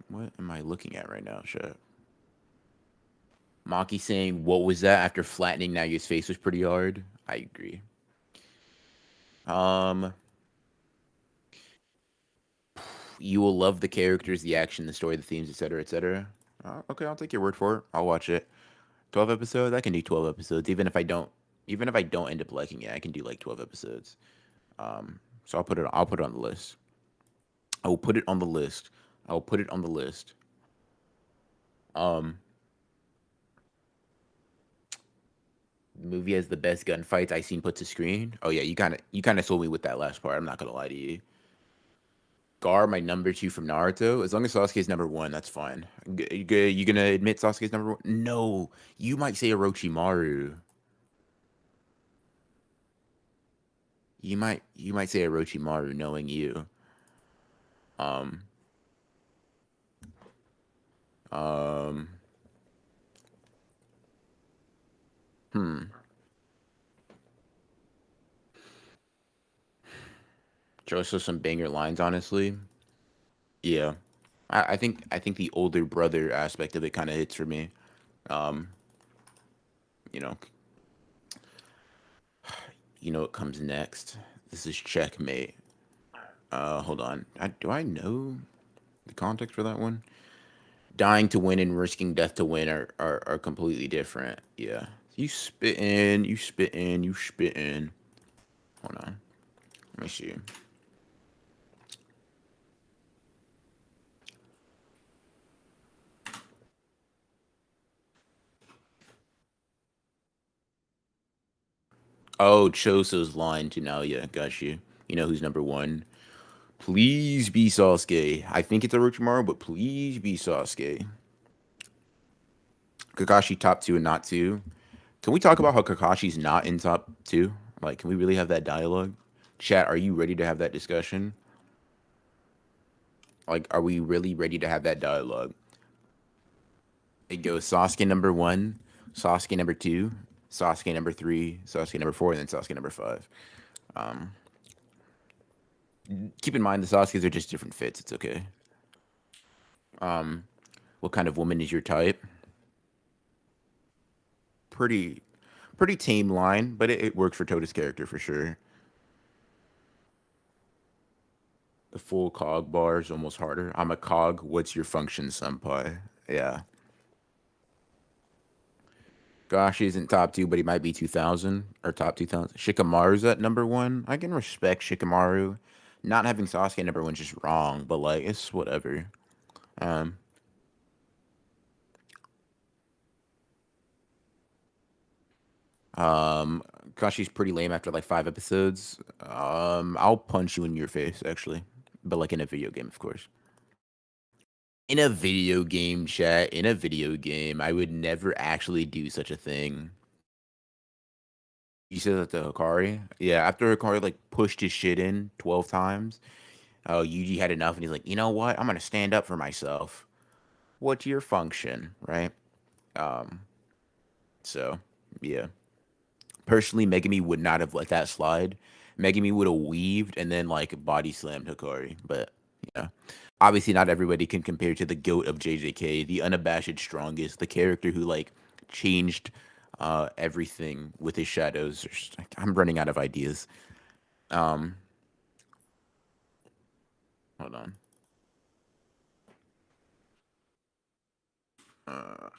What am I looking at right now, chat? Maki saying, "What was that?" After flattening Nagia's face was pretty hard. I agree. Um, you will love the characters, the action, the story, the themes, etc., etc. Okay, I'll take your word for it. I'll watch it. 12 episodes. I can do 12 episodes, even if I don't. Even if I don't end up liking it, I can do like 12 episodes. So I'll put it. I'll put it on the list. I will put it on the list. I will put it on the list. Um, movie has the best gunfights I seen put to screen. Oh yeah, you kind of sold me with that last part. I'm not gonna lie to you. Gar, my number two from Naruto. As long as Sasuke's number one, that's fine. You gonna admit Sasuke's number one? No, you might say Orochimaru. You might say Orochimaru, knowing you. Um, um, hmm. Just some banger lines, honestly. Yeah, I think the older brother aspect of it kind of hits for me. Um, you know, what comes next. This is checkmate. Hold on. Do I know the context for that one? Dying to win and risking death to win are completely different. Yeah. You spitting, you spitting, you spitting. Hold on. Let me see. Oh, Choso's line to Nalia. Got you. You know who's number one. Please be Sasuke. I think it's Orochimaru, but please be Sasuke. Kakashi top two and not two. Can we talk about how Kakashi's not in top two? Like, can we really have that dialogue? Chat, are you ready to have that discussion? Like, are we really ready to have that dialogue? It goes Sasuke number one, Sasuke number two, Sasuke number three, Sasuke number four, and then Sasuke number five. Um, keep in mind the Sasuke's are just different fits. It's okay. What kind of woman is your type? Pretty, pretty tame line, but it works for Tota's character for sure. The full cog bar is almost harder. I'm a cog. What's your function, senpai? Yeah. Gosh, he isn't top two, but he might be 2000 or top 2000. Shikamaru's at number one. I can respect Shikamaru. not having Sasuke number one's just wrong, but like it's whatever. Um, um, Kashi's pretty lame after like 5 episodes. I'll punch you in your face actually, but like in a video game, of course. In a video game, chat. In a video game, I would never actually do such a thing. You said that to Hakari? Yeah, after Hakari like pushed his shit in 12 times, Yuji had enough and he's like, you know what? I'm gonna stand up for myself. What's your function, right? Um, so yeah. Personally, Megami would not have let that slide. Megami would have weaved and then like body slammed Hikari. But yeah, obviously not everybody can compare to the goat of JJK, the unabashed strongest, the character who like changed everything with his shadows. I'm running out of ideas. Um, hold on. Uh,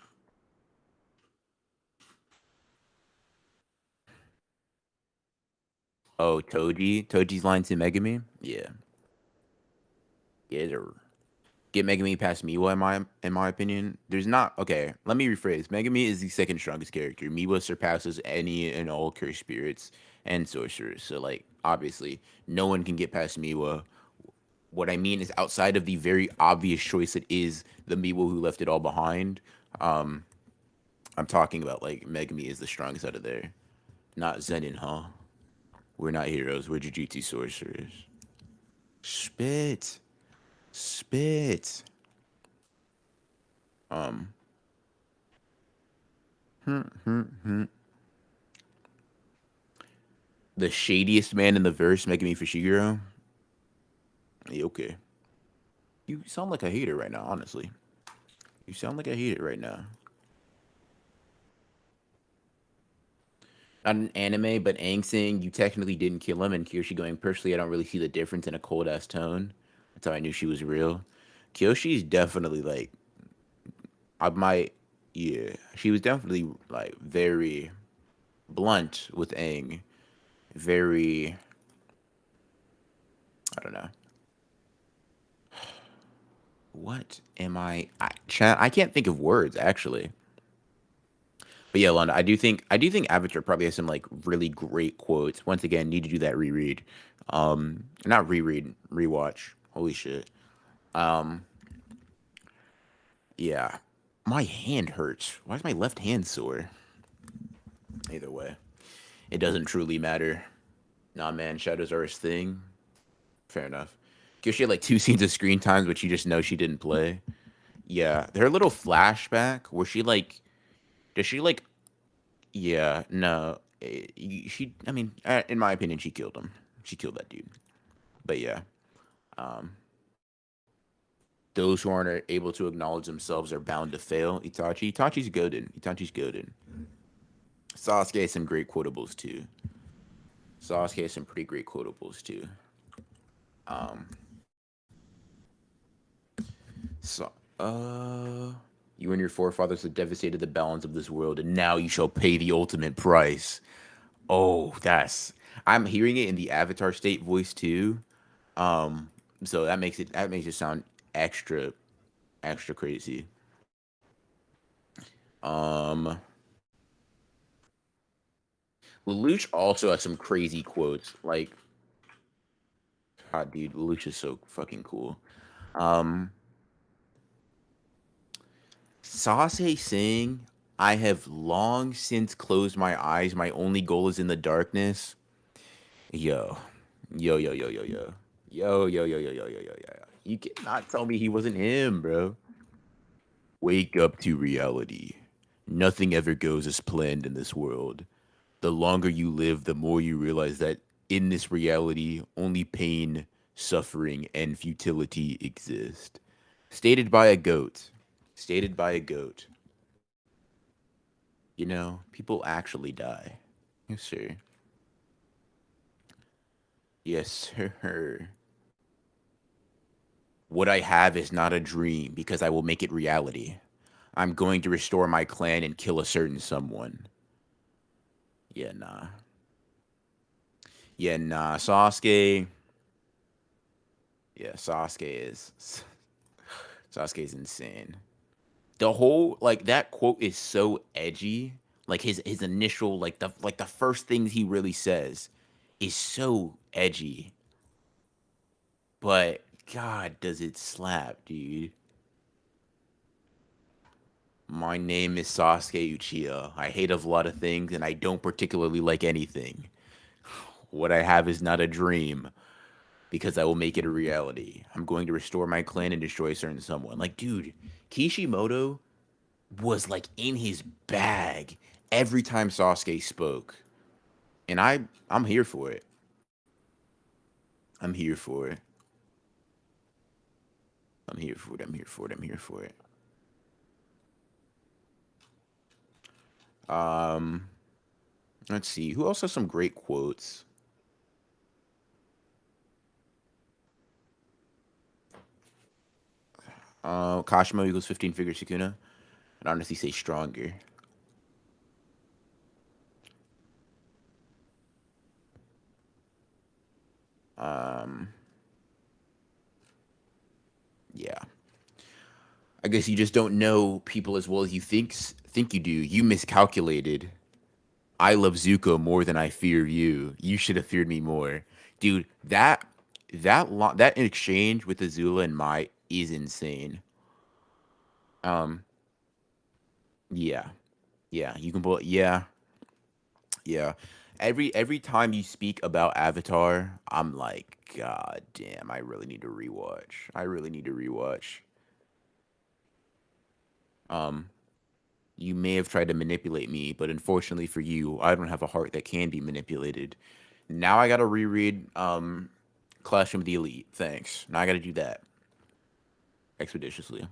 oh, Toji. Toji's line to Megami. Yeah, yeah. Get Megami past Miwa in my opinion. There's not okay. Let me rephrase. Megami is the second strongest character. Miwa surpasses any and all cursed spirits and sorcerers. So like obviously no one can get past Miwa. What I mean is outside of the very obvious choice that is the Miwa who left it all behind. Um, I'm talking about like Megami is the strongest out of there. Not Zenin, huh? We're not heroes. We're Jujutsu sorcerers. Spit. Spit. Um. The shadiest man in the verse, Megami Fushiguro. Yeah, okay. You sound like a hater right now, honestly. You sound like a hater right now. Not an anime, but Aang saying you technically didn't kill him, and Kyoshi going, personally, I don't really see the difference in a cold ass tone. That's how I knew she was real. Kyoshi's definitely like I might yeah. She was definitely like very blunt with Aang. Very I don't know. What am I can't think of words actually. But yeah, London, I do think Avatar probably has some like really great quotes. Once again, need to do that reread. Not reread, rewatch. Holy shit. Um, yeah. My hand hurts. Why is my left hand sore? Either way, it doesn't truly matter. Nah, man, shadows are his thing. Fair enough. Because she had like 2 scenes of screen times, but you just know she didn't play. Yeah, her little flashback where she like, does she like? Yeah, no, she. I mean, in my opinion, she killed him. She killed that dude. But yeah, um, those who aren't able to acknowledge themselves are bound to fail. Itachi's goaded. Itachi's goaded. Sasuke has some great quotables too. Sasuke has some pretty great quotables too. Um, so, you and your forefathers have devastated the balance of this world, and now you shall pay the ultimate price. Oh, I'm hearing it in the Avatar state voice too. So that makes it sound extra crazy. Um, Lelouch also has some crazy quotes. Like, God, dude, Lelouch is so fucking cool. Um, Sase saying, "I have long since closed my eyes. My only goal is in the darkness." Yo, yo, yo, yo, yo, yo, yo, yo, yo, yo, yo, yo, yo, yo. You cannot tell me he wasn't him, bro. Wake up to reality. Nothing ever goes as planned in this world. The longer you live, the more you realize that in this reality, only pain, suffering, and futility exist. Stated by a goat. Stated by a goat. You know, people actually die. Yes, sir. Yes, sir. What I have is not a dream because I will make it reality. I'm going to restore my clan and kill a certain someone. Yeah, nah. Yeah, nah. Sasuke. Yeah, Sasuke is insane. The whole like that quote is so edgy. Like his initial like the first things he really says is so edgy. But God, does it slap, dude? My name is Sasuke Uchiha. I hate a lot of things, and I don't particularly like anything. What I have is not a dream, because I will make it a reality. I'm going to restore my clan and destroy a certain someone. Like, dude, Kishimoto was like in his bag every time Sasuke spoke. And I'm here for it. I'm here for it. I'm here for it. I'm here for it. I'm here for it. Um, let's see. Who else has some great quotes? Kashimo equals 15 figure Sukuna. I'd honestly say stronger. Um, yeah. I guess you just don't know people as well as you think you do. You miscalculated. I love Zuko more than I fear you. You should have feared me more, dude. That exchange with Azula and Mai is insane. Um, yeah, yeah. You can pull. Yeah, yeah. Every time you speak about Avatar, I'm like, God damn, I really need to rewatch. I really need to rewatch. Um, you may have tried to manipulate me, but unfortunately for you, I don't have a heart that can be manipulated. Now I gotta reread Classroom of the Elite. Thanks. Now I gotta do that expeditiously.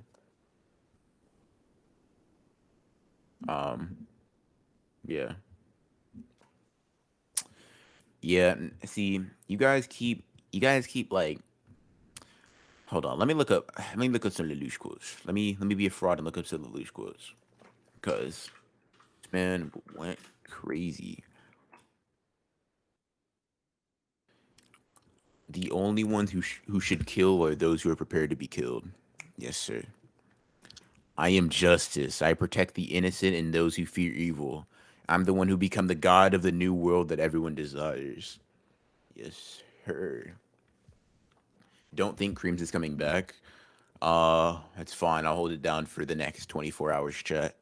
Um, yeah, yeah. See, you guys keep like. Hold on. Let me look up some Lelouch quotes. Let me be a fraud and look up some Lelouch quotes. Cause this man went crazy. The only ones who should kill are those who are prepared to be killed. Yes, sir. I am justice. I protect the innocent and those who fear evil. I'm the one who become the god of the new world that everyone desires. Yes, sir. Don't think Creams is coming back. That's fine. I'll hold it down for the next 24 hours chat.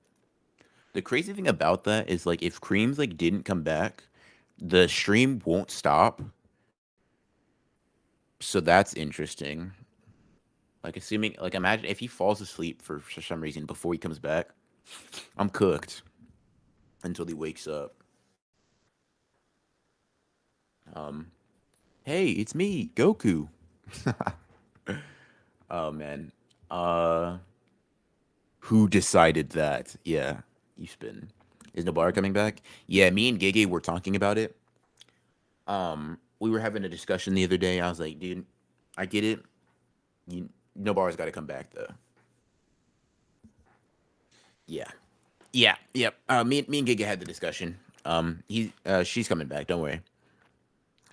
The crazy thing about that is like if Creams like didn't come back, the stream won't stop. So that's interesting. Like assuming like imagine if he falls asleep for some reason before he comes back, I'm cooked until he wakes up. Um, hey, it's me, Goku. Oh man. Uh, who decided that? Yeah, you spin. Is Nobara coming back? Yeah, me and Gege were talking about it. We were having a discussion the other day. I was like, dude, I get it. Nobara's got to come back though. Yeah, yeah, yep. Me and Giga had the discussion. She's coming back. Don't worry.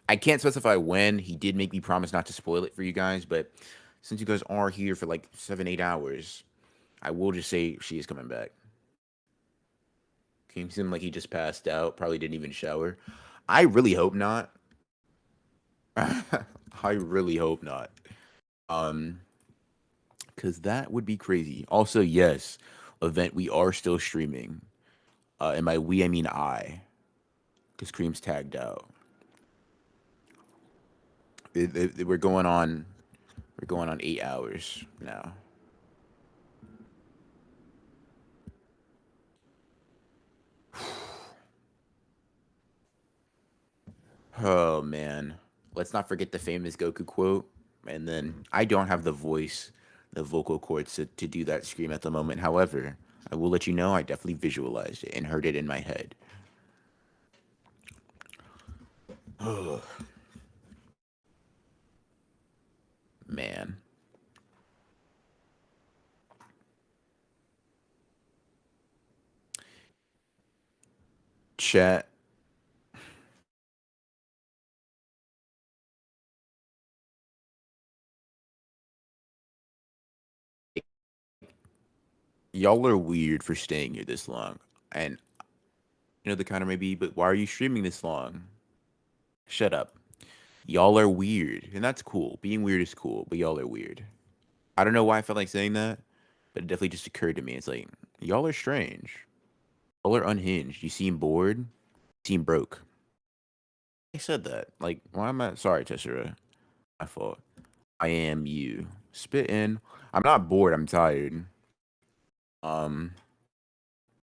I can't specify when. He did make me promise not to spoil it for you guys, but since you guys are here for like 7, 8 hours, I will just say she is coming back. He seemed like he just passed out. Probably didn't even shower. I really hope not. I really hope not. Um, because that would be crazy. Also, yes, event we are still streaming. And by we I mean I, because Cream's tagged out. We're going on. We're going on 8 hours now. Oh man. Let's not forget the famous Goku quote. And then I don't have the vocal cords to do that scream at the moment. However, I will let you know I definitely visualized it and heard it in my head. Oh man. Chat. y'all are weird for staying here this long. And you know the kind of maybe, but why are you streaming this long? Shut up. Y'all are weird, and that's cool. Being weird is cool, but y'all are weird. I don't know why I felt like saying that, but it definitely just occurred to me. It's like y'all are strange. Y'all are unhinged. You seem bored. You seem broke. I said that. Like, why am I sorry, Tessera? My fault. I am you. Spitting. I'm not bored, I'm tired. Um,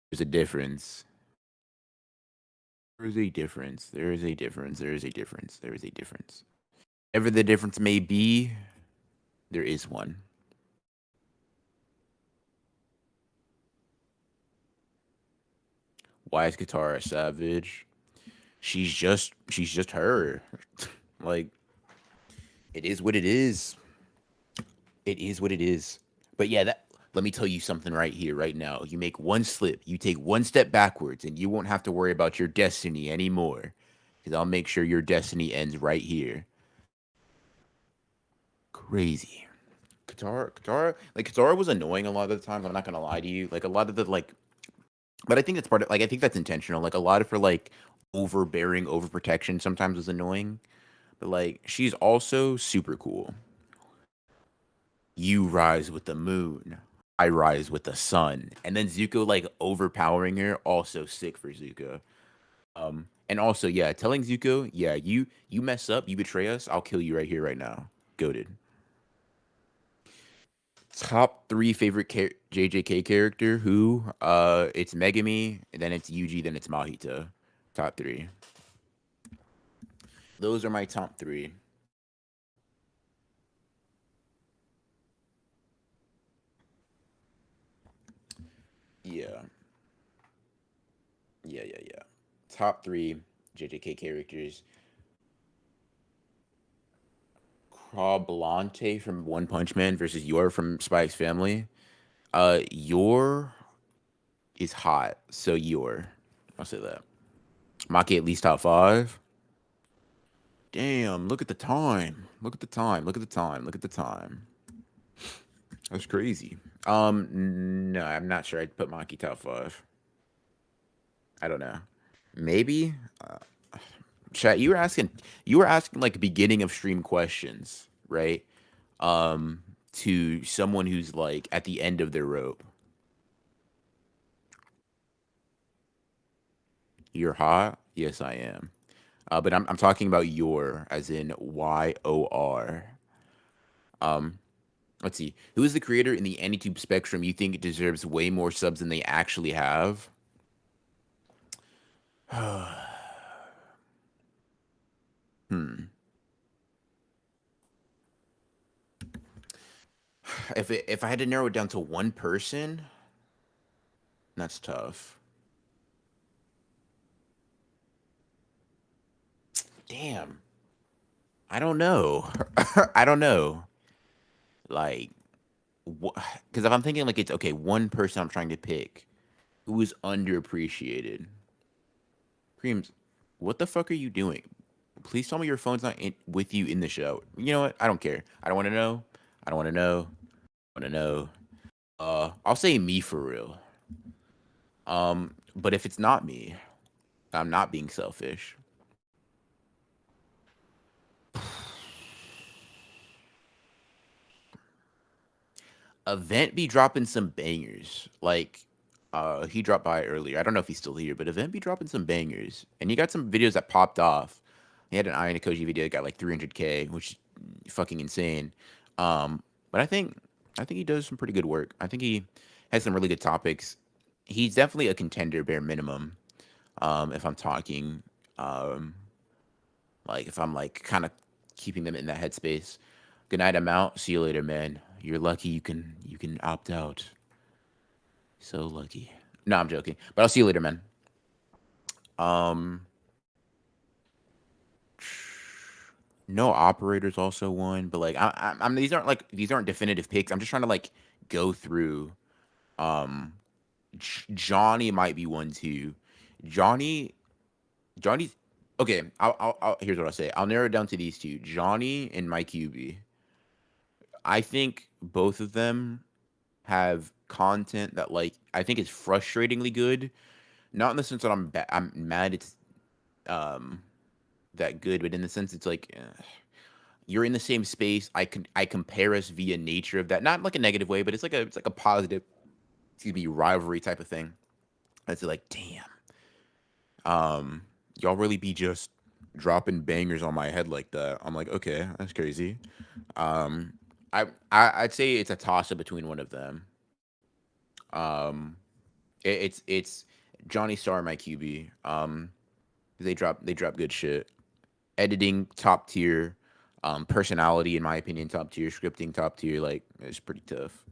there's a difference. There is a difference. There is a difference. There is a difference. There is a difference. Whatever the difference may be, there is one. Why is Katara savage? She's just her. Like, it is what it is. It is what it is. But yeah, that let me tell you something right here, right now. You make one slip, you take one step backwards, and you won't have to worry about your destiny anymore. Because I'll make sure your destiny ends right here. Crazy. Katara was annoying a lot of the times. I'm not gonna lie to you. Like a lot of the like, but I think that's part of like I think that's intentional. Like a lot of her like overbearing, overprotection sometimes was annoying. But like she's also super cool. You rise with the moon. I rise with the sun. And then Zuko like overpowering her, also sick for Zuko. And also, yeah, telling Zuko, yeah, you mess up, you betray us, I'll kill you right here, right now. Goated. Top three favorite JJK character, who? It's Megami, then it's Yuji, then it's Mahito. Top three. Those are my top three. Yeah. Yeah. Top three JJK characters. Crablante from One Punch Man versus Yor from Spy X Family. Yor is hot, so Yor. I'll say that. Maki at least top five. Damn, look at the time. Look at the time. Look at the time. Look at the time. That's crazy. No, I'm not sure I'd put Maki top five. I don't know. Maybe. Chat, you were asking like beginning of stream questions, right? To someone who's like at the end of their rope. You're hot? Yes, I am. But I'm talking about your as in YOR. Um, let's see. Who is the creator in the AnyTube spectrum you think deserves way more subs than they actually have? Hmm. If I had to narrow it down to one person, that's tough. Damn. I don't know. I don't know. Like, because if I'm thinking like it's okay, one person I'm trying to pick who is underappreciated. Creams, what the fuck are you doing? Please tell me your phone's not with you in the show. You know what? I don't care. I don't want to know. I don't want to know. I want to know. I'll say me for real. But if it's not me, I'm not being selfish. Event be dropping some bangers. Like, he dropped by earlier. I don't know if he's still here, but Event be dropping some bangers. And he got some videos that popped off. He had an Iron Koji video that got like 300K, which is fucking insane. But I think he does some pretty good work. I think he has some really good topics. He's definitely a contender, bare minimum. If I'm talking, um, like if I'm like kind of keeping them in that headspace. Good night. I'm out. See you later, man. You're lucky you can opt out. So lucky. No, I'm joking. But I'll see you later, man. Um, no operators also won, but like I'm these aren't definitive picks. I'm just trying to like go through. Um, Johnny might be one too. Johnny, Johnny's okay. Here's what I'll say. I'll narrow it down to these two: Johnny and Mike QB. I think both of them have content that like I think is frustratingly good. Not in the sense that I'm mad it's um that good, but in the sense it's like you're in the same space. I compare us via nature of that, not like a negative way, but it's like a positive, excuse me, rivalry type of thing. It's like, damn, y'all really be just dropping bangers on my head like that. I'm like, okay, that's crazy. Um, I'd say it's a toss up between one of them. Um, it's Johnny Star, my QB. They drop good shit. Editing top tier. Personality in my opinion top tier. Scripting top tier. Like it's pretty tough.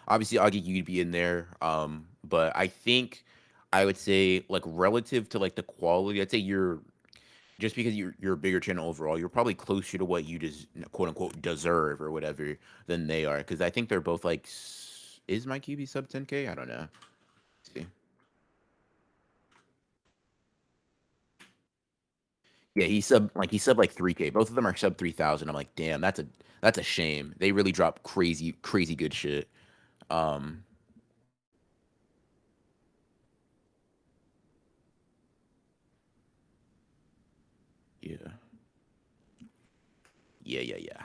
Obviously, Augie, you'd be in there. But I think I would say like relative to like the quality, I'd say you're just because you're a bigger channel overall, you're probably closer to what you just quote unquote deserve or whatever than they are. Because I think they're both like, is my QB sub 10K? I don't know. Let's see. Yeah, he sub like 3K. Both of them are sub 3,000. I'm like, damn, that's a shame. They really drop crazy good shit. Um, yeah, yeah.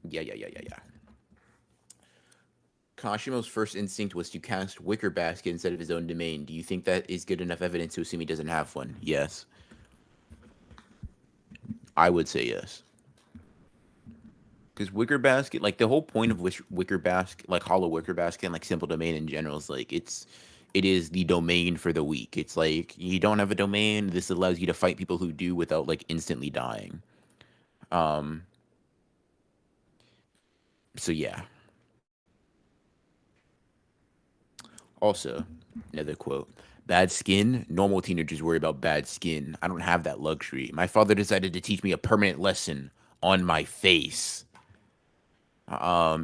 Yeah. Kashimo's first instinct was to cast Wicker Basket instead of his own domain. Do you think that is good enough evidence to assume he doesn't have one? Yes. I would say yes. Because Wicker Basket, like the whole point of Wicker Basket, like Hollow Wicker Basket and like Simple Domain in general is like it is the domain for the weak. It's like you don't have a domain. This allows you to fight people who do without like instantly dying. Um. So yeah. Also, another quote. Bad skin? Normal teenagers worry about bad skin. I don't have that luxury. My father decided to teach me a permanent lesson on my face.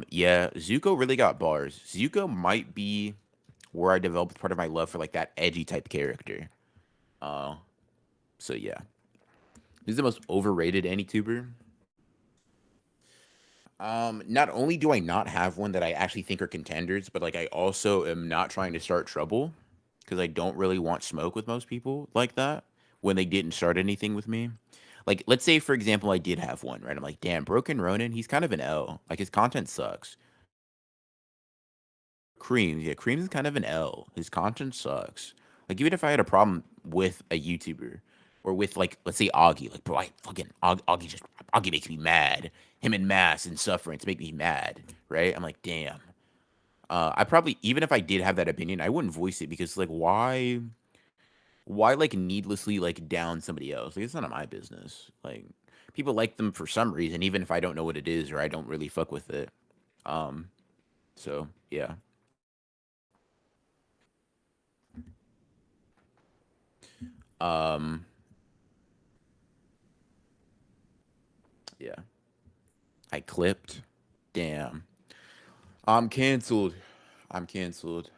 Yeah, Zuko really got bars. Zuko might be where I developed part of my love for like that edgy type character. Uh, so yeah. Who's the most overrated AnyTuber? Not only do I not have one that I actually think are contenders, but like I also am not trying to start trouble because I don't really want smoke with most people like that when they didn't start anything with me. Like, let's say for example, I did have one, right? I'm like, damn, Broken Ronin, he's kind of an L. Like his content sucks. Creams, yeah, Creams is kind of an L. His content sucks. Like even if I had a problem with a YouTuber or with like let's say Augie, like bro, I fucking Augie makes me mad. Him and Mass and Sufferance make me mad, right? I'm like, damn. I probably even if I did have that opinion, I wouldn't voice it because like why like needlessly like down somebody else? Like it's none of my business. Like people like them for some reason, even if I don't know what it is or I don't really fuck with it. Um, so yeah. Um, yeah. I clipped. Damn. I'm canceled. I'm canceled.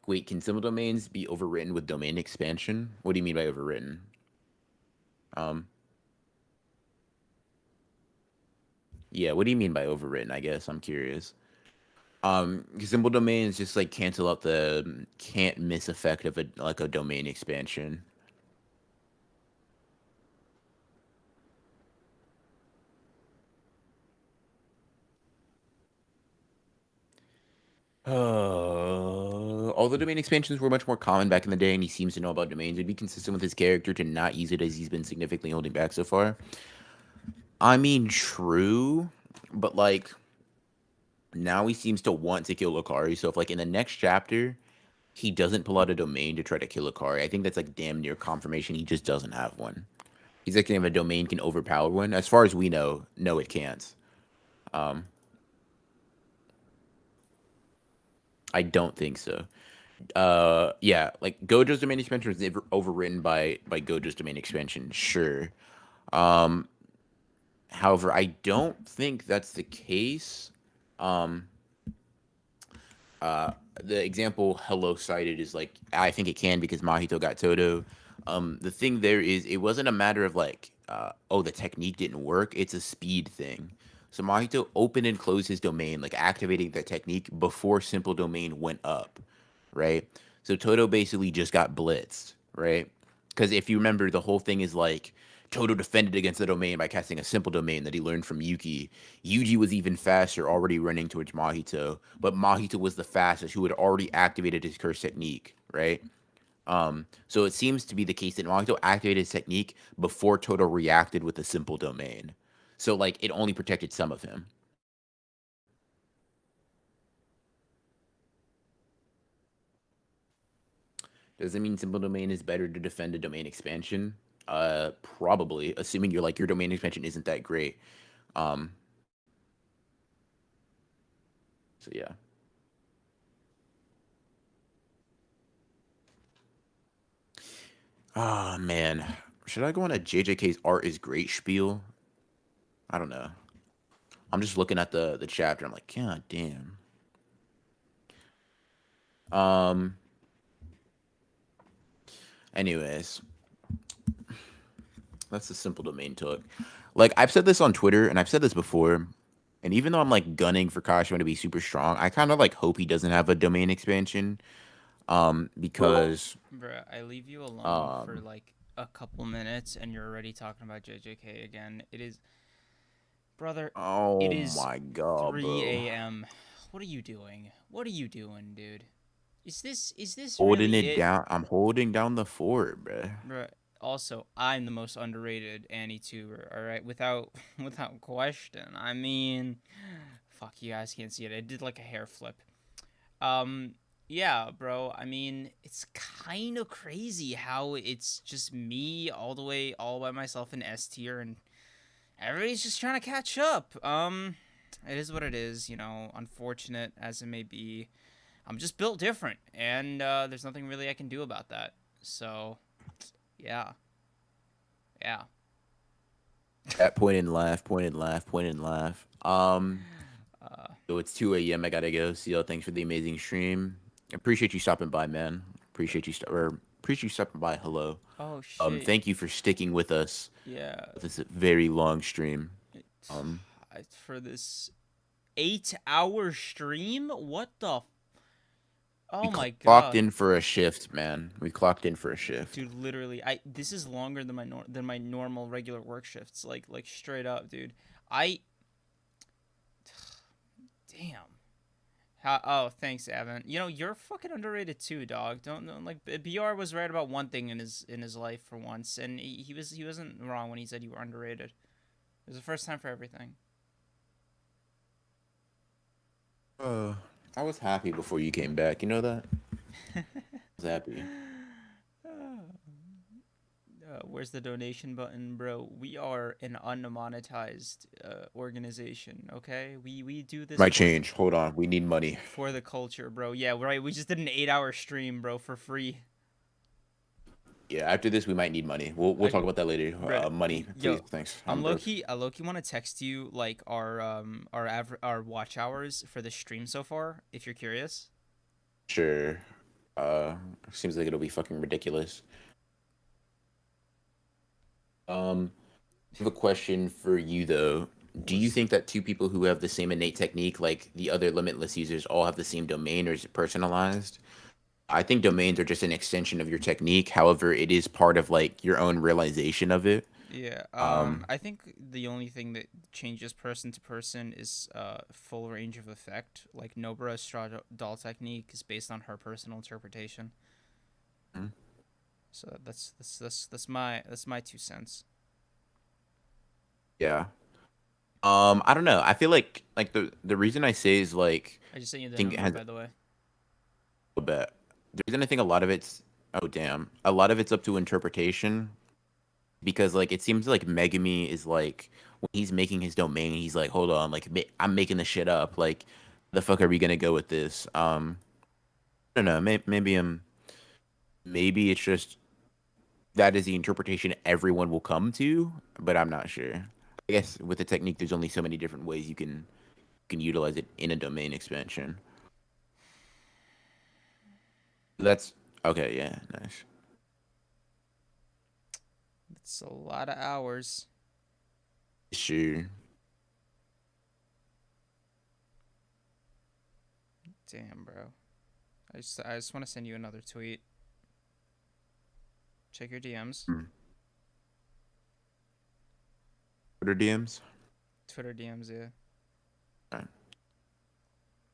Wait, can simple domains be overwritten with domain expansion? What do you mean by overwritten? Um, yeah, what do you mean by overwritten? I guess I'm curious. 'Cause simple domains just like cancel out the can't miss effect of a like a domain expansion. Although domain expansions were much more common back in the day, and he seems to know about domains, it'd be consistent with his character to not use it as he's been significantly holding back so far. I mean, true, but like now he seems to want to kill Akari. So if like in the next chapter he doesn't pull out a domain to try to kill Akari, I think that's like damn near confirmation he just doesn't have one. He's like if a domain can overpower one. As far as we know, no, it can't. Um, I don't think so. Yeah, like Gojo's domain expansion was never overwritten by Gojo's domain expansion, sure. Um, However, I don't think that's the case. Um, the example Hello cited is like I think it can because Mahito got Toto. The thing there is it wasn't a matter of like oh the technique didn't work. It's a speed thing. So Mahito opened and closed his domain, like activating the technique before simple domain went up, right? So Toto basically just got blitzed, right? Because if you remember, the whole thing is like Toto defended against the domain by casting a simple domain that he learned from Yuki. Yuji was even faster, already running towards Mahito, but Mahito was the fastest, who had already activated his curse technique, right? So it seems to be the case that Mahito activated his technique before Toto reacted with a simple domain. So like it only protected some of him. Does it mean simple domain is better to defend a domain expansion? Probably, assuming you're like your domain expansion isn't that great. Um, so yeah. Ah man, should I go on a JJK's art is great spiel? I don't know. I'm just looking at the chapter. I'm like, God damn. Um. Anyways, that's a simple domain talk. Like I've said this on Twitter, and I've said this before. And even though I'm like gunning for Kashimo to be super strong, I kind of like hope he doesn't have a domain expansion. Because Bruh, I leave you alone for um, like a couple minutes and you're already talking about JJK again. It is, brother, oh it is my god, 3 bro, a.m. What are you doing? What are you doing, dude? Is this holding really it it? down. I'm holding down the fort, bro. Bruh, also, I'm the most underrated Annie-tuber, alright? Without without question. I mean, fuck, you guys can't see it. I did like a hair flip. Um, yeah, bro. I mean, it's kind of crazy how it's just me all the way, all by myself in S tier, and everybody's just trying to catch up. It is what it is, you know, unfortunate as it may be. I'm just built different, and there's nothing really I can do about that. So, yeah. Yeah. At point and laugh, point and laugh, point and laugh. Uh, So it's 2 a.m. I gotta go. See y'all. Thanks for the amazing stream. Appreciate you stopping by, man. Appreciate you stopping by. Hello. oh, shit. Thank you for sticking with us. Yeah. This very long stream. It, Um, for this 8-hour stream? What the? we Oh my clocked god. in for a shift, man. We clocked in for a shift. Dude, literally, this is longer than my normal regular work shifts. Like straight up, dude. I damn. Oh, thanks, Evan. You know, you're fucking underrated too, dog. Don't like BR was right about one thing in his life for once, and he wasn't wrong when he said you were underrated. It was the first time for everything. I was happy before you came back. You know that? I was happy. Where's the donation button, bro? We are an unmonetized organization, okay? We do this Might change. Hold on. We need money. for the culture, bro. Yeah, right. We just did an 8-hour stream, bro, for free. Yeah, after this, we might need money. We'll talk about that later. Bruh, Money, yo, please. Thanks. I'm broke. low-key, I low-key want to text you like our watch hours for the stream so far, if you're curious. Sure. Seems like it'll be fucking ridiculous. I have a question for you though. Do you think that two people who have the same innate technique, like the other limitless users, all have the same domain, or is it personalized? I think domains are just an extension of your technique. However, it is part of like your own realization of it. Yeah, Um, I think the only thing that changes person to person is full range of effect. Like Nobara's straw doll technique is based on her personal interpretation. Mhm. So that's my 2 cents. yeah. I don't know. I feel like the reason I say is like I just sent you I the think it number, has by the way. a bit. The reason I think a lot of it's oh damn, a lot of it's up to interpretation because like it seems like Megami is like when he's making his domain, he's like, hold on, like I'm making this shit up. Like, the fuck are we gonna go with this? I don't know. Maybe it's just that is the interpretation everyone will come to, but I'm not sure. I guess with the technique, there's only so many different ways you can utilize it in a domain expansion. That's okay. Yeah, nice. It's a lot of hours. Sure. Damn, bro. I just want to send you another tweet. Check your DMs. Twitter DMs. Twitter DMs, yeah.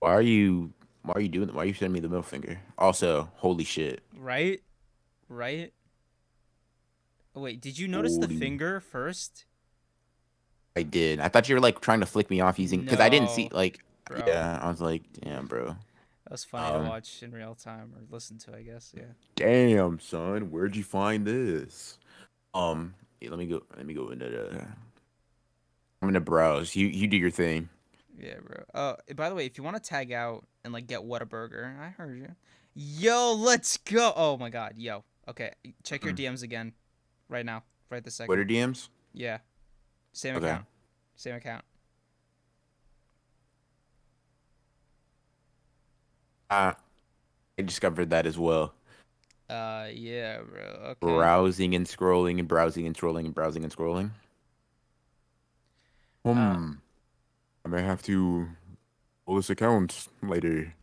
Why are you doing that? Why are you sending me the middle finger? Also, holy shit. Right? Right? Wait, did you notice the Holy- finger first? I did. I thought you were like trying to flick me off using because I didn't see No, like. bro. Yeah, I was like, damn, bro. That was funny to watch in real time or listen to, I guess. Yeah. Damn, son, where'd you find this? Yeah, let me go into the. I'm gonna browse. You do your thing. Yeah, bro. By the way, if you want to tag out and like get Whataburger, I heard you. Yo, let's go. Oh my God, yo. Okay, check your DMs again, right now, right this second. Twitter DMs. Yeah, same Okay. account. Same account. I discovered that as well. Yeah, bro. Okay. Browsing and scrolling and browsing and scrolling and browsing and scrolling. I may have to pull this account later.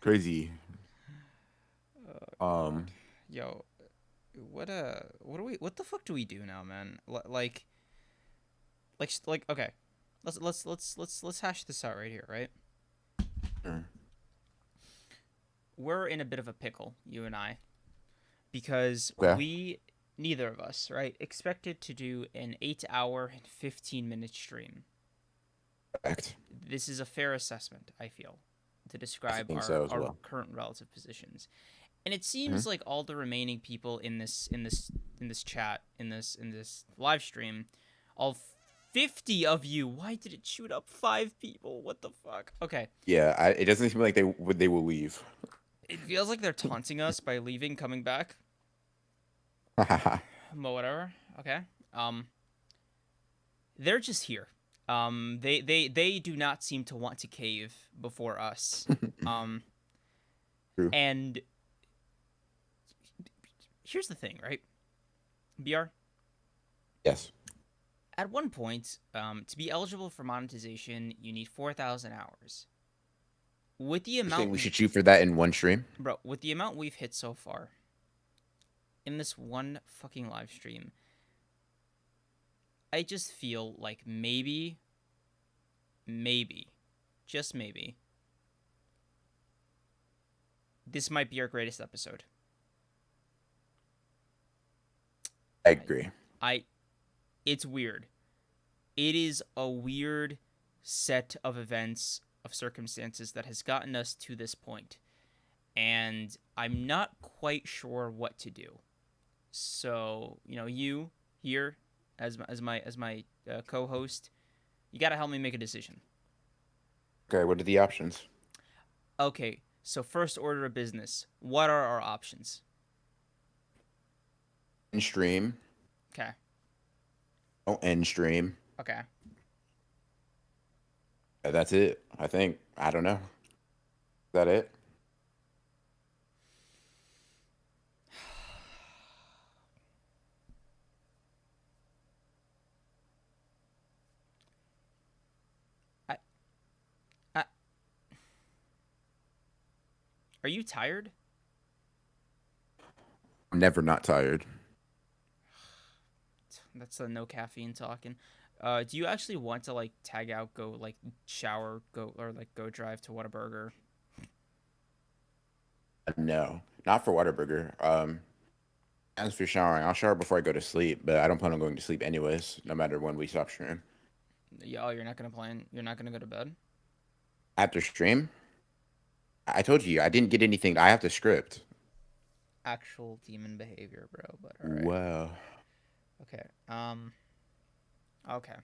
Crazy. Yo, what the fuck do we do now, man? Like, okay, let's hash this out right here, right? We're in a bit of a pickle, you and I, because Okay. neither of us, right, expected to do an 8-hour and 15-minute stream. Correct. This is a fair assessment, I feel, to describe think our, so as our well. current relative positions. And it seems like all the remaining people in this chat, in this live stream, all 50 of you, why did it shoot up 5 people? What the fuck? Okay. Yeah, it doesn't seem like they will leave. It feels like they're taunting us by leaving, coming back. Whatever. Okay. They're just here. They do not seem to want to cave before us. True. And here's the thing, right? BR? Yes. At one point, to be eligible for monetization, you need 4,000 hours. With the You're saying amount we should shoot for that in one stream. Bro, with the amount we've hit so far in this one fucking live stream, I just feel like maybe, just maybe, this might be our greatest episode. I agree. It's weird. It is a weird set of events, of circumstances that has gotten us to this point, and I'm not quite sure what to do. So, you here as my co-host, you got to help me make a decision. Okay, what are the options? Okay, so first order of business, what are our options? In stream. Okay. Don't end stream. Okay. That's it. I think. I don't know. Is that it? Are you tired? I'm never not tired. That's a no caffeine talking. Do you actually want to like tag out, go like shower, go or like go drive to Whataburger? No, not for Whataburger. As for showering, I'll shower before I go to sleep, but I don't plan on going to sleep anyways, no matter when we stop stream. Yeah, oh, you're not gonna go to bed? After stream? I told you, I didn't get anything. I have to script. Actual demon behavior, bro, but alright. Wow. Okay. Okay.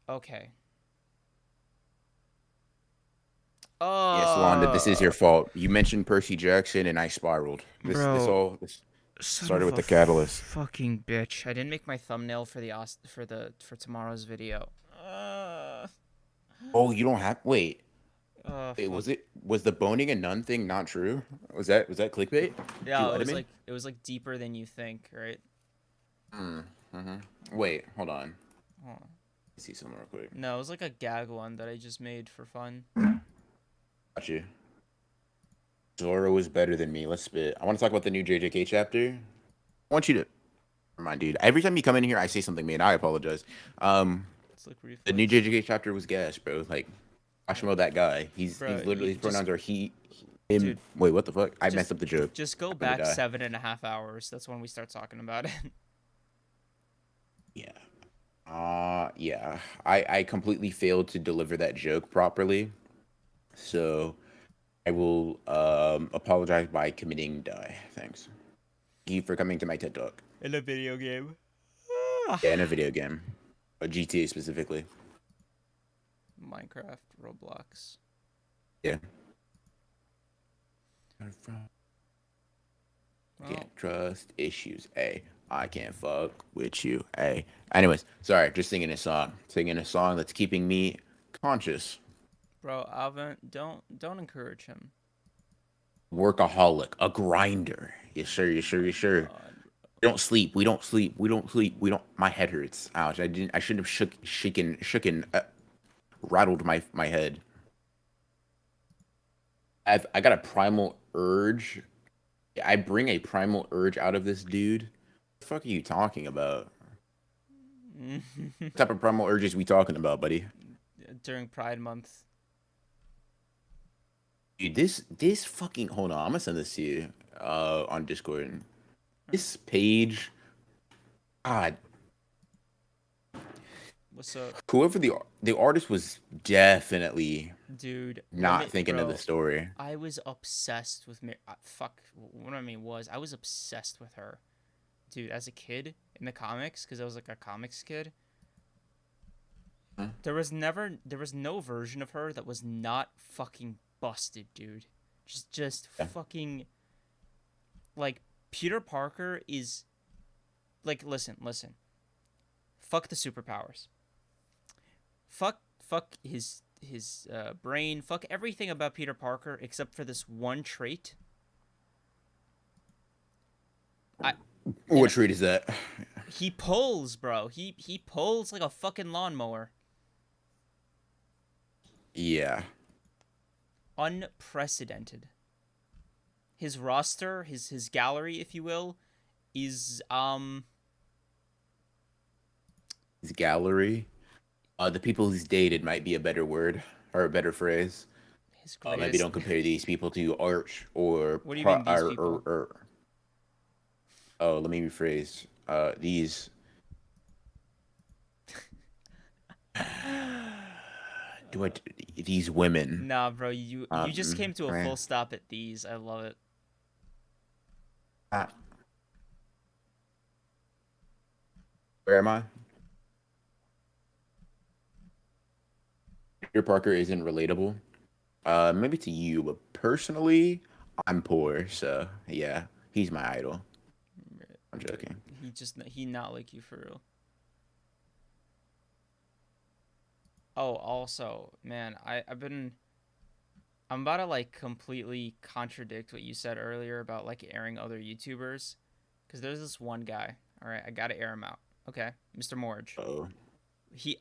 Okay. Yes, Wanda, this is your fault. You mentioned Percy Jackson, and I spiraled. This all started with the catalyst. Fucking bitch! I didn't make my thumbnail for for tomorrow's video. Oh, you don't have. Wait, Fuck. was the boning a nun thing not true? Was that clickbait? Yeah, it was like deeper than you think, right? Wait, hold on. Oh. Let's see something real quick. No, it was like a gag one that I just made for fun. Got you. Zoro is better than me. Let's spit. I want to talk about the new JJK chapter. I want you to remind, dude. Every time you come in here, I say something, man. I apologize. It's like reflex. The new JJK chapter was gas, bro. Like, Kashimo, that guy. He's Bro, literally, his just- pronouns are he, him. Dude, Wait, what the fuck? I just- messed up the joke. Just go I'm gonna back die. 7.5 hours. That's when we start talking about it. Yeah. Yeah. I completely failed to deliver that joke properly. So I will apologize by committing die. Thanks. Thank you for coming to my TED Talk. In a video game. Yeah, in a video game. A GTA specifically. Minecraft, Roblox. Yeah. Well, Can't trust issues. I can't fuck with you. Anyways, sorry, just singing a song. Singing a song that's keeping me conscious. bro, Alvin, don't encourage him. Workaholic, a grinder. Yes, sir. Yes, sir. Yes, sir. We don't sleep. We don't sleep. We don't sleep. We don't. My head hurts. Ouch! I shouldn't have shaken, rattled my head. I got a primal urge. I bring a primal urge out of this dude. What the fuck are you talking about? What type of primal urges we talking about, buddy? During Pride Month. Dude, this fucking hold on. I'm gonna send this to you on Discord. This page, God, What's up, whoever the artist was definitely dude? not thinking of the story. I was obsessed with fuck. What I mean was, I was obsessed with her, dude. As a kid in the comics, because I was like a comics kid. Huh? There was no version of her that was not fucking busted, dude. Just Yeah. fucking. Like Peter Parker is, like, listen. Fuck the superpowers. Fuck his brain. Fuck everything about Peter Parker except for this one trait. What trait is that? He pulls, bro. He pulls like a fucking lawnmower. Yeah. Unprecedented. His roster, his gallery, if you will, is His gallery. The people he's dated might be a better word or a better phrase. his greatest. Maybe don't compare these people to Arch or. What do you mean, these people? Oh, let me rephrase. These. These women. Nah, bro, you just came to a right. full stop at these. I love it. Where am I? Peter Parker isn't relatable. Maybe to you, but personally, I'm poor, so yeah, he's my idol. I'm joking. He not like you for real. Oh, also, man, I'm about to like completely contradict what you said earlier about like airing other YouTubers, because there's this one guy. All right, I gotta air him out. Okay, Mr. Morge. Uh-oh. He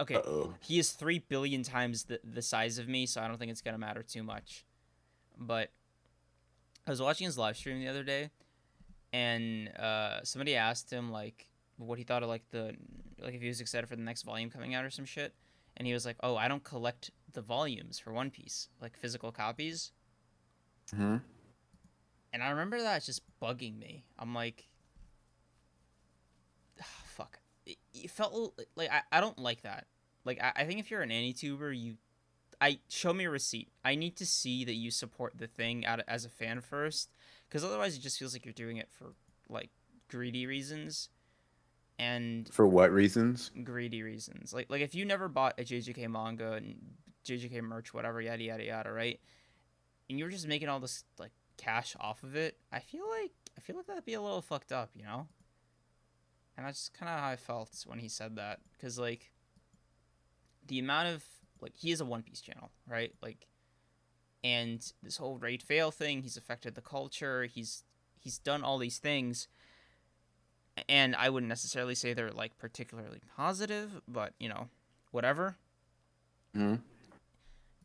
is 3 billion times the size of me, so I don't think it's gonna matter too much. But I was watching his live stream the other day, and somebody asked him like what he thought of like if he was excited for the next volume coming out or some shit, and he was like, "Oh, I don't collect the volumes for One Piece, like physical copies." Hmm. And I remember that just bugging me. I'm like, fuck. It felt like I don't like that. Like I think if you're an AnyTuber, show me a receipt. I need to see that you support the thing as a fan first, because otherwise it just feels like you're doing it for like greedy reasons. And For what reasons? greedy reasons. Like if you never bought a JJK manga and JJK merch, whatever, yada yada yada, right? And you were just making all this like cash off of it, I feel like that'd be a little fucked up, you know? And that's kind of how I felt when he said that, because like the amount of like he is a One Piece channel, right? Like, and this whole raid fail thing, he's affected the culture. He's done all these things, and I wouldn't necessarily say they're like particularly positive, but you know, whatever. Hmm.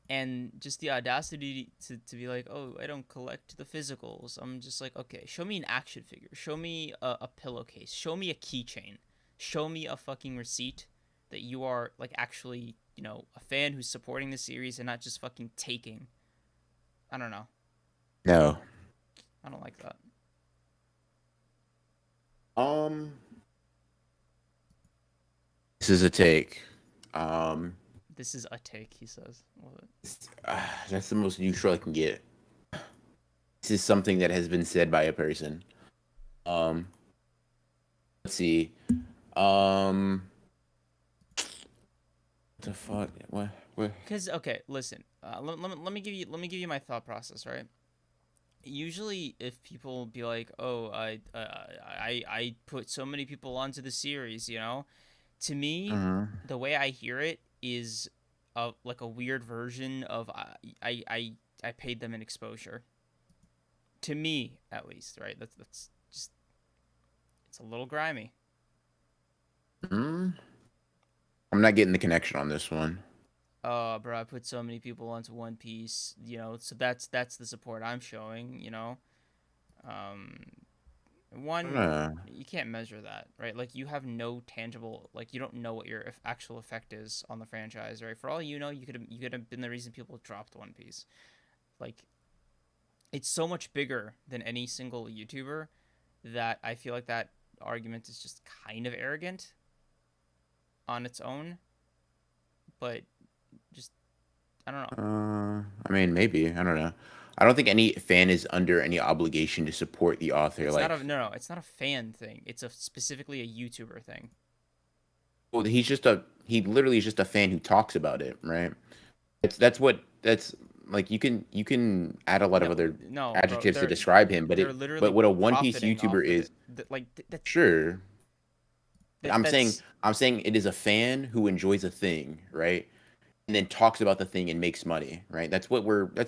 And just the audacity to be like, oh, I don't collect the physicals. I'm just like, okay, show me an action figure. Show me a pillowcase. Show me a keychain. Show me a fucking receipt that you are like actually, a fan who's supporting the series and not just fucking taking. I don't know. No. I don't like that. This is a take. This is a take, he says. That's the most neutral I can get. This is something that has been said by a person. Let's see. What the fuck? What? Because okay, listen. Let me give you my thought process, right? Usually, if people be like, "Oh, I put so many people onto the series," to me, the way I hear it is like a weird version of I paid them an exposure. To me, at least, right? That's just it's a little grimy. I'm not getting the connection on this one. Bro, I put so many people onto One Piece, so that's the support I'm showing, you can't measure that, right? Like, you have no tangible, like, you don't know what your actual effect is on the franchise, right? For all you know, you could have been the reason people dropped One Piece. Like, it's so much bigger than any single YouTuber that I feel like that argument is just kind of arrogant on its own, but just I don't know. I mean, maybe. I don't know. I don't think any fan is under any obligation to support the author. It's like, not a no, it's not a fan thing. It's specifically a YouTuber thing. well, he literally is just a fan who talks about it, right? That's like you can add a lot of other adjectives to describe him, but what a One Piece YouTuber is, that's sure. I'm saying it is a fan who enjoys a thing, right? And then talks about the thing and makes money, right? That's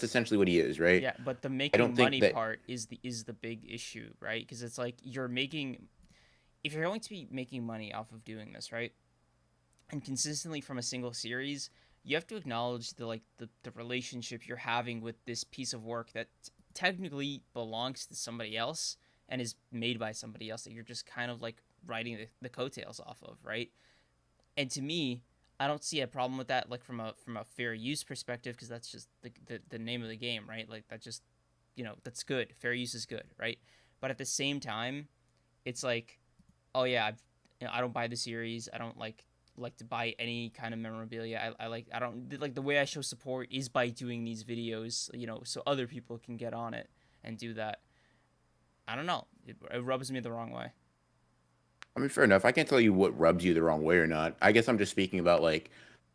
essentially what he is, right? Yeah, but the making money part is the big issue, right? Because it's like if you're going to be making money off of doing this, right? And consistently from a single series, you have to acknowledge the relationship you're having with this piece of work that technically belongs to somebody else and is made by somebody else that you're just kind of like riding the coattails off of, right? And to me, I don't see a problem with that, like from a fair use perspective, because that's just the name of the game, right? Like that just, that's good. Fair use is good, right? But at the same time, it's like, oh yeah, I don't buy the series. I don't like to buy any kind of memorabilia. I don't like the way I show support is by doing these videos, so other people can get on it and do that. I don't know. It rubs me the wrong way. I mean, fair enough. I can't tell you what rubs you the wrong way or not. I guess I'm just speaking about like,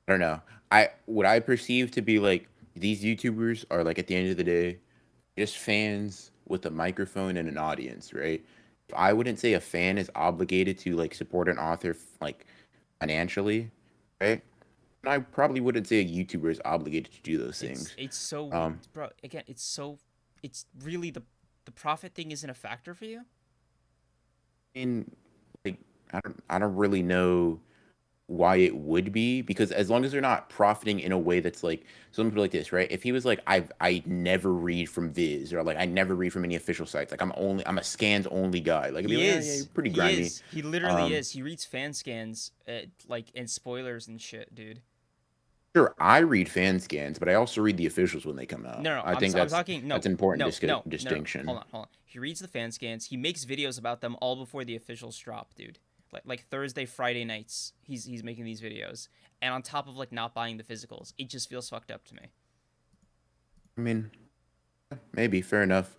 I don't know. What I perceive to be like these YouTubers are like at the end of the day, just fans with a microphone and an audience, right? I wouldn't say a fan is obligated to like support an author like financially, right? And I probably wouldn't say a YouTuber is obligated to do those things. It's so bro. Again, it's really the profit thing isn't a factor for you. In like I don't really know why it would be, because as long as they're not profiting in a way that's like some people like this, right? If he was like I never read from Viz, or like I never read from any official sites, like I'm a scans only guy, like He is. Yeah, you're pretty grimy. He literally is. He reads fan scans like and spoilers and shit, dude. Sure, I read fan scans, but I also read the officials when they come out. No, I think that's important distinction. Hold on. He reads the fan scans. He makes videos about them all before the officials drop, dude. Like Thursday, Friday nights, he's making these videos, and on top of like not buying the physicals, it just feels fucked up to me. I mean, maybe fair enough.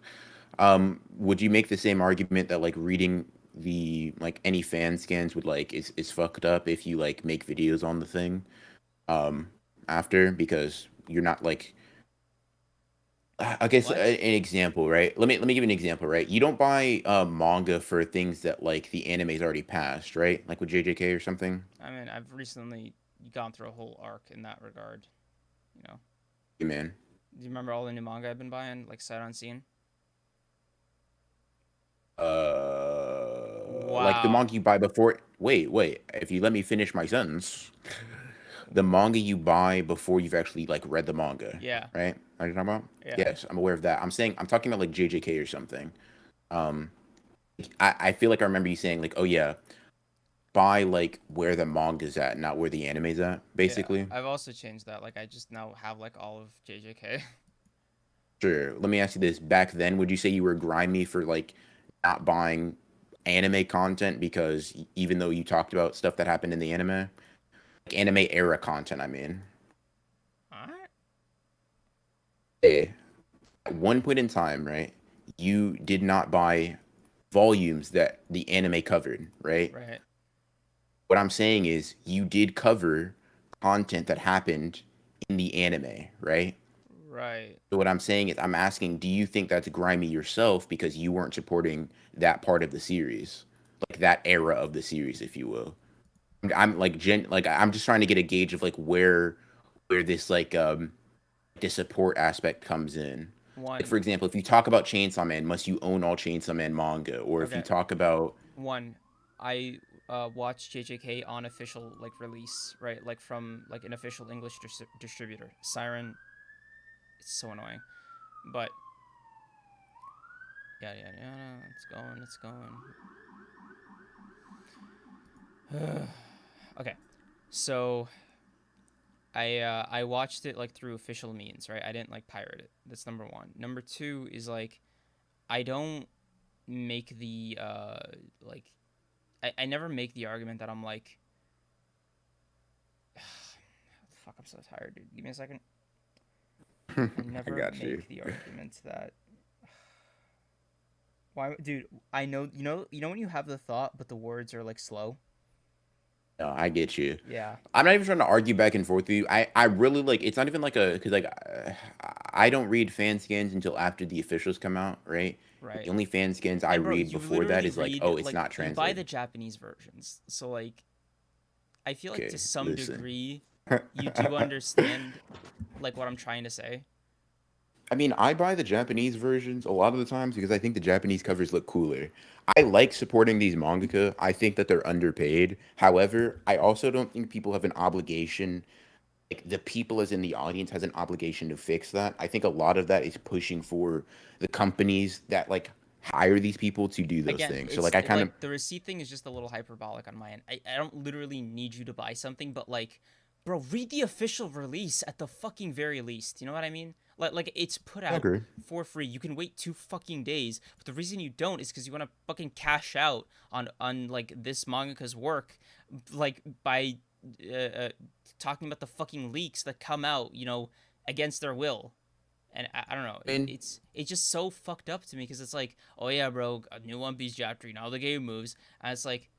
Would you make the same argument that like reading the like any fan scans would like is fucked up if you like make videos on the thing? After, because you're not like, I guess an example, right? Let me give you an example, right? You don't buy manga for things that like the anime's already passed, right? Like with JJK or something. I mean, I've recently gone through a whole arc in that regard, Yeah, man. Do you remember all the new manga I've been buying, like sight unseen? Like the manga you buy before. Wait. If you let me finish my sentence. the manga you buy before you've actually like read the manga. Yeah. Right? Are you talking about? Yeah. Yes, I'm aware of that. I'm talking about like JJK or something. Um, I feel like I remember you saying like, oh yeah, buy like where the manga's at, not where the anime's at, basically. Yeah, I've also changed that. Like, I just now have like all of JJK. Sure. Let me ask you this. Back then, would you say you were grimy for like not buying anime content because even though you talked about stuff that happened in the anime, like anime era content, I mean. Alright. Yeah. At one point in time, right, you did not buy volumes that the anime covered, right? Right. What I'm saying is you did cover content that happened in the anime, right? Right. So what I'm saying is I'm asking, do you think that's grimy yourself because you weren't supporting that part of the series, like that era of the series, if you will? I'm like I'm just trying to get a gauge of like where this like the support aspect comes in. One. Like for example, if you talk about Chainsaw Man, must you own all Chainsaw Man manga? Or if you Okay. talk about One. I watched JJK on official like release, right? Like from like an official English distributor. Siren. It's so annoying, but yeah. It's going. Okay, so I watched it like through official means, right? I didn't like pirate it. That's number one. Number two is like I don't make the like I never make the argument that I'm like fuck, I'm so tired, dude. Give me a second. I never got you. make the argument that why, dude. I know you know when you have the thought, but the words are like slow. no, I get you. Yeah. I'm not even trying to argue back and forth with you. I really like it's not even like a because like I don't read fan scans until after the officials come out, right? Right. The only fan scans I And bro, read you before that literally is like, read, oh, it's like, not you buy the translated. Japanese versions, so like I feel like Okay, to some listen. degree you do understand like what I'm trying to say. I mean, I buy the Japanese versions a lot of the times because I think the Japanese covers look cooler. I like supporting these mangaka. I think that they're underpaid. However, I also don't think people have an obligation, like the people as in the audience has an obligation to fix that. I think a lot of that is pushing for the companies that like hire these people to do those Again, things. So it's like I kind of like the receipt thing is just a little hyperbolic on my end. I don't literally need you to buy something, but like, bro, read the official release at the fucking very least. You know what I mean? Like it's put out agree. for free. You can wait 2 fucking days, but the reason you don't is because you want to fucking cash out on like this mangaka's work, like by talking about the fucking leaks that come out, you know, against their will. And I don't know, And it's just so fucked up to me because it's like, oh yeah, bro, a new One Piece chapter, you know how the game moves, and it's like,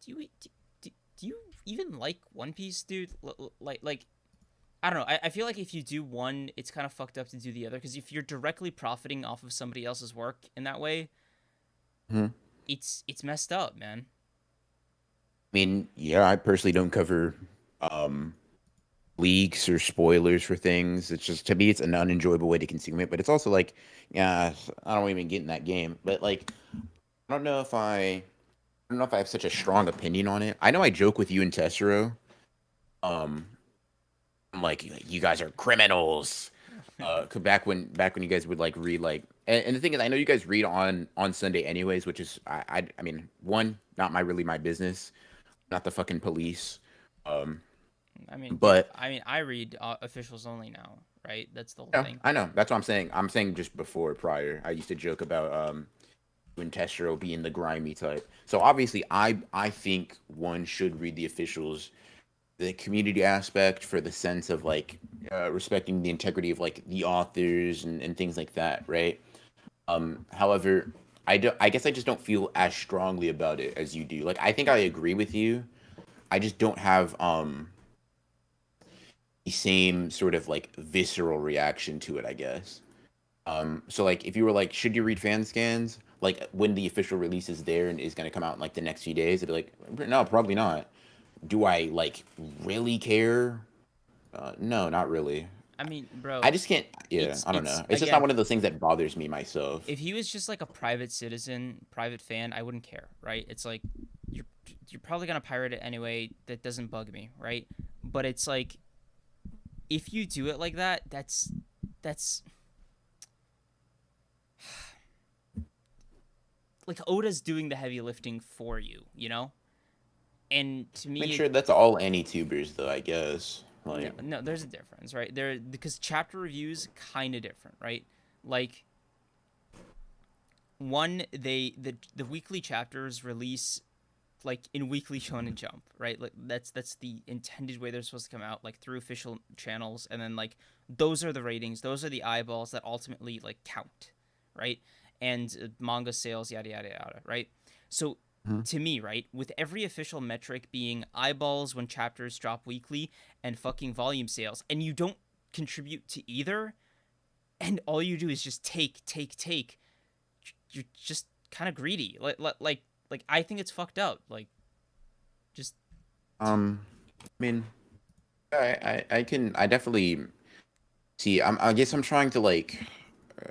do you even like One Piece, dude? Like I don't know. I feel like if you do one, it's kind of fucked up to do the other because if you're directly profiting off of somebody else's work in that way, Mhm. it's messed up, man. I mean, yeah, I personally don't cover leaks or spoilers for things. It's just to me, it's an unenjoyable way to consume it. But it's also like, yeah, I don't even get in that game. But like, I don't know if I don't know if I have such a strong opinion on it. I know I joke with you and Tessero. Um, I'm like, you guys are criminals. 'Cause back when you guys would like read like, and the thing is, I know you guys read on Sunday anyways, which is I mean, one, not my business, not the fucking police. Um, I mean, but I read officials only now, right? That's the whole yeah, thing. I know. That's what I'm saying. I'm saying just before prior, I used to joke about when Testro being the grimy type. So obviously, I think one should read the officials, the community aspect for the sense of like respecting the integrity of like the authors and things like that, right? However, I guess I just don't feel as strongly about it as you do. Like I think I agree with you. I just don't have the same sort of like visceral reaction to it, I guess. So like if you were like, should you read fan scans? Like when the official release is there and is gonna come out in like the next few days, I'd be like, no, probably not. Do I like really care? No, not really. I mean, bro, I just can't. Yeah, I don't know. It's just not one of those things that bothers me myself. if he was just like a private citizen, private fan, I wouldn't care, right? It's like you're probably gonna pirate it anyway. That doesn't bug me, right? but it's like, if you do it like that, that's like Oda's doing the heavy lifting for you, you know? And to me, Make sure that's all any tubers though, I guess. Like, no, there's a difference, right? There, because chapter reviews kind of different, right? Like, one, the weekly chapters release like in Weekly Shonen Jump, right? Like that's the intended way they're supposed to come out, like through official channels, and then like those are the ratings, those are the eyeballs that ultimately like count, right? And manga sales, yada yada yada, right? So to me, right, with every official metric being eyeballs when chapters drop weekly and fucking volume sales, and you don't contribute to either, and all you do is just take, you're just kind of greedy. Like I think it's fucked up. Like, just I mean, I definitely see. I guess I'm trying to like, I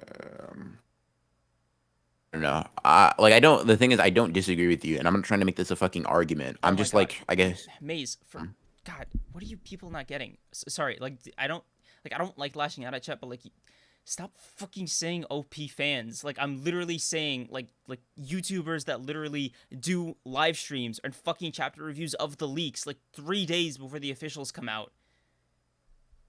don't know. I don't. The thing is, I don't disagree with you, and I'm not trying to make this a fucking argument. Oh I'm my just God. like, I guess. Maze for God, what are you people not getting? Sorry, like I don't like lashing out at chat, but like stop fucking saying OP fans. Like I'm literally saying like YouTubers that literally do live streams and fucking chapter reviews of the leaks like 3 days before the officials come out.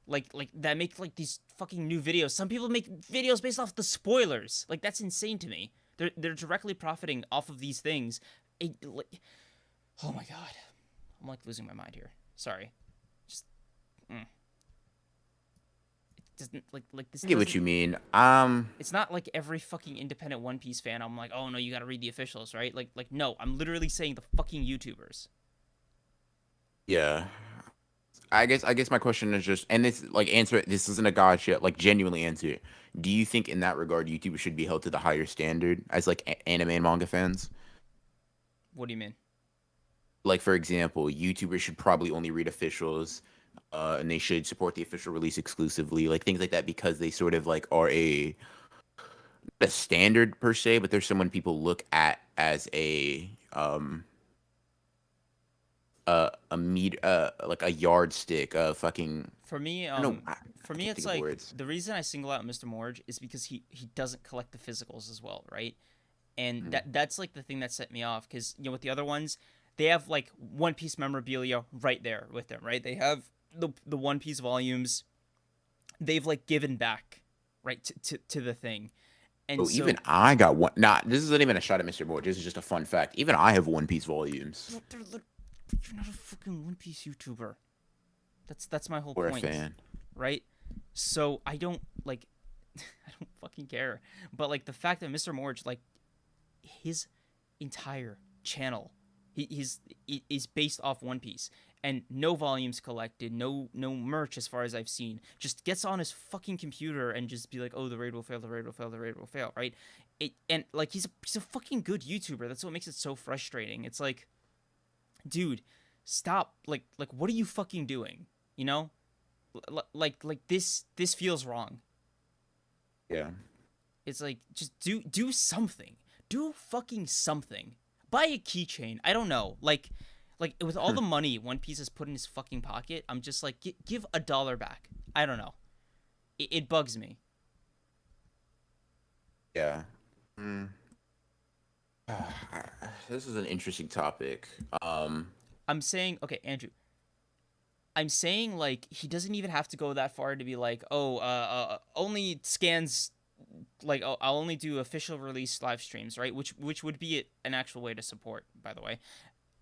Like that make like these fucking new videos. Some people make videos based off the spoilers. Like that's insane to me. They're directly profiting off of these things. Oh my God, I'm like losing my mind here. Sorry, just it doesn't like this. I get what you mean. It's not like every fucking independent One Piece fan. I'm like, oh no, you gotta read the officials, right? Like no, I'm literally saying the fucking YouTubers. Yeah. I guess my question is just, and this like answer it. This isn't a gotcha. Like genuinely answer it. Do you think in that regard, YouTubers should be held to the higher standard as like anime and manga fans? What do you mean? Like for example, YouTubers should probably only read officials, and they should support the official release exclusively, like things like that, because they sort of like are a standard per se, but there's someone people look at as a meet like a yardstick, fucking. For me, I don't know, for I me, can't it's think of like words. the reason I single out Mr. Morge is because he doesn't collect the physicals as well, right? And that's like the thing that set me off, because you know with the other ones, they have like One Piece memorabilia right there with them, right? They have the One Piece volumes. They've like given back, right, to the thing, and Oh, so even I got one. Nah, this isn't even a shot at Mr. Boy. This is just a fun fact. Even I have One Piece volumes. you're not a fucking One Piece YouTuber. That's my whole Or a point, fan. right? So I don't like, I don't fucking care. But like the fact that Mr. Morge, like his entire channel, he's based off One Piece, and no volumes collected, no merch as far as I've seen. Just gets on his fucking computer and just be like, oh, the raid will fail, the raid will fail, the raid will fail, right? And like he's a fucking good YouTuber. That's what makes it so frustrating. It's like, dude, stop. Like what are you fucking doing? You know, like this feels wrong. Yeah. It's like, just do something. Do fucking something. Buy a keychain. I don't know. Like with all the money One Piece has put in his fucking pocket, I'm just like, give $1 back. I don't know. It bugs me. Yeah. This is an interesting topic. I'm saying, okay, Andrew. I'm saying like he doesn't even have to go that far to be like, oh, only scans, like I'll only do official release live streams, right? Which would be an actual way to support, by the way.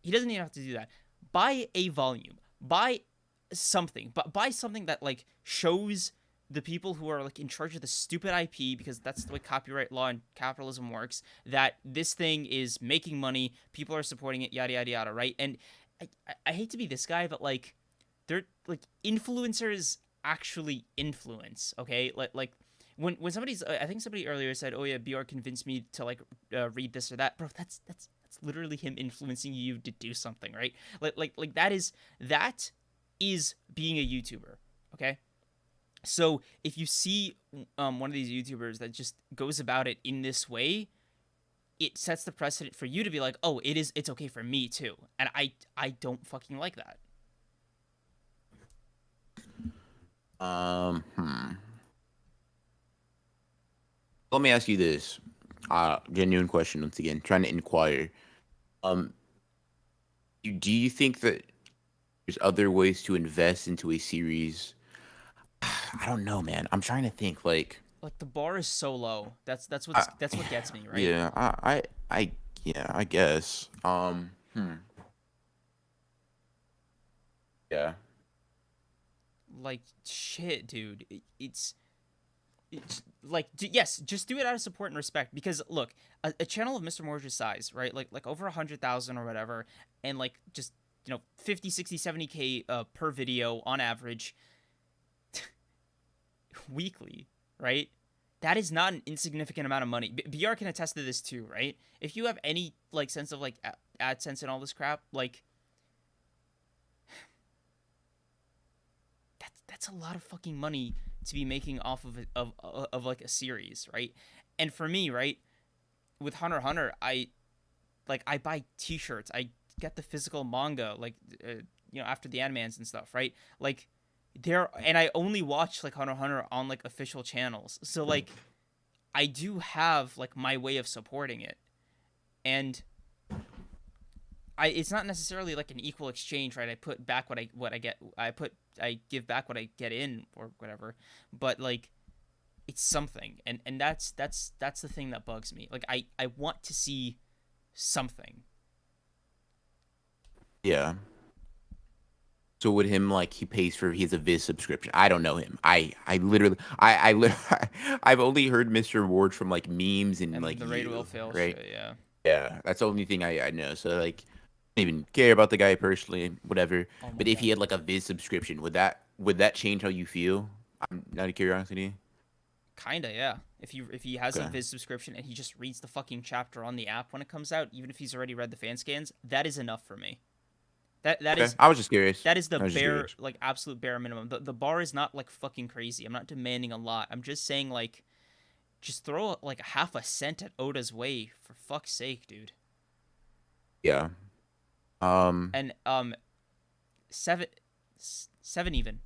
He doesn't even have to do that. Buy a volume. Buy something. But buy something that like shows the people who are like in charge of the stupid IP, because that's the way copyright law and capitalism works, that this thing is making money, people are supporting it, yada yada yada, right? And I hate to be this guy, but like they're like influencers actually influence, okay? Like when somebody's, I think somebody earlier said, oh yeah, BR convinced me to like read this or that, bro. That's literally him influencing you to do something, right? Like that is being a YouTuber, okay? So if you see one of these YouTubers that just goes about it in this way, it sets the precedent for you to be like, oh, it's okay for me too, and I don't fucking like that. Hmm. Let me ask you this. Genuine question once again, trying to inquire. Um, do you think that there's other ways to invest into a series? I don't know, man. I'm trying to think. Like the bar is so low. I, That's what gets me, right? yeah, yeah, I guess. Yeah, Like shit, dude. It's like yes, just do it out of support and respect. Because look, a channel of Mr. Morge's size, right? Like over 100,000 or whatever, and like just 50, 60, 70K per video on average weekly, right? That is not an insignificant amount of money. BR can attest to this too, right? If you have any like sense of like AdSense and all this crap, like that's a lot of fucking money to be making off of of like a series, right? And for me, right, with Hunter x Hunter, I buy T-shirts, I get the physical manga, like after the animans and stuff, right? Like and I only watch like Hunter x Hunter on like official channels, so like I do have like my way of supporting it, and it's not necessarily like an equal exchange, right? I put back what I get. I give back what I get in or whatever. But like it's something. And that's the thing that bugs me. Like I want to see something. yeah. So with him, like he has a Viz subscription. I don't know him. I literally, I've only heard Mr. Ward from like memes and And like the raid will you, fail right? shit, yeah. Yeah, that's the only thing I know. So like, I don't even care about the guy personally, whatever. Oh my But if god. he had like a Viz subscription, would that change how you feel? I'm out of curiosity. Kinda, yeah. If he has a Okay. Viz subscription and he just reads the fucking chapter on the app when it comes out, even if he's already read the fan scans, that is enough for me. That Okay. is I was just curious. that is the I was just bare curious. like absolute bare minimum. The bar is not like fucking crazy. I'm not demanding a lot. I'm just saying like just throw like half a cent at Oda's way for fuck's sake, dude. Yeah. Um. And seven seven even.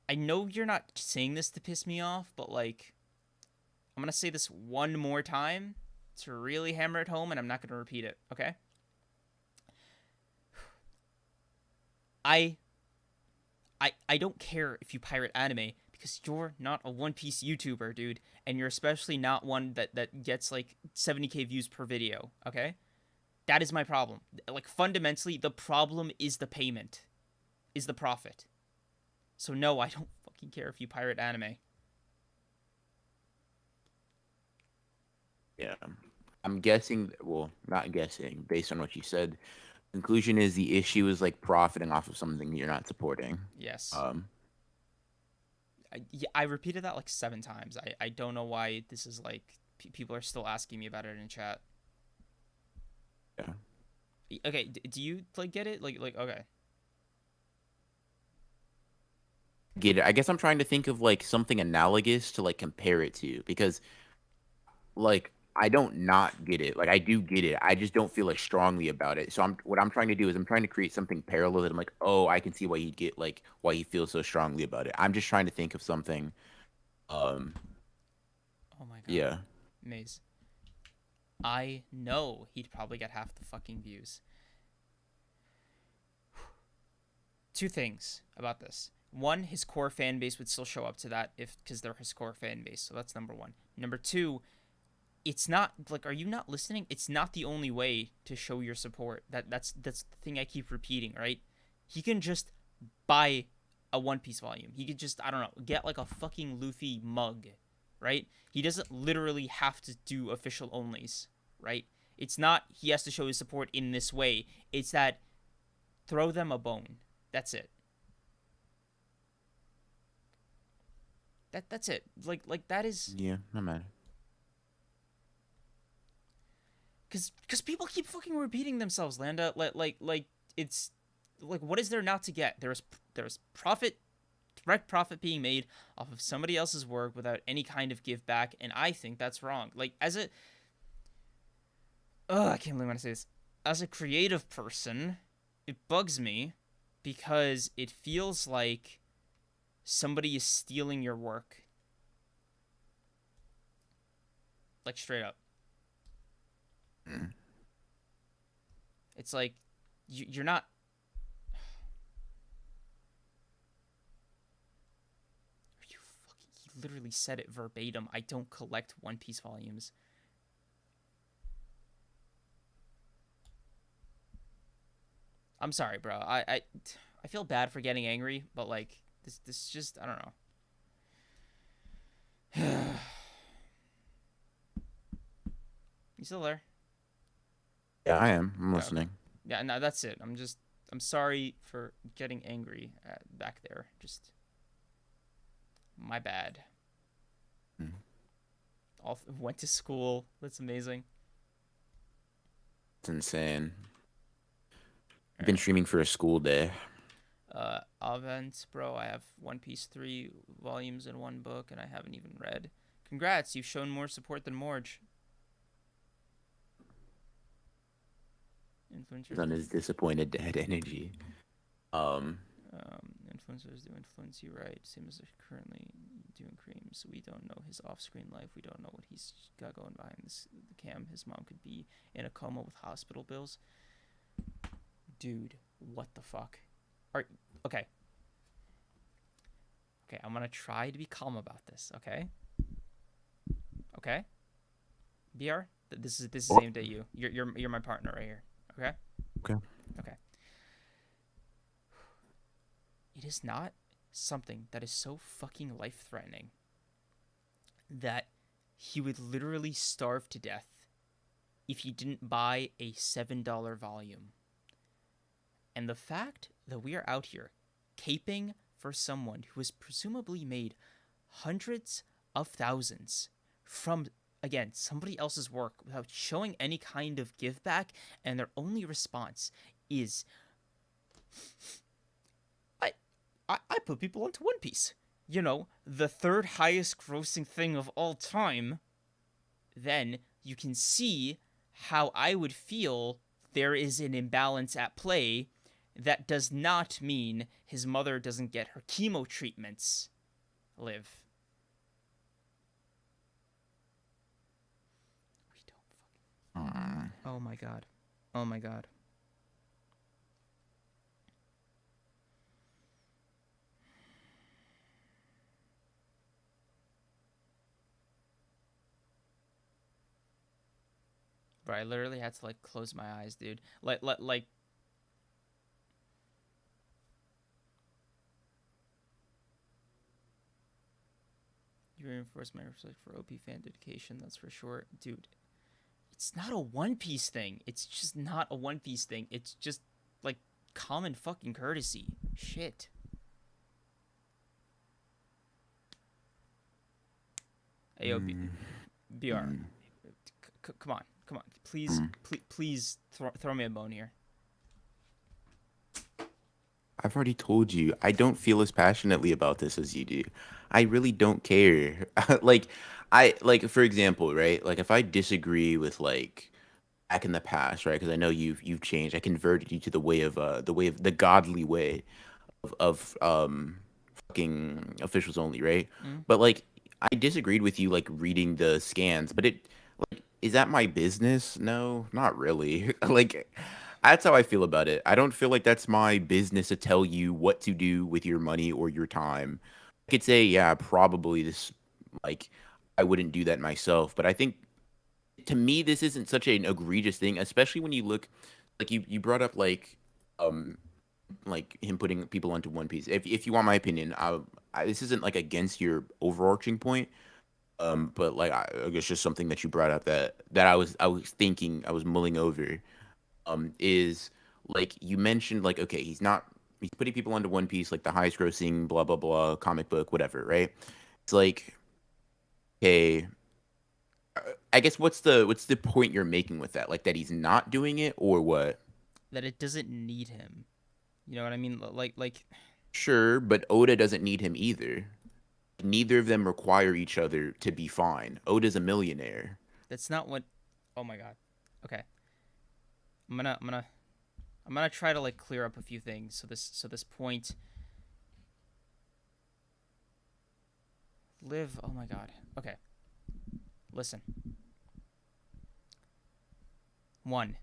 I know you're not saying this to piss me off, but like I'm going to say this one more time to really hammer it home and I'm not going to repeat it, okay? I don't care if you pirate anime because you're not a One Piece YouTuber, dude, and you're especially not one that gets like 70K views per video, okay? That is my problem. Like fundamentally, the problem is the payment, is the profit. So no, I don't fucking care if you pirate anime. Yeah. I'm guessing. Well, not guessing. Based on what you said, conclusion is the issue is like profiting off of something you're not supporting. Yes. Um. I repeated that like 7 times. I don't know why this is like people are still asking me about it in chat. Yeah. Okay, do you like get it? Like okay. Get it. I guess I'm trying to think of like something analogous to like compare it to because like I don't not get it. Like I do get it. I just don't feel as strongly about it. So what I'm trying to do is I'm trying to create something parallel that I'm like, oh, I can see why he'd get like why he feels so strongly about it. I'm just trying to think of something. Um. Oh my god. Yeah. Maze. I know he'd probably get half the fucking views. 2 things about this. One, his core fan base would still show up to that because they're his core fan base. So that's number 1. Number 2, it's not like, are you not listening? It's not the only way to show your support. That's the thing I keep repeating, right? He can just buy a One Piece volume. He could just, I don't know, get like a fucking Luffy mug, right? He doesn't literally have to do official onlys, right? It's not he has to show his support in this way. It's that throw them a bone. That's it. That's it. Like that is Yeah. Not mad. because people keep fucking repeating themselves, Landa. Like it's like what is there not to get? There's profit, direct profit being made off of somebody else's work without any kind of give back, and I think that's wrong. Like as a I can't believe I'm gonna say this. As a creative person, it bugs me because it feels like somebody is stealing your work. Like, straight up. It's like, you're not... Are you fucking... He literally said it verbatim. I don't collect One Piece volumes. I'm sorry, bro. I feel bad for getting angry, but, like, this just... I don't know. You still there? Yeah, I am. I'm Yeah, listening. okay. Yeah, no, that's it. I'm sorry for getting angry back there. Just my bad. Went to school. That's amazing. It's insane. I've been streaming for a school day. Avent, bro. I have One Piece 3 volumes in one book, and I haven't even read. Congrats, you've shown more support than Morge. Influencers. On his disappointed dad energy. Influencers do influence you, right? Same as they're currently doing creams. We don't know his off-screen life. We don't know what he's got going behind the cam. His mom could be in a coma with hospital bills. Dude, what the fuck? Okay. Okay, I'm gonna try to be calm about this. Okay. Okay. BR, this is aimed at you. You're my partner right here. Okay. Okay. It is not something that is so fucking life-threatening that he would literally starve to death if he didn't buy a $7 volume. And the fact that we are out here caping for someone who has presumably made hundreds of thousands from, again, somebody else's work without showing any kind of give back, and their only response is, I put people onto One Piece. You know, the third highest grossing thing of all time. Then you can see how I would feel there is an imbalance at play. That does not mean his mother doesn't get her chemo treatments. Live. We don't fucking... Oh my god. Oh my god. Bro, I literally had to, like, close my eyes, dude. Like... You reinforce my respect for OP fan dedication, that's for sure. Dude, it's not a One Piece thing. It's just not a One Piece thing. It's just, like, common fucking courtesy. Shit. AOB. BR. Come on. Come on. Please throw me a bone here. I've already told you, I don't feel as passionately about this as you do. I really don't care. For example, right? Like, if I disagree with, like, back in the past, right? Because I know you've changed. I converted you to the way of the godly way of fucking officials only, right? But, like, I disagreed with you, like, reading the scans, but is that my business? No, not really. Like, that's how I feel about it. I don't feel like that's my business to tell you what to do with your money or your time. I could say, yeah, probably this, like, I wouldn't do that myself. But I think, to me, this isn't such an egregious thing, especially when you look, like, you brought up, like him putting people onto One Piece. If you want my opinion, this isn't, like, against your overarching point. But, like, I guess just something that you brought up that I was thinking, I was mulling over. Is, like, you mentioned, like, okay, he's putting people onto One Piece, like, the highest grossing blah blah blah comic book, whatever, right? It's like, okay, I guess what's the point you're making with that? Like, that he's not doing it, or what? That it doesn't need him. You know what I mean? Like. Sure, but Oda doesn't need him either. Neither of them require each other to be fine. Oda's a millionaire. That's not what. Oh my god. Okay. I'm gonna try to, like, clear up a few things so this point live. Oh my god. Okay. Listen. 1.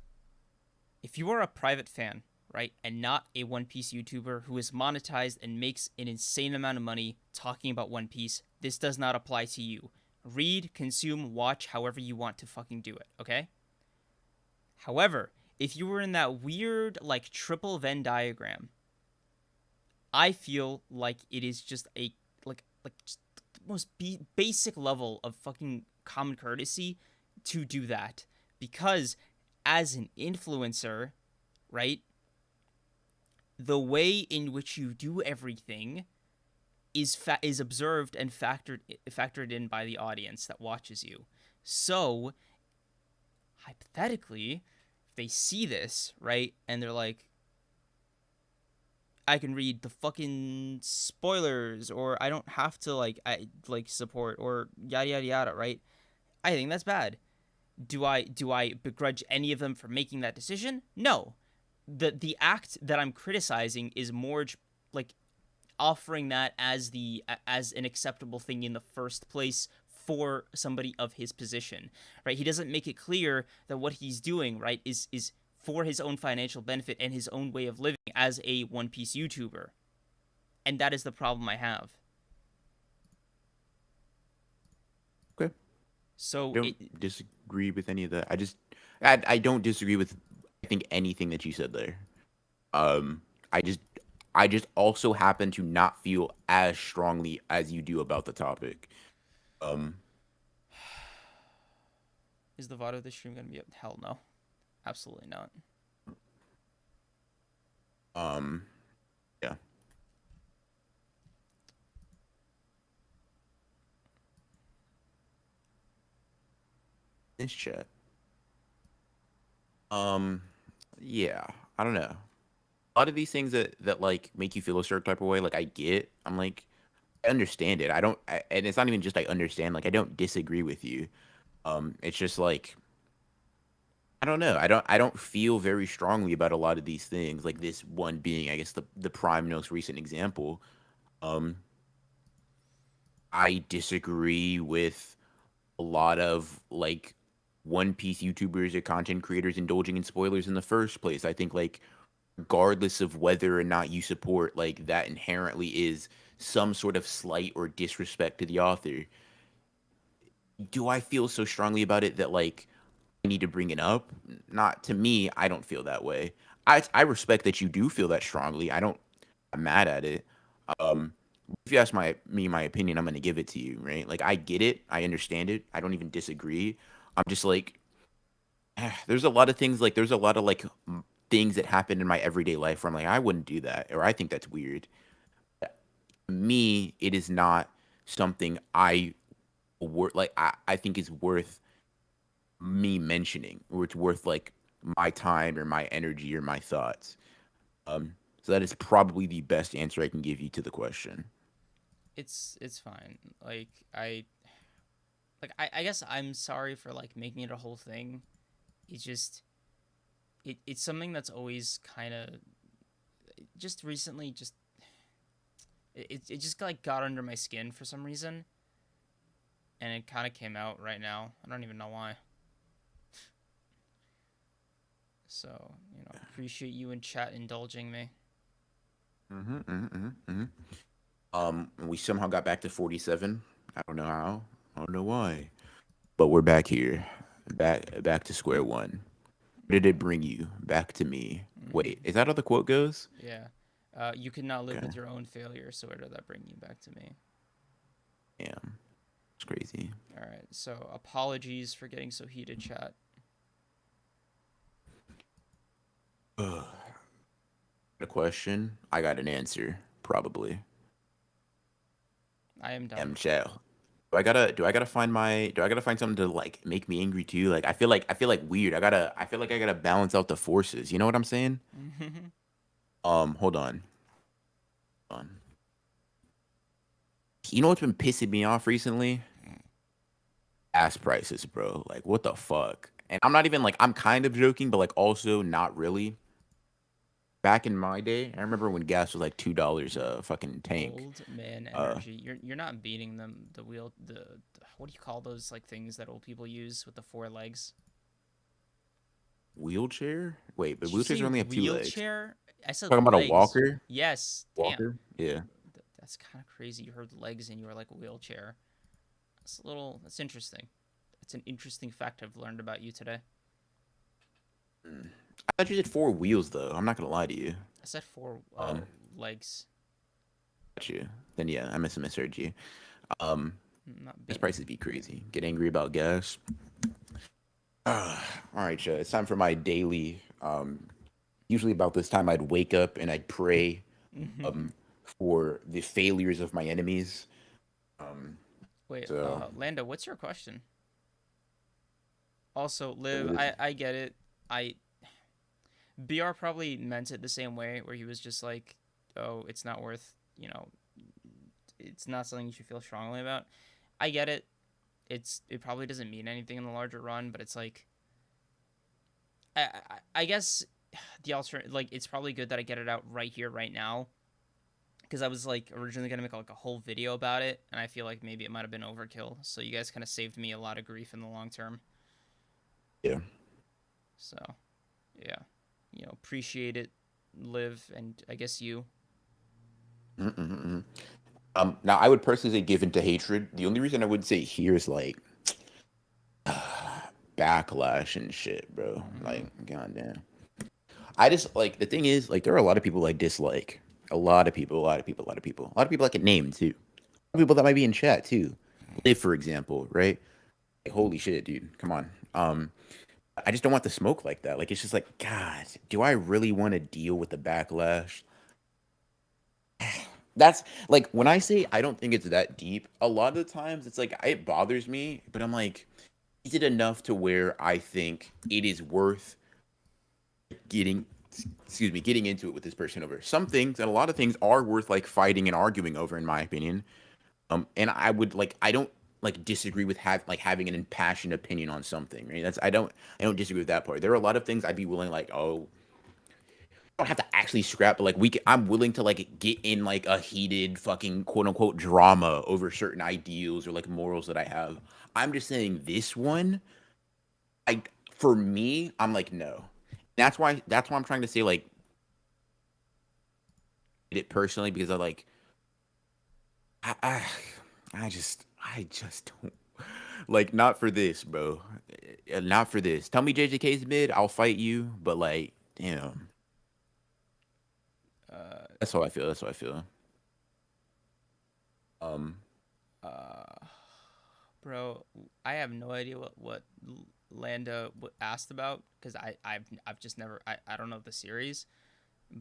If you are a private fan, right, and not a One Piece YouTuber who is monetized and makes an insane amount of money talking about One Piece, this does not apply to you. Read, consume, watch however you want to fucking do it, okay? However, if you were in that weird, like, triple Venn diagram, I feel like it is just a, like just the most basic level of fucking common courtesy to do that. Because as an influencer, right, the way in which you do everything is observed and factored in by the audience that watches you. So, hypothetically, if they see this, right, and they're like, I can read the fucking spoilers, or I don't have to like support, or yada yada yada, right? I think that's bad. Do I begrudge any of them for making that decision? No. The act that I'm criticizing is more like offering that as an acceptable thing in the first place for somebody of his position, right? He doesn't make it clear that what he's doing, right, is for his own financial benefit and his own way of living as a One Piece YouTuber. And that is the problem I have. Okay. So I don't disagree with any of that. I don't disagree with, I think, anything that you said there. I just also happen to not feel as strongly as you do about the topic. Is the VOD of the stream gonna be up? Hell no. Absolutely not. Yeah. This chat. Yeah. I don't know. A lot of these things that like make you feel a certain type of way, like I'm like, I understand it. And it's not even just I understand. Like I don't disagree with you. It's just like, I don't know. I don't feel very strongly about a lot of these things. Like this one being, I guess, the prime most recent example. I disagree with a lot of like One Piece YouTubers or content creators indulging in spoilers in the first place. I think like regardless of whether or not you support, like that inherently is some sort of slight or disrespect to the author. Do I feel so strongly about it that like I need to bring it up? Not to me. I don't feel that way. I respect that you do feel that strongly. I'm mad at it. If you ask my opinion, I'm gonna give it to you, right? Like I get it, I understand it, I don't even disagree. I'm just like, there's a lot of things, like there's a lot of like things that happen in my everyday life where I'm like, I wouldn't do that, or I think that's weird. Me, it is not something I think is worth me mentioning, or it's worth like my time or my energy or my thoughts. So that is probably the best answer I can give you to the question. It's fine. Like I guess I'm sorry for like making it a whole thing. It's just it's something that's always kind of just recently just it just like got under my skin for some reason, and it kind of came out right now. I don't even know why. So, appreciate you in chat indulging me. We somehow got back to 47. I don't know how. I don't know why. But we're back here. Back to square one. Where did it bring you? Back to me. Wait, is that how the quote goes? Yeah. You could not live with your own failure, so where did that bring you back to me? Damn. It's crazy. All right. So, apologies for getting so heated, chat. A question, I got an answer, probably. I am done. Chat. Do I gotta find something to like make me angry too? Like I feel like weird. I feel like I gotta balance out the forces. You know what I'm saying? Hold on. You know what's been pissing me off recently? Gas prices, bro. Like what the fuck? And I'm not even like, I'm kind of joking, but like also not really. back in my day, I remember when gas was like $2 a fucking tank. Old man Uh, energy. You're not beating them. The what do you call those like things that old people use with the four legs? Wheelchair? Wait, but Did you say wheelchairs only have 2 legs. wheelchair? I said Talking about a legs. walker? Yes. Damn. Walker? Yeah. That's kind of crazy. You heard legs and you were like wheelchair. That's a little. That's interesting. That's an interesting fact I've learned about you today. I thought you said 4 wheels though. I'm not gonna lie to you. I said four Um, legs. Got you. Then yeah, I misheard you. Um, Not these big. prices be crazy. Get angry about gas. All right, it's time for my daily. Usually about this time, I'd wake up and I'd pray um, for the failures of my enemies. Um, Wait, so Lando, what's your question? Also, Liv, what is it? I get it. BR probably meant it the same way, where he was just like, "Oh, it's not worth, it's not something you should feel strongly about." I get it. It probably doesn't mean anything in the larger run, but it's like, I guess the alternative, like, it's probably good that I get it out right here, right now, because I was like originally gonna make like a whole video about it, and I feel like maybe it might have been overkill. So you guys kind of saved me a lot of grief in the long term. Yeah. So, yeah, appreciate it, Liv, and I guess you. Mm-mm-mm. Now I would personally say given to hatred. The only reason I would say here is like backlash and shit, bro. Like, goddamn. I just like the thing is like there are a lot of people I dislike. A lot of people, a lot of people, a lot of people. A lot of people I can name too. A lot of people that might be in chat too. Liv, for example, right? Like, holy shit, dude. Come on. I just don't want the smoke like that. Like it's just like, God, do I really want to deal with the backlash? That's like when I say I don't think it's that deep, a lot of the times it's like it bothers me, but I'm like, is it enough to where I think it is worth getting getting into it with this person over? Some things and a lot of things are worth like fighting and arguing over, in my opinion. And I would like I don't like disagree with having an impassioned opinion on something, right? I don't disagree with that part. There are a lot of things I'd be willing like, oh, don't have to actually scrap, but like I'm willing to like get in like a heated fucking quote unquote drama over certain ideals or like morals that I have. I'm just saying this one, for me, I'm like no. That's why I'm trying to say like it personally because I I, I just don't like not for this, bro. Not for this. Tell me JJK's mid, I'll fight you, but like damn. That's how I feel. That's how I feel. Um, Bro, I have no idea what Landa asked about because I've just never I don't know the series,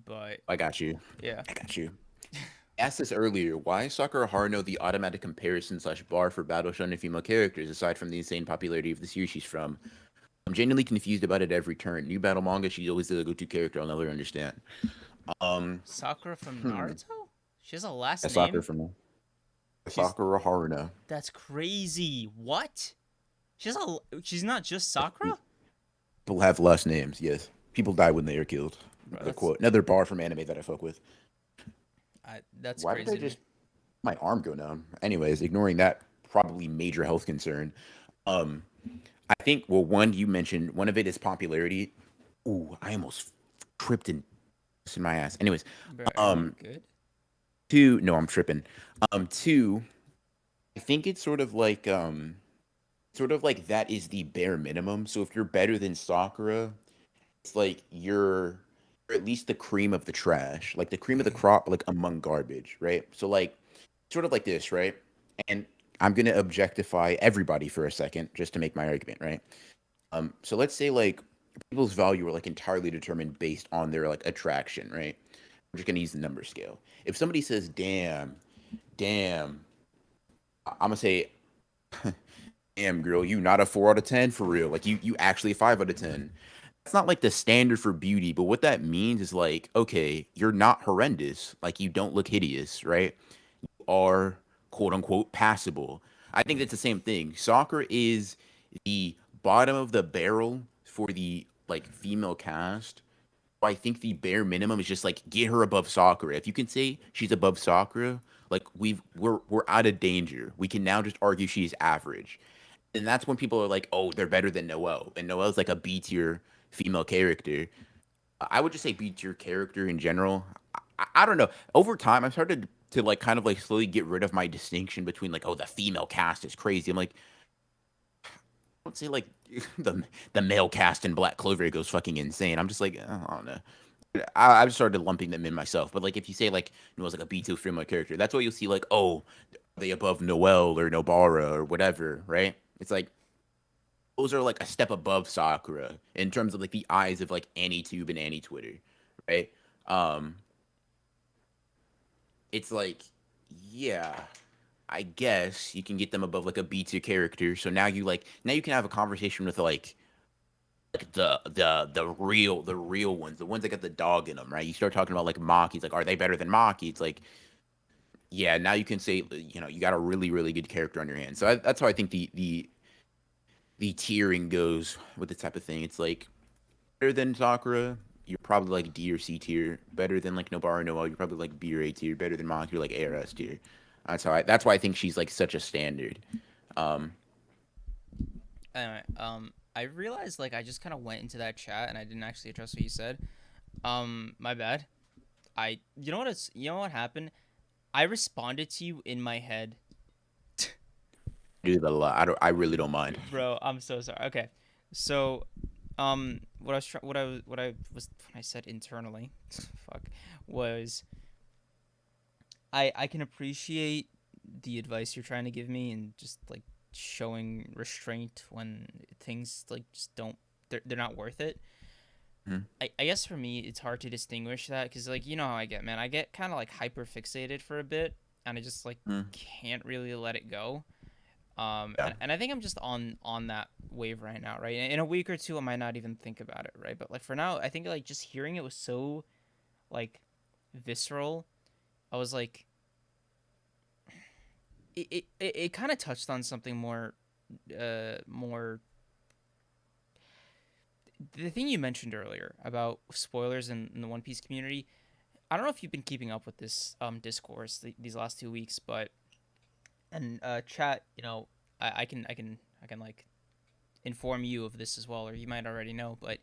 but I got you. yeah. I got you. I asked this earlier. Why is Sakura Haruno the automatic comparison slash bar for battle shonen female characters, aside from the insane popularity of the series she's from? I'm genuinely confused about it every turn. New battle manga, she's always the go-to character. I'll never understand. Sakura from Naruto? She has a last That's Sakura name? from Sakura Haruno. That's crazy. What? She's not just Sakura? People have last names. Yes, people die when they are killed. Bro, Another quote. Another bar from anime that I fuck with. That's Why crazy. did I just my arm go numb? Anyways, ignoring that probably major health concern. I think one you mentioned one of it is popularity. Ooh, I almost tripped in my ass. Anyways, Bro, are you good? two, no, I'm tripping. Two, I think it's sort of like that is the bare minimum. So if you're better than Sakura, it's like you're at least the cream of the trash, like the cream of the crop, like among garbage, right? So like sort of like this, right? And I'm gonna objectify everybody for a second just to make my argument, right? So let's say like people's value are like entirely determined based on their like attraction, right? We're just gonna use the number scale. If somebody says, damn, I'm gonna say, damn girl, you not a 4 out of 10 for real. Like you actually 5 out of 10. That's not like the standard for beauty, but what that means is like, okay, you're not horrendous. Like you don't look hideous, right? You are quote unquote passable. I think that's the same thing. Soccer is the bottom of the barrel for the like female cast. I think the bare minimum is just like get her above Sakura. If you can say she's above Sakura, like we're out of danger. We can now just argue she's average. And that's when people are like, "Oh, they're better than Noelle." And Noelle's like a B tier female character. I would just say B tier character in general. I don't know. Over time, I've started to like kind of like slowly get rid of my distinction between like, oh, the female cast is crazy. I'm like, I would say like the male cast in Black Clover goes fucking insane. I'm just like, I don't know. I've started lumping them in myself. But like, if you say like Noelle's like a B two female character, that's why you'll see like, oh, are they above Noelle or Nobara or whatever, right? It's like those are like a step above Sakura in terms of like the eyes of like AnyTube and AnyTwitter, right? Um, it's like, yeah, I guess you can get them above like a B tier character. So now you can have a conversation with like the real ones, the ones that got the dog in them, right? You start talking about like Maki. It's like, are they better than Maki? It's like, yeah, now you can say, you got a really really good character on your hands. So that's how I think the tiering goes with this type of thing. It's like better than Sakura, you're probably like D or C tier. Better than like Nobara Noelle, you're probably like B or A tier. Better than Maki, you're like A or S tier. That's why I think she's like such a standard. Um, Anyway, I realized like I just kind of went into that chat and I didn't actually address what you said. My bad. You know what happened? I responded to you in my head. do that a lot. I really don't mind. Bro, I'm so sorry. Okay. So, what I was when I said internally, fuck, was I can appreciate the advice you're trying to give me and just like showing restraint when things like just don't they're not worth it. Mhm. I guess for me it's hard to distinguish that because like you know how I get, man. I get kind of like hyper fixated for a bit and I just like Mm. can't really let it go. Yeah. And I think I'm just on that wave right now, right? In a week or two, I might not even think about it, right? But like for now, I think like just hearing it was so like visceral. I was like, it kind of touched on something more. The thing you mentioned earlier about spoilers in the One Piece community. I don't know if you've been keeping up with this discourse these last 2 weeks, but and chat, I can like inform you of this as well, or you might already know, but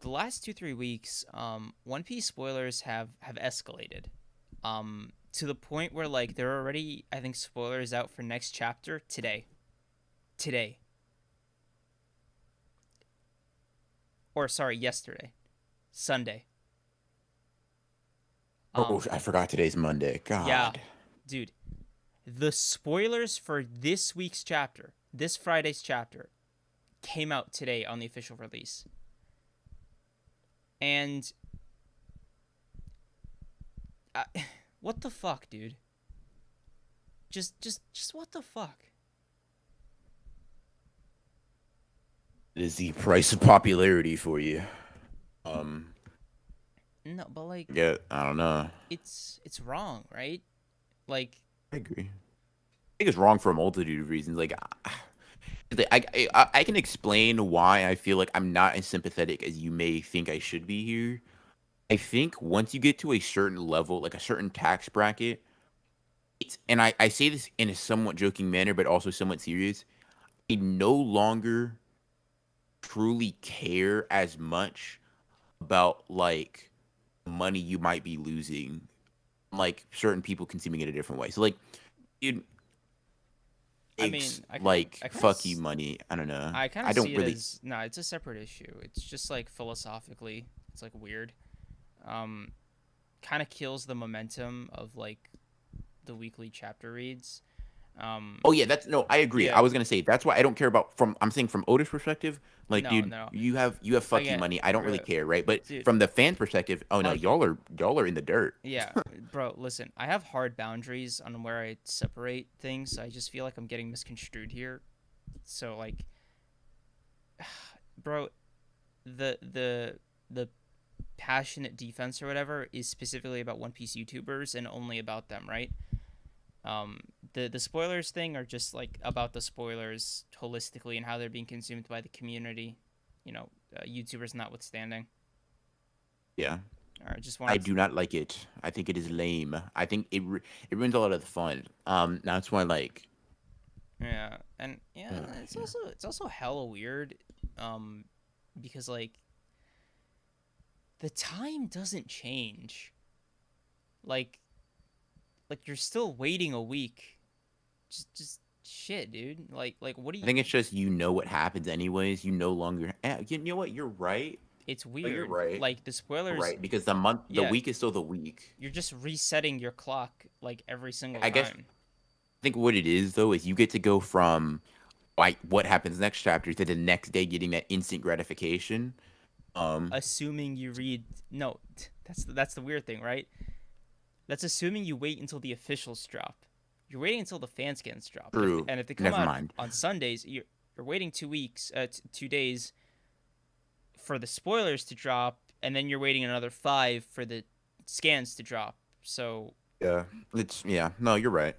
the last 2-3 weeks, One Piece spoilers have escalated, to the point where like there are already I think spoilers out for next chapter today, or sorry, yesterday, Sunday. Oh, I forgot today's Monday. God. Yeah, dude. The spoilers for this week's chapter, this Friday's chapter, came out today on the official release. And what the fuck, dude? Just what the fuck? It is the price of popularity for you. Um, No, but like yeah, I don't know. it's wrong, right? Like I agree. I think it's wrong for a multitude of reasons. Like, I can explain why I feel like I'm not as sympathetic as you may think I should be here. I think once you get to a certain level, like a certain tax bracket, and I say this in a somewhat joking manner, but also somewhat serious, I no longer truly care as much about like money you might be losing, like certain people consuming it a different way. So like, dude, I mean, it's I kinda, like I kinda, fuck you money. I don't know. I kind I of don't see it really. as no, it's a separate issue. It's just like philosophically, it's like weird. Um, kind of kills the momentum of like the weekly chapter reads. Oh yeah, that's no. I agree. Yeah, I was gonna say that's why I don't care about from. I'm saying from Otis' perspective, like, no, dude, no, you have fuck you again, money. I don't really bro, care, right? But dude, from the fan perspective, oh no, hard, y'all are in the dirt. yeah, bro. Listen, I have hard boundaries on where I separate things. I just feel like I'm getting misconstrued here. So like, bro, the passionate defense or whatever is specifically about One Piece YouTubers and only about them, right? The spoilers thing are just like about the spoilers holistically and how they're being consumed by the community, YouTubers notwithstanding. Yeah. All right, just I wanted. do not like it. I think it is lame. I think it ruins a lot of the fun. That's why like Yeah, and yeah, yeah. it's also hella weird, um, because like the time doesn't change. Like you're still waiting a week. Just shit, dude. Like what do I you? think it's just you know what happens anyways. You no longer. You know what? You're right. It's Oh, you're weird. right. Like the You're spoilers. right because the Yeah, week is still the week. you're just resetting your clock like every single I guess time. I think what it is though is you get to go from like what happens next chapter to the next day getting that instant gratification. Um, Assuming you read no, that's the weird thing, right? That's assuming you wait until the officials drop. You're waiting until the fan scans drop, true. and if they come Never out mind. on Sundays, you're waiting 2 weeks, 2 days for the spoilers to drop, and then you're waiting another 5 for the scans to drop. So Yeah. Yeah. No, you're right.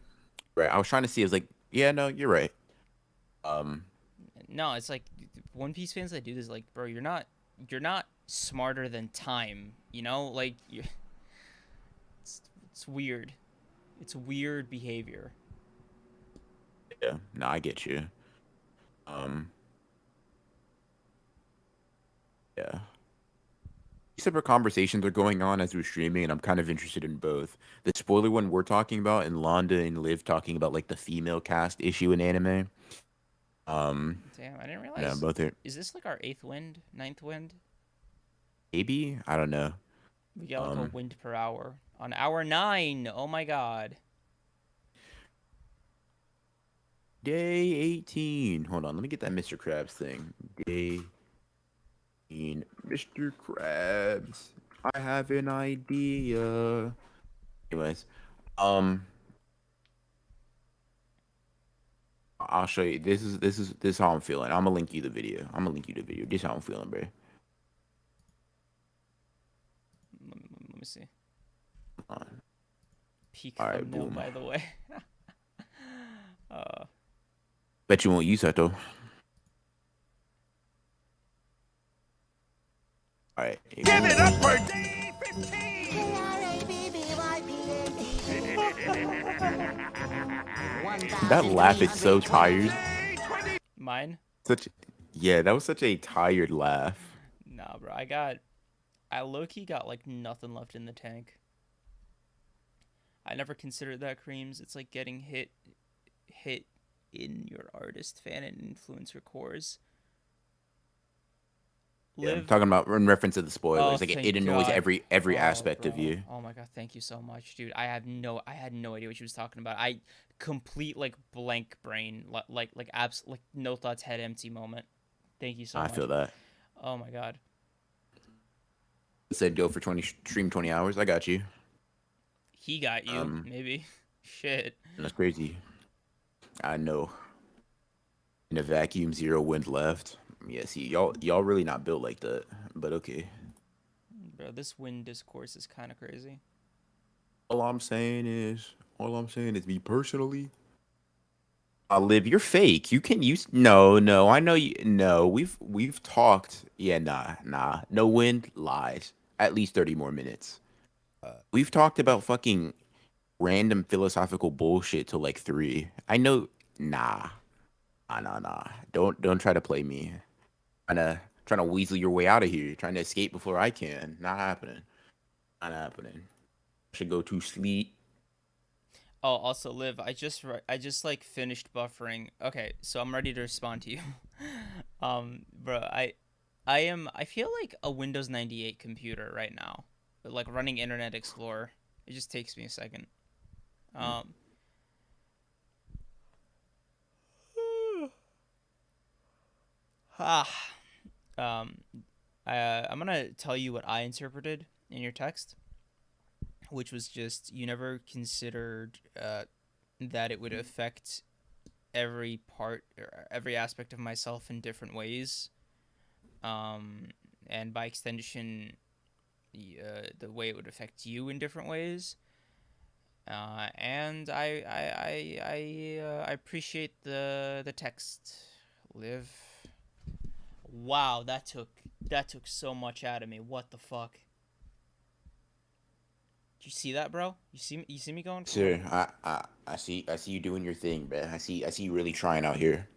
Right. I was trying to see. I was like, yeah, no, you're right. Um, no, it's like One Piece fans that do this, like, bro, you're not smarter than time, you know? Like, it's weird. It's weird behavior. yeah. No, I get you. Um, yeah. Separate conversations are going on as we're streaming, and I'm kind of interested in both. The spoiler one we're talking about, and Londa and Liv talking about like the female cast issue in anime. Damn, I didn't Yeah, realize. both are Is this like our eighth wind, ninth wind? maybe I don't know. We got like a Um, wind per hour on hour 9. Oh my god. day 18. Hold on, let me get that Mr. Krabs thing. Day 18. Mr. Krabs, I have an idea. Anyways, um, I'll show you. This is how I'm feeling. I'm gonna link you the video. I'm gonna link you the video. This is how I'm feeling, bro. Let me see. All Peak right, thumbnail, boom. by the way. uh, Bet you won't use that though. All right. Give it up for day 15! That laugh is so tired. mine? Such, yeah, that was such a tired laugh. Nah, bro. I low-key got like nothing left in the tank. I never considered that, Creams. It's like getting hit in your artist, fan, and influencer cores. Yeah, I'm Live. talking about in reference to the Oh, spoilers. Like thank it annoys God. every Oh, aspect of bro. you. Oh my God, thank you so much, dude. I had no idea what she was talking about. I complete like blank brain, like no thoughts, head empty moment. Thank you so I much. feel that. Oh my God. Said go for 20 stream 20 hours. I got you. He got you, maybe. Shit. That's crazy. I know. In a vacuum, 0 wind left. Yeah, see, y'all really not built like that. But okay. Bro, this wind discourse is kind of crazy. All I'm saying is me personally. I live. You're fake. You can use no. I know you. No, we've talked. Yeah, nah. No wind lies. At least 30 more minutes. We've talked about fucking random philosophical bullshit till like 3. I know. Nah. Don't try to play me. Trying to weasel your way out of here. Trying to escape before I can. Not happening. Not happening. Should go to sleep. Oh, also, Liv, I just like finished buffering. Okay, so I'm ready to respond to you. Bro, I feel like a Windows 98 computer right now, but like running Internet Explorer. It just takes me a second. Um, ah, um, I'm gonna tell you what I interpreted in your text, which was just you never considered that it would affect every part or every aspect of myself in different ways, and by extension, the way it would affect you in different ways. And I appreciate the text, Liv. Wow, that took so much out of me. What the fuck? you see that, bro? You see me going? Sir, I see you doing your thing, bro. I see you really trying out here.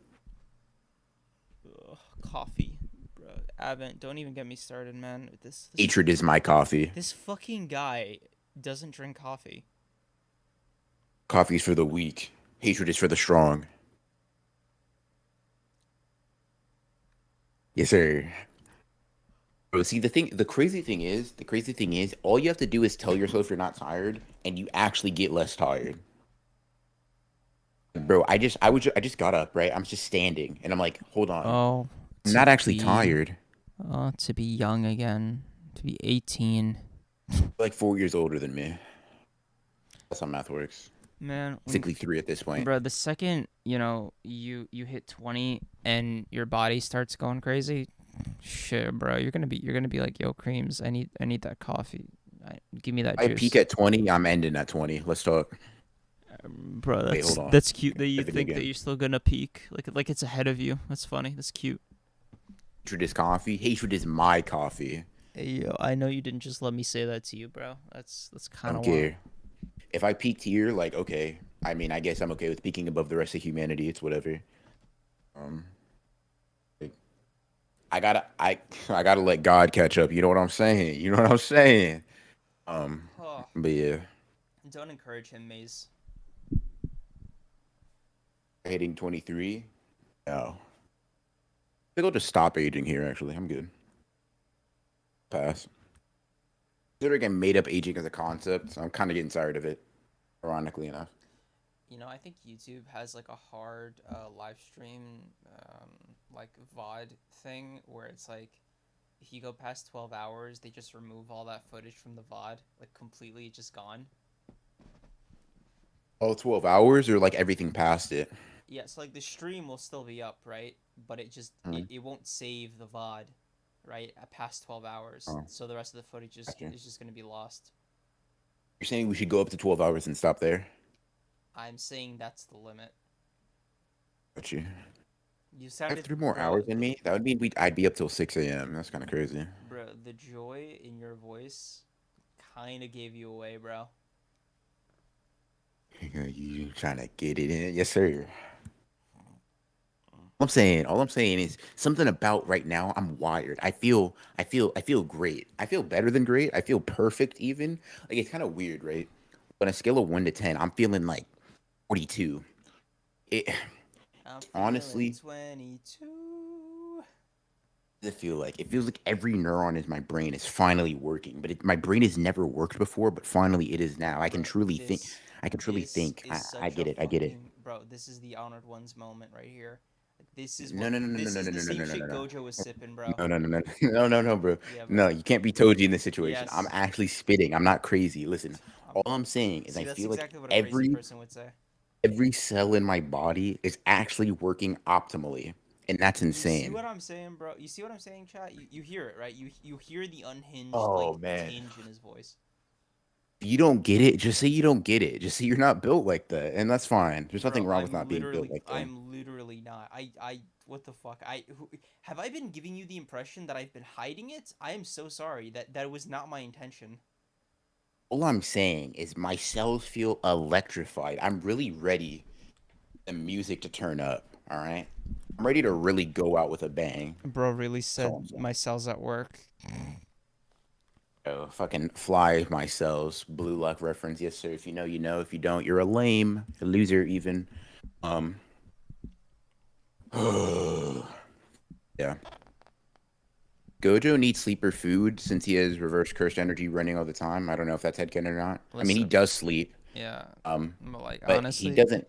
Ugh, coffee, bro. Avent, don't even get me started, man. This Hatred is my coffee. this fucking guy doesn't drink coffee. Coffee's for the weak. Hatred is for the strong. Yes, sir. Bro, see the crazy thing is, all you have to do is tell yourself you're not tired, and you actually get less tired. Bro, I just got up, right? I'm just standing, and I'm like, hold on, Oh, I'm not actually tired. Oh, to be young again, to be 18. Like 4 years older than me. That's how math works. Man, Basically 3 at this point. bro, the second, you hit 20 and your body starts going crazy, shit, bro, you're gonna be like, yo, Creams, I need that coffee. Give me that I juice. peak at 20, I'm ending at 20. Let's talk. Bro, Wait, hold on. that's cute that you Everything think that again. you're still gonna peak, like it's ahead of you. That's funny. That's cute. Hatred is coffee. Hatred is my coffee. Hey, yo, I know you didn't just let me say that to you, bro. That's I kind don't of wild. care. If I peaked here, like, okay. I mean, I guess I'm okay with peaking above the rest of humanity. It's whatever. Like, I gotta let God catch up. You know what I'm saying? You know what I'm saying? Oh, But yeah, don't encourage him, Maze. hitting 23. No, I think I'll just stop aging here. Actually, I'm good. Pass. Considering I made up aging as a concept, so I'm kind of getting tired of it. Ironically enough. I think YouTube has like a hard live stream, like VOD thing where it's like, if you go past 12 hours, they just remove all that footage from the VOD, like completely just gone. Oh, 12 hours or like everything past it? Yeah, so like the stream will still be up, right? But it just it won't save the VOD, right? At past 12 hours. Oh. So the rest of the footage is Gotcha. just gonna be lost. You're saying we should go up to 12 hours and stop there? I'm saying that's the limit. Got you. You I sounded have 3 more bro, hours in me. That would mean I'd be up till 6 a.m. That's kind of crazy. Bro, the joy in your voice kind of gave you away, bro. You trying to get it in? Yes, sir. All I'm saying is something about right now. I'm wired. I feel great. I feel better than great. I feel perfect even. Like it's kind of weird, right? On a scale of 1 to 10, I'm feeling like 42. It I'm honestly. 22. It feels like every neuron in my brain is finally working, but my brain has never worked before, but finally it is now. I can truly think. I can truly think. I get it. I get it. Bro, this is the honored ones moment right here. Like, this is No, what no, no, no, this no, is no, the no, same no, no, shit no, no. Gojo was sipping, bro. No, no, no, no, no, no, no, bro. Yeah, bro. No, you can't be Toji in this situation. Yes. I'm actually spitting. I'm not crazy. Listen, all I'm saying is See, I that's feel exactly like what a crazy person would say. every cell in my body is actually working optimally, and that's You see insane. what I'm saying, bro? You see what I'm saying, chat? You hear it, right? You hear the unhinged Oh, like man. tinge in his voice. If you don't get it, just say you don't get it. Just say you're not built like that, and that's fine. There's nothing Bro, wrong with not being built like that. I'm literally not. What the fuck? Have I been giving you the impression that I've been hiding it? I am so sorry. That was not my intention. All I'm saying is my cells feel electrified. I'm really ready for the music to turn up. All right, I'm ready to really go out with a bang. Bro really said all I'm saying. my cells at work. Oh, fucking fly my cells. Blue luck reference. Yes, sir. If you know, you know. If you don't, you're a lame, a loser, even. Yeah. Gojo needs sleep or food since he has reverse cursed energy running all the time. I don't know if that's headcanon or not. I mean, he Listen. does sleep. Yeah. But Like but honestly, he doesn't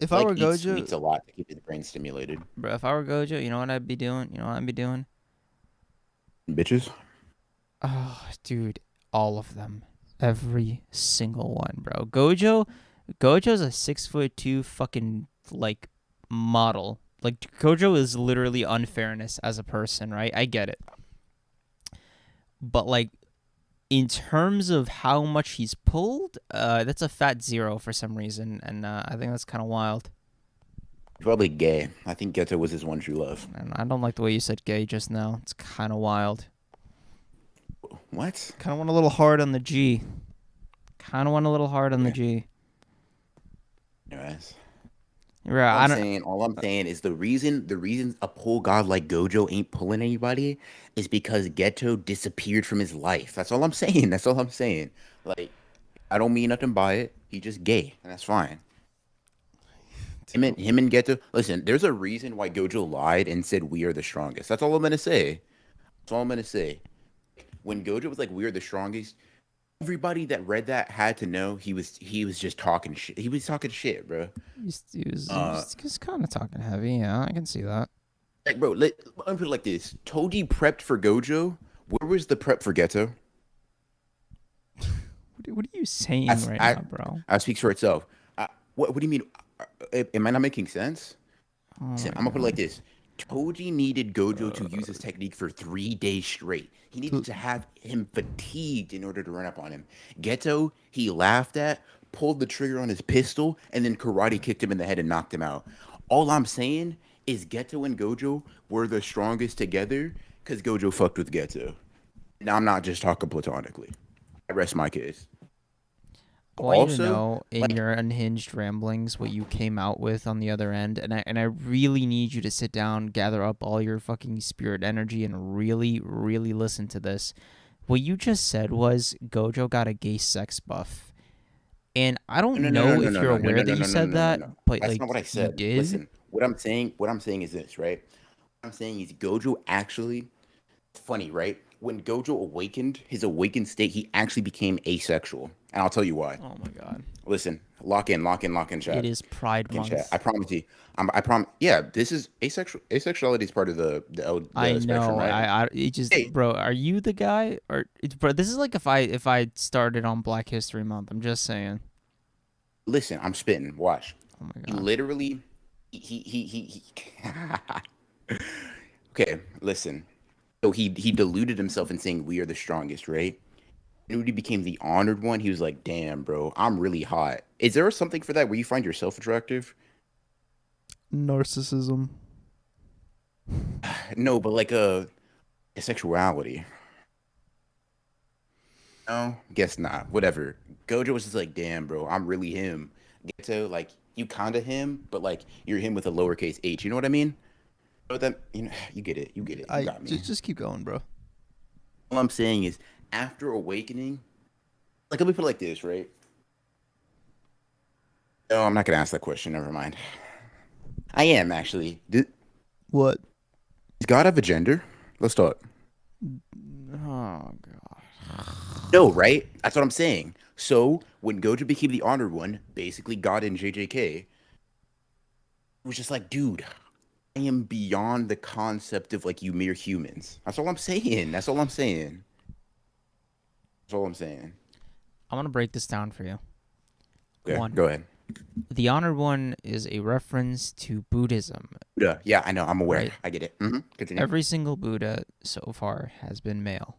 if I were eat Gojo, sweets a lot to keep his brain stimulated. bro, if I were Gojo, you know what I'd be doing? You know what I'd be doing? Bitches. Oh, dude, all of them, every single one, bro. Gojo's a 6'2" fucking like model. Like Gojo is literally unfairness as a person, right? I get it, but like in terms of how much he's pulled, that's a fat 0 for some reason, and I think that's kind of wild. Probably gay. I think Geto was his one true love. And I don't like the way you said gay just now. It's kind of wild. What? Kind of went a little hard on the G. kind of went a little hard on the G. Anyways. Right, All I'm saying is the reason a pull god like Gojo ain't pulling anybody is because Ghetto disappeared from his life. That's all I'm saying. That's all I'm saying. Like, I don't mean nothing by it. He just gay, and that's fine. Him and Ghetto. Listen, there's a reason why Gojo lied and said we are the strongest. That's all I'm gonna say. That's all I'm gonna say. When Gojo was like we are the strongest, everybody that read that had to know he was just talking shit. He was talking shit, bro. he was just kind of talking heavy. Yeah, I can see that. Like, bro, let me put it like this: Toji prepped for Gojo. Where was the prep for Ghetto? What are you saying now, bro? That speaks for itself. What do you mean? Am I not making sense? Listen, I'm gonna put it like this: Toji needed Gojo to use his technique for 3 days straight. He needed to have him fatigued in order to run up on him. Ghetto, he laughed at, pulled the trigger on his pistol, and then karate kicked him in the head and knocked him out. All I'm saying is Ghetto and Gojo were the strongest together because Gojo fucked with Ghetto. Now I'm not just talking platonically. I rest my case. I want you to know in your unhinged ramblings what you came out with on the other end, and I really need you to sit down, gather up all your fucking spirit energy, and really, really listen to this. What you just said was Gojo got a gay sex buff, and I don't know if you're aware that you said that, but that's like not what I said. you did. Listen, what I'm saying is this, right? What I'm saying is Gojo actually. It's funny, right? When Gojo awakened, his awakened state, he actually became asexual. And I'll tell you why. Oh my god. Listen, lock in, chat. It is Pride Month. Chat. I promise you. I promise. Yeah, this is asexual. Asexuality is part of the I know. spectrum, right? It just, bro. Are you the guy, or bro? This is like if I started on Black History Month. I'm just saying. Listen, I'm spitting. Watch. Oh my god. He literally. He Okay, listen. So he deluded himself in saying we are the strongest, right? And when he became the honored one, he was like, "Damn, bro, I'm really hot." Is there something for that where you find yourself attractive? Narcissism. No, but like a sexuality. No, guess not. Whatever. Gojo was just like, "Damn, bro, I'm really him." Geto, like you kinda him, but like you're him with a lowercase h. You know what I mean? That you get it. You get it. You got me. Just keep going, bro. All I'm saying is, after awakening, like let me put it like this, right? No, I'm not gonna ask that question. Never mind. I am actually. What? Does God have a gender? Let's talk. Oh god. No, right? That's what I'm saying. So when Gojo became the honored one, basically God in JJK was just like, dude, I am beyond the concept of like you mere humans. That's all I'm saying. That's all I'm saying. That's all I'm saying. I want to break this down for you. Okay, One. go ahead. The honored one is a reference to Buddhism. Buddha. Yeah, I know. I'm aware. Right. I get it. Mm-hmm. Continue. Every single Buddha so far has been male.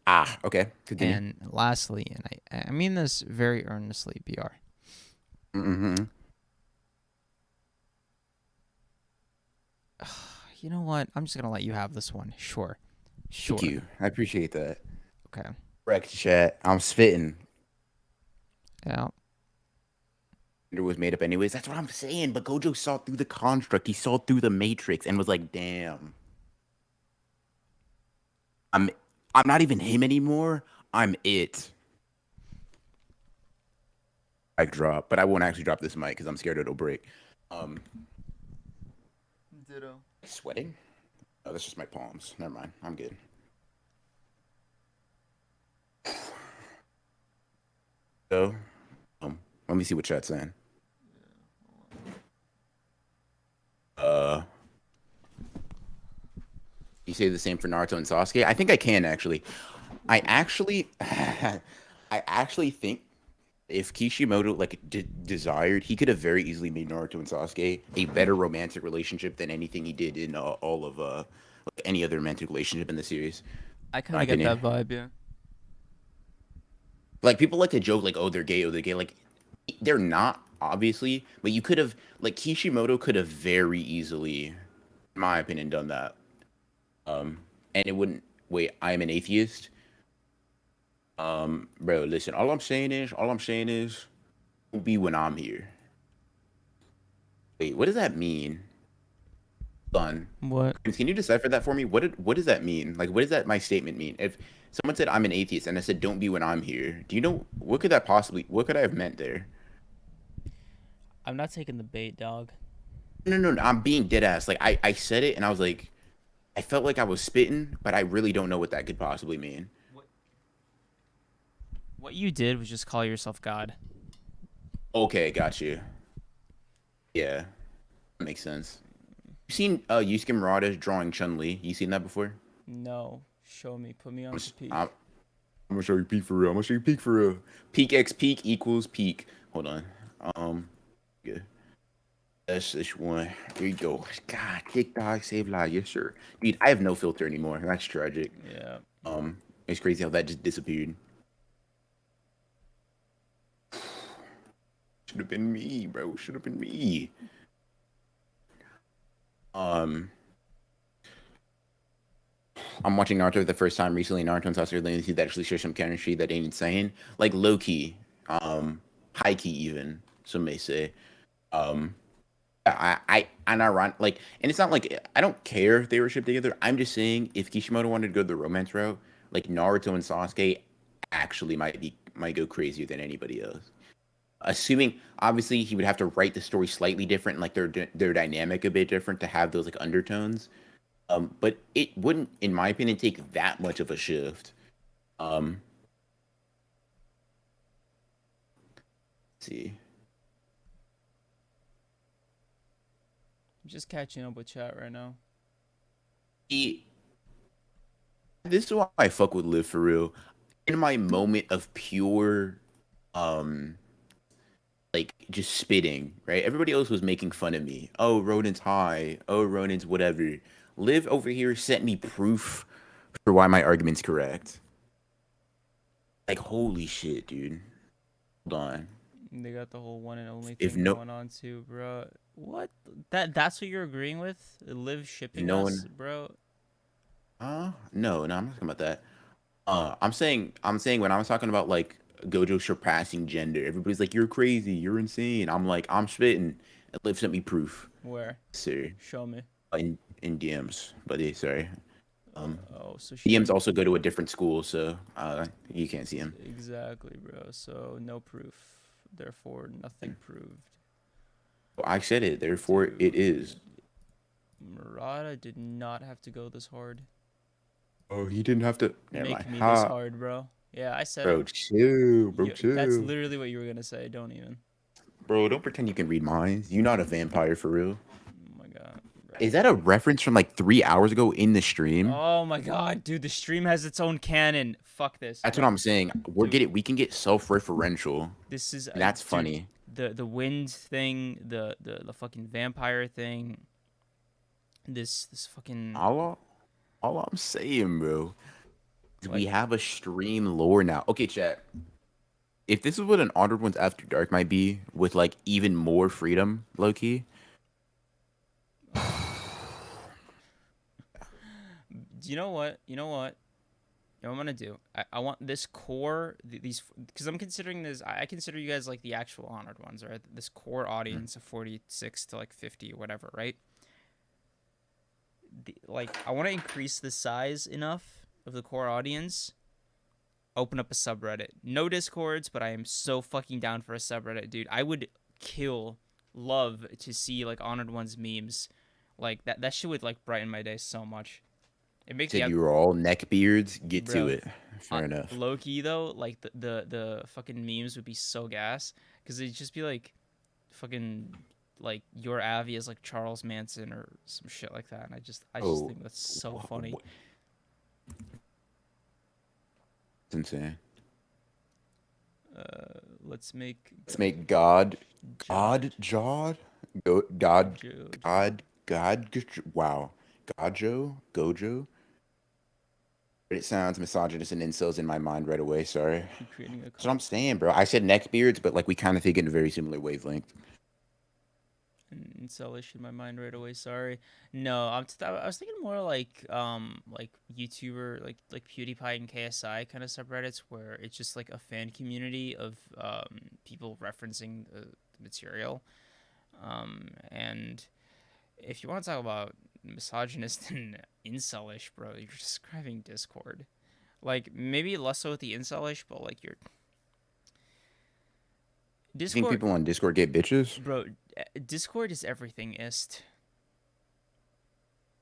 Ah, okay. Continue. And lastly, and I mean this very earnestly, BR. Mm-hmm. You know what? I'm just going to let you have this one. Sure. Thank you. I appreciate that. Okay. Correct, chat. I'm spitting. Yeah. It was made up anyways. That's what I'm saying. But Gojo saw through the construct. He saw through the matrix and was like, damn. I'm not even him anymore. I'm it. Mic drop. But I won't actually drop this mic because I'm scared it'll break. Ditto. Sweating? Oh, that's just my palms. Never mind. I'm good. So, let me see what chat's saying. You say the same for Naruto and Sasuke? I think I can actually. I actually think if Kishimoto like desired, he could have very easily made Naruto and Sasuke a better romantic relationship than anything he did in all of like any other romantic relationship in the series. I kind of get that vibe, yeah. Like people like to joke like, "Oh, they're gay. Oh, they're gay." Like they're not, obviously, but you could have like Kishimoto could have very easily, in my opinion, done that. And it wouldn't. Wait, I am an atheist. Bro, listen. All I'm saying is, don't be when I'm here. Wait, what does that mean? Done. What? Can you decipher that for me? What does that mean? Like, what does that my statement mean? If someone said I'm an atheist and I said don't be when I'm here, do you know what could that possibly? What could I have meant there? I'm not taking the bait, dog. No. I'm being dead ass. Like I said it and I was like, I felt like I was spitting, but I really don't know what that could possibly mean. What you did was just call yourself God. Okay, got you. Yeah, that makes sense. You seen Yusuke Murata's drawing Chun-Li? You seen that before? No. Show me. Put me on to peak. I'm gonna show you peak for real. I'm gonna show you peak for real. Peak x peak equals peak. Hold on. Yeah. That's this one. Here you go. God, TikTok save lives. Yes, sir. Dude, I have no filter anymore. That's tragic. Yeah. It's crazy how that just disappeared. Should have been me, bro. Should have been me. I'm watching Naruto for the first time recently. Naruto and Sasuke that actually share some chemistry that ain't insane. Like low key, high key even. Some may say. And ironic, like, and it's not like I don't care if they were shipped together. I'm just saying if Kishimoto wanted to go the romance route, like Naruto and Sasuke actually might go crazier than anybody else. Assuming obviously he would have to write the story slightly different, like their dynamic a bit different to have those like undertones. But it wouldn't, in my opinion, take that much of a shift. Let's see. I'm just catching up with chat right now. This is why I fuck with Live for real. In my moment of pure, like just spitting, right? Everybody else was making fun of me. Oh, Ronan's high. Oh, Ronan's whatever. Live over here sent me proof for why my argument's correct. Like, holy shit, dude. Hold on. They got the whole one and only thing going on too, bro. What? That's what you're agreeing with? Live shipping us, bro? No, I'm not talking about that. I'm saying when I was talking about like Gojo surpassing gender, everybody's like, "You're crazy, you're insane." I'm like, I'm spitting. And Liv sent me proof. Where? Sir. Show me. In DMs, buddy. Sorry. So DMs also go to a different school, so you can't see him. Exactly, bro. So no proof, therefore nothing proved. Well, I said it, therefore it is. Murata did not have to go this hard. Oh, he didn't have to make me this hard, bro. Yeah, I said bro, chill, bro, chill. That's literally what you were gonna say. Don't even. Bro, don't pretend you can read minds. You're not a vampire for real. Oh my god. Bro. Is that a reference from like 3 hours ago in the stream? Oh my god, dude, the stream has its own canon. Fuck this. That's what I'm saying. We can get self-referential. This is that's funny. The wind thing, the fucking vampire thing. This fucking all I'm saying, bro, is we have a stream lore now. Okay, chat. If this is what an Honored Ones After Dark might be, with like even more freedom, low key. You know what I'm gonna do? I want this core, these, because I'm considering this. I consider you guys like the actual Honored Ones, right? This core audience of 46 to like 50 or whatever, right? I want to increase the size enough of the core audience. Open up a subreddit. No Discords, but I am so fucking down for a subreddit, dude. I would love to see like Honored Ones memes. Like that shit would like brighten my day so much. It makes me. You were all neckbeards. Get to it. Fair enough. Low key though, like the fucking memes would be so gas because it'd just be like, fucking, like your Avi is like Charles Manson or some shit like that, and I just think that's so funny. It's insane. Let's make God, wow, Gojo. It sounds misogynist and incels in my mind right away. Sorry. That's what I'm saying, bro. I said neckbeards, but like we kind of think in a very similar wavelength. Incelish in my mind right away. Sorry. No, I was thinking more like YouTuber like PewDiePie and KSI kind of subreddits where it's just like a fan community of people referencing the material. And if you want to talk about misogynist and incelish, bro, you're describing Discord. Like maybe less so with the incelish, but like your You think Discord, people on Discord get bitches? bro. Discord is everything ist.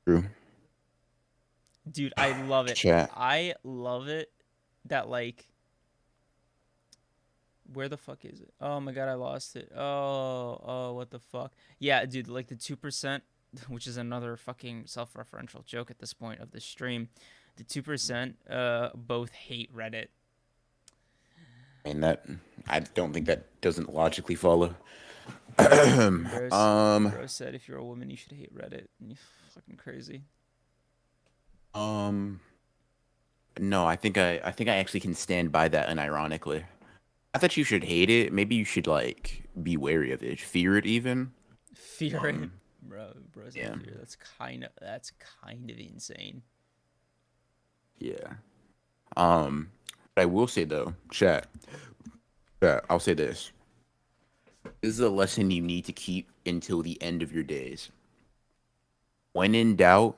True. Dude, I love it. Chat. I love it that like where the fuck is it? Oh my god, I lost it. Oh, what the fuck? Yeah, dude, like the 2%, which is another fucking self-referential joke at this point of the stream. The 2% both hate Reddit. That I don't think that doesn't logically follow. Bro said if you're a woman you should hate Reddit. You fucking crazy. No, I think I actually can stand by that unironically. Not that you should hate it. Maybe you should like be wary of it, fear it even. Fear it, bro. Yeah. Fear. That's kind of insane. Yeah. But I will say though, chat. I'll say this. This is a lesson you need to keep until the end of your days. When in doubt,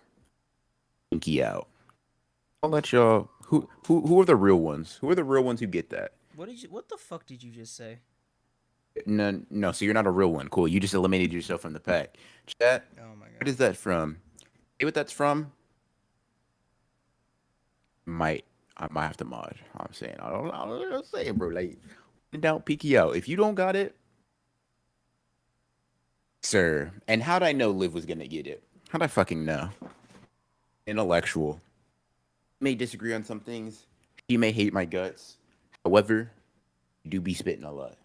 pinky out. I'll let y'all. Who are the real ones? Who are the real ones who get that? What the fuck did you just say? No. So you're not a real one. Cool. You just eliminated yourself from the pack. Chat. Oh my god. What is that from? Hey, what that's from? I might have to mod. I'm saying I don't say it, bro. Like, in doubt, peeky out. If you don't got it, sir. And how'd I know Liv was gonna get it? How'd I fucking know? Intellectual. May disagree on some things. He may hate my guts. However, you do be spitting a lot.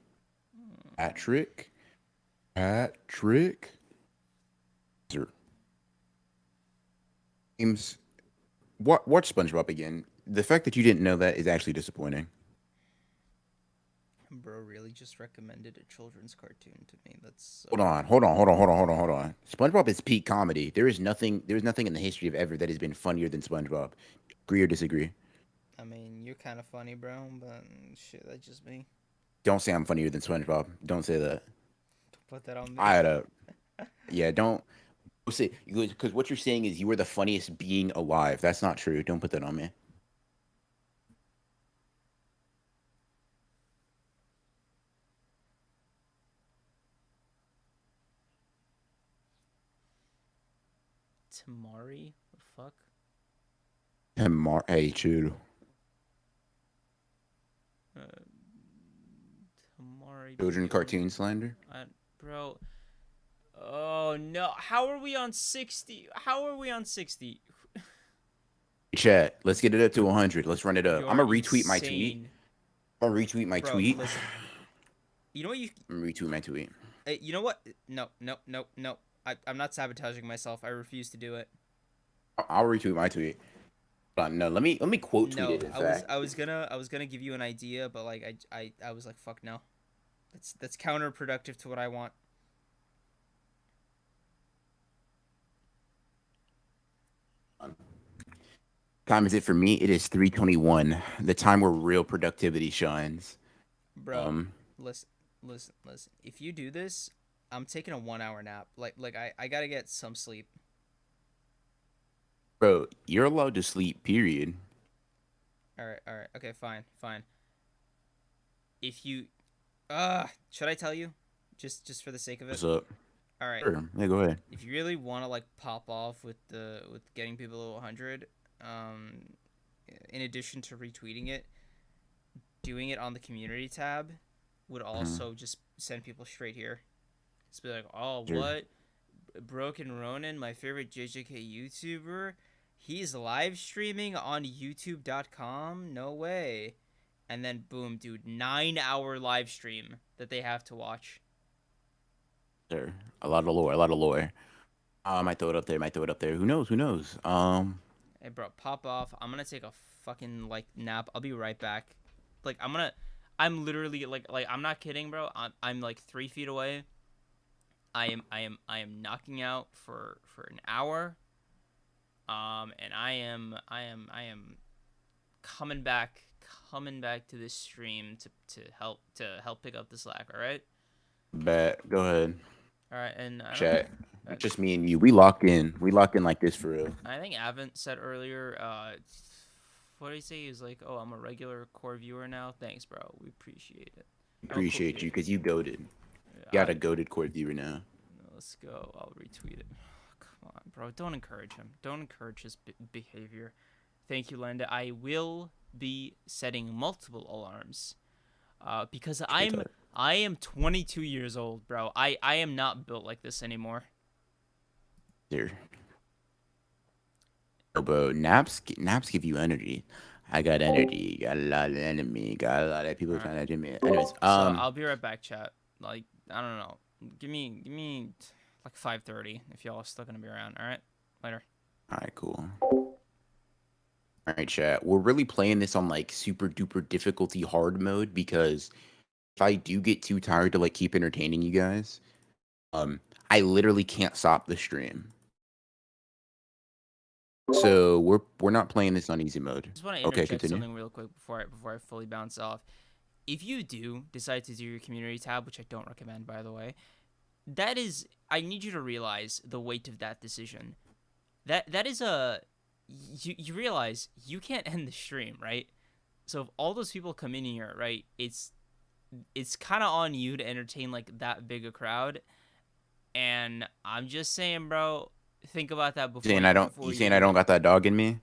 Patrick. Sir. James. Watch SpongeBob again. The fact that you didn't know that is actually disappointing. Bro really just recommended a children's cartoon to me. That's Hold on. SpongeBob is peak comedy. There is nothing in the history of ever that has been funnier than SpongeBob. Agree or disagree? I mean, you're kind of funny, bro, but shit, that's just me. Don't say I'm funnier than SpongeBob. Don't say that. Don't put that on me. I had a. Yeah, don't say because what you're saying is you were the funniest being alive. That's not true. Don't put that on me. Tamari? The fuck? Hey, chill. Tamari. Children cartoon slander. Bro. Oh no! How are we on 60? Chat. Let's get it up to 100. Let's run it up. You're I'm gonna retweet my tweet. insane. I'm gonna retweet my Bro, tweet. listen. You know what you? I'm gonna retweet my tweet. You know what? No. I'm not sabotaging myself. I refuse to do it. I'll retweet my tweet. No, let me quote tweet No, it. In fact. I was gonna give you an idea, but like I was like, fuck no. That's counterproductive to what I want. Time is it for me? It is 3:21. The time where real productivity shines. Bro, listen. If you do this, I'm taking a 1-hour nap. Like I gotta get some sleep. Bro, you're allowed to sleep. Period. All right. Okay, fine. If you, should I tell you, just for the sake of it? What's up? All right. Sure. Yeah, go ahead. If you really want to like pop off with getting people to 100, in addition to retweeting it, doing it on the community tab would also just send people straight here. Just be like, oh, Sure. what? Broken Ronin, my favorite JJK YouTuber, he's live streaming on youtube.com? No way. And then boom, dude, 9-hour live stream that they have to watch. Sure. A lot of lore. I might throw it up there. Who knows? Hey, bro, pop off. I'm gonna take a fucking like nap. I'll be right back. Like I'm literally like I'm not kidding, bro. I'm like 3 feet away. I am knocking out for an hour. And I am coming back to this stream to help pick up the slack. All right. Bet. Go ahead. All right, and I Chat. don't, Just me and you. We locked in. We locked in like this for real. I think Avent said earlier. What did he say? He was like, "Oh, I'm a regular core viewer now. Thanks, bro. We appreciate it." Appreciate you because you goaded. You got a goaded core viewer now. Let's go. I'll retweet it. Come on, bro. Don't encourage him. Don't encourage his behavior. Thank you, Linda. I will be setting multiple alarms. Because I am 22 years old, bro. I am not built like this anymore. There. Oh, bro, naps give you energy. I got energy. Got a lot of enemy. Got a lot of people trying to do me. Anyways, So I'll be right back, chat. Like, I don't know. Give me like 5:30 if y'all are still gonna be around. All right, later. All right, cool. All right, chat. We're really playing this on like super duper difficulty hard mode because if I do get too tired to like keep entertaining you guys, I literally can't stop the stream. So we're not playing this on easy mode. I just want to interject something real quick before I fully bounce off. If you do decide to do your community tab, which I don't recommend, by the way, I need you to realize the weight of that decision. That is you realize you can't end the stream, right? So if all those people come in here, right, it's kind of on you to entertain like that big a crowd. And I'm just saying, bro, think about that before. You saying I don't got that dog in me?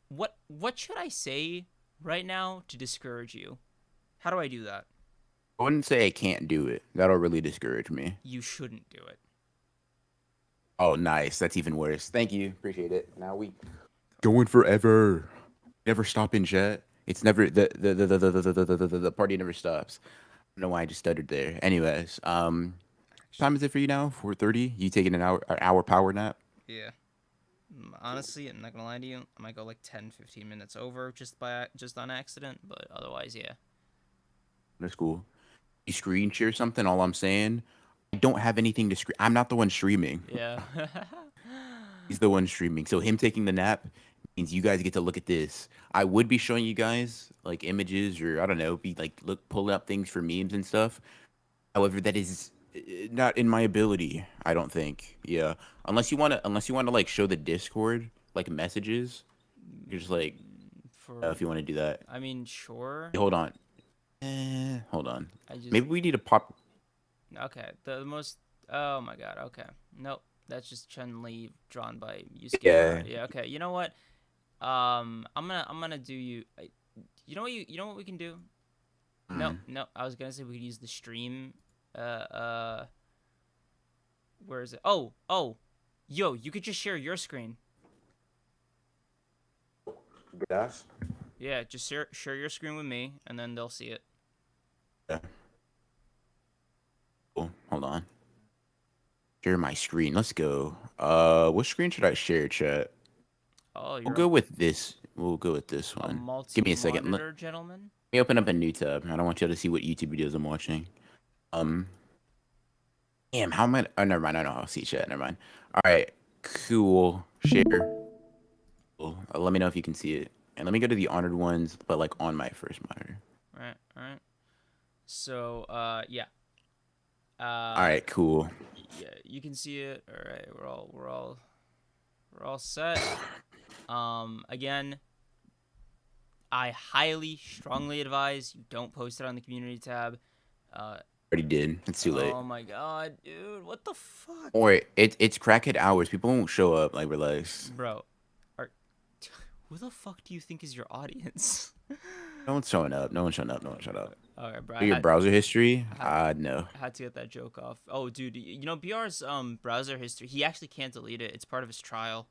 What should I say right now to discourage you? How do I do that? I wouldn't say I can't do it. That'll really discourage me. You shouldn't do it. Oh, nice. That's even worse. Thank you. Appreciate it. Now we going forever. Never stop in chat. It's never the party never stops. I don't know why I just stuttered there. Anyways, time is it for you now? 4:30. You taking an hour power nap? Yeah. Honestly, I'm not gonna lie to you. I might go like 10-15 minutes over just on accident, but otherwise, yeah. That's cool. You screen share something. All I'm saying, I don't have anything to screen. I'm not the one streaming. Yeah. He's the one streaming. So him taking the nap means you guys get to look at this. I would be showing you guys like images or I don't know, pulling up things for memes and stuff. However, that is not in my ability. I don't think. Yeah. Unless you want to like show the Discord like messages. You're just like if you want to do that. I mean, sure. Hold on. Hold on. Maybe we need to pop. Okay. The most. Oh my god. Okay. Nope. That's just Chun-Li drawn by Yusuke. Yeah. Yeah. Okay. You know what? I'm gonna do you. You know what we can do? No. I was gonna say we could use the stream. Where is it? Oh. Yo, you could just share your screen. Yes. Yeah, just share your screen with me, and then they'll see it. Yeah. Cool. Hold on. Share my screen. Let's go. What screen should I share, chat? Oh, we'll go with this. We'll go with this one. Give me a second. Gentlemen. Let me open up a new tab. I don't want you to see what YouTube videos I'm watching. Damn, how am I? Oh, never mind. I know how to see chat. Never mind. All right. Cool. Share. Cool. Let me know if you can see it. And let me go to the honored ones, but like on my first monitor. All right. So, yeah. All right, cool. Yeah, you can see it. All right, we're all set. Again, I highly, strongly advise you don't post it on the community tab. Already did. It's too late. Oh my god, dude, what the fuck? Or it's crackhead hours. People won't show up. Like, relax. Bro, who the fuck do you think is your audience? No one's showing up. No one's showing up. All right, bro. Your browser history? No. I had to get that joke off. Oh, dude, you know BR's browser history. He actually can't delete it. It's part of his trial.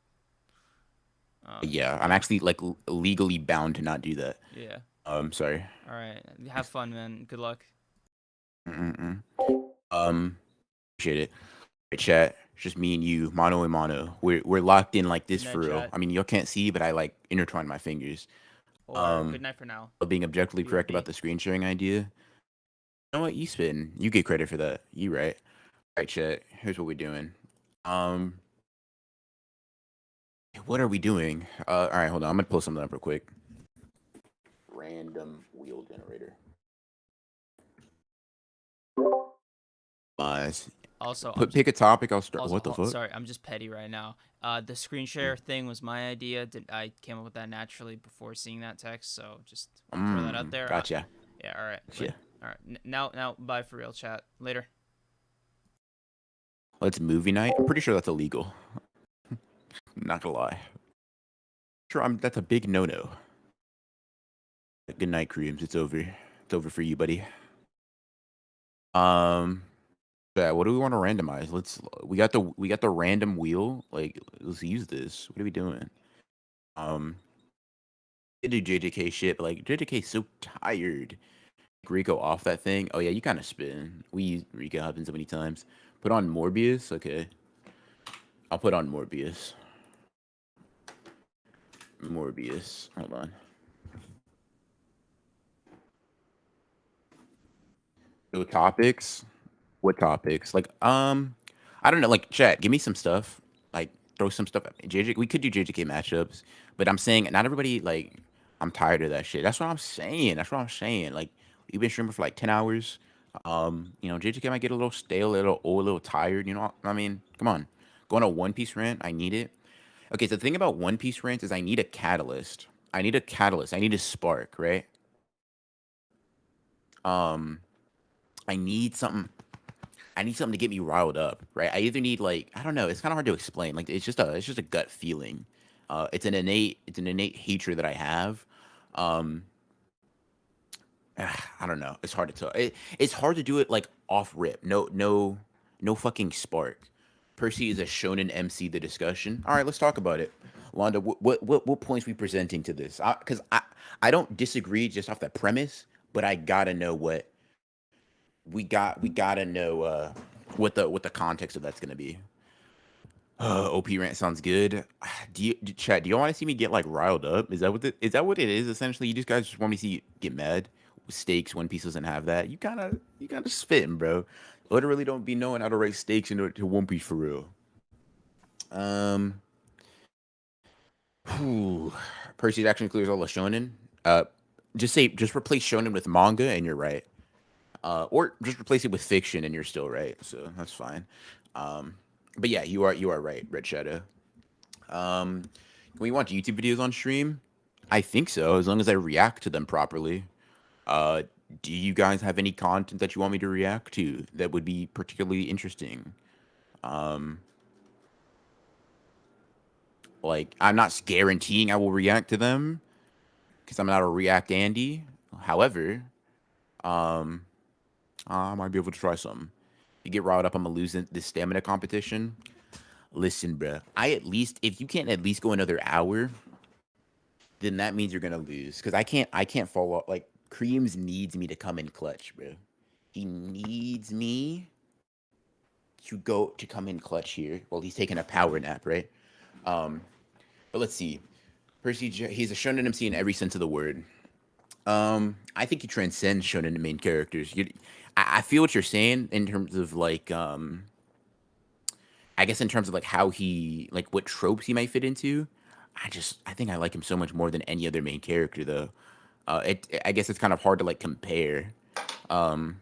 Yeah, I'm actually like legally bound to not do that. Yeah. Sorry. All right. Have fun, man. Good luck. Appreciate it. Right, chat. It's just me and you, mano a mano. We're locked in like this for real. Chat. I mean, y'all can't see, but I like intertwine my fingers. Or good night for now. Being objectively correct about the screen sharing idea. You know what? You spin. You get credit for that. You right. All right, chat. Here's what we're doing. Um, what are we doing? All right, hold on. I'm gonna pull something up real quick. Random wheel generator. Also, Pick a topic. I'll start. What the fuck? sorry, I'm just petty right now. The screen share thing was my idea. I came up with that naturally before seeing that text, so just throw that out there. Gotcha. Yeah, all right. Yeah. All right. Now, bye for real, chat. Later. Well, it's movie night. I'm pretty sure that's illegal. Not gonna lie. Sure, that's a big no-no. Good night, Creams. It's over. It's over for you, buddy. Yeah, what do we want to randomize? We got the random wheel. Like, let's use this. What are we doing? They do JJK shit, but like JJK's so tired. Rico off that thing. Oh yeah, you kind of spin. We use Rico happen so many times. Put on Morbius. Okay, I'll put on Morbius. Hold on. No topics. What topics? Like, I don't know. Like, chat. Give me some stuff. Like, throw some stuff at me. JJ. We could do JJK matchups, but I'm saying not everybody. Like, I'm tired of that shit. That's what I'm saying. Like, we've been streaming for like 10 hours. JJK might get a little stale, a little old, a little tired. You know what I mean? Come on. Going on a One Piece rant. I need it. Okay, so the thing about One Piece rants is I need a catalyst. I need a spark, right? I need something to get me riled up, right? I either need like, I don't know, it's kind of hard to explain. Like it's just a gut feeling. It's an innate hatred that I have. I don't know. It's hard to tell. It's hard to do it like off rip. No fucking spark. Percy is a shonen MC the discussion. All right, let's talk about it. Wanda, what points we presenting to this? Because I don't disagree just off that premise, but I gotta know what we gotta know what the context of that's gonna be. OP rant sounds good. Chat? Do you want to see me get like riled up? Is that what it is? Essentially, you guys just want me to see you get mad. Stakes. One Piece doesn't have that. You kind of spitting, bro. Literally don't be knowing how to rate stakes into One Piece for real. Percy actually clears all the shonen. Just replace shonen with manga, and you're right. Or just replace it with fiction, and you're still right. So that's fine. But yeah, you are right, Red Shadow. Can we watch YouTube videos on stream? I think so, as long as I react to them properly. Do you guys have any content that you want me to react to that would be particularly interesting? Like, I'm not guaranteeing I will react to them because I'm not a React Andy. However, I might be able to try something. You get riled up, I'm gonna lose this stamina competition. Listen, bruh. If you can't at least go another hour, then that means you're gonna lose. Because I can't follow up. Like, Creams needs me to come in clutch, bro. He needs me to come in clutch here while he's taking a power nap, right? But let's see. Percy, he's a shonen MC in every sense of the word. I think he transcends shonen main characters. I feel what you're saying in terms of like, I guess in terms of like how he, like what tropes he might fit into. I think I like him so much more than any other main character though. I guess it's kind of hard to like compare. I don't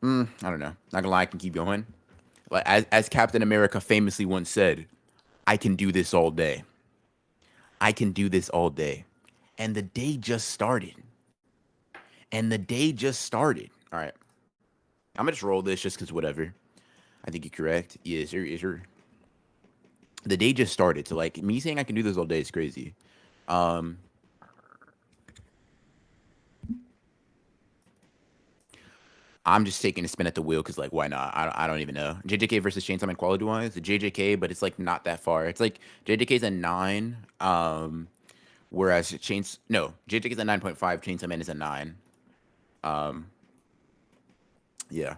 know. Not gonna lie, I can keep going. Like as Captain America famously once said, I can do this all day. I can do this all day. And the day just started. All right. I'm gonna just roll this just because whatever. I think you're correct. Yes, sir. The day just started. So like me saying I can do this all day is crazy. I'm just taking a spin at the wheel because, like, why not? I don't even know. JJK versus Chainsaw Man quality-wise, the JJK, but it's, like, not that far. It's, like, JJK's a 9, whereas JJK's a 9.5, Chainsaw Man is a 9. Yeah.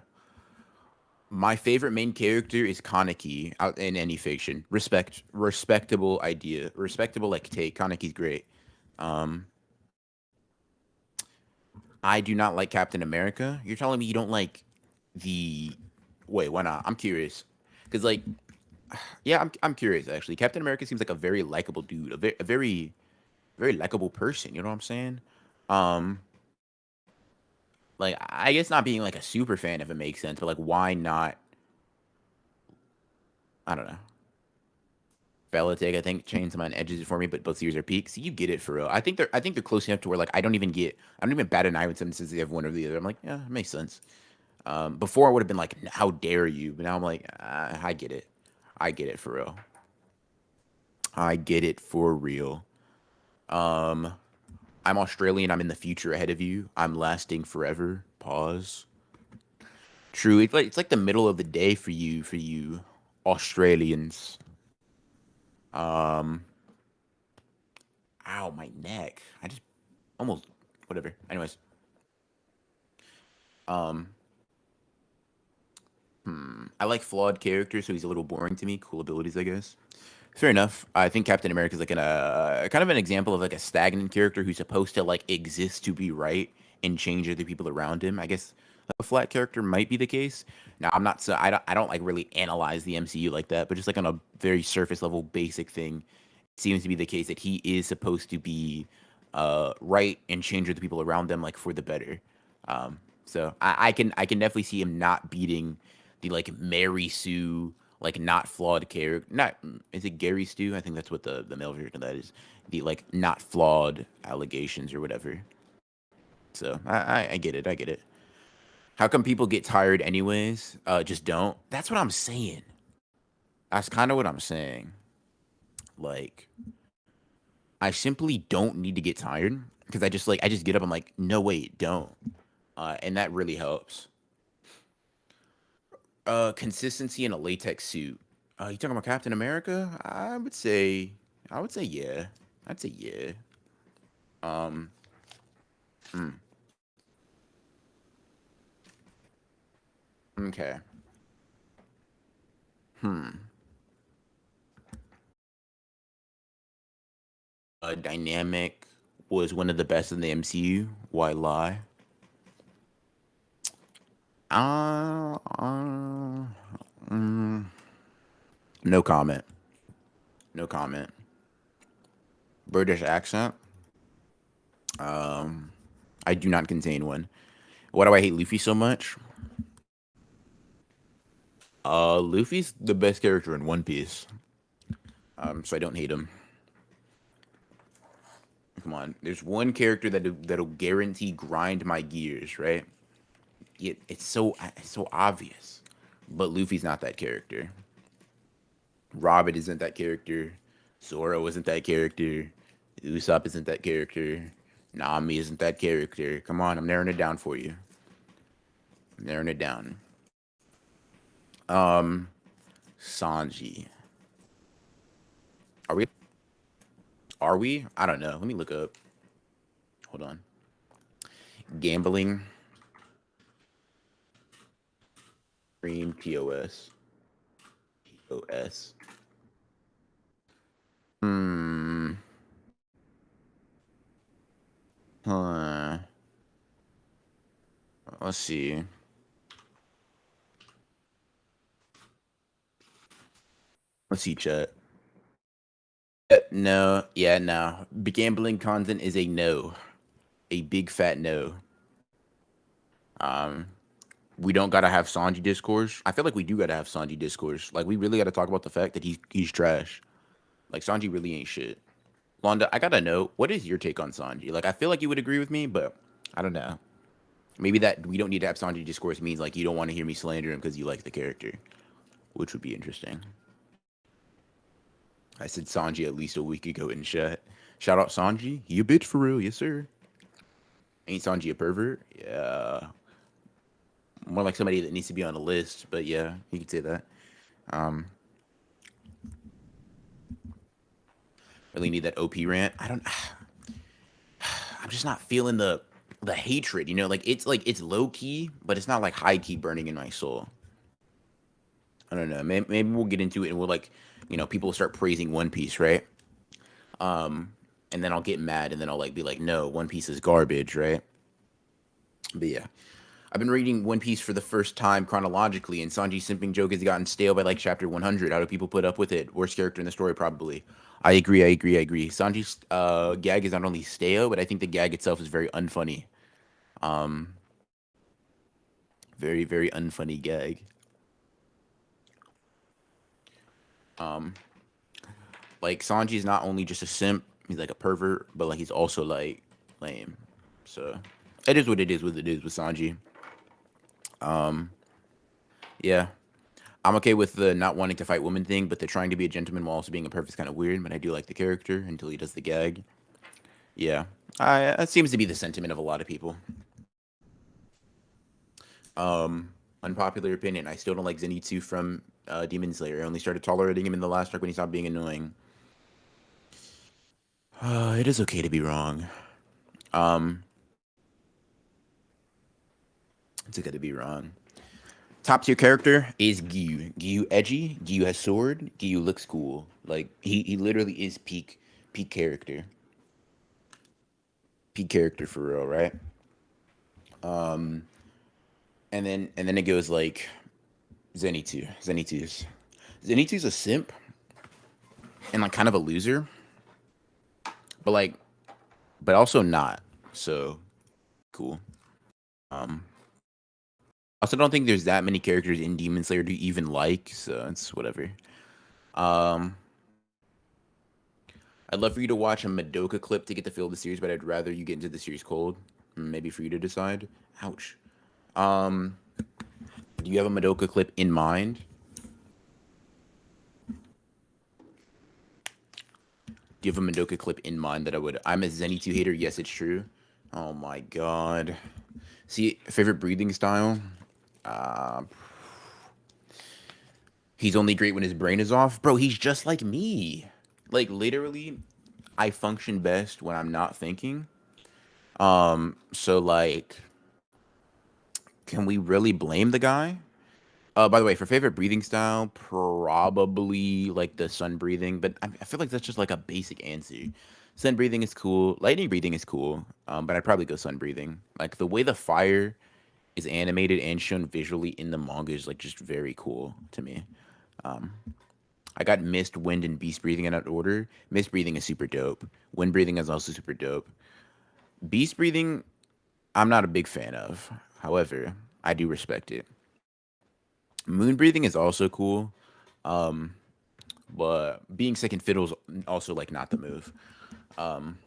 My favorite main character is Kaneki out in any fiction. Respectable idea. Respectable, like, take. Kaneki's great. I do not like Captain America. You're telling me you don't like the? Wait, why not? I'm curious. Because like, yeah, I'm curious actually. Captain America seems like a very likable dude, a very very likable person. You know what I'm saying? Um, like I guess not being like a super fan if it makes sense, but like why not? I don't know. Belichick, I think, changed some on edges for me, but both series are peaks. So you get it for real. I think they're close enough to where like I don't even bat an eye with them since they have one or the other. I'm like, yeah, it makes sense. Before I would have been like, how dare you? But now I'm like, I get it. I get it for real. I get it for real. Um, I'm Australian. I'm in the future ahead of you. I'm lasting forever. Pause. True. It's like the middle of the day for you Australians. Um, ow, my neck. I just almost whatever. Anyways, um, I like flawed characters, so he's a little boring to me. Cool abilities, I guess. Fair enough. I think Captain America is like kind of an example of like a stagnant character who's supposed to like exist to be right and change other people around him. I guess a flat character might be the case. Now I'm not so I don't like really analyze the MCU like that, but just like on a very surface level basic thing, it seems to be the case that he is supposed to be right and change other people around them like for the better. So I can definitely see him not beating the like Mary Sue like not flawed character. Not is it Gary Stu? I think that's what the male version of that is. The like not flawed allegations or whatever. So I get it. I get it. How come people get tired anyways? Just don't. That's what I'm saying. That's kind of what I'm saying. Like I simply don't need to get tired because I just get up. I'm like, no wait, don't. And that really helps. Consistency in a latex suit. You talking about Captain America? I would say yeah. I'd say yeah. Um, hmm. Okay. Hmm. Dynamic was one of the best in the MCU. Why lie? Uh, uh, mm, no comment. No comment. British accent. Um, I do not contain one. Why do I hate Luffy so much? Luffy's the best character in One Piece. So I don't hate him. Come on, there's one character that'll guarantee grind my gears, right? It's so obvious, but Luffy's not that character. Robin isn't that character. Zoro isn't that character. Usopp isn't that character. Nami isn't that character. Come on, I'm narrowing it down for you. I'm narrowing it down. Um, Sanji. Are we? Are we? I don't know. Let me look up. Hold on. Gambling. Cream POS. POS. Hmm. Huh. Let's see. Let's see, chat. No. Yeah, no. Gambling content is a no. A big fat no. Um, we don't gotta have Sanji discourse. I feel like we do gotta have Sanji discourse. Like we really gotta talk about the fact that he's trash. Like Sanji really ain't shit. Londa, I gotta know, what is your take on Sanji? Like I feel like you would agree with me, but I don't know. Maybe that we don't need to have Sanji discourse means like you don't want to hear me slander him because you like the character, which would be interesting. I said Sanji at least a week ago in chat. Shout out Sanji. He a bitch for real, yes sir. Ain't Sanji a pervert? Yeah. More like somebody that needs to be on a list, but yeah, you could say that. Um, really need that OP rant. I don't. I'm just not feeling the hatred. You know, like it's low key, but it's not like high key burning in my soul. I don't know. Maybe we'll get into it and we'll like, people will start praising One Piece, right? Um, and then I'll get mad and then I'll like be like, no, One Piece is garbage, right? But yeah. I've been reading One Piece for the first time chronologically, and Sanji's simping joke has gotten stale by like chapter 100. How do people put up with it? Worst character in the story, probably. I agree. Sanji's gag is not only stale, but I think the gag itself is very unfunny. Um, very, very unfunny gag. Um, like Sanji's not only just a simp, he's like a pervert, but like he's also like lame. So it is what it is. What it is with Sanji. Yeah. I'm okay with the not wanting to fight women thing, but the trying to be a gentleman while also being a perv is kind of weird. But I do like the character until he does the gag. Yeah, that seems to be the sentiment of a lot of people. Unpopular opinion: I still don't like Zenitsu from Demon Slayer. I only started tolerating him in the last arc when he stopped being annoying. It is okay to be wrong. It's okay to be wrong. Top tier character is Gyu. Gyu edgy. Gyu has sword. Gyu looks cool. Like he literally is peak character. Peak character for real, right? And then it goes like Zenitsu's a simp and like kind of a loser, but but also not so cool. I also don't think there's that many characters in Demon Slayer to even like, so it's whatever. Um, I'd love for you to watch a Madoka clip to get the feel of the series, but I'd rather you get into the series cold. Maybe for you to decide. Ouch. Do you have a Madoka clip in mind? Do you have a Madoka clip in mind that I would? I'm a Zenitsu hater. Yes, it's true. Oh my god. See, favorite breathing style? He's only great when his brain is off. Bro, he's just like me. Like, literally, I function best when I'm not thinking. So, like, can we really blame the guy? By the way, for favorite breathing style, probably like the sun breathing, but I feel like that's just like a basic answer. Sun breathing is cool. Lightning breathing is cool, but I'd probably go sun breathing. Like the way the fire is animated and shown visually in the manga is like just very cool to me. I got mist, wind, and beast breathing in that order. Mist breathing is super dope. Wind breathing is also super dope. Beast breathing, I'm not a big fan of. However, I do respect it. Moon breathing is also cool, but being second fiddle is also like not the move. Um,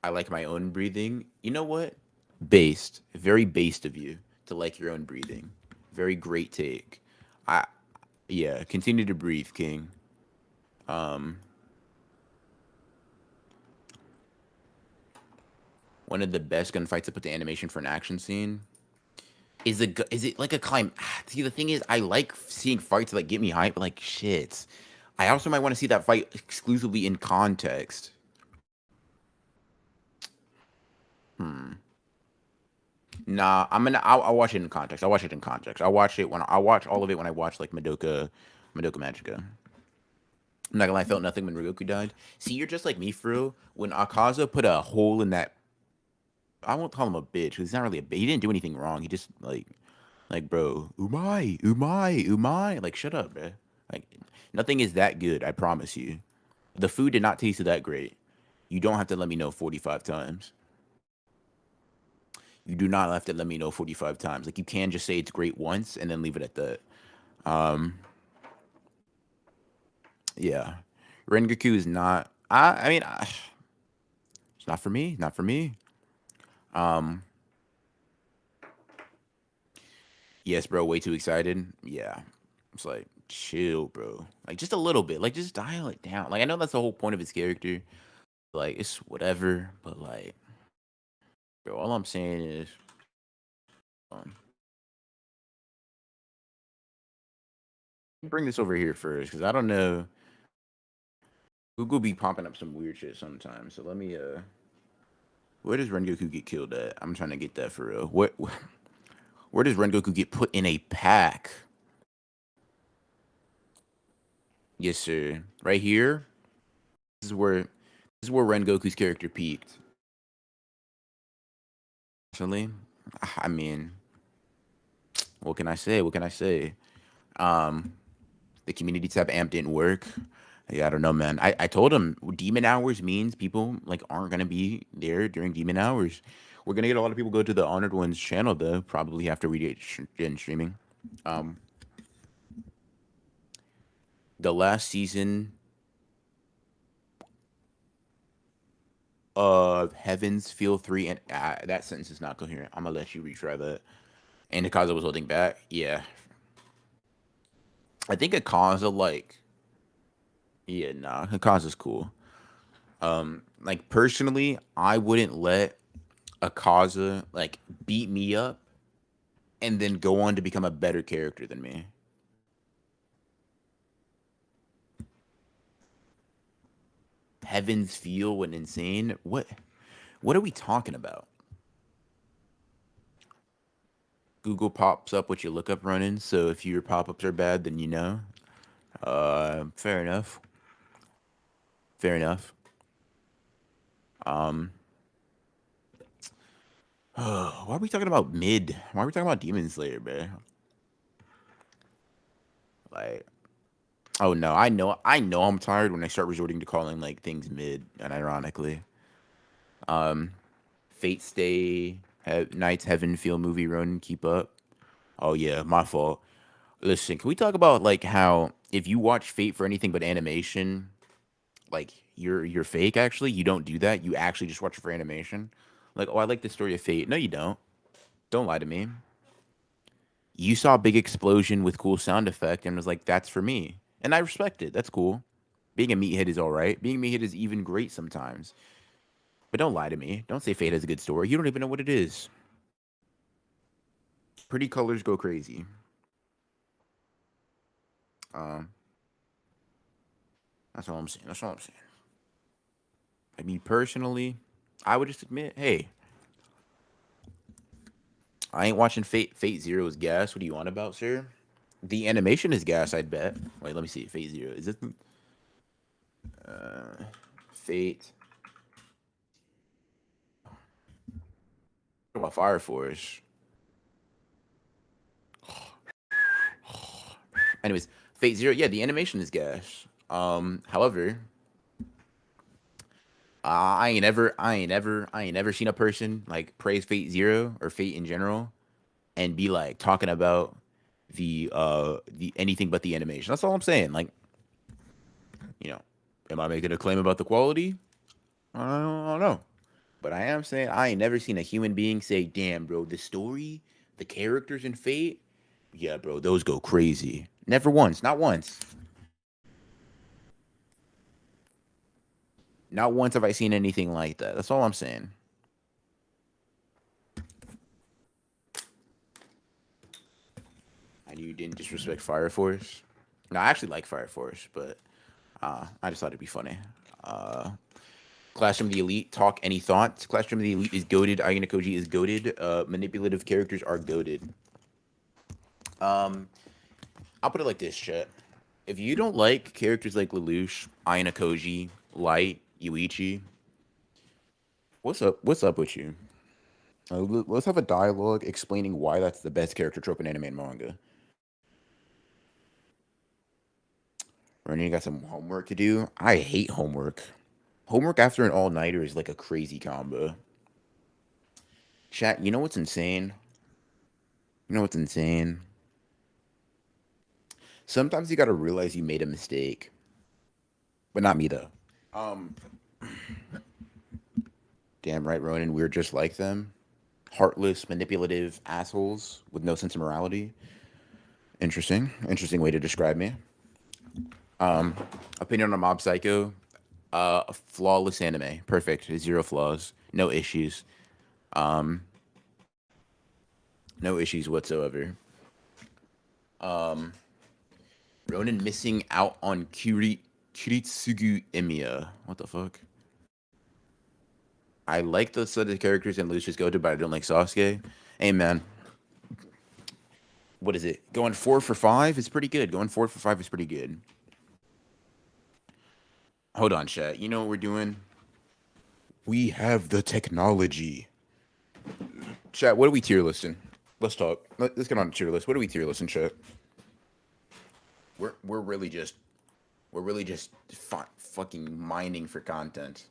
I like my own breathing. You know what? Based, very based of you to like your own breathing. Very great take. I Yeah, continue to breathe, King. Um, One of the best gunfights to put the animation for an action scene is it like a climb? See, the thing is, I like seeing fights that like get me hyped, but like shit. I also might want to see that fight exclusively in context. Nah, I'll watch it in context. I'll watch it in context. I'll watch all of it when I watch like Madoka Magica. I'm not gonna lie, I felt nothing when Rygoku died. See, you're just like me, for real. When Akaza put a hole in that, I won't call him a bitch because he's not really a bitch. He didn't do anything wrong. He just like bro, umai. Like, shut up, bro. Like, nothing is that good. I promise you. The food did not taste that great. You don't have to let me know 45 times. You do not have to let me know 45 times. Like, you can just say it's great once and then leave it at that. Um, yeah. Rengoku is not. It's not for me. Not for me. Um, yes, bro. Way too excited. Yeah. It's like chill, bro. Like just a little bit. Like just dial it down. Like I know that's the whole point of his character. Like it's whatever. But like, bro, all I'm saying is, um, bring this over here first because I don't know. Google be popping up some weird shit sometimes. So let me where does Rengoku get killed at? I'm trying to get that for real. Where does Rengoku get put in a pack? Yes, sir. Right here. This is is where Rengoku's character peaked. Actually, I mean, what can I say? What can I say? Um, the community tab amp didn't work. Yeah, I don't know, man. I told him demon hours means people like aren't gonna be there during demon hours. We're gonna get a lot of people go to the Honored Ones channel though, probably after we get streaming. Um, the last season of Heavens Feel 3 and that sentence is not coherent. I'm gonna let you retry that. And Akaza was holding back. Yeah. I think Akaza like yeah, nah, Akaza's cool. Like personally, I wouldn't let Akaza like beat me up and then go on to become a better character than me. Heavens Feel when insane. What are we talking about? Google pops up what you look up running, so if your pop-ups are bad, then you know. Fair enough. Fair enough. Why are we talking about mid? Why are we talking about Demon Slayer, man? Like, oh no, I know I'm tired when I start resorting to calling like things mid, and ironically. Fate Stay, Night's Heaven Feel movie run, keep up. Oh yeah, my fault. Listen, can we talk about like how if you watch Fate for anything but animation, like you're fake actually? You don't do that. You actually just watch it for animation. Like, oh, I like the story of Fate. No, you don't. Don't lie to me. You saw a big explosion with cool sound effect and was like, that's for me. And I respect it. That's cool. Being a meathead is all right. Being a meathead is even great sometimes. But don't lie to me. Don't say Fate has a good story. You don't even know what it is. Pretty colors go crazy. Um, that's all I'm saying. That's all I'm saying. I mean, personally, I would just admit, hey, I ain't watching Fate Zero's gas. What are you on about, sir? The animation is gas, I'd bet. Wait, let me see. Fate Zero. Is it Fate? What about Fire Force? Anyways, Fate Zero. Yeah, the animation is gas. However, I ain't never seen a person like praise Fate Zero or Fate in general and be like talking about the anything but the animation. That's all I'm saying. Like, you know, am I making a claim about the quality? I don't know. But I am saying I ain't never seen a human being say, "Damn, bro, the story, the characters in Fate, yeah, bro, those go crazy." Never once, not once. Not once have I seen anything like that. That's all I'm saying. I knew you didn't disrespect Fire Force. No, I actually like Fire Force, but I just thought it'd be funny. Classroom of the Elite, talk any thoughts. Classroom of the Elite is goaded. Ayana Koji is goaded. Manipulative characters are goaded. I'll put it like this, chat. If you don't like characters like Lelouch, Ayana Koji, Light, Yuichi, what's up? What's up with you? Let's have a dialogue explaining why that's the best character trope in anime and manga. Ronnie got some homework to do. I hate homework. Homework after an all-nighter is like a crazy combo. Chat, you know what's insane? You know what's insane? Sometimes you gotta realize you made a mistake. But not me, though. Damn right, Ronan, we're just like them. Heartless, manipulative assholes with no sense of morality. Interesting. Interesting way to describe me. Opinion on Mob Psycho. A flawless anime. Perfect. Zero flaws. No issues. No issues whatsoever. Ronan missing out on Kiritsugu Emiya. What the fuck? I like the set of characters in Lucius Gojo, but I don't like Sasuke. Hey, man. What is it? Going 4 for 5 is pretty good. Going 4 for 5 is pretty good. Hold on, chat. You know what we're doing? We have the technology. Chat, what are we tier listing? Let's talk. Let's get on the tier list. What are we tier listing, chat? We're really just fucking mining for content.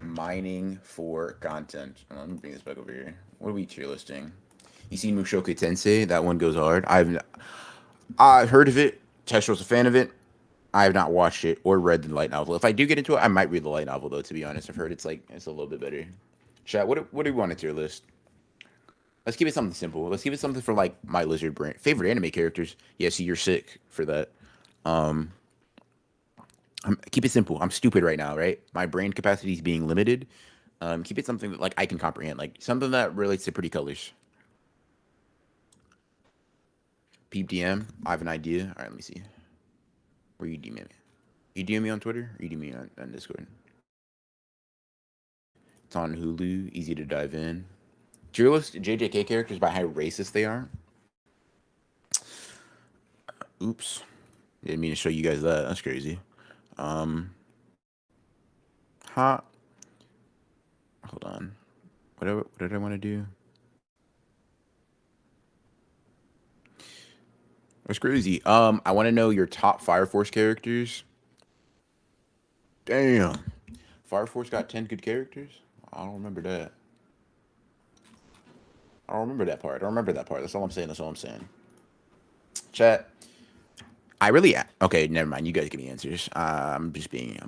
Mining for content. Let me bring this back over here. What are we tier listing? You seen Mushoku Tensei? That one goes hard. I've heard of it. Testro's a fan of it. I have not watched it or read the light novel. If I do get into it, I might read the light novel though. To be honest, I've heard it's a little bit better. Chat, what do we want to tier list? Let's keep it something simple. Let's keep it something for like my lizard brain favorite anime characters. Yeah, see, you're sick for that. Keep it simple. I'm stupid right now, right? My brain capacity is being limited. Keep it something that like I can comprehend, like something that relates to pretty colors. Peep DM. I have an idea. All right, let me see. Where you DM me? You DM me on Twitter? Or you DM me on Discord? It's on Hulu. Easy to dive in. Tier list JJK characters by how racist they are. Oops. Didn't mean to show you guys that. That's crazy. Hold on. What did I want to do? That's crazy. I want to know your top Fire Force characters. Damn. Fire Force got 10 good characters? I don't remember that. I don't remember that part. I don't remember that part. That's all I'm saying. Chat. Okay, never mind. You guys give me answers. I'm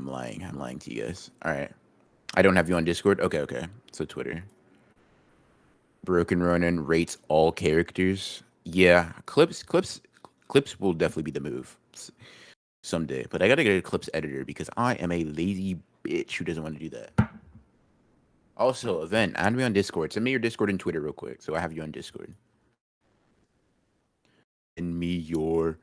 lying. I'm lying to you guys. All right. I don't have you on Discord? Okay. So Twitter. Broken Ronin rates all characters. Yeah, clips will definitely be the move someday. But I gotta get a clips editor because I am a lazy bitch who doesn't want to do that. Also, event, add me on Discord. Send me your Discord and Twitter real quick, so I have you on Discord. Send me your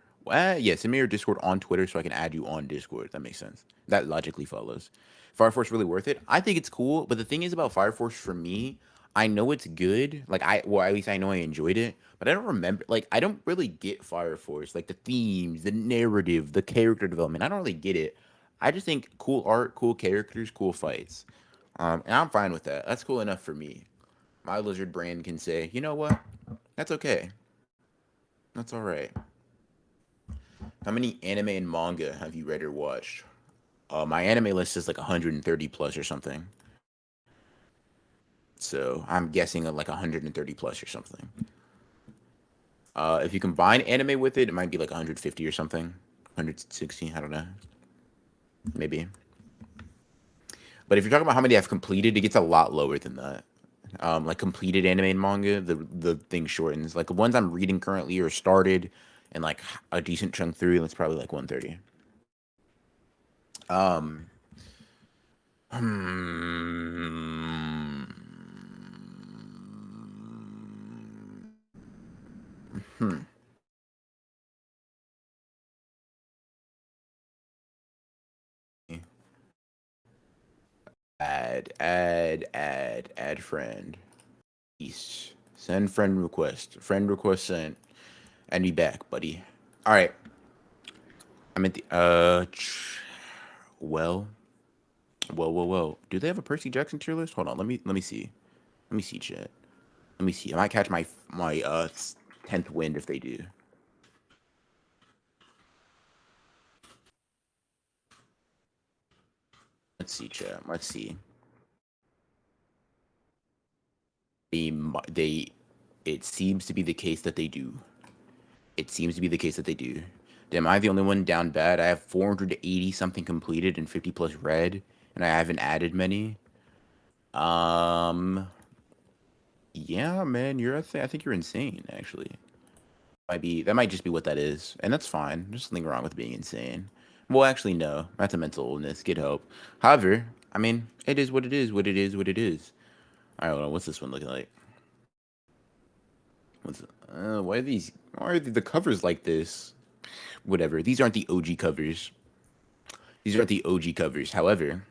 Discord on Twitter so I can add you on Discord. That makes sense. That logically follows. Fire Force really worth it? I think it's cool, but the thing is about Fire Force for me, I know it's good. At least I know I enjoyed it, but I don't remember. I don't really get Fire Force. Like the themes, the narrative, the character development. I don't really get it. I just think cool art, cool characters, cool fights. And I'm fine with that. That's cool enough for me. My lizard brain can say, you know what? That's okay. That's all right. How many anime and manga have you read or watched? My anime list is like 130 plus or something. So I'm guessing like 130 plus or something. If you combine anime with it, it might be like 150 or something. 160, I don't know. Maybe. But if you're talking about how many I've completed, it gets a lot lower than that. Like completed anime and manga, the thing shortens. Like the ones I'm reading currently or started and like a decent chunk through, that's probably like 130. Add friend. East. Send friend request. Friend request sent. Add me back, buddy. All right. I'm at the well. Do they have a Percy Jackson tier list? Hold on. Let me see. Let me see, chat. Let me see. I might catch my 10th wind if they do. Let's see, chat. Let's see. It seems to be the case that they do. Am I the only one down bad? I have 480 something completed and 50 plus read, and I haven't added many. Yeah, man, I think you're insane, actually. That might just be what that is, and that's fine. There's nothing wrong with being insane. Well, actually, no. That's a mental illness. Get help. However, I mean, it is what it is. All right, hold on. What's this one looking like? Why are the covers like this? Whatever. These aren't the OG covers. However,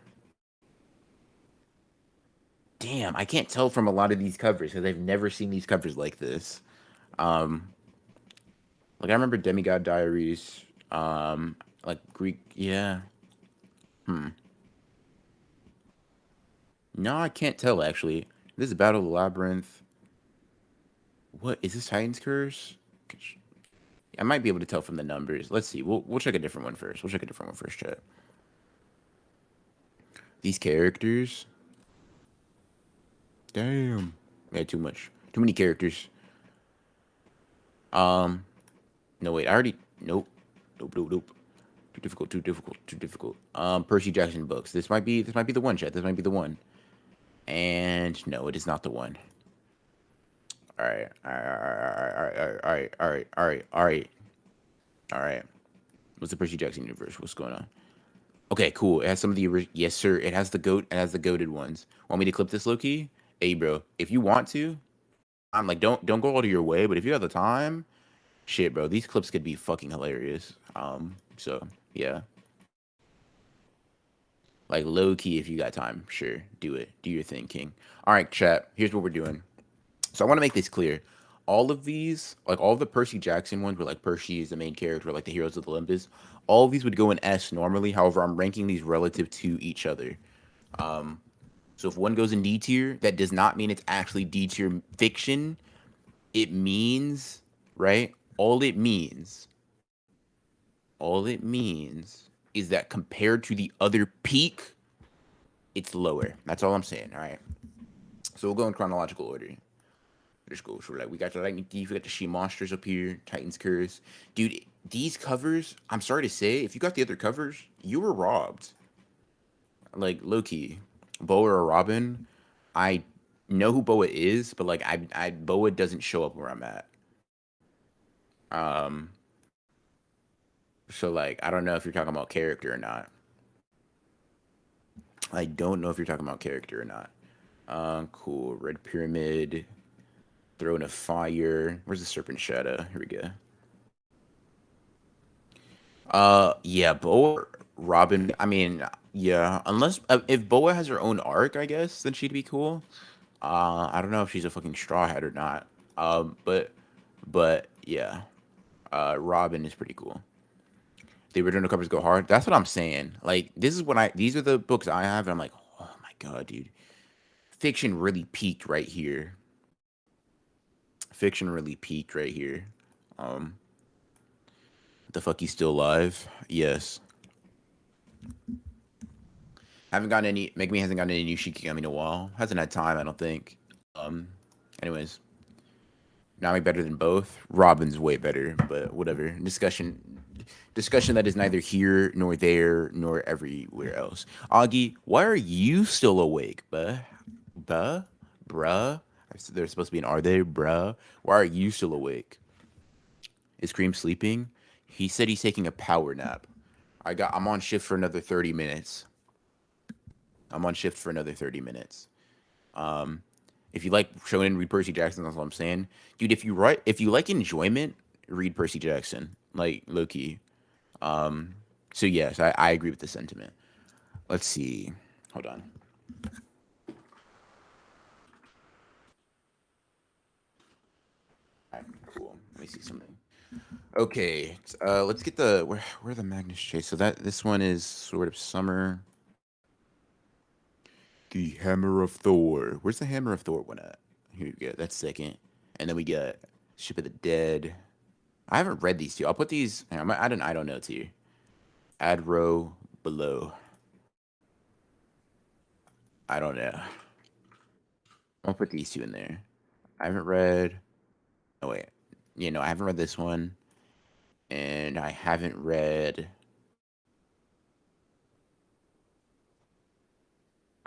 damn, I can't tell from a lot of these covers because I've never seen these covers like this. I remember Demigod Diaries, like Greek, yeah. No, I can't tell actually. This is Battle of the Labyrinth. What is this? Titan's Curse? I might be able to tell from the numbers. Let's see. We'll check a different one first. We'll check a different one first, chat. These characters. Damn. Yeah, too much. Too many characters. No wait, I already nope. Nope. Too difficult. Percy Jackson books. This might be the one, chat. This might be the one. And no, it is not the one. Alright. What's the Percy Jackson universe? What's going on? Okay, cool. It has some of the yes, sir. It has the goated ones. Want me to clip this, Loki? Hey, bro. If you want to, I'm like, don't go out of your way. But if you have the time, shit, bro. These clips could be fucking hilarious. So yeah. Like low key, if you got time, sure, do it. Do your thing, King. All right, chat. Here's what we're doing. So I want to make this clear. All of these, like all the Percy Jackson ones, where like Percy is the main character, like the Heroes of Olympus, all of these would go in S normally. However, I'm ranking these relative to each other. So if one goes in D tier, that does not mean it's actually D tier fiction. It means, right? All it means is that compared to the other peak, it's lower. That's all I'm saying. All right. So we'll go in chronological order. Let's go. So like we got the Lightning Thief, we got the She Monsters up here, Titan's Curse. Dude, these covers, I'm sorry to say, if you got the other covers, you were robbed. Like low-key. Boa or Robin, I know who Boa is, but like I Boa doesn't show up where I'm at. So like I don't know if you're talking about character or not. I don't know if you're talking about character or not. Cool. Red Pyramid. Throne of Fire. Where's the Serpent Shadow? Here we go. Yeah, Boa, Robin. I mean, yeah. Unless if Boa has her own arc, I guess then she'd be cool. I don't know if she's a fucking straw hat or not. But yeah. Robin is pretty cool. The original covers go hard. That's what I'm saying. Like these are the books I have, and I'm like, oh my god, dude. Fiction really peaked right here. The fuck, he's still alive? Yes. Haven't gotten any. Megami hasn't gotten any new Shikigami in a while. Hasn't had time, I don't think. Anyways, Nami better than both. Robin's way better, but whatever. Discussion that is neither here nor there nor everywhere else. Augie, why are you still awake, bruh? There's supposed to be an are they, bruh? Why are you still awake? Is Cream sleeping? He said he's taking a power nap. I'm on shift for another 30 minutes. If you like Shonen, read Percy Jackson. That's what I'm saying, dude. If you like enjoyment, read Percy Jackson. Like low key. So yes, I agree with the sentiment. Let's see. Hold on. All right, cool. Let me see something. Okay, let's get the where are the Magnus Chase? So this one is Sword of Summer. The Hammer of Thor. Where's the Hammer of Thor one at? Here we go. That's second. And then we got Ship of the Dead. I haven't read these two. I'll put these. I don't know tier. Add row below. I don't know. I'll put these two in there. I haven't read. Oh wait. I haven't read this one. And I haven't read.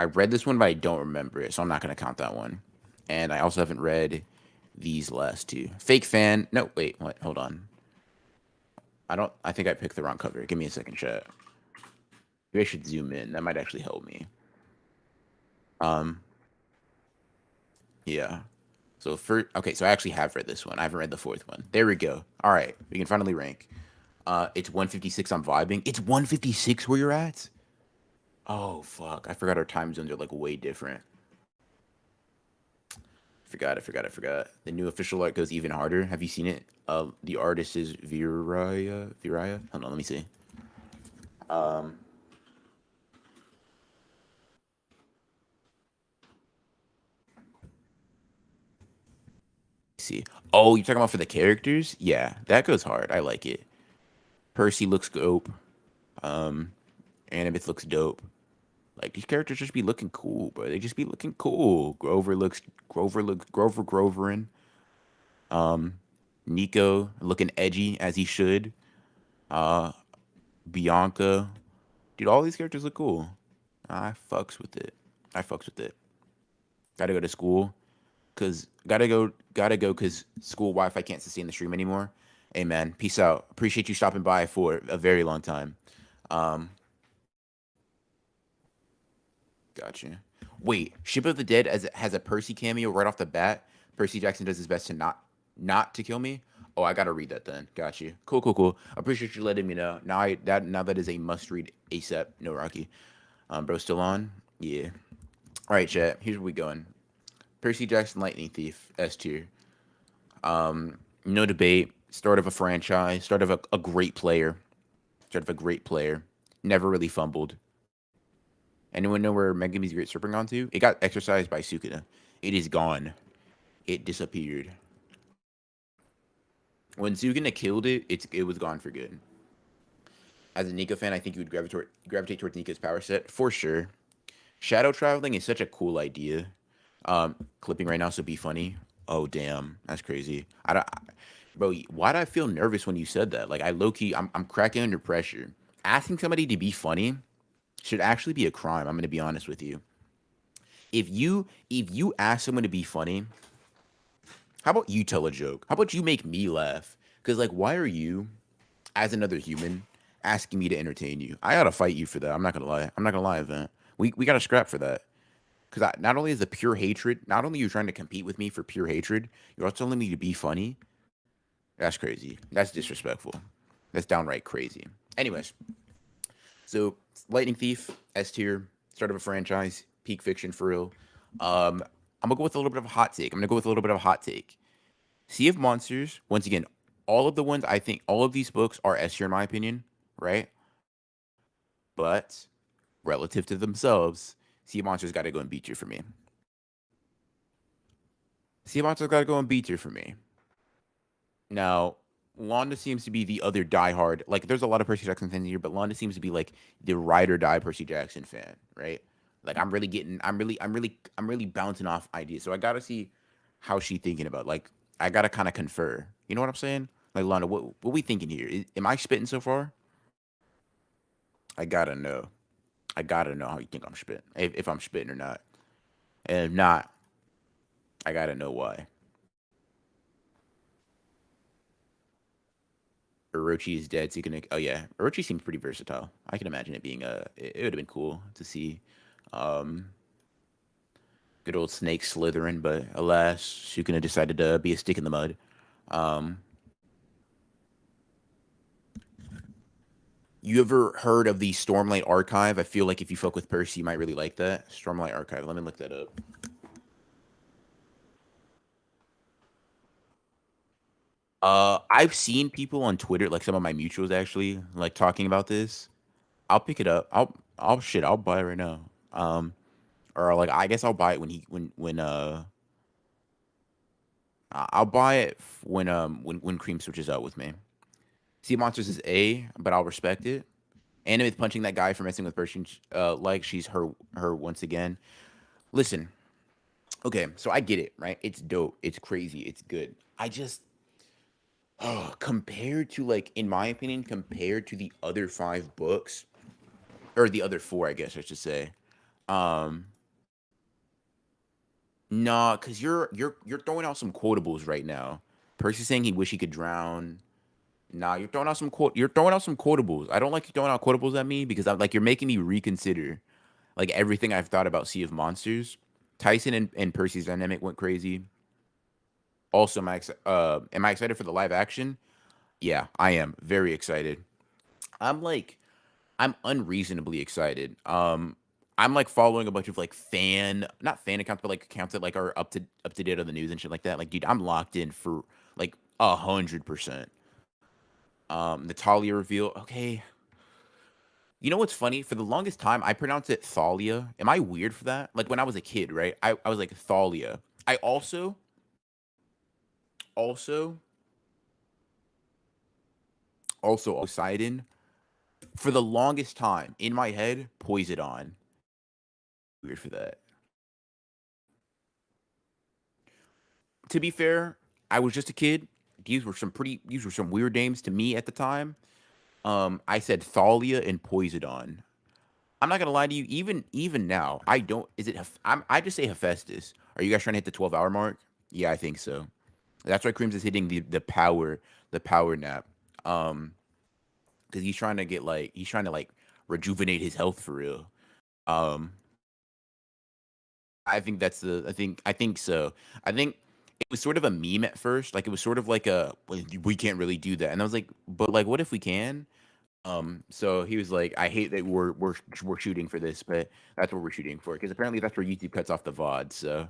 I read this one, but I don't remember it, so I'm not going to count that one. And I also haven't read these last two. Fake fan. No, wait. What? Hold on. I think I picked the wrong cover. Give me a second, chat. Maybe I should zoom in. That might actually help me. Yeah. So so I actually have read this one. I haven't read the fourth one. There we go. All right. We can finally rank. It's 156. I'm vibing. It's 156 where you're at? Oh, fuck. I forgot our time zones are, like, way different. I forgot. The new official art goes even harder. Have you seen it? The artist is Viraya? Hold on, let me see. see. Oh, you're talking about for the characters? Yeah, that goes hard. I like it. Percy looks dope. Annabeth looks dope. Like these characters just be looking cool, bro. They just be looking cool. Groverin. Nico looking edgy as he should. Uh, Bianca, dude, all these characters look cool. I fucks with it. I fucks with it. Gotta go to school, cause gotta go, cause school Wi-Fi can't sustain the stream anymore. Hey man, peace out. Appreciate you stopping by for a very long time. Um, Gotcha. Wait, Ship of the Dead has a Percy cameo right off the bat. Percy Jackson does his best to not to kill me. Oh, I gotta read that then. Got you. Cool. Appreciate you letting me know. Now that is a must read ASAP. No Rocky. Bro, still on? Yeah. All right, chat. Here's where we going. Percy Jackson, Lightning Thief, S tier. No debate. Start of a franchise. Start of a great player. Start of a great player. Never really fumbled. Anyone know where Megami's Great Serpent gone to? It got exercised by Sukuna. It is gone. It disappeared. When Sukuna killed it, it was gone for good. As a Nico fan, I think you would gravitate towards Nico's power set for sure. Shadow traveling is such a cool idea. Clipping right now, so be funny. Oh damn, that's crazy. Bro, why did I feel nervous when you said that? Like I low key, I'm cracking under pressure. Asking somebody to be funny should actually be a crime. I'm gonna be honest with you. If you ask someone to be funny, how about you tell a joke? How about you make me laugh? Because like, why are you, as another human, asking me to entertain you? I gotta fight you for that. I'm not gonna lie, Event. We gotta scrap for that. Because not only is the pure hatred, not only are you trying to compete with me for pure hatred, you're also telling me to be funny. That's crazy. That's disrespectful. That's downright crazy. Anyways, so Lightning Thief, S tier, start of a franchise, peak fiction for real. I'm gonna go with a little bit of a hot take. Sea of Monsters, once again, all of the ones I think, all of these books are S tier in my opinion, right? But relative to themselves, Sea of Monsters got to go in B tier for me. Sea of Monsters got to go in B tier for me. Now, Londa seems to be the other diehard. Like, there's a lot of Percy Jackson fans here, but Londa seems to be like the ride or die Percy Jackson fan, right? Like, I'm really bouncing off ideas. So I gotta see how she thinking about. Like, I gotta kind of confer. You know what I'm saying? Like, Londa, what we thinking here? Am I spitting so far? I gotta know. I gotta know how you think I'm spitting. If I'm spitting or not. And if not, I gotta know why. Orochi is dead, so you can. Oh yeah, Orochi seems pretty versatile. I can imagine it being It would have been cool to see, good old Snake Slytherin, but alas, Sukuna decided to be a stick in the mud. You ever heard of the Stormlight Archive? I feel like if you fuck with Percy, you might really like that. Stormlight Archive. Let me look that up. I've seen people on Twitter, like some of my mutuals actually, like talking about this. I'll pick it up. I'll buy it right now. Or like I guess I'll buy it I'll buy it when Cream switches out with me. Sea Monsters is A, but I'll respect it. Annabeth punching that guy for messing with Persian, like she's her once again. Listen, okay, so I get it, right? It's dope, it's crazy, it's good. I just compared to like in my opinion, compared to the other 5 books or the other 4, I guess I should say. Nah, because you're throwing out some quotables right now. Percy saying he wish he could drown. Nah, you're throwing out some quotables. I don't like you throwing out quotables at me because I'm like you're making me reconsider like everything I've thought about Sea of Monsters. Tyson and Percy's dynamic went crazy. Also, am I excited for the live action? Yeah, I am very excited. I'm unreasonably excited. I'm like following a bunch of like not fan accounts, but like accounts that like are up to date on the news and shit like that. Like, dude, I'm locked in for like 100%. The Talia reveal. Okay. You know what's funny? For the longest time, I pronounced it Thalia. Am I weird for that? Like when I was a kid, right? I was like Thalia. I also Also, Poseidon, for the longest time in my head, Poseidon. Weird for that. To be fair, I was just a kid. These were some weird names to me at the time. I said Thalia and Poseidon. I'm not gonna lie to you. Even now, I don't. Is it? I just say Hephaestus. Are you guys trying to hit the 12-hour mark? Yeah, I think so. That's why Creams is hitting the power nap. Because he's trying to like rejuvenate his health for real. Um, I think that's the. I think so. I think it was sort of a meme at first. Like it was sort of like a "Well, we can't really do that, and I was like, but like, what if we can? So he was like, I hate that we're shooting for this, but that's what we're shooting for because apparently that's where YouTube cuts off the VOD. So,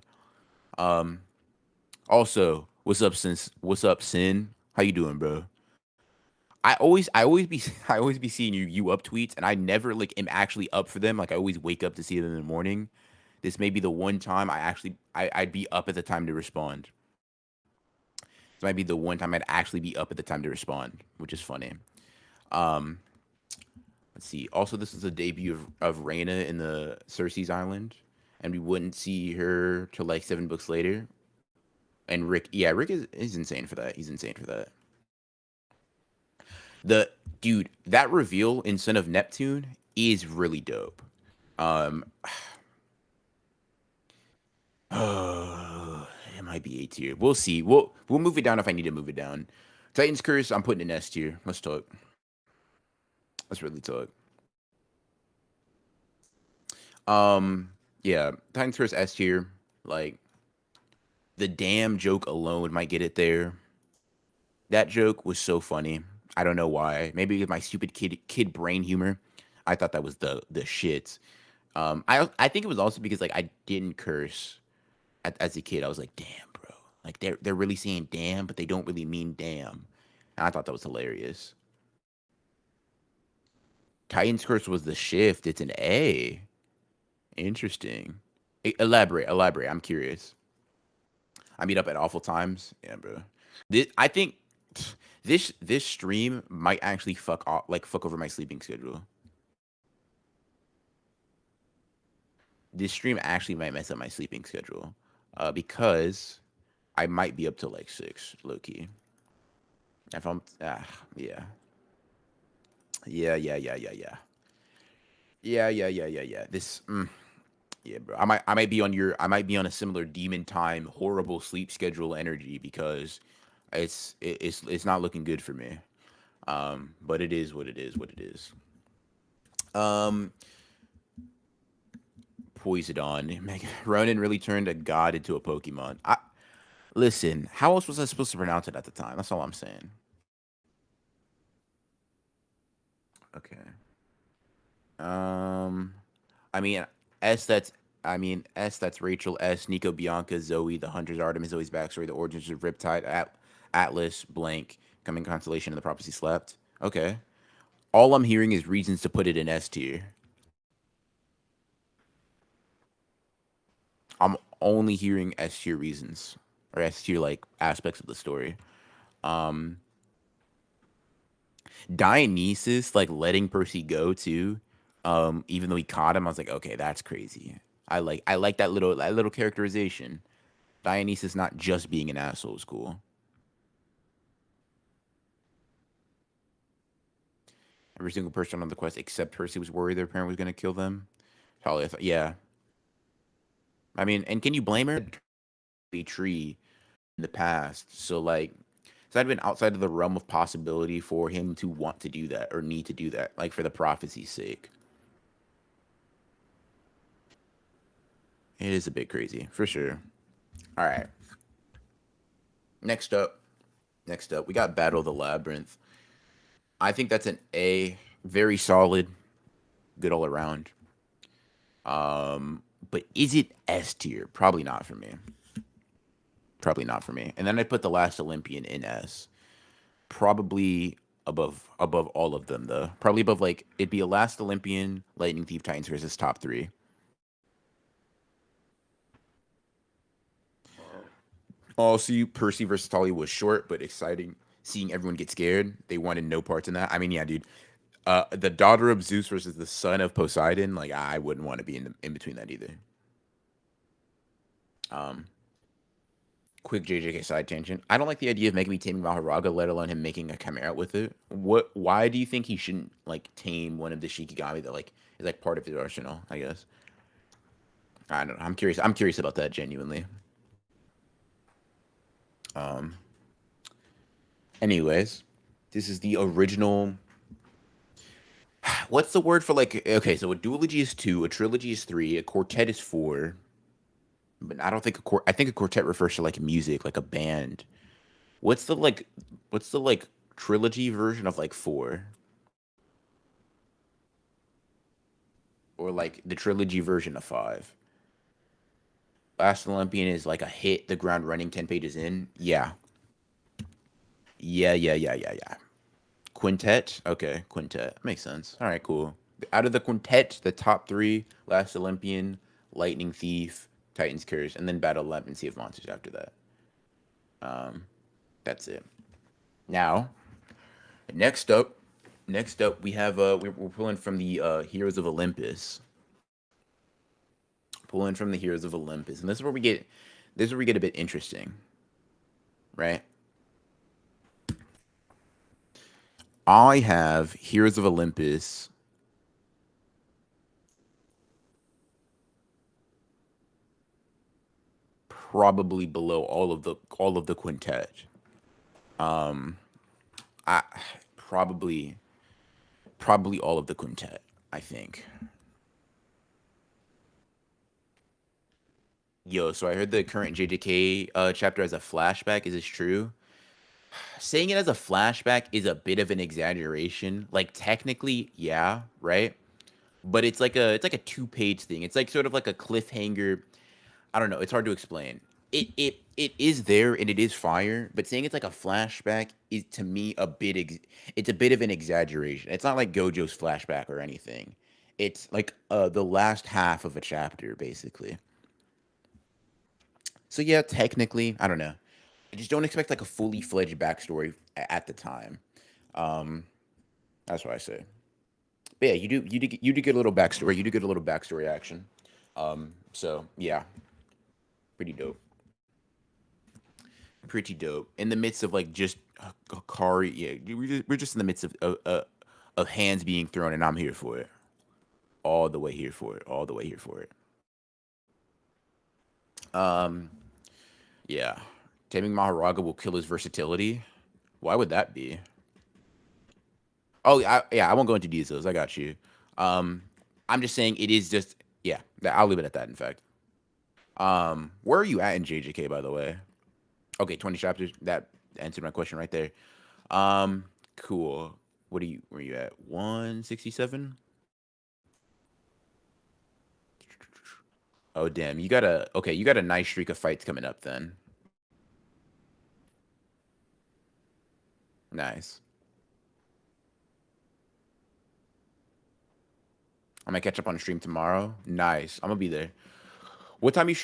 um, also, what's up, Sin? How you doing, bro? I always be seeing you up tweets, and I never like am actually up for them. Like I always wake up to see them in the morning. This may be the one time I'd be up at the time to respond. This might be the one time I'd actually be up at the time to respond, which is funny. Um, let's see. Also, this is the debut of Reyna in the Cersei's Island, and we wouldn't see her till like 7 books later. And Rick, yeah, Rick is insane for that. He's insane for that. The dude, that reveal in Son of Neptune is really dope. Um, it might be A tier. We'll see. We'll move it down if I need to move it down. Titan's Curse, I'm putting in S tier. Let's talk. Let's really talk. Yeah, Titan's Curse S tier. Like the damn joke alone might get it there. That joke was so funny. I don't know why. Maybe with my stupid kid brain humor. I thought that was the shit. I think it was also because like I didn't curse as a kid. I was like, damn, bro. Like they're really saying damn, but they don't really mean damn. And I thought that was hilarious. Titan's Curse was the shift. It's an A. Interesting. Elaborate. I'm curious. I meet up at awful times. Yeah, bro. I think this stream might actually fuck over my sleeping schedule. This stream actually might mess up my sleeping schedule, because I might be up till like 6, low key. If I'm, yeah, yeah. Yeah, bro. I might be on a similar demon time horrible sleep schedule energy because it's not looking good for me. But it is what it is. Um, Poseidon. Ronan really turned a god into a Pokemon. Listen, how else was I supposed to pronounce it at the time? That's all I'm saying. Okay. Um, I mean, S. That's Rachel S. Nico, Bianca, Zoe, the Hunters, Artemis, Zoe's backstory, the origins of Riptide, Atlas, blank, coming constellation, and the prophecy slept. Okay. All I'm hearing is reasons to put it in S tier. I'm only hearing S tier reasons or S tier like aspects of the story. Um, Dionysus like letting Percy go too. Even though he caught him, I was like, okay, that's crazy. I like that little characterization. Dionysus not just being an asshole is cool. Every single person on the quest except Percy was worried their parent was gonna kill them. Probably, yeah. I mean, and can you blame her? The tree in the past, so like, so that'd been outside of the realm of possibility for him to want to do that or need to do that, like for the prophecy's sake. It is a bit crazy, for sure. All right. Next up, we got Battle of the Labyrinth. I think that's an A, very solid, good all around. But is it S tier? Probably not for me. And then I put The Last Olympian in S. Probably above all of them though. Probably above like it'd be a Last Olympian, Lightning Thief, Titans versus top 3. Also, Percy versus Tully was short but exciting. Seeing everyone get scared, they wanted no parts in that. I mean, yeah, dude. The daughter of Zeus versus the son of Poseidon. Like, I wouldn't want to be in between that either. Um, quick JJK side tangent. I don't like the idea of making me taming Maharaga, let alone him making a chimera with it. What? Why do you think he shouldn't like tame one of the Shikigami that like is like part of his arsenal? I guess. I don't know. I'm curious. I'm curious about that genuinely. Um. Anyways, this is the original. What's the word for like? Okay, so a duology is 2, a trilogy is 3, a quartet is 4. But I don't think I think a quartet refers to like music, like a band. What's the like? What's the like trilogy version of like 4, or like the trilogy version of 5? Last Olympian is like a hit the ground running 10 pages in. Yeah, yeah. Quintet. Okay, quintet makes sense. All right, cool. Out of the quintet, the top 3: Last Olympian, Lightning Thief, Titan's Curse, and then Battle Lamp and Sea of Monsters after that. That's it. Now, next up, we have we're pulling from the Heroes of Olympus. Pulling from the Heroes of Olympus, and this is where we get a bit interesting, right? I have Heroes of Olympus probably below all of the quintet. I probably all of the quintet, I think. Yo, so I heard the current JJK chapter as a flashback. Is this true? Saying it as a flashback is a bit of an exaggeration. Like technically, yeah, right? But it's like a 2-page thing. It's like sort of like a cliffhanger. I don't know. It's hard to explain. It is there and it is fire, but saying it's like a flashback is to me a bit it's a bit of an exaggeration. It's not like Gojo's flashback or anything. It's like the last half of a chapter basically. So yeah, technically, I don't know. I just don't expect like a fully fledged backstory at the time. Um, that's what I say. But yeah, you do get a little backstory. You do get a little backstory action. So yeah, pretty dope. Pretty dope. In the midst of like just Hakari, yeah, we're just in the midst of hands being thrown, and I'm here for it. All the way here for it. All the way here for it. Um, yeah. Taming Maharaga will kill his versatility. Why would that be? Oh, yeah, I won't go into details. I got you. Um, I'm just saying it is just yeah. I'll leave it at that. In fact, where are you at in JJK by the way? Okay, 20 chapters. That answered my question right there. Cool. Where are you at? 167? Oh damn, you got a nice streak of fights coming up then. Nice. I'm gonna catch up on stream tomorrow. Nice. I'm gonna be there. What time you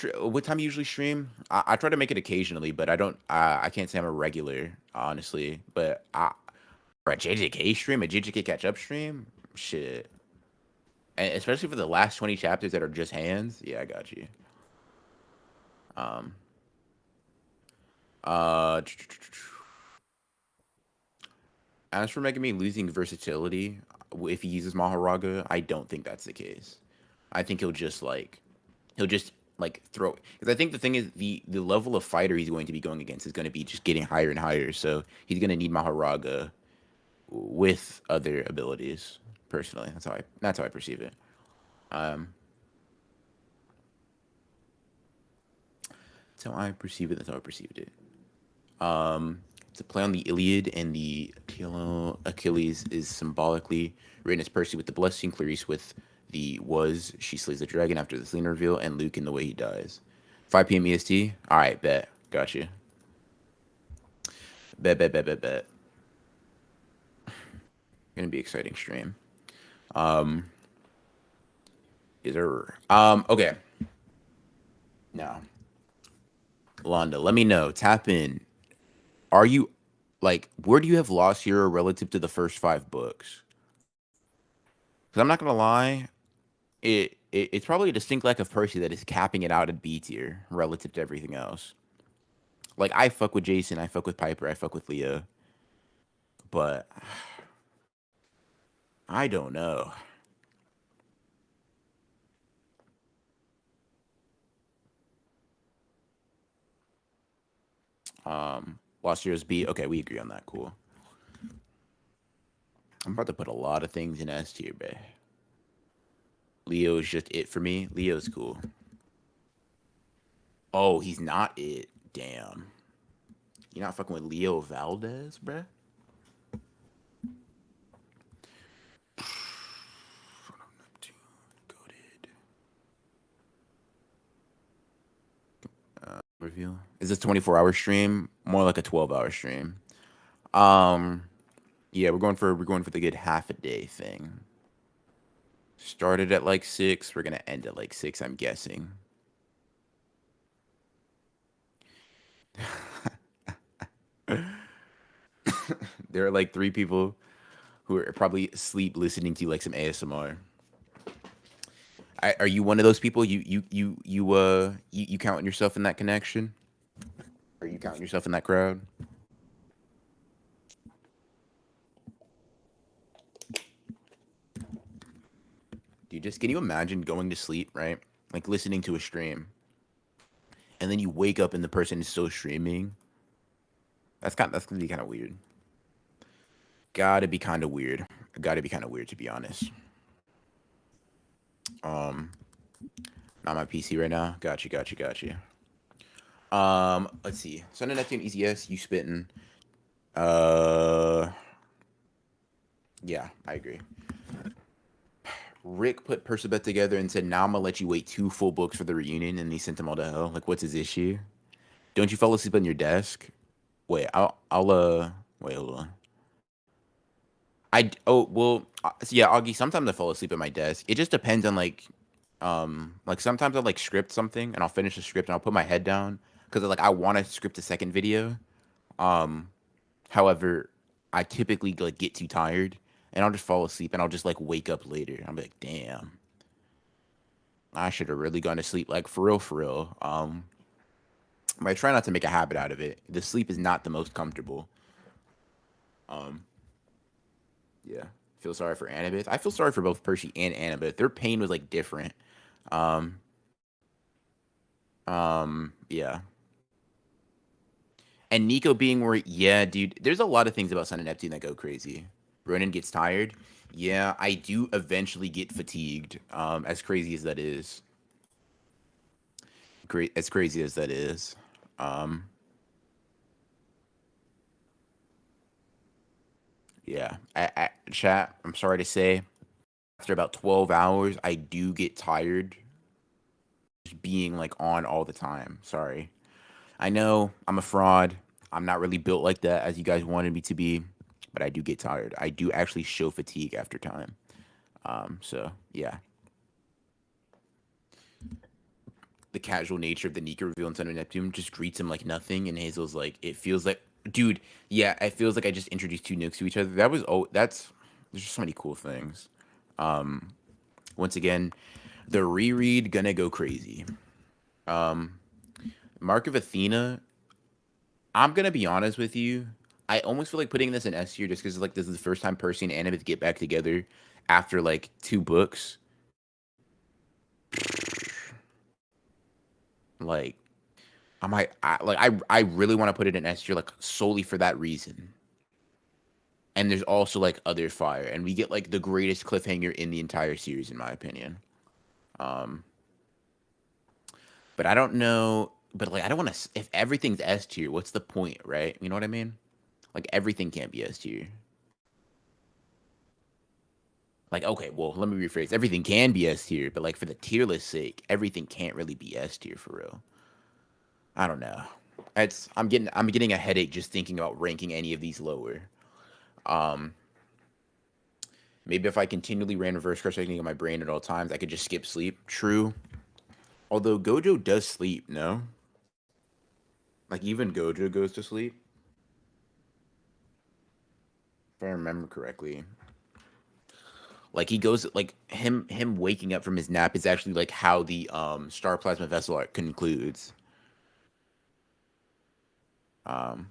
usually stream? I try to make it occasionally, but I don't I can't say I'm a regular, honestly. But for a JJK stream, a JJK catch up stream, shit. And especially for the last 20 chapters that are just hands, yeah, I got you. Um uh as for Megami losing versatility, if he uses Maharaga, I don't think that's the case. I think he'll just like throw because I think the thing is the level of fighter he's going to be going against is going to be just getting higher and higher. So he's going to need Maharaga with other abilities. Personally, that's how I perceive it. Um, that's how I perceive it. That's how I perceived it. To play on the Iliad and the Achilles is symbolically written as Percy with the blessing, Clarice with the was, she slays the dragon after the Selena reveal, and Luke in the way he dies. 5 p.m. EST? Alright, bet. Got you. Bet. Gonna be exciting stream. Is there okay. Now. Londa, let me know. Tap in. Are you like where do you have Lost Hero relative to the first 5 books? Because I'm not gonna lie, it's probably a distinct lack of Percy that is capping it out at B tier relative to everything else. Like I fuck with Jason, I fuck with Piper, I fuck with Leo, but I don't know. Lost Heroes B. Okay, we agree on that. Cool. I'm about to put a lot of things in S tier, babe. Leo is just it for me. Leo's cool. Oh, he's not it. Damn. You're not fucking with Leo Valdez, bruh? Review. Is this 24-hour stream? More like a 12-hour stream. Yeah, we're going for the good half a day thing. Started at like 6. We're gonna end at like 6, I'm guessing. There are like 3 people who are probably asleep listening to like some ASMR. Are you one of those people? You counting yourself in that connection? Are you counting yourself in that crowd? Dude, just can you imagine going to sleep, right? Like listening to a stream, and then you wake up and the person is still streaming. That's gonna be kind of weird. Gotta be kind of weird. Gotta be kind of weird to be honest. Not my PC right now. Gotcha. Let's see. Sun and Neptune, easy yes. You spitting. Yeah, I agree. Rick put Percabeth together and said, "Now I'm gonna let you wait 2 full books for the reunion," and he sent them all to hell. Like, what's his issue? Don't you fall asleep on your desk? Wait, wait, hold on. So yeah, Augie. Sometimes I fall asleep at my desk. It just depends on like sometimes I'll like script something and I'll finish the script and I'll put my head down because like I want to script a second video. However, I typically like get too tired and I'll just fall asleep and I'll just like wake up later. I'm like, damn, I should have really gone to sleep. Like for real. But I try not to make a habit out of it. The sleep is not the most comfortable. Yeah. Feel sorry for Annabeth. I feel sorry for both Percy and Annabeth. Their pain was like different. Yeah. And Nico being where, yeah, dude, there's a lot of things about Sun and Neptune that go crazy. Ronan gets tired. Yeah, I do eventually get fatigued. As crazy as that is. Great, as crazy as that is. Yeah. Chat, I'm sorry to say, after about 12 hours, I do get tired. Just being like on all the time. Sorry. I know I'm a fraud. I'm not really built like that as you guys wanted me to be, but I do get tired. I do actually show fatigue after time. So yeah. The casual nature of the Nika reveal in Sun and Neptune just greets him like nothing, and Hazel's like, it feels like, dude, yeah, it feels like I just introduced 2 nukes to each other. There's just so many cool things. Once again, the reread gonna go crazy. Mark of Athena, I'm gonna be honest with you. I almost feel like putting this in S tier just because like this is the first time Percy and Annabeth get back together after like 2 books. Like, I really want to put it in S tier like solely for that reason. And there's also like other fire, and we get like the greatest cliffhanger in the entire series, in my opinion. But I don't know. But like, I don't want to. If everything's S tier, what's the point, right? You know what I mean? Like everything can't be S tier. Like, okay, well, let me rephrase. Everything can be S tier, but like for the tier list sake, everything can't really be S tier for real. I don't know. I'm getting a headache just thinking about ranking any of these lower. Maybe if I continually ran reverse cross checking on my brain at all times, I could just skip sleep. True. Although Gojo does sleep, no? Like even Gojo goes to sleep, if I remember correctly. Like he goes like him waking up from his nap is actually like how the Star Plasma Vessel arc concludes. Um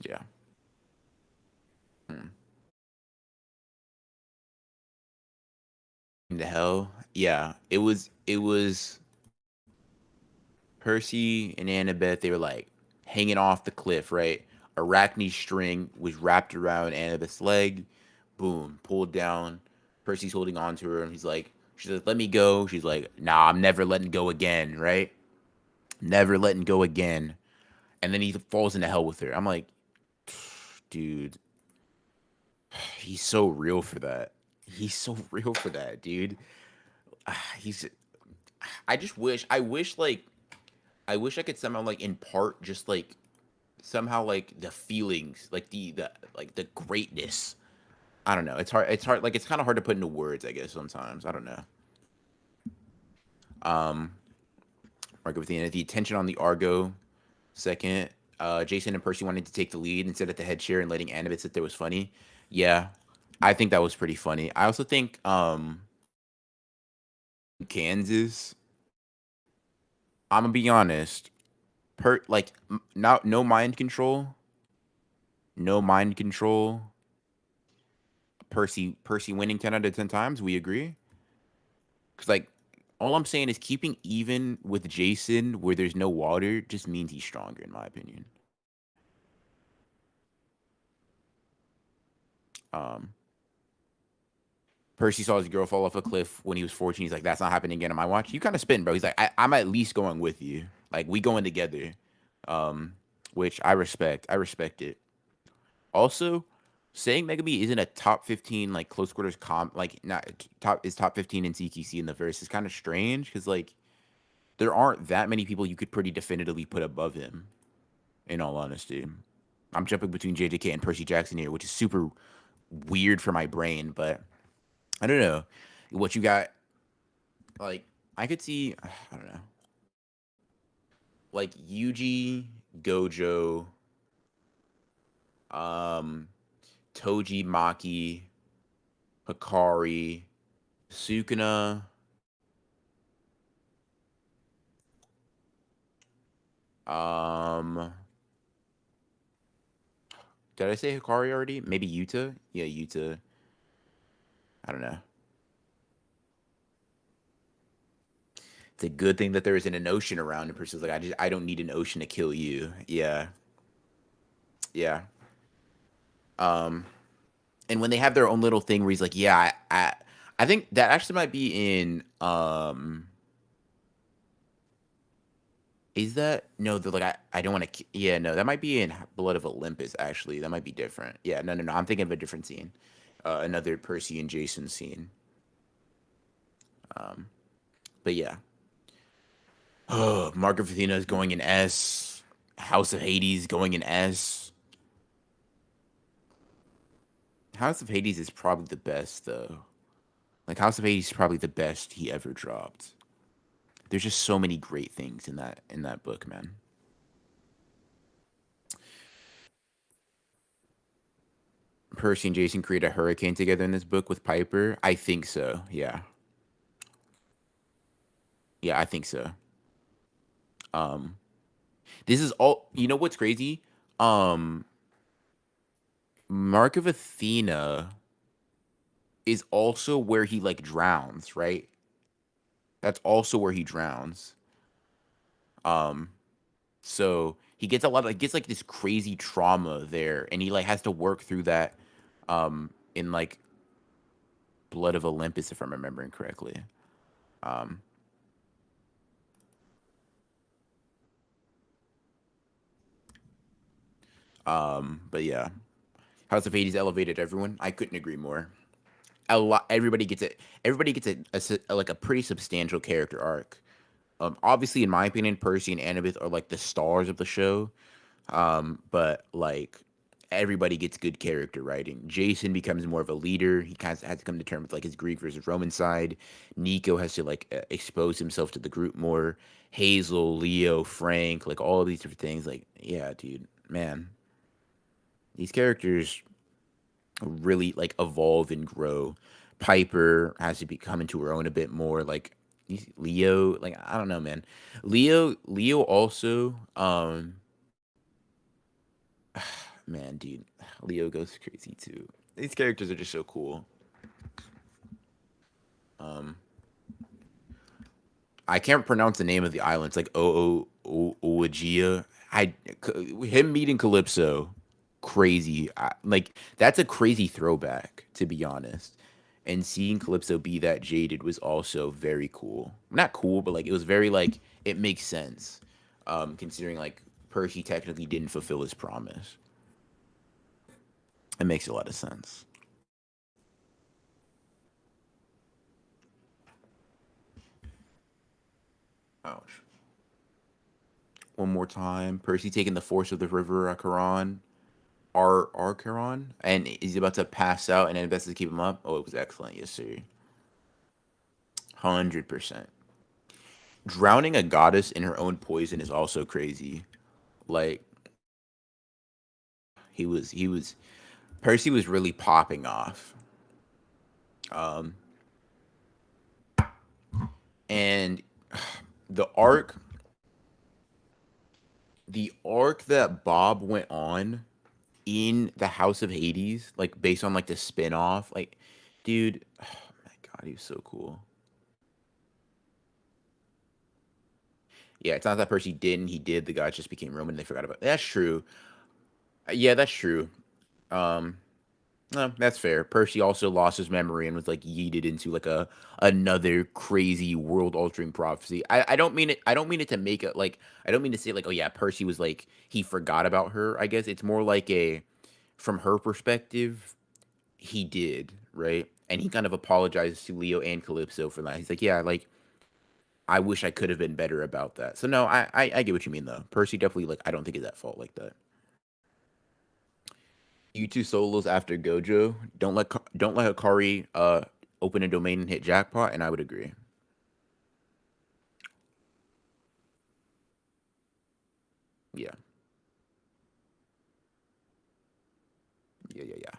yeah. Hmm. In the hell? Yeah. It was Percy and Annabeth, they were like hanging off the cliff, right? Arachne string was wrapped around Annabeth's leg. Boom, pulled down. Percy's holding on to her, and she's like, let me go. She's like, nah, I'm never letting go again, right? Never letting go again. And then he falls into hell with her. I'm like, dude, he's so real for that. He's so real for that, dude. He's. I wish I could somehow like impart just like somehow like the feelings, like the like the greatness. I don't know. It's hard. It's hard. Like it's kind of hard to put into words. I guess sometimes. I don't know. Um, Mark with the attention on the Argo. Second, Jason and Percy wanted to take the lead and sit at the head chair and letting Annabeth sit there was funny. Yeah, I think that was pretty funny. I also think Kansas. I'm gonna be honest. Not no mind control. No mind control. Percy winning 10 out of 10 times. We agree. Cause like all I'm saying is keeping even with Jason where there's no water just means he's stronger in my opinion. Um, Percy saw his girl fall off a cliff when he was 14. He's like, that's not happening again on my watch. You kind of spin, bro. He's like, I'm at least going with you. Like, we going together. Um, which I respect. I respect it. Also, saying Megami isn't a top 15, like, close quarters comp, like, not top 15 in CQC in the verse is kind of strange because, like, there aren't that many people you could pretty definitively put above him, in all honesty. I'm jumping between JJK and Percy Jackson here, which is super weird for my brain, but I don't know what you got. Like, I could see, I don't know, like Yuji, Gojo, um, Toji, Maki, Hakari, Sukuna. Um, did I say Hakari already? Maybe Yuta. Yeah, Yuta. I don't know. It's a good thing that there isn't an ocean around. And person's like, I don't need an ocean to kill you. Yeah, yeah. Um, and when they have their own little thing where he's like, yeah, I think that actually might be in is that no? They're like I don't want to. Yeah, no, that might be in Blood of Olympus. Actually, that might be different. Yeah, no, no, no. I'm thinking of a different scene. Another Percy and Jason scene. Um, but yeah. Oh, Mark of Athena is going in S. House of Hades going in S. House of Hades is probably the best though. Like House of Hades is probably the best he ever dropped. There's just so many great things in that book, man. Percy and Jason create a hurricane together in this book with Piper. I think so. Yeah. Yeah, I think so. Um this is all you know what's crazy? Um Mark of Athena is also where he like drowns, right? That's also where he drowns. Um So he gets a lot of like gets like this crazy trauma there, and he like has to work through that in like Blood of Olympus, if I'm remembering correctly. Um but yeah. House of Hades elevated everyone. I couldn't agree more. A lot everybody gets like a pretty substantial character arc. Obviously in my opinion, Percy and Annabeth are like the stars of the show. But like everybody gets good character writing. Jason becomes more of a leader. He kind of has to come to terms with like his Greek versus Roman side. Nico has to like expose himself to the group more. Hazel, Leo, Frank, like all of these different things. Like, yeah, dude, man, these characters really like evolve and grow. Piper has to be coming to her own a bit more. Like Leo, like I don't know, man. Leo also, man, dude, Leo goes crazy too. These characters are just so cool. Um, I can't pronounce the name of the island. It's like Oagia. Him meeting Calypso, crazy. Like that's a crazy throwback, to be honest. And seeing Calypso be that jaded was also very cool. Not cool, but like it was very like it makes sense, considering like Percy technically didn't fulfill his promise. It makes a lot of sense. Ouch. One more time. Percy taking the force of the river Acheron. Archeron. And he's about to pass out and then best to keep him up. Oh, it was excellent. Yes, sir. 100%. Drowning a goddess in her own poison is also crazy. Like he was Percy was really popping off. Um and the arc the arc that Bob went on in the House of Hades, like based on like the spin-off, like dude, oh my god, he was so cool. Yeah, it's not that Percy didn't, he did, the gods just became Roman, they forgot about it. That's true. Yeah, that's true. Um no, that's fair. Percy also lost his memory and was like yeeted into like a another crazy world altering prophecy. I don't mean it. I don't mean it to make it like. I don't mean to say like, oh yeah, Percy was like he forgot about her. I guess it's more like a from her perspective, he did right, and he kind of apologizes to Leo and Calypso for that. He's like, yeah, like I wish I could have been better about that. So no, I get what you mean though. Percy definitely like I don't think is at fault like that. You two solos after Gojo. Don't let Hakari open a domain and hit jackpot, and I would agree. Yeah. Yeah.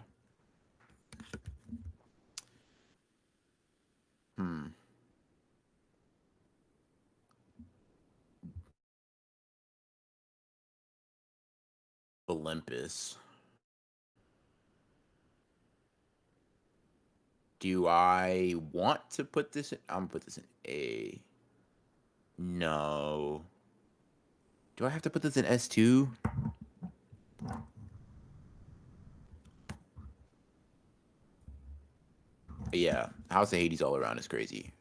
Hmm. Olympus. Do I want to put this in? I'm gonna put this in A. No. Do I have to put this in S2? Yeah. House of Hades all around is crazy.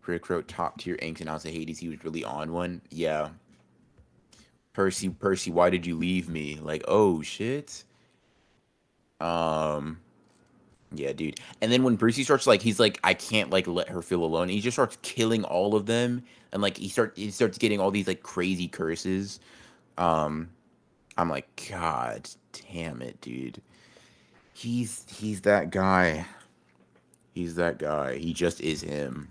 Rick wrote top tier inks in House of Hades. He was really on one. Yeah. Percy, why did you leave me? Like, oh shit. Um, yeah, dude. And then when Percy starts like he's like, I can't like let her feel alone. He just starts killing all of them. And like he starts getting all these like crazy curses. Um, I'm like, God damn it, dude. He's that guy. He's that guy. He just is him.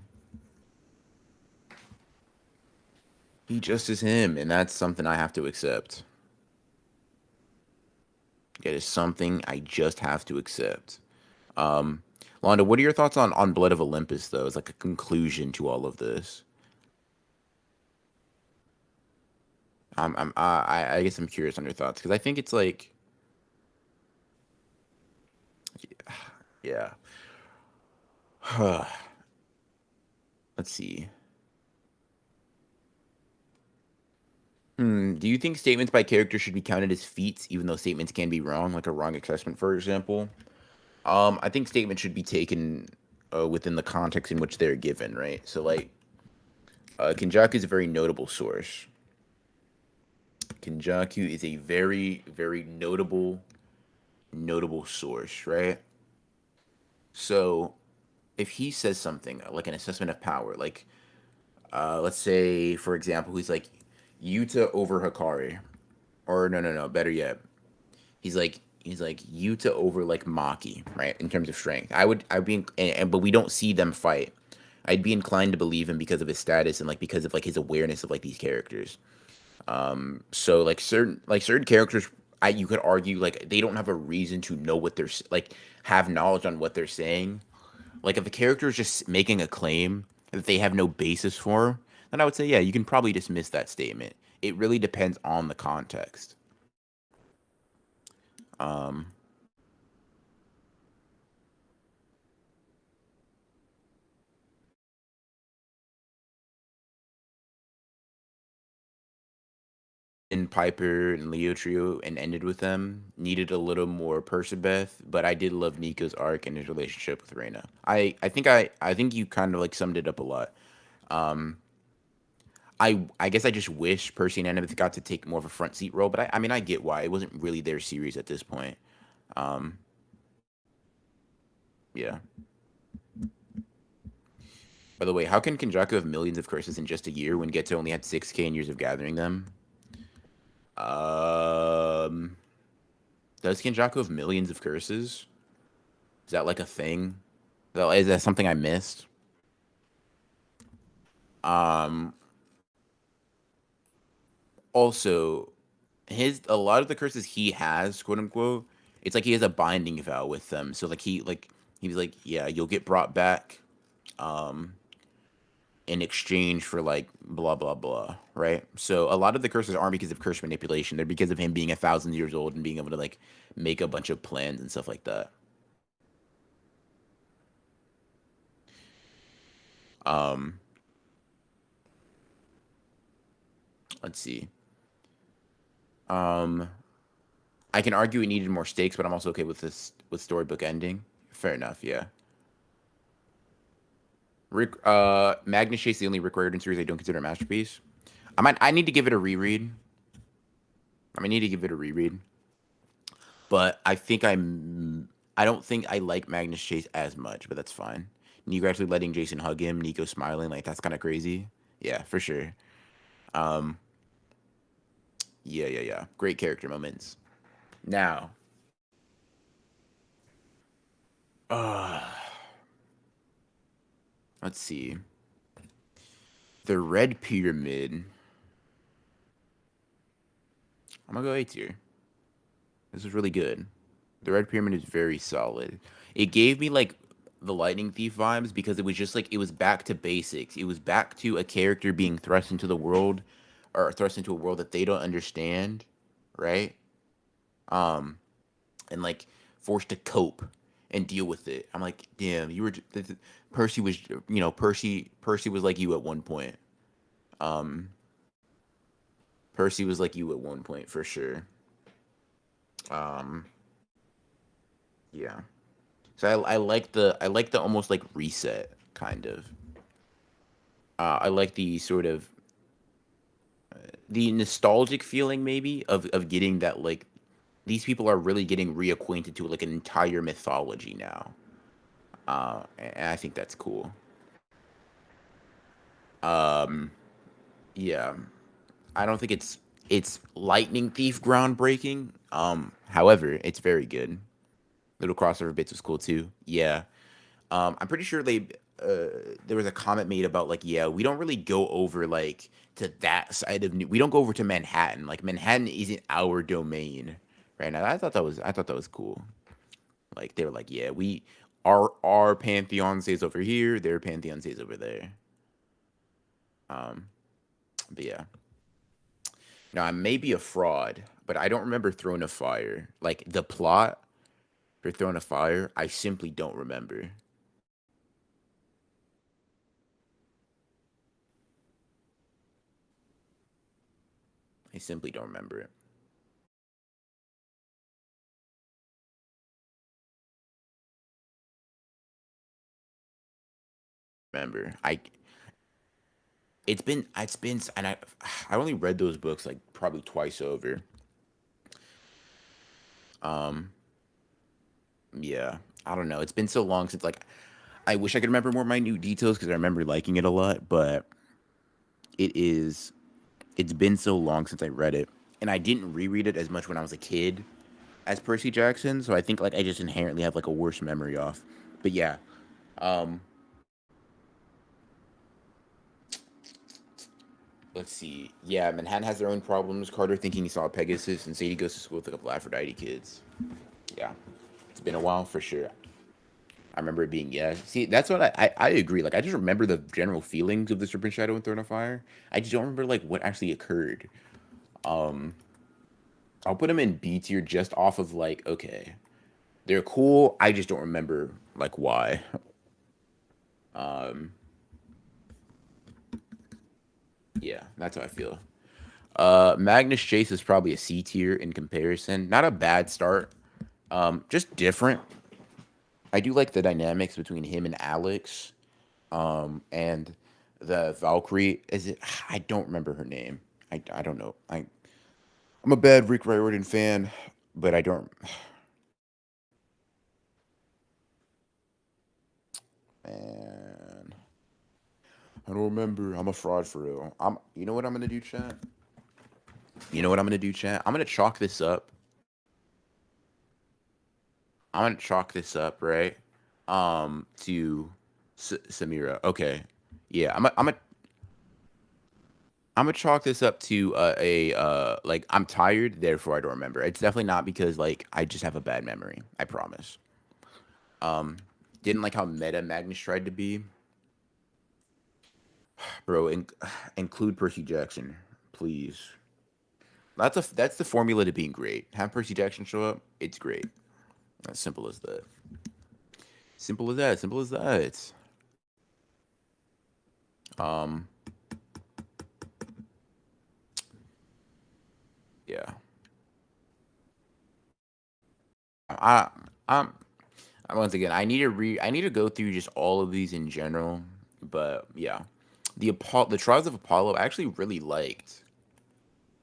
He just is him, and that's something I have to accept. It is something I just have to accept. Um, Londa, what are your thoughts on Blood of Olympus though? As like a conclusion to all of this. I guess I'm curious on your thoughts because I think it's like, yeah. Let's see. Do you think statements by characters should be counted as feats, even though statements can be wrong, like a wrong assessment, for example? I think statements should be taken within the context in which they're given, right? So, like, Kenjaku is a very notable source. Kenjaku is a very, very notable source, right? So, if he says something like an assessment of power, like let's say for example, he's like Yuta over Hakari, or no, better yet, he's like Yuta over like Maki, right? In terms of strength, I'd be, but we don't see them fight. I'd be inclined to believe him because of his status and like because of like his awareness of like these characters. So like certain characters, you could argue like they don't have a reason to know what they're like have knowledge on what they're saying. Like if a character is just making a claim that they have no basis for, then I would say yeah, you can probably dismiss that statement. It really depends on the context. Um, and Piper and Leo trio and ended with them needed a little more Persebeth, but I did love Nico's arc and his relationship with Reina. I think you kind of like summed it up a lot. Um, I guess I just wish Percy and Annabeth got to take more of a front seat role, but I mean I get why it wasn't really their series at this point. Um, yeah. By the way, how can Kenjaku have millions of curses in just a year when Geto only had 6K in years of gathering them? Um, does Kenjaku have millions of curses? Is that like a thing? Is that something I missed? Um, also, a lot of the curses he has, quote unquote, it's like he has a binding vow with them. So like he was like, yeah, you'll get brought back, um, in exchange for like blah blah blah, right? So a lot of the curses aren't because of curse manipulation; they're because of him being 1,000 years old and being able to like make a bunch of plans and stuff like that. Um, let's see. Um, I can argue it needed more stakes, but I'm also okay with this with storybook ending. Fair enough, yeah. Magnus Chase, the only Rick Riordan series I don't consider a masterpiece. I need to give it a reread. I might need to give it a reread. But I don't think I like Magnus Chase as much, but that's fine. Nico actually letting Jason hug him, Nico smiling, like that's kind of crazy. Yeah, for sure. Um, yeah. Great character moments. Now, uh, let's see. The Red Pyramid. I'm gonna go A tier. This is really good. The Red Pyramid is very solid. It gave me like the Lightning Thief vibes because it was just like it was back to basics. It was back to a character being thrust into the world or thrust into a world that they don't understand, right? Um, and like forced to cope and deal with it. I'm like, damn, Percy was, Percy was like you at one point. Um, Percy was like you at one point for sure. Um, yeah. So I like the almost like reset kind of. I like the sort of the nostalgic feeling maybe of getting that like these people are really getting reacquainted to like an entire mythology now. And I think that's cool. Um, yeah. I don't think it's Lightning Thief groundbreaking. However, it's very good. Little crossover bits was cool too. Yeah. I'm pretty sure there was a comment made about like, yeah, we don't really go over like to that side of we don't go over to Manhattan. Like Manhattan isn't our domain right now. I thought that was cool. Like they were like, yeah, our pantheon stays over here, their pantheon stays over there. Um, but yeah. Now I may be a fraud, but I don't remember Throne of Fire. Like the plot for Throne of Fire, I simply don't remember. I simply don't remember it. Remember, it's been, and I only read those books like probably twice over. Um, yeah, I don't know. It's been so long since like I wish I could remember more minute details because I remember liking it a lot, but it's been so long since I read it, and I didn't reread it as much when I was a kid as Percy Jackson, so I think like I just inherently have like a worse memory off. But yeah, um, let's see. Yeah, Manhattan has their own problems. Carter thinking he saw Pegasus, and Sadie goes to school with a couple Aphrodite kids. Yeah, it's been a while for sure. I remember it being yeah. See, that's what I agree. Like I just remember the general feelings of the Serpent Shadow and Throne of Fire. I just don't remember like what actually occurred. Um, I'll put them in B tier just off of like okay, they're cool. I just don't remember like why. Um, yeah, that's how I feel. Magnus Chase is probably a C tier in comparison. Not a bad start. Just different. I do like the dynamics between him and Alex. And the Valkyrie is it? I don't remember her name. I don't know. I'm a bad Rick Riordan fan, but I don't. Man, I don't remember. I'm a fraud for real. You know what I'm gonna do, chat? You know what I'm gonna do, chat? I'm gonna chalk this up. I'm gonna chalk this up, right? To Samira. Okay. Yeah, I'm gonna chalk this up to like I'm tired, therefore I don't remember. It's definitely not because like I just have a bad memory. I promise. Um, didn't like how meta Magnus tried to be, bro. Include Percy Jackson, please. That's the formula to being great. Have Percy Jackson show up. It's great. As simple as that. Simple as that. Simple as that. Um, yeah. I I'm once again I need to go through just all of these in general, but yeah. The Trials of Apollo I actually really liked.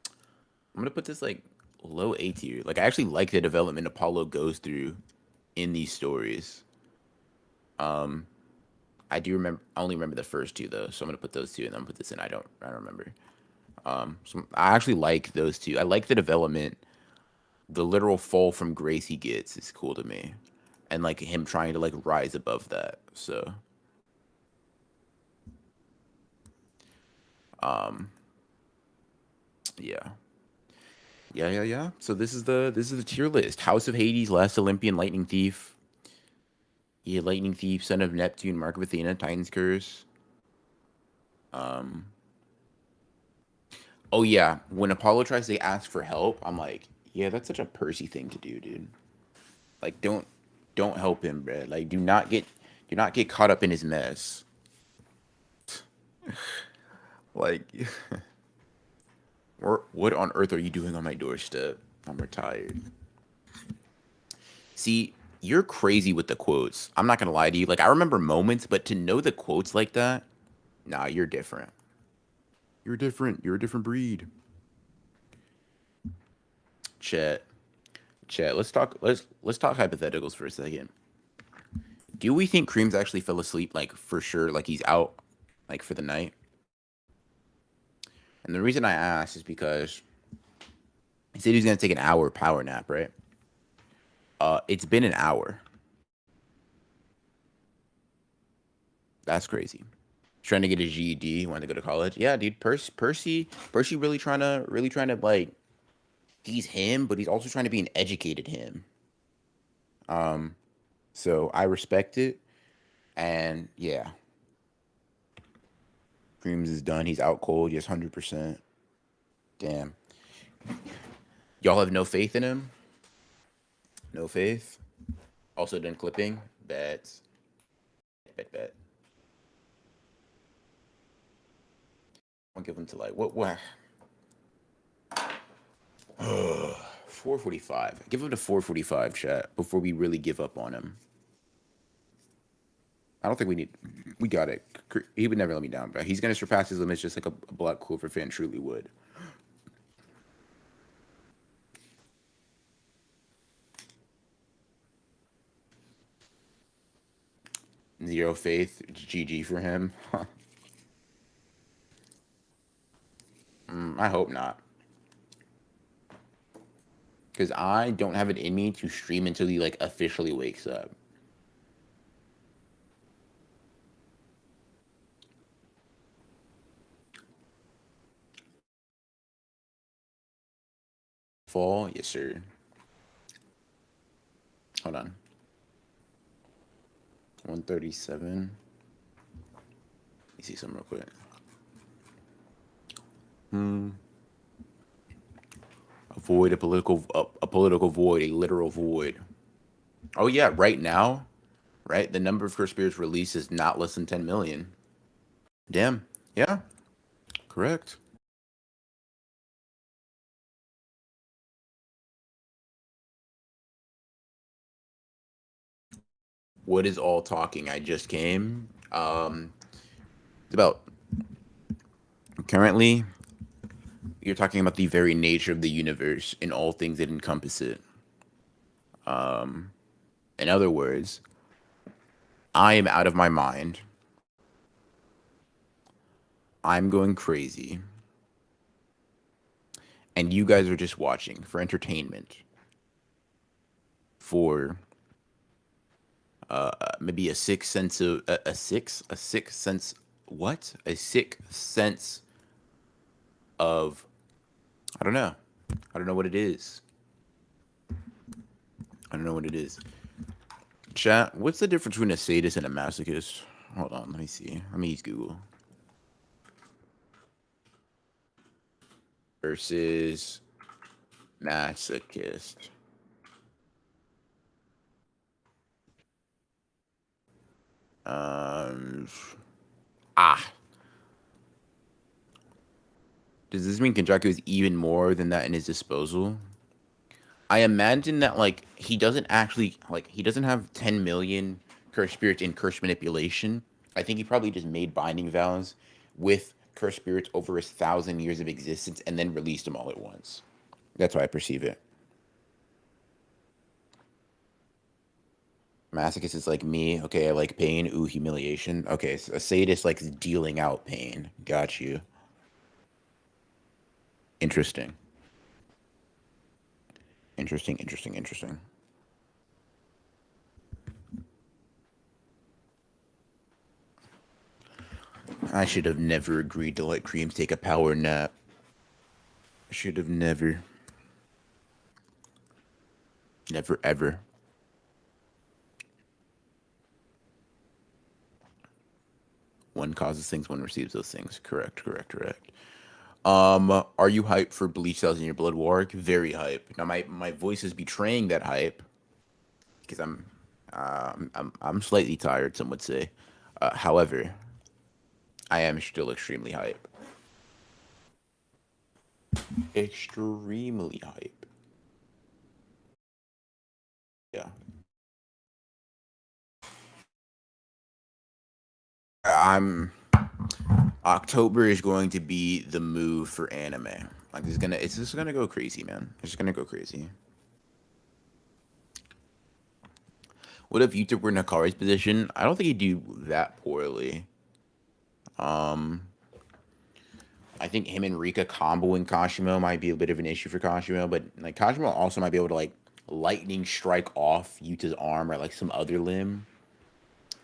I'm gonna put this like low A tier. Like I actually like the development Apollo goes through in these stories. Um I do remember I only remember the first two though, so I'm gonna put those two and then put this in. I don't remember. So I actually like those two. I like the development. The literal fall from grace he gets is cool to me. And like him trying to like rise above that. So um yeah. Yeah. So this is the tier list. House of Hades, Last Olympian, Lightning Thief. Yeah, Lightning Thief, Son of Neptune, Mark of Athena, Titan's Curse. Um Oh yeah, when Apollo tries to ask for help, I'm like, yeah, that's such a Percy thing to do, dude. Like don't help him, bro. Like do not get caught up in his mess. Like what on earth are you doing on my doorstep? I'm retired. See, you're crazy with the quotes. I'm not gonna lie to you. Like I remember moments, but to know the quotes like that, nah, you're different. You're different. You're a different breed. Chat. Chat. Let's talk hypotheticals for a second. Do we think Creams actually fell asleep like for sure, like he's out like for the night? And the reason I ask is because he said he was gonna take an hour power nap, right? It's been an hour. That's crazy. Trying to get his GED, wanted to go to college. Yeah, dude, Percy really trying to like he's him, but he's also trying to be an educated him. Um, so I respect it. And yeah, Creams is done. He's out cold. Yes, 100%. Damn. Y'all have no faith in him? No faith? Also done clipping? Bets. Bet. I'll give him to like what 445. Give him to 445, chat, before we really give up on him. I don't think we got it. He would never let me down, but he's gonna surpass his limits just like a Black Clover fan truly would. Zero faith. GG for him. I hope not. Because I don't have it in me to stream until he like officially wakes up. Fall, yes sir. Hold on. 137. Let me see something real quick. Avoid a political void, a literal void. Oh yeah, right now, right? The number of cursed spirits released is not less than 10 million. Damn. Yeah. Correct. What is all talking? I just came. It's about currently you're talking about the very nature of the universe and all things that encompass it. In other words, I am out of my mind. I'm going crazy. And you guys are just watching for entertainment. For maybe a sick sense of a sick sense what? A sick sense of I don't know. I don't know what it is. I don't know what it is. Chat, what's the difference between a sadist and a masochist? Hold on, let me see. Let me use Google. Versus masochist. Ah. Does this mean Kenjaku is even more than that in his disposal? I imagine that like he doesn't actually like he doesn't have 10 million cursed spirits in curse manipulation. I think he probably just made binding vows with cursed spirits over his 1,000 years of existence and then released them all at once. That's how I perceive it. Masochist is like me. Okay, I like pain. Ooh, humiliation. Okay, so a sadist likes dealing out pain. Got you. Interesting. Interesting. I should have never agreed to let Creams take a power nap. I should have never. Never ever. One causes things, one receives those things. Correct. Are you hyped for Bleach cells in your blood work? Very hype. Now my voice is betraying that hype because I'm slightly tired. Some would say. However, I am still extremely hype. Extremely hype. Yeah. I'm October is going to be the move for anime. Like it's just gonna go crazy, man. It's just gonna go crazy. What if YouTube were in Hakari's position? I don't think he'd do that poorly. I think him and Rika comboing Kashimo might be a bit of an issue for Kashimo, but like Kashimo also might be able to like lightning strike off Yuta's arm or like some other limb.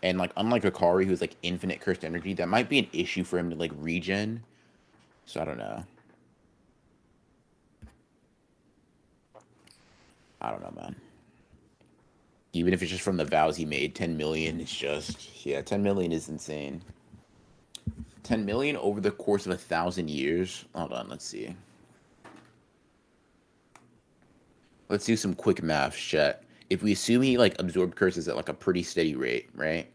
And like unlike Hakari, who's like infinite cursed energy, that might be an issue for him to like regen. So I don't know. I don't know, man. Even if it's just from the vows he made, 10 million is just 10 million is insane. 10 million over the course of 1,000 years. Hold on, let's see. Let's do some quick math, chat. If we assume he like absorbed curses at like a pretty steady rate, right?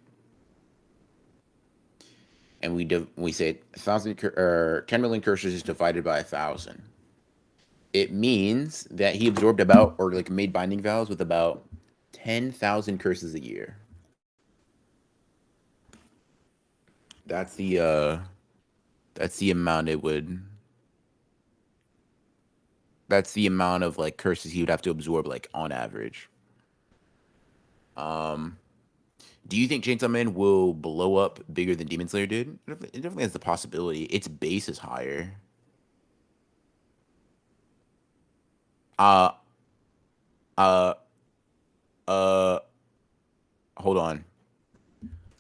And we say 10 million curses is divided by 1,000. It means that he absorbed about or like made binding vows with about 10,000 curses a year. That's the amount it would. That's the amount of like curses he would have to absorb like on average. Do you think Chainsaw Man will blow up bigger than Demon Slayer did? It definitely has the possibility. Its base is higher. Uh, uh, uh, hold on.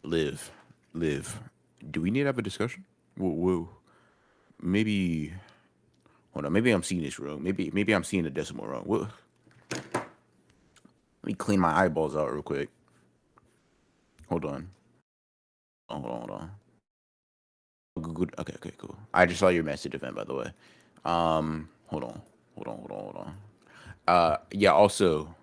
Live. Do we need to have a discussion? Whoa. Maybe. Hold on. Maybe I'm seeing this wrong. Maybe I'm seeing the decimal wrong. What? Let me clean my eyeballs out real quick. Hold on. Hold on. Good. Okay, cool. I just saw your message event, by the way. Hold on. Yeah. Also,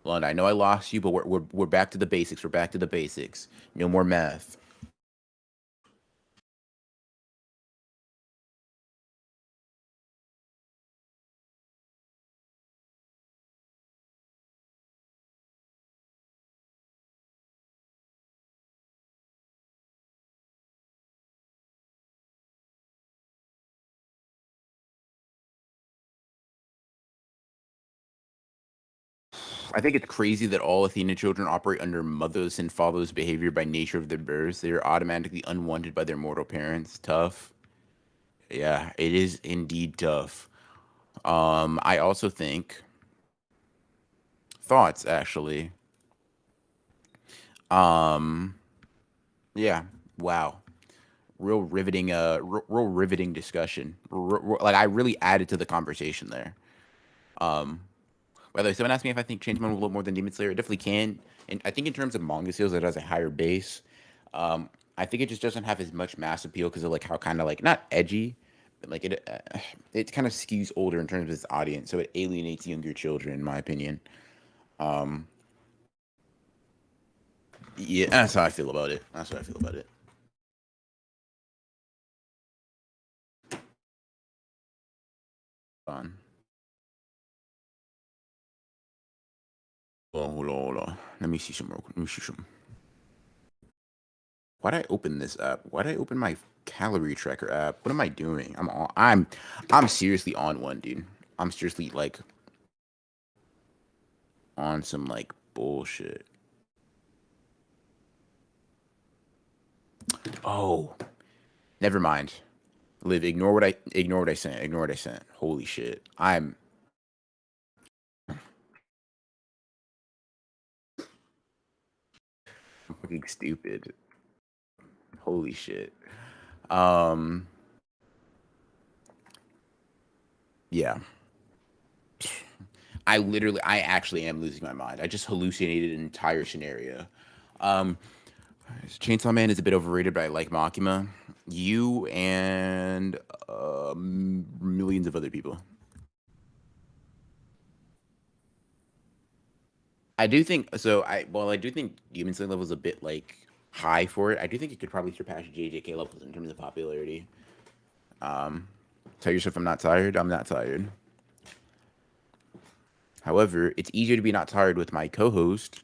Lund, I know I lost you, but we're back to the basics. We're back to the basics. No more math. I think it's crazy that all Athena children operate under mothers and fathers' behavior by nature of their births. They are automatically unwanted by their mortal parents. Tough. Yeah, it is indeed tough. I also think thoughts actually. Um, yeah. Wow. Real riveting discussion. Like I really added to the conversation there. Um, By the way, someone asked me if I think Changeman will look more than Demon Slayer. It definitely can. And I think in terms of manga sales, it has a higher base. I think it just doesn't have as much mass appeal because of like how kind of like not edgy, but like it kind of skews older in terms of its audience, so it alienates younger children, in my opinion. Um, yeah, that's how I feel about it. That's how I feel about it. On. Hold on. Let me see some. Let me see some. Why'd I open this app? Why'd I open my calorie tracker app? What am I doing? I'm seriously on one, dude. I'm seriously like on some like bullshit. Oh, never mind. Live. Ignore what I sent. Ignore what I sent. Holy shit. I'm fucking stupid. Holy shit. Um. Yeah. I actually am losing my mind. I just hallucinated an entire scenario. Um, Chainsaw Man is a bit overrated, but I like Makima. You and millions of other people. I do think so. I do think Demon Slayer level is a bit like high for it. I do think it could probably surpass JJK levels in terms of popularity. Um, Tell yourself I'm not tired. I'm not tired. However, it's easier to be not tired with my co-host.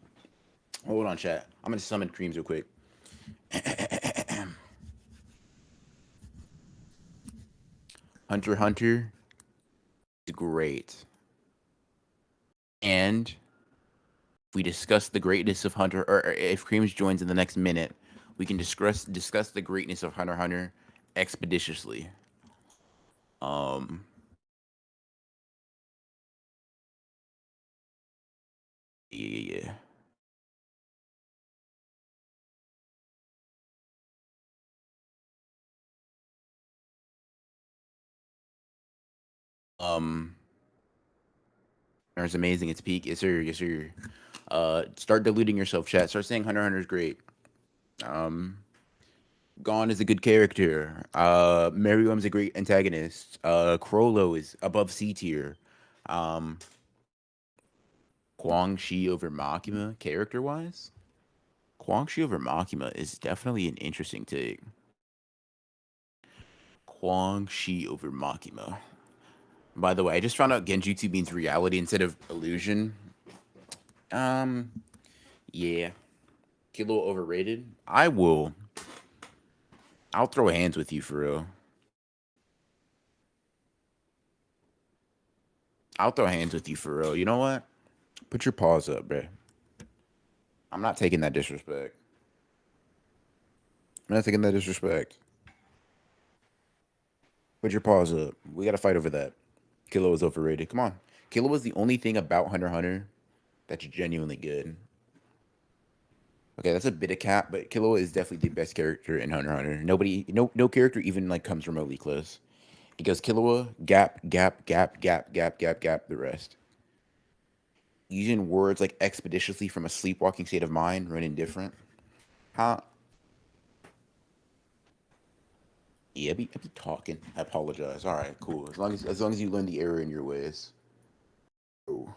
Hold on, chat. I'm gonna summon Creams real quick. Hunter x Hunter is great, and if we discuss the greatness of Hunter, or if Creams joins in the next minute, we can discuss the greatness of Hunter x Hunter expeditiously. Um, yeah. Um, it's amazing. It's peak. Yes, sir. Yes, sir. Start deluding yourself, chat. Start saying Hunter x Hunter is great. Um, Gon is a good character. Miriam's a great antagonist. Crollo is above C tier. Um, Kwang Shi over Makima, character wise. Kwang Shi over Makima is definitely an interesting take. Kwang Shi over Makima. By the way, I just found out Genjutsu means reality instead of illusion. Um, yeah. Get a little overrated. I'll throw hands with you for real. I'll throw hands with you for real. You know what? Put your paws up, bruh. I'm not taking that disrespect. I'm not taking that disrespect. Put your paws up. We gotta fight over that. Kilo is overrated. Come on. Killua's the only thing about Hunter x Hunter that's genuinely good. Okay, that's a bit of cap, but Killua is definitely the best character in Hunter x Hunter. No character even like comes remotely close. It goes Killua, gap, gap, gap, gap, gap, gap, gap, the rest. Using words like expeditiously from a sleepwalking state of mind, run indifferent. Huh? Yeah, I be talking. I apologize. All right, cool. As long as you learn the error in your ways. Ooh.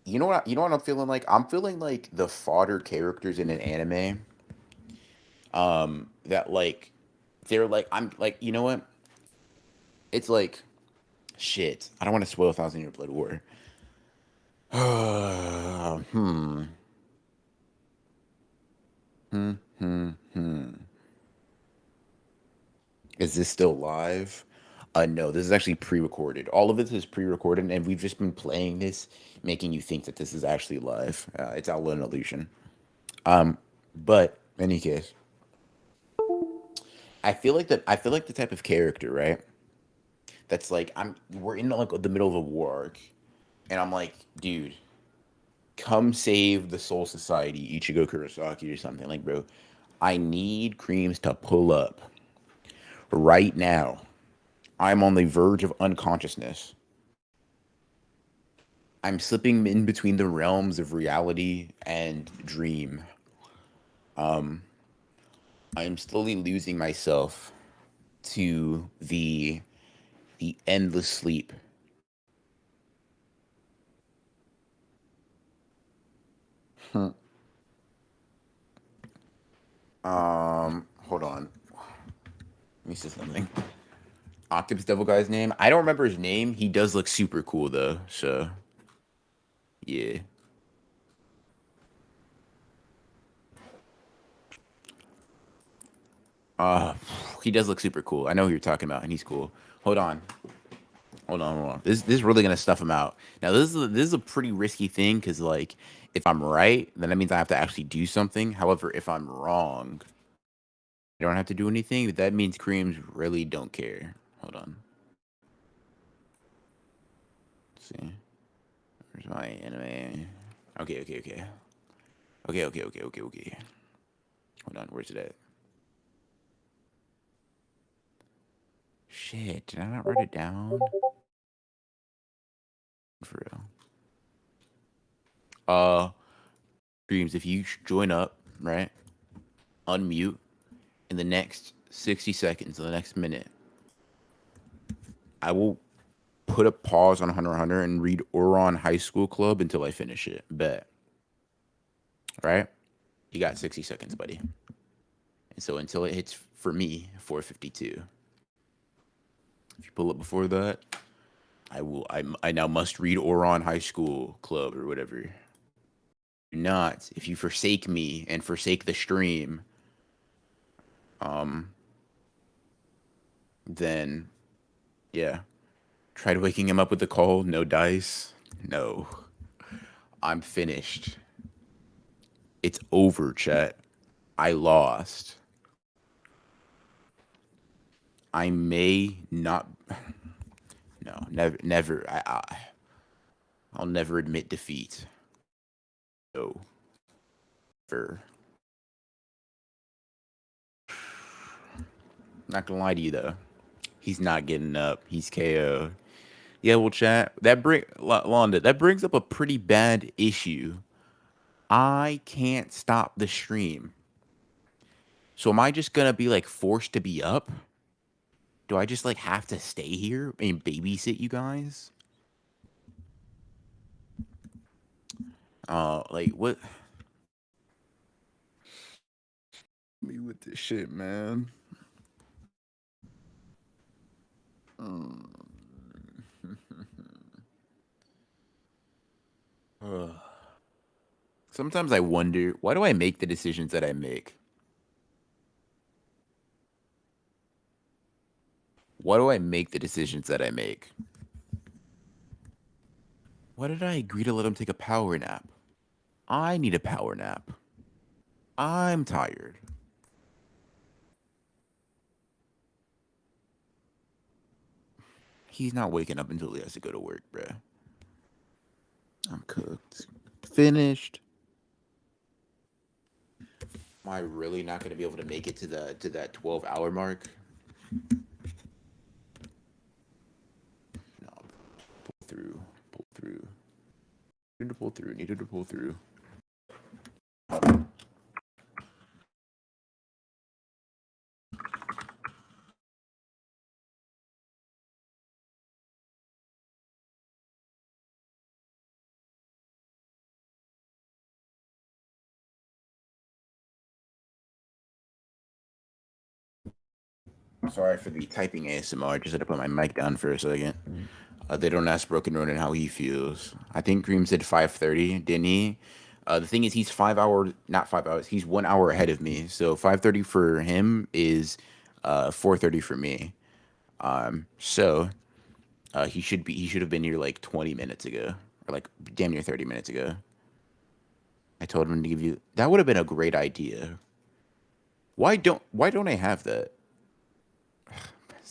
You know what I'm feeling like? I'm feeling like the fodder characters in an anime. That like they're like I'm like you know what? It's like shit. I don't want to spoil Thousand Year Blood War. Hmm. Hmm. Hmm. Hmm. Is this still live? No, this is actually pre-recorded. All of this is pre-recorded, and we've just been playing this, making you think that this is actually live. It's all an illusion. But in any case, I feel like the type of character, right? That's like we're in like the middle of a war arc, and I'm like, dude, come save the Soul Society, Ichigo Kurosaki or something. Like, bro, I need Creams to pull up right now. I'm on the verge of unconsciousness. I'm slipping in between the realms of reality and dream. I'm slowly losing myself to the endless sleep. Hold on. Let me see something. Octopus Devil guy's name. I don't remember his name. He does look super cool though. So yeah. Uh he does look super cool. I know who you're talking about, and he's cool. Hold on. Hold on. This is really gonna stuff him out. Now this is a pretty risky thing because like if I'm right, then that means I have to actually do something. However, if I'm wrong, I don't have to do anything. But that means creams really don't care. Hold on. Let's see. Where's my anime? Okay. Okay. Hold on, where's it at? Shit, did I not write it down? For real. Dreams, if you join up, right? Unmute in the next 60 seconds, in the next minute, I will put a pause on Hunter x Hunter and read Ouran High School Club until I finish it. Bet. Right? You got 60 seconds, buddy. And so until it hits, for me, 4:52. If you pull up before that, I now must read Ouran High School Club or whatever. Do not, if you forsake me and forsake the stream, then yeah. Tried waking him up with the call, no dice. No. I'm finished. It's over, chat. I lost. I may not. No, never. I'll never admit defeat. No. Never. Not gonna lie to you though. He's not getting up. He's KO'd. Yeah, well, chat. Londa. That brings up a pretty bad issue. I can't stop the stream. So am I just gonna be like forced to be up? Do I just like have to stay here and babysit you guys? Like what? Me with this shit, man. Sometimes I wonder, why do I make the decisions that I make? Why do I make the decisions that I make? Why did I agree to let him take a power nap? I need a power nap. I'm tired. He's not waking up until he has to go to work, bruh. I'm cooked. Finished. Am I really not gonna be able to make it to that 12-hour mark? No, pull through. Pull through. Needed to pull through. Needed to pull through. Sorry for the typing ASMR. I just had to put my mic down for a second. They don't ask Broken Ronan how he feels. I think Cream said 5:30, didn't he? The thing is, he's 5 hours, not 5 hours. He's 1 hour ahead of me. So 5:30 for him is 4:30 for me. So he should have been here like 20 minutes ago, or like damn near 30 minutes ago. I told him to give you. That would have been a great idea. Why don't I have that?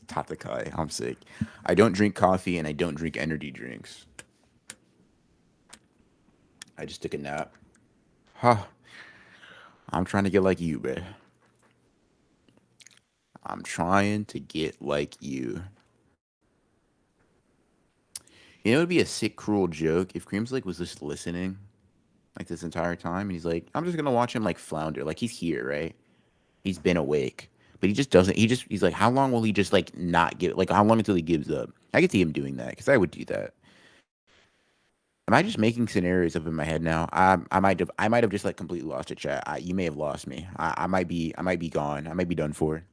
Tatakai, I'm sick. I don't drink coffee and I don't drink energy drinks. I just took a nap. Huh. I'm trying to get like you, bruh. I'm trying to get like you. You know, it would be a sick, cruel joke if Creams like was just listening, like this entire time, and he's like, I'm just gonna watch him like flounder. Like he's here, right? He's been awake, but he just doesn't. He's like, how long will he just like not give? Like how long until he gives up? I could see him doing that because I would do that. Am I just making scenarios up in my head now? I might have just like completely lost a chat. You may have lost me. I might be gone. I might be done for.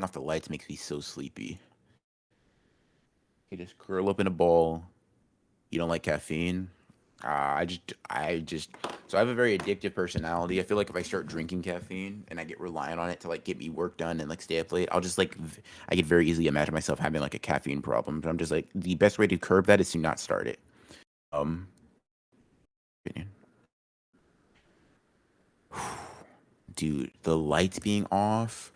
Off the lights makes me so sleepy. You just curl up in a ball. You don't like caffeine? So I have a very addictive personality. I feel like if I start drinking caffeine and I get reliant on it to like get me work done and like stay up late, I'll just like, I could very easily imagine myself having like a caffeine problem. So I'm just like, the best way to curb that is to not start it. Opinion. Dude, the lights being off,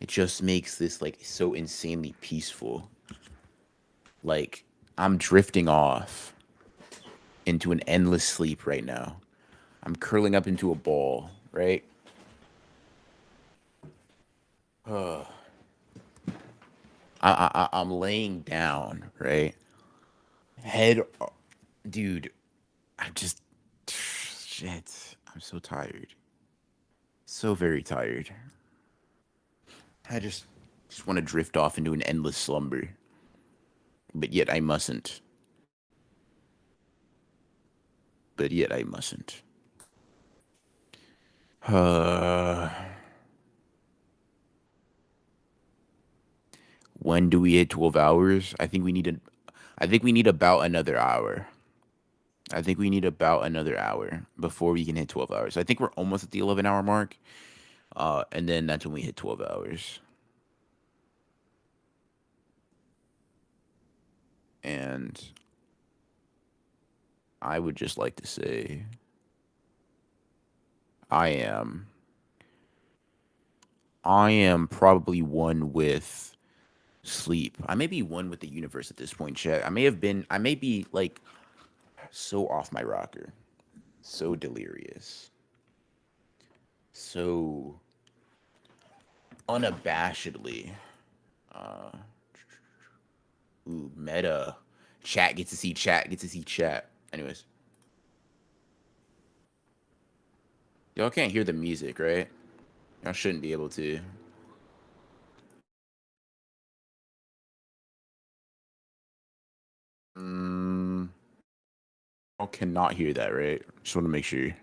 it just makes this like so insanely peaceful. Like I'm drifting off into an endless sleep right now. I'm curling up into a ball, right? I'm laying down, right? Head, dude. I'm just shit. I'm so tired. So very tired. I just want to drift off into an endless slumber. But yet I mustn't. But yet I mustn't. When do we hit 12 hours? I think we need about another hour. I think we need about another hour before we can hit 12 hours. I think we're almost at the 11-hour mark. And then that's when we hit 12 hours. And I would just like to say I am probably one with sleep. I may be one with the universe at this point, chat. I may be like so off my rocker, so delirious, so unabashedly. Ooh, meta. Chat gets to see chat, gets to see chat. Anyways. Y'all can't hear the music, right? Y'all shouldn't be able to. Y'all cannot hear that, right? Just want to make sure.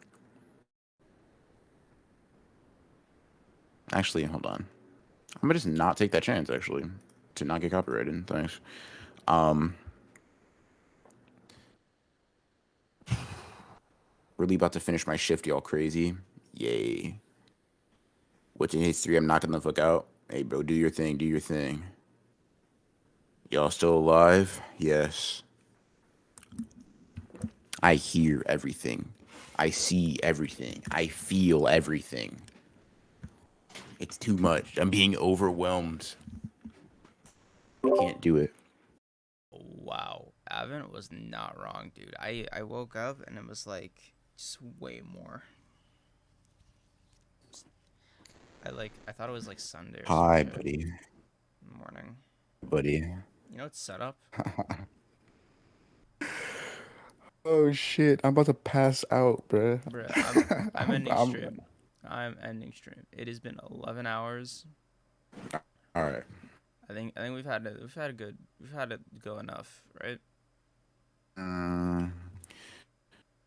Actually, hold on. I'm gonna just not take that chance, actually, to not get copyrighted. Thanks. Really about to finish my shift, y'all crazy. Yay. What's in history? I'm knocking the fuck out. Hey, bro, do your thing. Do your thing. Y'all still alive? Yes. I hear everything. I see everything. I feel everything. It's too much. I'm being overwhelmed. I can't do it. Wow, Avin was not wrong, dude. I woke up and it was like just way more. I thought it was like Sunday or some Hi, shit buddy. in the morning. Buddy. You know it's set up. Oh shit! I'm about to pass out, bruh. Bruh, I'm ending I'm- stream. I'm ending stream. It has been 11 hours. All right. I think we've had it go enough, right?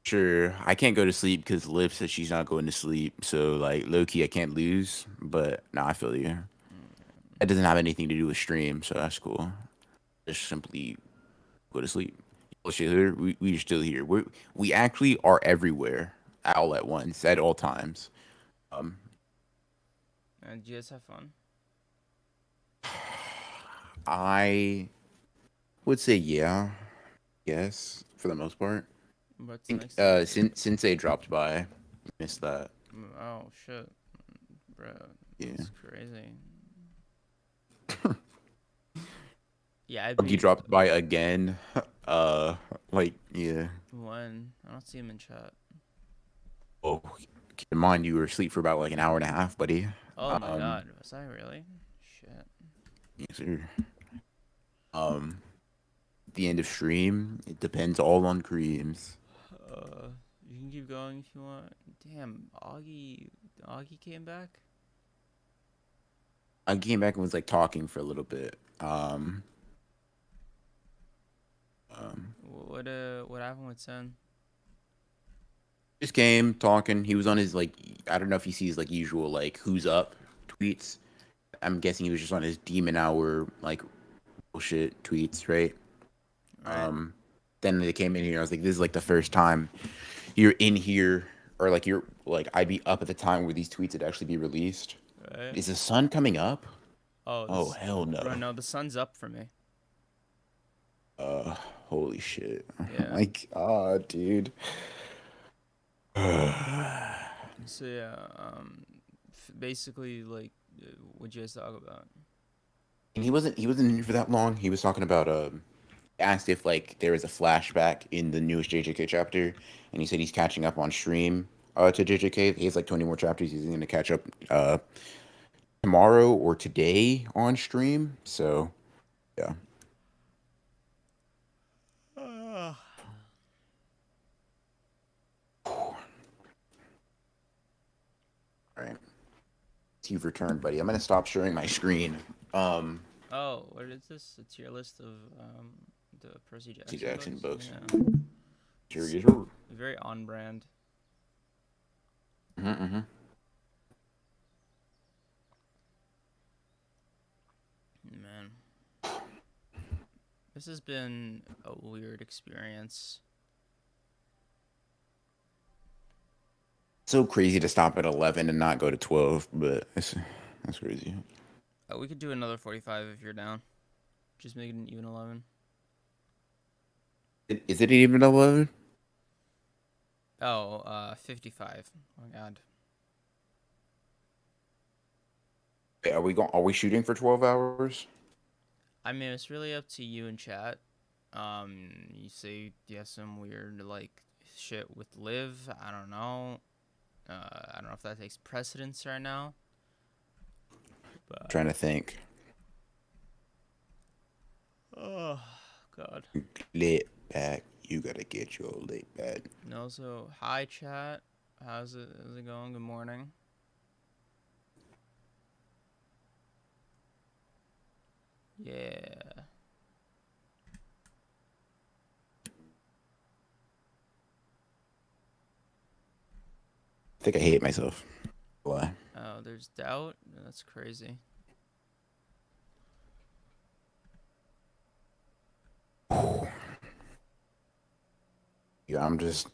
Sure. I can't go to sleep because Liv says she's not going to sleep. So like low key, I can't lose. But nah, I feel you. It doesn't have anything to do with stream, so that's cool. Just simply go to sleep. We are still here. We actually are everywhere, all at once, at all times. Did you guys have fun? I would say yes, for the most part. What's I next? think since they dropped by, missed that. Oh shit, bro. Yeah. That's crazy. Yeah, I He dropped by again. Yeah. When I don't see him in chat. Oh, keep in mind you were asleep for about like an hour and a half, buddy. Oh my god, was I really? Shit. Yes, sir. The end of stream. It depends all on creams. You can keep going if you want. Damn, Augie came back. I came back and was like talking for a little bit. What happened with Sen? Just came talking. He was on his like I don't know if he sees like usual like who's up tweets. I'm guessing he was just on his demon hour like bullshit tweets, right? Right. Then they came in here. I was like, this is like the first time you're in here, or like you're like I'd be up at the time where these tweets would actually be released. Right. Is the sun coming up? Oh, Oh hell no! Bro, no, the sun's up for me. Holy shit! Yeah. My God, dude. So yeah, basically like, what'd you guys talk about? And he wasn't in here for that long. He was talking about asked if like there was a flashback in the newest JJK chapter, and he said he's catching up on stream to JJK. He has like 20 more chapters. He's going to catch up tomorrow or today on stream. So yeah. All right. You've returned, buddy. I'm gonna stop sharing my screen. Oh, what is this? It's your list of the Percy Jackson, Jackson books. Yeah. Sure, yes, sir. Very on brand. Mm-hmm. Man, this has been a weird experience. So crazy to stop at 11 and not go to 12, but that's crazy. We could do another 45 if you're down. Just make it an even 11. Is it even 11? Oh, 55. Oh my god. Are we shooting for 12 hours? I mean, it's really up to you in chat. You say you have some weird like shit with Liv. I don't know. I don't know if that takes precedence right now. But Trying to think. oh god. Lit back. You gotta get your lit back. And also, hi chat. How's it going? Good morning. Yeah. I think I hate myself. Why? Oh, there's doubt. That's crazy. Yeah, I'm just.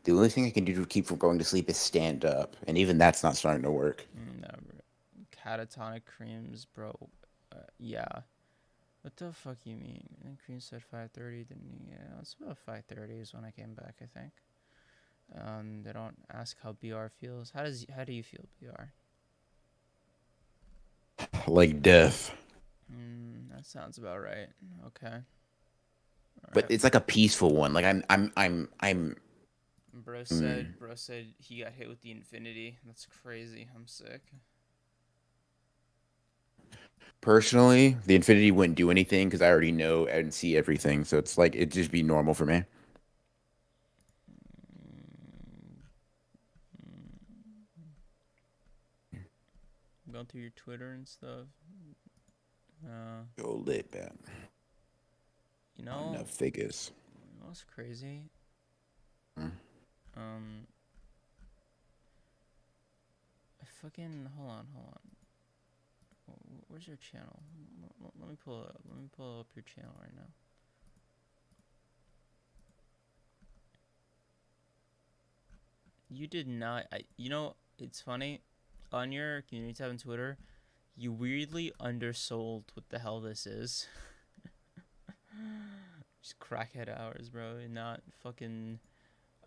The only thing I can do to keep from going to sleep is stand up, and even that's not starting to work. No, bro. Catatonic creams, bro. Yeah. What the fuck you mean? And Cream said 5:30. Didn't he? Yeah, it's about 5:30 is when I came back, I think. They don't ask how BR feels. How do you feel, BR? Like death. That sounds about right. Okay. But Alright. it's like a peaceful one. Like I'm Bro said he got hit with the infinity. That's crazy. I'm sick. personally, the infinity wouldn't do anything because I already know and see everything. So it's like it'd just be normal for me. Going through your Twitter and stuff. Yo, lit, man. You know, Enough figures. you know what's crazy? Hmm. I fucking hold on. Where's your channel? Let me pull it up. Let me pull up your channel right now. You did not. You know, it's funny. On your community tab on Twitter, you weirdly undersold what the hell this is. Just crackhead hours, bro. And not fucking.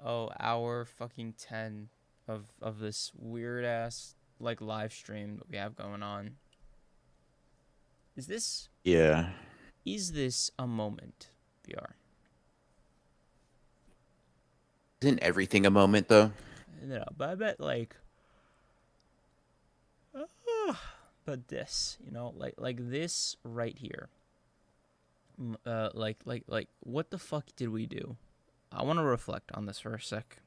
Oh, hour fucking 10 of this weird ass like live stream that we have going on. Is this Yeah. a moment, VR? Isn't everything a moment though? No, but I bet like but this, you know, like this right here. Like what the fuck did we do? I want to reflect on this for a sec.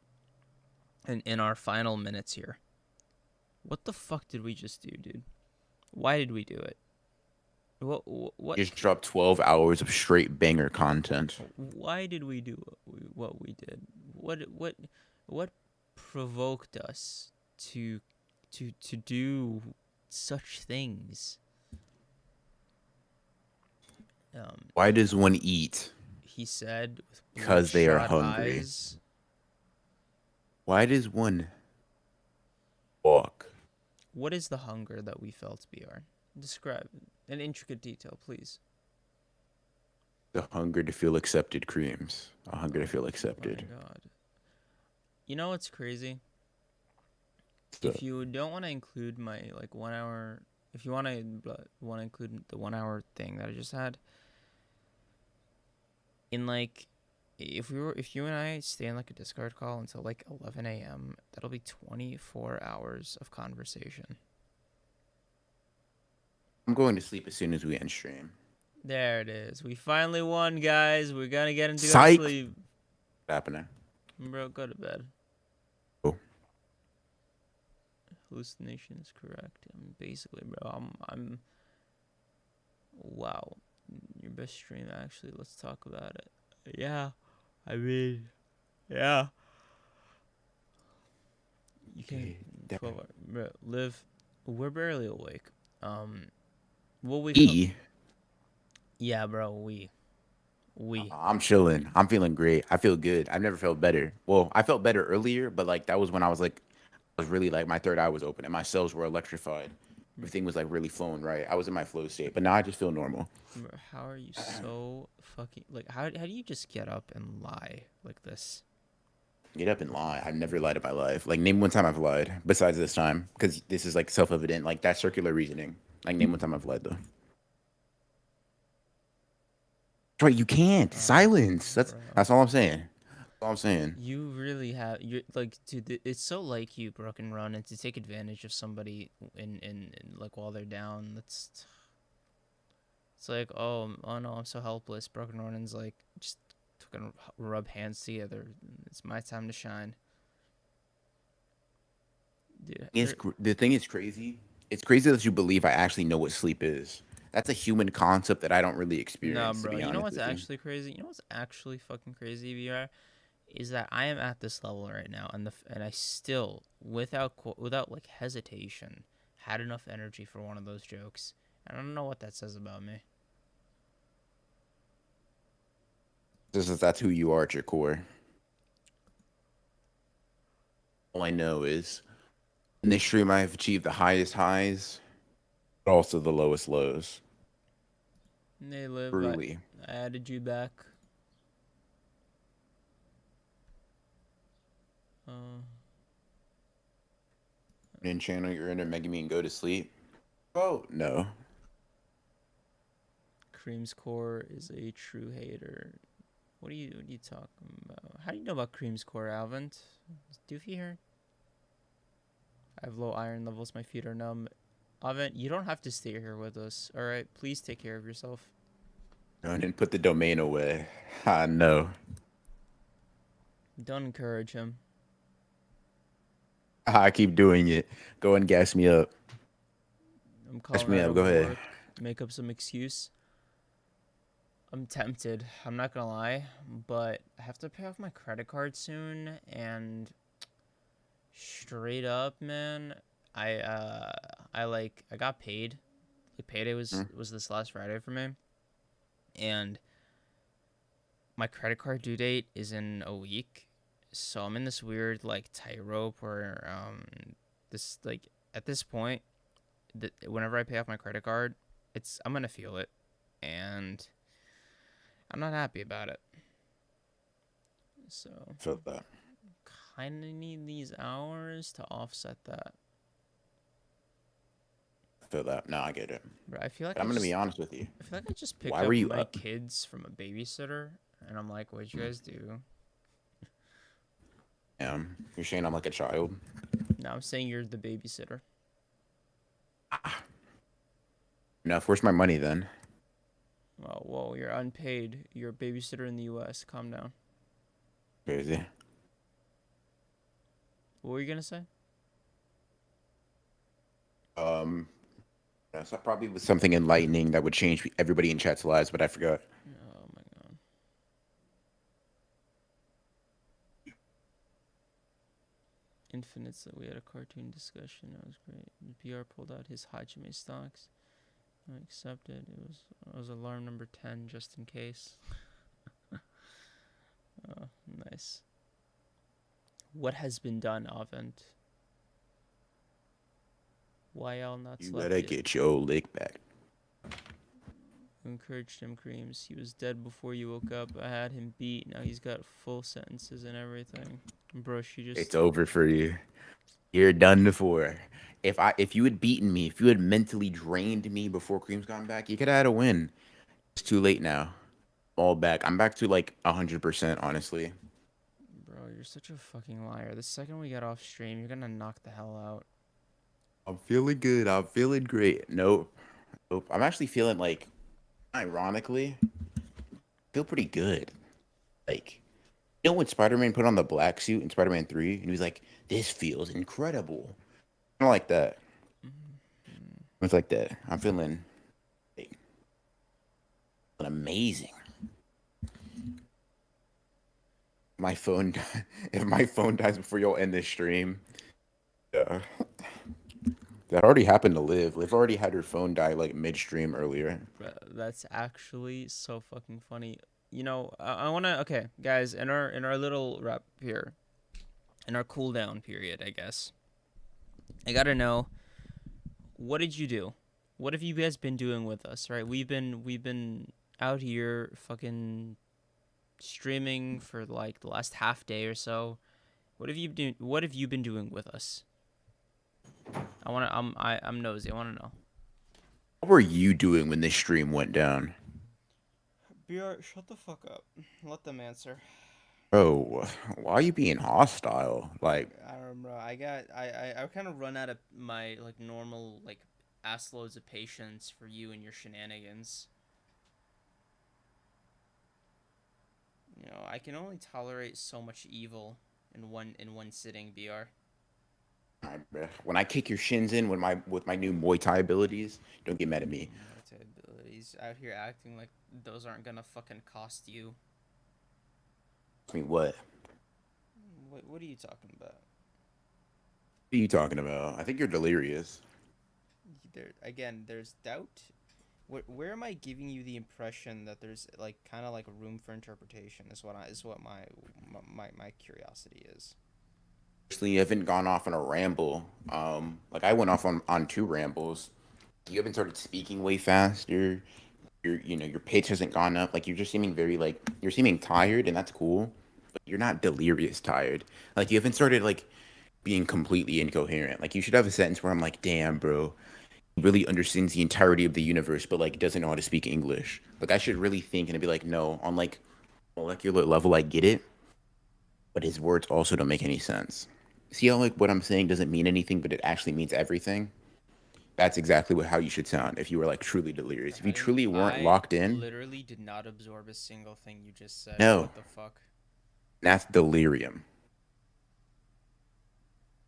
And in our final minutes here. What the fuck did we just do, dude? Why did we do it? What Just dropped 12 hours of straight banger content. Why did we do what we did? What provoked us to do such things? Why does one eat? He said with Because they are bloodshot hungry. eyes. Why does one walk? What is the hunger that we felt, BR? Describe in intricate detail, please. The hunger to feel accepted, creams. A hunger to feel Oh accepted. my god. You know what's crazy? So, If you don't want to include my like 1 hour, if you want to include the 1 hour thing that I just had, in like, if you and I stay in like a Discord call until like 11 a.m., that'll be 24 hours of conversation. I'm going to sleep as soon as we end stream. There it is. We finally won, guys. We're gonna get into Psych. sleep. What's happening? Bro, go to bed. Oh. Hallucination is correct. Basically, bro, I'm. Wow, your best stream actually. Let's talk about it. Yeah, I mean, yeah. You can Okay, 12 hour, bro, live. We're barely awake. Will we? Yeah, bro. We. I'm chilling. I'm feeling great. I feel good. I've never felt better. Well, I felt better earlier, but like that was when I was really like my third eye was open and my cells were electrified. Everything was like really flowing right. I was in my flow state, but now I just feel normal. Bro, how are you so fucking like? How do you just get up and lie like this? Get up and lie. I've never lied in my life. Like name one time I've lied besides this time, because this is like self-evident. Like that circular reasoning. Like name one time I've lied though. Right, you can't silence. That's all I'm saying. That's all I'm saying. You really have you're like, dude. It's so like you, Broken Run, and to take advantage of somebody in like while they're down. It's like, oh no, I'm so helpless. Broken Run's like, just fucking rub hands together. It's my time to shine. Dude, The thing is crazy. It's crazy that you believe I actually know what sleep is. That's a human concept that I don't really no, experience. bro. To be You know honest what's with you. actually crazy? You know what's actually fucking crazy, VR? Is that I am at this level right now, and I still, without like hesitation, had enough energy for one of those jokes. I don't know what that says about me. That's who you are at your core. All I know is in this stream I have achieved the highest highs, but also the lowest lows. Hey, Liv, Truly. I added you back. Didn't channel your inner making me go to sleep. Oh no. Cream's core is a true hater. What are you talking about? How do you know about Cream's core, Alvin? Is Doofy here? I have low iron levels. My feet are numb. Alvin, you don't have to stay here with us. All right, please take care of yourself. No, I didn't put the domain away. I know. Don't encourage him. I keep doing it. Go and gas me up. I'm Gas calling me out up. of Go ahead. work. Make up some excuse. I'm tempted. I'm not gonna lie, but I have to pay off my credit card soon, and straight up, man, I got paid. Like payday was this last Friday for me, and my credit card due date is in a week, so I'm in this weird like tightrope where this like at this point, whenever I pay off my credit card, I'm gonna feel it, and I'm not happy about it. So Feel that. kind of need these hours to offset that. Feel that. No, I get it. But I feel like But I'm gonna be honest with you. I feel like I just picked Why up were you my up? kids from a babysitter, and I'm like, what'd you guys do? You're saying I'm like a child. No, I'm saying you're the babysitter. Enough. Where's my money then? Oh, whoa, you're unpaid. You're a babysitter in the U.S. Calm down. Crazy. What were you gonna say? So probably was something enlightening that would change everybody in chat's lives, but I forgot. Oh my god. Infinites that we had a cartoon discussion. That was great. BR pulled out his Hajime stocks. I accepted. It was alarm number 10 just in case. Oh, nice. What has been done, Avent? YL not You slept better yet. get your lick back. You encouraged him, Creams. He was dead before you woke up. I had him beat. Now he's got full sentences and everything. Bro, she just... It's over for you. You're done for. If you had beaten me, if you had mentally drained me before Cream's gone back, you could have had a win. It's too late now. All back. I'm back to like 100%, honestly. Bro, you're such a fucking liar. The second we get off stream, you're gonna knock the hell out. I'm feeling good. I'm feeling great. Nope. I'm actually feeling like, ironically, feel pretty good. Like, you know when Spider-Man put on the black suit in Spider-Man 3, and he was like, "This feels incredible." Kind of like that. It's like that. I'm feeling amazing. My phone, if my phone dies before y'all end this stream, that already happened to Liv. Liv already had her phone die like midstream earlier. Bro, that's actually so fucking funny. You know, I wanna... Okay, guys, in our little wrap here, in our cooldown period, I guess, I gotta know, what did you do? What have you guys been doing with us, right? We've been out here fucking streaming for like the last half day or so. What have you been doing with us? I'm nosy. I wanna know. What were you doing when this stream went down? BR, shut the fuck up. Let them answer. Bro, why are you being hostile? Like, I don't know, bro. I kind of run out of my like normal like ass loads of patience for you and your shenanigans. You know, I can only tolerate so much evil in one sitting, BR. when I kick your shins in with my new Muay Thai abilities, don't get mad at me. Abilities out here acting like those aren't gonna fucking cost you. I mean, what? What are you talking about? What are you talking about? I think you're delirious. There's doubt. Where am I giving you the impression that there's like kind of like a room for interpretation? Is what my curiosity is. Actually, you haven't gone off on a ramble. Like I went off on 2 rambles. You haven't started speaking way faster. your pitch hasn't gone up. Like you're just seeming very like you're seeming tired, and that's cool. But you're not delirious tired. Like you haven't started like being completely incoherent. Like you should have a sentence where I'm like, damn, bro, he really understands the entirety of the universe, but like doesn't know how to speak English. Like I should really think and be like, no, on like molecular level, I get it, but his words also don't make any sense. See how like what I'm saying doesn't mean anything, but it actually means everything. That's exactly how you should sound if you were like truly delirious. If you truly weren't I locked in, literally did not absorb a single thing you just said. no, What the fuck? that's delirium.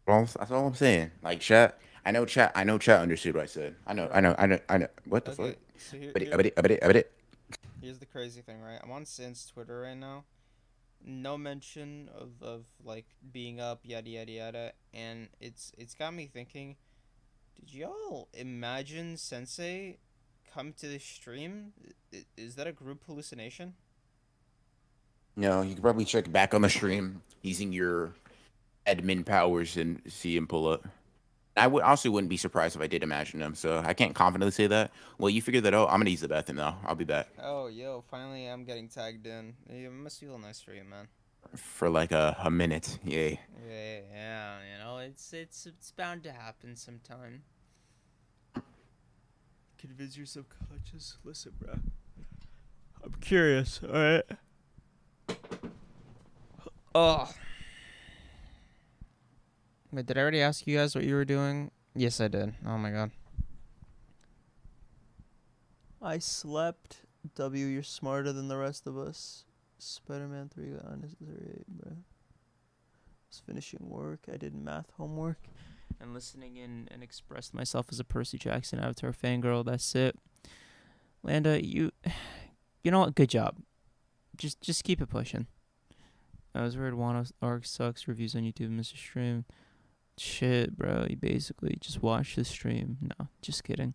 Well, that's all I'm saying. Like chat, I know chat understood what I said. I know. What the fuck? Okay, so here's the crazy thing, right? I'm on Sin's Twitter right now. No mention of like being up, yada yada yada, and it's got me thinking. Did y'all imagine Sensei come to the stream? Is that a group hallucination? No, you can probably check back on the stream using your admin powers and see him pull up. I would also wouldn't be surprised if I did imagine him, so I can't confidently say that. Well, you figure that out. I'm gonna use the bathroom now. I'll be back Oh, yo, finally I'm getting tagged in. It must feel nice for you, man. for like a minute. Yay. Yeah, it's bound to happen sometime. Convince your subconscious. Listen, bro. I'm curious. All right. Oh. Wait, did I already ask you guys what you were doing? Yes, I did. Oh my god. I slept. W, you're smarter than the rest of us. Spider-Man 3 got unnecessary, bro. Was finishing work. I did math homework. And listening in and expressed myself as a Percy Jackson Avatar fangirl. That's it. Landa, you know what? Good job. Just keep it pushing. I was worried Wano arc sucks. Reviews on YouTube, Mr. Stream. Shit, bro. You basically just watch the stream. No, just kidding.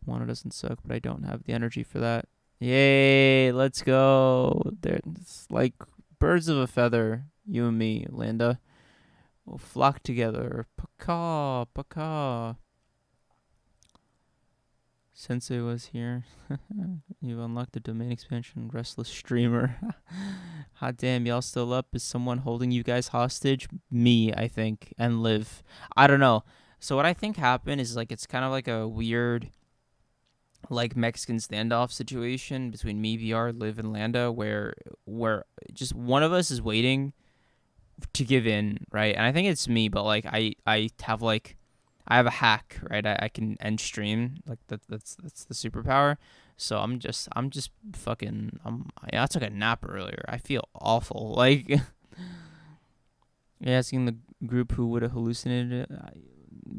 Wano doesn't suck, but I don't have the energy for that. Yay, let's go. It's like birds of a feather, you and me, Landa. We'll flock together. Paka, paka. Sensei was here. You've unlocked the domain expansion, restless streamer. Hot damn, y'all still up? Is someone holding you guys hostage? Me, I think, and Liv. I don't know. So what I think happened is like it's kind of like a weird like Mexican standoff situation between me, VR, Liv, and Landa, where just one of us is waiting to give in, right? And I think it's me, but like I have a hack, right? I can end stream, like that's the superpower. So I'm just fucking I took a nap earlier. I feel awful. Like you're asking the group who would have hallucinated it,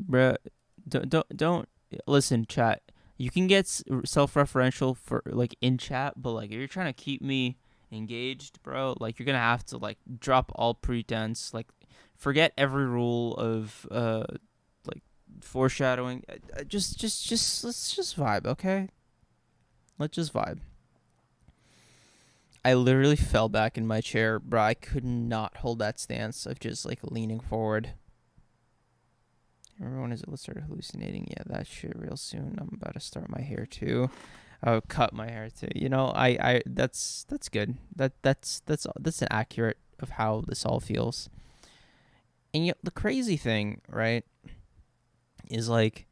bruh. Don't listen, chat. You can get self-referential for like in chat, but like if you're trying to keep me engaged, bro, like you're gonna have to like drop all pretense, like forget every rule of like foreshadowing. Just let's just vibe, okay? Let's just vibe. I literally fell back in my chair, bro. I could not hold that stance of just like leaning forward. Everyone is let's start hallucinating. Yeah, that shit real soon. I'm about to start my hair too. I'll cut my hair too. You know, I that's good. That's an accurate of how this all feels. And yet the crazy thing, right, is like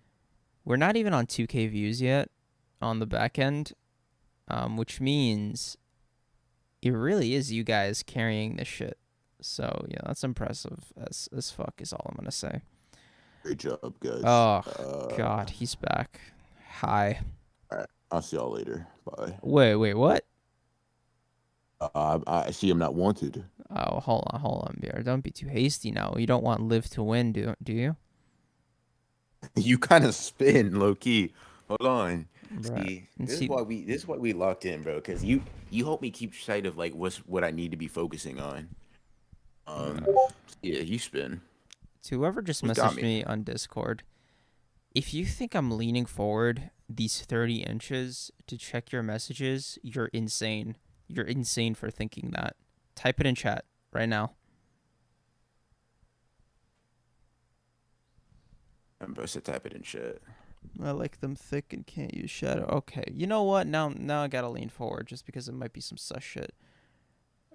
we're not even on 2K views yet on the back end, which means it really is you guys carrying this shit. So yeah, that's impressive as fuck is all I'm gonna say. Great job, guys. Oh God, he's back. Hi. All right, I'll see y'all later. Bye. Wait, what? I see I'm not wanted. Oh, hold on, BR. Don't be too hasty now. You don't want Liv to win, do you? You kind of spin low key. Hold on. Bruh. See, this is why we locked in, bro. Because you help me keep sight of like what I need to be focusing on. Yeah, you spin. To whoever just messaged me on Discord, if you think I'm leaning forward these 30 inches to check your messages, you're insane. You're insane for thinking that. Type it in chat right now. I'm supposed to type it in chat. I like them thick and can't use shadow. Okay, you know what? Now I gotta lean forward just because it might be some sus shit.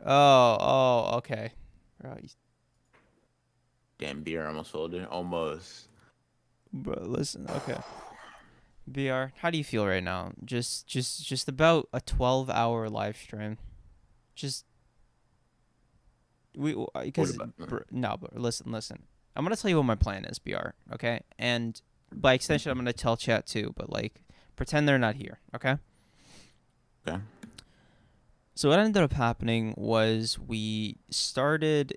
Oh, okay. Bro, Damn, beer almost folded. Almost. listen, okay. BR, how do you feel right now? Just about a 12-hour live stream. Just because no, but listen. I'm gonna tell you what my plan is, BR. Okay, and by extension, I'm gonna tell chat too. But like, pretend they're not here. Okay. Okay. So what ended up happening was we started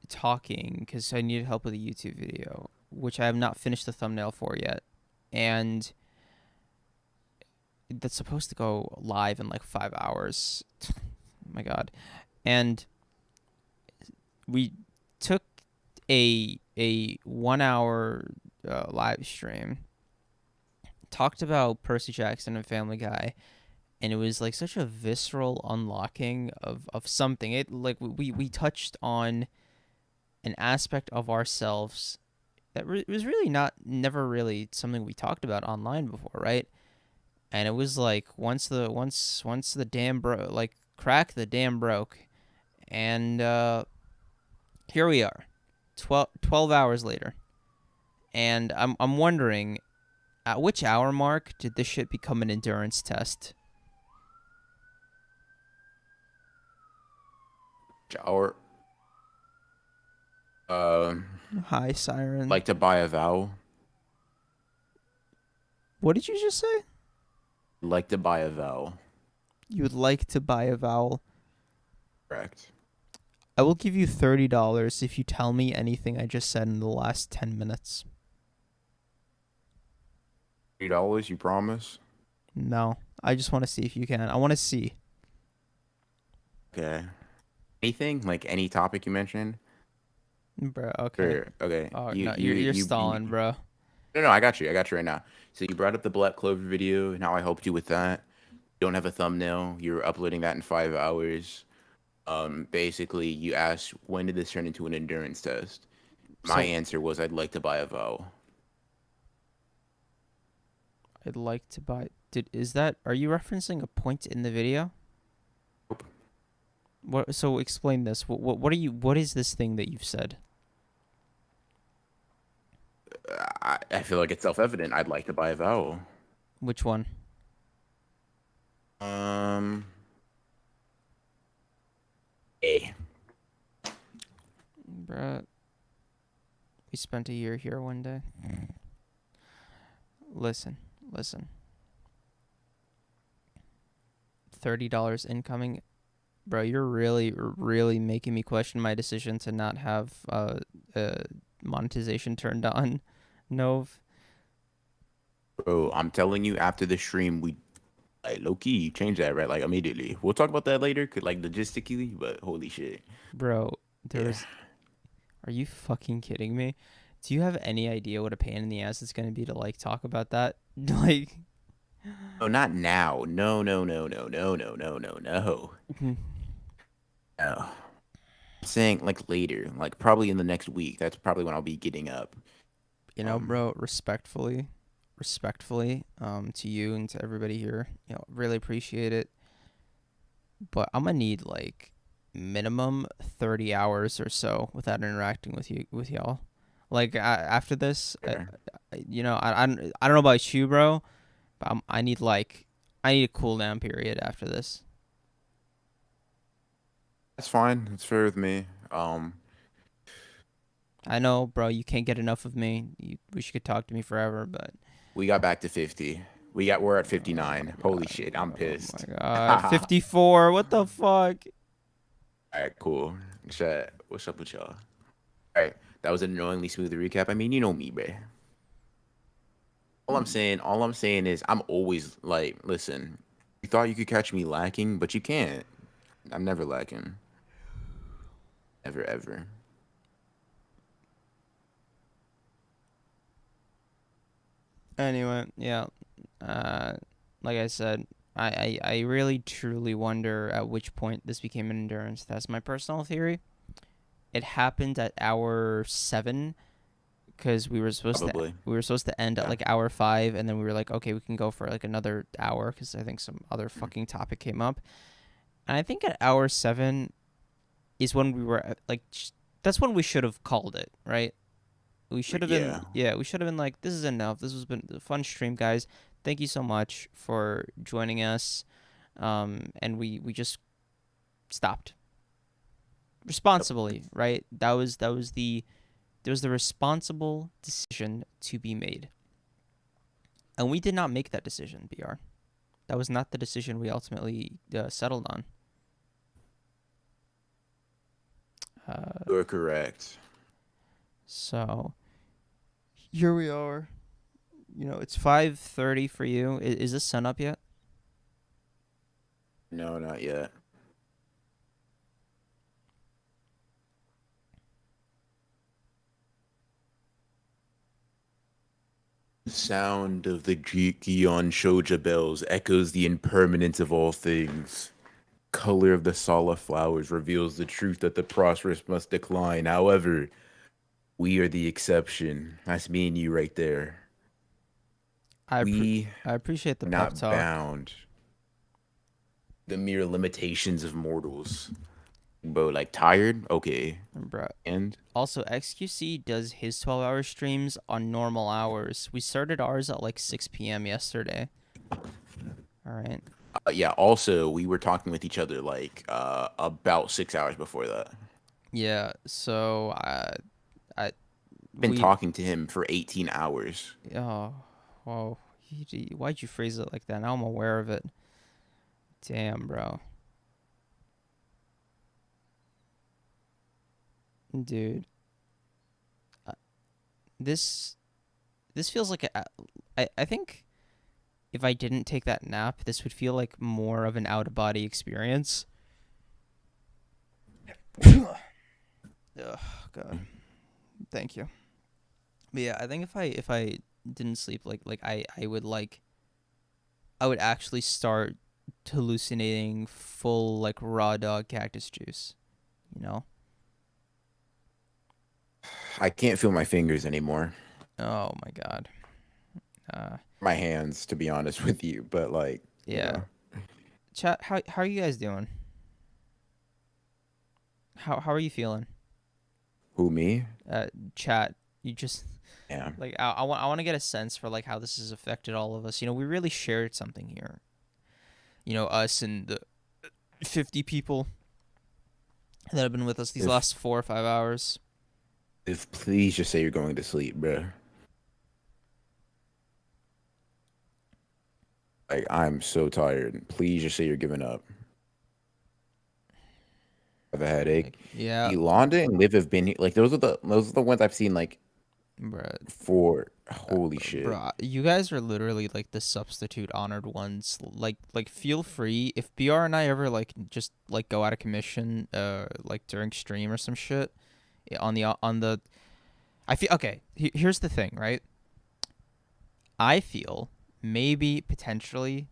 talking because I needed help with a YouTube video, which I have not finished the thumbnail for yet, and that's supposed to go live in like 5 hours. Oh my god. And we took a 1 hour live stream, talked about Percy Jackson and Family Guy, and it was like such a visceral unlocking of something. It like we touched on an aspect of ourselves that was really never really something we talked about online before, right? And it was like once the dam broke, like crack the dam broke, and here we are, 12 hours later, and I'm wondering, at which hour mark did this shit become an endurance test? Hour. Hi, Siren. Like to buy a vowel. What did you just say? Like to buy a vowel. You would like to buy a vowel. Correct. I will give you $30 if you tell me anything I just said in the last 10 minutes. $3, you promise? No, I just want to see if you can. I want to see. Okay. Anything? Like any topic you mentioned? Bro, okay. Sure. Okay. Oh, no, you're stalling, bro. No, I got you. Right now. So you brought up the Black Clover video, and how I helped you with that. You don't have a thumbnail. You're uploading that in 5 hours. Basically, you asked, when did this turn into an endurance test? My answer was, I'd like to buy a vowel. I'd like to buy... Are you referencing a point in the video? Nope. What? So explain this. What is this thing that you've said? I feel like it's self-evident. I'd like to buy a vowel. Which one? A. Bruh. We spent a year here one day. Listen. $30 incoming. Bro, you're really making me question my decision to not have monetization turned on. Nov. Bro, I'm telling you, after the stream, we like low key you change that, right? Like immediately. We'll talk about that later, like logistically, but holy shit. Bro, are you fucking kidding me? Do you have any idea what a pain in the ass it's gonna be to like talk about that? Like, no, not now. No. No. I'm saying like later, like probably in the next week. That's probably when I'll be getting up. You know, bro, respectfully, to you and to everybody here, really appreciate it. But I'm gonna need like minimum 30 hours or so without interacting with y'all. Like after this, Sure. I don't know about you, bro, but I need a cool down period after this. That's fine. It's fair with me. I know, bro, you can't get enough of me. You wish you could talk to me forever, but we got back to 50. We're at 59. Holy shit, I'm pissed. Oh my god, 54. What the fuck? All right, cool. Chat, what's up with y'all? All right, that was an annoyingly smooth recap. I mean, you know me, bruh. All I'm saying is I'm always like, listen, you thought you could catch me lacking, but you can't. I'm never lacking. Never, ever. Anyway, yeah. Like I said, I really truly wonder at which point this became an endurance. That's my personal theory. It happened at hour 7, because we were supposed Probably. to end at like hour 5, and then we were like, okay, we can go for like another hour because I think some other fucking topic came up. And I think at hour 7 is when we were like, that's when we should have called it, right? We should have been, we should have been like, this is enough. This has been a fun stream, guys. Thank you so much for joining us. And we just stopped responsibly, right? There was the responsible decision to be made. And we did not make that decision, BR. That was not the decision we ultimately settled on. You're correct. So here we are. It's 5:30 for you. Is the sun up yet? No, not yet. The sound of the Gion Shoja bells echoes the impermanence of all things. Color of the Sala flowers reveals the truth that the prosperous must decline. However, we are the exception. That's me and you right there. I appreciate the not pep talk. Bound the mere limitations of mortals. Bro, like tired? Okay. Bruh. And also, XQC does his 12-hour streams on normal hours. We started ours at like 6 p.m. yesterday. All right. Yeah, also, we were talking with each other like about 6 hours before that. Yeah, so Been talking to him for 18 hours. Oh, whoa. Why'd you phrase it like that? Now I'm aware of it. Damn, bro. Dude. This feels like I think if I didn't take that nap, this would feel like more of an out-of-body experience. Oh, God. Thank you. But yeah, I think if I didn't sleep, I would actually start hallucinating full like raw dog cactus juice, I can't feel my fingers anymore. Oh my God. My hands, to be honest with you, but like yeah. Chat, how are you guys doing? How are you feeling? Who, me? Chat, you just yeah. Like I want to get a sense for like how this has affected all of us. We really shared something here. Us and the 50 people that have been with us these last 4 or 5 hours. If please just say you're going to sleep, bro. Like, I'm so tired. Please just say you're giving up. I have a headache. Yeah. Yolanda and Liv have been like those are the ones I've seen like for holy shit. Bruh, you guys are literally like the substitute honored ones. Like feel free if BR and I ever like just like go out of commission like during stream or some shit on the I feel okay, here's the thing, right? I feel maybe potentially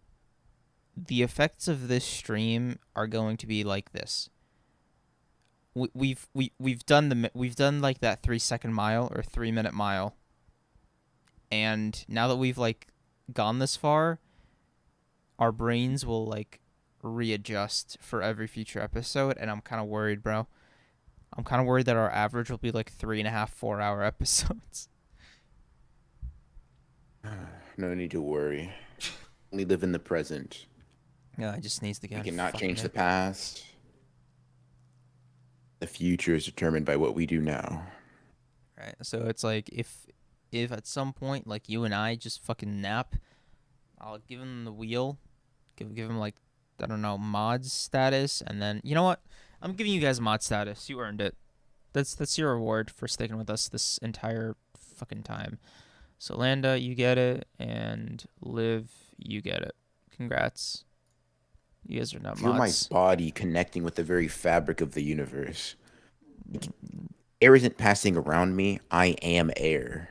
the effects of this stream are going to be like this. We've done like that 3-second mile or 3-minute mile, and now that we've like gone this far, our brains will like readjust for every future episode, and I'm kind of worried, bro. I'm kind of worried that our average will be like 3.5, 4-hour episodes. No need to worry. We live in the present. Yeah, it just needs to get. We cannot change the past. The future is determined by what we do now. Right. So it's like if at some point like you and I just fucking nap, I'll give him the wheel, give him like I don't know mod status, and then you know what? I'm giving you guys mod status. You earned it. That's your reward for sticking with us this entire fucking time. So Landa, you get it, and Liv, you get it. Congrats. You guys are not Feel mods. my body connecting with the very fabric of the universe. Air isn't passing around me. I am air.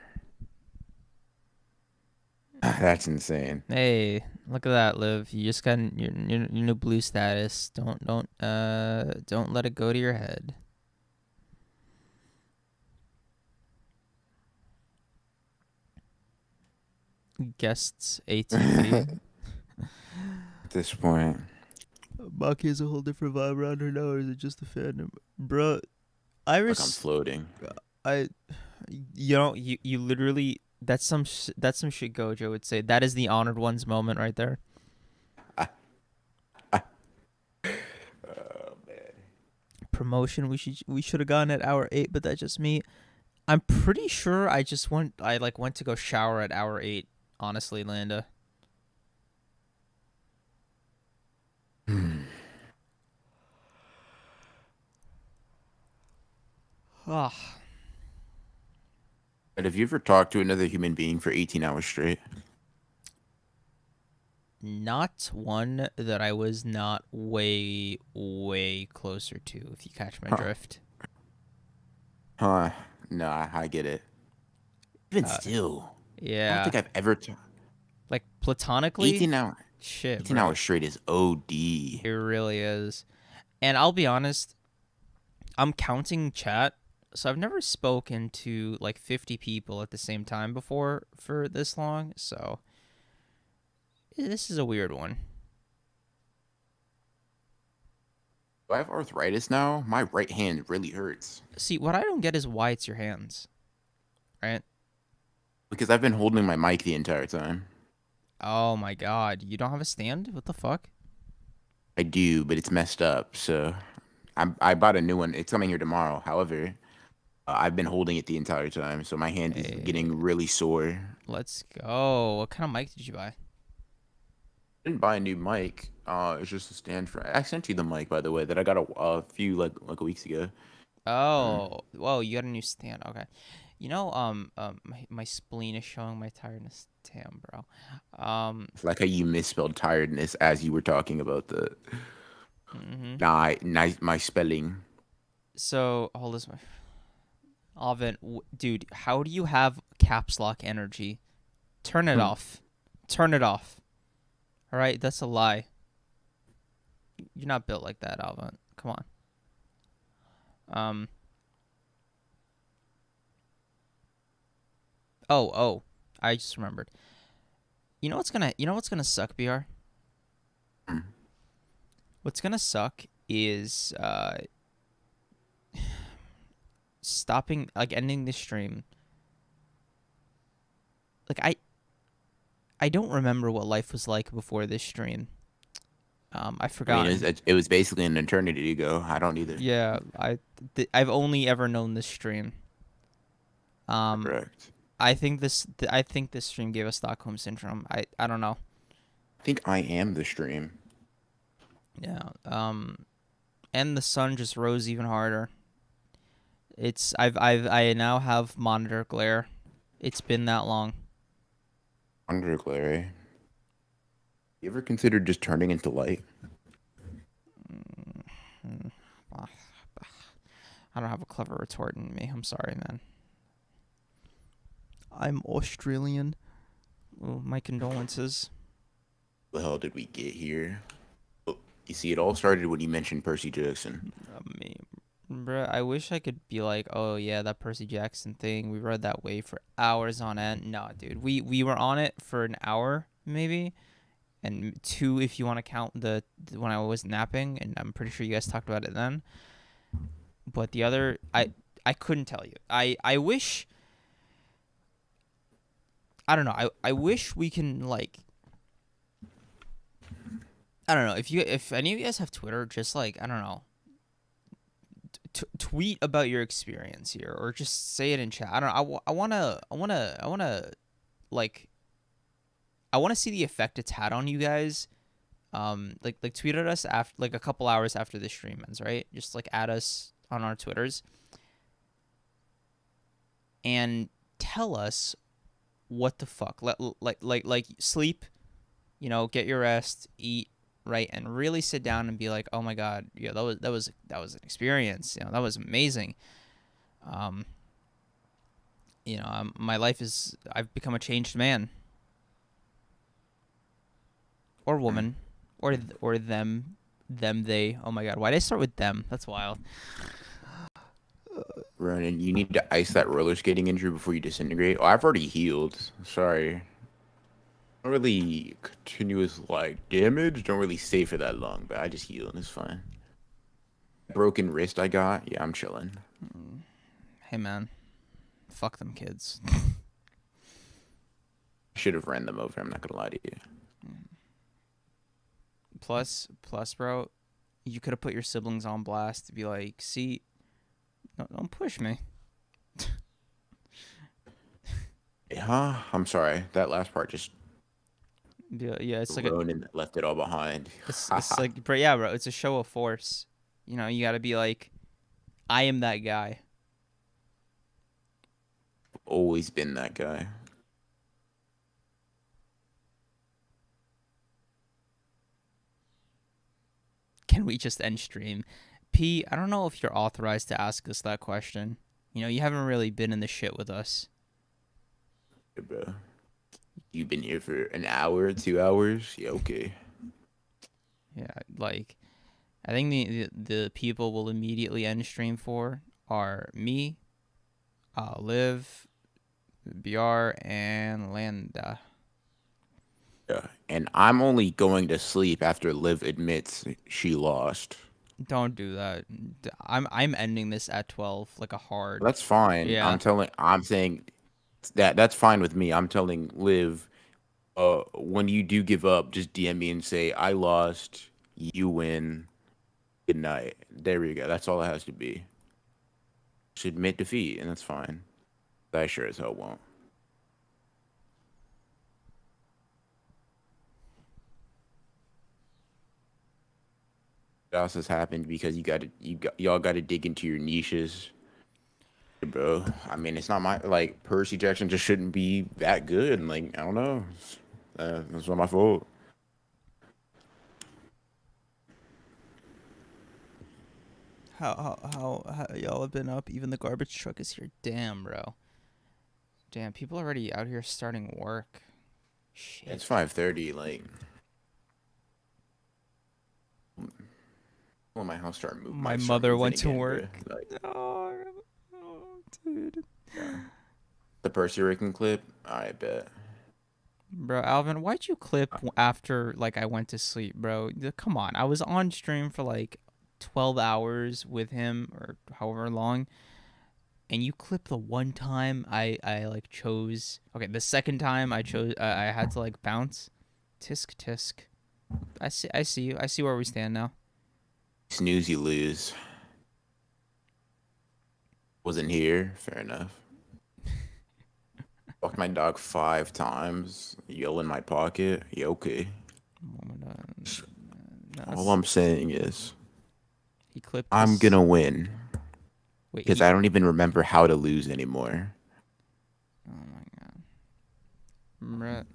That's insane. Hey, look at that, Liv. You just got your new blue status. Don't let it go to your head. guests ATV. At this point, Maki has a whole different vibe around her now, or is it just the fandom? Bro, I like I'm floating. you literally that's some shit Gojo would say. That is the honored one's moment right there. Oh man. Promotion we should have gone at hour 8, but that's just me. I'm pretty sure I went to go shower at hour 8, honestly, Landa. Ah. But have you ever talked to another human being for 18 hours straight? Not one that I was not way, way closer to, if you catch my drift. Huh. No, I get it. Even still. I Yeah. don't think I've ever Like, platonically? 18 hours. Shit, 18 bro. hours straight is OD. It really is. And I'll be honest, I'm counting chat, so I've never spoken to, like, 50 people at the same time before for this long, so this is a weird one. Do I have arthritis now? My right hand really hurts. See, what I don't get is why it's your hands, right? Because I've been holding my mic the entire time. Oh my god, you don't have a stand? What the fuck? I do, but it's messed up, so I bought a new one. It's coming here tomorrow. However, I've been holding it the entire time, so my hand is getting really sore. Let's go. What kind of mic did you buy? I didn't buy a new mic. It's just a stand for. I sent you the mic, by the way, that I got a few like weeks ago. Oh, whoa, you got a new stand. Okay. You know, my spleen is showing my tiredness. Damn, bro. It's like how you misspelled tiredness as you were talking about the. My spelling. So, hold this. Alvin, dude, how do you have caps lock energy? Turn it off. Turn it off. All right, that's a lie. You're not built like that, Alvin. Come on. Oh, I just remembered. You know what's gonna suck, BR? What's gonna suck is stopping, like, ending the stream. Like, I don't remember what life was like before this stream. I forgot. I mean, it was basically an eternity ago. I don't either. Yeah, I've only ever known this stream. Correct. I think this stream gave us Stockholm syndrome. I don't know. I think I am the stream. Yeah. And the sun just rose even harder. I now have monitor glare. It's been that long. Monitor glare. Eh? You ever considered just turning into light? I don't have a clever retort in me. I'm sorry, man. I'm Australian. Well, my condolences. The hell did we get here? Oh, you see, it all started when you mentioned Percy Jackson. Bruh, I wish I could be like, oh yeah, that Percy Jackson thing. We read that way for hours on end. No, dude, we were on it for an hour maybe, and 2 if you want to count the when I was napping, and I'm pretty sure you guys talked about it then. But the other, I couldn't tell you. I wish. I don't know. I wish we can, like. I don't know if any of you guys have Twitter, just like, I don't know. Tweet about your experience here, or just say it in chat. I don't know. I wanna see the effect it's had on you guys. Like tweet at us after, like, a couple hours after the stream ends, right? Just like add us on our Twitters and tell us what the fuck. Like sleep, get your rest, eat. Right, and really sit down and be like, oh my god, yeah, that was an experience. That was amazing. My life is, I've become a changed man or woman, or them, they. Oh my god, why did I start with them? That's wild. Ronan, you need to ice that roller skating injury before you disintegrate. Oh, I've already healed. Sorry. Don't really continuous like damage. Don't really stay for that long, but I just heal and it's fine. Broken wrist I got. Yeah, I'm chilling. Hey man, fuck them kids. Should have ran them over. I'm not gonna lie to you. Plus, bro, you could have put your siblings on blast to be like, see, don't push me. Huh? I'm sorry. That last part just Yeah, it's like Ronan left it all behind. it's like, bro, yeah, bro, it's a show of force. You know, you gotta be like, I am that guy. Always been that guy. Can we just end stream? P, I don't know if you're authorized to ask us that question. You know, you haven't really been in the shit with us. Yeah, bro. You've been here for an hour, 2 hours? Yeah, okay. Yeah, like, I think the people will immediately end stream for are me, Liv, BR, and Landa. Yeah. And I'm only going to sleep after Liv admits she lost. Don't do that. I'm ending this at 12, like a hard. That's fine. Yeah. I'm saying that's fine with me. I'm telling Liv, when you do give up, just DM me and say I lost, you win, good night. There we go. That's all it has to be. Just admit defeat, and that's fine. I sure as hell won't. What else has happened? Because y'all got to dig into your niches, bro. I mean, it's not my like Percy Jackson just shouldn't be that good. Like I don't know, that's not my fault. How y'all have been up? Even the garbage truck is here. Damn, bro. Damn, people already out here starting work. Shit. It's 5:30. Like, when my house started moving, My start mother moving went to again, work. bro. Like, Oh, dude. the Percy Rican clip, I bet. Bro, Alvin, why'd you clip after like I went to sleep, bro? Come on, I was on stream for like 12 hours with him or however long, and you clip the one time I like chose. Okay, the second time I chose, I had to like bounce. Tisk tisk. I see you. I see where we stand now. Snooze, you lose. Wasn't here. Fair enough. Walked my dog 5 times. Yell in my pocket. Yeah, okay. All I'm saying is, He clipped. I'm gonna win. Wait, Because I don't even remember how to lose anymore. Oh my god. Brett.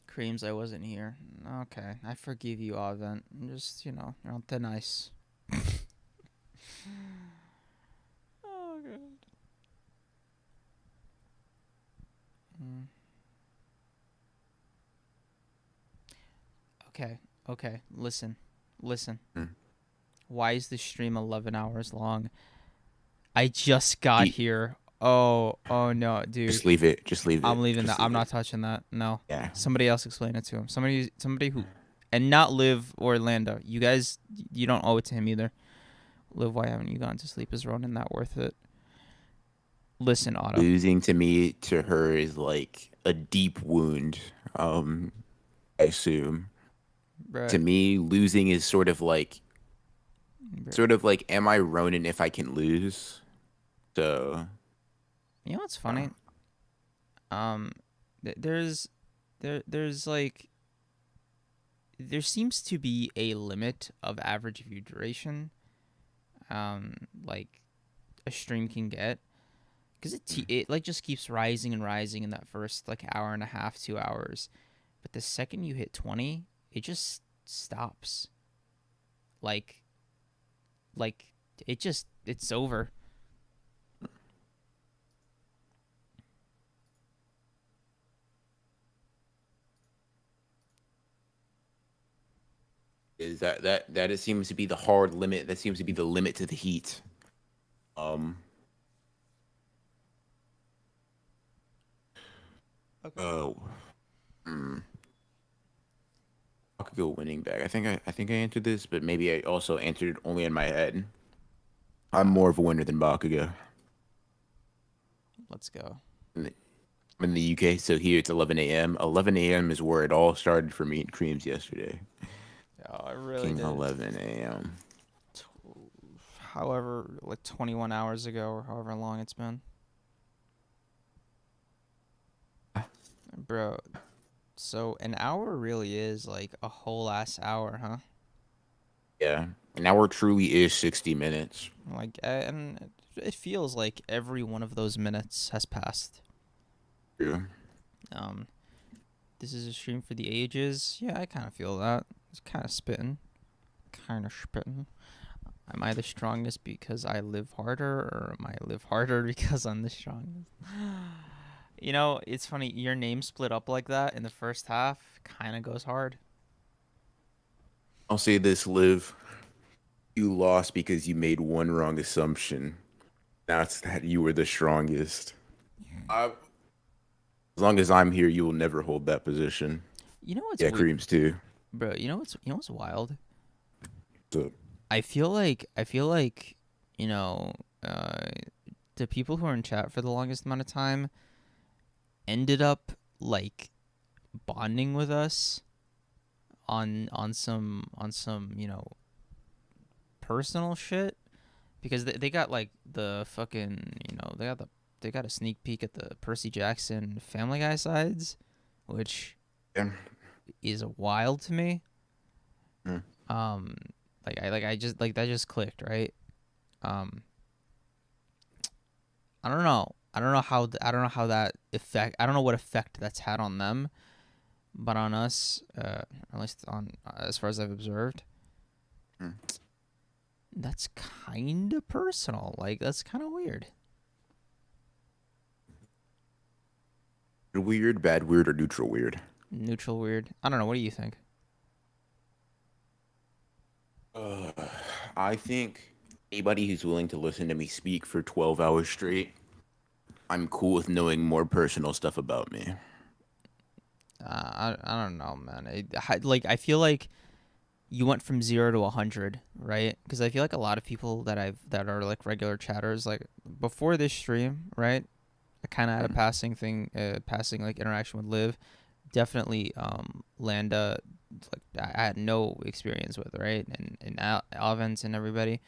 Creams, I wasn't here. Okay, I forgive you, Avent. Just, you're on thin ice. Oh god. Okay. Listen. Why is this stream 11 hours long? I just got here. Oh no, dude. Just leave it. I'm leaving that. I'm not touching that. No. Yeah. Somebody else explain it to him. Somebody who, and not Liv or Lando. You guys, you don't owe it to him either. Liv, why haven't you gone to sleep? Is Ronan not worth it? Listen, Otto. Losing to her is like a deep wound. I assume. Bruh. To me, losing is sort of like, am I Ronan if I can lose? So. You know what's funny? There's like, there seems to be a limit of average view duration, like a stream can get, because it like just keeps rising and rising in that first like hour and a half, 2 hours, but the second you hit 20, it just stops. Like it's over. Is that it seems to be the hard limit. That seems to be the limit to the heat. Oh, hmm. I could go winning back. I think I answered this, but maybe I also answered it only in my head. I'm more of a winner than Bakugo. Let's go. In the, I'm in the UK, so here it's 11 a.m. 11 a.m. is where it all started for me and Creams yesterday. Oh, I really King did. 11 a.m. However, like 21 hours ago or however long it's been. Bro, so an hour really is like a whole ass hour, huh? Yeah, an hour truly is 60 minutes. Like, and it feels like every one of those minutes has passed. Yeah. Um, this is a stream for the ages. Yeah, I kind of feel that. It's kind of spitting. Kind of spitting. Am I the strongest because I live harder, or am I live harder because I'm the strongest? You know, it's funny. Your name split up like that in the first half kind of goes hard. I'll say this, Liv. You lost because you made one wrong assumption. That's that you were the strongest. As long as I'm here, you will never hold that position. You know what's Yeah, weird, Creams too. bro? You know what's wild? So, I feel like you know, the people who are in chat for the longest amount of time ended up like bonding with us on some personal shit, because they got like the fucking they got a sneak peek at the Percy Jackson Family Guy sides, which yeah. is wild to me. Mm. I just like that just clicked, right? I don't know. I don't know how that effect. I don't know what effect that's had on them, but on us, at least on as far as I've observed, that's kind of personal. Like, that's kind of weird. Weird, bad, weird, or neutral weird? Neutral weird. I don't know. What do you think? I think anybody who's willing to listen to me speak for 12 hours straight, I'm cool with knowing more personal stuff about me. I don't know, man. I feel like you went from 0 to 100, right? Because I feel like a lot of people that are like regular chatters, like before this stream, right? I kind of had a passing like interaction with Liv. Definitely, Landa, like I had no experience with, right? And Alvins and everybody.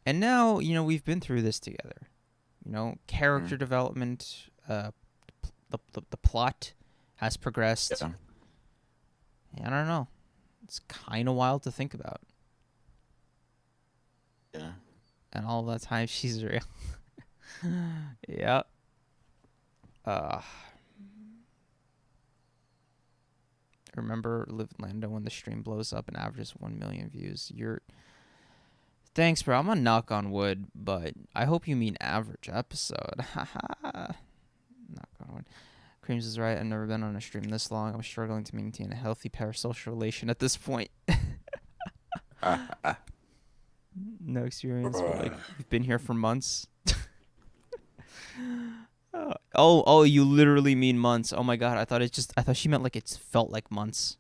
And now, we've been through this together. Character development, the plot has progressed. Yeah. I don't know. It's kind of wild to think about. Yeah. And all that time she's real. Yep. Remember Liv Lando when the stream blows up and averages 1 million views. Thanks, bro. I'm gonna knock on wood, but I hope you mean average episode. Haha. Knock on wood. Creams is right. I've never been on a stream this long. I'm struggling to maintain a healthy parasocial relation at this point. No experience, but like you've been here for months. Oh, you literally mean months. Oh my god, I thought she meant like it's felt like months.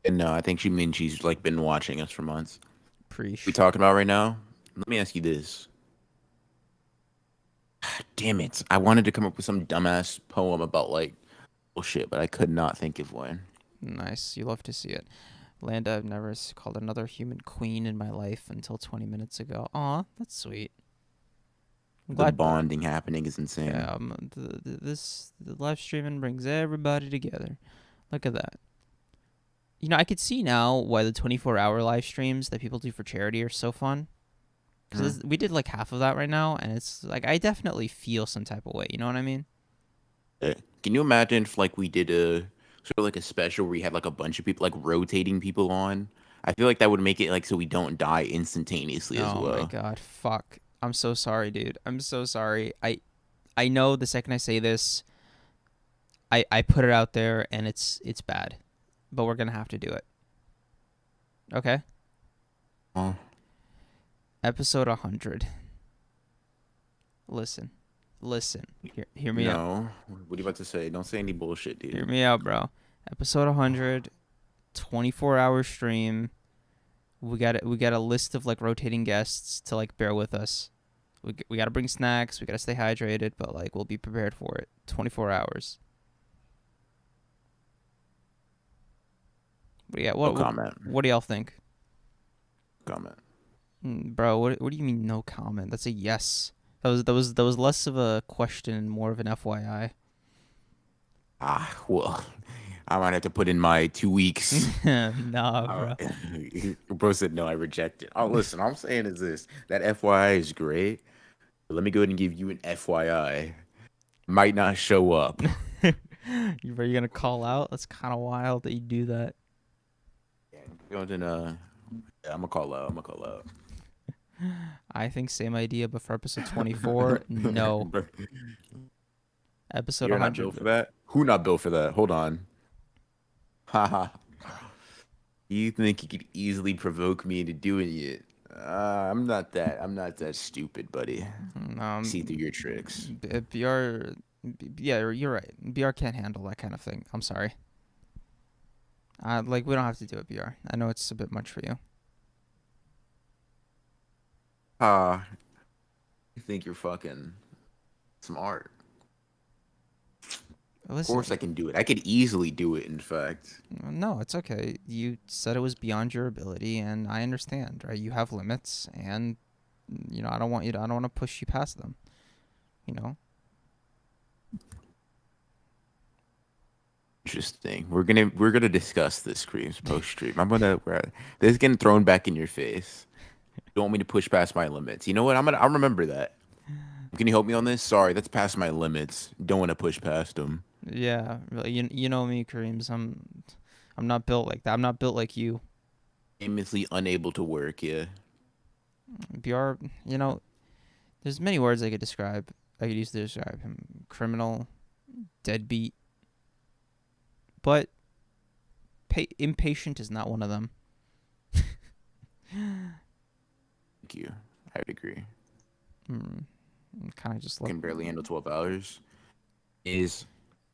And no, I think she means she's like been watching us for months. Preach. We talking about right now? Let me ask you this. Damn it. I wanted to come up with some dumbass poem about like bullshit, but I could not think of one. Nice. You love to see it. Landa, I've never called another human queen in my life until 20 minutes ago. Aw, that's sweet. I'm The glad bonding happening is insane. Yeah, the live streaming brings everybody together. Look at that. I could see now why the 24-hour live streams that people do for charity are so fun. Because we did like half of that right now, and it's like I definitely feel some type of way. You know what I mean? Can you imagine if like we did a sort of like a special where we had like a bunch of people like rotating people on? I feel like that would make it like so we don't die instantaneously as well. Oh my god, fuck. I'm so sorry, dude. I'm so sorry. I know the second I say this, I put it out there and it's bad. But we're going to have to do it. Okay? Episode 100. Listen. listen. Hear me out. No. What are you about to say? Don't say any bullshit, dude. Hear me out, bro. Episode 100, 24-hour stream. We got a list of like rotating guests to like bear with us. We got to bring snacks. We got to stay hydrated, but like we'll be prepared for it. 24 hours. But yeah, No comment. What do y'all think? Comment. Bro, what do you mean no comment? That's a yes. That was less of a question and more of an FYI. Well, I might have to put in my 2 weeks. Nah, bro. Bro said no, I reject it. Oh, listen, all I'm saying is this. That FYI is great. But let me go ahead and give you an FYI. Might not show up. You gonna call out? That's kind of wild that you do that. Yeah, I'm gonna call out. I think same idea, but for episode 24, no. Episode You're 100. not built for that? Who not built for that? Hold on. Haha. You think you could easily provoke me into doing it? I'm not that stupid, buddy. See through your tricks. BR, yeah, you're right. BR can't handle that kind of thing. I'm sorry. Like, we don't have to do it, BR. I know it's a bit much for you. You think you're fucking smart. Listen, Of course I can do it. I could easily do it, in fact. no, it's okay. You said it was beyond your ability, and I understand, right? You have limits, and I don't want to push you past them. Interesting. We're gonna discuss this post stream. This is getting thrown back in your face. You don't want me to push past my limits. You know what? I'll remember that. Can you help me on this? Sorry, that's past my limits. Don't want to push past them. Yeah, really. You know me, Kareems. I'm not built like that. I'm not built like you. Famously unable to work. Yeah. BR, there's many words I could use to describe him. Criminal, deadbeat. But impatient is not one of them. Thank you. I would agree. Kind of just Can barely handle 12 hours.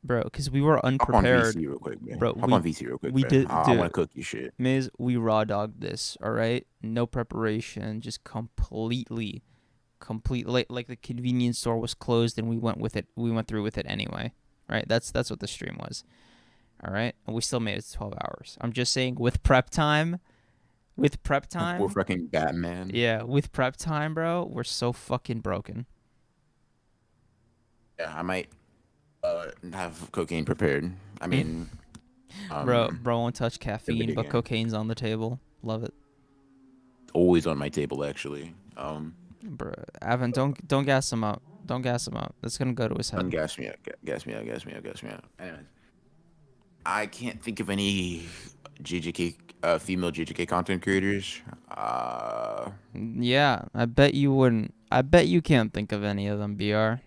Bro, because we were Hop on unprepared. VC real quick, man. Bro, Hop on VC real quick, we man. did- I dude. want to cook you shit. Miz, we raw dogged this, all right? No preparation, just completely. Like the convenience store was closed and we went through with it anyway, right? That's what the stream was, all right? And we still made it to 12 hours. I'm just saying, with prep time, We're fucking Batman. yeah, with prep time, bro, we're so fucking broken. Yeah, I might have cocaine prepared. I mean, Bro won't touch caffeine, but again. cocaine's on the table. Love it. always on my table actually. Bro, Avin, don't gas him out. Don't gas him out. That's gonna go to his head. Gas me out. Anyways, I can't think of any JJK female JJK content creators. Yeah, I bet you wouldn't. I bet you can't think of any of them, BR.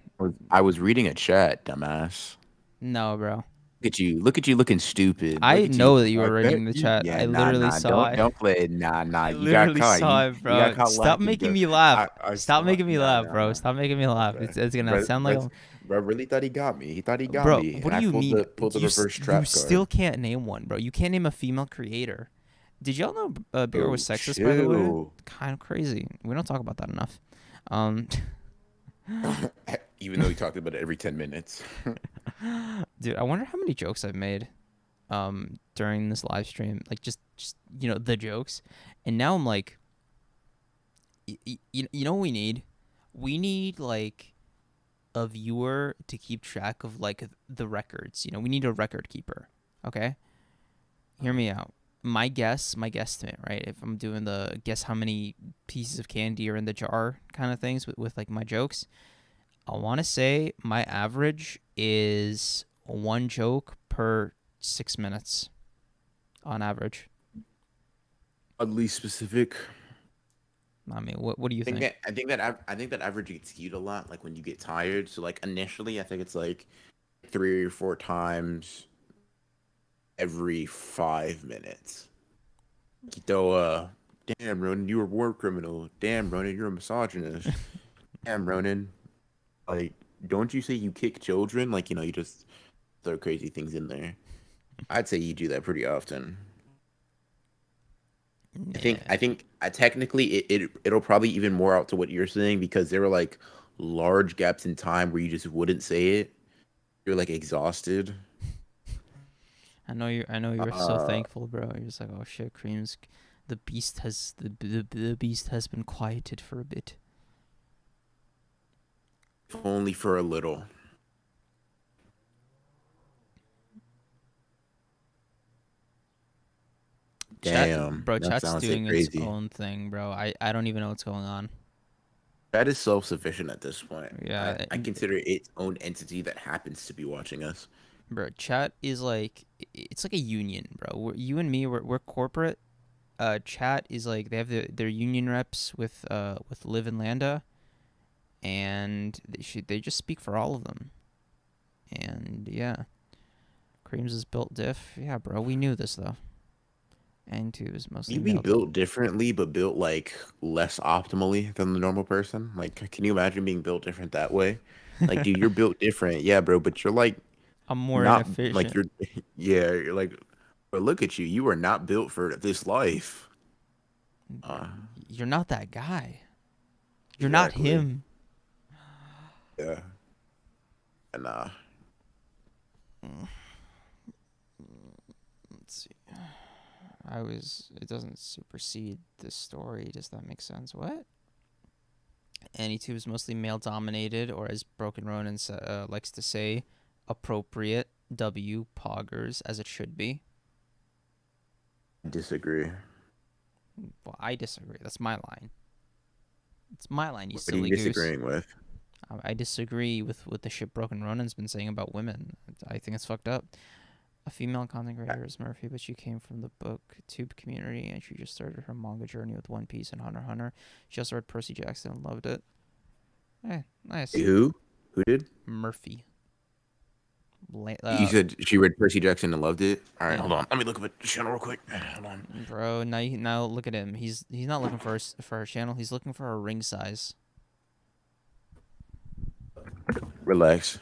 I was reading a chat, dumbass. No, bro. Look at you looking stupid. I know that you were I reading bet the you- chat. Yeah, I literally saw it. Don't play it. Nah. I You got literally caught. saw You it, bro. got caught Stop laughing, making bro. me laugh. I Stop making me laugh, bro. nah. Stop making me laugh. Okay. It's gonna sound like. Bro really thought he got me. He thought he got Bro, me. what and do you I pulled mean? pulled the you reverse trap you card. still can't name one, bro. You can't name a female creator. Did y'all know BR was sexist, by the way? chill. Kind of crazy. We don't talk about that enough. Even though he talked about it every 10 minutes. Dude, I wonder how many jokes I've made during this live stream, like just the jokes. And now I'm like, you know what we need? We need like a viewer to keep track of like the records. We need a record keeper. Okay? Hear me out. My guesstimate, right? If I'm doing the guess how many pieces of candy are in the jar kind of things with like my jokes, I want to say my average is one joke per 6 minutes on average. Oddly specific. I mean, what do you think? I think that average gets skewed a lot, like when you get tired. So like initially, I think it's like 3 or 4 times every 5 minutes. So, damn, Ronan, you were a war criminal. Damn, Ronan, you're a misogynist. Damn, Ronan, like don't you say you kick children? Like, you just throw crazy things in there. I'd say you do that pretty often. I think technically it'll probably even more out to what you're saying because there were like large gaps in time where you just wouldn't say it. You're like exhausted. I know you're so Uh, thankful, bro. You're just like, oh shit, Creams, the beast has been quieted for a bit. if only for a little. Damn, that Chat's sounds like doing its crazy. own thing, bro. I don't even know what's going on. That is self-sufficient at this point. Yeah, I consider it its own entity that happens to be watching us. bro. Chat is like it's like a union, bro. You and me, we're corporate. Chat is like they have their union reps with Liv and Landa, and they just speak for all of them. And yeah, Creams is built diff. Yeah, bro. We knew this though. And two is mostly You be male. built differently, but built like less optimally than the normal person. Like, can you imagine being built different that way? Like, dude, you're built different, yeah, bro. But you're like I'm more not like inefficient. you're, yeah. You're like, but look at you. You are not built for this life. Uh, You're not that guy. You're not exactly. him. Yeah. And Let's see. It doesn't supersede the story. Does that make sense? What? AnyTube is mostly male dominated, or as Broken Ronan likes to say, appropriate W poggers as it should be. disagree. Well, I disagree. That's my line. It's my line, you What are silly you goose. disagreeing with? I disagree with the shit Broken Ronan's been saying about women. I think it's fucked up. A female content creator is Murphy, but she came from the booktube community, and she just started her manga journey with One Piece and Hunter x Hunter. She also read Percy Jackson and loved it. Nice. Who? Who did? Murphy. You said she read Percy Jackson and loved it. All right, Yeah. hold on. Let me look up a channel real quick. Hold on. Bro, now look at him. He's not looking for her channel. He's looking for her ring size. Relax.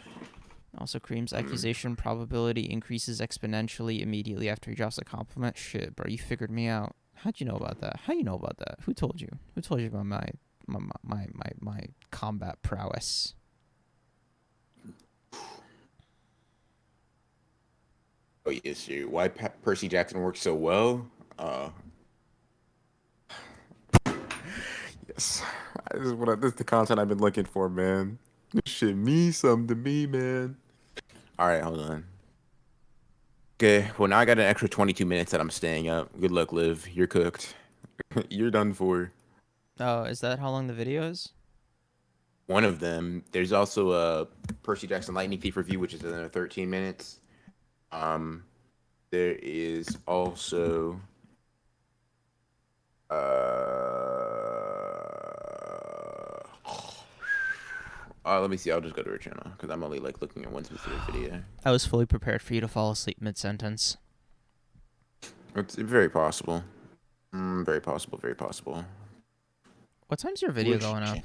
Also, Cream's accusation probability increases exponentially immediately after he drops a compliment. Shit, bro, you figured me out. How'd you know about that? How you know about that? Who told you? Who told you about my combat prowess? Oh yes, sir. Why Percy Jackson works so well? Yes, this is the content I've been looking for, man. This shit means something to me, man. All right, hold on. Okay, well now I got an extra 22 minutes that I'm staying up. Good luck, Liv. You're cooked. You're done for. Oh, is that how long the video is? One of them. There's also a Percy Jackson Lightning Thief review, which is another 13 minutes. There is also let me see. I'll just go to her channel because I'm only like looking at one specific video. I was fully prepared for you to fall asleep mid-sentence. It's very possible. Very possible. Very possible. What time's your video Which going up?